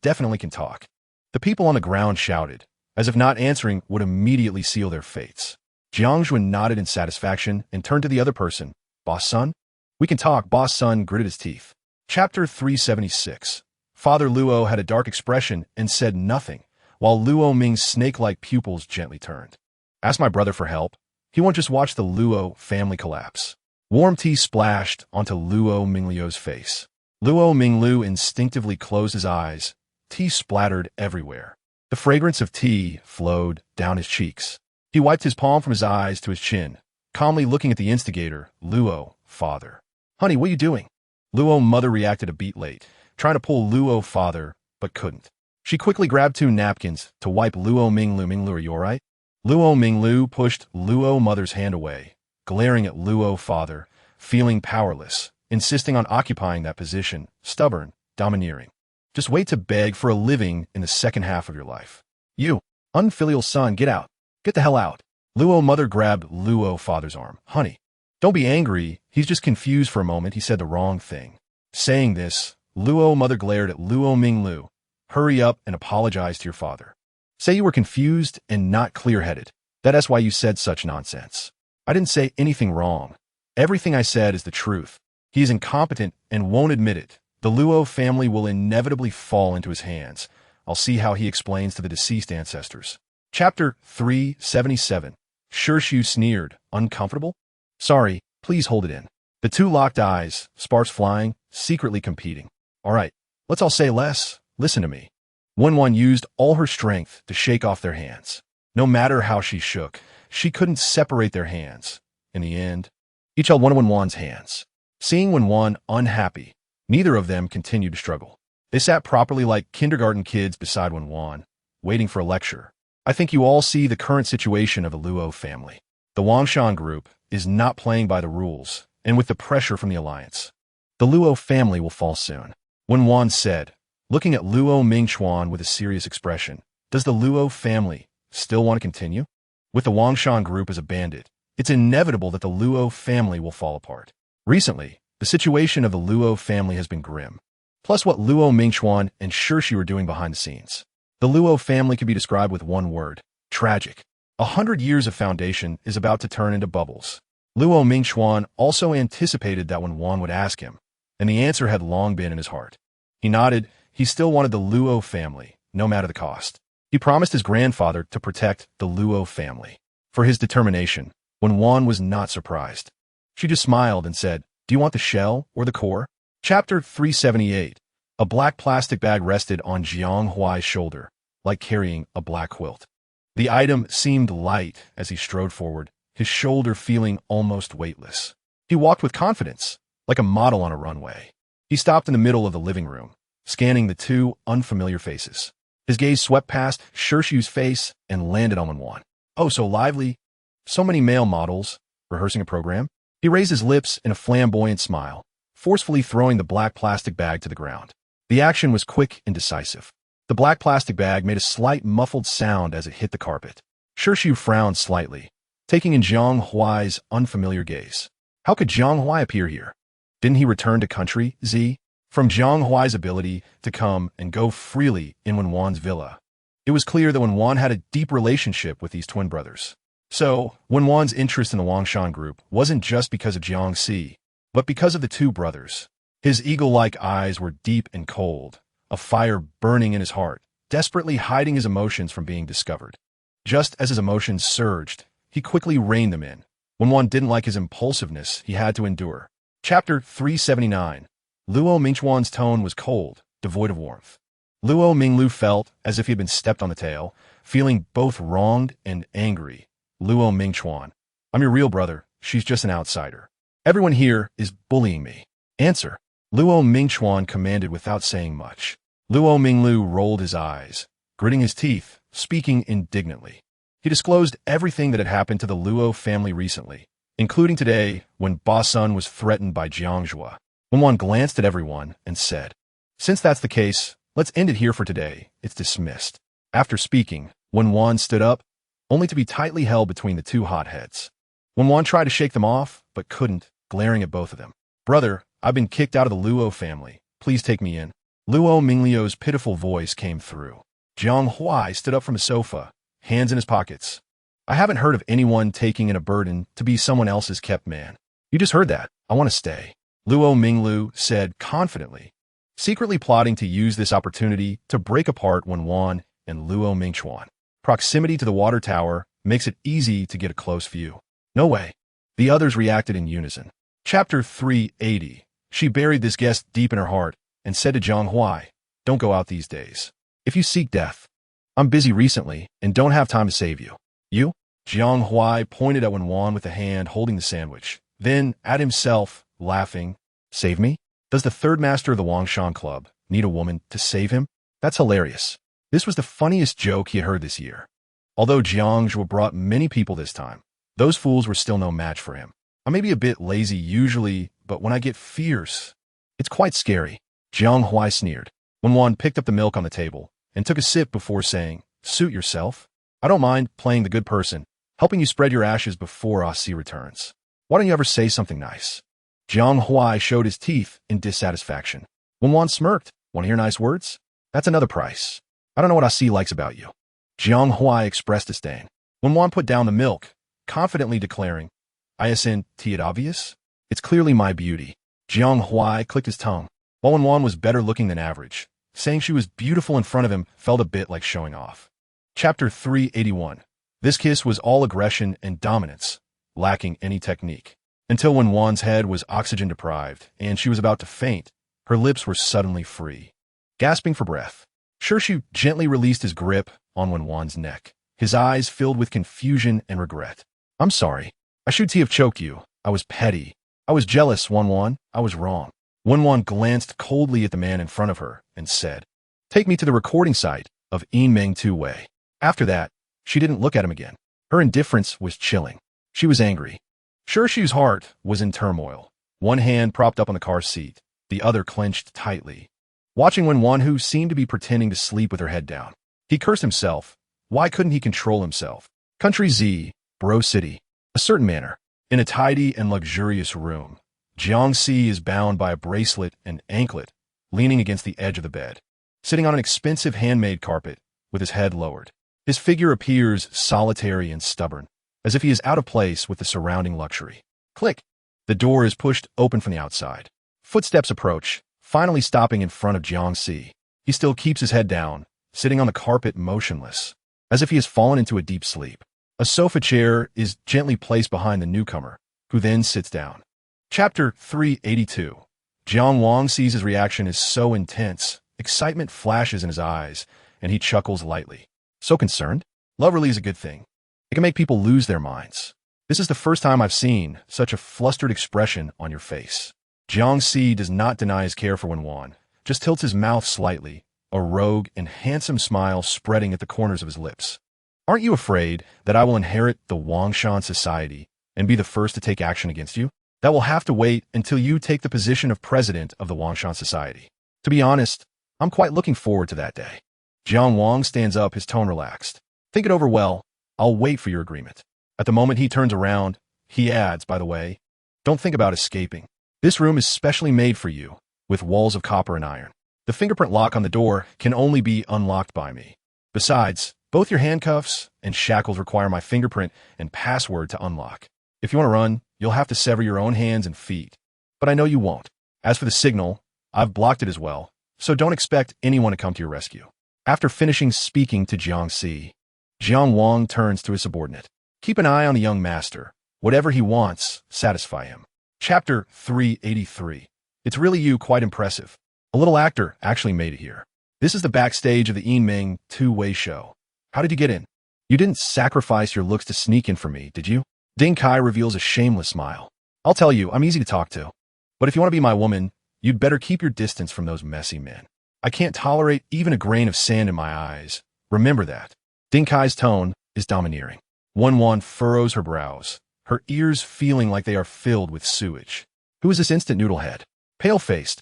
definitely can talk. The people on the ground shouted, as if not answering would immediately seal their fates. Jiang Zhua nodded in satisfaction and turned to the other person. Boss Sun? We can talk. Boss Sun gritted his teeth. Chapter 376. Father Luo had a dark expression and said nothing, while Luo Ming's snake-like pupils gently turned. Ask my brother for help. He won't just watch the Luo family collapse. Warm tea splashed onto Luo Mingliu's face. Luo Minglu instinctively closed his eyes. Tea splattered everywhere. The fragrance of tea flowed down his cheeks. He wiped his palm from his eyes to his chin, calmly looking at the instigator, Luo, father. Honey, what are you doing? Luo mother reacted a beat late, trying to pull Luo father, but couldn't. She quickly grabbed 2 napkins to wipe Luo Minglu. Minglu, are you alright? Luo Minglu pushed Luo mother's hand away, glaring at Luo father, feeling powerless, insisting on occupying that position, stubborn, domineering. Just wait to beg for a living in the second half of your life. You, unfilial son, get out. Get the hell out. Luo mother grabbed Luo father's arm. Honey, don't be angry. He's just confused for a moment. He said the wrong thing. Saying this, Luo mother glared at Luo Minglu. Hurry up and apologize to your father. Say you were confused and not clear-headed. That's why you said such nonsense. I didn't say anything wrong. Everything I said is the truth. He is incompetent and won't admit it. The Luo family will inevitably fall into his hands. I'll see how he explains to the deceased ancestors. Chapter 377. Shirshu sneered. Uncomfortable? Sorry, please hold it in. The 2 locked eyes, sparks flying, secretly competing. All right, let's all say less. Listen to me. Wen Wan used all her strength to shake off their hands. No matter how she shook, she couldn't separate their hands. In the end, each held one of Wen Wan's hands. Seeing Wen Wan unhappy, neither of them continued to struggle. They sat properly like kindergarten kids beside Wen Wan, waiting for a lecture. I think you all see the current situation of the Luo family. The Wangshan group is not playing by the rules, and with the pressure from the alliance, the Luo family will fall soon. Wen Wan said, looking at Luo Mingchuan with a serious expression. Does the Luo family still want to continue? With the Wangshan group as a bandit, it's inevitable that the Luo family will fall apart. Recently, the situation of the Luo family has been grim. Plus what Luo Mingchuan and Shirshi were doing behind the scenes. The Luo family could be described with one word: tragic. 100 years of foundation is about to turn into bubbles. Luo Mingchuan also anticipated that Wen Wan would ask him, and the answer had long been in his heart. He nodded. He still wanted the Luo family, no matter the cost. He promised his grandfather to protect the Luo family. For his determination, Wen Wan was not surprised. She just smiled and said, "Do you want the shell or the core?" Chapter 378. A black plastic bag rested on Jiang Huai's shoulder, like carrying a black quilt. The item seemed light as he strode forward, his shoulder feeling almost weightless. He walked with confidence, like a model on a runway. He stopped in the middle of the living room, scanning the two unfamiliar faces. His gaze swept past Shirshu's face and landed on Wen Wan. Oh, so lively. So many male models, rehearsing a program. He raised his lips in a flamboyant smile, forcefully throwing the black plastic bag to the ground. The action was quick and decisive. The black plastic bag made a slight muffled sound as it hit the carpet. Shirshu frowned slightly, taking in Jiang Huai's unfamiliar gaze. How could Jiang Huai appear here? Didn't he return to country, Z? From Jiang Huai's ability to come and go freely in Wen Wan's villa, it was clear that Wen Wan had a deep relationship with these twin brothers. So, Wen Wan's interest in the Wangshan group wasn't just because of Jiang Si, but because of the two brothers. His eagle-like eyes were deep and cold, a fire burning in his heart, desperately hiding his emotions from being discovered. Just as his emotions surged, he quickly reined them in. Wen Wan didn't like his impulsiveness he had to endure. Chapter 379. Luo Mingchuan's tone was cold, devoid of warmth. Luo Minglu felt as if he had been stepped on the tail, feeling both wronged and angry. Luo Mingchuan, I'm your real brother. She's just an outsider. Everyone here is bullying me. Answer. Luo Mingchuan commanded without saying much. Luo Minglu rolled his eyes, gritting his teeth, speaking indignantly. He disclosed everything that had happened to the Luo family recently, including today when Ba Sun was threatened by Jiangjua. Wen Wan glanced at everyone and said, "Since that's the case, let's end it here for today. It's dismissed." After speaking, Wen Wan stood up, only to be tightly held between the two hotheads. Wen Wan tried to shake them off, but couldn't, glaring at both of them. "Brother, I've been kicked out of the Luo family. Please take me in." Luo Minglio's pitiful voice came through. Jiang Huai stood up from his sofa, hands in his pockets. "I haven't heard of anyone taking in a burden to be someone else's kept man." "You just heard that. I want to stay," Luo Minglu said confidently, secretly plotting to use this opportunity to break apart Wen Wan and Luo Mingchuan. Proximity to the water tower makes it easy to get a close view. "No way." The others reacted in unison. Chapter 380. She buried this guest deep in her heart and said to Jiang Huai, "Don't go out these days. If you seek death, I'm busy recently and don't have time to save you." "You?" Jiang Huai pointed at Wen Wan with a hand holding the sandwich, then at himself, laughing. "Save me? Does the third master of the Wangshan Club need a woman to save him? That's hilarious." This was the funniest joke he had heard this year. Although Jiangjua brought many people this time, those fools were still no match for him. "I may be a bit lazy usually, but when I get fierce, it's quite scary." Jiang Huai sneered. Wen Wan picked up the milk on the table and took a sip before saying, "Suit yourself. I don't mind playing the good person, helping you spread your ashes before Asi returns. Why don't you ever say something nice?" Jiang Huai showed his teeth in dissatisfaction. Wen Wan smirked. "Want to hear nice words? That's another price. I don't know what Asi likes about you." Jiang Huai expressed disdain. Wen Wan put down the milk, confidently declaring, "Isn't it obvious? It's clearly my beauty." Jiang Huai clicked his tongue. While Wen Wan was better looking than average, saying she was beautiful in front of him felt a bit like showing off. Chapter 381. This kiss was all aggression and dominance, lacking any technique. Until Wen Wan's head was oxygen deprived and she was about to faint, her lips were suddenly free. Gasping for breath, Shirshu gently released his grip on Wen Wan's neck, his eyes filled with confusion and regret. "I'm sorry. I should have choked you. I was petty. I was jealous, Wen Wan. I was wrong." Wen Wan glanced coldly at the man in front of her and said, "Take me to the recording site of Yinmeng Tu Wei." After that, she didn't look at him again. Her indifference was chilling. She was angry. Shirshu's heart was in turmoil. One hand propped up on the car seat, the other clenched tightly. watching Wen Wan, who seemed to be pretending to sleep with her head down. He cursed himself. Why couldn't he control himself? Country Z, Bro City. A certain manner. In a tidy and luxurious room, Jiangxi is bound by a bracelet and anklet, leaning against the edge of the bed, sitting on an expensive handmade carpet, with his head lowered. His figure appears solitary and stubborn, as if he is out of place with the surrounding luxury. Click. The door is pushed open from the outside. Footsteps approach, finally stopping in front of Jiangxi. He still keeps his head down, sitting on the carpet motionless, as if he has fallen into a deep sleep. A sofa chair is gently placed behind the newcomer, who then sits down. Chapter 382. Jiang Wang sees his reaction is so intense, excitement flashes in his eyes, and he chuckles lightly. So concerned? Love really is a good thing. It can make people lose their minds. This is the first time I've seen such a flustered expression on your face. Jiangxi does not deny his care for Wen Wan, just tilts his mouth slightly, a rogue and handsome smile spreading at the corners of his lips. Aren't you afraid that I will inherit the Wangshan society and be the first to take action against you? That will have to wait until you take the position of president of the Wangshan society. To be honest, I'm quite looking forward to that day. Jiang Wang stands up, his tone relaxed. Think it over well. I'll wait for your agreement. At the moment he turns around, he adds, by the way, don't think about escaping. This room is specially made for you, with walls of copper and iron. The fingerprint lock on the door can only be unlocked by me. Besides, both your handcuffs and shackles require my fingerprint and password to unlock. If you want to run, you'll have to sever your own hands and feet. But I know you won't. As for the signal, I've blocked it as well, so don't expect anyone to come to your rescue. After finishing speaking to Jiangxi, Jiang Wang turns to his subordinate. Keep an eye on the young master. Whatever he wants, satisfy him. Chapter 383. It's really you, quite impressive. A little actor actually made it here. This is the backstage of the Yinming two-way show. How did you get in? You didn't sacrifice your looks to sneak in for me, did you? Ding Kai reveals a shameless smile. I'll tell you, I'm easy to talk to. But if you want to be my woman, you'd better keep your distance from those messy men. I can't tolerate even a grain of sand in my eyes. Remember that. Ding Kai's tone is domineering. Wen Wan furrows her brows, her ears feeling like they are filled with sewage. Who is this instant noodlehead? Pale-faced,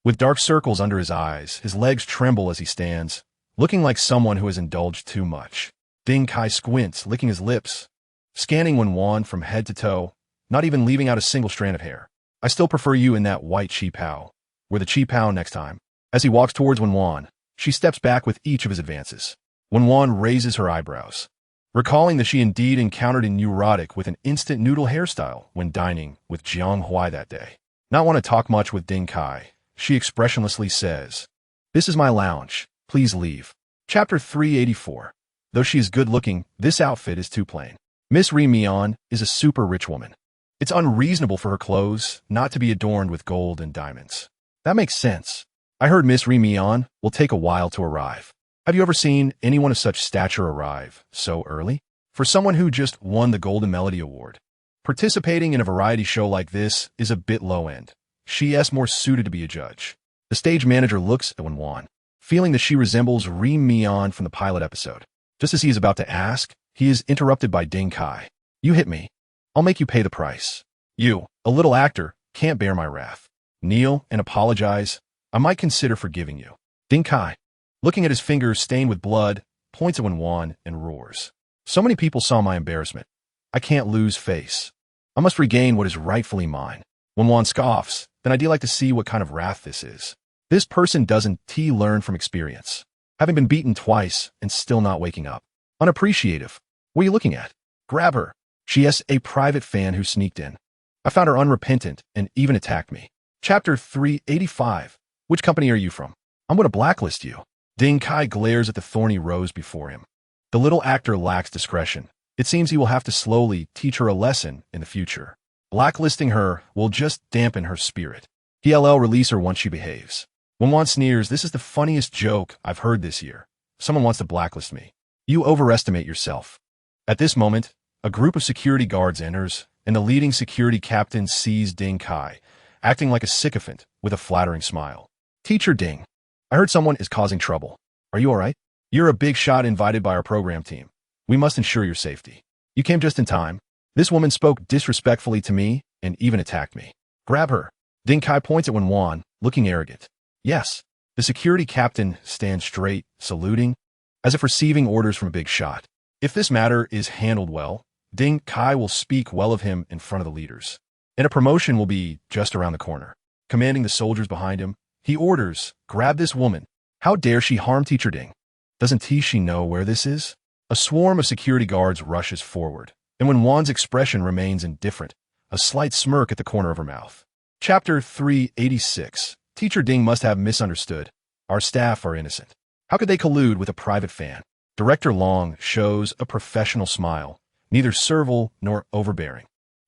with dark circles under his eyes, his legs tremble as he stands, looking like someone who has indulged too much. Ding Kai squints, licking his lips, scanning Wen Wan from head to toe, not even leaving out a single strand of hair. I still prefer you in that white chi-pao. Wear the chi-pao next time. As he walks towards Wen Wan, she steps back with each of his advances. Wen Wan raises her eyebrows, recalling that she indeed encountered a neurotic with an instant noodle hairstyle when dining with Jiang Huai that day. Not want to talk much with Ding Kai, she expressionlessly says, "This is my lounge. Please leave." Chapter 384. Though she is good-looking, this outfit is too plain. Miss Ri Mian is a super rich woman. It's unreasonable for her clothes not to be adorned with gold and diamonds. That makes sense. I heard Miss Ri Mian will take a while to arrive. Have you ever seen anyone of such stature arrive so early? For someone who just won the Golden Melody Award, participating in a variety show like this is a bit low-end. She is more suited to be a judge. The stage manager looks at Wen Wan, feeling that she resembles Ri Mian from the pilot episode. Just as he is about to ask, he is interrupted by Ding Kai. You hit me. I'll make you pay the price. You, a little actor, can't bear my wrath. Kneel and apologize. I might consider forgiving you. Ding Kai, looking at his fingers stained with blood, points at Wen Wan and roars. So many people saw my embarrassment. I can't lose face. I must regain what is rightfully mine. Wen Wan scoffs. Then I'd like to see what kind of wrath this is. This person doesn't learn from experience. Having been beaten twice and still not waking up. Unappreciative. What are you looking at? Grab her. She is a private fan who sneaked in. I found her unrepentant and even attacked me. Chapter 385. Which company are you from? I'm going to blacklist you. Ding Kai glares at the thorny rose before him. The little actor lacks discretion. It seems he will have to slowly teach her a lesson in the future. Blacklisting her will just dampen her spirit. He'll release her once she behaves. Wen Wan sneers, this is the funniest joke I've heard this year. Someone wants to blacklist me. You overestimate yourself. At this moment, a group of security guards enters, and the leading security captain sees Ding Kai, acting like a sycophant with a flattering smile. Teacher Ding, I heard someone is causing trouble. Are you all right? You're a big shot invited by our program team. We must ensure your safety. You came just in time. This woman spoke disrespectfully to me and even attacked me. Grab her. Ding Kai points at Wen Wan, looking arrogant. Yes. The security captain stands straight, saluting, as if receiving orders from a big shot. If this matter is handled well, Ding Kai will speak well of him in front of the leaders, and a promotion will be just around the corner. Commanding the soldiers behind him, he orders, "Grab this woman. How dare she harm Teacher Ding? Doesn't she know where this is?" A swarm of security guards rushes forward, and Wen Wan's expression remains indifferent, a slight smirk at the corner of her mouth. Chapter 386. Teacher Ding must have misunderstood. Our staff are innocent. How could they collude with a private fan? Director Long shows a professional smile, neither servile nor overbearing.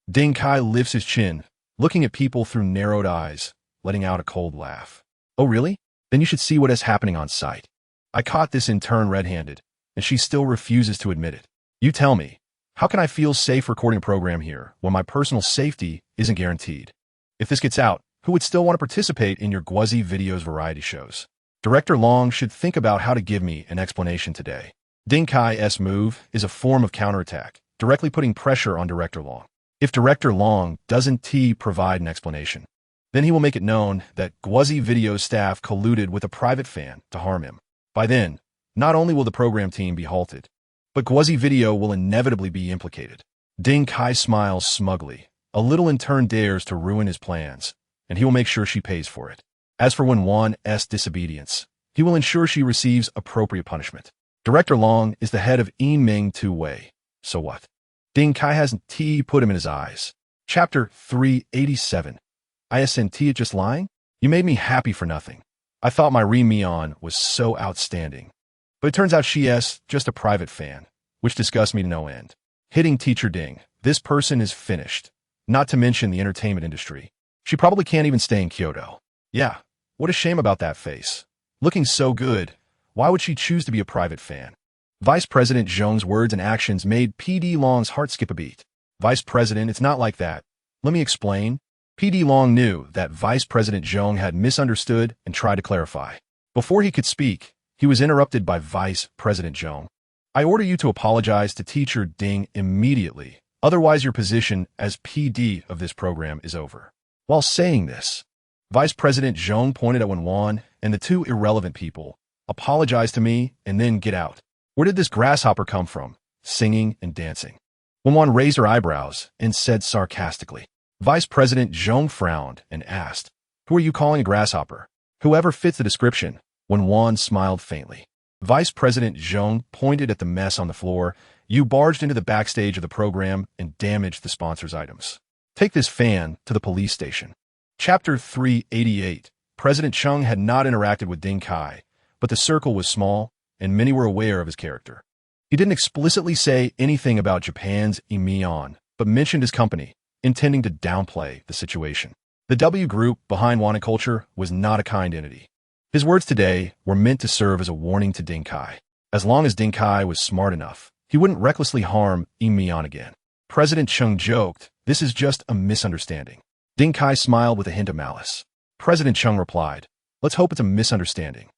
Ding Kai lifts his chin, looking at people through narrowed eyes, letting out a cold laugh. "Oh, really? Then you should see what is happening on site. I caught this intern red-handed, and she still refuses to admit it. You tell me, how can I feel safe recording a program here when my personal safety isn't guaranteed? If this gets out, who would still want to participate in your Gwazi videos variety shows? Director Long should think about how to give me an explanation today." Ding Kai's move is a form of counterattack, directly putting pressure on Director Long. If Director Long doesn't provide an explanation, then he will make it known that Gwazi Video's staff colluded with a private fan to harm him. By then, not only will the program team be halted, but Gwazi Video will inevitably be implicated. Ding Kai smiles smugly. A little intern dares to ruin his plans, and he will make sure she pays for it. As for Wen Wan's disobedience, he will ensure she receives appropriate punishment. Director Long is the head of Ming Two-Way. So what? Ding Kai hasn't put him in his eyes. Chapter 387. Isn't it just lying? You made me happy for nothing. I thought my Mian was so outstanding. But it turns out she's just a private fan, which disgusts me to no end. Hitting Teacher Ding. This person is finished. Not to mention the entertainment industry. She probably can't even stay in Kyoto. Yeah, what a shame about that face. Looking so good, why would she choose to be a private fan? Vice President Zhong's words and actions made PD Long's heart skip a beat. Vice President, it's not like that. Let me explain. PD Long knew that Vice President Zhong had misunderstood and tried to clarify. Before he could speak, he was interrupted by Vice President Zhong. "I order you to apologize to Teacher Ding immediately. Otherwise, your position as PD of this program is over." While saying this, Vice President Zhong pointed at Wen Wan and the two irrelevant people. "Apologize to me and then get out. Where did this grasshopper come from, singing and dancing?" Wen Wan raised her eyebrows and said sarcastically. Vice President Zhong frowned and asked, "Who are you calling a grasshopper?" "Whoever fits the description." Wen Wan smiled faintly. Vice President Zhong pointed at the mess on the floor. "You barged into the backstage of the program and damaged the sponsor's items. Take this fan to the police station." Chapter 388. President Chung had not interacted with Ding Kai, but the circle was small, and many were aware of his character. He didn't explicitly say anything about Japan's Mian, but mentioned his company, intending to downplay the situation. The W group behind Wan culture was not a kind entity. His words today were meant to serve as a warning to Ding Kai. As long as Ding Kai was smart enough, he wouldn't recklessly harm Mian again. President Chung joked, "This is just a misunderstanding." Ding Kai smiled with a hint of malice. President Chung replied, "Let's hope it's a misunderstanding."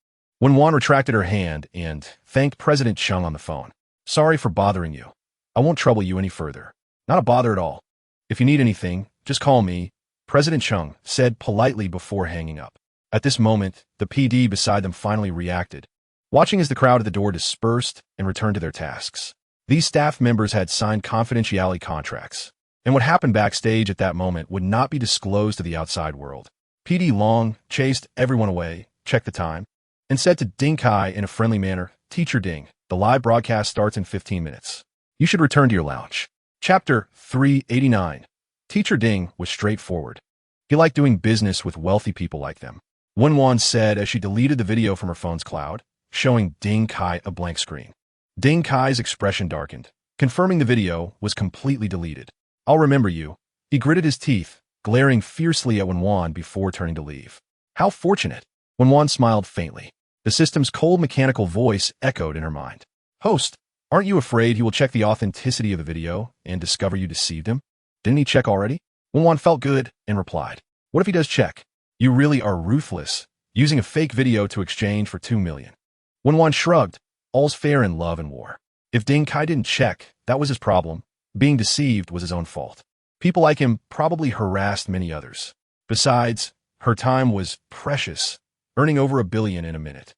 Wen Wan retracted her hand and thanked President Chung on the phone. "Sorry for bothering you. I won't trouble you any further." "Not a bother at all. If you need anything, just call me," President Chung said politely before hanging up. At this moment, the PD beside them finally reacted, watching as the crowd at the door dispersed and returned to their tasks. These staff members had signed confidentiality contracts, and what happened backstage at that moment would not be disclosed to the outside world. PD Long chased everyone away, checked the time, and said to Ding Kai in a friendly manner, "Teacher Ding, the live broadcast starts in 15 minutes. You should return to your lounge." Chapter 389. Teacher Ding was straightforward. He liked doing business with wealthy people like them. Wen Wan said as she deleted the video from her phone's cloud, showing Ding Kai a blank screen. Ding Kai's expression darkened, confirming the video was completely deleted. "I'll remember you." He gritted his teeth, glaring fiercely at Wen Wan before turning to leave. "How fortunate." Wen Wan smiled faintly. The system's cold mechanical voice echoed in her mind. "Host, aren't you afraid he will check the authenticity of the video and discover you deceived him?" "Didn't he check already?" Wen Wan felt good and replied, "What if he does check? You really are ruthless, using a fake video to exchange for 2 million. Wen Wan shrugged. All's fair in love and war. If Ding Kai didn't check, that was his problem. Being deceived was his own fault. People like him probably harassed many others. Besides, her time was precious, earning over $1 billion in a minute.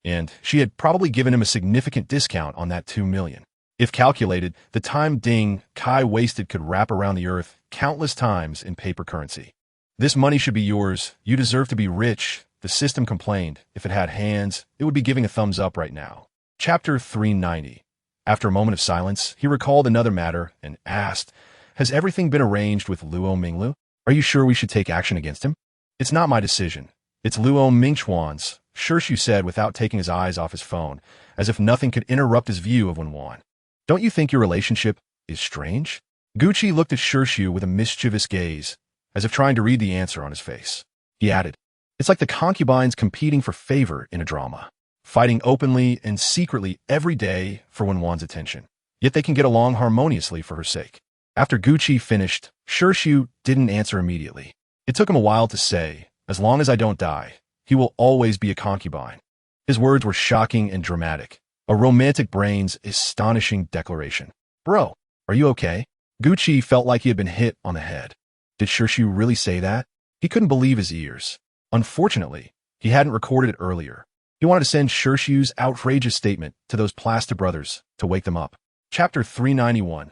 And she had probably given him a significant discount on that $2 million. If calculated, the time Ding Kai wasted could wrap around the earth countless times in paper currency. This money should be yours. You deserve to be rich, the system complained. If it had hands, it would be giving a thumbs up right now. Chapter 390. After a moment of silence, he recalled another matter and asked, "Has everything been arranged with Luo Minglu? Are you sure we should take action against him?" "It's not my decision. It's Luo Mingchuan's," Shirshu said without taking his eyes off his phone, as if nothing could interrupt his view of Wen Wan. "Don't you think your relationship is strange?" Gucci looked at Shirshu with a mischievous gaze, as if trying to read the answer on his face. He added, "It's like the concubines competing for favor in a drama, fighting openly and secretly every day for Wen Wan's attention. Yet they can get along harmoniously for her sake." After Gucci finished, Shirshu didn't answer immediately. It took him a while to say, "As long as I don't die, he will always be a concubine." His words were shocking and dramatic, a romantic brain's astonishing declaration. "Bro, are you okay?" Gucci felt like he had been hit on the head. Did Shirshu really say that? He couldn't believe his ears. Unfortunately, he hadn't recorded it earlier. He wanted to send Shirshu's outrageous statement to those Plasta brothers to wake them up. Chapter 391.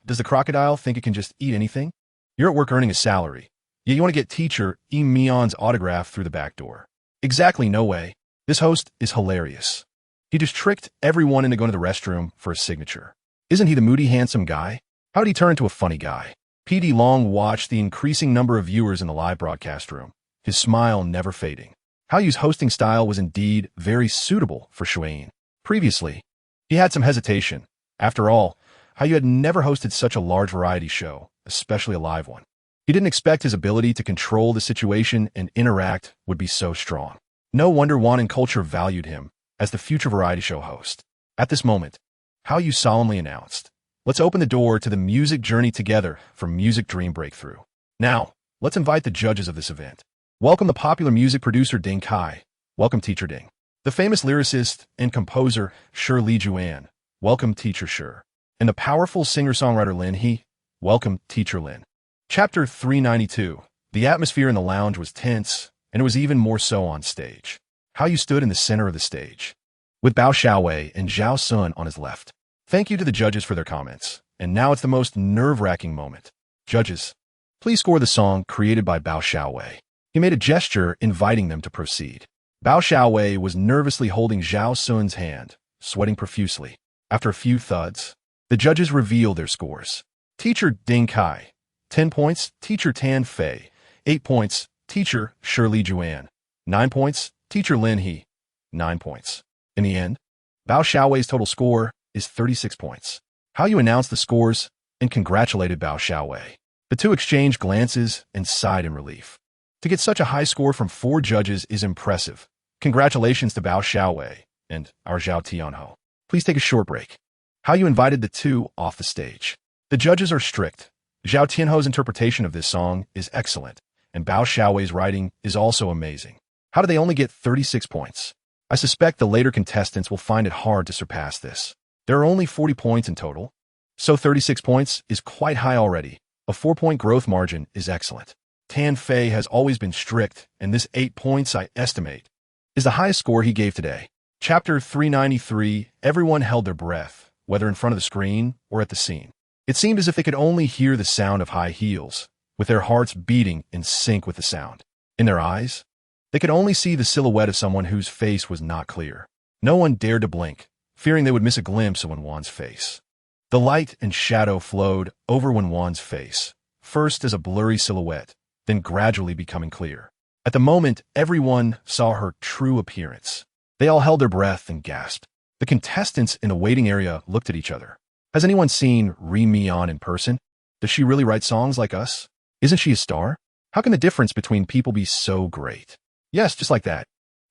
Does the crocodile think it can just eat anything? You're at work earning a salary, yet you want to get teacher E. Mion's autograph through the back door. Exactly, no way. This host is hilarious. He just tricked everyone into going to the restroom for a signature. Isn't he the moody, handsome guy? How did he turn into a funny guy? PD Long watched the increasing number of viewers in the live broadcast room, his smile never fading. Haoyu's hosting style was indeed very suitable for Shuayin. Previously, he had some hesitation. After all, Haoyu had never hosted such a large variety show, especially a live one. He didn't expect his ability to control the situation and interact would be so strong. No wonder Wan and Culture valued him as the future variety show host. At this moment, Haoyu solemnly announced, "Let's open the door to the music journey together for Music Dream Breakthrough. Now, let's invite the judges of this event. Welcome the popular music producer Ding Kai. Welcome Teacher Ding. The famous lyricist and composer Shi Li Juan. Welcome Teacher Shi. And the powerful singer-songwriter Lin He. Welcome Teacher Lin." Chapter 392. The atmosphere in the lounge was tense, and it was even more so on stage. Haoyu stood in the center of the stage, with Bao Xiaowei and Zhao Sun on his left. Thank you to the judges for their comments, and now it's the most nerve-wracking moment. Judges, please score the song created by Bao Xiaowei. He made a gesture inviting them to proceed. Bao Xiaowei was nervously holding Zhao Sun's hand, sweating profusely. After a few thuds, the judges revealed their scores. Teacher Ding Kai, 10 points. Teacher Tan Fei, 8 points. Teacher Shi Li Juan, 9 points. Teacher Lin He, 9 points. In the end, Bao Xiaowei's total score is 36 points. Haoyu announced the scores and congratulated Bao Xiaowei. The two exchanged glances and sighed in relief. To get such a high score from 4 judges is impressive. Congratulations to Bao Xiaowei and our Zhao Tianho. Please take a short break. Haoyu invited the two off the stage. The judges are strict. Zhao Tianho's interpretation of this song is excellent, and Bao Xiaowei's writing is also amazing. How do they only get 36 points? I suspect the later contestants will find it hard to surpass this. There are only 40 points in total, so 36 points is quite high already. A 4-point growth margin is excellent. Tan Fei has always been strict, and this 8 points, I estimate, is the highest score he gave today. Chapter 393. Everyone held their breath, whether in front of the screen or at the scene. It seemed as if they could only hear the sound of high heels, with their hearts beating in sync with the sound. In their eyes, they could only see the silhouette of someone whose face was not clear. No one dared to blink, fearing they would miss a glimpse of Wen Wan's face. The light and shadow flowed over Wen Wan's face, first as a blurry silhouette, then gradually becoming clear. At the moment, everyone saw her true appearance. They all held their breath and gasped. The contestants in the waiting area looked at each other. Has anyone seen Ri Mian in person? Does she really write songs like us? Isn't she a star? How can the difference between people be so great? Yes, just like that.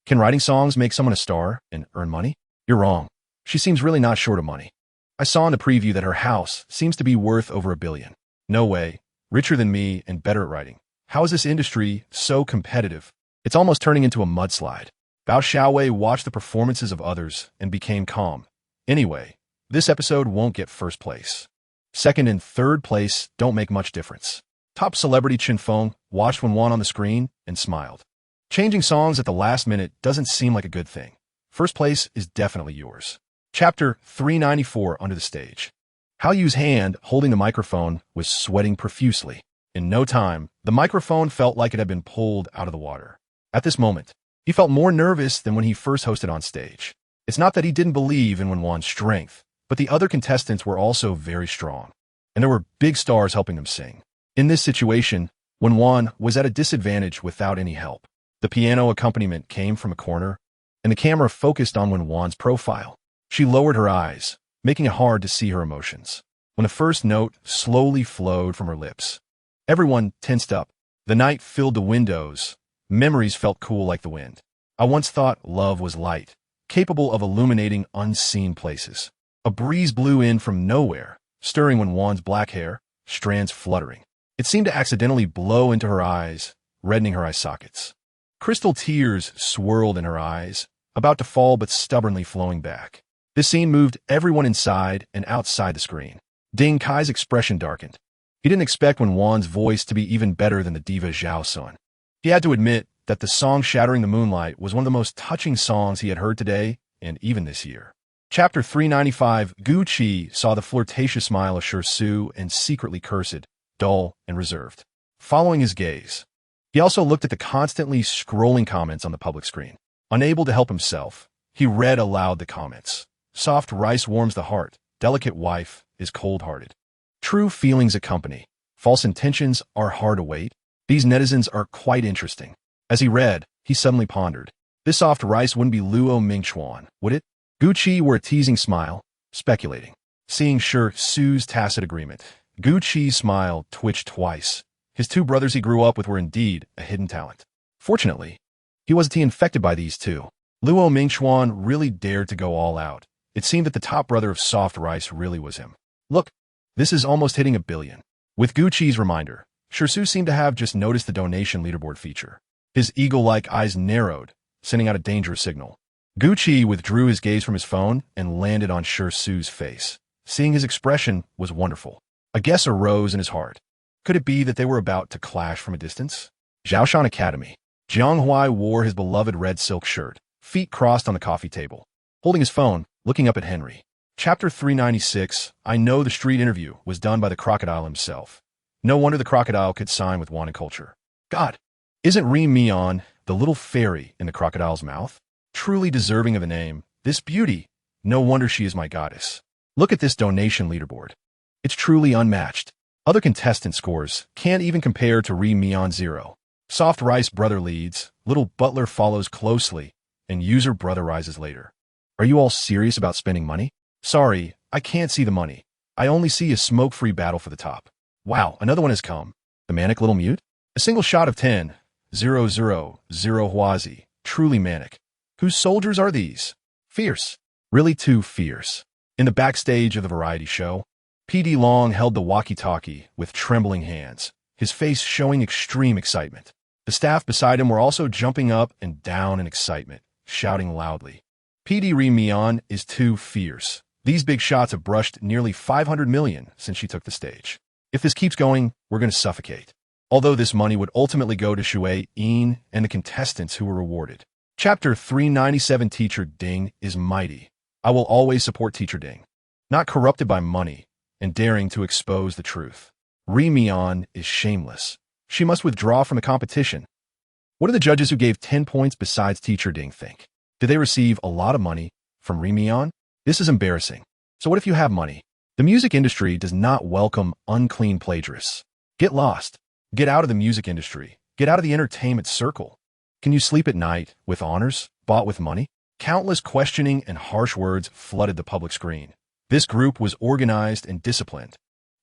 Can writing songs make someone a star and earn money? You're wrong. She seems really not short of money. I saw in the preview that her house seems to be worth over $1 billion. No way. Richer than me and better at writing. How is this industry so competitive? It's almost turning into a mudslide. Bao Xiaowei watched the performances of others and became calm. Anyway, this episode won't get first place. Second and third place don't make much difference. Top celebrity Chen Feng watched Wen Wan on the screen and smiled. Changing songs at the last minute doesn't seem like a good thing. First place is definitely yours. Chapter 394 Under the Stage. Hao Yu's hand holding the microphone was sweating profusely. In no time, the microphone felt like it had been pulled out of the water. At this moment, he felt more nervous than when he first hosted on stage. It's not that he didn't believe in Wen Wan's strength, but the other contestants were also very strong, and there were big stars helping them sing. In this situation, Wen Wan was at a disadvantage without any help. The piano accompaniment came from a corner, and the camera focused on Wen Wan's profile. She lowered her eyes, making it hard to see her emotions. When the first note slowly flowed from her lips, everyone tensed up. The night filled the windows. Memories felt cool like the wind. I once thought love was light, capable of illuminating unseen places. A breeze blew in from nowhere, stirring Wen Wan's black hair, strands fluttering. It seemed to accidentally blow into her eyes, reddening her eye sockets. Crystal tears swirled in her eyes, about to fall but stubbornly flowing back. This scene moved everyone inside and outside the screen. Ding Kai's expression darkened. He didn't expect Wen Wan's voice to be even better than the diva Zhao Sun. He had to admit that the song Shattering the Moonlight was one of the most touching songs he had heard today and even this year. Chapter 395 Gu Qi saw the flirtatious smile of Shi Su and secretly cursed, dull, and reserved. Following his gaze, he also looked at the constantly scrolling comments on the public screen. Unable to help himself, he read aloud the comments. Soft rice warms the heart, delicate wife is cold-hearted. True feelings accompany. False intentions are hard to wait. These netizens are quite interesting. As he read, he suddenly pondered. This soft rice wouldn't be Luo Mingxuan, would it? Gu Qi wore a teasing smile, speculating. Seeing Shi Su's tacit agreement, Gu Qi's smile twitched twice. His two brothers he grew up with were indeed a hidden talent. Fortunately, he wasn't infected by these two. Luo Mingxuan really dared to go all out. It seemed that the top brother of soft rice really was him. Look, this is almost hitting 1 billion. With Gu Qi's reminder, Shi Su seemed to have just noticed the donation leaderboard feature. His eagle-like eyes narrowed, sending out a dangerous signal. Gu Qi withdrew his gaze from his phone and landed on Shi Su's face. Seeing his expression was wonderful. A guess arose in his heart. Could it be that they were about to clash from a distance? Zhaoshan Academy. Jiang Huai wore his beloved red silk shirt, feet crossed on the coffee table, holding his phone, looking up at Henry. Chapter 396, I know the street interview was done by the crocodile himself. No wonder the crocodile could sign with Wan and Culture. God, isn't Ri Mian the little fairy in the crocodile's mouth? Truly deserving of the name, this beauty. No wonder she is my goddess. Look at this donation leaderboard. It's truly unmatched. Other contestant scores can't even compare to Ri Mian 0. Soft Rice brother leads, Little Butler follows closely, and User brother rises later. Are you all serious about spending money? Sorry, I can't see the money. I only see a smoke-free battle for the top. Wow, another one has come. The manic little mute? A single shot of 10. 0, 0, 0 Huazi. Truly manic. Whose soldiers are these? Fierce. Really too fierce. In the backstage of the variety show, P.D. Long held the walkie-talkie with trembling hands, his face showing extreme excitement. The staff beside him were also jumping up and down in excitement, shouting loudly. P.D. Ri Mian is too fierce. These big shots have brushed nearly 500 million since she took the stage. If this keeps going, we're going to suffocate. Although this money would ultimately go to Shui Yin and the contestants who were rewarded. Chapter 397 Teacher Ding is mighty. I will always support Teacher Ding. Not corrupted by money and daring to expose the truth. Ri Mian is shameless. She must withdraw from the competition. What do the judges who gave 10 points besides Teacher Ding think? Did they receive a lot of money from Ri Mian? This is embarrassing. So what if you have money? The music industry does not welcome unclean plagiarists. Get lost. Get out of the music industry. Get out of the entertainment circle. Can you sleep at night with honors bought with money? Countless questioning and harsh words flooded the public screen. This group was organized and disciplined,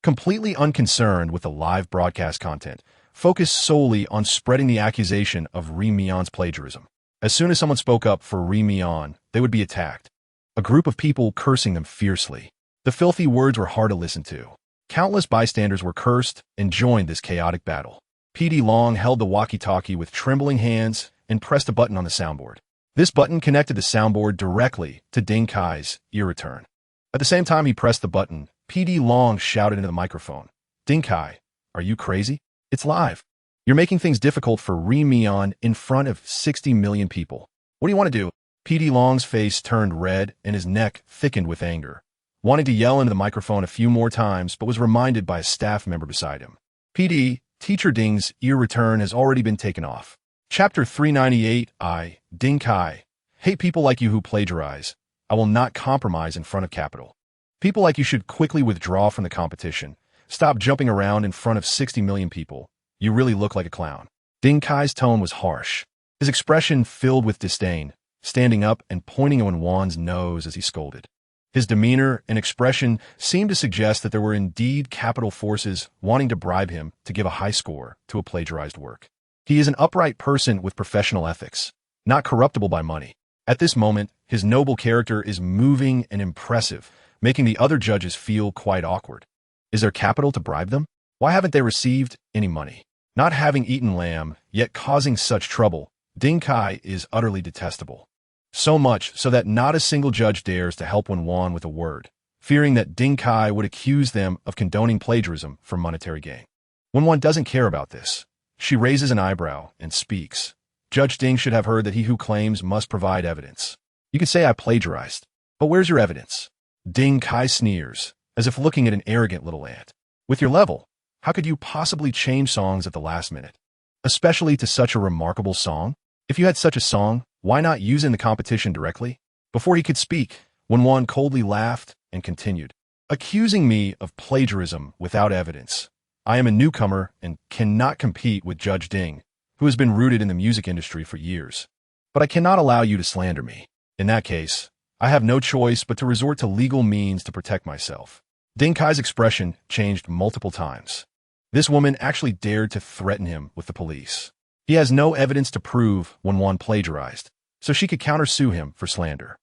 completely unconcerned with the live broadcast content, focused solely on spreading the accusation of Ri Mian's plagiarism. As soon as someone spoke up for Ri Mian, they would be attacked. A group of people cursing them fiercely. The filthy words were hard to listen to. Countless bystanders were cursed and joined this chaotic battle. P.D. Long held the walkie-talkie with trembling hands and pressed a button on the soundboard. This button connected the soundboard directly to Ding Kai's ear return. At the same time he pressed the button, P.D. Long shouted into the microphone, Ding Kai, are you crazy? It's live. You're making things difficult for Wen Wan in front of 60 million people. What do you want to do? PD Long's face turned red and his neck thickened with anger, wanting to yell into the microphone a few more times, but was reminded by a staff member beside him. PD, Teacher Ding's ear return has already been taken off. Chapter 398 Ding Kai. Hate people like you who plagiarize. I will not compromise in front of capital. People like you should quickly withdraw from the competition. Stop jumping around in front of 60 million people. You really look like a clown. Ding Kai's tone was harsh, his expression filled with disdain, standing up and pointing at Wen Wan's nose as he scolded. His demeanor and expression seemed to suggest that there were indeed capital forces wanting to bribe him to give a high score to a plagiarized work. He is an upright person with professional ethics, not corruptible by money. At this moment, his noble character is moving and impressive, making the other judges feel quite awkward. Is there capital to bribe them? Why haven't they received any money? Not having eaten lamb, yet causing such trouble, Ding Kai is utterly detestable. So much so that not a single judge dares to help Wen Wan with a word, fearing that Ding Kai would accuse them of condoning plagiarism for monetary gain. Wen Wan doesn't care about this. She raises an eyebrow and speaks. Judge Ding should have heard that he who claims must provide evidence. You could say I plagiarized, but where's your evidence? Ding Kai sneers, as if looking at an arrogant little ant. With your level, how could you possibly change songs at the last minute? Especially to such a remarkable song? If you had such a song, why not use it in the competition directly? Before he could speak, Wen Wan coldly laughed and continued. Accusing me of plagiarism without evidence. I am a newcomer and cannot compete with Judge Ding, who has been rooted in the music industry for years. But I cannot allow you to slander me. In that case, I have no choice but to resort to legal means to protect myself. Ding Kai's expression changed multiple times. This woman actually dared to threaten him with the police. He has no evidence to prove Wen Wan plagiarized, so she could countersue him for slander.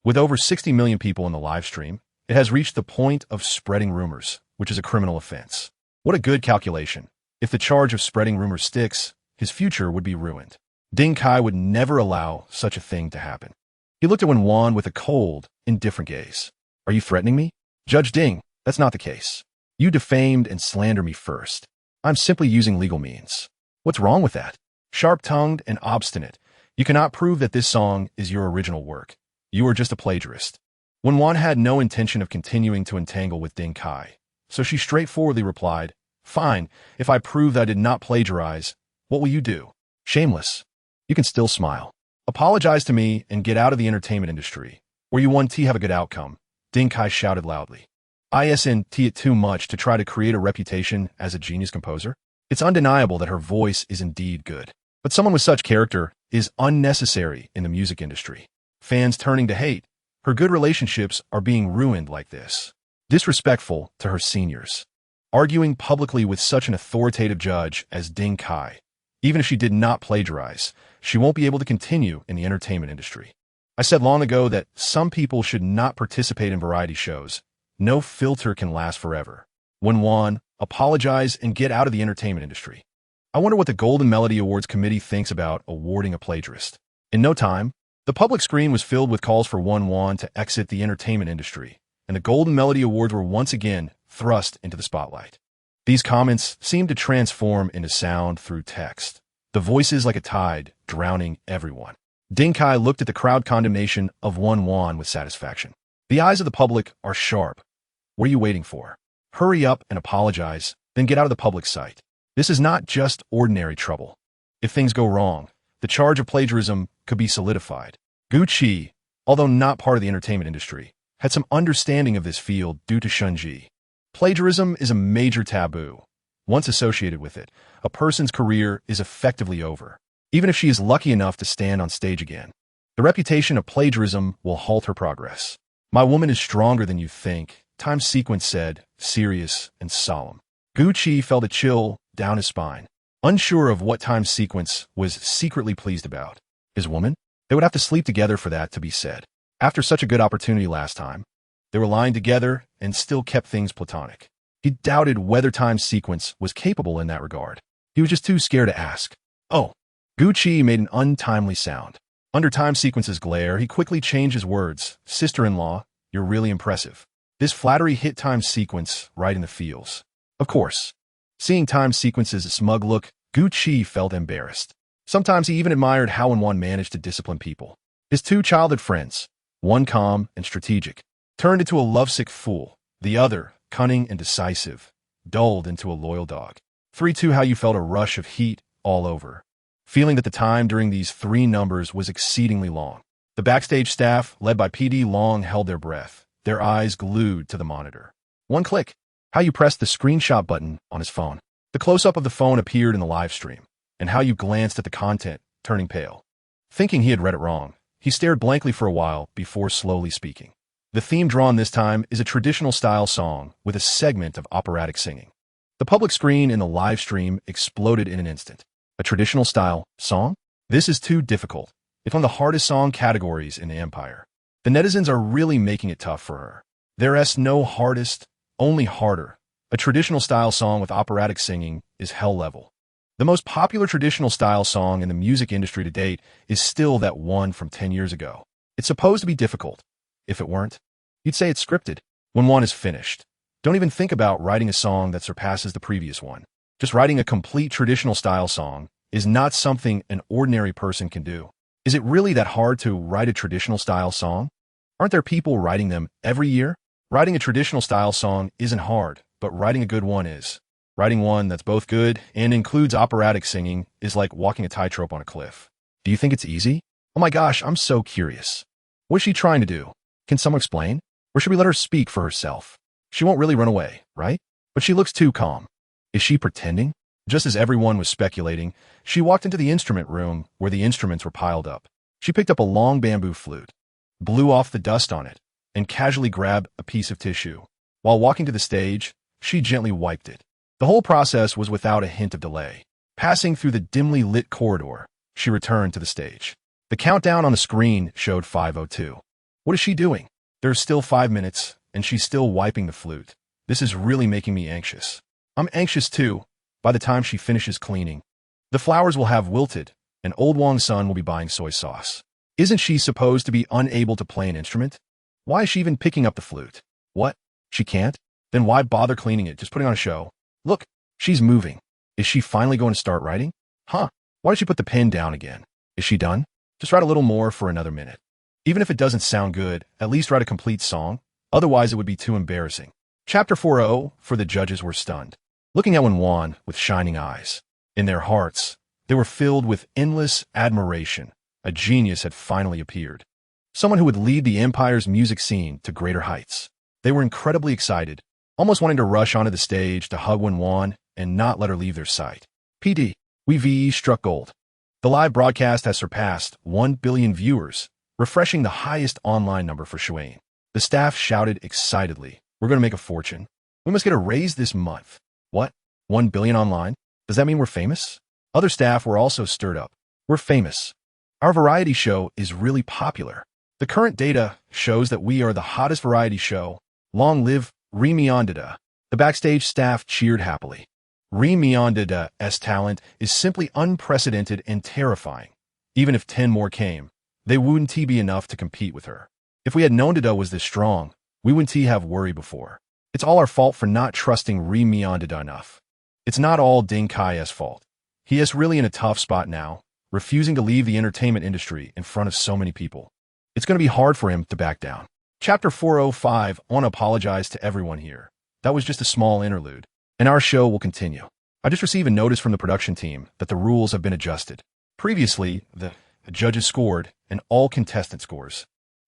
With over 60 million people in the live stream, it has reached the point of spreading rumors, which is a criminal offense. What a good calculation. If the charge of spreading rumors sticks, his future would be ruined. Ding Kai would never allow such a thing to happen. He looked at Wen Wan with a cold, indifferent gaze. Are you threatening me? Judge Ding, that's not the case. You defamed and slandered me first. I'm simply using legal means. What's wrong with that? Sharp-tongued and obstinate, you cannot prove that this song is your original work. You are just a plagiarist. Wen Wan had no intention of continuing to entangle with Ding Kai, so she straightforwardly replied, Fine, if I prove that I did not plagiarize, what will you do? Shameless. You can still smile. Apologize to me and get out of the entertainment industry, or you won't have a good outcome, Ding Kai shouted loudly. Isn't it too much to try to create a reputation as a genius composer? It's undeniable that her voice is indeed good, but someone with such character is unnecessary in the music industry. Fans turning to hate, her good relationships are being ruined like this. Disrespectful to her seniors. Arguing publicly with such an authoritative judge as Ding Kai. Even if she did not plagiarize, she won't be able to continue in the entertainment industry. I said long ago that some people should not participate in variety shows. No filter can last forever. Wen Wan, apologize and get out of the entertainment industry. I wonder what the Golden Melody Awards committee thinks about awarding a plagiarist. In no time, the public screen was filled with calls for Wen Wan to exit the entertainment industry, and the Golden Melody Awards were once again thrust into the spotlight. These comments seemed to transform into sound through text, the voices like a tide drowning everyone. Ding Kai looked at the crowd condemnation of Wen Wan with satisfaction. The eyes of the public are sharp. What are you waiting for? Hurry up and apologize, then get out of the public sight. This is not just ordinary trouble. If things go wrong, the charge of plagiarism could be solidified. Gucci, although not part of the entertainment industry, had some understanding of this field due to Shunji. Plagiarism is a major taboo. Once associated with it, a person's career is effectively over, even if she is lucky enough to stand on stage again. The reputation of plagiarism will halt her progress. My woman is stronger than you think, Time Sequence said, serious and solemn. Gucci felt a chill down his spine, unsure of what Time Sequence was secretly pleased about. His woman? They would have to sleep together for that to be said. After such a good opportunity last time, they were lying together and still kept things platonic. He doubted whether Time Sequence was capable in that regard. He was just too scared to ask. Oh, Gucci made an untimely sound. Under Time Sequence's glare, he quickly changed his words. Sister-in-law, you're really impressive. This flattery hit Time Sequence right in the feels. Of course. Seeing Time Sequence's smug look, Gucci felt embarrassed. Sometimes he even admired how Wen Wan managed to discipline people. His two childhood friends, one calm and strategic, turned into a lovesick fool. The other, cunning and decisive, dulled into a loyal dog. 3-2 How you felt a rush of heat all over, feeling that the time during these three numbers was exceedingly long. The backstage staff, led by PD Long, held their breath, their eyes glued to the monitor. One click. How you pressed the screenshot button on his phone. The close-up of the phone appeared in the live stream, and how you glanced at the content, turning pale. Thinking he had read it wrong, he stared blankly for a while before slowly speaking. The theme drawn this time is a traditional-style song with a segment of operatic singing. The public screen in the live stream exploded in an instant. A traditional-style song? This is too difficult. It's one of the hardest song categories in the Empire. The netizens are really making it tough for her. There's no hardest, only harder. A traditional-style song with operatic singing is hell level. The most popular traditional-style song in the music industry to date is still that one from 10 years ago. It's supposed to be difficult. If it weren't, you'd say it's scripted. When one is finished, don't even think about writing a song that surpasses the previous one. Just writing a complete traditional-style song is not something an ordinary person can do. Is it really that hard to write a traditional-style song? Aren't there people writing them every year? Writing a traditional-style song isn't hard, but writing a good one is. Writing one that's both good and includes operatic singing is like walking a tightrope on a cliff. Do you think it's easy? Oh my gosh, I'm so curious. What is she trying to do? Can someone explain? Or should we let her speak for herself? She won't really run away, right? But she looks too calm. Is she pretending? Just as everyone was speculating, she walked into the instrument room where the instruments were piled up. She picked up a long bamboo flute, blew off the dust on it, and casually grabbed a piece of tissue. While walking to the stage, she gently wiped it. The whole process was without a hint of delay. Passing through the dimly lit corridor, she returned to the stage. The countdown on the screen showed 5:02. What is she doing? There's still 5 minutes, and she's still wiping the flute. This is really making me anxious. I'm anxious too. By the time she finishes cleaning, the flowers will have wilted, and old Wong's son will be buying soy sauce. Isn't she supposed to be unable to play an instrument? Why is she even picking up the flute? What? She can't? Then why bother cleaning it, just putting on a show? Look, she's moving. Is she finally going to start writing? Huh? Why did she put the pen down again? Is she done? Just write a little more for another minute. Even if it doesn't sound good, at least write a complete song. Otherwise, it would be too embarrassing. Chapter 4:0, for the judges were stunned, looking at Wen Wan with shining eyes. In their hearts, they were filled with endless admiration. A genius had finally appeared. Someone who would lead the Empire's music scene to greater heights. They were incredibly excited, almost wanting to rush onto the stage to hug Wen Wan and not let her leave their sight. PD, we VE struck gold. The live broadcast has surpassed 1 billion viewers, refreshing the highest online number for Shuain. The staff shouted excitedly, "We're going to make a fortune. We must get a raise this month." What? 1 billion online? Does that mean we're famous? Other staff were also stirred up. We're famous. Our variety show is really popular. The current data shows that we are the hottest variety show. Long live Remyondida. The backstage staff cheered happily. Remyondida's talent is simply unprecedented and terrifying. Even if 10 more came, they wouldn't be enough to compete with her. If we had known Dida was this strong, we wouldn't have worry before. It's all our fault for not trusting Remyondida enough. It's not all Ding Kai's fault. He is really in a tough spot now, refusing to leave the entertainment industry in front of so many people. It's going to be hard for him to back down. Chapter 4:05, I want to apologize to everyone here. That was just a small interlude, and our show will continue. I just received a notice from the production team that the rules have been adjusted. Previously, the judges scored, and all contestant scores,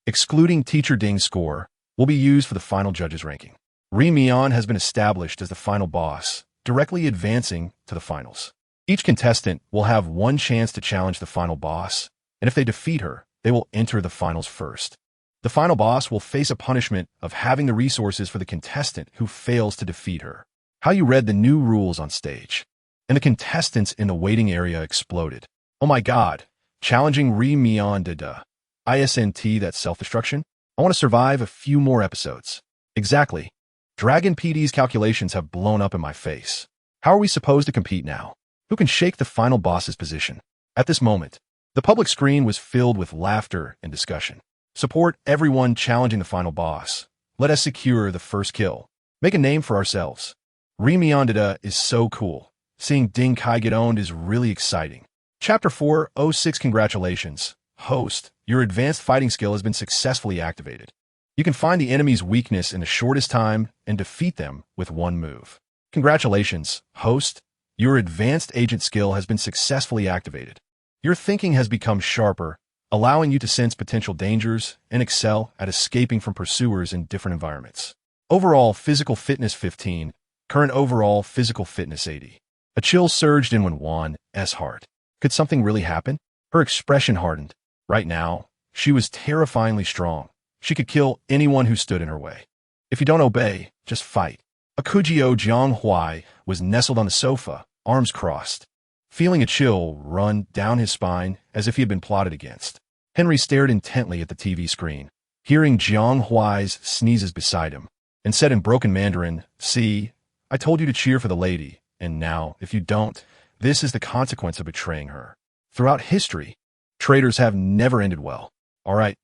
excluding Teacher Ding's score, will be used for the final judges ranking. Remyon has been established as the final boss, directly advancing to the finals. Each contestant will have one chance to challenge the final boss, and if they defeat her, they will enter the finals first. The final boss will face a punishment of having the resources for the contestant who fails to defeat her. How you read the new rules on stage, and the contestants in the waiting area exploded. Oh my god, challenging Remyondida. ISNT, that self-destruction? I want to survive a few more episodes. Exactly. Dragon PD's calculations have blown up in my face. How are we supposed to compete now? Who can shake the final boss's position? At this moment, the public screen was filled with laughter and discussion. Support everyone challenging the final boss. Let us secure the first kill. Make a name for ourselves. Remyondida is so cool. seeing Ding Kai get owned is really exciting. Chapter 406. Congratulations. Host, your advanced fighting skill has been successfully activated. You can find the enemy's weakness in the shortest time and defeat them with one move. Congratulations, Host. Your advanced agent skill has been successfully activated. Your thinking has become sharper, allowing you to sense potential dangers and excel at escaping from pursuers in different environments. Overall physical fitness 15, current overall physical fitness 80. A chill surged in Wen Wan's heart. Could something really happen? Her expression hardened. Right now, she was terrifyingly strong. She could kill anyone who stood in her way. If you don't obey, just fight. Akugio Jianghuai was nestled on the sofa, arms crossed, feeling a chill run down his spine as if he had been plotted against. Henry stared intently at the TV screen, hearing Jianghuai's sneezes beside him, and said in broken Mandarin, "See, I told you to cheer for the lady, and now, if you don't, this is the consequence of betraying her." Throughout history, traitors have never ended well. All right,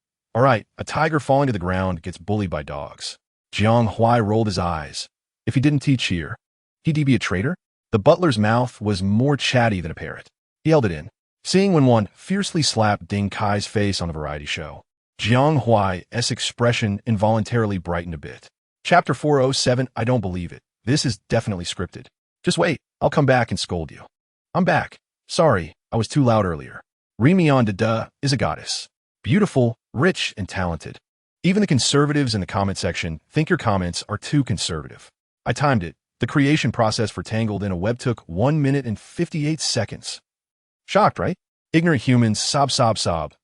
a tiger falling to the ground gets bullied by dogs. Jianghuai rolled his eyes. If he didn't cheer, he'd be a traitor? The butler's mouth was more chatty than a parrot. He held it in, seeing when one fiercely slapped Ding Kai's face on the variety show. Jianghuai's expression involuntarily brightened a bit. Chapter 407. I don't believe it. This is definitely scripted. Just wait, I'll come back and scold you. I'm back. Sorry, I was too loud earlier. Rimianda is a goddess. Beautiful, rich, and talented. Even the conservatives in the comment section think your comments are too conservative. I timed it. The creation process for Tangled in a Web took 1 minute and 58 seconds. Shocked, right? Ignorant humans, sob.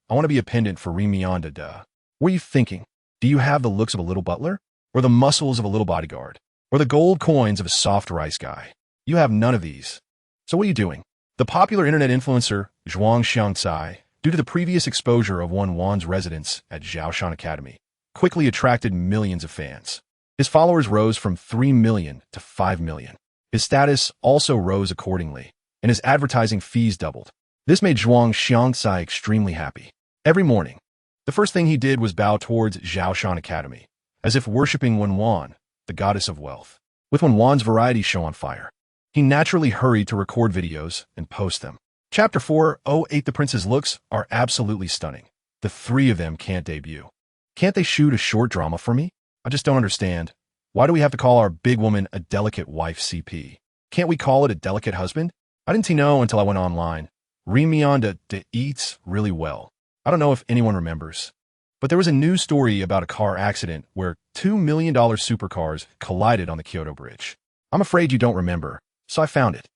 I want to be a pendant for Rimianda. What are you thinking? Do you have the looks of a little butler? Or the muscles of a little bodyguard? Or the gold coins of a soft rice guy? You have none of these. So what are you doing? The popular internet influencer, Zhuang Xiangcai, due to the previous exposure of Wen Wan's residence at Zhaoshan Academy, quickly attracted millions of fans. His followers rose from 3 million to 5 million. His status also rose accordingly, and his advertising fees doubled. This made Zhuang Xiangcai extremely happy. Every morning, the first thing he did was bow towards Zhaoshan Academy, as if worshipping Wen Wan, the goddess of wealth. With Wen Wan's variety show on fire, he naturally hurried to record videos and post them. Chapter 408. The prince's looks are absolutely stunning. The three of them can't debut. Can't they shoot a short drama for me? I just don't understand. Why do we have to call our big woman a delicate wife CP? Can't we call it a delicate husband? I didn't know until I went online. Rimianda eats really well. I don't know if anyone remembers, but there was a news story about a car accident where $2 million supercars collided on the Kyoto Bridge. I'm afraid you don't remember, so I found it.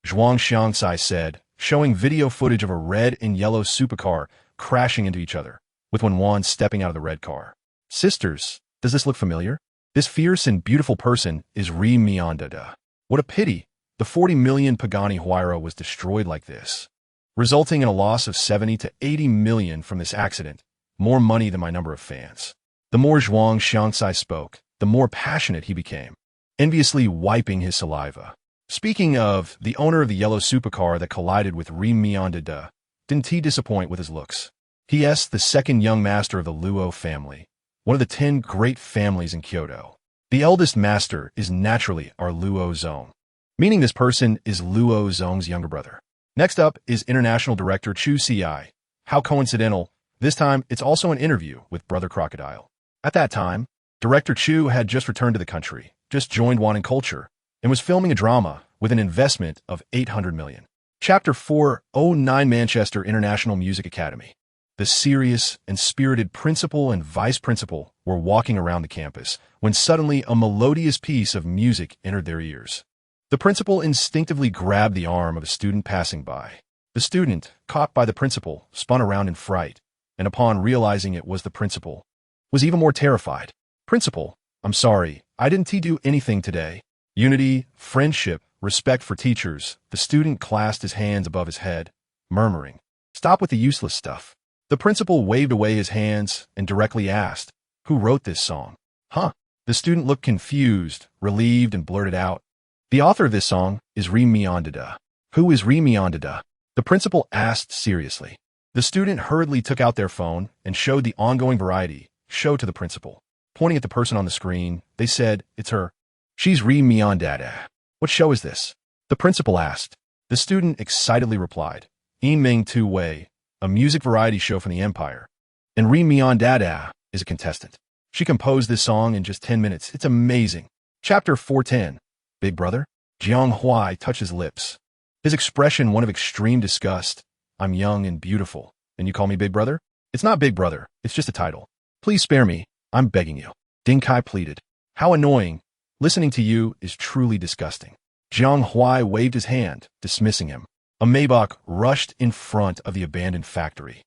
Zhuang Xiangcai said, showing video footage of a red and yellow supercar crashing into each other, with Wen Wan stepping out of the red car. Sisters, does this look familiar? This fierce and beautiful person is Rimianda. What a pity. The 40 million Pagani Huayra was destroyed like this, resulting in a loss of 70 to 80 million from this accident, more money than my number of fans. The more Zhuang Xiangcai spoke, the more passionate he became, enviously wiping his saliva. Speaking of, the owner of the yellow supercar that collided with Rimianda, didn't he disappoint with his looks? He.S. the second young master of the Luo family, one of the 10 great families in Kyoto. The eldest master is naturally our Luo Zong, meaning this person is Luo Zong's younger brother. Next up is International Director Chu Ci. How coincidental. This time, it's also an interview with Brother Crocodile. At that time, Director Chu had just returned to the country, just joined Wan and Culture, and was filming a drama with an investment of 800 million. Chapter 409. Manchester International Music Academy. The serious and spirited principal and vice principal were walking around the campus when suddenly a melodious piece of music entered their ears. The principal instinctively grabbed the arm of a student passing by. The student, caught by the principal, spun around in fright, and upon realizing it was the principal, was even more terrified. Principal, I'm sorry, I didn't do anything today. Unity, friendship, respect for teachers. The student clasped his hands above his head, murmuring, "Stop with the useless stuff." The principal waved away his hands and directly asked, "Who wrote this song?" "Huh?" The student looked confused, relieved, and blurted out, "The author of this song is Rimianda." "Who is Rimianda?" the principal asked seriously. The student hurriedly took out their phone and showed the ongoing variety show to the principal. Pointing at the person on the screen, they said, "It's her. She's Rimianda." "What show is this?" The principal asked. The student excitedly replied, Ming Tu Wei, a music variety show from the Empire. And Ri Mian Dada is a contestant. She composed this song in just 10 minutes. It's amazing. Chapter 410. Big Brother? Jiang Huai touched his lips. His expression one of extreme disgust. I'm young and beautiful, and you call me Big Brother? It's not Big Brother, it's just a title. Please spare me, I'm begging you. Ding Kai pleaded. How annoying. Listening to you is truly disgusting. Jiang Huai waved his hand, dismissing him. A Maybach rushed in front of the abandoned factory,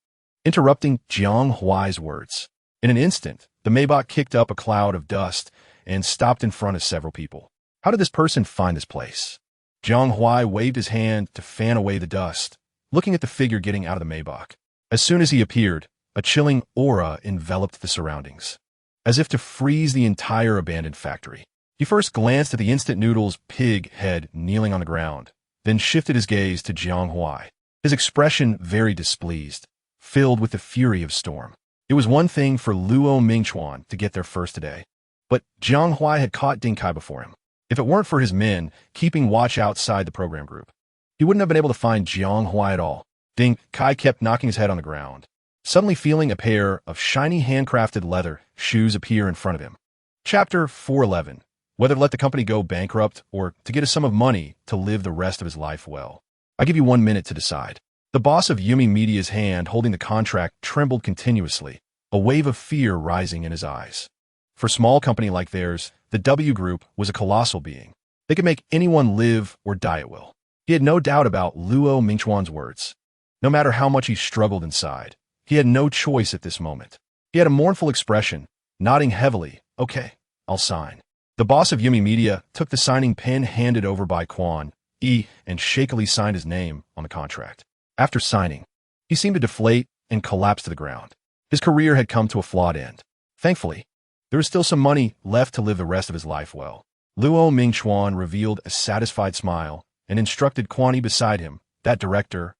interrupting Jiang Huai's words. In an instant, the Maybach kicked up a cloud of dust and stopped in front of several people. How did this person find this place? Jiang Huai waved his hand to fan away the dust, looking at the figure getting out of the Maybach. As soon as he appeared, a chilling aura enveloped the surroundings, as if to freeze the entire abandoned factory. He first glanced at the instant noodles pig head kneeling on the ground, then shifted his gaze to Jiang Huai. His expression very displeased, filled with the fury of storm. It was one thing for Luo Mingchuan to get there first today, but Jiang Huai had caught Ding Kai before him. If it weren't for his men keeping watch outside the program group, he wouldn't have been able to find Jiang Huai at all. Ding Kai kept knocking his head on the ground, suddenly feeling a pair of shiny handcrafted leather shoes appear in front of him. Chapter 411. Whether to let the company go bankrupt or to get a sum of money to live the rest of his life well. I give you 1 minute to decide. The boss of Yumi Media's hand holding the contract trembled continuously, a wave of fear rising in his eyes. For a small company like theirs, the W Group was a colossal being. They could make anyone live or die at will. He had no doubt about Luo Mingchuan's words. No matter how much he struggled inside, he had no choice at this moment. He had a mournful expression, nodding heavily. Okay, I'll sign. The boss of Yumi Media took the signing pen handed over by Quan E and shakily signed his name on the contract. After signing, he seemed to deflate and collapse to the ground. His career had come to a flawed end. Thankfully, there was still some money left to live the rest of his life well. Luo Mingchuan revealed a satisfied smile and instructed Quan E beside him, that director,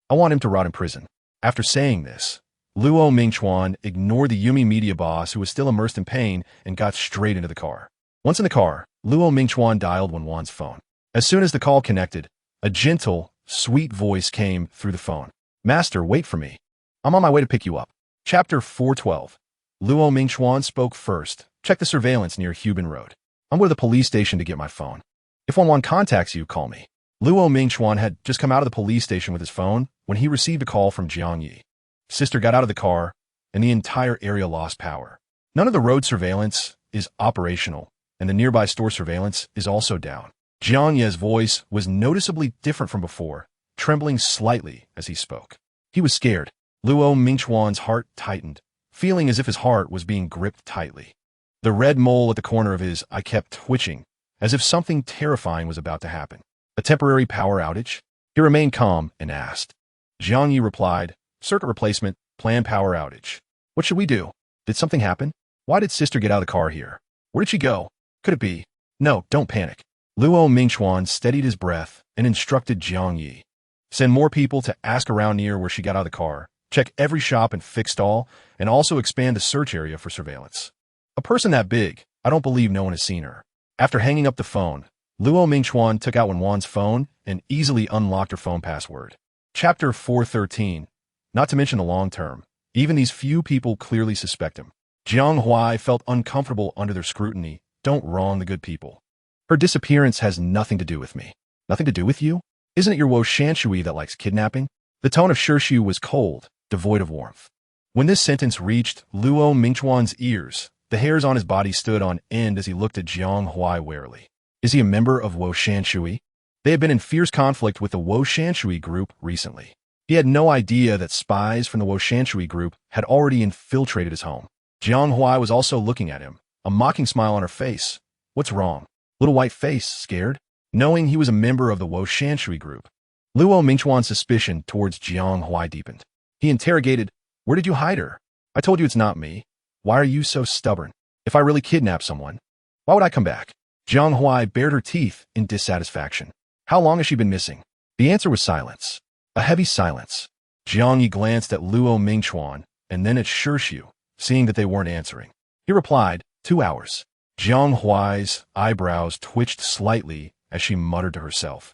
I want him to rot in prison. After saying this, Luo Mingchuan ignored the Yumi Media boss who was still immersed in pain and got straight into the car. Once in the car, Luo Mingchuan dialed Wen Wan's phone. As soon as the call connected, a gentle, sweet voice came through the phone. Master, wait for me. I'm on my way to pick you up. Chapter 412. Luo Mingchuan spoke first. Check the surveillance near Hubin Road. I'm going to the police station to get my phone. If Wen Wan contacts you, call me. Luo Mingchuan had just come out of the police station with his phone when he received a call from Jiang Yi. Sister got out of the car, and the entire area lost power. None of the road surveillance is operational, and the nearby store surveillance is also down. Jiang Ye's voice was noticeably different from before, trembling slightly as he spoke. He was scared. Luo Mingchuan's heart tightened, feeling as if his heart was being gripped tightly. The red mole at the corner of his eye kept twitching, as if something terrifying was about to happen. A temporary power outage? He remained calm and asked. Jiang Yi replied, circuit replacement, planned power outage. What should we do? Did something happen? Why did sister get out of the car here? Where did she go? Could it be? No, don't panic. Luo Mingchuan steadied his breath and instructed Jiang Yi. Send more people to ask around near where she got out of the car, check every shop and fixed all, and also expand the search area for surveillance. A person that big, I don't believe no one has seen her. After hanging up the phone, Luo Mingchuan took out Wen Wan's phone and easily unlocked her phone password. Chapter 413. Not to mention the long term. Even these few people clearly suspect him. Jiang Huai felt uncomfortable under their scrutiny. Don't wrong the good people. Her disappearance has nothing to do with me. Nothing to do with you? Isn't it your Wo Shanshui that likes kidnapping? The tone of Shirshu was cold, devoid of warmth. When this sentence reached Luo Mingchuan's ears, the hairs on his body stood on end as he looked at Jiang Huai warily. Is he a member of Wo Shanshui? They had been in fierce conflict with the Wo Shanshui group recently. He had no idea that spies from the Wo Shanshui group had already infiltrated his home. Jiang Huai was also looking at him, a mocking smile on her face. What's wrong? Little white face, scared? Knowing he was a member of the Wo Shanshui group, Luo Mingchuan's suspicion towards Jiang Huai deepened. He interrogated, where did you hide her? I told you it's not me. Why are you so stubborn? If I really kidnap someone, why would I come back? Jiang Huai bared her teeth in dissatisfaction. How long has she been missing? The answer was silence. A heavy silence. Jiang Yi glanced at Luo Mingchuan and then at Shirshu, seeing that they weren't answering. He replied, 2 hours. Jiang Huai's eyebrows twitched slightly as she muttered to herself.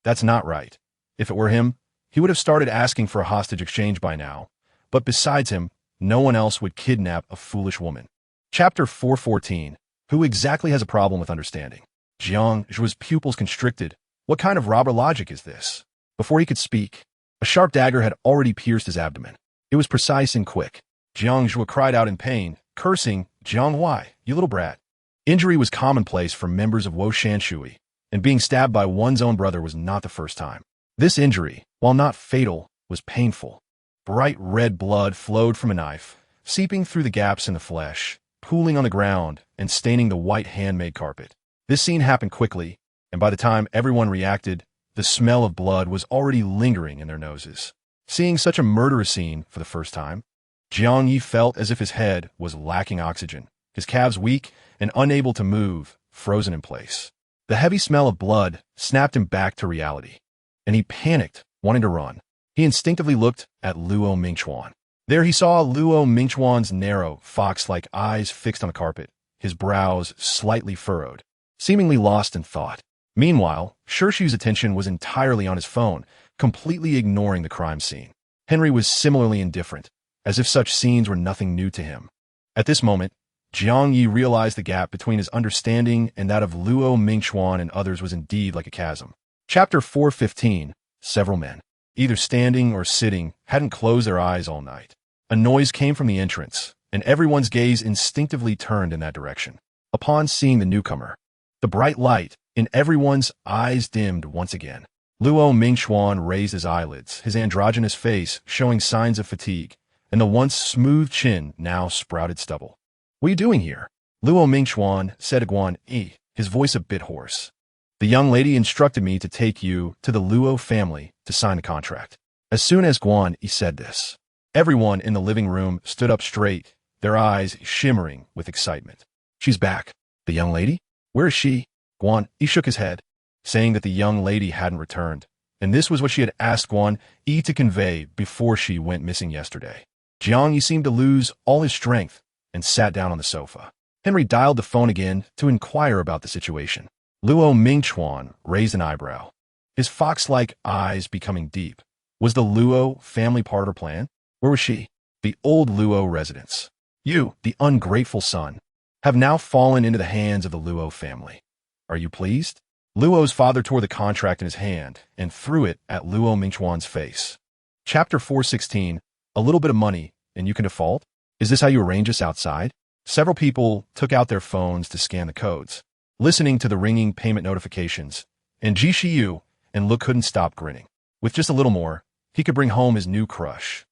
That's not right. If it were him, he would have started asking for a hostage exchange by now. But besides him, no one else would kidnap a foolish woman. Chapter 414. Who exactly has a problem with understanding? Jiang Zhu's pupils constricted. What kind of robber logic is this? Before he could speak, a sharp dagger had already pierced his abdomen. It was precise and quick. Jiang Zhu cried out in pain, cursing, "Jiang Wei, you little brat." Injury was commonplace for members of Woshan Shui, and being stabbed by one's own brother was not the first time. This injury, while not fatal, was painful. Bright red blood flowed from a knife, seeping through the gaps in the flesh, pooling on the ground and staining the white handmade carpet. This scene happened quickly, and by the time everyone reacted, the smell of blood was already lingering in their noses. Seeing such a murderous scene for the first time, Jiang Yi felt as if his head was lacking oxygen, his calves weak and unable to move, frozen in place. The heavy smell of blood snapped him back to reality, and he panicked, wanting to run. He instinctively looked at Luo Mingchuan. There he saw Luo Mingchuan's narrow, fox-like eyes fixed on the carpet, his brows slightly furrowed, seemingly lost in thought. Meanwhile, Shu's attention was entirely on his phone, completely ignoring the crime scene. Henry was similarly indifferent, as if such scenes were nothing new to him. At this moment, Jiang Yi realized the gap between his understanding and that of Luo Mingchuan and others was indeed like a chasm. Chapter 415. Several men, either standing or sitting, hadn't closed their eyes all night. A noise came from the entrance, and everyone's gaze instinctively turned in that direction. Upon seeing the newcomer, the bright light in everyone's eyes dimmed once again. Luo Mingchuan raised his eyelids, his androgynous face showing signs of fatigue, and the once smooth chin now sprouted stubble. "What are you doing here?" Luo Mingchuan said to Guan Yi, his voice a bit hoarse. "The young lady instructed me to take you to the Luo family to sign the contract." As soon as Guan Yi said this, everyone in the living room stood up straight, their eyes shimmering with excitement. "She's back. The young lady? Where is she?" Guan Yi shook his head, saying that the young lady hadn't returned, and this was what she had asked Guan Yi to convey before she went missing yesterday. Jiang Yi seemed to lose all his strength and sat down on the sofa. Henry dialed the phone again to inquire about the situation. Luo Mingchuan raised an eyebrow, his fox-like eyes becoming deep. Was the Luo family part of her plan? Where was she? The old Luo residence. You, the ungrateful son, have now fallen into the hands of the Luo family. Are you pleased? Luo's father tore the contract in his hand and threw it at Luo Mingchuan's face. Chapter 416. A little bit of money, and you can default? Is this how you arrange this outside? Several people took out their phones to scan the codes, listening to the ringing payment notifications, and Ji Shiyu and Lu couldn't stop grinning. With just a little more, he could bring home his new crush.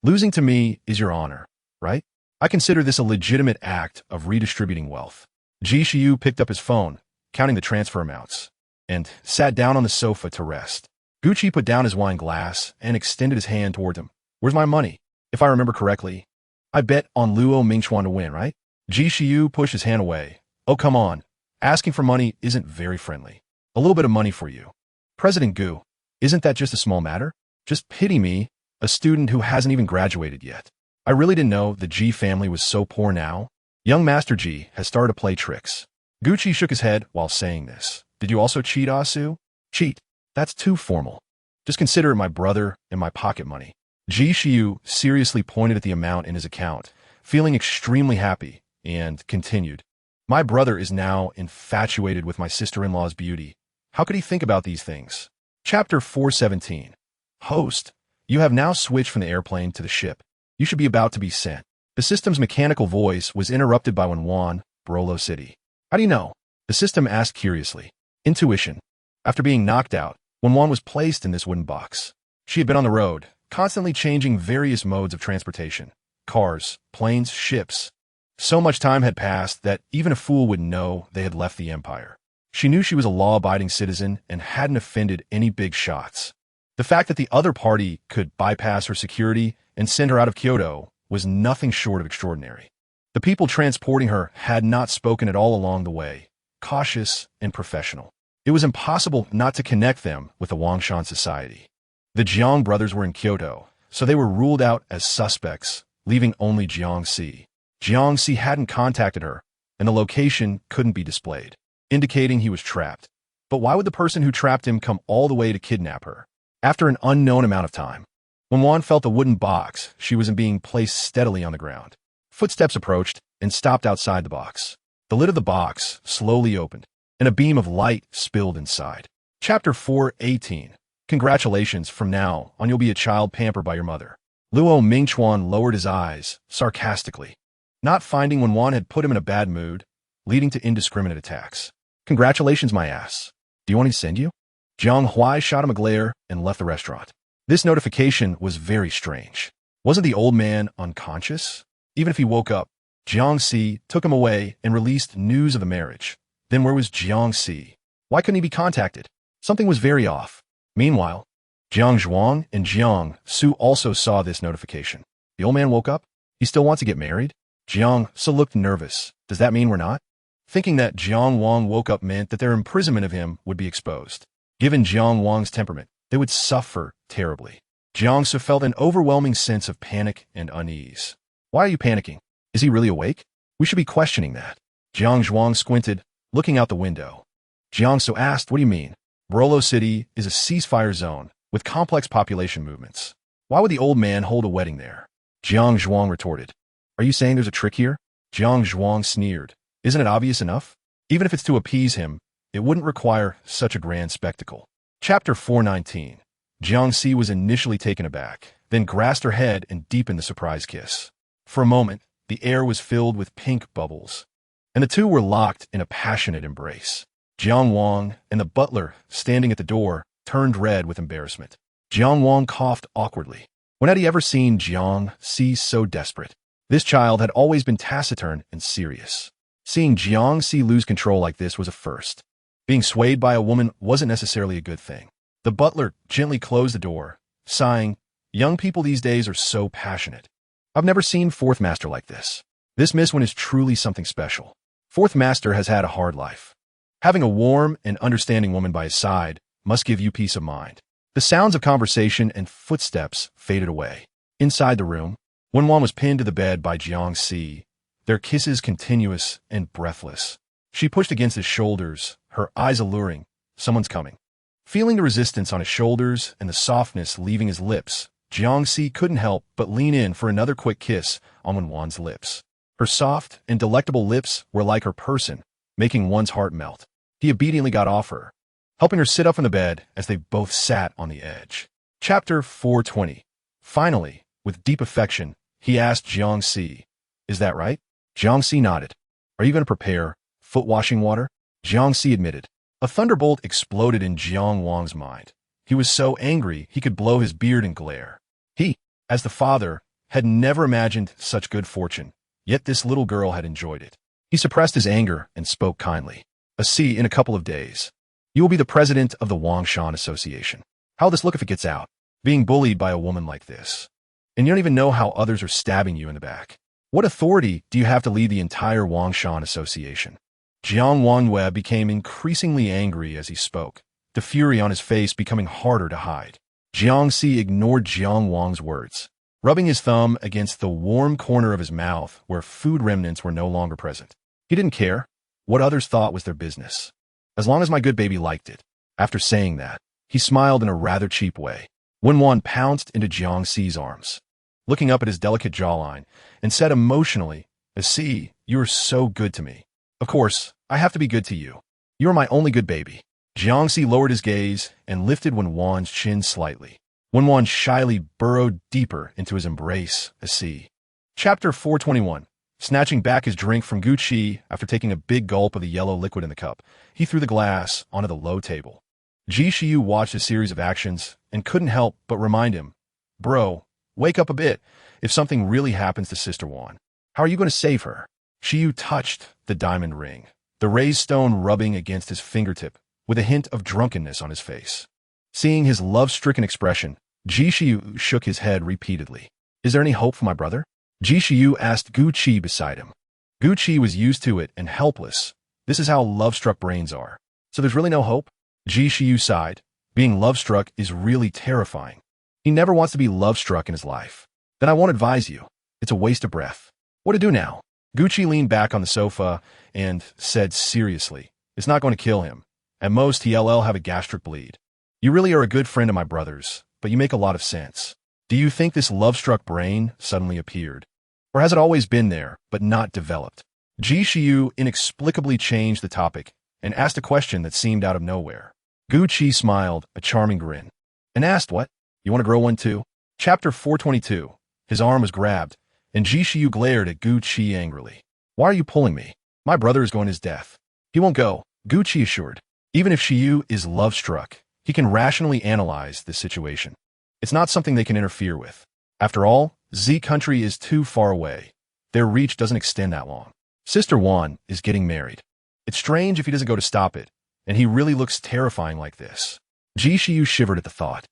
Losing to me is your honor, right? I consider this a legitimate act of redistributing wealth. Ji Shiyu picked up his phone, counting the transfer amounts, and sat down on the sofa to rest. Gucci put down his wine glass and extended his hand toward him. Where's my money? If I remember correctly, I bet on Luo Mingchuan to win, right? Ji Shiyu pushed his hand away. Oh, come on. Asking for money isn't very friendly. A little bit of money for you. President Gu, isn't that just a small matter? Just pity me, a student who hasn't even graduated yet. I really didn't know the Ji family was so poor now. Young Master Ji has started to play tricks. Gucci shook his head while saying this. Did you also cheat, Asu? Cheat? That's too formal. Just consider it my brother and my pocket money. Ji Shiyu seriously pointed at the amount in his account, feeling extremely happy, and continued. My brother is now infatuated with my sister-in-law's beauty. How could he think about these things? Chapter 417. Host, you have now switched from the airplane to the ship. You should be about to be sent. The system's mechanical voice was interrupted by Wen Wan, Brolo City. How do you know? The system asked curiously. Intuition. After being knocked out, Wen Wan was placed in this wooden box. She had been on the road, constantly changing various modes of transportation. Cars, planes, ships. So much time had passed that even a fool would know they had left the Empire. She knew she was a law-abiding citizen and hadn't offended any big shots. The fact that the other party could bypass her security and send her out of Kyoto was nothing short of extraordinary. The people transporting her had not spoken at all along the way, cautious and professional. It was impossible not to connect them with the Wangshan society. The Jiang brothers were in Kyoto, so they were ruled out as suspects, leaving only Jiang Si. Jiang Si hadn't contacted her, and the location couldn't be displayed, indicating he was trapped. But why would the person who trapped him come all the way to kidnap her? After an unknown amount of time, when Wan felt the wooden box, she was being placed steadily on the ground. Footsteps approached and stopped outside the box. The lid of the box slowly opened, and a beam of light spilled inside. Chapter 4:18. Congratulations, from now on you'll be a child pampered by your mother. Luo Mingchuan lowered his eyes, sarcastically, not finding when Wan had put him in a bad mood, leading to indiscriminate attacks. Congratulations, my ass. Do you want me to send you? Jiang Huai shot him a glare and left the restaurant. This notification was very strange. Wasn't the old man unconscious? Even if he woke up, Jiang Si took him away and released news of the marriage. Then where was Jiang Si? Why couldn't he be contacted? Something was very off. Meanwhile, Jiang Zhuang and Jiang Su also saw this notification. The old man woke up? He still wants to get married? Jiang Su looked nervous. Does that mean we're not? Thinking that Jiang Wang woke up meant that their imprisonment of him would be exposed. Given Jiang Wang's temperament, they would suffer terribly. Jiang Su felt an overwhelming sense of panic and unease. Why are you panicking? Is he really awake? We should be questioning that. Jiang Zhuang squinted, looking out the window. Jiang Su asked, what do you mean? Borolo City is a ceasefire zone with complex population movements. Why would the old man hold a wedding there? Jiang Zhuang retorted. Are you saying there's a trick here? Jiang Zhuang sneered. Isn't it obvious enough? Even if it's to appease him, it wouldn't require such a grand spectacle. Chapter 4:19. Jiang Si was initially taken aback, then grasped her head and deepened the surprise kiss. For a moment, the air was filled with pink bubbles, and the two were locked in a passionate embrace. Jiang Wang and the butler, standing at the door, turned red with embarrassment. Jiang Wang coughed awkwardly. When had he ever seen Jiang Si so desperate? This child had always been taciturn and serious. Seeing Jiang Si lose control like this was a first. Being swayed by a woman wasn't necessarily a good thing. The butler gently closed the door, sighing, young people these days are so passionate. I've never seen Fourth Master like this. This Miss One is truly something special. Fourth Master has had a hard life. Having a warm and understanding woman by his side must give you peace of mind. The sounds of conversation and footsteps faded away. Inside the room, Wen Wan was pinned to the bed by Jiang Si, their kisses continuous and breathless. She pushed against his shoulders, her eyes alluring. Someone's coming. Feeling the resistance on his shoulders and the softness leaving his lips, Jiang Si couldn't help but lean in for another quick kiss on Wen Wan's lips. Her soft and delectable lips were like her person, making one's heart melt. He obediently got off her, helping her sit up in the bed as they both sat on the edge. Chapter 4:20. Finally, with deep affection, he asked Jiang Si, is that right? Jiang Si nodded. Are you going to prepare foot washing water? Jiang Si admitted. A thunderbolt exploded in Jiang Wang's mind. He was so angry he could blow his beard and glare. He, as the father, had never imagined such good fortune, yet this little girl had enjoyed it. He suppressed his anger and spoke kindly. See, in a couple of days, you will be the president of the Wangshan Association. How'll this look if it gets out? Being bullied by a woman like this. And you don't even know how others are stabbing you in the back. What authority do you have to lead the entire Wangshan Association? Jiang Wanwei became increasingly angry as he spoke, the fury on his face becoming harder to hide. Jiang Si ignored Jiang Wang's words, rubbing his thumb against the warm corner of his mouth where food remnants were no longer present. He didn't care. What others thought was their business. As long as my good baby liked it. After saying that, he smiled in a rather cheap way. Wen Wan pounced into Jiang Si's arms, looking up at his delicate jawline, and said emotionally, Si, you are so good to me. Of course, I have to be good to you. You are my only good baby. Jiang Si lowered his gaze and lifted Wen Wan's chin slightly. Wen Wan shyly burrowed deeper into his embrace, Si. Chapter 4:21. Snatching back his drink from Gucci after taking a big gulp of the yellow liquid in the cup, he threw the glass onto the low table. Ji Shiyu watched a series of actions and couldn't help but remind him, Bro, wake up a bit. If something really happens to Sister Wan, how are you going to save her? Shiyu touched the diamond ring, the raised stone rubbing against his fingertip with a hint of drunkenness on his face. Seeing his love-stricken expression, Ji Shiyu shook his head repeatedly. Is there any hope for my brother? Ji Shiyu asked Gu Qi beside him. Gu Qi was used to it and helpless. This is how love-struck brains are. So there's really no hope? Ji Shiyu sighed. Being love-struck is really terrifying. He never wants to be love-struck in his life. Then I won't advise you. It's a waste of breath. What to do now? Gu Qi leaned back on the sofa and said seriously, it's not going to kill him. At most, he'll have a gastric bleed. You really are a good friend of my brother's, but you make a lot of sense. Do you think this love-struck brain suddenly appeared? Or has it always been there, but not developed? Ji Shiyu inexplicably changed the topic and asked a question that seemed out of nowhere. Gu Qi smiled, a charming grin, and asked, "What? You want to grow one too?" Chapter 422. His arm was grabbed, and Ji Shiyu glared at Gu Qi angrily. "Why are you pulling me? My brother is going to his death." "He won't go," Gu Qi assured. "Even if Shiyu is love-struck, he can rationally analyze this situation. It's not something they can interfere with. After all, Z country is too far away. Their reach doesn't extend that long. Sister Wan is getting married. It's strange if he doesn't go to stop it, and he really looks terrifying like this." Ji Shiyu shivered at the thought.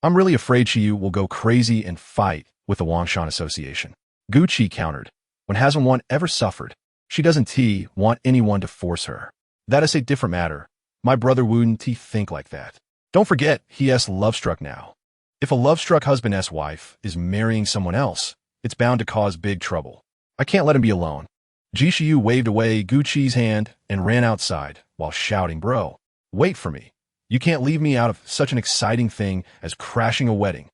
"I'm really afraid Shiyu will go crazy and fight with the Wangshan Association." Gu Qi countered. "When has Wan ever suffered? She doesn't want anyone to force her. That is a different matter. My brother wouldn't think like that. Don't forget, he is love-struck now. If a love-struck husband's wife is marrying someone else, it's bound to cause big trouble. I can't let him be alone." Ji Shiyu waved away Gu Qi's hand and ran outside while shouting, "Bro, wait for me. You can't leave me out of such an exciting thing as crashing a wedding."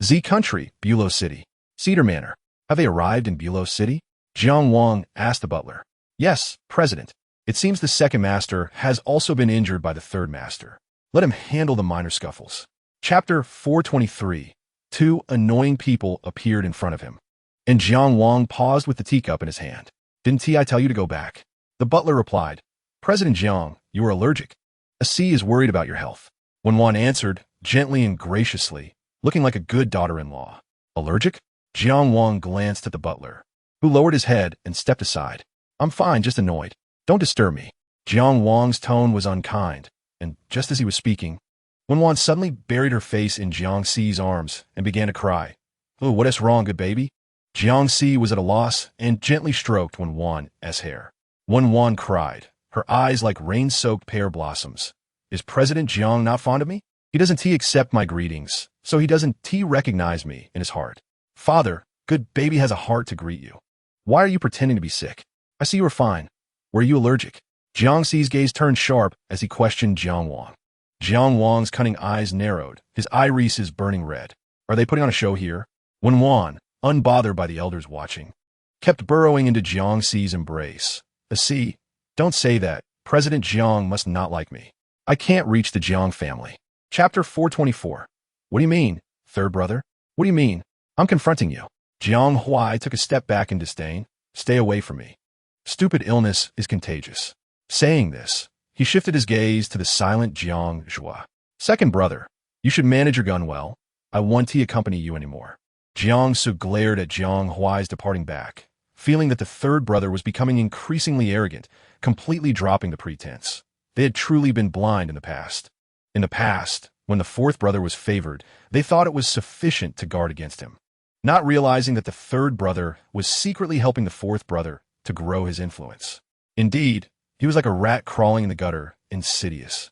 Z country, Bulow City. Cedar Manor. "Have they arrived in Bulow City?" Jiang Wang asked the butler. "Yes, President. It seems the second master has also been injured by the third master. Let him handle the minor scuffles." Chapter 423. Two annoying people appeared in front of him, and Jiang Wang paused with the teacup in his hand. "Didn't I tell you to go back?" The butler replied, "President Jiang, you are allergic. A C is worried about your health." Wen Wan answered, gently and graciously, looking like a good daughter-in-law. "Allergic?" Jiang Wang glanced at the butler, who lowered his head and stepped aside. "I'm fine, just annoyed. Don't disturb me." Jiang Wang's tone was unkind, and just as he was speaking, Wen Wan suddenly buried her face in Jiang Xi's arms and began to cry. "Oh, what is wrong, good baby?" Jiang Xi was at a loss and gently stroked Wen Wan's hair. Wen Wan cried, her eyes like rain-soaked pear blossoms. "Is President Jiang not fond of me? He doesn't accept my greetings, so he doesn't recognize me in his heart." "Father, good baby has a heart to greet you. Why are you pretending to be sick? I see you are fine. Were you allergic?" Jiang Xi's gaze turned sharp as he questioned Jiang Wang. Jiang Wang's cunning eyes narrowed, his irises burning red. "Are they putting on a show here?" Wen Wan, unbothered by the elders watching, kept burrowing into Jiang Xi's embrace. "See, don't say that. President Jiang must not like me. I can't reach the Jiang family." Chapter 424. "What do you mean, third brother? What do you mean? I'm confronting you." Jiang Huai took a step back in disdain. "Stay away from me. Stupid illness is contagious." Saying this, he shifted his gaze to the silent Jiang Zhua. "Second brother, you should manage your gun well. I won't accompany you anymore." Jiang Su glared at Jiang Huai's departing back, feeling that the third brother was becoming increasingly arrogant, completely dropping the pretense. They had truly been blind in the past. In the past, when the fourth brother was favored, they thought it was sufficient to guard against him, not realizing that the third brother was secretly helping the fourth brother to grow his influence. Indeed, he was like a rat crawling in the gutter, insidious.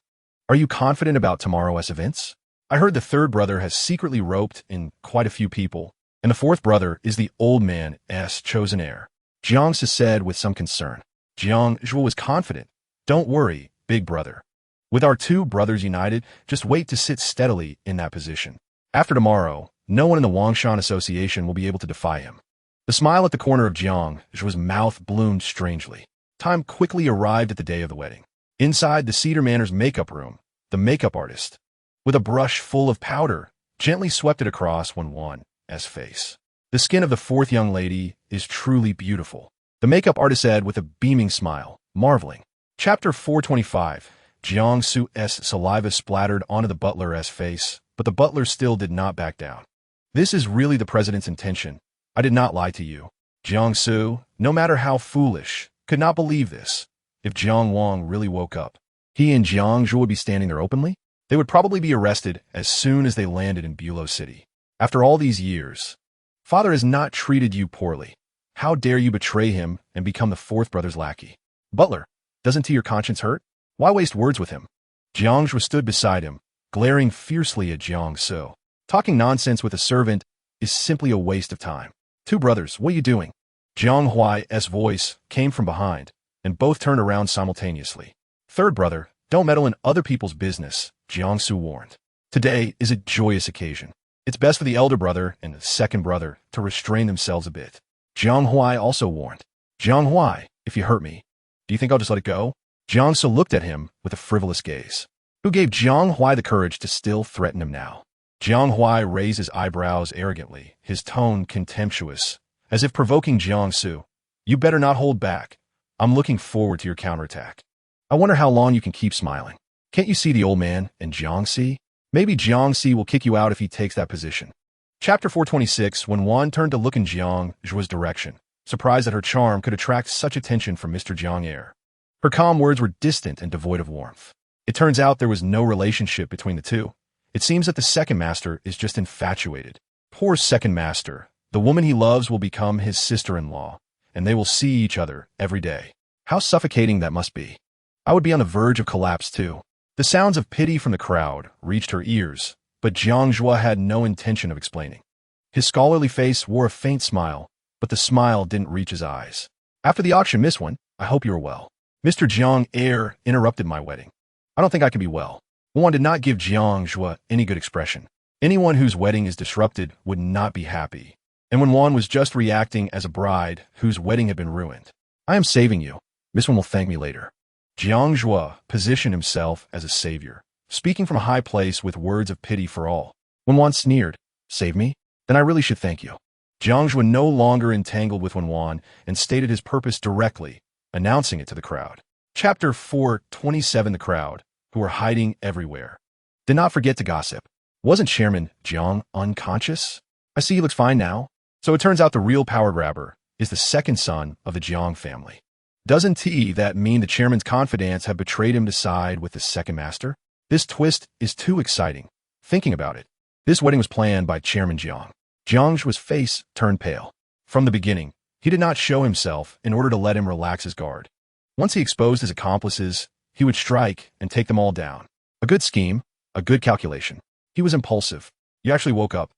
"Are you confident about tomorrow's events? I heard the third brother has secretly roped in quite a few people, and the fourth brother is the old man's chosen heir," Jiang Su said with some concern. Jiang Zhua was confident. "Don't worry, big brother. With our two brothers united, just wait to sit steadily in that position. After tomorrow, no one in the Wangshan Association will be able to defy him." The smile at the corner of Jiang Zhua's mouth bloomed strangely. Time quickly arrived at the day of the wedding. Inside the Cedar Manor's makeup room, the makeup artist, with a brush full of powder, gently swept it across Wen Wan's face. "The skin of the fourth young lady is truly beautiful," the makeup artist said with a beaming smile, marveling. Chapter 425. Jiang Su's saliva splattered onto the butler's face, but the butler still did not back down. "This is really the president's intention. I did not lie to you." Jiang Su, no matter how foolish, could not believe this. If Jiang Wang really woke up, he and Jiang Zhu would be standing there openly? They would probably be arrested as soon as they landed in Bulow City. After all these years, "Father has not treated you poorly. How dare you betray him and become the fourth brother's lackey?" "Butler, doesn't your conscience hurt? Why waste words with him?" Jiang Zhu stood beside him, glaring fiercely at Jiang Su. "Talking nonsense with a servant is simply a waste of time." "Two brothers, what are you doing?" Jiang Huai's voice came from behind, and both turned around simultaneously. "Third brother, Don't meddle in other people's business, Jiangsu warned. Today is a joyous occasion. It's best for the elder brother and the second brother to restrain themselves a bit. Jiang Huai also warned. Jiang Huai, if you hurt me, do you think I'll just let it go? Jiangsu looked at him with a frivolous gaze. Who gave Jiang Huai the courage to still threaten him now? Jiang Huai raised his eyebrows arrogantly, his tone contemptuous, as if provoking Jiangsu. You better not hold back. I'm looking forward to your counterattack. I wonder how long you can keep smiling. Can't you see the old man and Jiangxi? Maybe Jiangxi will kick you out if he takes that position. Chapter 426. Wen Wan turned to look in Jiang Zhua's direction, surprised that her charm could attract such attention from Mr. Jiang Air. Her calm words were distant and devoid of warmth. It turns out there was no relationship between the two. It seems that the second master is just infatuated. Poor second master. The woman he loves will become his sister-in-law, and they will see each other every day. How suffocating that must be. I would be on the verge of collapse too. The sounds of pity from the crowd reached her ears, but Jiang Zhua had no intention of explaining. His scholarly face wore a faint smile, but the smile didn't reach his eyes. After the auction, Miss Wen, I hope you are well. Mr. Jiang Air interrupted my wedding. I don't think I can be well. Wen did not give Jiang Zhua any good expression. Anyone whose wedding is disrupted would not be happy. And Wen Wan was just reacting as a bride whose wedding had been ruined. I am saving you. Miss Wen will thank me later. Jiang Zhua positioned himself as a savior, speaking from a high place with words of pity for all. Wen Wan sneered. Save me? Then I really should thank you. Jiang Zhua no longer entangled with Wen Wan and stated his purpose directly, announcing it to the crowd. Chapter 427. The crowd, who were hiding everywhere, did not forget to gossip. Wasn't Chairman Jiang unconscious? I see he looks fine now. So it turns out the real power grabber is the second son of the Jiang family. Doesn't that mean the chairman's confidants have betrayed him to side with the second master? This twist is too exciting. Thinking about it, this wedding was planned by Chairman Jiang. Jiang Zhua's face turned pale. From the beginning, he did not show himself in order to let him relax his guard. Once he exposed his accomplices, he would strike and take them all down. A good scheme, a good calculation. He was impulsive. You actually woke up.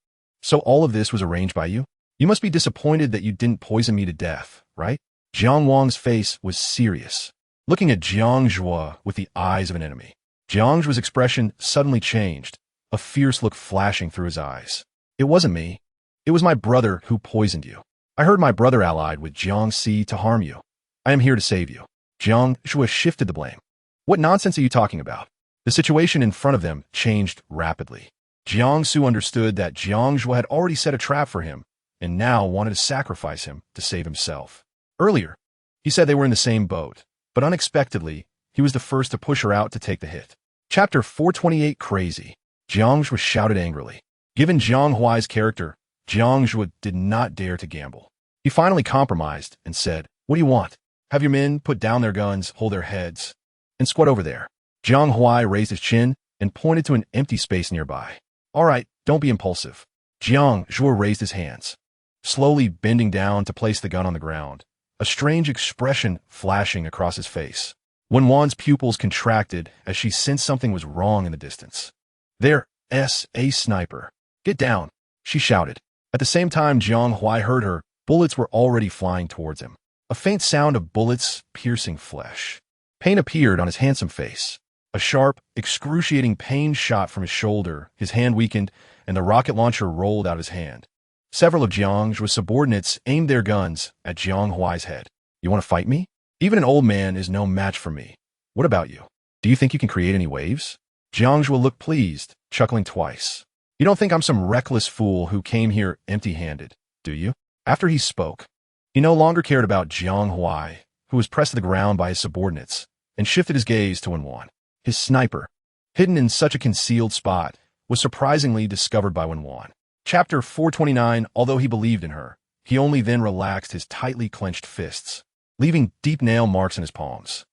So all of this was arranged by you? You must be disappointed that you didn't poison me to death, right? Jiang Wang's face was serious, looking at Jiang Zhua with the eyes of an enemy. Jiang Zhua's expression suddenly changed, a fierce look flashing through his eyes. It wasn't me. It was my brother who poisoned you. I heard my brother allied with Jiangxi to harm you. I am here to save you. Jiang Zhua shifted the blame. What nonsense are you talking about? The situation in front of them changed rapidly. Jiangsu understood that Jiang Zhua had already set a trap for him and now wanted to sacrifice him to save himself. Earlier, he said they were in the same boat, but unexpectedly, he was the first to push her out to take the hit. Chapter 428. Crazy. Jiang Zhua shouted angrily. Given Jiang Huai's character, Jiang Zhua did not dare to gamble. He finally compromised and said, What do you want? Have your men put down their guns, hold their heads, and squat over there. Jiang Huai raised his chin and pointed to an empty space nearby. All right, don't be impulsive. Jiang Zhua raised his hands, slowly bending down to place the gun on the ground, a strange expression flashing across his face. Wen Wan's pupils contracted as she sensed something was wrong in the distance. There's a sniper. Get down, she shouted. At the same time Jiang Huai heard her, bullets were already flying towards him. A faint sound of bullets piercing flesh. Pain appeared on his handsome face. A sharp, excruciating pain shot from his shoulder, his hand weakened, and the rocket launcher rolled out of his hand. Several of Jiang Zhua's subordinates aimed their guns at Jiang Huai's head. You want to fight me? Even an old man is no match for me. What about you? Do you think you can create any waves? Jiang Zhua looked pleased, chuckling twice. You don't think I'm some reckless fool who came here empty-handed, do you? After he spoke, he no longer cared about Jiang Huai, who was pressed to the ground by his subordinates, and shifted his gaze to Wen Wan. His sniper, hidden in such a concealed spot, was surprisingly discovered by Wen Wan. Chapter 429. Although he believed in her, he only then relaxed his tightly clenched fists, leaving deep nail marks in his palms.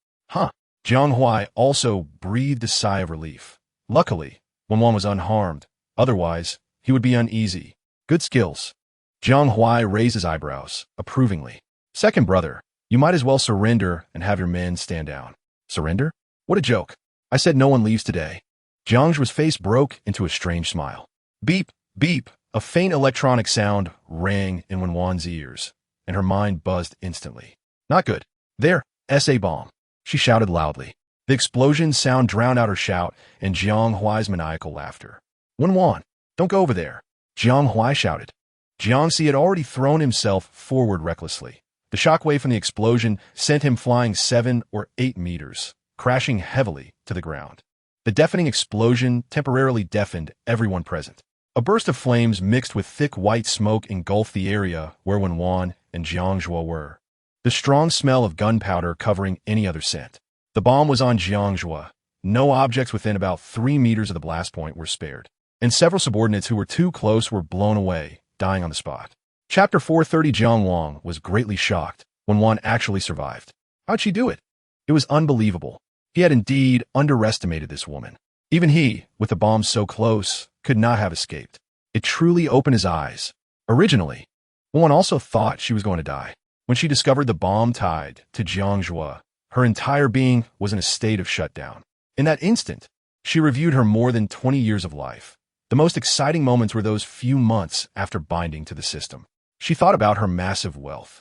Jiang Huai also breathed a sigh of relief. Luckily, Wen Wan was unharmed. Otherwise, he would be uneasy. Good skills. Jiang Huai raised his eyebrows, approvingly. Second brother, you might as well surrender and have your men stand down. Surrender? What a joke. I said no one leaves today. Jiang Zhua's face broke into a strange smile. Beep, beep. A faint electronic sound rang in Wen Wan's ears, and her mind buzzed instantly. Not good. There's a bomb, she shouted loudly. The explosion sound drowned out her shout and Jiang Huai's maniacal laughter. Wen Wan, don't go over there, Jiang Huai shouted. Jiangxi had already thrown himself forward recklessly. The shockwave from the explosion sent him flying 7 or 8 meters, crashing heavily to the ground. The deafening explosion temporarily deafened everyone present. A burst of flames mixed with thick white smoke engulfed the area where Wen Wan and Jiang Zhuo were. The strong smell of gunpowder covering any other scent. The bomb was on Jiang Zhuo. No objects within about 3 meters of the blast point were spared, and several subordinates who were too close were blown away, dying on the spot. Chapter 430. Jiang Wang was greatly shocked when Wan actually survived. How'd she do it? It was unbelievable. He had indeed underestimated this woman. Even he, with the bomb so close, could not have escaped. It truly opened his eyes. Originally, Wan also thought she was going to die. When she discovered the bomb tied to Jiang Zhuo, her entire being was in a state of shutdown. In that instant, she reviewed her more than 20 years of life. The most exciting moments were those few months after binding to the system. She thought about her massive wealth,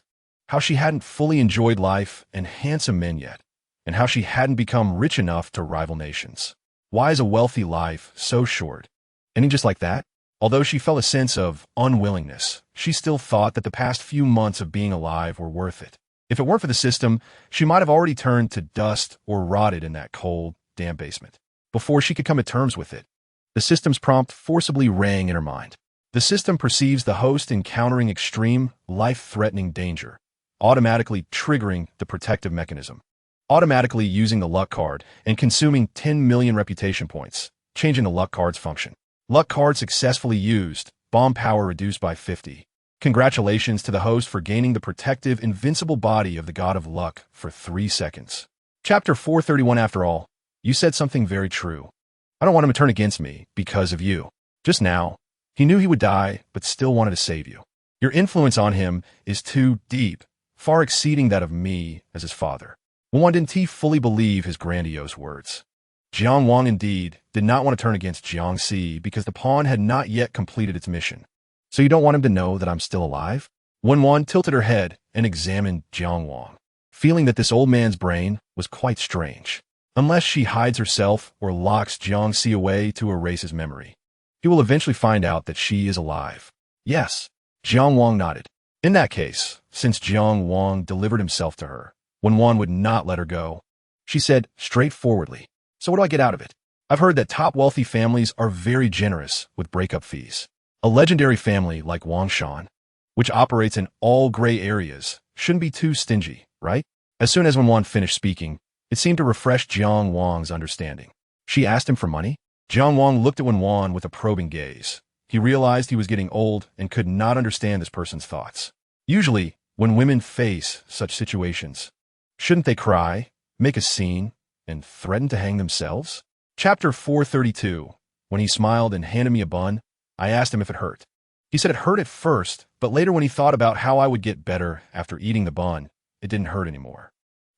how she hadn't fully enjoyed life and handsome men yet, and how she hadn't become rich enough to rival nations. Why is a wealthy life so short? Ending just like that? Although she felt a sense of unwillingness, she still thought that the past few months of being alive were worth it. If it weren't for the system, she might have already turned to dust or rotted in that cold, damp basement. Before she could come to terms with it, the system's prompt forcibly rang in her mind. The system perceives the host encountering extreme, life-threatening danger, automatically triggering the protective mechanism, automatically using the luck card and consuming 10 million reputation points, changing the luck card's function. Luck card successfully used, bomb power reduced by 50. Congratulations to the host for gaining the protective, invincible body of the god of luck for 3 seconds. Chapter 431. After all, you said something very true. I don't want him to turn against me because of you. Just now, he knew he would die, but still wanted to save you. Your influence on him is too deep, far exceeding that of me as his father. Wen didn't he fully believe his grandiose words? Jiang Wang indeed did not want to turn against Jiangxi because the pawn had not yet completed its mission. So you don't want him to know that I'm still alive? Wen Wan tilted her head and examined Jiang Wang, feeling that this old man's brain was quite strange. Unless she hides herself or locks Jiangxi away to erase his memory, he will eventually find out that she is alive. Yes, Jiang Wang nodded. In that case, since Jiang Wang delivered himself to her, Wen Wan would not let her go. She said straightforwardly, "So what do I get out of it? I've heard that top wealthy families are very generous with breakup fees. A legendary family like Wang Shan, which operates in all gray areas, shouldn't be too stingy, right?" As soon as Wen Wan finished speaking, it seemed to refresh Jiang Wang's understanding. She asked him for money? Jiang Wang looked at Wen Wan with a probing gaze. He realized he was getting old and could not understand this person's thoughts. Usually, when women face such situations, shouldn't they cry, make a scene, and threaten to hang themselves? Chapter 432. When he smiled and handed me a bun, I asked him if it hurt. He said it hurt at first, but later when he thought about how I would get better after eating the bun, it didn't hurt anymore.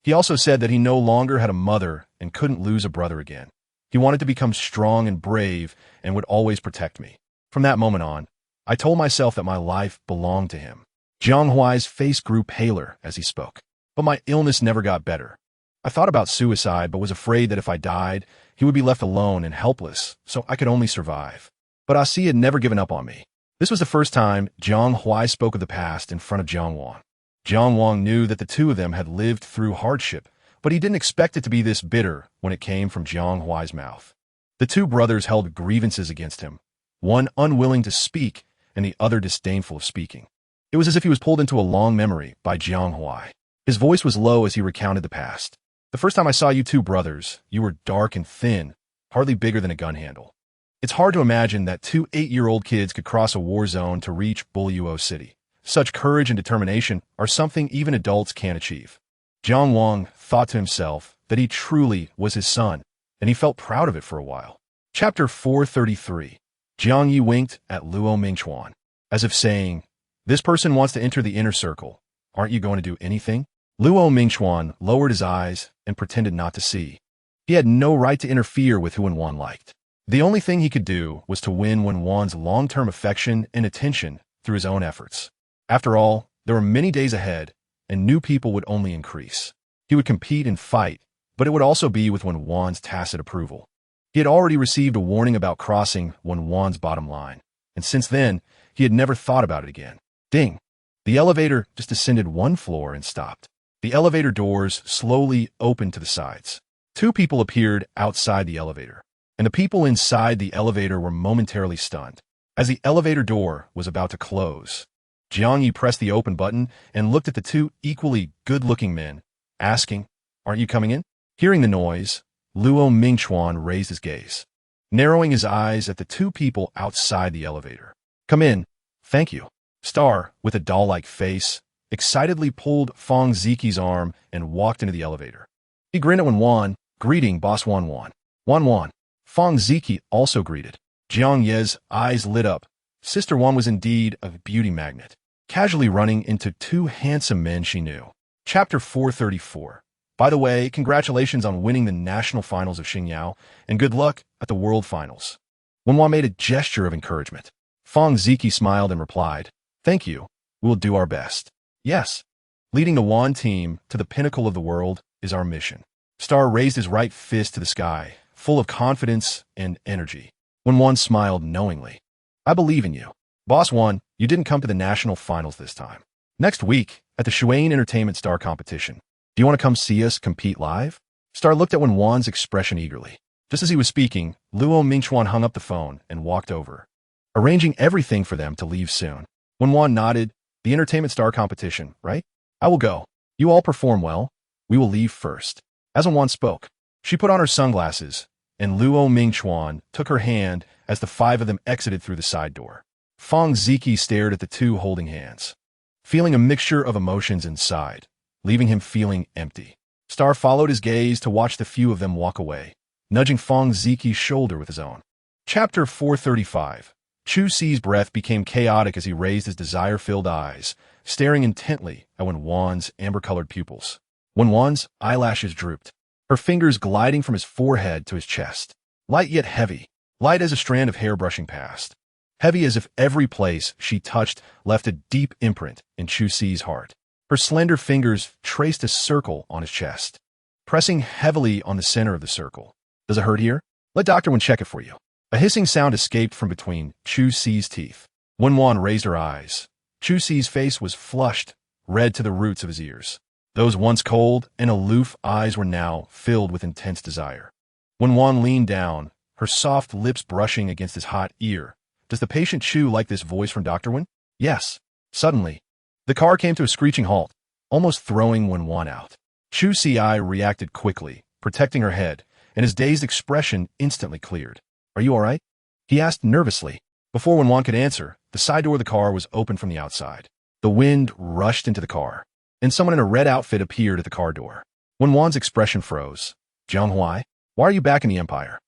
He also said that he no longer had a mother and couldn't lose a brother again. He wanted to become strong and brave and would always protect me. From that moment on, I told myself that my life belonged to him. Jiang Huai's face grew paler as he spoke, but my illness never got better. I thought about suicide, but was afraid that if I died, he would be left alone and helpless, so I could only survive. But Asi had never given up on me. This was the first time Jiang Huai spoke of the past in front of Jiang Wang. Jiang Wang knew that the two of them had lived through hardship, but he didn't expect it to be this bitter when it came from Jiang Huai's mouth. The two brothers held grievances against him, one unwilling to speak and the other disdainful of speaking. It was as if he was pulled into a long memory by Jiang Huai. His voice was low as he recounted the past. "The first time I saw you two brothers, you were dark and thin, hardly bigger than a gun handle. It's hard to imagine that 2 8-year-old kids could cross a war zone to reach Bulluo City. Such courage and determination are something even adults can't achieve." Jiang Wang thought to himself that he truly was his son, and he felt proud of it for a while. Chapter 433. Jiang Yi winked at Luo Mingchuan, as if saying, "This person wants to enter the inner circle. Aren't you going to do anything?" Luo Mingchuan lowered his eyes and pretended not to see. He had no right to interfere with who Wen Wan liked. The only thing he could do was to win Wen Wan's long-term affection and attention through his own efforts. After all, there were many days ahead, and new people would only increase. He would compete and fight, but it would also be with Wen Wan's tacit approval. He had already received a warning about crossing Wen Wan's bottom line, and since then, he had never thought about it again. Ding! The elevator just descended one floor and stopped. The elevator doors slowly opened to the sides. Two people appeared outside the elevator, and the people inside the elevator were momentarily stunned. As the elevator door was about to close, Jiang Yi pressed the open button and looked at the two equally good-looking men, asking, "Aren't you coming in?" Hearing the noise, Luo Mingchuan raised his gaze, narrowing his eyes at the two people outside the elevator. "Come in. Thank you." Star, with a doll-like face, excitedly pulled Fong Ziqi's arm and walked into the elevator. He grinned at Wen Wan, greeting Boss Wen Wan. "Wen Wan." Fong Ziqi also greeted. Jiang Ye's eyes lit up. Sister Wan was indeed a beauty magnet, casually running into two handsome men she knew. Chapter 434. By the way, congratulations on winning the national finals of Xingyao, and good luck at the world finals. Wen Wan made a gesture of encouragement. Fong Ziqi smiled and replied, "Thank you. We will do our best." "Yes. Leading the Wan team to the pinnacle of the world is our mission." Star raised his right fist to the sky, full of confidence and energy. Wen Wan smiled knowingly. "I believe in you. Boss Wan, you didn't come to the national finals this time. Next week, at the Shuain Entertainment Star Competition, do you want to come see us compete live?" Star looked at Wen Wan's expression eagerly. Just as he was speaking, Luo Mingchuan hung up the phone and walked over, arranging everything for them to leave soon. Wen Wan nodded. "The Entertainment Star Competition, right? I will go. You all perform well. We will leave first." As Wen Wan spoke, she put on her sunglasses, and Luo Mingchuan took her hand as the five of them exited through the side door. Fong Ziqi stared at the two holding hands, feeling a mixture of emotions inside, leaving him feeling empty. Star followed his gaze to watch the few of them walk away, nudging Fong Ziqi's shoulder with his own. Chapter 435. Chu Si's breath became chaotic as he raised his desire-filled eyes, staring intently at Wen Wan's amber-colored pupils. Wen Wan's eyelashes drooped, her fingers gliding from his forehead to his chest. Light yet heavy, light as a strand of hair brushing past. Heavy as if every place she touched left a deep imprint in Chu Si's heart. Her slender fingers traced a circle on his chest, pressing heavily on the center of the circle. "Does it hurt here? Let Dr. Wen check it for you." A hissing sound escaped from between Chu Si's teeth. Wen Wan raised her eyes. Chu Si's face was flushed, red to the roots of his ears. Those once cold and aloof eyes were now filled with intense desire. Wen Wan leaned down, her soft lips brushing against his hot ear. "Does the patient Chu like this voice from Dr. Wen?" "Yes." Suddenly, the car came to a screeching halt, almost throwing Wen Wan out. Chu Si reacted quickly, protecting her head, and his dazed expression instantly cleared. "Are you all right?" he asked nervously. Before Wen Wan could answer, the side door of the car was opened from the outside. The wind rushed into the car, and someone in a red outfit appeared at the car door. Wen Wan's expression froze. "Jiang Huai, why are you back in the Empire?"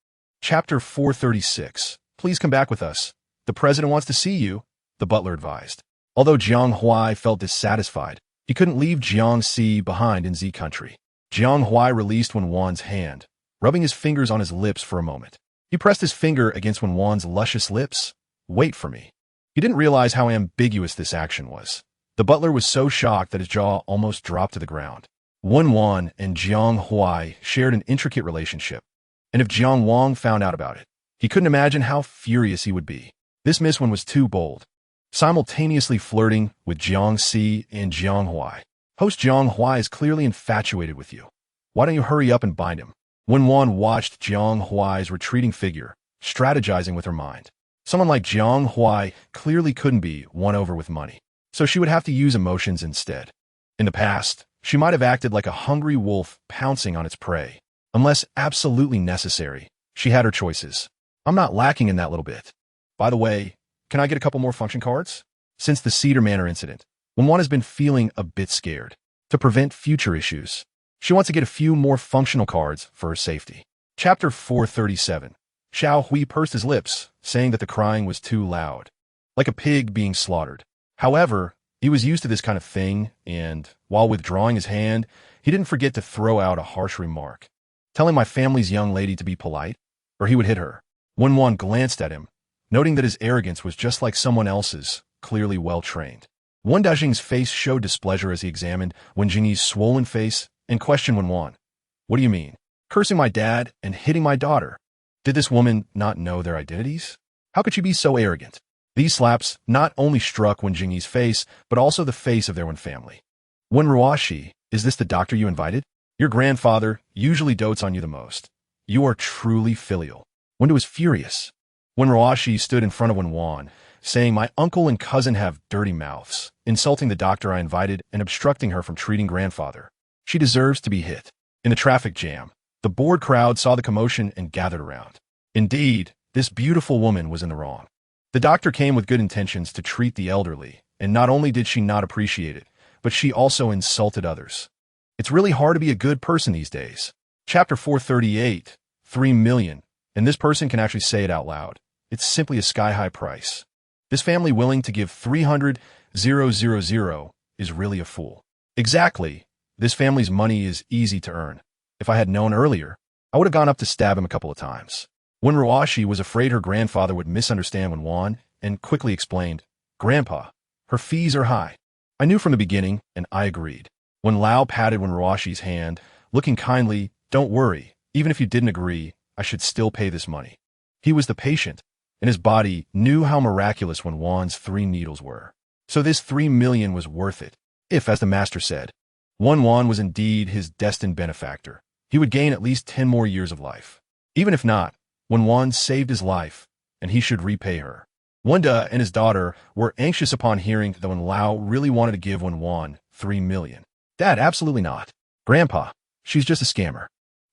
Chapter 436. "Please come back with us. The president wants to see you," the butler advised. Although Jiang Huai felt dissatisfied, he couldn't leave Jiang Si behind in Z country. Jiang Huai released Wen Wan's hand, rubbing his fingers on his lips for a moment. He pressed his finger against Wen Wan's luscious lips. "Wait for me." He didn't realize how ambiguous this action was. The butler was so shocked that his jaw almost dropped to the ground. Wen Wan and Jiang Huai shared an intricate relationship, and if Jiang Wang found out about it, he couldn't imagine how furious he would be. This Miss Wen was too bold, simultaneously flirting with Jiang Si and Jiang Huai. "Host Jiang Huai is clearly infatuated with you. Why don't you hurry up and bind him?" Wen Wan watched Jiang Huai's retreating figure, strategizing with her mind. Someone like Jiang Huai clearly couldn't be won over with money, so she would have to use emotions instead. In the past, she might have acted like a hungry wolf pouncing on its prey. Unless absolutely necessary, she had her choices. "I'm not lacking in that little bit. By the way, can I get a couple more function cards?" Since the Cedar Manor incident, Wen Wan has been feeling a bit scared. To prevent future issues, she wants to get a few more functional cards for her safety. Chapter 437. Xiao Hui pursed his lips, saying that the crying was too loud, like a pig being slaughtered. However, he was used to this kind of thing, and while withdrawing his hand, he didn't forget to throw out a harsh remark, telling my family's young lady to be polite, or he would hit her. Wen Wan glanced at him, noting that his arrogance was just like someone else's, clearly well-trained. Wen Dajing's face showed displeasure as he examined Wen Jingyi's swollen face and questioned Wen Wan. "What do you mean?" cursing my dad and hitting my daughter. Did this woman not know their identities? How could she be so arrogant? These slaps not only struck Wen Jingyi's face, but also the face of their Wen family. Wen Ruashi, is this the doctor you invited? Your grandfather usually dotes on you the most. You are truly filial. Wendo was furious. Wen Ruashi stood in front of Wen Wan, saying, my uncle and cousin have dirty mouths, insulting the doctor I invited and obstructing her from treating grandfather. She deserves to be hit. In the traffic jam, the bored crowd saw the commotion and gathered around. Indeed, this beautiful woman was in the wrong. The doctor came with good intentions to treat the elderly, and not only did she not appreciate it, but she also insulted others. It's really hard to be a good person these days. Chapter 438, 3 million, and this person can actually say it out loud. It's simply a sky-high price. This family willing to give 300,000 is really a fool. Exactly. This family's money is easy to earn. If I had known earlier, I would have gone up to stab him a couple of times. Wen Ruashi was afraid her grandfather would misunderstand Wen Wan and quickly explained, Grandpa, her fees are high. I knew from the beginning, and I agreed. When Lao patted Wen Ruashi's hand, looking kindly, don't worry, even if you didn't agree, I should still pay this money. He was the patient, and his body knew how miraculous Wen Wan's 3 needles were. So this 3 million was worth it, if, as the master said, Wen Wan was indeed his destined benefactor. He would gain at least 10 more years of life. Even if not, Wen Wan saved his life, and he should repay her. Wenda and his daughter were anxious upon hearing that Wen Lao really wanted to give Wen Wan 3 million. Dad, absolutely not. Grandpa, she's just a scammer.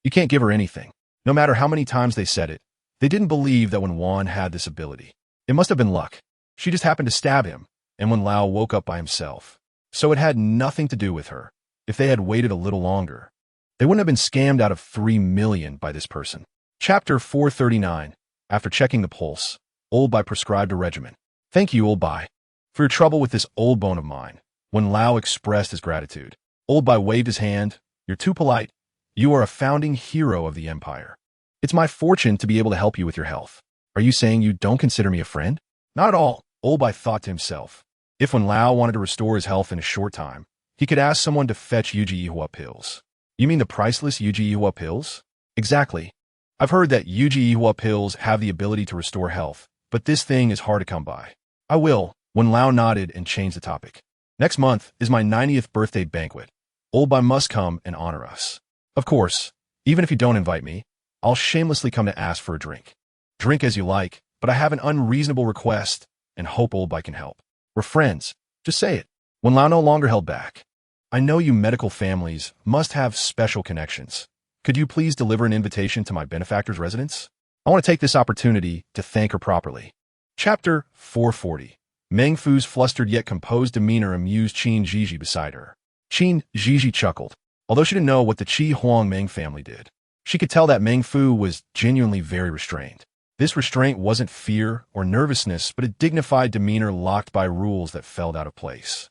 You can't give her anything. No matter how many times they said it, they didn't believe that Wen Wan had this ability. It must have been luck. She just happened to stab him, and Wen Lao woke up by himself. So it had nothing to do with her. If they had waited a little longer, they wouldn't have been scammed out of 3 million by this person. Chapter 439. After checking the pulse, Old Bai prescribed a regimen. Thank you, Old Bai, for your trouble with this old bone of mine. When Lao expressed his gratitude, Old Bai waved his hand. You're too polite. You are a founding hero of the empire. It's my fortune to be able to help you with your health. Are you saying you don't consider me a friend? Not at all, Old Bai thought to himself. If Wen Lao wanted to restore his health in a short time, he could ask someone to fetch Yuji Ihua pills. You mean the priceless Yuji Ihua pills? Exactly. I've heard that Yuji Ihua pills have the ability to restore health, but this thing is hard to come by. I will. Wen Lao nodded and changed the topic. Next month is my 90th birthday banquet. Old Bai must come and honor us. Of course, even if you don't invite me, I'll shamelessly come to ask for a drink. Drink as you like, but I have an unreasonable request and hope Old Bai can help. We're friends. Just say it. Wen Lao no longer held back. I know you medical families must have special connections. Could you please deliver an invitation to my benefactor's residence? I want to take this opportunity to thank her properly. Chapter 440. Meng Fu's flustered yet composed demeanor amused Qin Zhizhi beside her. Qin Zhizhi chuckled. Although she didn't know what the Qi Huang Meng family did, she could tell that Meng Fu was genuinely very restrained. This restraint wasn't fear or nervousness, but a dignified demeanor locked by rules that fell out of place.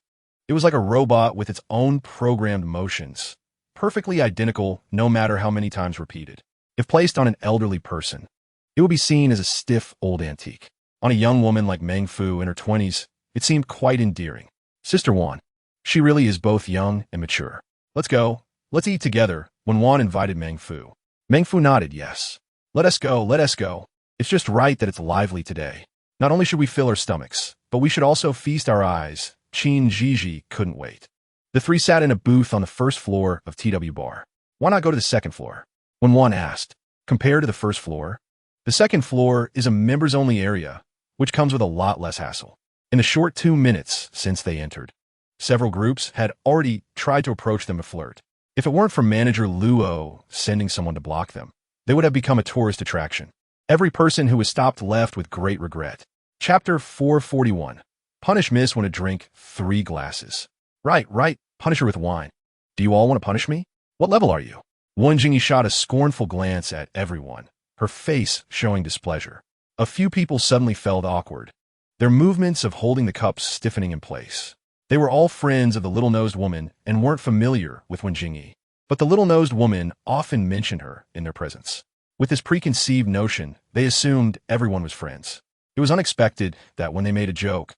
It was like a robot with its own programmed motions, perfectly identical no matter how many times repeated. If placed on an elderly person, it would be seen as a stiff old antique. On a young woman like Meng Fu in her 20s, it seemed quite endearing. Sister Wan, she really is both young and mature. Let's go. Let's eat together. When Wan invited Meng Fu. Meng Fu nodded yes. Let us go, let us go. It's just right that it's lively today. Not only should we fill our stomachs, but we should also feast our eyes. Qin Zhizhi couldn't wait. The three sat in a booth on the first floor of TW Bar. Why not go to the second floor? When Wan asked, compared to the first floor, the second floor is a members-only area, which comes with a lot less hassle. In the short 2 minutes since they entered, several groups had already tried to approach them to flirt. If it weren't for manager Luo sending someone to block them, they would have become a tourist attraction. Every person who was stopped left with great regret. Chapter 441. Punish Miss when to drink 3 glasses. Right, punish her with wine. Do you all want to punish me? What level are you? Wen Jingyi shot a scornful glance at everyone, her face showing displeasure. A few people suddenly felt awkward, their movements of holding the cups stiffening in place. They were all friends of the little-nosed woman and weren't familiar with Wen Jingyi, but the little-nosed woman often mentioned her in their presence. With this preconceived notion, they assumed everyone was friends. It was unexpected that when they made a joke,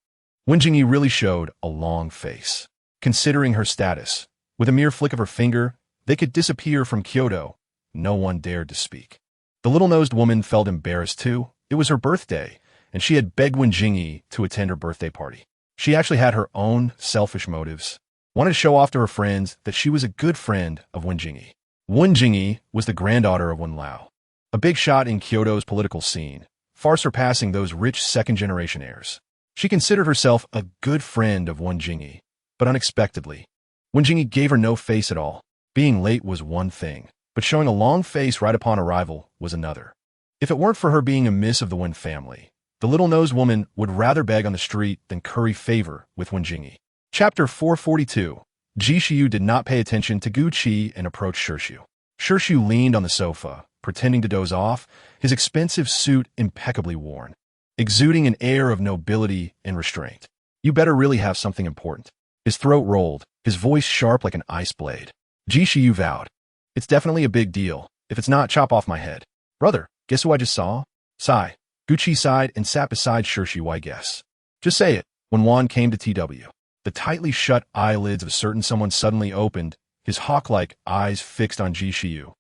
Wen Jingyi really showed a long face. Considering her status, with a mere flick of her finger, they could disappear from Kyoto no one dared to speak. The little-nosed woman felt embarrassed too. It was her birthday, and she had begged Wen Jingyi to attend her birthday party. She actually had her own selfish motives, wanted to show off to her friends that she was a good friend of Wen Jingyi. Wen Jingyi was the granddaughter of Wen Lao, a big shot in Kyoto's political scene, far surpassing those rich second-generation heirs. She considered herself a good friend of Wen Jingyi, but unexpectedly, Wen Jingyi gave her no face at all. Being late was one thing, but showing a long face right upon arrival was another. If it weren't for her being a miss of the Wen family, the little-nosed woman would rather beg on the street than curry favor with Wen Jingyi. Chapter 442. Ji Shiyu did not pay attention to Gu Qi and approached Shirshu. Shirshu leaned on the sofa, pretending to doze off, his expensive suit impeccably worn, exuding an air of nobility and restraint. You better really have something important. His throat rolled, his voice sharp like an ice blade. Ji Shiyu vowed, "It's definitely a big deal. If it's not, chop off my head." "Brother, guess who I just saw?" Sigh. Gu Qi sighed and sat beside Shirshu, "I guess." "Just say it." Wen Wan came to TW. The tightly shut eyelids of a certain someone suddenly opened, his hawk-like eyes fixed on Ji Shiyu.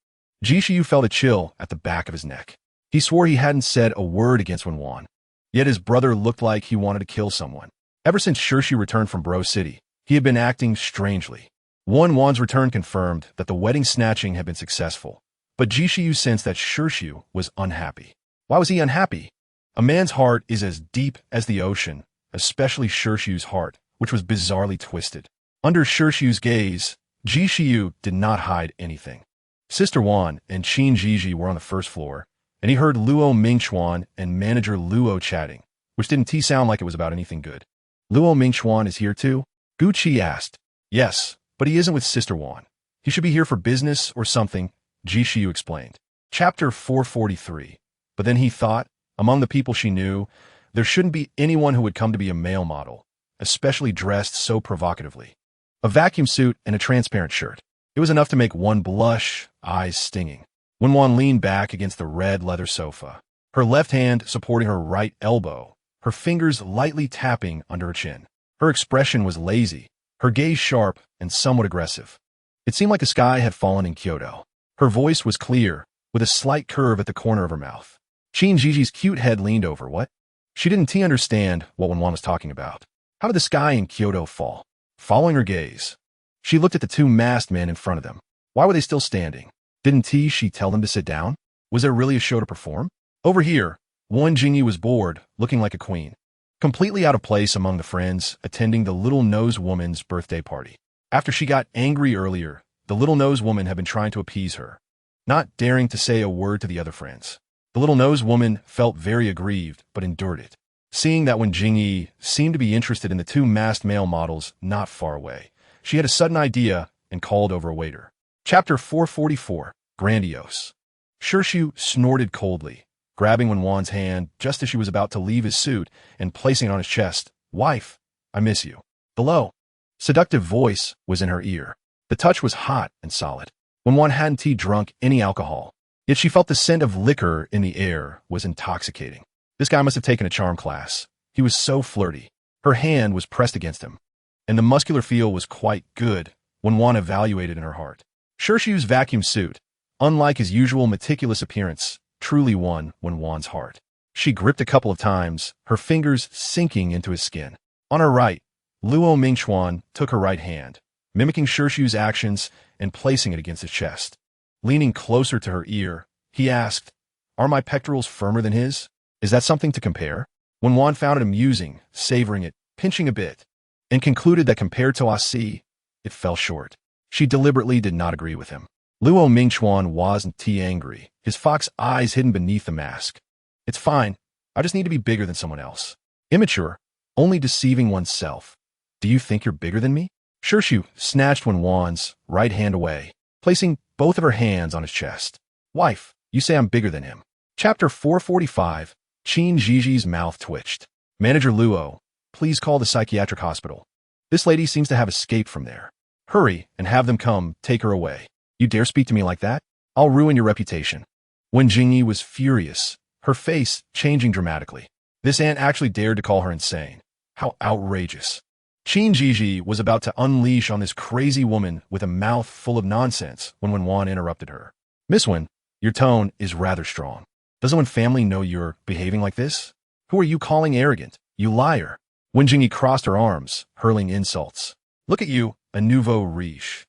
Ji Shiyu felt a chill at the back of his neck. He swore he hadn't said a word against Wen Wan, yet his brother looked like he wanted to kill someone. Ever since Shirshu returned from Bro City, he had been acting strangely. Wen Wan's return confirmed that the wedding snatching had been successful, but Ji Shiyu sensed that Shirshu was unhappy. Why was he unhappy? A man's heart is as deep as the ocean, especially Shirshu's heart, which was bizarrely twisted. Under Shirshu's gaze, Ji Shiyu did not hide anything. Sister Wan and Qin Jiji were on the first floor, and he heard Luo Mingchuan and manager Luo chatting, which didn't sound like it was about anything good. "Luo Mingchuan is here too?" Gu Qi asked. "Yes, but he isn't with Sister Wan. He should be here for business or something," Ji Shiyu explained. Chapter 443. But then he thought, among the people she knew, there shouldn't be anyone who would come to be a male model, especially dressed so provocatively. A vacuum suit and a transparent shirt. It was enough to make one blush, eyes stinging. Wen Wan leaned back against the red leather sofa, her left hand supporting her right elbow, her fingers lightly tapping under her chin. Her expression was lazy, her gaze sharp and somewhat aggressive. It seemed like the sky had fallen in Kyoto. Her voice was clear, with a slight curve at the corner of her mouth. Qin Jiji's cute head leaned over. What? She didn't understand what Wen Wan was talking about. How did the sky in Kyoto fall? Following her gaze, she looked at the two masked men in front of them. Why were they still standing? Didn't she tell them to sit down? Was there really a show to perform? Over here, Wen Jingyi was bored, looking like a queen, completely out of place among the friends attending the little-nosed woman's birthday party. After she got angry earlier, the little-nosed woman had been trying to appease her, not daring to say a word to the other friends. The little-nosed woman felt very aggrieved, but endured it. Seeing that Wen Jingyi seemed to be interested in the two masked male models not far away, she had a sudden idea and called over a waiter. Chapter 444. Grandiose. Shirshu snorted coldly, grabbing Wen Wan's hand just as she was about to leave his suit and placing it on his chest. "Wife, I miss you." The low, seductive voice was in her ear. The touch was hot and solid. Wen Wan hadn't drunk any alcohol, yet she felt the scent of liquor in the air was intoxicating. This guy must have taken a charm class. He was so flirty. Her hand was pressed against him, and the muscular feel was quite good, Wen Wan evaluated in her heart. Shirshu's vacuum suit, unlike his usual meticulous appearance, truly won Wen Wan's heart. She gripped a couple of times, her fingers sinking into his skin. On her right, Luo Mingchuan took her right hand, mimicking Shirshu's actions and placing it against his chest. Leaning closer to her ear, he asked, "Are my pectorals firmer than his? Is that something to compare?" Wen Wan found it amusing, savoring it, pinching a bit, and concluded that compared to Asi, it fell short. She deliberately did not agree with him. Luo Mingchuan wasn't angry, his fox eyes hidden beneath the mask. "It's fine. I just need to be bigger than someone else." Immature, only deceiving oneself. "Do you think you're bigger than me?" Shirshu snatched Wen Wan's right hand away, placing both of her hands on his chest. "Wife, you say I'm bigger than him." Chapter 445. Qin Jiji's mouth twitched. "Manager Luo, please call the psychiatric hospital. This lady seems to have escaped from there. Hurry and have them come take her away. You dare speak to me like that? I'll ruin your reputation." Wen Jingyi was furious, her face changing dramatically. This aunt actually dared to call her insane. How outrageous. Qin Jiji was about to unleash on this crazy woman with a mouth full of nonsense when Wen Wan interrupted her. Miss Wen, your tone is rather strong. Doesn't Wen family know you're behaving like this? Who are you calling arrogant? You liar. Wen Jingyi crossed her arms, hurling insults. Look at you, a nouveau riche.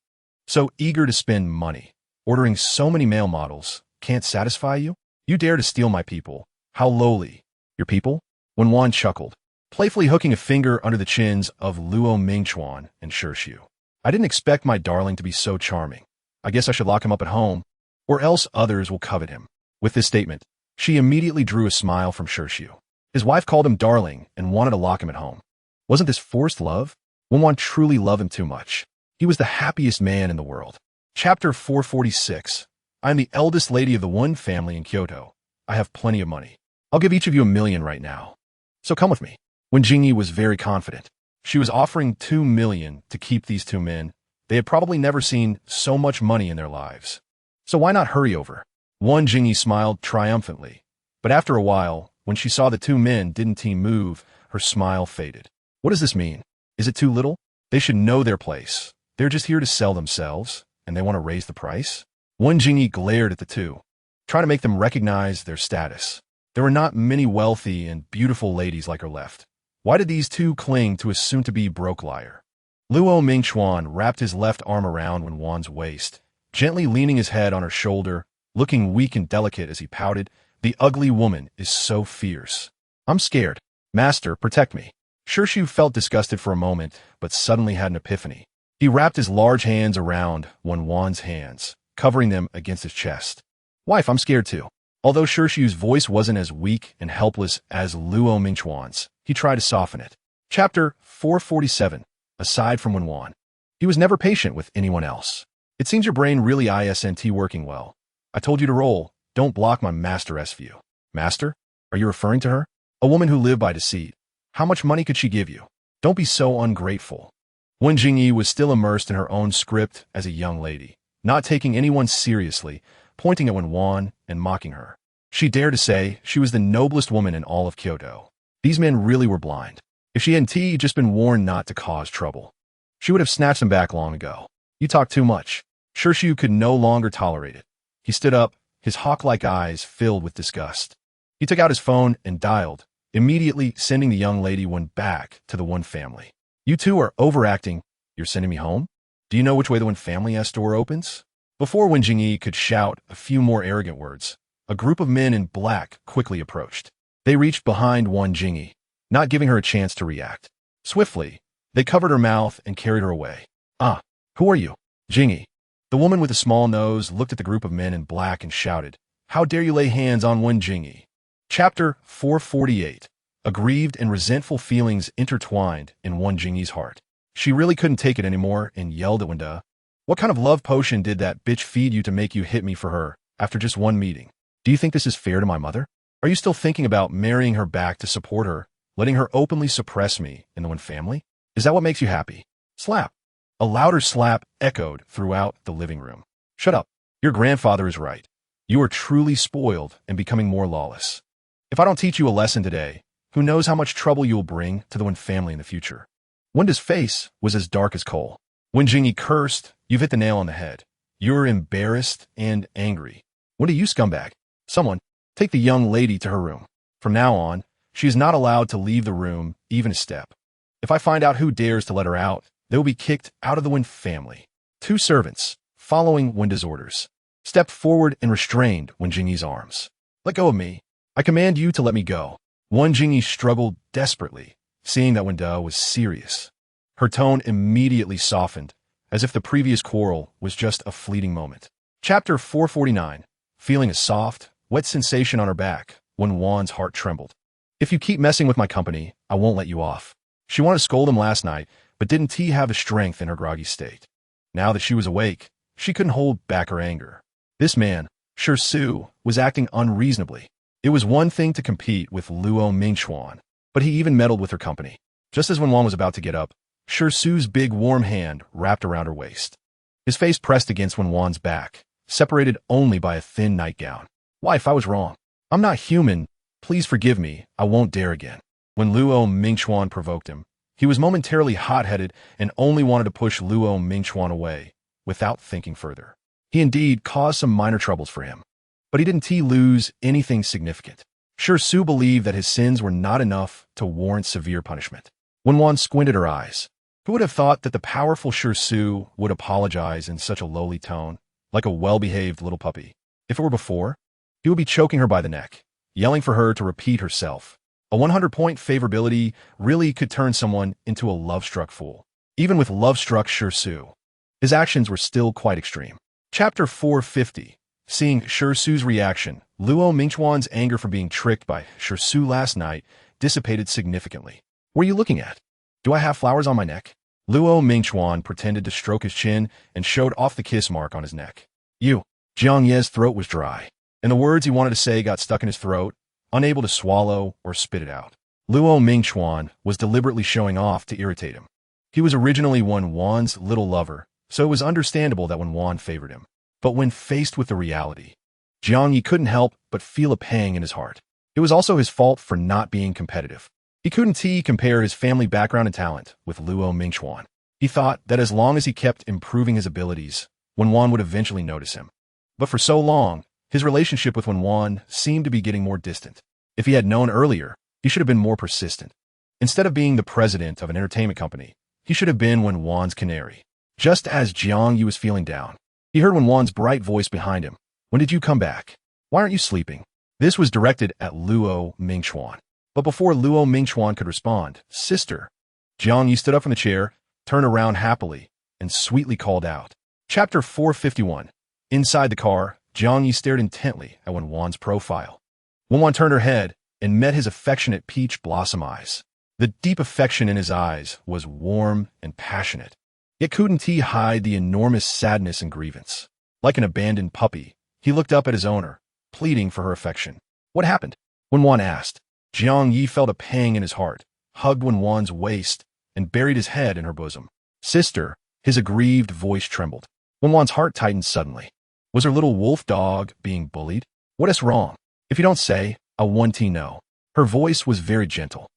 So eager to spend money. Ordering so many male models can't satisfy you? You dare to steal my people. How lowly. Your people? Wen Wan chuckled, playfully hooking a finger under the chins of Luo Mingchuan and Shirshu. I didn't expect my darling to be so charming. I guess I should lock him up at home, or else others will covet him. With this statement, she immediately drew a smile from Shirshu. His wife called him darling and wanted to lock him at home. Wasn't this forced love? Wen Wan truly loved him too much. He was the happiest man in the world. Chapter 446. I am the eldest lady of the Wen family in Kyoto. I have plenty of money. I'll give each of you 1 million right now. So come with me. Wen Jingyi was very confident. She was offering 2 million to keep these 2 men. They had probably never seen so much money in their lives. So why not hurry over? Wen Jingyi smiled triumphantly. But after a while, when she saw the 2 men didn't move, her smile faded. What does this mean? Is it too little? They should know their place. They're just here to sell themselves, and they want to raise the price? Wen Jingyi glared at the 2, trying to make them recognize their status. There were not many wealthy and beautiful ladies like her left. Why did these 2 cling to a soon-to-be broke liar? Luo Mingchuan wrapped his left arm around Wen Wan's waist, gently leaning his head on her shoulder, looking weak and delicate as he pouted. The ugly woman is so fierce. I'm scared. Master, protect me. Shirshu felt disgusted for a moment, but suddenly had an epiphany. He wrapped his large hands around Wen Wan's hands, covering them against his chest. Wife, I'm scared too. Although Shirshu's voice wasn't as weak and helpless as Luo Mingchuan's, he tried to soften it. Chapter 447. Aside from Wen Wan, he was never patient with anyone else. It seems your brain really isn't working well. I told you to roll. Don't block my master's view. Master? Are you referring to her? A woman who lived by deceit. How much money could she give you? Don't be so ungrateful. Wen Jingyi was still immersed in her own script as a young lady, not taking anyone seriously, pointing at Wen Wan and mocking her. She dared to say she was the noblest woman in all of Kyoto. These men really were blind. If she hadn't just been warned not to cause trouble, she would have snatched them back long ago. You talk too much. Shirshu could no longer tolerate it. He stood up, his hawk-like eyes filled with disgust. He took out his phone and dialed, immediately sending the young lady back to the Wen family. You 2 are overacting. You're sending me home? Do you know which way the Wen family's door opens? Before Wen Jingyi could shout a few more arrogant words, a group of men in black quickly approached. They reached behind Wen Jingyi, not giving her a chance to react. Swiftly, they covered her mouth and carried her away. Ah, who are you? Jingyi. The woman with the small nose looked at the group of men in black and shouted, How dare you lay hands on Wen Jingyi? Chapter 448. Aggrieved and resentful feelings intertwined in Wen Jingyi's heart. She really couldn't take it anymore and yelled at Wenda. What kind of love potion did that bitch feed you to make you hit me for her after just 1 meeting? Do you think this is fair to my mother? Are you still thinking about marrying her back to support her, letting her openly suppress me in the Wen family? Is that what makes you happy? Slap. A louder slap echoed throughout the living room. Shut up. Your grandfather is right. You are truly spoiled and becoming more lawless. If I don't teach you a lesson today, who knows how much trouble you will bring to the Wen family in the future. Wenda's face was as dark as coal. Wen Jingyi cursed, You've hit the nail on the head. You're embarrassed and angry. Wenda, you scumbag. Someone, take the young lady to her room. From now on, she is not allowed to leave the room even a step. If I find out who dares to let her out, they will be kicked out of the Wen family. 2 servants, following Wenda's orders, stepped forward and restrained Wen Jingyi's arms. Let go of me. I command you to let me go. Wen Jingyi struggled desperately, seeing that Wenda was serious. Her tone immediately softened, as if the previous quarrel was just a fleeting moment. Chapter 449. Feeling a soft, wet sensation on her back, Wen Wan's heart trembled. If you keep messing with my company, I won't let you off. She wanted to scold him last night, but didn't he have the strength in her groggy state? Now that she was awake, she couldn't hold back her anger. This man, Shirshu, was acting unreasonably. It was one thing to compete with Luo Mingchuan, but he even meddled with her company. Just as Wen Wan was about to get up, Shirshu's big warm hand wrapped around her waist. His face pressed against Wen Wan's back, separated only by a thin nightgown. Wife, I was wrong. I'm not human. Please forgive me. I won't dare again. When Luo Mingchuan provoked him, he was momentarily hot-headed and only wanted to push Luo Mingchuan away, without thinking further. He indeed caused some minor troubles for him, but he didn't lose anything significant. Sure Su believed that his sins were not enough to warrant severe punishment. Wen Wan squinted her eyes. Who would have thought that the powerful Sure Su would apologize in such a lowly tone, like a well-behaved little puppy? If it were before, he would be choking her by the neck, yelling for her to repeat herself. A 100-point favorability really could turn someone into a love-struck fool. Even with love-struck Sure Su, his actions were still quite extreme. Chapter 450. Seeing Sure Su's reaction, Luo Mingchuan's anger for being tricked by Sure Su last night dissipated significantly. What are you looking at? Do I have flowers on my neck? Luo Mingchuan pretended to stroke his chin and showed off the kiss mark on his neck. Jiang Ye's throat was dry, and the words he wanted to say got stuck in his throat, unable to swallow or spit it out. Luo Mingchuan was deliberately showing off to irritate him. He was originally Wen Wan's little lover, so it was understandable that Wen Wan favored him. But when faced with the reality, Jiang Yi couldn't help but feel a pang in his heart. It was also his fault for not being competitive. He couldn't compare his family background and talent with Luo Mingchuan. He thought that as long as he kept improving his abilities, Wen Wan would eventually notice him. But for so long, his relationship with Wen Wan seemed to be getting more distant. If he had known earlier, he should have been more persistent. Instead of being the president of an entertainment company, he should have been Wen Wan's canary. Just as Jiang Yi was feeling down, he heard Wen Wan's bright voice behind him. When did you come back? Why aren't you sleeping? This was directed at Luo Mingchuan. But before Luo Mingchuan could respond, Sister, Jiang Yi stood up from the chair, turned around happily, and sweetly called out. Chapter 451. Inside the car, Jiang Yi stared intently at Wen Wan's profile. Wen Wan turned her head and met his affectionate peach blossom eyes. The deep affection in his eyes was warm and passionate. Yet couldn't he hide the enormous sadness and grievance. Like an abandoned puppy, he looked up at his owner, pleading for her affection. What happened? Wen Wan asked. Jiang Yi felt a pang in his heart, hugged Wen Wan's waist, and buried his head in her bosom. Sister, his aggrieved voice trembled. Wen Wan's heart tightened suddenly. Was her little wolf dog being bullied? What is wrong? If you don't say, I want to know. Her voice was very gentle.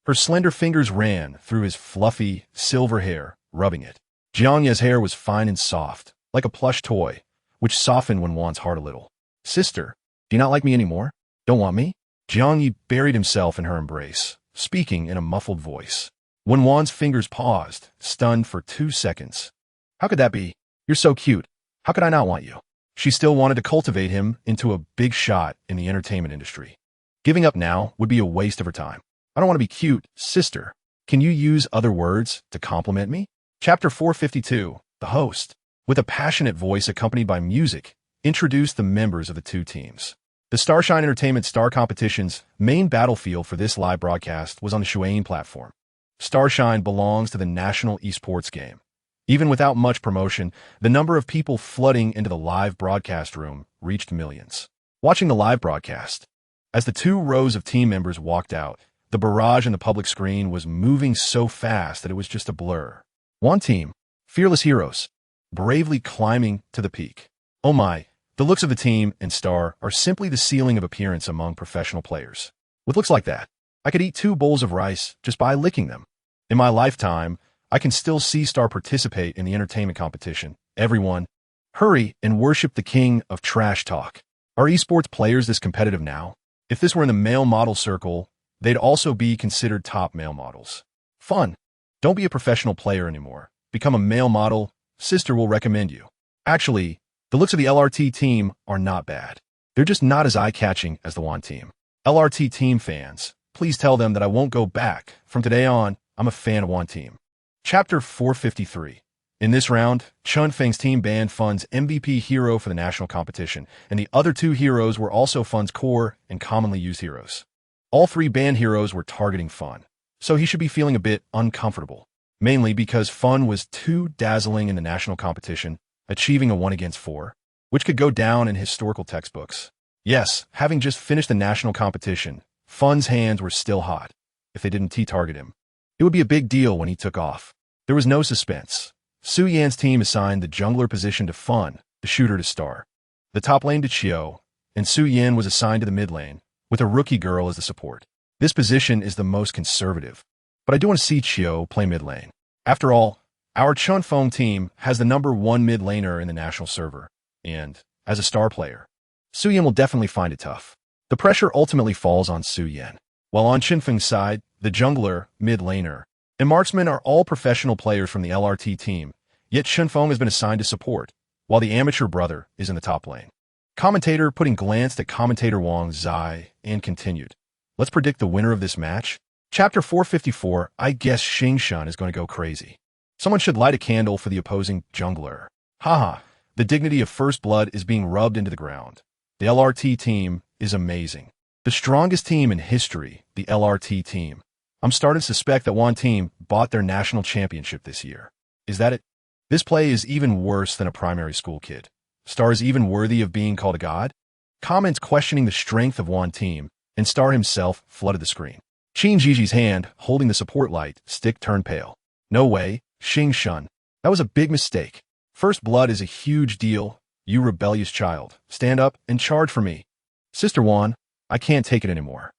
Her slender fingers ran through his fluffy, silver hair, rubbing it. Jiang Yi's hair was fine and soft, like a plush toy, which softened Wen Wan's heart a little. Sister, do you not like me anymore? Don't want me? Jiang Yi buried himself in her embrace, speaking in a muffled voice. Wen Wan's fingers paused, stunned for 2 seconds. How could that be? You're so cute. How could I not want you? She still wanted to cultivate him into a big shot in the entertainment industry. Giving up now would be a waste of her time. I don't want to be cute, sister. Can you use other words to compliment me? Chapter 452. The host, with a passionate voice accompanied by music, introduced the members of the two teams. The Starshine Entertainment Star Competition's main battlefield for this live broadcast was on the Shuayin platform. Starshine belongs to the national esports game. Even without much promotion, the number of people flooding into the live broadcast room reached millions. Watching the live broadcast, as the 2 rows of team members walked out, the barrage in the public screen was moving so fast that it was just a blur. One team, Fearless Heroes, bravely climbing to the peak. Oh my, the looks of the team and Star are simply the ceiling of appearance among professional players. With looks like that, I could eat 2 bowls of rice just by licking them. In my lifetime, I can still see Star participate in the entertainment competition. Everyone, hurry and worship the king of trash talk. Are esports players this competitive now? If this were in the male model circle, they'd also be considered top male models. Fun. Don't be a professional player anymore. Become a male model. Sister will recommend you. Actually, the looks of the LRT team are not bad. They're just not as eye-catching as the Wan team. LRT team fans, please tell them that I won't go back. From today on, I'm a fan of Wan team. Chapter 453. In this round, Chun Feng's team banned Fun's MVP hero for the national competition, and the other 2 heroes were also Fun's core and commonly used heroes. All 3 banned heroes were targeting Fun, so he should be feeling a bit uncomfortable, mainly because Fun was too dazzling in the national competition, achieving a 1 against 4, which could go down in historical textbooks. Yes, having just finished the national competition, Fun's hands were still hot. If they didn't T-target him, it would be a big deal when he took off. There was no suspense. Su Yan's team assigned the jungler position to Fun, the shooter to Star, the top lane to Chio, and Su Yan was assigned to the mid lane, with a rookie girl as the support. This position is the most conservative, but I do want to see Chio play mid lane. After all, our Chun Feng team has the #1 mid laner in the national server. and, as a star player, Su Yan will definitely find it tough. The pressure ultimately falls on Su Yan. While on Qinfeng's side, the jungler, mid laner, and marksman are all professional players from the LRT team, yet Qinfeng has been assigned to support, while the amateur brother is in the top lane. Commentator putting glanced at commentator Wang Zai and continued. Let's predict the winner of this match. Chapter 454, I guess Xingshun is going to go crazy. Someone should light a candle for the opposing jungler. Haha, the dignity of first blood is being rubbed into the ground. The LRT team is amazing. The strongest team in history, the LRT team. I'm starting to suspect that one team bought their national championship this year. Is that it? This play is even worse than a primary school kid. Star is even worthy of being called a god? Comments questioning the strength of one team, and Star himself flooded the screen. Qin Jiji's hand, holding the support light, stick turned pale. No way, Xingshun. That was a big mistake. First blood is a huge deal. You rebellious child. Stand up and charge for me. Sister Wan, I can't take it anymore.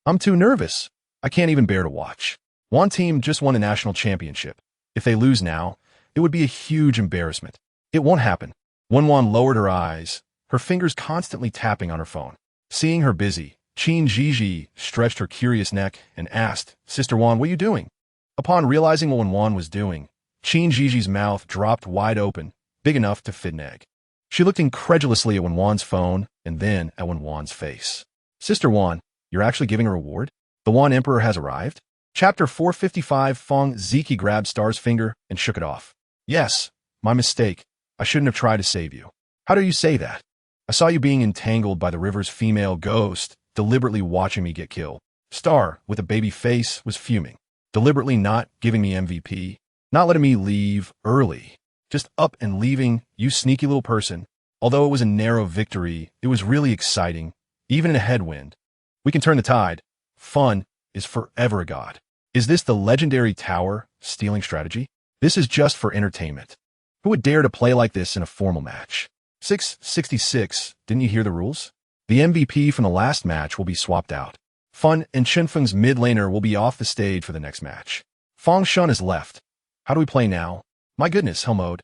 I'm too nervous. I can't even bear to watch. One team just won a national championship. If they lose now, it would be a huge embarrassment. It won't happen. Wen Wan lowered her eyes, her fingers constantly tapping on her phone. Seeing her busy, Qin Jiji stretched her curious neck and asked, Sister Wan, what are you doing? Upon realizing what Wen Wan was doing, Qin Jiji's mouth dropped wide open, big enough to fit an egg. She looked incredulously at Wen Wan's phone and then at Wen Wan's face. Sister Wan, you're actually giving a reward? The Wan Emperor has arrived? Chapter 455 Feng Ziki grabbed Star's finger and shook it off. Yes, my mistake. I shouldn't have tried to save you. How do you say that? I saw you being entangled by the river's female ghost, deliberately watching me get killed. Star, with a baby face, was fuming. Deliberately not giving me MVP, not letting me leave early. Just up and leaving, you sneaky little person. Although it was a narrow victory, it was really exciting, even in a headwind. We can turn the tide. Fun is forever a god. Is this the legendary tower stealing strategy? This is just for entertainment. Who would dare to play like this in a formal match? 666, didn't you hear the rules? The MVP from the last match will be swapped out. Fun and Qinfeng's mid laner will be off the stage for the next match. Feng Shun is left. How do we play now? My goodness, hell mode.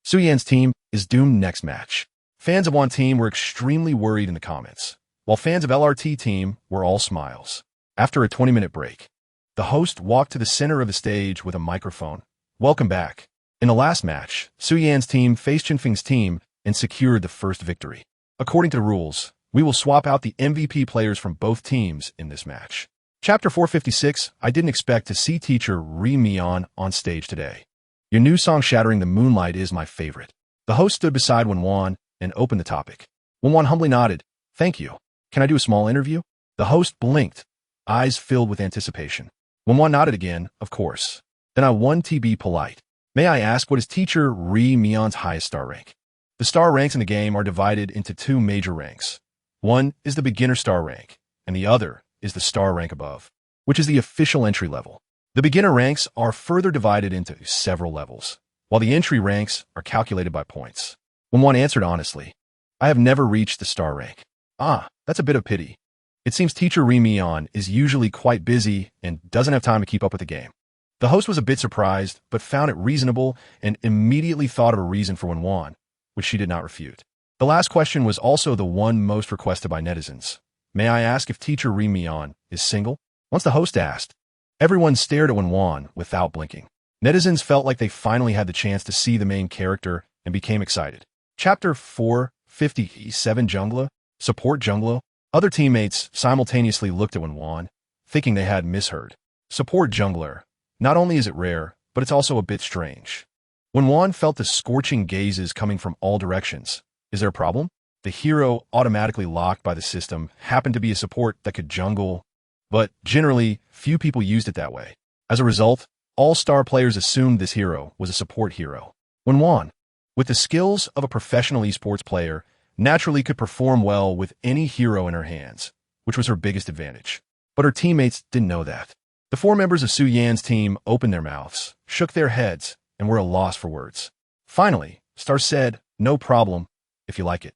Su Yan's team is doomed next match. Fans of one team were extremely worried in the comments, while fans of LRT team were all smiles. After a 20-minute break, the host walked to the center of the stage with a microphone. Welcome back. In the last match, Su Yan's team faced Qinfeng's team and secured the first victory. According to the rules, we will swap out the MVP players from both teams in this match. Chapter 456, I didn't expect to see teacher Ri Mian on stage today. Your new song Shattering the Moonlight is my favorite. The host stood beside Wen Wan and opened the topic. Wen Wan humbly nodded. Thank you. Can I do a small interview? The host blinked, eyes filled with anticipation. Wen Wan nodded again, of course. Then I want to be polite. May I ask what is teacher Ri Mian's highest star rank? The star ranks in the game are divided into two major ranks. One is the beginner star rank, and the other is the star rank above, which is the official entry level. The beginner ranks are further divided into several levels, while the entry ranks are calculated by points. When one answered honestly, I have never reached the star rank. Ah, that's a bit of pity. It seems teacher Ri Mian is usually quite busy and doesn't have time to keep up with the game. The host was a bit surprised, but found it reasonable and immediately thought of a reason for Wen Wan, which she did not refute. The last question was also the one most requested by netizens. May I ask if teacher Ri Mian is single? Once the host asked, everyone stared at Wen Wan without blinking. Netizens felt like they finally had the chance to see the main character and became excited. Chapter 457 Jungla, Support Jungla. Other teammates simultaneously looked at Wen Wan, thinking they had misheard. Support Jungler. Not only is it rare, but it's also a bit strange. Wen Wan felt the scorching gazes coming from all directions. Is there a problem? The hero automatically locked by the system happened to be a support that could jungle, but generally, few people used it that way. As a result, all star players assumed this hero was a support hero. Wen Wan, with the skills of a professional esports player, naturally could perform well with any hero in her hands, which was her biggest advantage. But her teammates didn't know that. The four members of Su Yan's team opened their mouths, shook their heads, and were at a loss for words. Finally, Star said, no problem, if you like it.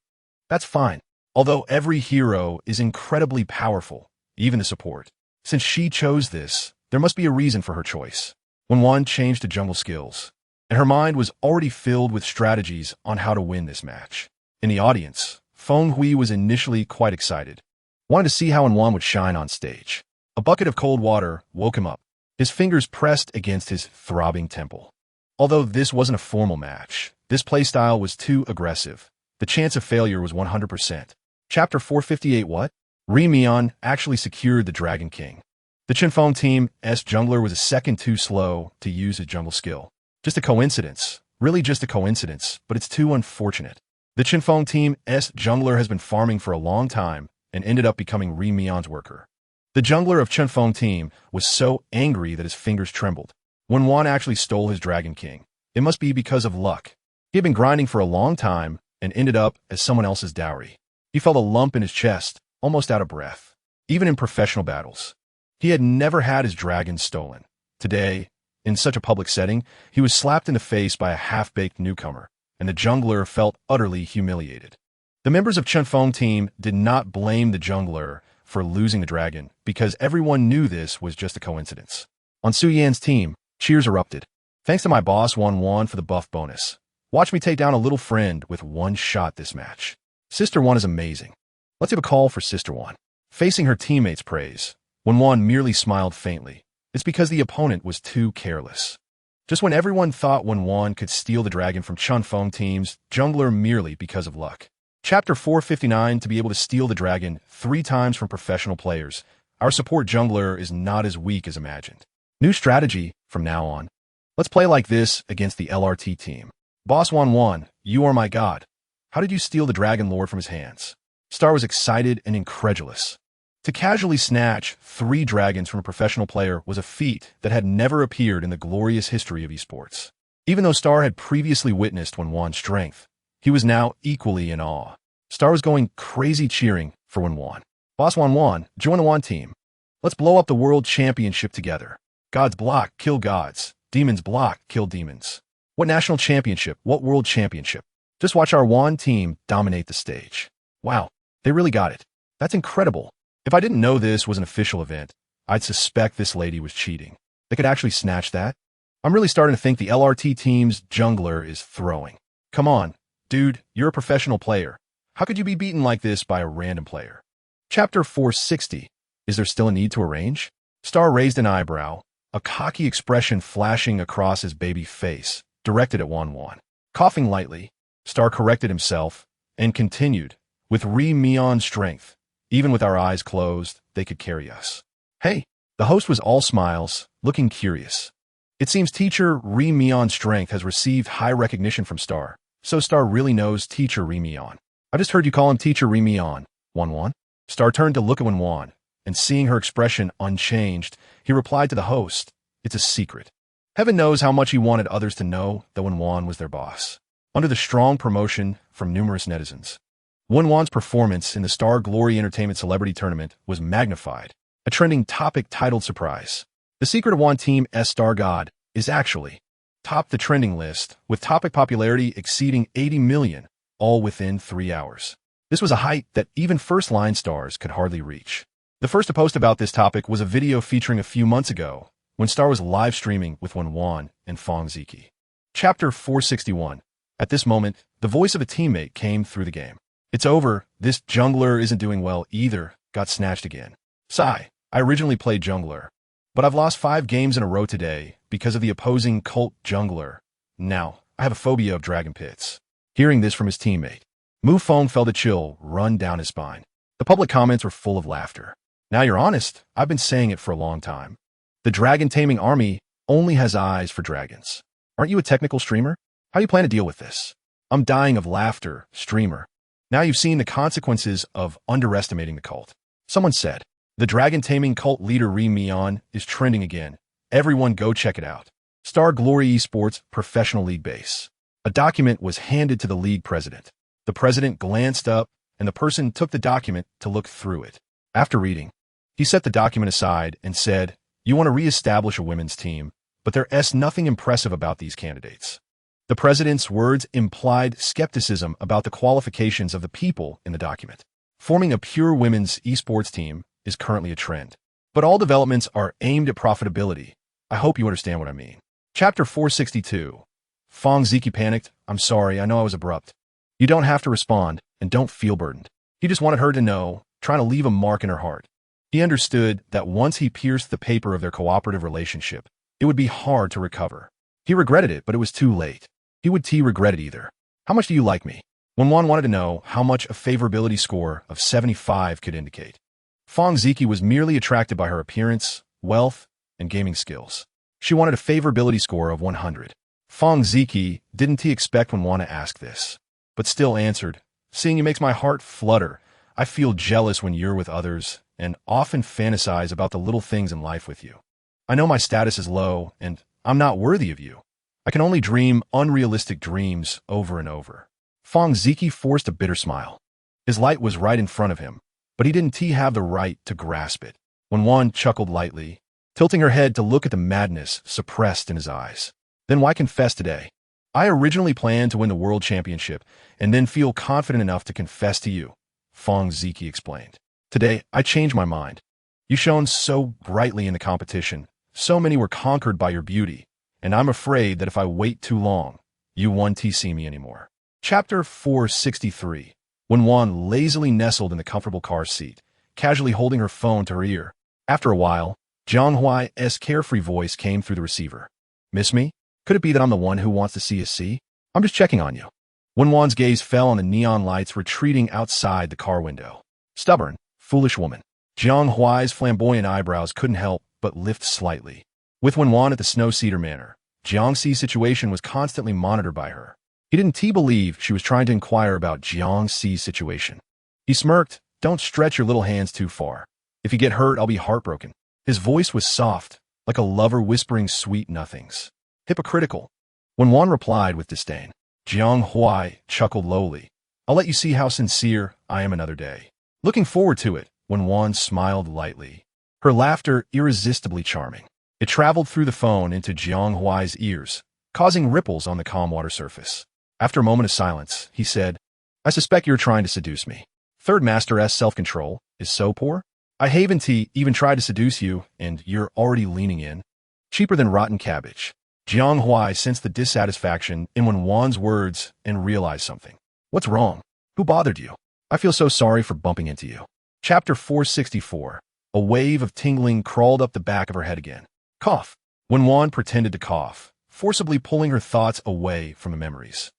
That's fine. Although every hero is incredibly powerful, even the support. Since she chose this, there must be a reason for her choice. Wen Wan changed to jungle skills, and her mind was already filled with strategies on how to win this match. In the audience, Feng Hui was initially quite excited. Wanted to see how Wen Wan would shine on stage. A bucket of cold water woke him up, his fingers pressed against his throbbing temple. Although this wasn't a formal match, this playstyle was too aggressive. The chance of failure was 100%. Chapter 458 What? Ri Mian actually secured the Dragon King. The Qinfeng team's jungler was a second too slow to use his jungle skill. Just a coincidence. Really just a coincidence, but it's too unfortunate. The Qinfeng team's jungler has been farming for a long time and ended up becoming Ri Mian's worker. The jungler of Qinfeng team was so angry that his fingers trembled. Wen Wan actually stole his Dragon King. It must be because of luck. He had been grinding for a long time and ended up as someone else's dowry. He felt a lump in his chest, almost out of breath. Even in professional battles, he had never had his dragon stolen. Today, in such a public setting, he was slapped in the face by a half-baked newcomer, and the jungler felt utterly humiliated. The members of Qinfeng team did not blame the jungler for losing the dragon because everyone knew this was just a coincidence. On Su Yan's team, cheers erupted. Thanks to my boss Wen Wan for the buff bonus. Watch me take down a little friend with one shot this match. Sister Wan is amazing. Let's give a call for Sister Wan. Facing her teammates' praise, Wen Wan merely smiled faintly. It's because the opponent was too careless. Just when everyone thought Wen Wan could steal the dragon from Qinfeng team's jungler merely because of luck. Chapter 459 To be able to steal the dragon 3 times from professional players. Our support jungler is not as weak as imagined. New strategy from now on. Let's play like this against the LRT team. Boss Wen Wan, you are my god. How did you steal the Dragon Lord from his hands? Star was excited and incredulous. To casually snatch 3 dragons from a professional player was a feat that had never appeared in the glorious history of esports. Even though Star had previously witnessed Wen Wan's strength, he was now equally in awe. Star was going crazy cheering for Wen Wan. Boss Wen Wan, join the Wan team. Let's blow up the world championship together. Gods block, kill gods. Demons block, kill demons. What national championship? What world championship? Just watch our Wan team dominate the stage. Wow, they really got it. That's incredible. If I didn't know this was an official event, I'd suspect this lady was cheating. They could actually snatch that. I'm really starting to think the LRT team's jungler is throwing. Come on, dude, you're a professional player. How could you be beaten like this by a random player? Chapter 460. Is there still a need to arrange? Star raised an eyebrow, a cocky expression flashing across his baby face, directed at Wen Wan. Coughing lightly, Star corrected himself and continued, with Ri Mian's strength, even with our eyes closed, they could carry us. Hey, the host was all smiles, looking curious. It seems teacher Ri Mian's strength has received high recognition from Star, so Star really knows teacher Ri Mian. I just heard you call him teacher Ri Mian, Wen Wan. Star turned to look at Wen Wan, and seeing her expression unchanged, he replied to the host, it's a secret. Heaven knows how much he wanted others to know that Wen Wan was their boss. Under the strong promotion from numerous netizens, Wen Wan's performance in the Star Glory Entertainment Celebrity Tournament was magnified, a trending topic titled Surprise. The secret of Wan Team's Star God is actually topped the trending list, with topic popularity exceeding 80 million, all within 3 hours. This was a height that even first-line stars could hardly reach. The first to post about this topic was a video featuring a few months ago, when Star was live streaming with Wen Wan and Feng Ziki. Chapter 461. At this moment, the voice of a teammate came through the game. It's over, this jungler isn't doing well either, got snatched again. Sigh, I originally played jungler, but I've lost 5 games in a row today because of the opposing cult jungler. Now, I have a phobia of dragon pits. Hearing this from his teammate, Mu Feng felt a chill run down his spine. The public comments were full of laughter. Now you're honest, I've been saying it for a long time. The dragon taming army only has eyes for dragons. Aren't you a technical streamer? How do you plan to deal with this? I'm dying of laughter, streamer. Now you've seen the consequences of underestimating the cult. Someone said, the dragon taming cult leader Ri Mian is trending again. Everyone go check it out. Star Glory Esports Professional League Base. A document was handed to the league president. The president glanced up, and the person took the document to look through it. After reading, he set the document aside and said, you want to re-establish a women's team, but there's nothing impressive about these candidates. The president's words implied skepticism about the qualifications of the people in the document. Forming a pure women's esports team is currently a trend, but all developments are aimed at profitability. I hope you understand what I mean. Chapter 462. Feng Ziki panicked. I'm sorry, I know I was abrupt. You don't have to respond, and don't feel burdened. He just wanted her to know, trying to leave a mark in her heart. He understood that once he pierced the paper of their cooperative relationship, it would be hard to recover. He regretted it, but it was too late. He would regret it either. How much do you like me? Wen Wan wanted to know how much a favorability score of 75 could indicate. Fong Ziki was merely attracted by her appearance, wealth, and gaming skills. She wanted a favorability score of 100. Fong Ziki didn't expect Wen Wan to ask this, but still answered, "Seeing you makes my heart flutter. I feel jealous when you're with others, and often fantasize about the little things in life with you. I know my status is low, and I'm not worthy of you. I can only dream unrealistic dreams over and over." Fong Ziki forced a bitter smile. His light was right in front of him, but he didn't have the right to grasp it. Wen Wan chuckled lightly, tilting her head to look at the madness suppressed in his eyes. "Then why confess today? I originally planned to win the world championship and then feel confident enough to confess to you," Fong Ziki explained. "Today, I changed my mind. You shone so brightly in the competition. So many were conquered by your beauty, and I'm afraid that if I wait too long, you won't see me anymore." Chapter 463. Wen Wan lazily nestled in the comfortable car seat, casually holding her phone to her ear. After a while, Jiang Huai's carefree voice came through the receiver. "Miss me? Could it be that I'm the one who wants to see you see? I'm just checking on you." Wen Wan's gaze fell on the neon lights retreating outside the car window. Stubborn, foolish woman. Jiang Huai's flamboyant eyebrows couldn't help but lift slightly. With Wen Wan at the Snowseeder Manor, Jiang Xi's situation was constantly monitored by her. He didn't believe she was trying to inquire about Jiang Xi's situation. He smirked, "Don't stretch your little hands too far. If you get hurt, I'll be heartbroken." His voice was soft, like a lover whispering sweet nothings. Hypocritical. Wen Wan replied with disdain. Jiang Huai chuckled lowly. "I'll let you see how sincere I am another day." Looking forward to it, Wen Wan smiled lightly. Her laughter irresistibly charming. It traveled through the phone into Jiang Huai's ears, causing ripples on the calm water surface. After a moment of silence, he said, "I suspect you're trying to seduce me. Third Master's self-control is so poor. I haven't even tried to seduce you, and you're already leaning in. Cheaper than rotten cabbage." Jiang Huai sensed the dissatisfaction in Wen Wan's words and realized something. "What's wrong? Who bothered you? I feel so sorry for bumping into you." Chapter 464. A wave of tingling crawled up the back of her head again. Cough. Wen Wan pretended to cough, forcibly pulling her thoughts away from the memories.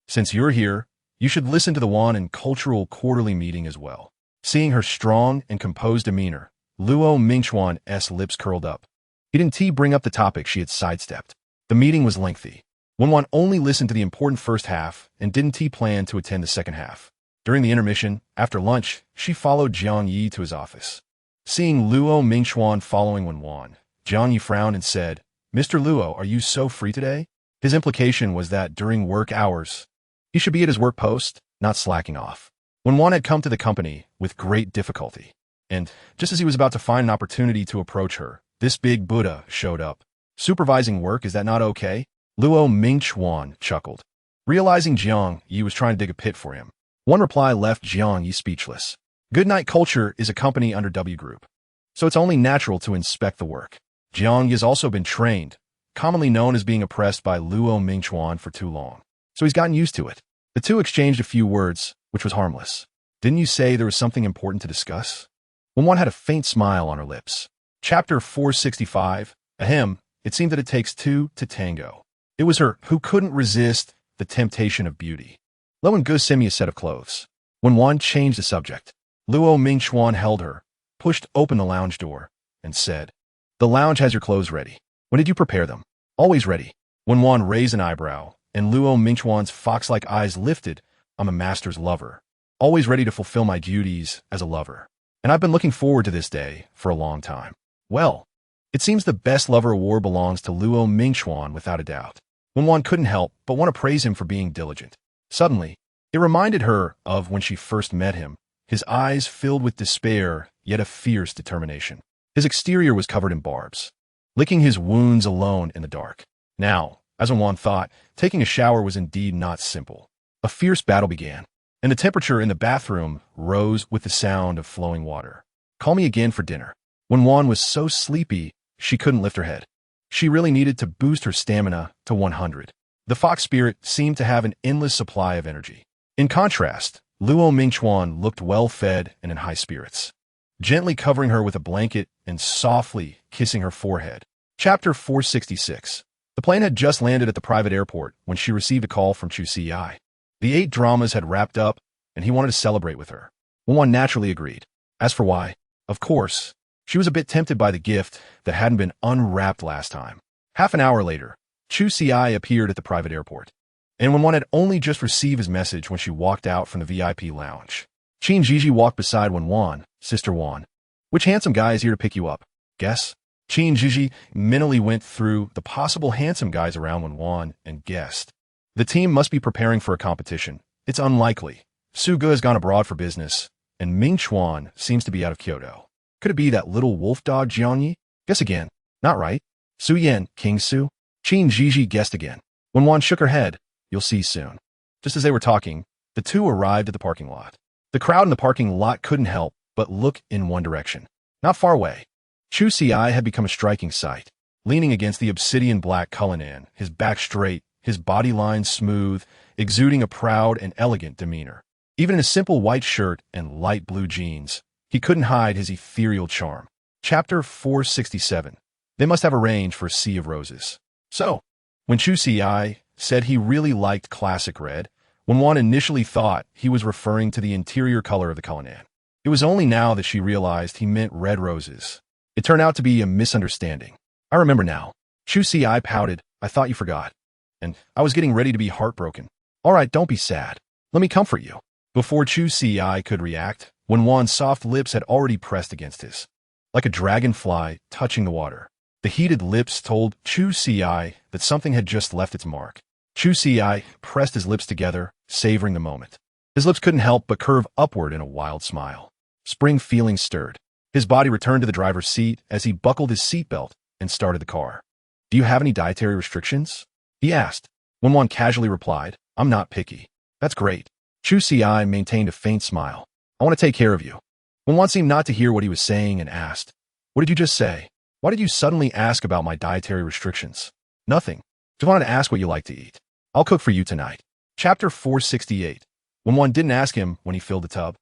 "Since you're here, you should listen to the Wan and Cultural Quarterly meeting as well." Seeing her strong and composed demeanor, Luo Mingchuan's lips curled up. He didn't bring up the topic she had sidestepped. The meeting was lengthy. Wen Wan only listened to the important first half and didn't plan to attend the second half. During the intermission, after lunch, she followed Jiang Yi to his office. Seeing Luo Mingchuan following Wen Wan, Jiang Yi frowned and said, "Mr. Luo, are you so free today?" His implication was that during work hours, he should be at his work post, not slacking off. Wen Wan had come to the company with great difficulty, and just as he was about to find an opportunity to approach her, this big Buddha showed up. "Supervising work, is that not okay?" Luo Mingchuan chuckled. Realizing Jiang Yi was trying to dig a pit for him, one reply left Jiang Yi speechless. Goodnight Culture is a company under W Group, so it's only natural to inspect the work. Jiang Yi has also been trained, commonly known as being oppressed by Luo Mingchuan for too long, so he's gotten used to it. The two exchanged a few words, which was harmless. "Didn't you say there was something important to discuss?" Wen Wan had a faint smile on her lips. Chapter 465. Ahem, it seemed that it takes two to tango. It was her who couldn't resist the temptation of beauty. "Lo and Go send me a set of clothes." Wen Wan changed the subject. Luo Mingchuan held her, pushed open the lounge door, and said, "The lounge has your clothes ready. When did you prepare them?" "Always ready." Wen Wan raised an eyebrow, and Luo Mingchuan's fox-like eyes lifted. "I'm a master's lover, always ready to fulfill my duties as a lover. And I've been looking forward to this day for a long time." Well, it seems the Best Lover Award belongs to Luo Mingchuan without a doubt. Wen Wan couldn't help but want to praise him for being diligent. Suddenly, it reminded her of when she first met him, his eyes filled with despair, yet a fierce determination. His exterior was covered in barbs, licking his wounds alone in the dark. Now, as Wen Wan thought, taking a shower was indeed not simple. A fierce battle began, and the temperature in the bathroom rose with the sound of flowing water. "Call me again for dinner." Wen Wan was so sleepy, she couldn't lift her head. She really needed to boost her stamina to 100. The fox spirit seemed to have an endless supply of energy. In contrast, Luo Mingchuan looked well-fed and in high spirits, gently covering her with a blanket and softly kissing her forehead. Chapter 466. The plane had just landed at the private airport when she received a call from Chu Ci. The 8 dramas had wrapped up, and he wanted to celebrate with her. Wen Wan naturally agreed. As for why, of course, she was a bit tempted by the gift that hadn't been unwrapped last time. Half an hour later, Chu Ci appeared at the private airport, and Wen Wan had only just received his message when she walked out from the VIP lounge. Qin Jiji walked beside Wen Wan. Sister Wan, which handsome guy is here to pick you up? Guess? Qin Jiji mentally went through the possible handsome guys around Wen Wan and guessed. The team must be preparing for a competition. It's unlikely. Su Ge has gone abroad for business, and Ming Chuan seems to be out of Kyoto. Could it be that little wolf dog Jiangyi? Guess again. Not right. Su Yan, King Su? Qin Jiji guessed again. Wen Wan shook her head. You'll see soon. Just as they were talking, the two arrived at the parking lot. The crowd in the parking lot couldn't help but look in one direction. Not far away, Chu Ci had become a striking sight. Leaning against the obsidian black Cullinan, his back straight, his body lines smooth, exuding a proud and elegant demeanor. Even in a simple white shirt and light blue jeans, he couldn't hide his ethereal charm. Chapter 467. They must have arranged for a sea of roses. So, when Chu Ci said he really liked classic red, Wen Wan initially thought he was referring to the interior color of the Cullinan. It was only now that she realized he meant red roses. It turned out to be a misunderstanding. I remember now. Chu Ci pouted. I thought you forgot. And I was getting ready to be heartbroken. All right, don't be sad. Let me comfort you. Before Chu Ci could react, Wen Wan's soft lips had already pressed against his, like a dragonfly touching the water. The heated lips told Chu Ci that something had just left its mark. Chu Ci pressed his lips together, savoring the moment. His lips couldn't help but curve upward in a wild smile. Spring feelings stirred. His body returned to the driver's seat as he buckled his seatbelt and started the car. Do you have any dietary restrictions? He asked. Wen Wan casually replied, I'm not picky. That's great. Chu Ci maintained a faint smile. I want to take care of you. Wen Wan seemed not to hear what he was saying and asked, What did you just say? Why did you suddenly ask about my dietary restrictions? Nothing. Just wanted to ask what you like to eat. I'll cook for you tonight. Chapter 468. Wen Wan didn't ask him when he filled the tub.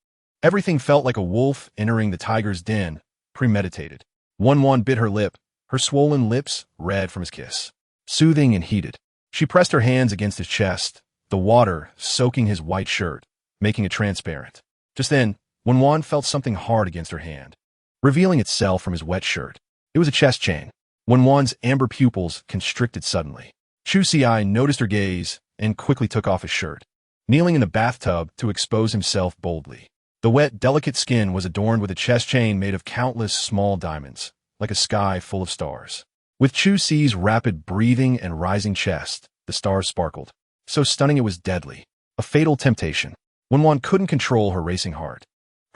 Everything felt like a wolf entering the tiger's den, premeditated. Wen Wan bit her lip, her swollen lips red from his kiss. Soothing and heated. She pressed her hands against his chest, the water soaking his white shirt, making it transparent. Just then, Wen Wan felt something hard against her hand, revealing itself from his wet shirt. It was a chest chain. Wen Wan's amber pupils constricted suddenly. Chu Ci noticed her gaze and quickly took off his shirt, kneeling in the bathtub to expose himself boldly. The wet, delicate skin was adorned with a chest chain made of countless small diamonds, like a sky full of stars. With Chu Ci's rapid breathing and rising chest, the stars sparkled. So stunning it was deadly. A fatal temptation. Wen Wan couldn't control her racing heart.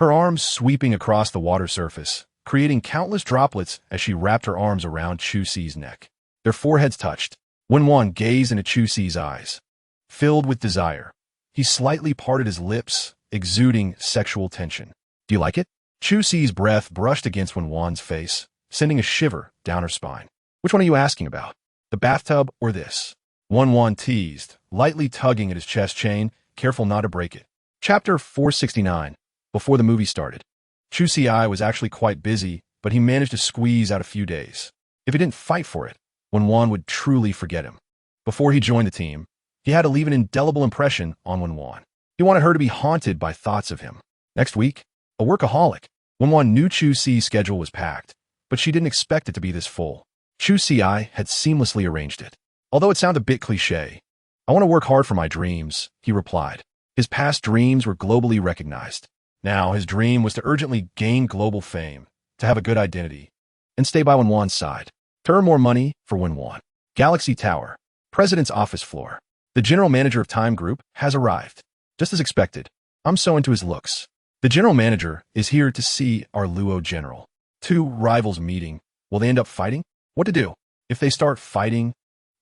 Her arms sweeping across the water surface, creating countless droplets as she wrapped her arms around Chu Ci's neck. Their foreheads touched. Wen Wan gazed into Chu Ci's eyes. Filled with desire, he slightly parted his lips, exuding sexual tension. Do you like it? Chu Ci's breath brushed against Wen Wan's face, sending a shiver down her spine. Which one are you asking about? The bathtub or this? Wen Wan teased, lightly tugging at his chest chain, careful not to break it. Chapter 469. Before the movie started. Chu Ci was actually quite busy, but he managed to squeeze out a few days. If he didn't fight for it, Wen Wan would truly forget him. Before he joined the team, he had to leave an indelible impression on Wen Wan. He wanted her to be haunted by thoughts of him. Next week, a workaholic. Wen Wan knew Chu Ci's schedule was packed, but she didn't expect it to be this full. Chu Ci had seamlessly arranged it. Although it sounded a bit cliché, I want to work hard for my dreams, he replied. His past dreams were globally recognized. Now his dream was to urgently gain global fame, to have a good identity, and stay by Wen Wan's side. To earn more money for Wen Wan. Galaxy Tower. President's office floor. The general manager of Time Group has arrived. Just as expected. I'm so into his looks. The general manager is here to see our Luo general. Two rivals meeting. Will they end up fighting? What to do? If they start fighting,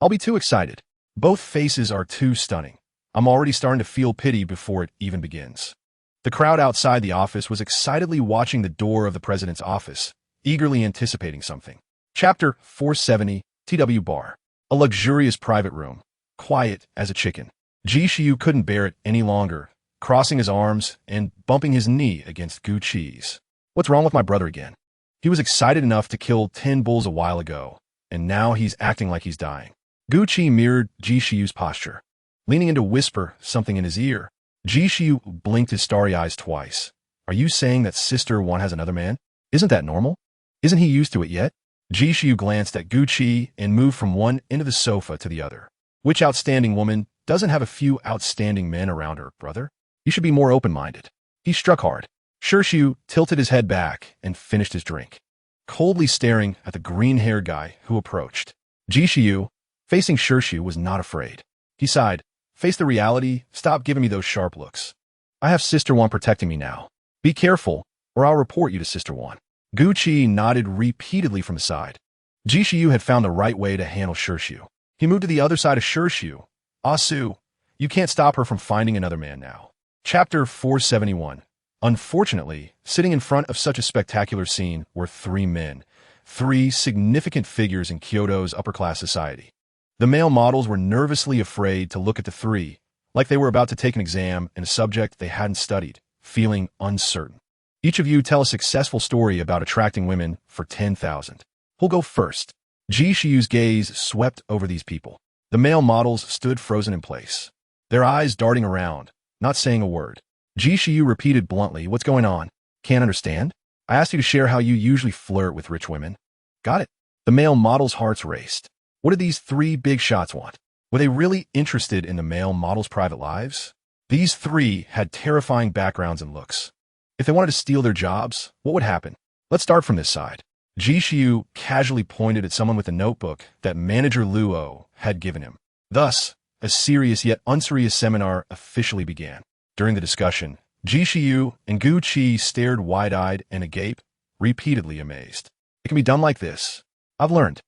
I'll be too excited. Both faces are too stunning. I'm already starting to feel pity before it even begins. The crowd outside the office was excitedly watching the door of the president's office, eagerly anticipating something. Chapter 470, TW Bar. A luxurious private room, quiet as a chicken. Ji Shiyu couldn't bear it any longer, crossing his arms and bumping his knee against Gu Qi's. What's wrong with my brother again? He was excited enough to kill 10 bulls a while ago, and now he's acting like he's dying. Gu Qi mirrored Ji Xiu's posture, leaning in to whisper something in his ear. Ji Xiu blinked his starry eyes twice. Are you saying that Sister Wan has another man? Isn't that normal? Isn't he used to it yet? Ji Xiu glanced at Gu Qi and moved from one end of the sofa to the other. Which outstanding woman doesn't have a few outstanding men around her, brother? You should be more open-minded. He struck hard. Xiu tilted his head back and finished his drink, coldly staring at the green-haired guy who approached. Ji Xiu, facing Xiu, was not afraid. He sighed. Face the reality, stop giving me those sharp looks. I have Sister Wan protecting me now. Be careful, or I'll report you to Sister Wan. Gu Qi nodded repeatedly from the side. Ji Xiu had found the right way to handle Xiu. He moved to the other side of Xiu. Ah Su, you can't stop her from finding another man now. Chapter 471. Unfortunately, sitting in front of such a spectacular scene were three men, three significant figures in Kyoto's upper-class society. The male models were nervously afraid to look at the three, like they were about to take an exam in a subject they hadn't studied, feeling uncertain. Each of you tell a successful story about attracting women for 10,000. Who'll go first? Ji Xiu's gaze swept over these people. The male models stood frozen in place, their eyes darting around, not saying a word. Ji Xiu repeated bluntly, what's going on? Can't understand? I asked you to share how you usually flirt with rich women. Got it. The male models' hearts raced. What did these three big shots want? Were they really interested in the male models' private lives? These three had terrifying backgrounds and looks. If they wanted to steal their jobs, what would happen? Let's start from this side. Ji Xiu casually pointed at someone with a notebook that manager Luo had given him. Thus, a serious yet unserious seminar officially began. During the discussion, Ji Xiu and Gu Qi stared wide-eyed and agape, repeatedly amazed. It can be done like this. I've learned.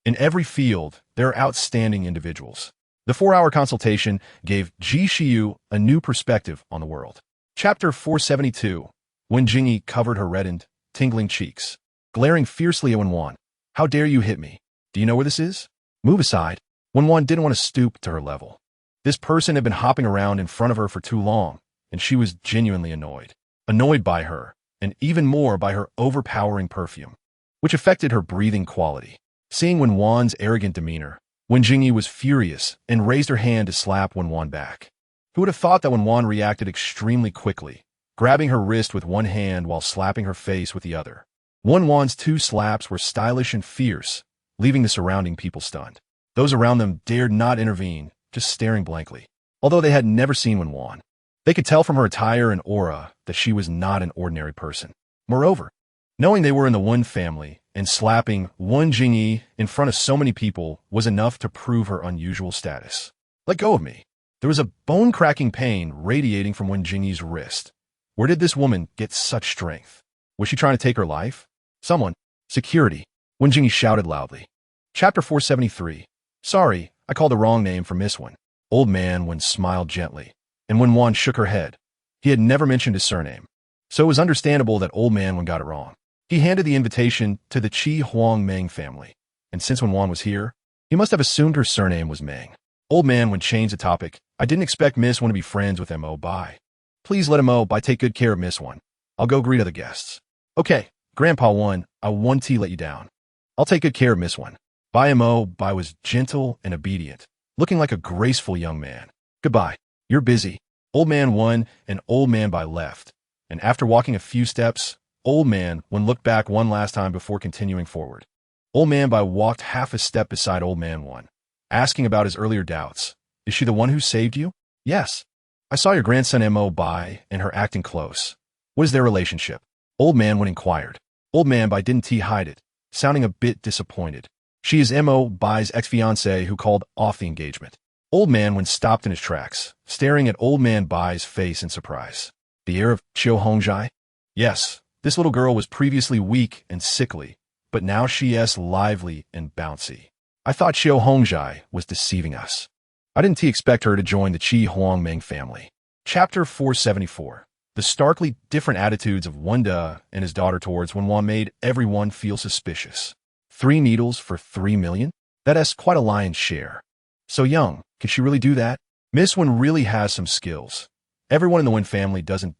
In every field, there are outstanding individuals. The 4-hour consultation gave Ji Xiu a new perspective on the world. Chapter 472. Wen Jingyi covered her reddened, tingling cheeks, glaring fiercely at Wen Wan. How dare you hit me? Do you know where this is? Move aside. Wen Wan didn't want to stoop to her level. This person had been hopping around in front of her for too long, and she was genuinely annoyed. Annoyed by her, and even more by her overpowering perfume, which affected her breathing quality. Seeing Wen Wan's arrogant demeanor, Wen Jingyi was furious and raised her hand to slap Wen Wan back. Who would have thought that Wen Wan reacted extremely quickly, grabbing her wrist with one hand while slapping her face with the other. Wen Wan's 2 slaps were stylish and fierce, leaving the surrounding people stunned. Those around them dared not intervene, just staring blankly. Although they had never seen Wen Wan, they could tell from her attire and aura that she was not an ordinary person. Moreover, knowing they were in the Wen family and slapping Wen Jingyi in front of so many people was enough to prove her unusual status. Let go of me. There was a bone-cracking pain radiating from Wen Jingyi's wrist. Where did this woman get such strength? Was she trying to take her life? Someone. Security. Wen Jingyi shouted loudly. Chapter 473. Sorry, I called the wrong name for Miss Wen. Old Man Wen smiled gently, and Wen Wan shook her head. He had never mentioned his surname, so it was understandable that Old Man Wen got it wrong. He handed the invitation to the Qi Huang Meng family, and since Wen Wan was here, he must have assumed her surname was Meng. Old Man Wen changed the topic. I didn't expect Miss Wen to be friends with M.O. Bai. Please let M.O. Bai take good care of Miss Wen. I'll go greet other guests. Okay, Grandpa Wen, I want to let you down. I'll take good care of Miss Wen. Bai M.O. Bai was gentle and obedient, looking like a graceful young man. Goodbye. You're busy. Old Man Wen and Old Man Bai left, and after walking a few steps, Old Man Wen looked back one last time before continuing forward. Old Man Bai walked half a step beside Old Man Wen, asking about his earlier doubts. Is she the one who saved you? Yes. I saw your grandson M.O. Bai and her acting close. What is their relationship? Old Man Wen inquired. Old Man Bai didn't hide it, sounding a bit disappointed. She is M.O. Bai's ex-fiancée who called off the engagement. Old Man Wen stopped in his tracks, staring at Old Man Bai's face in surprise. The heir of Qiu Hongjai? Yes, this little girl was previously weak and sickly, but now she is lively and bouncy. I thought Qiu Hongjai was deceiving us. I didn't expect her to join the Qi Huang Meng family. Chapter 474. The starkly different attitudes of Wen De and his daughter towards Wen Wan made everyone feel suspicious. 3 needles for 3 million? That is quite a lion's share. So young, can she really do that? Miss Wen really has some skills. Everyone in the Wen family doesn't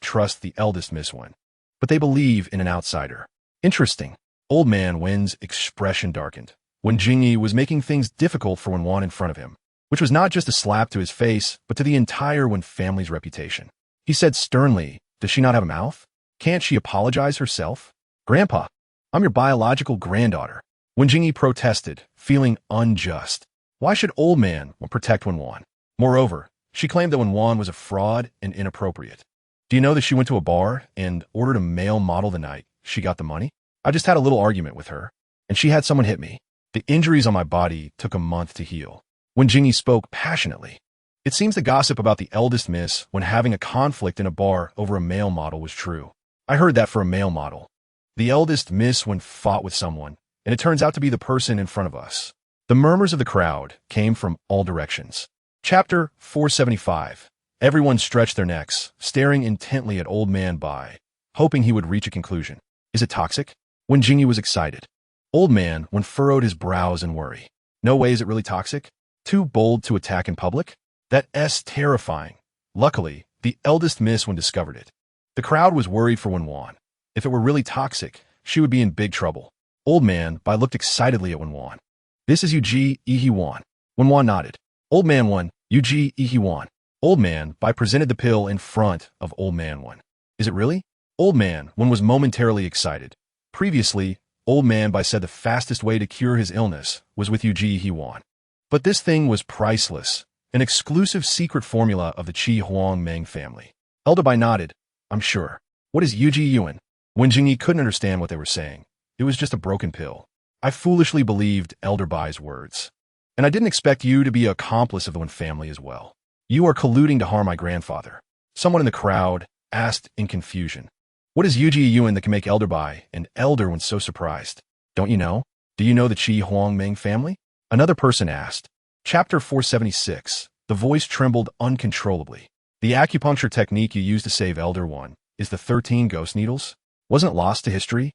trust the eldest Miss Wen, but they believe in an outsider. Interesting. Old man Wen's expression darkened when Jingyi was making things difficult for Wen Wan in front of him, which was not just a slap to his face, but to the entire Wen family's reputation. He said sternly, "Does she not have a mouth? Can't she apologize herself?" "Grandpa, I'm your biological granddaughter." When Jingyi protested, feeling unjust. Why should old man protect Wen Wan? Moreover, she claimed that Wen Wan was a fraud and inappropriate. Do you know that she went to a bar and ordered a male model the night she got the money? I just had a little argument with her, and she had someone hit me. The injuries on my body took a month to heal. When Jingyi spoke passionately, it seems the gossip about the eldest miss when having a conflict in a bar over a male model was true. I heard that for a male model. The eldest miss when fought with someone, and it turns out to be the person in front of us. The murmurs of the crowd came from all directions. Chapter 475. Everyone stretched their necks, staring intently at old man Bai, hoping he would reach a conclusion. Is it toxic? When Jingyi was excited. Old man when furrowed his brows in worry. No way is it really toxic? Too bold to attack in public? That's terrifying. Luckily, the eldest miss when discovered it. The crowd was worried for Wen Wan. If it were really toxic, she would be in big trouble. Old man Bai looked excitedly at Wen Wan. This is Yuji Ihi Wan. Wen Wan nodded. Old man Wan, Yuji Ihi Wan. Old man Bai presented the pill in front of old man Wan. Is it really? Old man Wan was momentarily excited. Previously, old man Bai said the fastest way to cure his illness was with Yuji Ihi Wan. But this thing was priceless, an exclusive secret formula of the Qi Huang Meng family. Elder Bai nodded. I'm sure. What is Yuji Yuan? When Jingyi couldn't understand what they were saying, it was just a broken pill. I foolishly believed Elder Bai's words. And I didn't expect you to be an accomplice of the Wen family as well. You are colluding to harm my grandfather. Someone in the crowd asked in confusion. What is Yuji Yuan that can make Elder Bai and Elder Wen so surprised? Don't you know? Do you know the Qi Huang Meng family? Another person asked. Chapter 476. The voice trembled uncontrollably. The acupuncture technique you used to save Elder One is the 13 ghost needles? Wasn't it lost to history?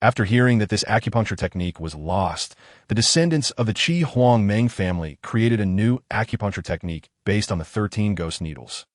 After hearing that this acupuncture technique was lost, the descendants of the Qi Huang Meng family created a new acupuncture technique based on the 13 ghost needles,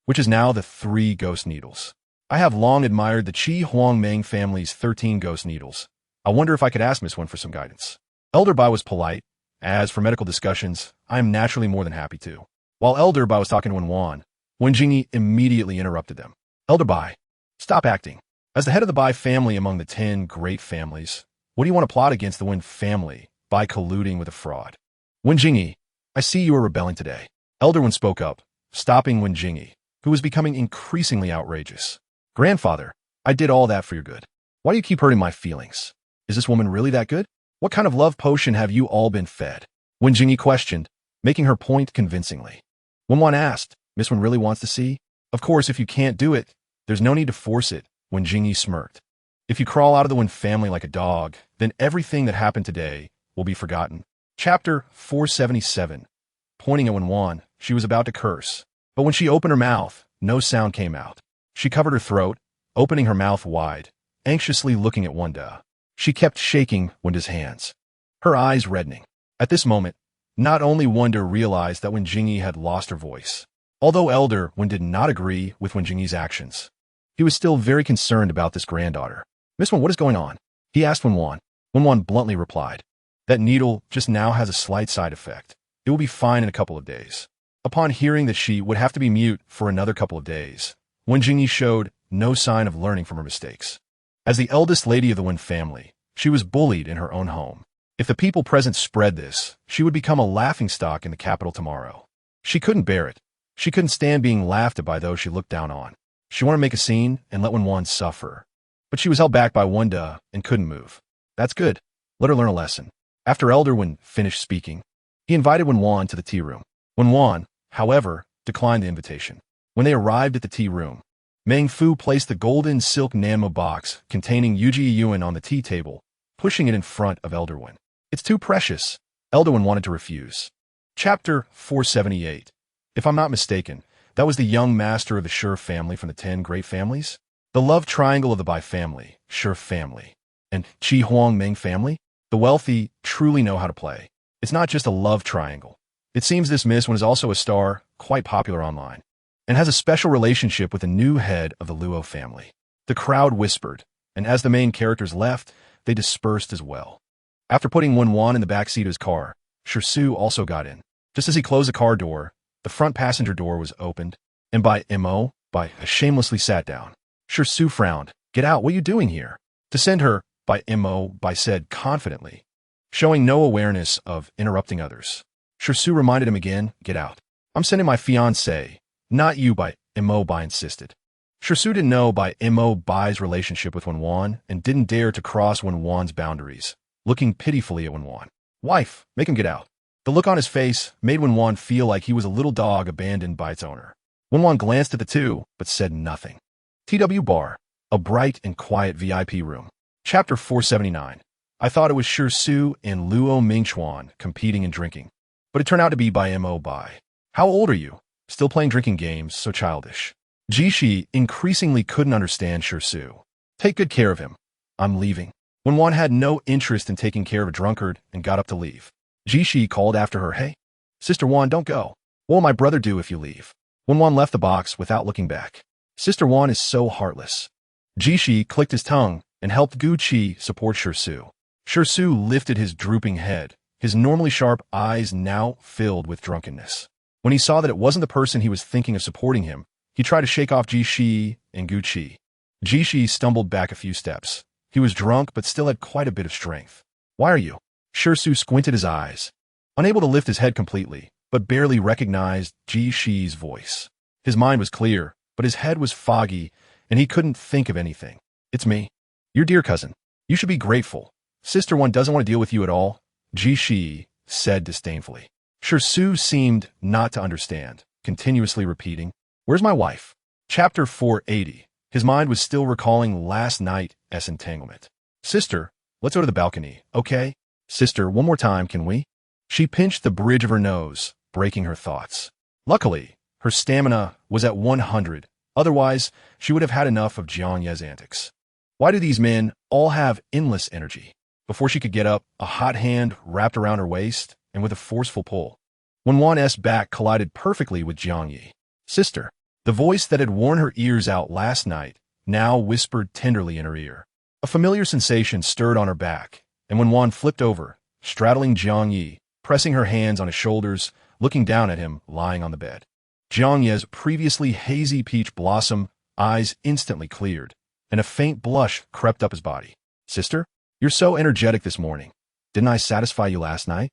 which is now the 3 ghost needles. I have long admired the Qi Huang Meng family's 13 ghost needles. I wonder if I could ask Miss Wen for some guidance. Elder Bai was polite. As for medical discussions, I am naturally more than happy to. While Elder Bai was talking to Wen Wan, Wen Jingyi immediately interrupted them. Elder Bai, stop acting. As the head of the Bai family among the 10 great families, what do you want to plot against the Wen family by colluding with a fraud? Wen Jingyi, I see you are rebelling today. Elder Wen spoke up, stopping Wen Jingyi, who was becoming increasingly outrageous. Grandfather, I did all that for your good. Why do you keep hurting my feelings? Is this woman really that good? What kind of love potion have you all been fed? Wen Jingyi questioned, making her point convincingly. Wen Wan asked, Miss Wen really wants to see? Of course, if you can't do it, there's no need to force it. When Jingyi smirked. If you crawl out of the Wen family like a dog, then everything that happened today will be forgotten. Chapter 477. Pointing at Wen Wan, she was about to curse. But when she opened her mouth, no sound came out. She covered her throat, opening her mouth wide, anxiously looking at Wanda. She kept shaking Wanda's hands, her eyes reddening. At this moment, not only Wanda realized that Wen Jingyi had lost her voice, although Elder Wen did not agree with Wen Jingyi's actions. He was still very concerned about this granddaughter. Miss Wen, what is going on? He asked Wen Wan. Wen Wan bluntly replied. That needle just now has a slight side effect. It will be fine in a couple of days. Upon hearing that she would have to be mute for another couple of days, Wen Jingyi showed no sign of learning from her mistakes. As the eldest lady of the Wen family, she was bullied in her own home. If the people present spread this, she would become a laughingstock in the capital tomorrow. She couldn't bear it. She couldn't stand being laughed at by those she looked down on. She wanted to make a scene and let Wen Wan suffer. But she was held back by Wanda and couldn't move. That's good. Let her learn a lesson. After Elder Wen finished speaking, he invited Wen Wan to the tea room. Wen Wan, however, declined the invitation. When they arrived at the tea room, Meng Fu placed the golden silk Nanmo box containing Yuji Yuan on the tea table, pushing it in front of Elder Wen. It's too precious. Elder Wen wanted to refuse. Chapter 478. If I'm not mistaken, that was the young master of the Shi family from the 10 great families? The love triangle of the Bai family, Shi family, and Qi Huang Meng family? The wealthy truly know how to play. It's not just a love triangle. It seems this Miss Wen is also a star, quite popular online. and has a special relationship with the new head of the Luo family. The crowd whispered, and as the main characters left, they dispersed as well. After putting Wen Wan in the backseat of his car, Shirsu also got in. Just as he closed the car door, the front passenger door was opened, and Bai shamelessly sat down. Shirsu frowned. "Get out, what are you doing here?" "To send her," Bai said confidently, showing no awareness of interrupting others. Shirsu reminded him again, "Get out. I'm sending my fiancée, not you," Bai insisted. Shirsu didn't know Bai's relationship with Wen Wan and didn't dare to cross Wen Wan's boundaries, looking pitifully at Wen Wan. "Wife, make him get out." The look on his face made Wen Wan feel like he was a little dog abandoned by its owner. Wen Wan glanced at the two, but said nothing. TW Bar, a bright and quiet VIP room. Chapter 479. I thought it was Shirsu and Luo Mingchuan competing in drinking, but it turned out to be Bai. "How old are you? Still playing drinking games, so childish." Jishi increasingly couldn't understand Shirsu. "Take good care of him. I'm leaving." Wen Wan had no interest in taking care of a drunkard and got up to leave. Jishi called after her, "Hey, Sister Wan, don't go. What will my brother do if you leave?" Wen Wan left the box without looking back. Sister Wan is so heartless. Jishi clicked his tongue and helped Gu Qi support Shirsu. Shirsu lifted his drooping head, his normally sharp eyes now filled with drunkenness. When he saw that it wasn't the person he was thinking of supporting him, he tried to shake off Jishi and Gu Qi. Jishi stumbled back a few steps. He was drunk but still had quite a bit of strength. "Why are you?" Shirsu squinted his eyes, unable to lift his head completely, but barely recognized Jishi's voice. His mind was clear, but his head was foggy, and he couldn't think of anything. "It's me. Your dear cousin. You should be grateful. Sister One doesn't want to deal with you at all," Jishi said disdainfully. Shirsu seemed not to understand, continuously repeating, "Where's my wife?" Chapter 480. His mind was still recalling last night's entanglement. "Sister, let's go to the balcony, okay? Sister, one more time, can we?" She pinched the bridge of her nose, breaking her thoughts. Luckily, her stamina was at 100, otherwise she would have had enough of Jiang Ye's antics. Why do these men all have endless energy? Before she could get up, a hot hand wrapped around her waist, and with a forceful pull, Wen Wan's back collided perfectly with Jiang Yi. "Sister." The voice that had worn her ears out last night now whispered tenderly in her ear. A familiar sensation stirred on her back, and Wen Wan flipped over, straddling Jiang Yi, pressing her hands on his shoulders, looking down at him lying on the bed. Jiang Yi's previously hazy peach blossom eyes instantly cleared, and a faint blush crept up his body. "Sister, you're so energetic this morning. Didn't I satisfy you last night?"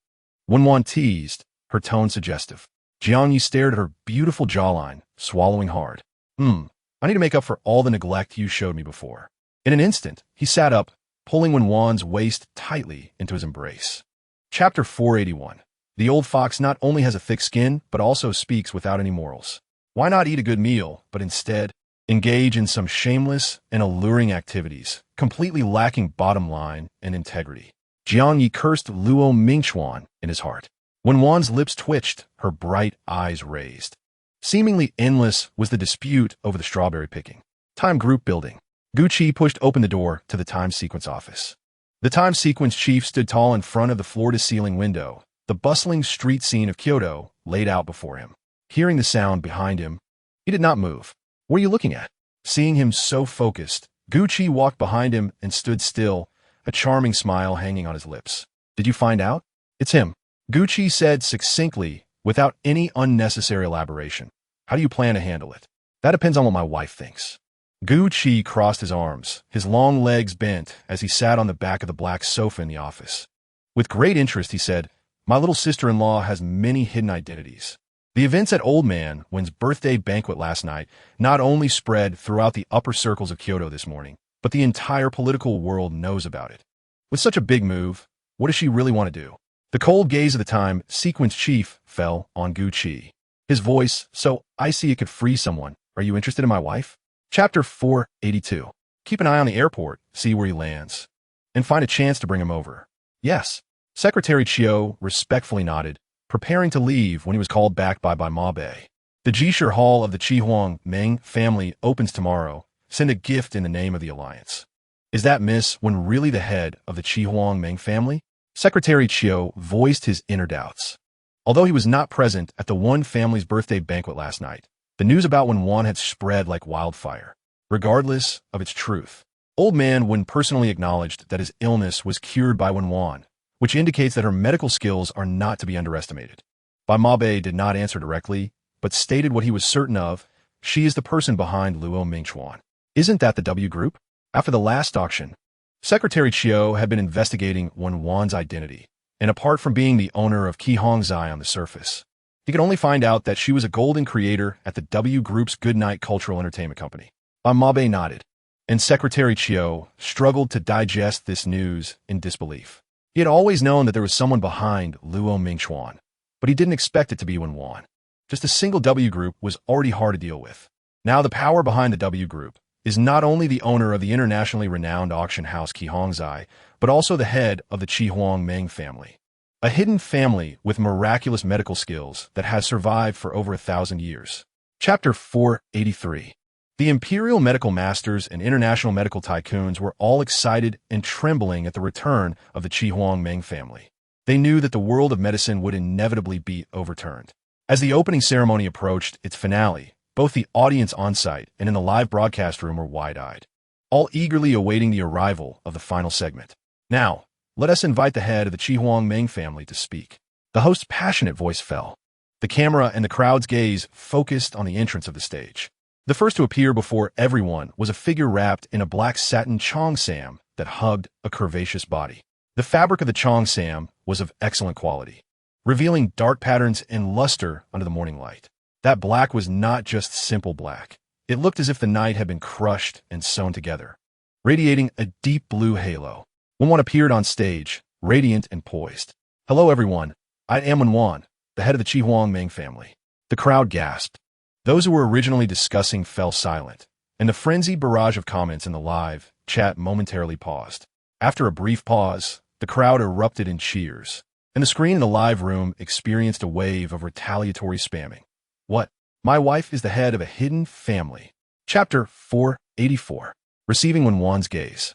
Wen Wan teased, her tone suggestive. Jiang Yi stared at her beautiful jawline, swallowing hard. I need to make up for all the neglect you showed me before." In an instant, he sat up, pulling Wen Wan's waist tightly into his embrace. Chapter 481. The old fox not only has a thick skin, but also speaks without any morals. Why not eat a good meal, but instead engage in some shameless and alluring activities, completely lacking bottom line and integrity? Jiang Yi cursed Luo Mingchuan in his heart. Wen Wan's lips twitched, her bright eyes raised. Seemingly endless was the dispute over the strawberry picking. Time group building. Gu Qi pushed open the door to the time sequence office. The time sequence chief stood tall in front of the floor-to-ceiling window, the bustling street scene of Kyoto laid out before him. Hearing the sound behind him, he did not move. "What are you looking at?" Seeing him so focused, Gu Qi walked behind him and stood still, a charming smile hanging on his lips. "Did you find out?" "It's him," Gu Qi said succinctly, without any unnecessary elaboration. "How do you plan to handle it?" "That depends on what my wife thinks." Gu Qi crossed his arms, his long legs bent as he sat on the back of the black sofa in the office. With great interest, he said, "My little sister-in-law has many hidden identities. The events at Old Man Wen's birthday banquet last night not only spread throughout the upper circles of Kyoto this morning, but the entire political world knows about it. With such a big move, what does she really want to do?" The cold gaze of the time sequence chief fell on Gu Qi. His voice, so icy it could freeze someone. "Are you interested in my wife?" Chapter 482. Keep an eye on the airport, see where he lands, and find a chance to bring him over. "Yes." Secretary Chiu respectfully nodded, preparing to leave when he was called back by Ma Bei. "The Jishir Hall of the Chihuang Meng family opens tomorrow. Send a gift in the name of the alliance." "Is that Miss Wen really the head of the Chihuang Meng family?" Secretary Chiu voiced his inner doubts. Although he was not present at the Wen family's birthday banquet last night, The news about Wen Wan had spread like wildfire, regardless of its truth. Old Man Wen personally acknowledged that his illness was cured by Wen Wan, which indicates that her medical skills are not to be underestimated. Bai Mabe did not answer directly, but stated what he was certain of: she is the person behind Luo Mingchuan. Isn't that the W Group? After the last auction, Secretary Chiu had been investigating Wen Wan's identity, and apart from being the owner of Qi Hongzai on the surface, he could only find out that she was a golden creator at the W Group's Goodnight Cultural Entertainment Company. Bai Mabe nodded, and Secretary Chiu struggled to digest this news in disbelief. He had always known that there was someone behind Luo Mingchuan, but he didn't expect it to be Wen Wan. Just a single W Group was already hard to deal with. Now the power behind the W Group is not only the owner of the internationally renowned auction house Qi Hongzai, but also the head of the Qi Huang Meng family, a hidden family with miraculous medical skills that has survived for over 1,000 years. Chapter 483. The imperial medical masters and international medical tycoons were all excited and trembling at the return of the Qi Huang Meng family. They knew that the world of medicine would inevitably be overturned. As the opening ceremony approached its finale, both the audience on-site and in the live broadcast room were wide-eyed, all eagerly awaiting the arrival of the final segment. Now, let us invite the head of the Qi Huang Meng family to speak. The host's passionate voice fell. The camera and the crowd's gaze focused on the entrance of the stage. The first to appear before everyone was a figure wrapped in a black satin cheongsam that hugged a curvaceous body. The fabric of the cheongsam was of excellent quality, revealing dark patterns and luster under the morning light. That black was not just simple black. It looked as if the night had been crushed and sewn together, radiating a deep blue halo. Wen Wan appeared on stage, radiant and poised. "Hello everyone, I am Wen Wan, the head of the Qi Huang Meng family." The crowd gasped. Those who were originally discussing fell silent, and the frenzied barrage of comments in the live chat momentarily paused. After a brief pause, the crowd erupted in cheers, and the screen in the live room experienced a wave of retaliatory spamming. What? My wife is the head of a hidden family. Chapter 484. Receiving Wen Wan's gaze.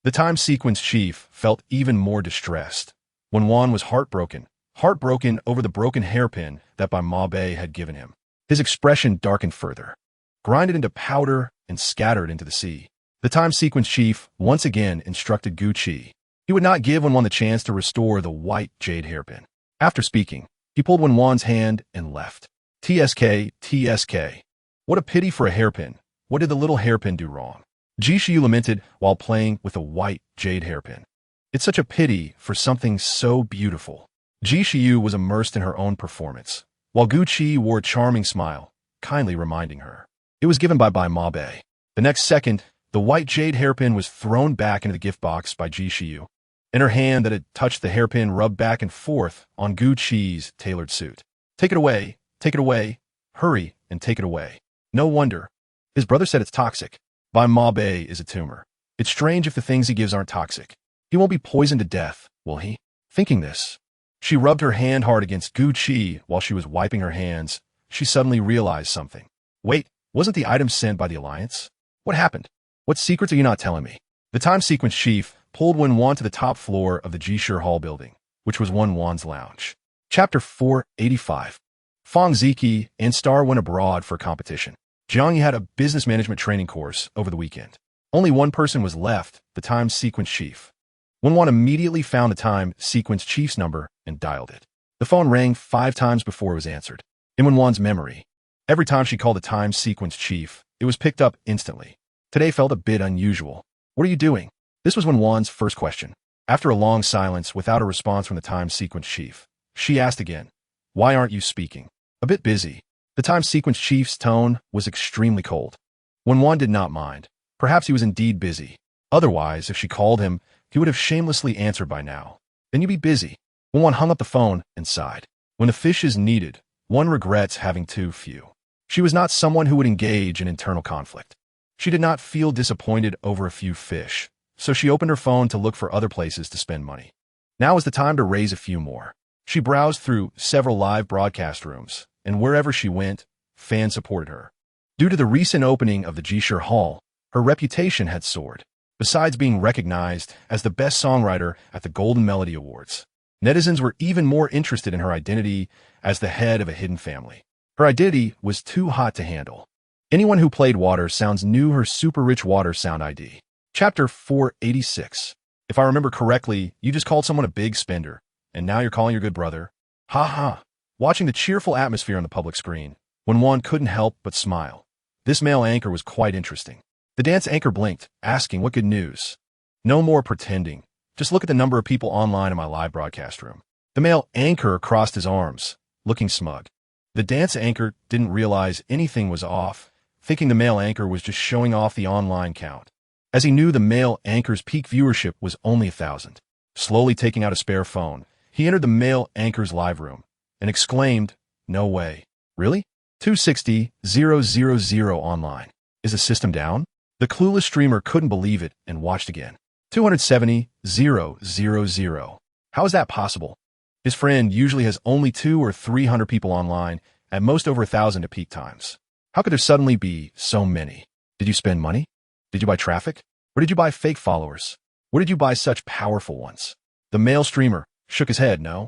The time sequence chief felt even more distressed. Wen Wan was heartbroken over the broken hairpin that Bai Mabe had given him. His expression darkened further, grinded into powder and scattered into the sea. The time sequence chief once again instructed Gu Qi. He would not give Wen Wan the chance to restore the white jade hairpin. After speaking, he pulled Wen Wan's hand and left. TSK. What a pity for a hairpin. What did the little hairpin do wrong? Ji Shiyu lamented while playing with a white jade hairpin. It's such a pity for something so beautiful. Ji Shiyu was immersed in her own performance, while Gu Qi wore a charming smile, kindly reminding her. It was given by Bai Mabe. The next second, the white jade hairpin was thrown back into the gift box by Ji Shiyu, and her hand that had touched the hairpin rubbed back and forth on Gu Qi's tailored suit. Take it away, hurry and take it away. No wonder. His brother said it's toxic. Bai Mabe is a tumor. It's strange if the things he gives aren't toxic. He won't be poisoned to death, will he? Thinking this, she rubbed her hand hard against Gu Qi while she was wiping her hands. She suddenly realized something. Wait, wasn't the item sent by the Alliance? What happened? What secrets are you not telling me? The time sequence chief pulled Wen Wan to the top floor of the Jishir Hall building, which was Wen Wan's lounge. Chapter 485. Fang Ziki and Star went abroad for a competition. Jiang Yi had a business management training course over the weekend. Only one person was left, the time sequence chief. Wen Wan immediately found the time sequence chief's number and dialed it. The phone rang 5 times before it was answered. In Wen Wan's memory, every time she called the time sequence chief, it was picked up instantly. Today felt a bit unusual. What are you doing? This was Wen Wan's first question. After a long silence without a response from the time sequence chief, she asked again, "Why aren't you speaking?" "A bit busy." The time sequence chief's tone was extremely cold. Wen Wan did not mind. Perhaps he was indeed busy. Otherwise, if she called him, he would have shamelessly answered by now. "Then you be busy." Wen Wan hung up the phone and sighed. When the fish is needed, one regrets having too few. She was not someone who would engage in internal conflict. She did not feel disappointed over a few fish, so she opened her phone to look for other places to spend money. Now was the time to raise a few more. She browsed through several live broadcast rooms, and wherever she went, fans supported her. Due to the recent opening of the Jishir Hall, her reputation had soared. Besides being recognized as the best songwriter at the Golden Melody Awards, netizens were even more interested in her identity as the head of a hidden family. Her identity was too hot to handle. Anyone who played Water Sounds knew her super rich Water Sound ID. Chapter 486. If I remember correctly, you just called someone a big spender, and now you're calling your good brother. Ha ha. Watching the cheerful atmosphere on the public screen, Wen Wan couldn't help but smile. This male anchor was quite interesting. The dance anchor blinked, asking what good news. No more pretending. Just look at the number of people online in my live broadcast room. The male anchor crossed his arms, looking smug. The dance anchor didn't realize anything was off, thinking the male anchor was just showing off the online count, as he knew the male anchor's peak viewership was only 1,000. Slowly taking out a spare phone, he entered the male anchor's live room and exclaimed, "No way. Really? 260,000 online. Is the system down?" The clueless streamer couldn't believe it and watched again. 270,000. How is that possible? His friend usually has only 200 or 300 people online, at most over 1,000 at peak times. How could there suddenly be so many? Did you spend money? Did you buy traffic? Or did you buy fake followers? Where did you buy such powerful ones? The male streamer shook his head. No.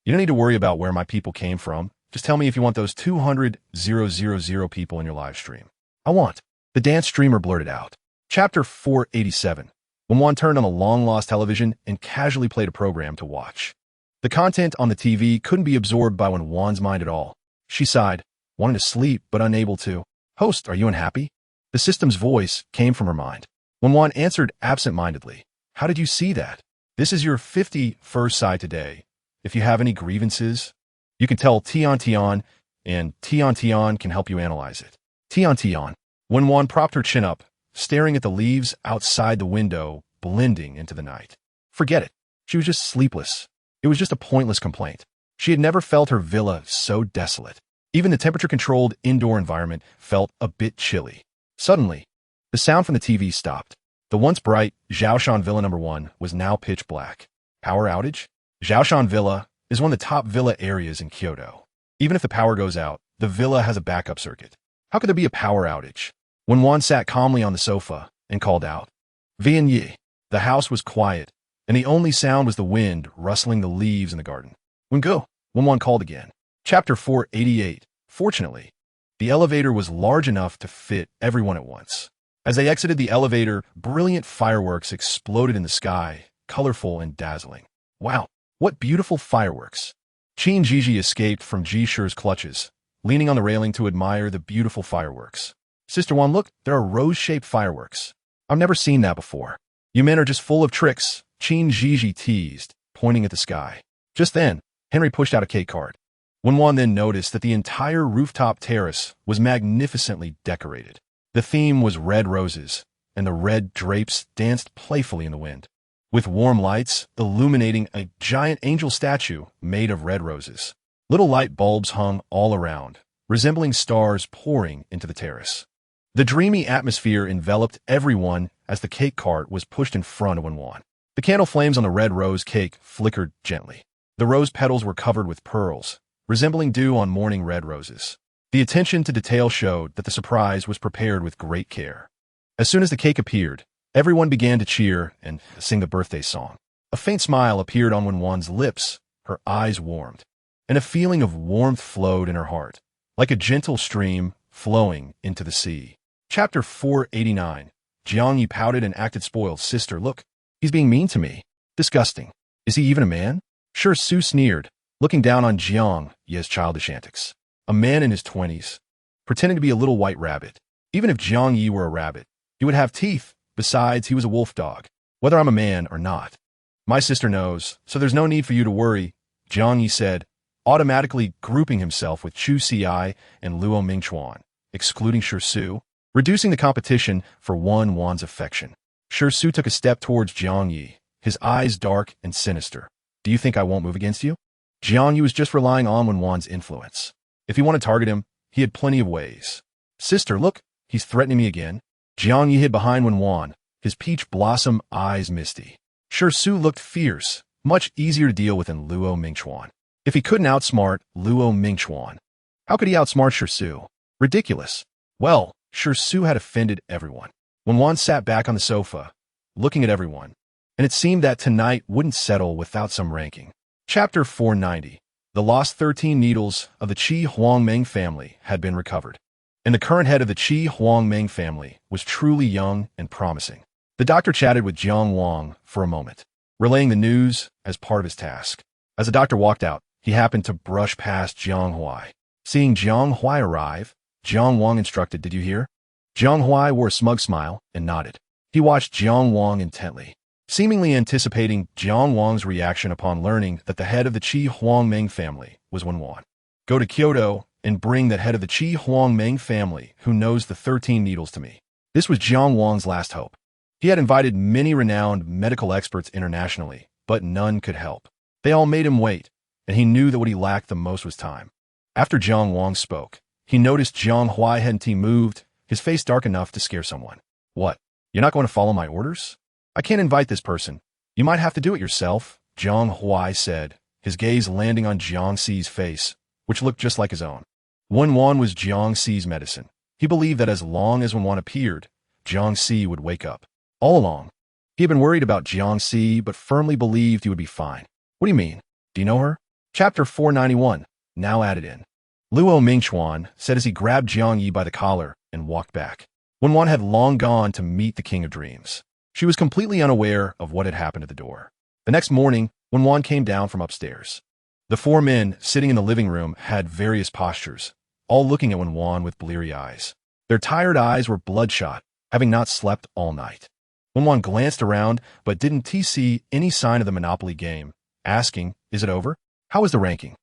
You don't need to worry about where my people came from. Just tell me if you want those 200,000 people in your live stream. I want. The dance streamer blurted out. Chapter 487. Wen Wan turned on the long-lost television and casually played a program to watch. The content on the TV couldn't be absorbed by Wen Wan's mind at all. She sighed, wanting to sleep but unable to. "Host, are you unhappy?" The system's voice came from her mind. Wen Wan answered absent-mindedly. "How did you see that? This is your 51st side today. If you have any grievances, you can tell Tian Tian, and Tian Tian can help you analyze it." Tian Tian. Wen Wan propped her chin up, staring at the leaves outside the window, blending into the night. Forget it. She was just sleepless. It was just a pointless complaint. She had never felt her villa so desolate. Even the temperature-controlled indoor environment felt a bit chilly. Suddenly, the sound from the TV stopped. The once bright Zhaoshan Villa No. 1 was now pitch black. Power outage? Zhaoshan Villa is one of the top villa areas in Kyoto. Even if the power goes out, the villa has a backup circuit. How could there be a power outage? Wen Wan sat calmly on the sofa and called out, "Vian Yi." The house was quiet, and the only sound was the wind rustling the leaves in the garden. "Wen Go," Wen Wan called again. Chapter 488. Fortunately, the elevator was large enough to fit everyone at once. As they exited the elevator, brilliant fireworks exploded in the sky, colorful and dazzling. Wow, what beautiful fireworks! Qin Jiji escaped from Ji Shi's clutches, leaning on the railing to admire the beautiful fireworks. "Sister Wan, look, there are rose-shaped fireworks. I've never seen that before." "You men are just full of tricks," Qin Jiji teased, pointing at the sky. Just then, Henry pushed out a cake cart. Wen Wan then noticed that the entire rooftop terrace was magnificently decorated. The theme was red roses, and the red drapes danced playfully in the wind, with warm lights illuminating a giant angel statue made of red roses. Little light bulbs hung all around, resembling stars pouring into the terrace. The dreamy atmosphere enveloped everyone as the cake cart was pushed in front of Wen Wan. The candle flames on the red rose cake flickered gently. The rose petals were covered with pearls, resembling dew on morning red roses. The attention to detail showed that the surprise was prepared with great care. As soon as the cake appeared, everyone began to cheer and sing the birthday song. A faint smile appeared on Wen Wan's lips, her eyes warmed, and a feeling of warmth flowed in her heart, like a gentle stream flowing into the sea. Chapter 489. Jiang Yi pouted and acted spoiled. "Sister, look, he's being mean to me. Disgusting. Is he even a man?" Su sneered, looking down on Jiang Yi's childish antics. A man in his 20s, pretending to be a little white rabbit. Even if Jiang Yi were a rabbit, he would have teeth. Besides, he was a wolf dog. Whether I'm a man or not, my sister knows, so there's no need for you to worry, Jiang Yi said, automatically grouping himself with Chu Ci and Luo Mingchuan, excluding Su, reducing the competition for Wen Wan's affection. Su took a step towards Jiang Yi, his eyes dark and sinister. "Do you think I won't move against you?" Jiang Yi was just relying on Wen Wan's influence. If he wanted to target him, he had plenty of ways. "Sister, look, he's threatening me again." Jiang Yi hid behind Wen Wan, his peach blossom eyes misty. Su looked fierce, much easier to deal with than Luo Mingchuan. If he couldn't outsmart Luo Mingchuan, how could he outsmart Su? Ridiculous. Well, Su had offended everyone. Wen Wan sat back on the sofa, looking at everyone, and it seemed that tonight wouldn't settle without some ranking. Chapter 490. The lost 13 needles of the Qi Huangmeng family had been recovered, and the current head of the Qi Huangmeng family was truly young and promising. The doctor chatted with Jiang Wang for a moment, relaying the news as part of his task. As the doctor walked out, he happened to brush past Jiang Huai. Seeing Jiang Huai arrive, Jiang Wang instructed, "Did you hear?" Jiang Huai wore a smug smile and nodded. He watched Jiang Wang intently, seemingly anticipating Jiang Wang's reaction upon learning that the head of the Qi Huangmeng family was Wen Wan. "Go to Kyoto and bring that head of the Qi Huangmeng family who knows the 13 needles to me." This was Jiang Wang's last hope. He had invited many renowned medical experts internationally, but none could help. They all made him wait, and he knew that what he lacked the most was time. After Jiang Wang spoke, he noticed Jiang Huai hadn't moved, his face dark enough to scare someone. "What? You're not going to follow my orders? I can't invite this person. You might have to do it yourself," Jiang Huai said, his gaze landing on Jiang Xi's face, which looked just like his own. Wen Wan was Jiang Xi's medicine. He believed that as long as Wen Wan appeared, Jiang Xi would wake up. All along, he had been worried about Jiang Xi, but firmly believed he would be fine. "What do you mean? Do you know her?" Chapter 491, now added in. Luo Mingchuan said as he grabbed Jiang Yi by the collar and walked back. Wen Wan had long gone to meet the King of Dreams. She was completely unaware of what had happened at the door. The next morning, Wen Wan came down from upstairs. The four men sitting in the living room had various postures, all looking at Wen Wan with bleary eyes. Their tired eyes were bloodshot, having not slept all night. Wen Wan glanced around, but didn't see any sign of the Monopoly game, asking, "Is it over? How is the ranking?"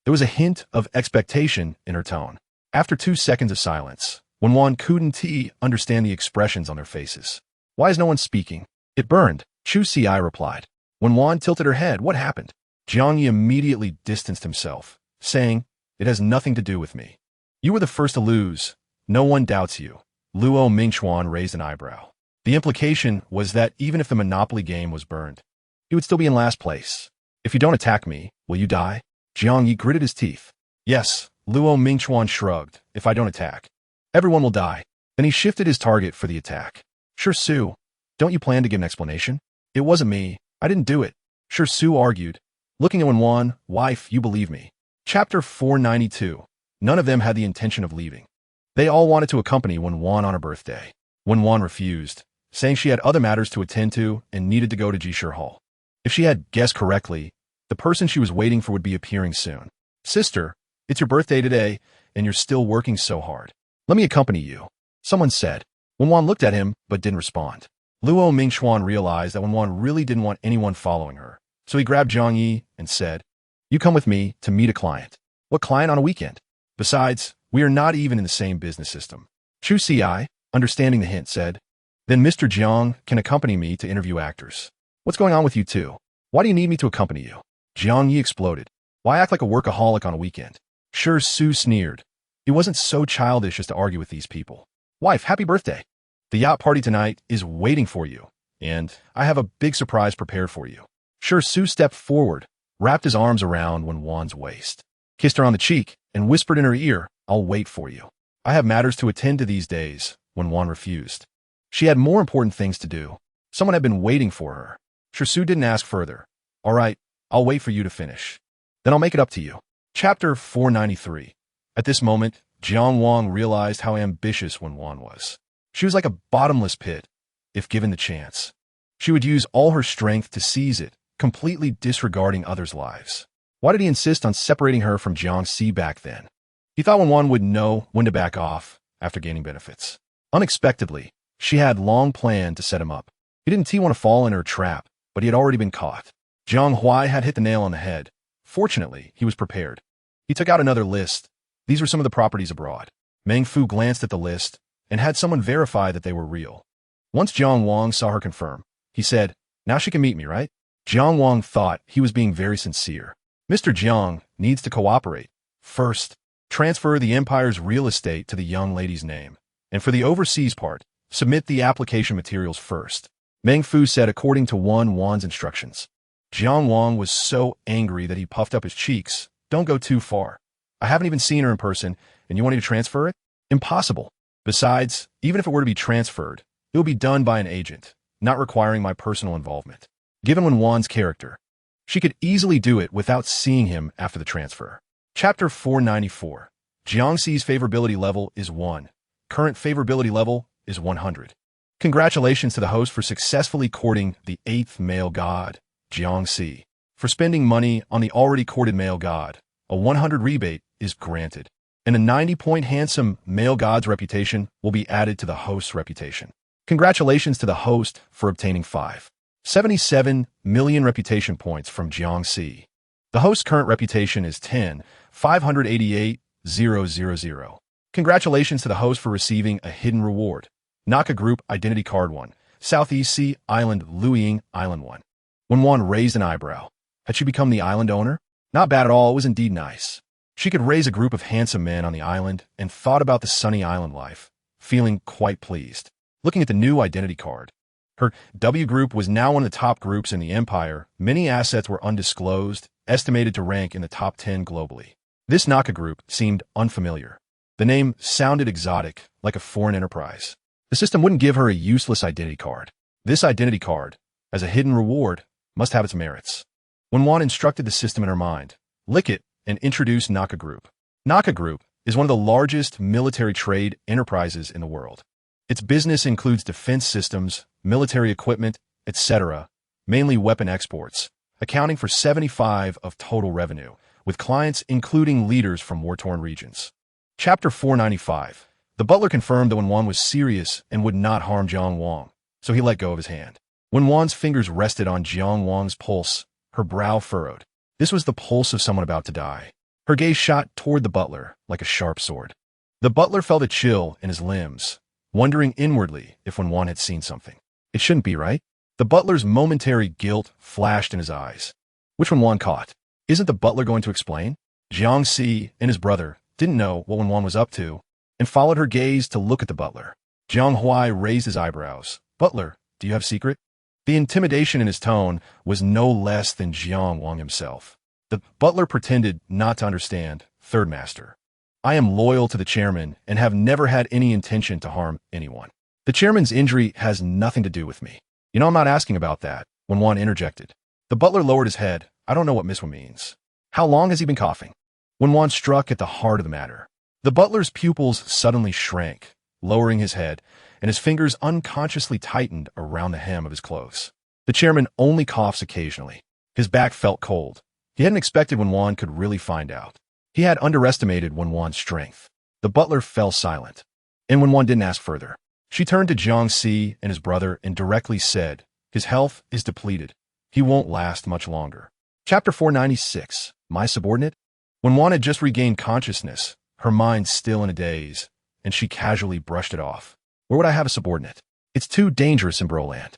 There was a hint of expectation in her tone. After 2 seconds of silence, Wen Wan couldn't understand the expressions on their faces. "Why is no one speaking?" "It burned," Chu Si replied. Wen Wan tilted her head. "What happened?" Jiang Yi immediately distanced himself, saying, "It has nothing to do with me. You were the first to lose. No one doubts you." Luo Mingchuan raised an eyebrow. The implication was that even if the Monopoly game was burned, he would still be in last place. "If you don't attack me, will you die?" Jiang Yi gritted his teeth. "Yes," Luo Mingchuan shrugged. "If I don't attack, everyone will die." Then he shifted his target for the attack. "Sure, Su, don't you plan to give an explanation?" "It wasn't me. I didn't do it." Sure, Su argued, looking at Wen Wan. "Wife, you believe me." Chapter 492. None of them had the intention of leaving. They all wanted to accompany Wen Wan on her birthday. Wen Wan refused, saying she had other matters to attend to and needed to go to Jishir Hall. If she had guessed correctly, the person she was waiting for would be appearing soon. "Sister, it's your birthday today, and you're still working so hard. Let me accompany you," someone said. Wen Wan looked at him, but didn't respond. Luo Mingchuan realized that Wen Wan really didn't want anyone following her, so he grabbed Jiang Yi and said, "You come with me to meet a client." "What client on a weekend? Besides, we are not even in the same business system." Chu Si, understanding the hint, said, "Then Mr. Jiang can accompany me to interview actors." "What's going on with you two? Why do you need me to accompany you?" Jiang Yi exploded. "Why act like a workaholic on a weekend?" Sure, Su sneered. He wasn't so childish as to argue with these people. "Wife, happy birthday. The yacht party tonight is waiting for you, and I have a big surprise prepared for you." Sure, Su stepped forward, wrapped his arms around Wen Wan's waist, kissed her on the cheek, and whispered in her ear, "I'll wait for you. I have matters to attend to these days." Wen Wan refused. She had more important things to do. Someone had been waiting for her. Sure, Su didn't ask further. "All right, I'll wait for you to finish. Then I'll make it up to you." Chapter 493. At this moment, Jiang Wang realized how ambitious Wen Wan was. She was like a bottomless pit, if given the chance. She would use all her strength to seize it, completely disregarding others' lives. Why did he insist on separating her from Jiang Xi back then? He thought Wen Wan would know when to back off after gaining benefits. Unexpectedly, she had long planned to set him up. He didn't want to fall in her trap, but he had already been caught. Jiang Huai had hit the nail on the head. Fortunately, he was prepared. He took out another list. These were some of the properties abroad. Meng Fu glanced at the list and had someone verify that they were real. Once Jiang Wang saw her confirm, he said, "Now she can meet me, right?" Jiang Wang thought he was being very sincere. Mr. Jiang needs to cooperate. First, transfer the empire's real estate to the young lady's name. And for the overseas part, submit the application materials first. Meng Fu said according to Wen Wan's instructions. Jiang Wang was so angry that he puffed up his cheeks. "Don't go too far. I haven't even seen her in person, and you want me to transfer it? Impossible. Besides, even if it were to be transferred, it will be done by an agent, not requiring my personal involvement." Given Wen Wan's character, She could easily do it without seeing him after the transfer. Chapter 494. Jiangxi's favorability level is 1. Current favorability level is 100. Congratulations to the host for successfully courting the 8th male god, Jiangxi. For spending money on the already courted male god, a 100 rebate is granted, and a 90-point handsome male god's reputation will be added to the host's reputation. Congratulations to the host for obtaining 577 million reputation points from Jiangxi. The host's current reputation is 10,588,000. Congratulations to the host for receiving a hidden reward. Naka Group Identity Card 1. Southeast Sea Island Luiying Island 1. Wen Wan raised an eyebrow. Had she become the island owner? Not bad at all, it was indeed nice. She could raise a group of handsome men on the island and thought about the sunny island life, feeling quite pleased. Looking at the new identity card, her W group was now one of the top groups in the empire. Many assets were undisclosed, estimated to rank in the top 10 globally. This Naka group seemed unfamiliar. The name sounded exotic, like a foreign enterprise. The system wouldn't give her a useless identity card. This identity card, as a hidden reward, must have its merits. Wen Wan instructed the system in her mind, lick it and introduce Naka Group. Naka Group is one of the largest military trade enterprises in the world. Its business includes defense systems, military equipment, etc., mainly weapon exports, accounting for 75% of total revenue, with clients including leaders from war-torn regions. Chapter 495. The butler confirmed that Wen Wan was serious and would not harm Jiang Wang, so he let go of his hand. Wen Wan's fingers rested on Jiang Wang's pulse, her brow furrowed. This was the pulse of someone about to die. Her gaze shot toward the butler like a sharp sword. The butler felt a chill in his limbs, wondering inwardly if Wen Wan had seen something. It shouldn't be, right? The butler's momentary guilt flashed in his eyes, which Wen Wan caught. Isn't the butler going to explain? Jiangxi and his brother didn't know what Wen Wan was up to, and followed her gaze to look at the butler. Jiang Huai raised his eyebrows. Butler, do you have a secret? The intimidation in his tone was no less than Jiang Wang himself. The butler pretended not to understand. Third master. I am loyal to the chairman and have never had any intention to harm anyone. The chairman's injury has nothing to do with me. You know, I'm not asking about that, Wen Wan interjected. The butler lowered his head. I don't know what Miss Wen means. How long has he been coughing? Wen Wan struck at the heart of the matter. The butler's pupils suddenly shrank, lowering his head, and his fingers unconsciously tightened around the hem of his clothes. The chairman only coughs occasionally. His back felt cold. He hadn't expected Wen Wan could really find out. He had underestimated Wen Wan's strength. The butler fell silent, and Wen Wan didn't ask further. She turned to Jiangxi and his brother and directly said, his health is depleted. He won't last much longer. Chapter 496. My subordinate? Wen Wan had just regained consciousness, her mind still in a daze, and she casually brushed it off. Where would I have a subordinate? It's too dangerous in Broland.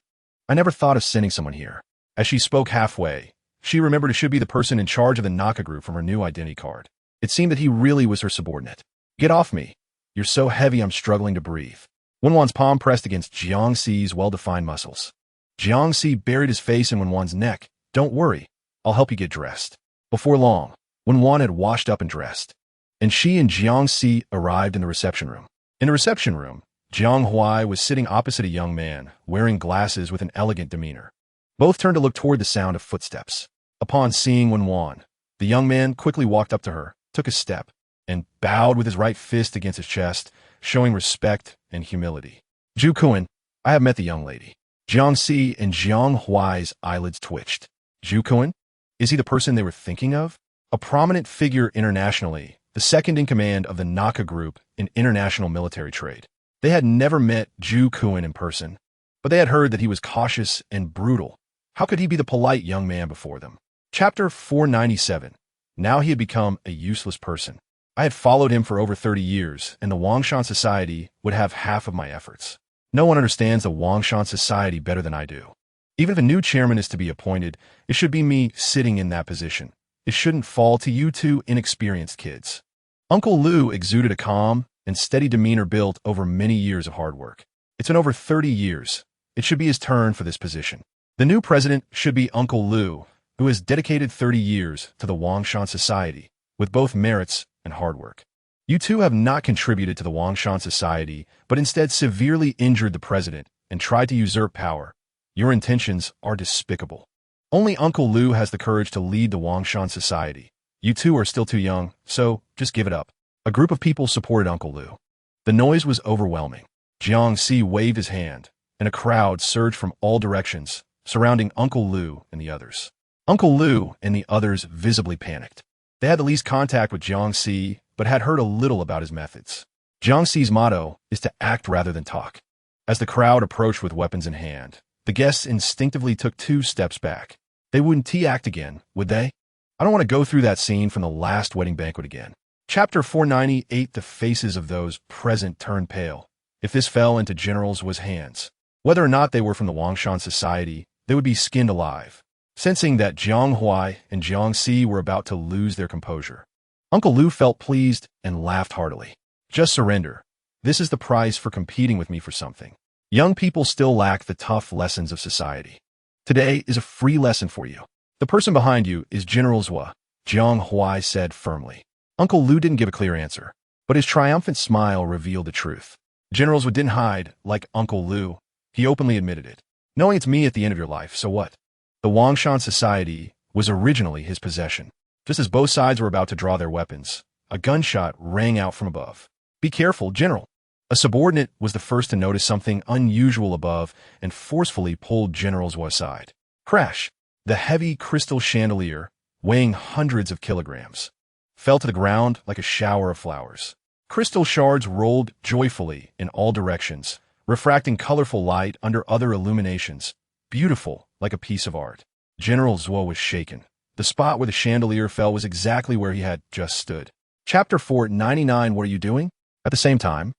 I never thought of sending someone here. As she spoke halfway, she remembered it should be the person in charge of the Naka group from her new identity card. It seemed that he really was her subordinate. Get off me. You're so heavy I'm struggling to breathe. Wen Wan's palm pressed against Jiangxi's well-defined muscles. Jiangxi buried his face in Wen Wan's neck. Don't worry. I'll help you get dressed. Before long, Wen Wan had washed up and dressed, and she and Jiangxi arrived in the reception room. In the reception room, Jiang Huai was sitting opposite a young man, wearing glasses with an elegant demeanor. Both turned to look toward the sound of footsteps. Upon seeing Wen Wan, the young man quickly walked up to her, took a step, and bowed with his right fist against his chest, showing respect and humility. Zhu Kuan, I have met the young lady. Jiangxi and Jiang Huai's eyelids twitched. Zhu Kuan? Is he the person they were thinking of? A prominent figure internationally, the second in command of the Naka Group in international military trade. They had never met Zhu Kuan in person, but they had heard that he was cautious and brutal. How could he be the polite young man before them? Chapter 497. Now he had become a useless person. I had followed him for over 30 years, and the Wangshan Society would have half of my efforts. No one understands the Wangshan Society better than I do. Even if a new chairman is to be appointed, it should be me sitting in that position. It shouldn't fall to you two inexperienced kids. Uncle Liu exuded a calm and steady demeanor built over many years of hard work. It's been over 30 years. It should be his turn for this position. The new president should be Uncle Liu, who has dedicated 30 years to the Wangshan Society, with both merits and hard work. You two have not contributed to the Wangshan Society, but instead severely injured the president and tried to usurp power. Your intentions are despicable. Only Uncle Lu has the courage to lead the Wangshan society. You two are still too young, so just give it up. A group of people supported Uncle Lu. The noise was overwhelming. Jiang Si waved his hand, and a crowd surged from all directions, surrounding Uncle Lu and the others. Uncle Lu and the others visibly panicked. They had the least contact with Jiang Si, but had heard a little about his methods. Jiang Si's motto is to act rather than talk. As the crowd approached with weapons in hand, the guests instinctively took 2 steps back. They wouldn't act again, would they? I don't want to go through that scene from the last wedding banquet again. Chapter 498. The faces of those present turned pale. If this fell into General Zuo's hands, whether or not they were from the Wangshan society, they would be skinned alive. Sensing that Jiang Huai and Jiang Si were about to lose their composure, Uncle Lu felt pleased and laughed heartily. Just surrender. This is the price for competing with me for something. Young people still lack the tough lessons of society. Today is a free lesson for you. The person behind you is General Zuo, Jiang Huai said firmly. Uncle Lu didn't give a clear answer, but his triumphant smile revealed the truth. General Zuo didn't hide like Uncle Lu. He openly admitted it. Knowing it's me at the end of your life, so what? The Wangshan society was originally his possession. Just as both sides were about to draw their weapons, a gunshot rang out from above. Be careful, General. A subordinate was the first to notice something unusual above and forcefully pulled General Zuo aside. Crash! The heavy crystal chandelier, weighing hundreds of kilograms, fell to the ground like a shower of flowers. Crystal shards rolled joyfully in all directions, refracting colorful light under other illuminations, beautiful like a piece of art. General Zuo was shaken. The spot where the chandelier fell was exactly where he had just stood. Chapter 499. What are you doing? At the same time,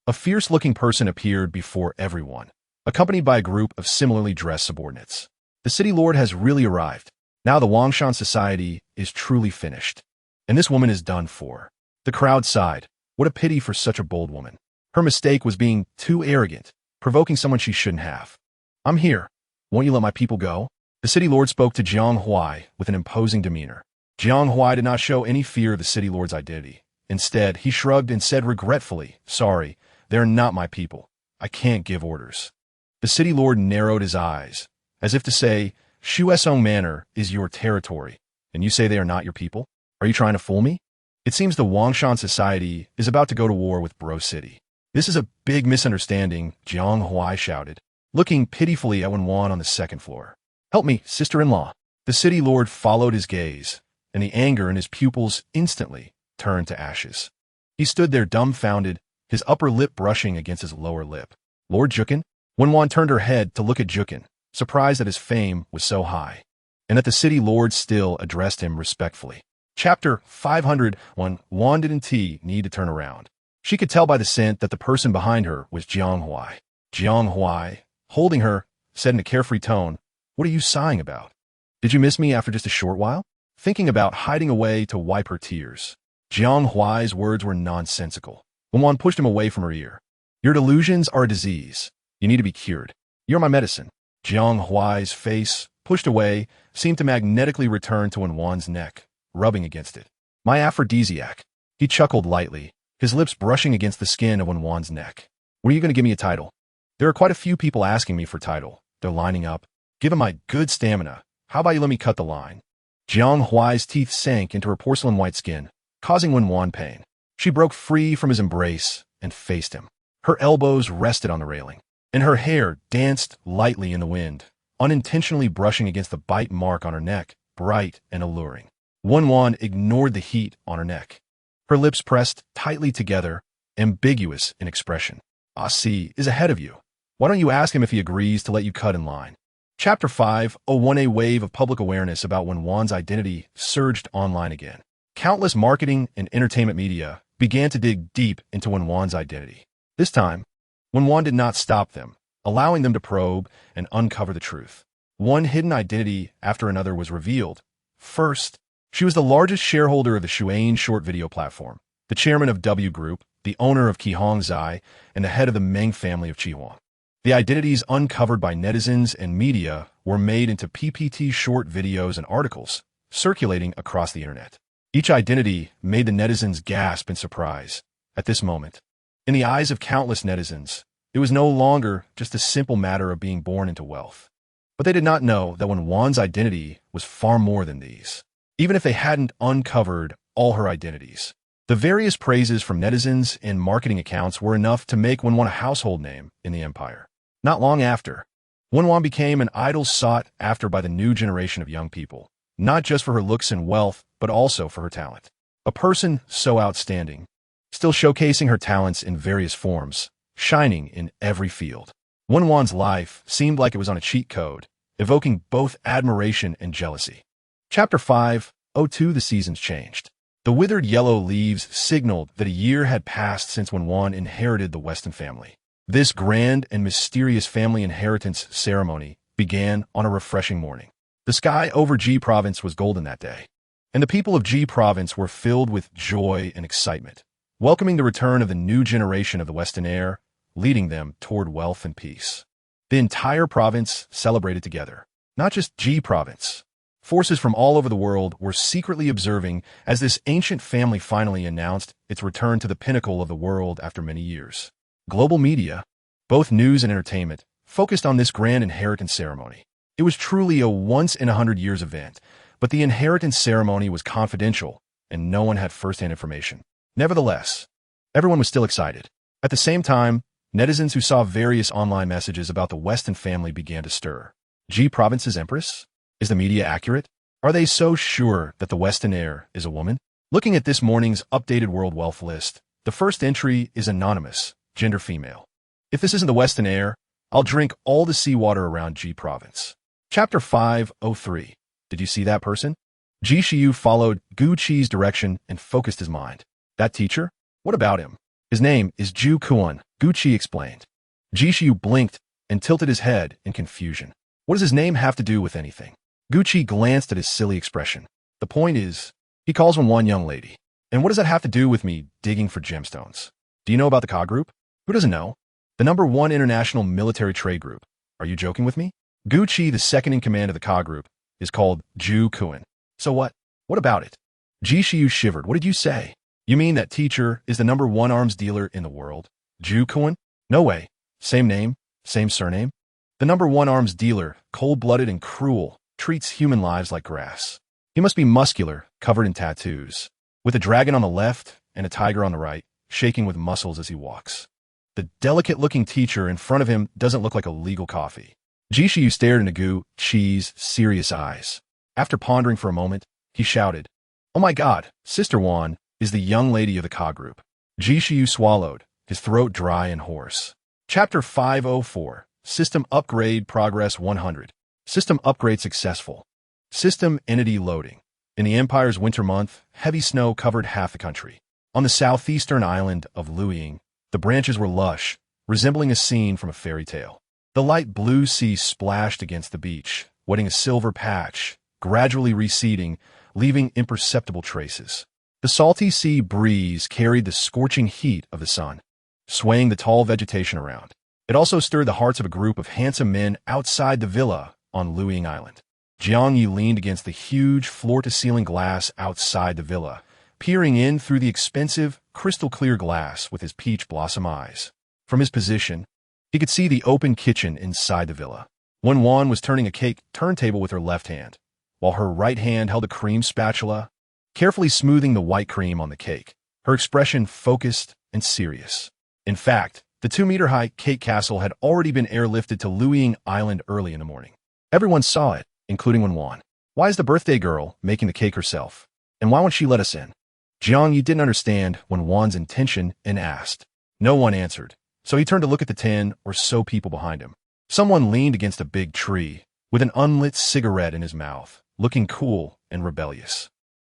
a fierce-looking person appeared before everyone, accompanied by a group of similarly dressed subordinates. The city lord has really arrived. Now the Wangshan society is truly finished. And this woman is done for. The crowd sighed. What a pity for such a bold woman. Her mistake was being too arrogant, provoking someone she shouldn't have. I'm here. Won't you let my people go? The city lord spoke to Jiang Huai with an imposing demeanor. Jiang Huai did not show any fear of the city lord's identity. Instead, he shrugged and said regretfully, sorry, they're not my people. I can't give orders. The city lord narrowed his eyes, as if to say, Shuesong Manor is your territory, and you say they are not your people? Are you trying to fool me? It seems the Wangshan society is about to go to war with Bro City. This is a big misunderstanding, Jiang Huai shouted, looking pitifully at Wen Wan on the second floor. Help me, sister-in-law. The city lord followed his gaze, and the anger in his pupils instantly turned to ashes. He stood there dumbfounded, his upper lip brushing against his lower lip. Lord Jukin? Wen Wan turned her head to look at Jukin, surprised that his fame was so high, and that the city lord still addressed him respectfully. Chapter 501. Wan didn't need to turn around. She could tell by the scent that the person behind her was Jiang Huai. Jiang Huai, holding her, said in a carefree tone, What are you sighing about? Did you miss me after just a short while? Thinking about hiding away to wipe her tears. Jiang Huai's words were nonsensical. Wen Wan pushed him away from her ear. Your delusions are a disease. You need to be cured. You're my medicine. Jiang Huai's face, pushed away, seemed to magnetically return to Wen Wan's neck, rubbing against it. My aphrodisiac. He chuckled lightly, his lips brushing against the skin of Wen Wan's neck. When are you going to give me a title? There are quite a few people asking me for title. They're lining up. Given my good stamina, how about you let me cut the line? Jiang Huai's teeth sank into her porcelain white skin, causing Wen Wan pain. She broke free from his embrace and faced him. Her elbows rested on the railing, and her hair danced lightly in the wind, unintentionally brushing against the bite mark on her neck, bright and alluring. Wen Wan ignored the heat on her neck. Her lips pressed tightly together, ambiguous in expression. Si is ahead of you. Why don't you ask him if he agrees to let you cut in line? Chapter 501. A wave of public awareness about Wen Wan's identity surged online again. Countless marketing and entertainment media began to dig deep into Wen Wan's identity. This time, Wen Wan did not stop them, allowing them to probe and uncover the truth. One hidden identity after another was revealed. First, she was the largest shareholder of the Shuain short video platform, the chairman of W Group, the owner of Qihong Zai, and the head of the Meng family of Qihuang. The identities uncovered by netizens and media were made into PPT short videos and articles, circulating across the internet. Each identity made the netizens gasp in surprise. At this moment, in the eyes of countless netizens, it was no longer just a simple matter of being born into wealth. But they did not know that Wen Wan's identity was far more than these. Even if they hadn't uncovered all her identities, the various praises from netizens and marketing accounts were enough to make Wen Wan a household name in the empire. Not long after, Wen Wan became an idol sought after by the new generation of young people, not just for her looks and wealth, but also for her talent. A person so outstanding, still showcasing her talents in various forms, shining in every field. Wen Wan's life seemed like it was on a cheat code, evoking both admiration and jealousy. Chapter 5:02 The seasons changed. The withered yellow leaves signaled that a year had passed since Wen Wan inherited the Weston family. This grand and mysterious family inheritance ceremony began on a refreshing morning. The sky over Ji Province was golden that day, and the people of Ji Province were filled with joy and excitement, welcoming the return of the new generation of the Weston heir, leading them toward wealth and peace. The entire province celebrated together, not just Ji Province. Forces from all over the world were secretly observing as this ancient family finally announced its return to the pinnacle of the world after many years. Global media, both news and entertainment, focused on this grand inheritance ceremony. It was truly a once-in-a-hundred-years event, but the inheritance ceremony was confidential, and no one had first-hand information. Nevertheless, everyone was still excited. At the same time, netizens who saw various online messages about the Weston family began to stir. Ji Province's empress? Is the media accurate? Are they so sure that the Weston heir is a woman? Looking at this morning's updated world wealth list, the first entry is anonymous, gender female. If this isn't the Weston heir, I'll drink all the seawater around Ji Province. Chapter 5:03. Did you see that person? Ji Shiyu followed Gu Qi's direction and focused his mind. That teacher? What about him? His name is Ju Kuan, Gu Qi explained. Ji Shiyu blinked and tilted his head in confusion. What does his name have to do with anything? Gu Qi glanced at his silly expression. The point is, he calls Wen Wan young lady. And what does that have to do with me digging for gemstones? Do you know about the Ka Group? Who doesn't know? The #1 international military trade group. Are you joking with me? Gu Qi, the second in command of the Ka Group, is called Ju Kuan. So what? What about it? Ji Shiyu shivered. What did you say? You mean that teacher is the #1 arms dealer in the world? Ju Kuan? No way. Same name, same surname. The #1 arms dealer, cold-blooded and cruel, treats human lives like grass. He must be muscular, covered in tattoos, with a dragon on the left and a tiger on the right, shaking with muscles as he walks. The delicate-looking teacher in front of him doesn't look like a legal coffee. Ji Shiyu stared into Gu Qi's serious eyes. After pondering for a moment, he shouted, "Oh my God, Sister Wan is the young lady of the Ka Group." Ji Shiyu swallowed, his throat dry and hoarse. Chapter 5:04. System Upgrade Progress 100. System upgrade successful. System entity loading. In the Empire's winter month, heavy snow covered half the country. On the southeastern island of Luiying, the branches were lush, resembling a scene from a fairy tale. The light blue sea splashed against the beach, wetting a silver patch, gradually receding, leaving imperceptible traces. The salty sea breeze carried the scorching heat of the sun, swaying the tall vegetation around. It also stirred the hearts of a group of handsome men outside the villa on Luiying Island. Jiang Yi leaned against the huge floor-to-ceiling glass outside the villa, peering in through the expensive, crystal-clear glass with his peach blossom eyes. From his position, he could see the open kitchen inside the villa. Wen Wan was turning a cake turntable with her left hand, while her right hand held a cream spatula, carefully smoothing the white cream on the cake, her expression focused and serious. In fact, the 2-meter-high cake castle had already been airlifted to Luiying Island early in the morning. Everyone saw it, including Wen Wan. Why is the birthday girl making the cake herself? And why won't she let us in? Jiang Yi didn't understand Wen Wan's intention and asked. No one answered, so he turned to look at the 10 or so people behind him. Someone leaned against a big tree, with an unlit cigarette in his mouth, looking cool and rebellious.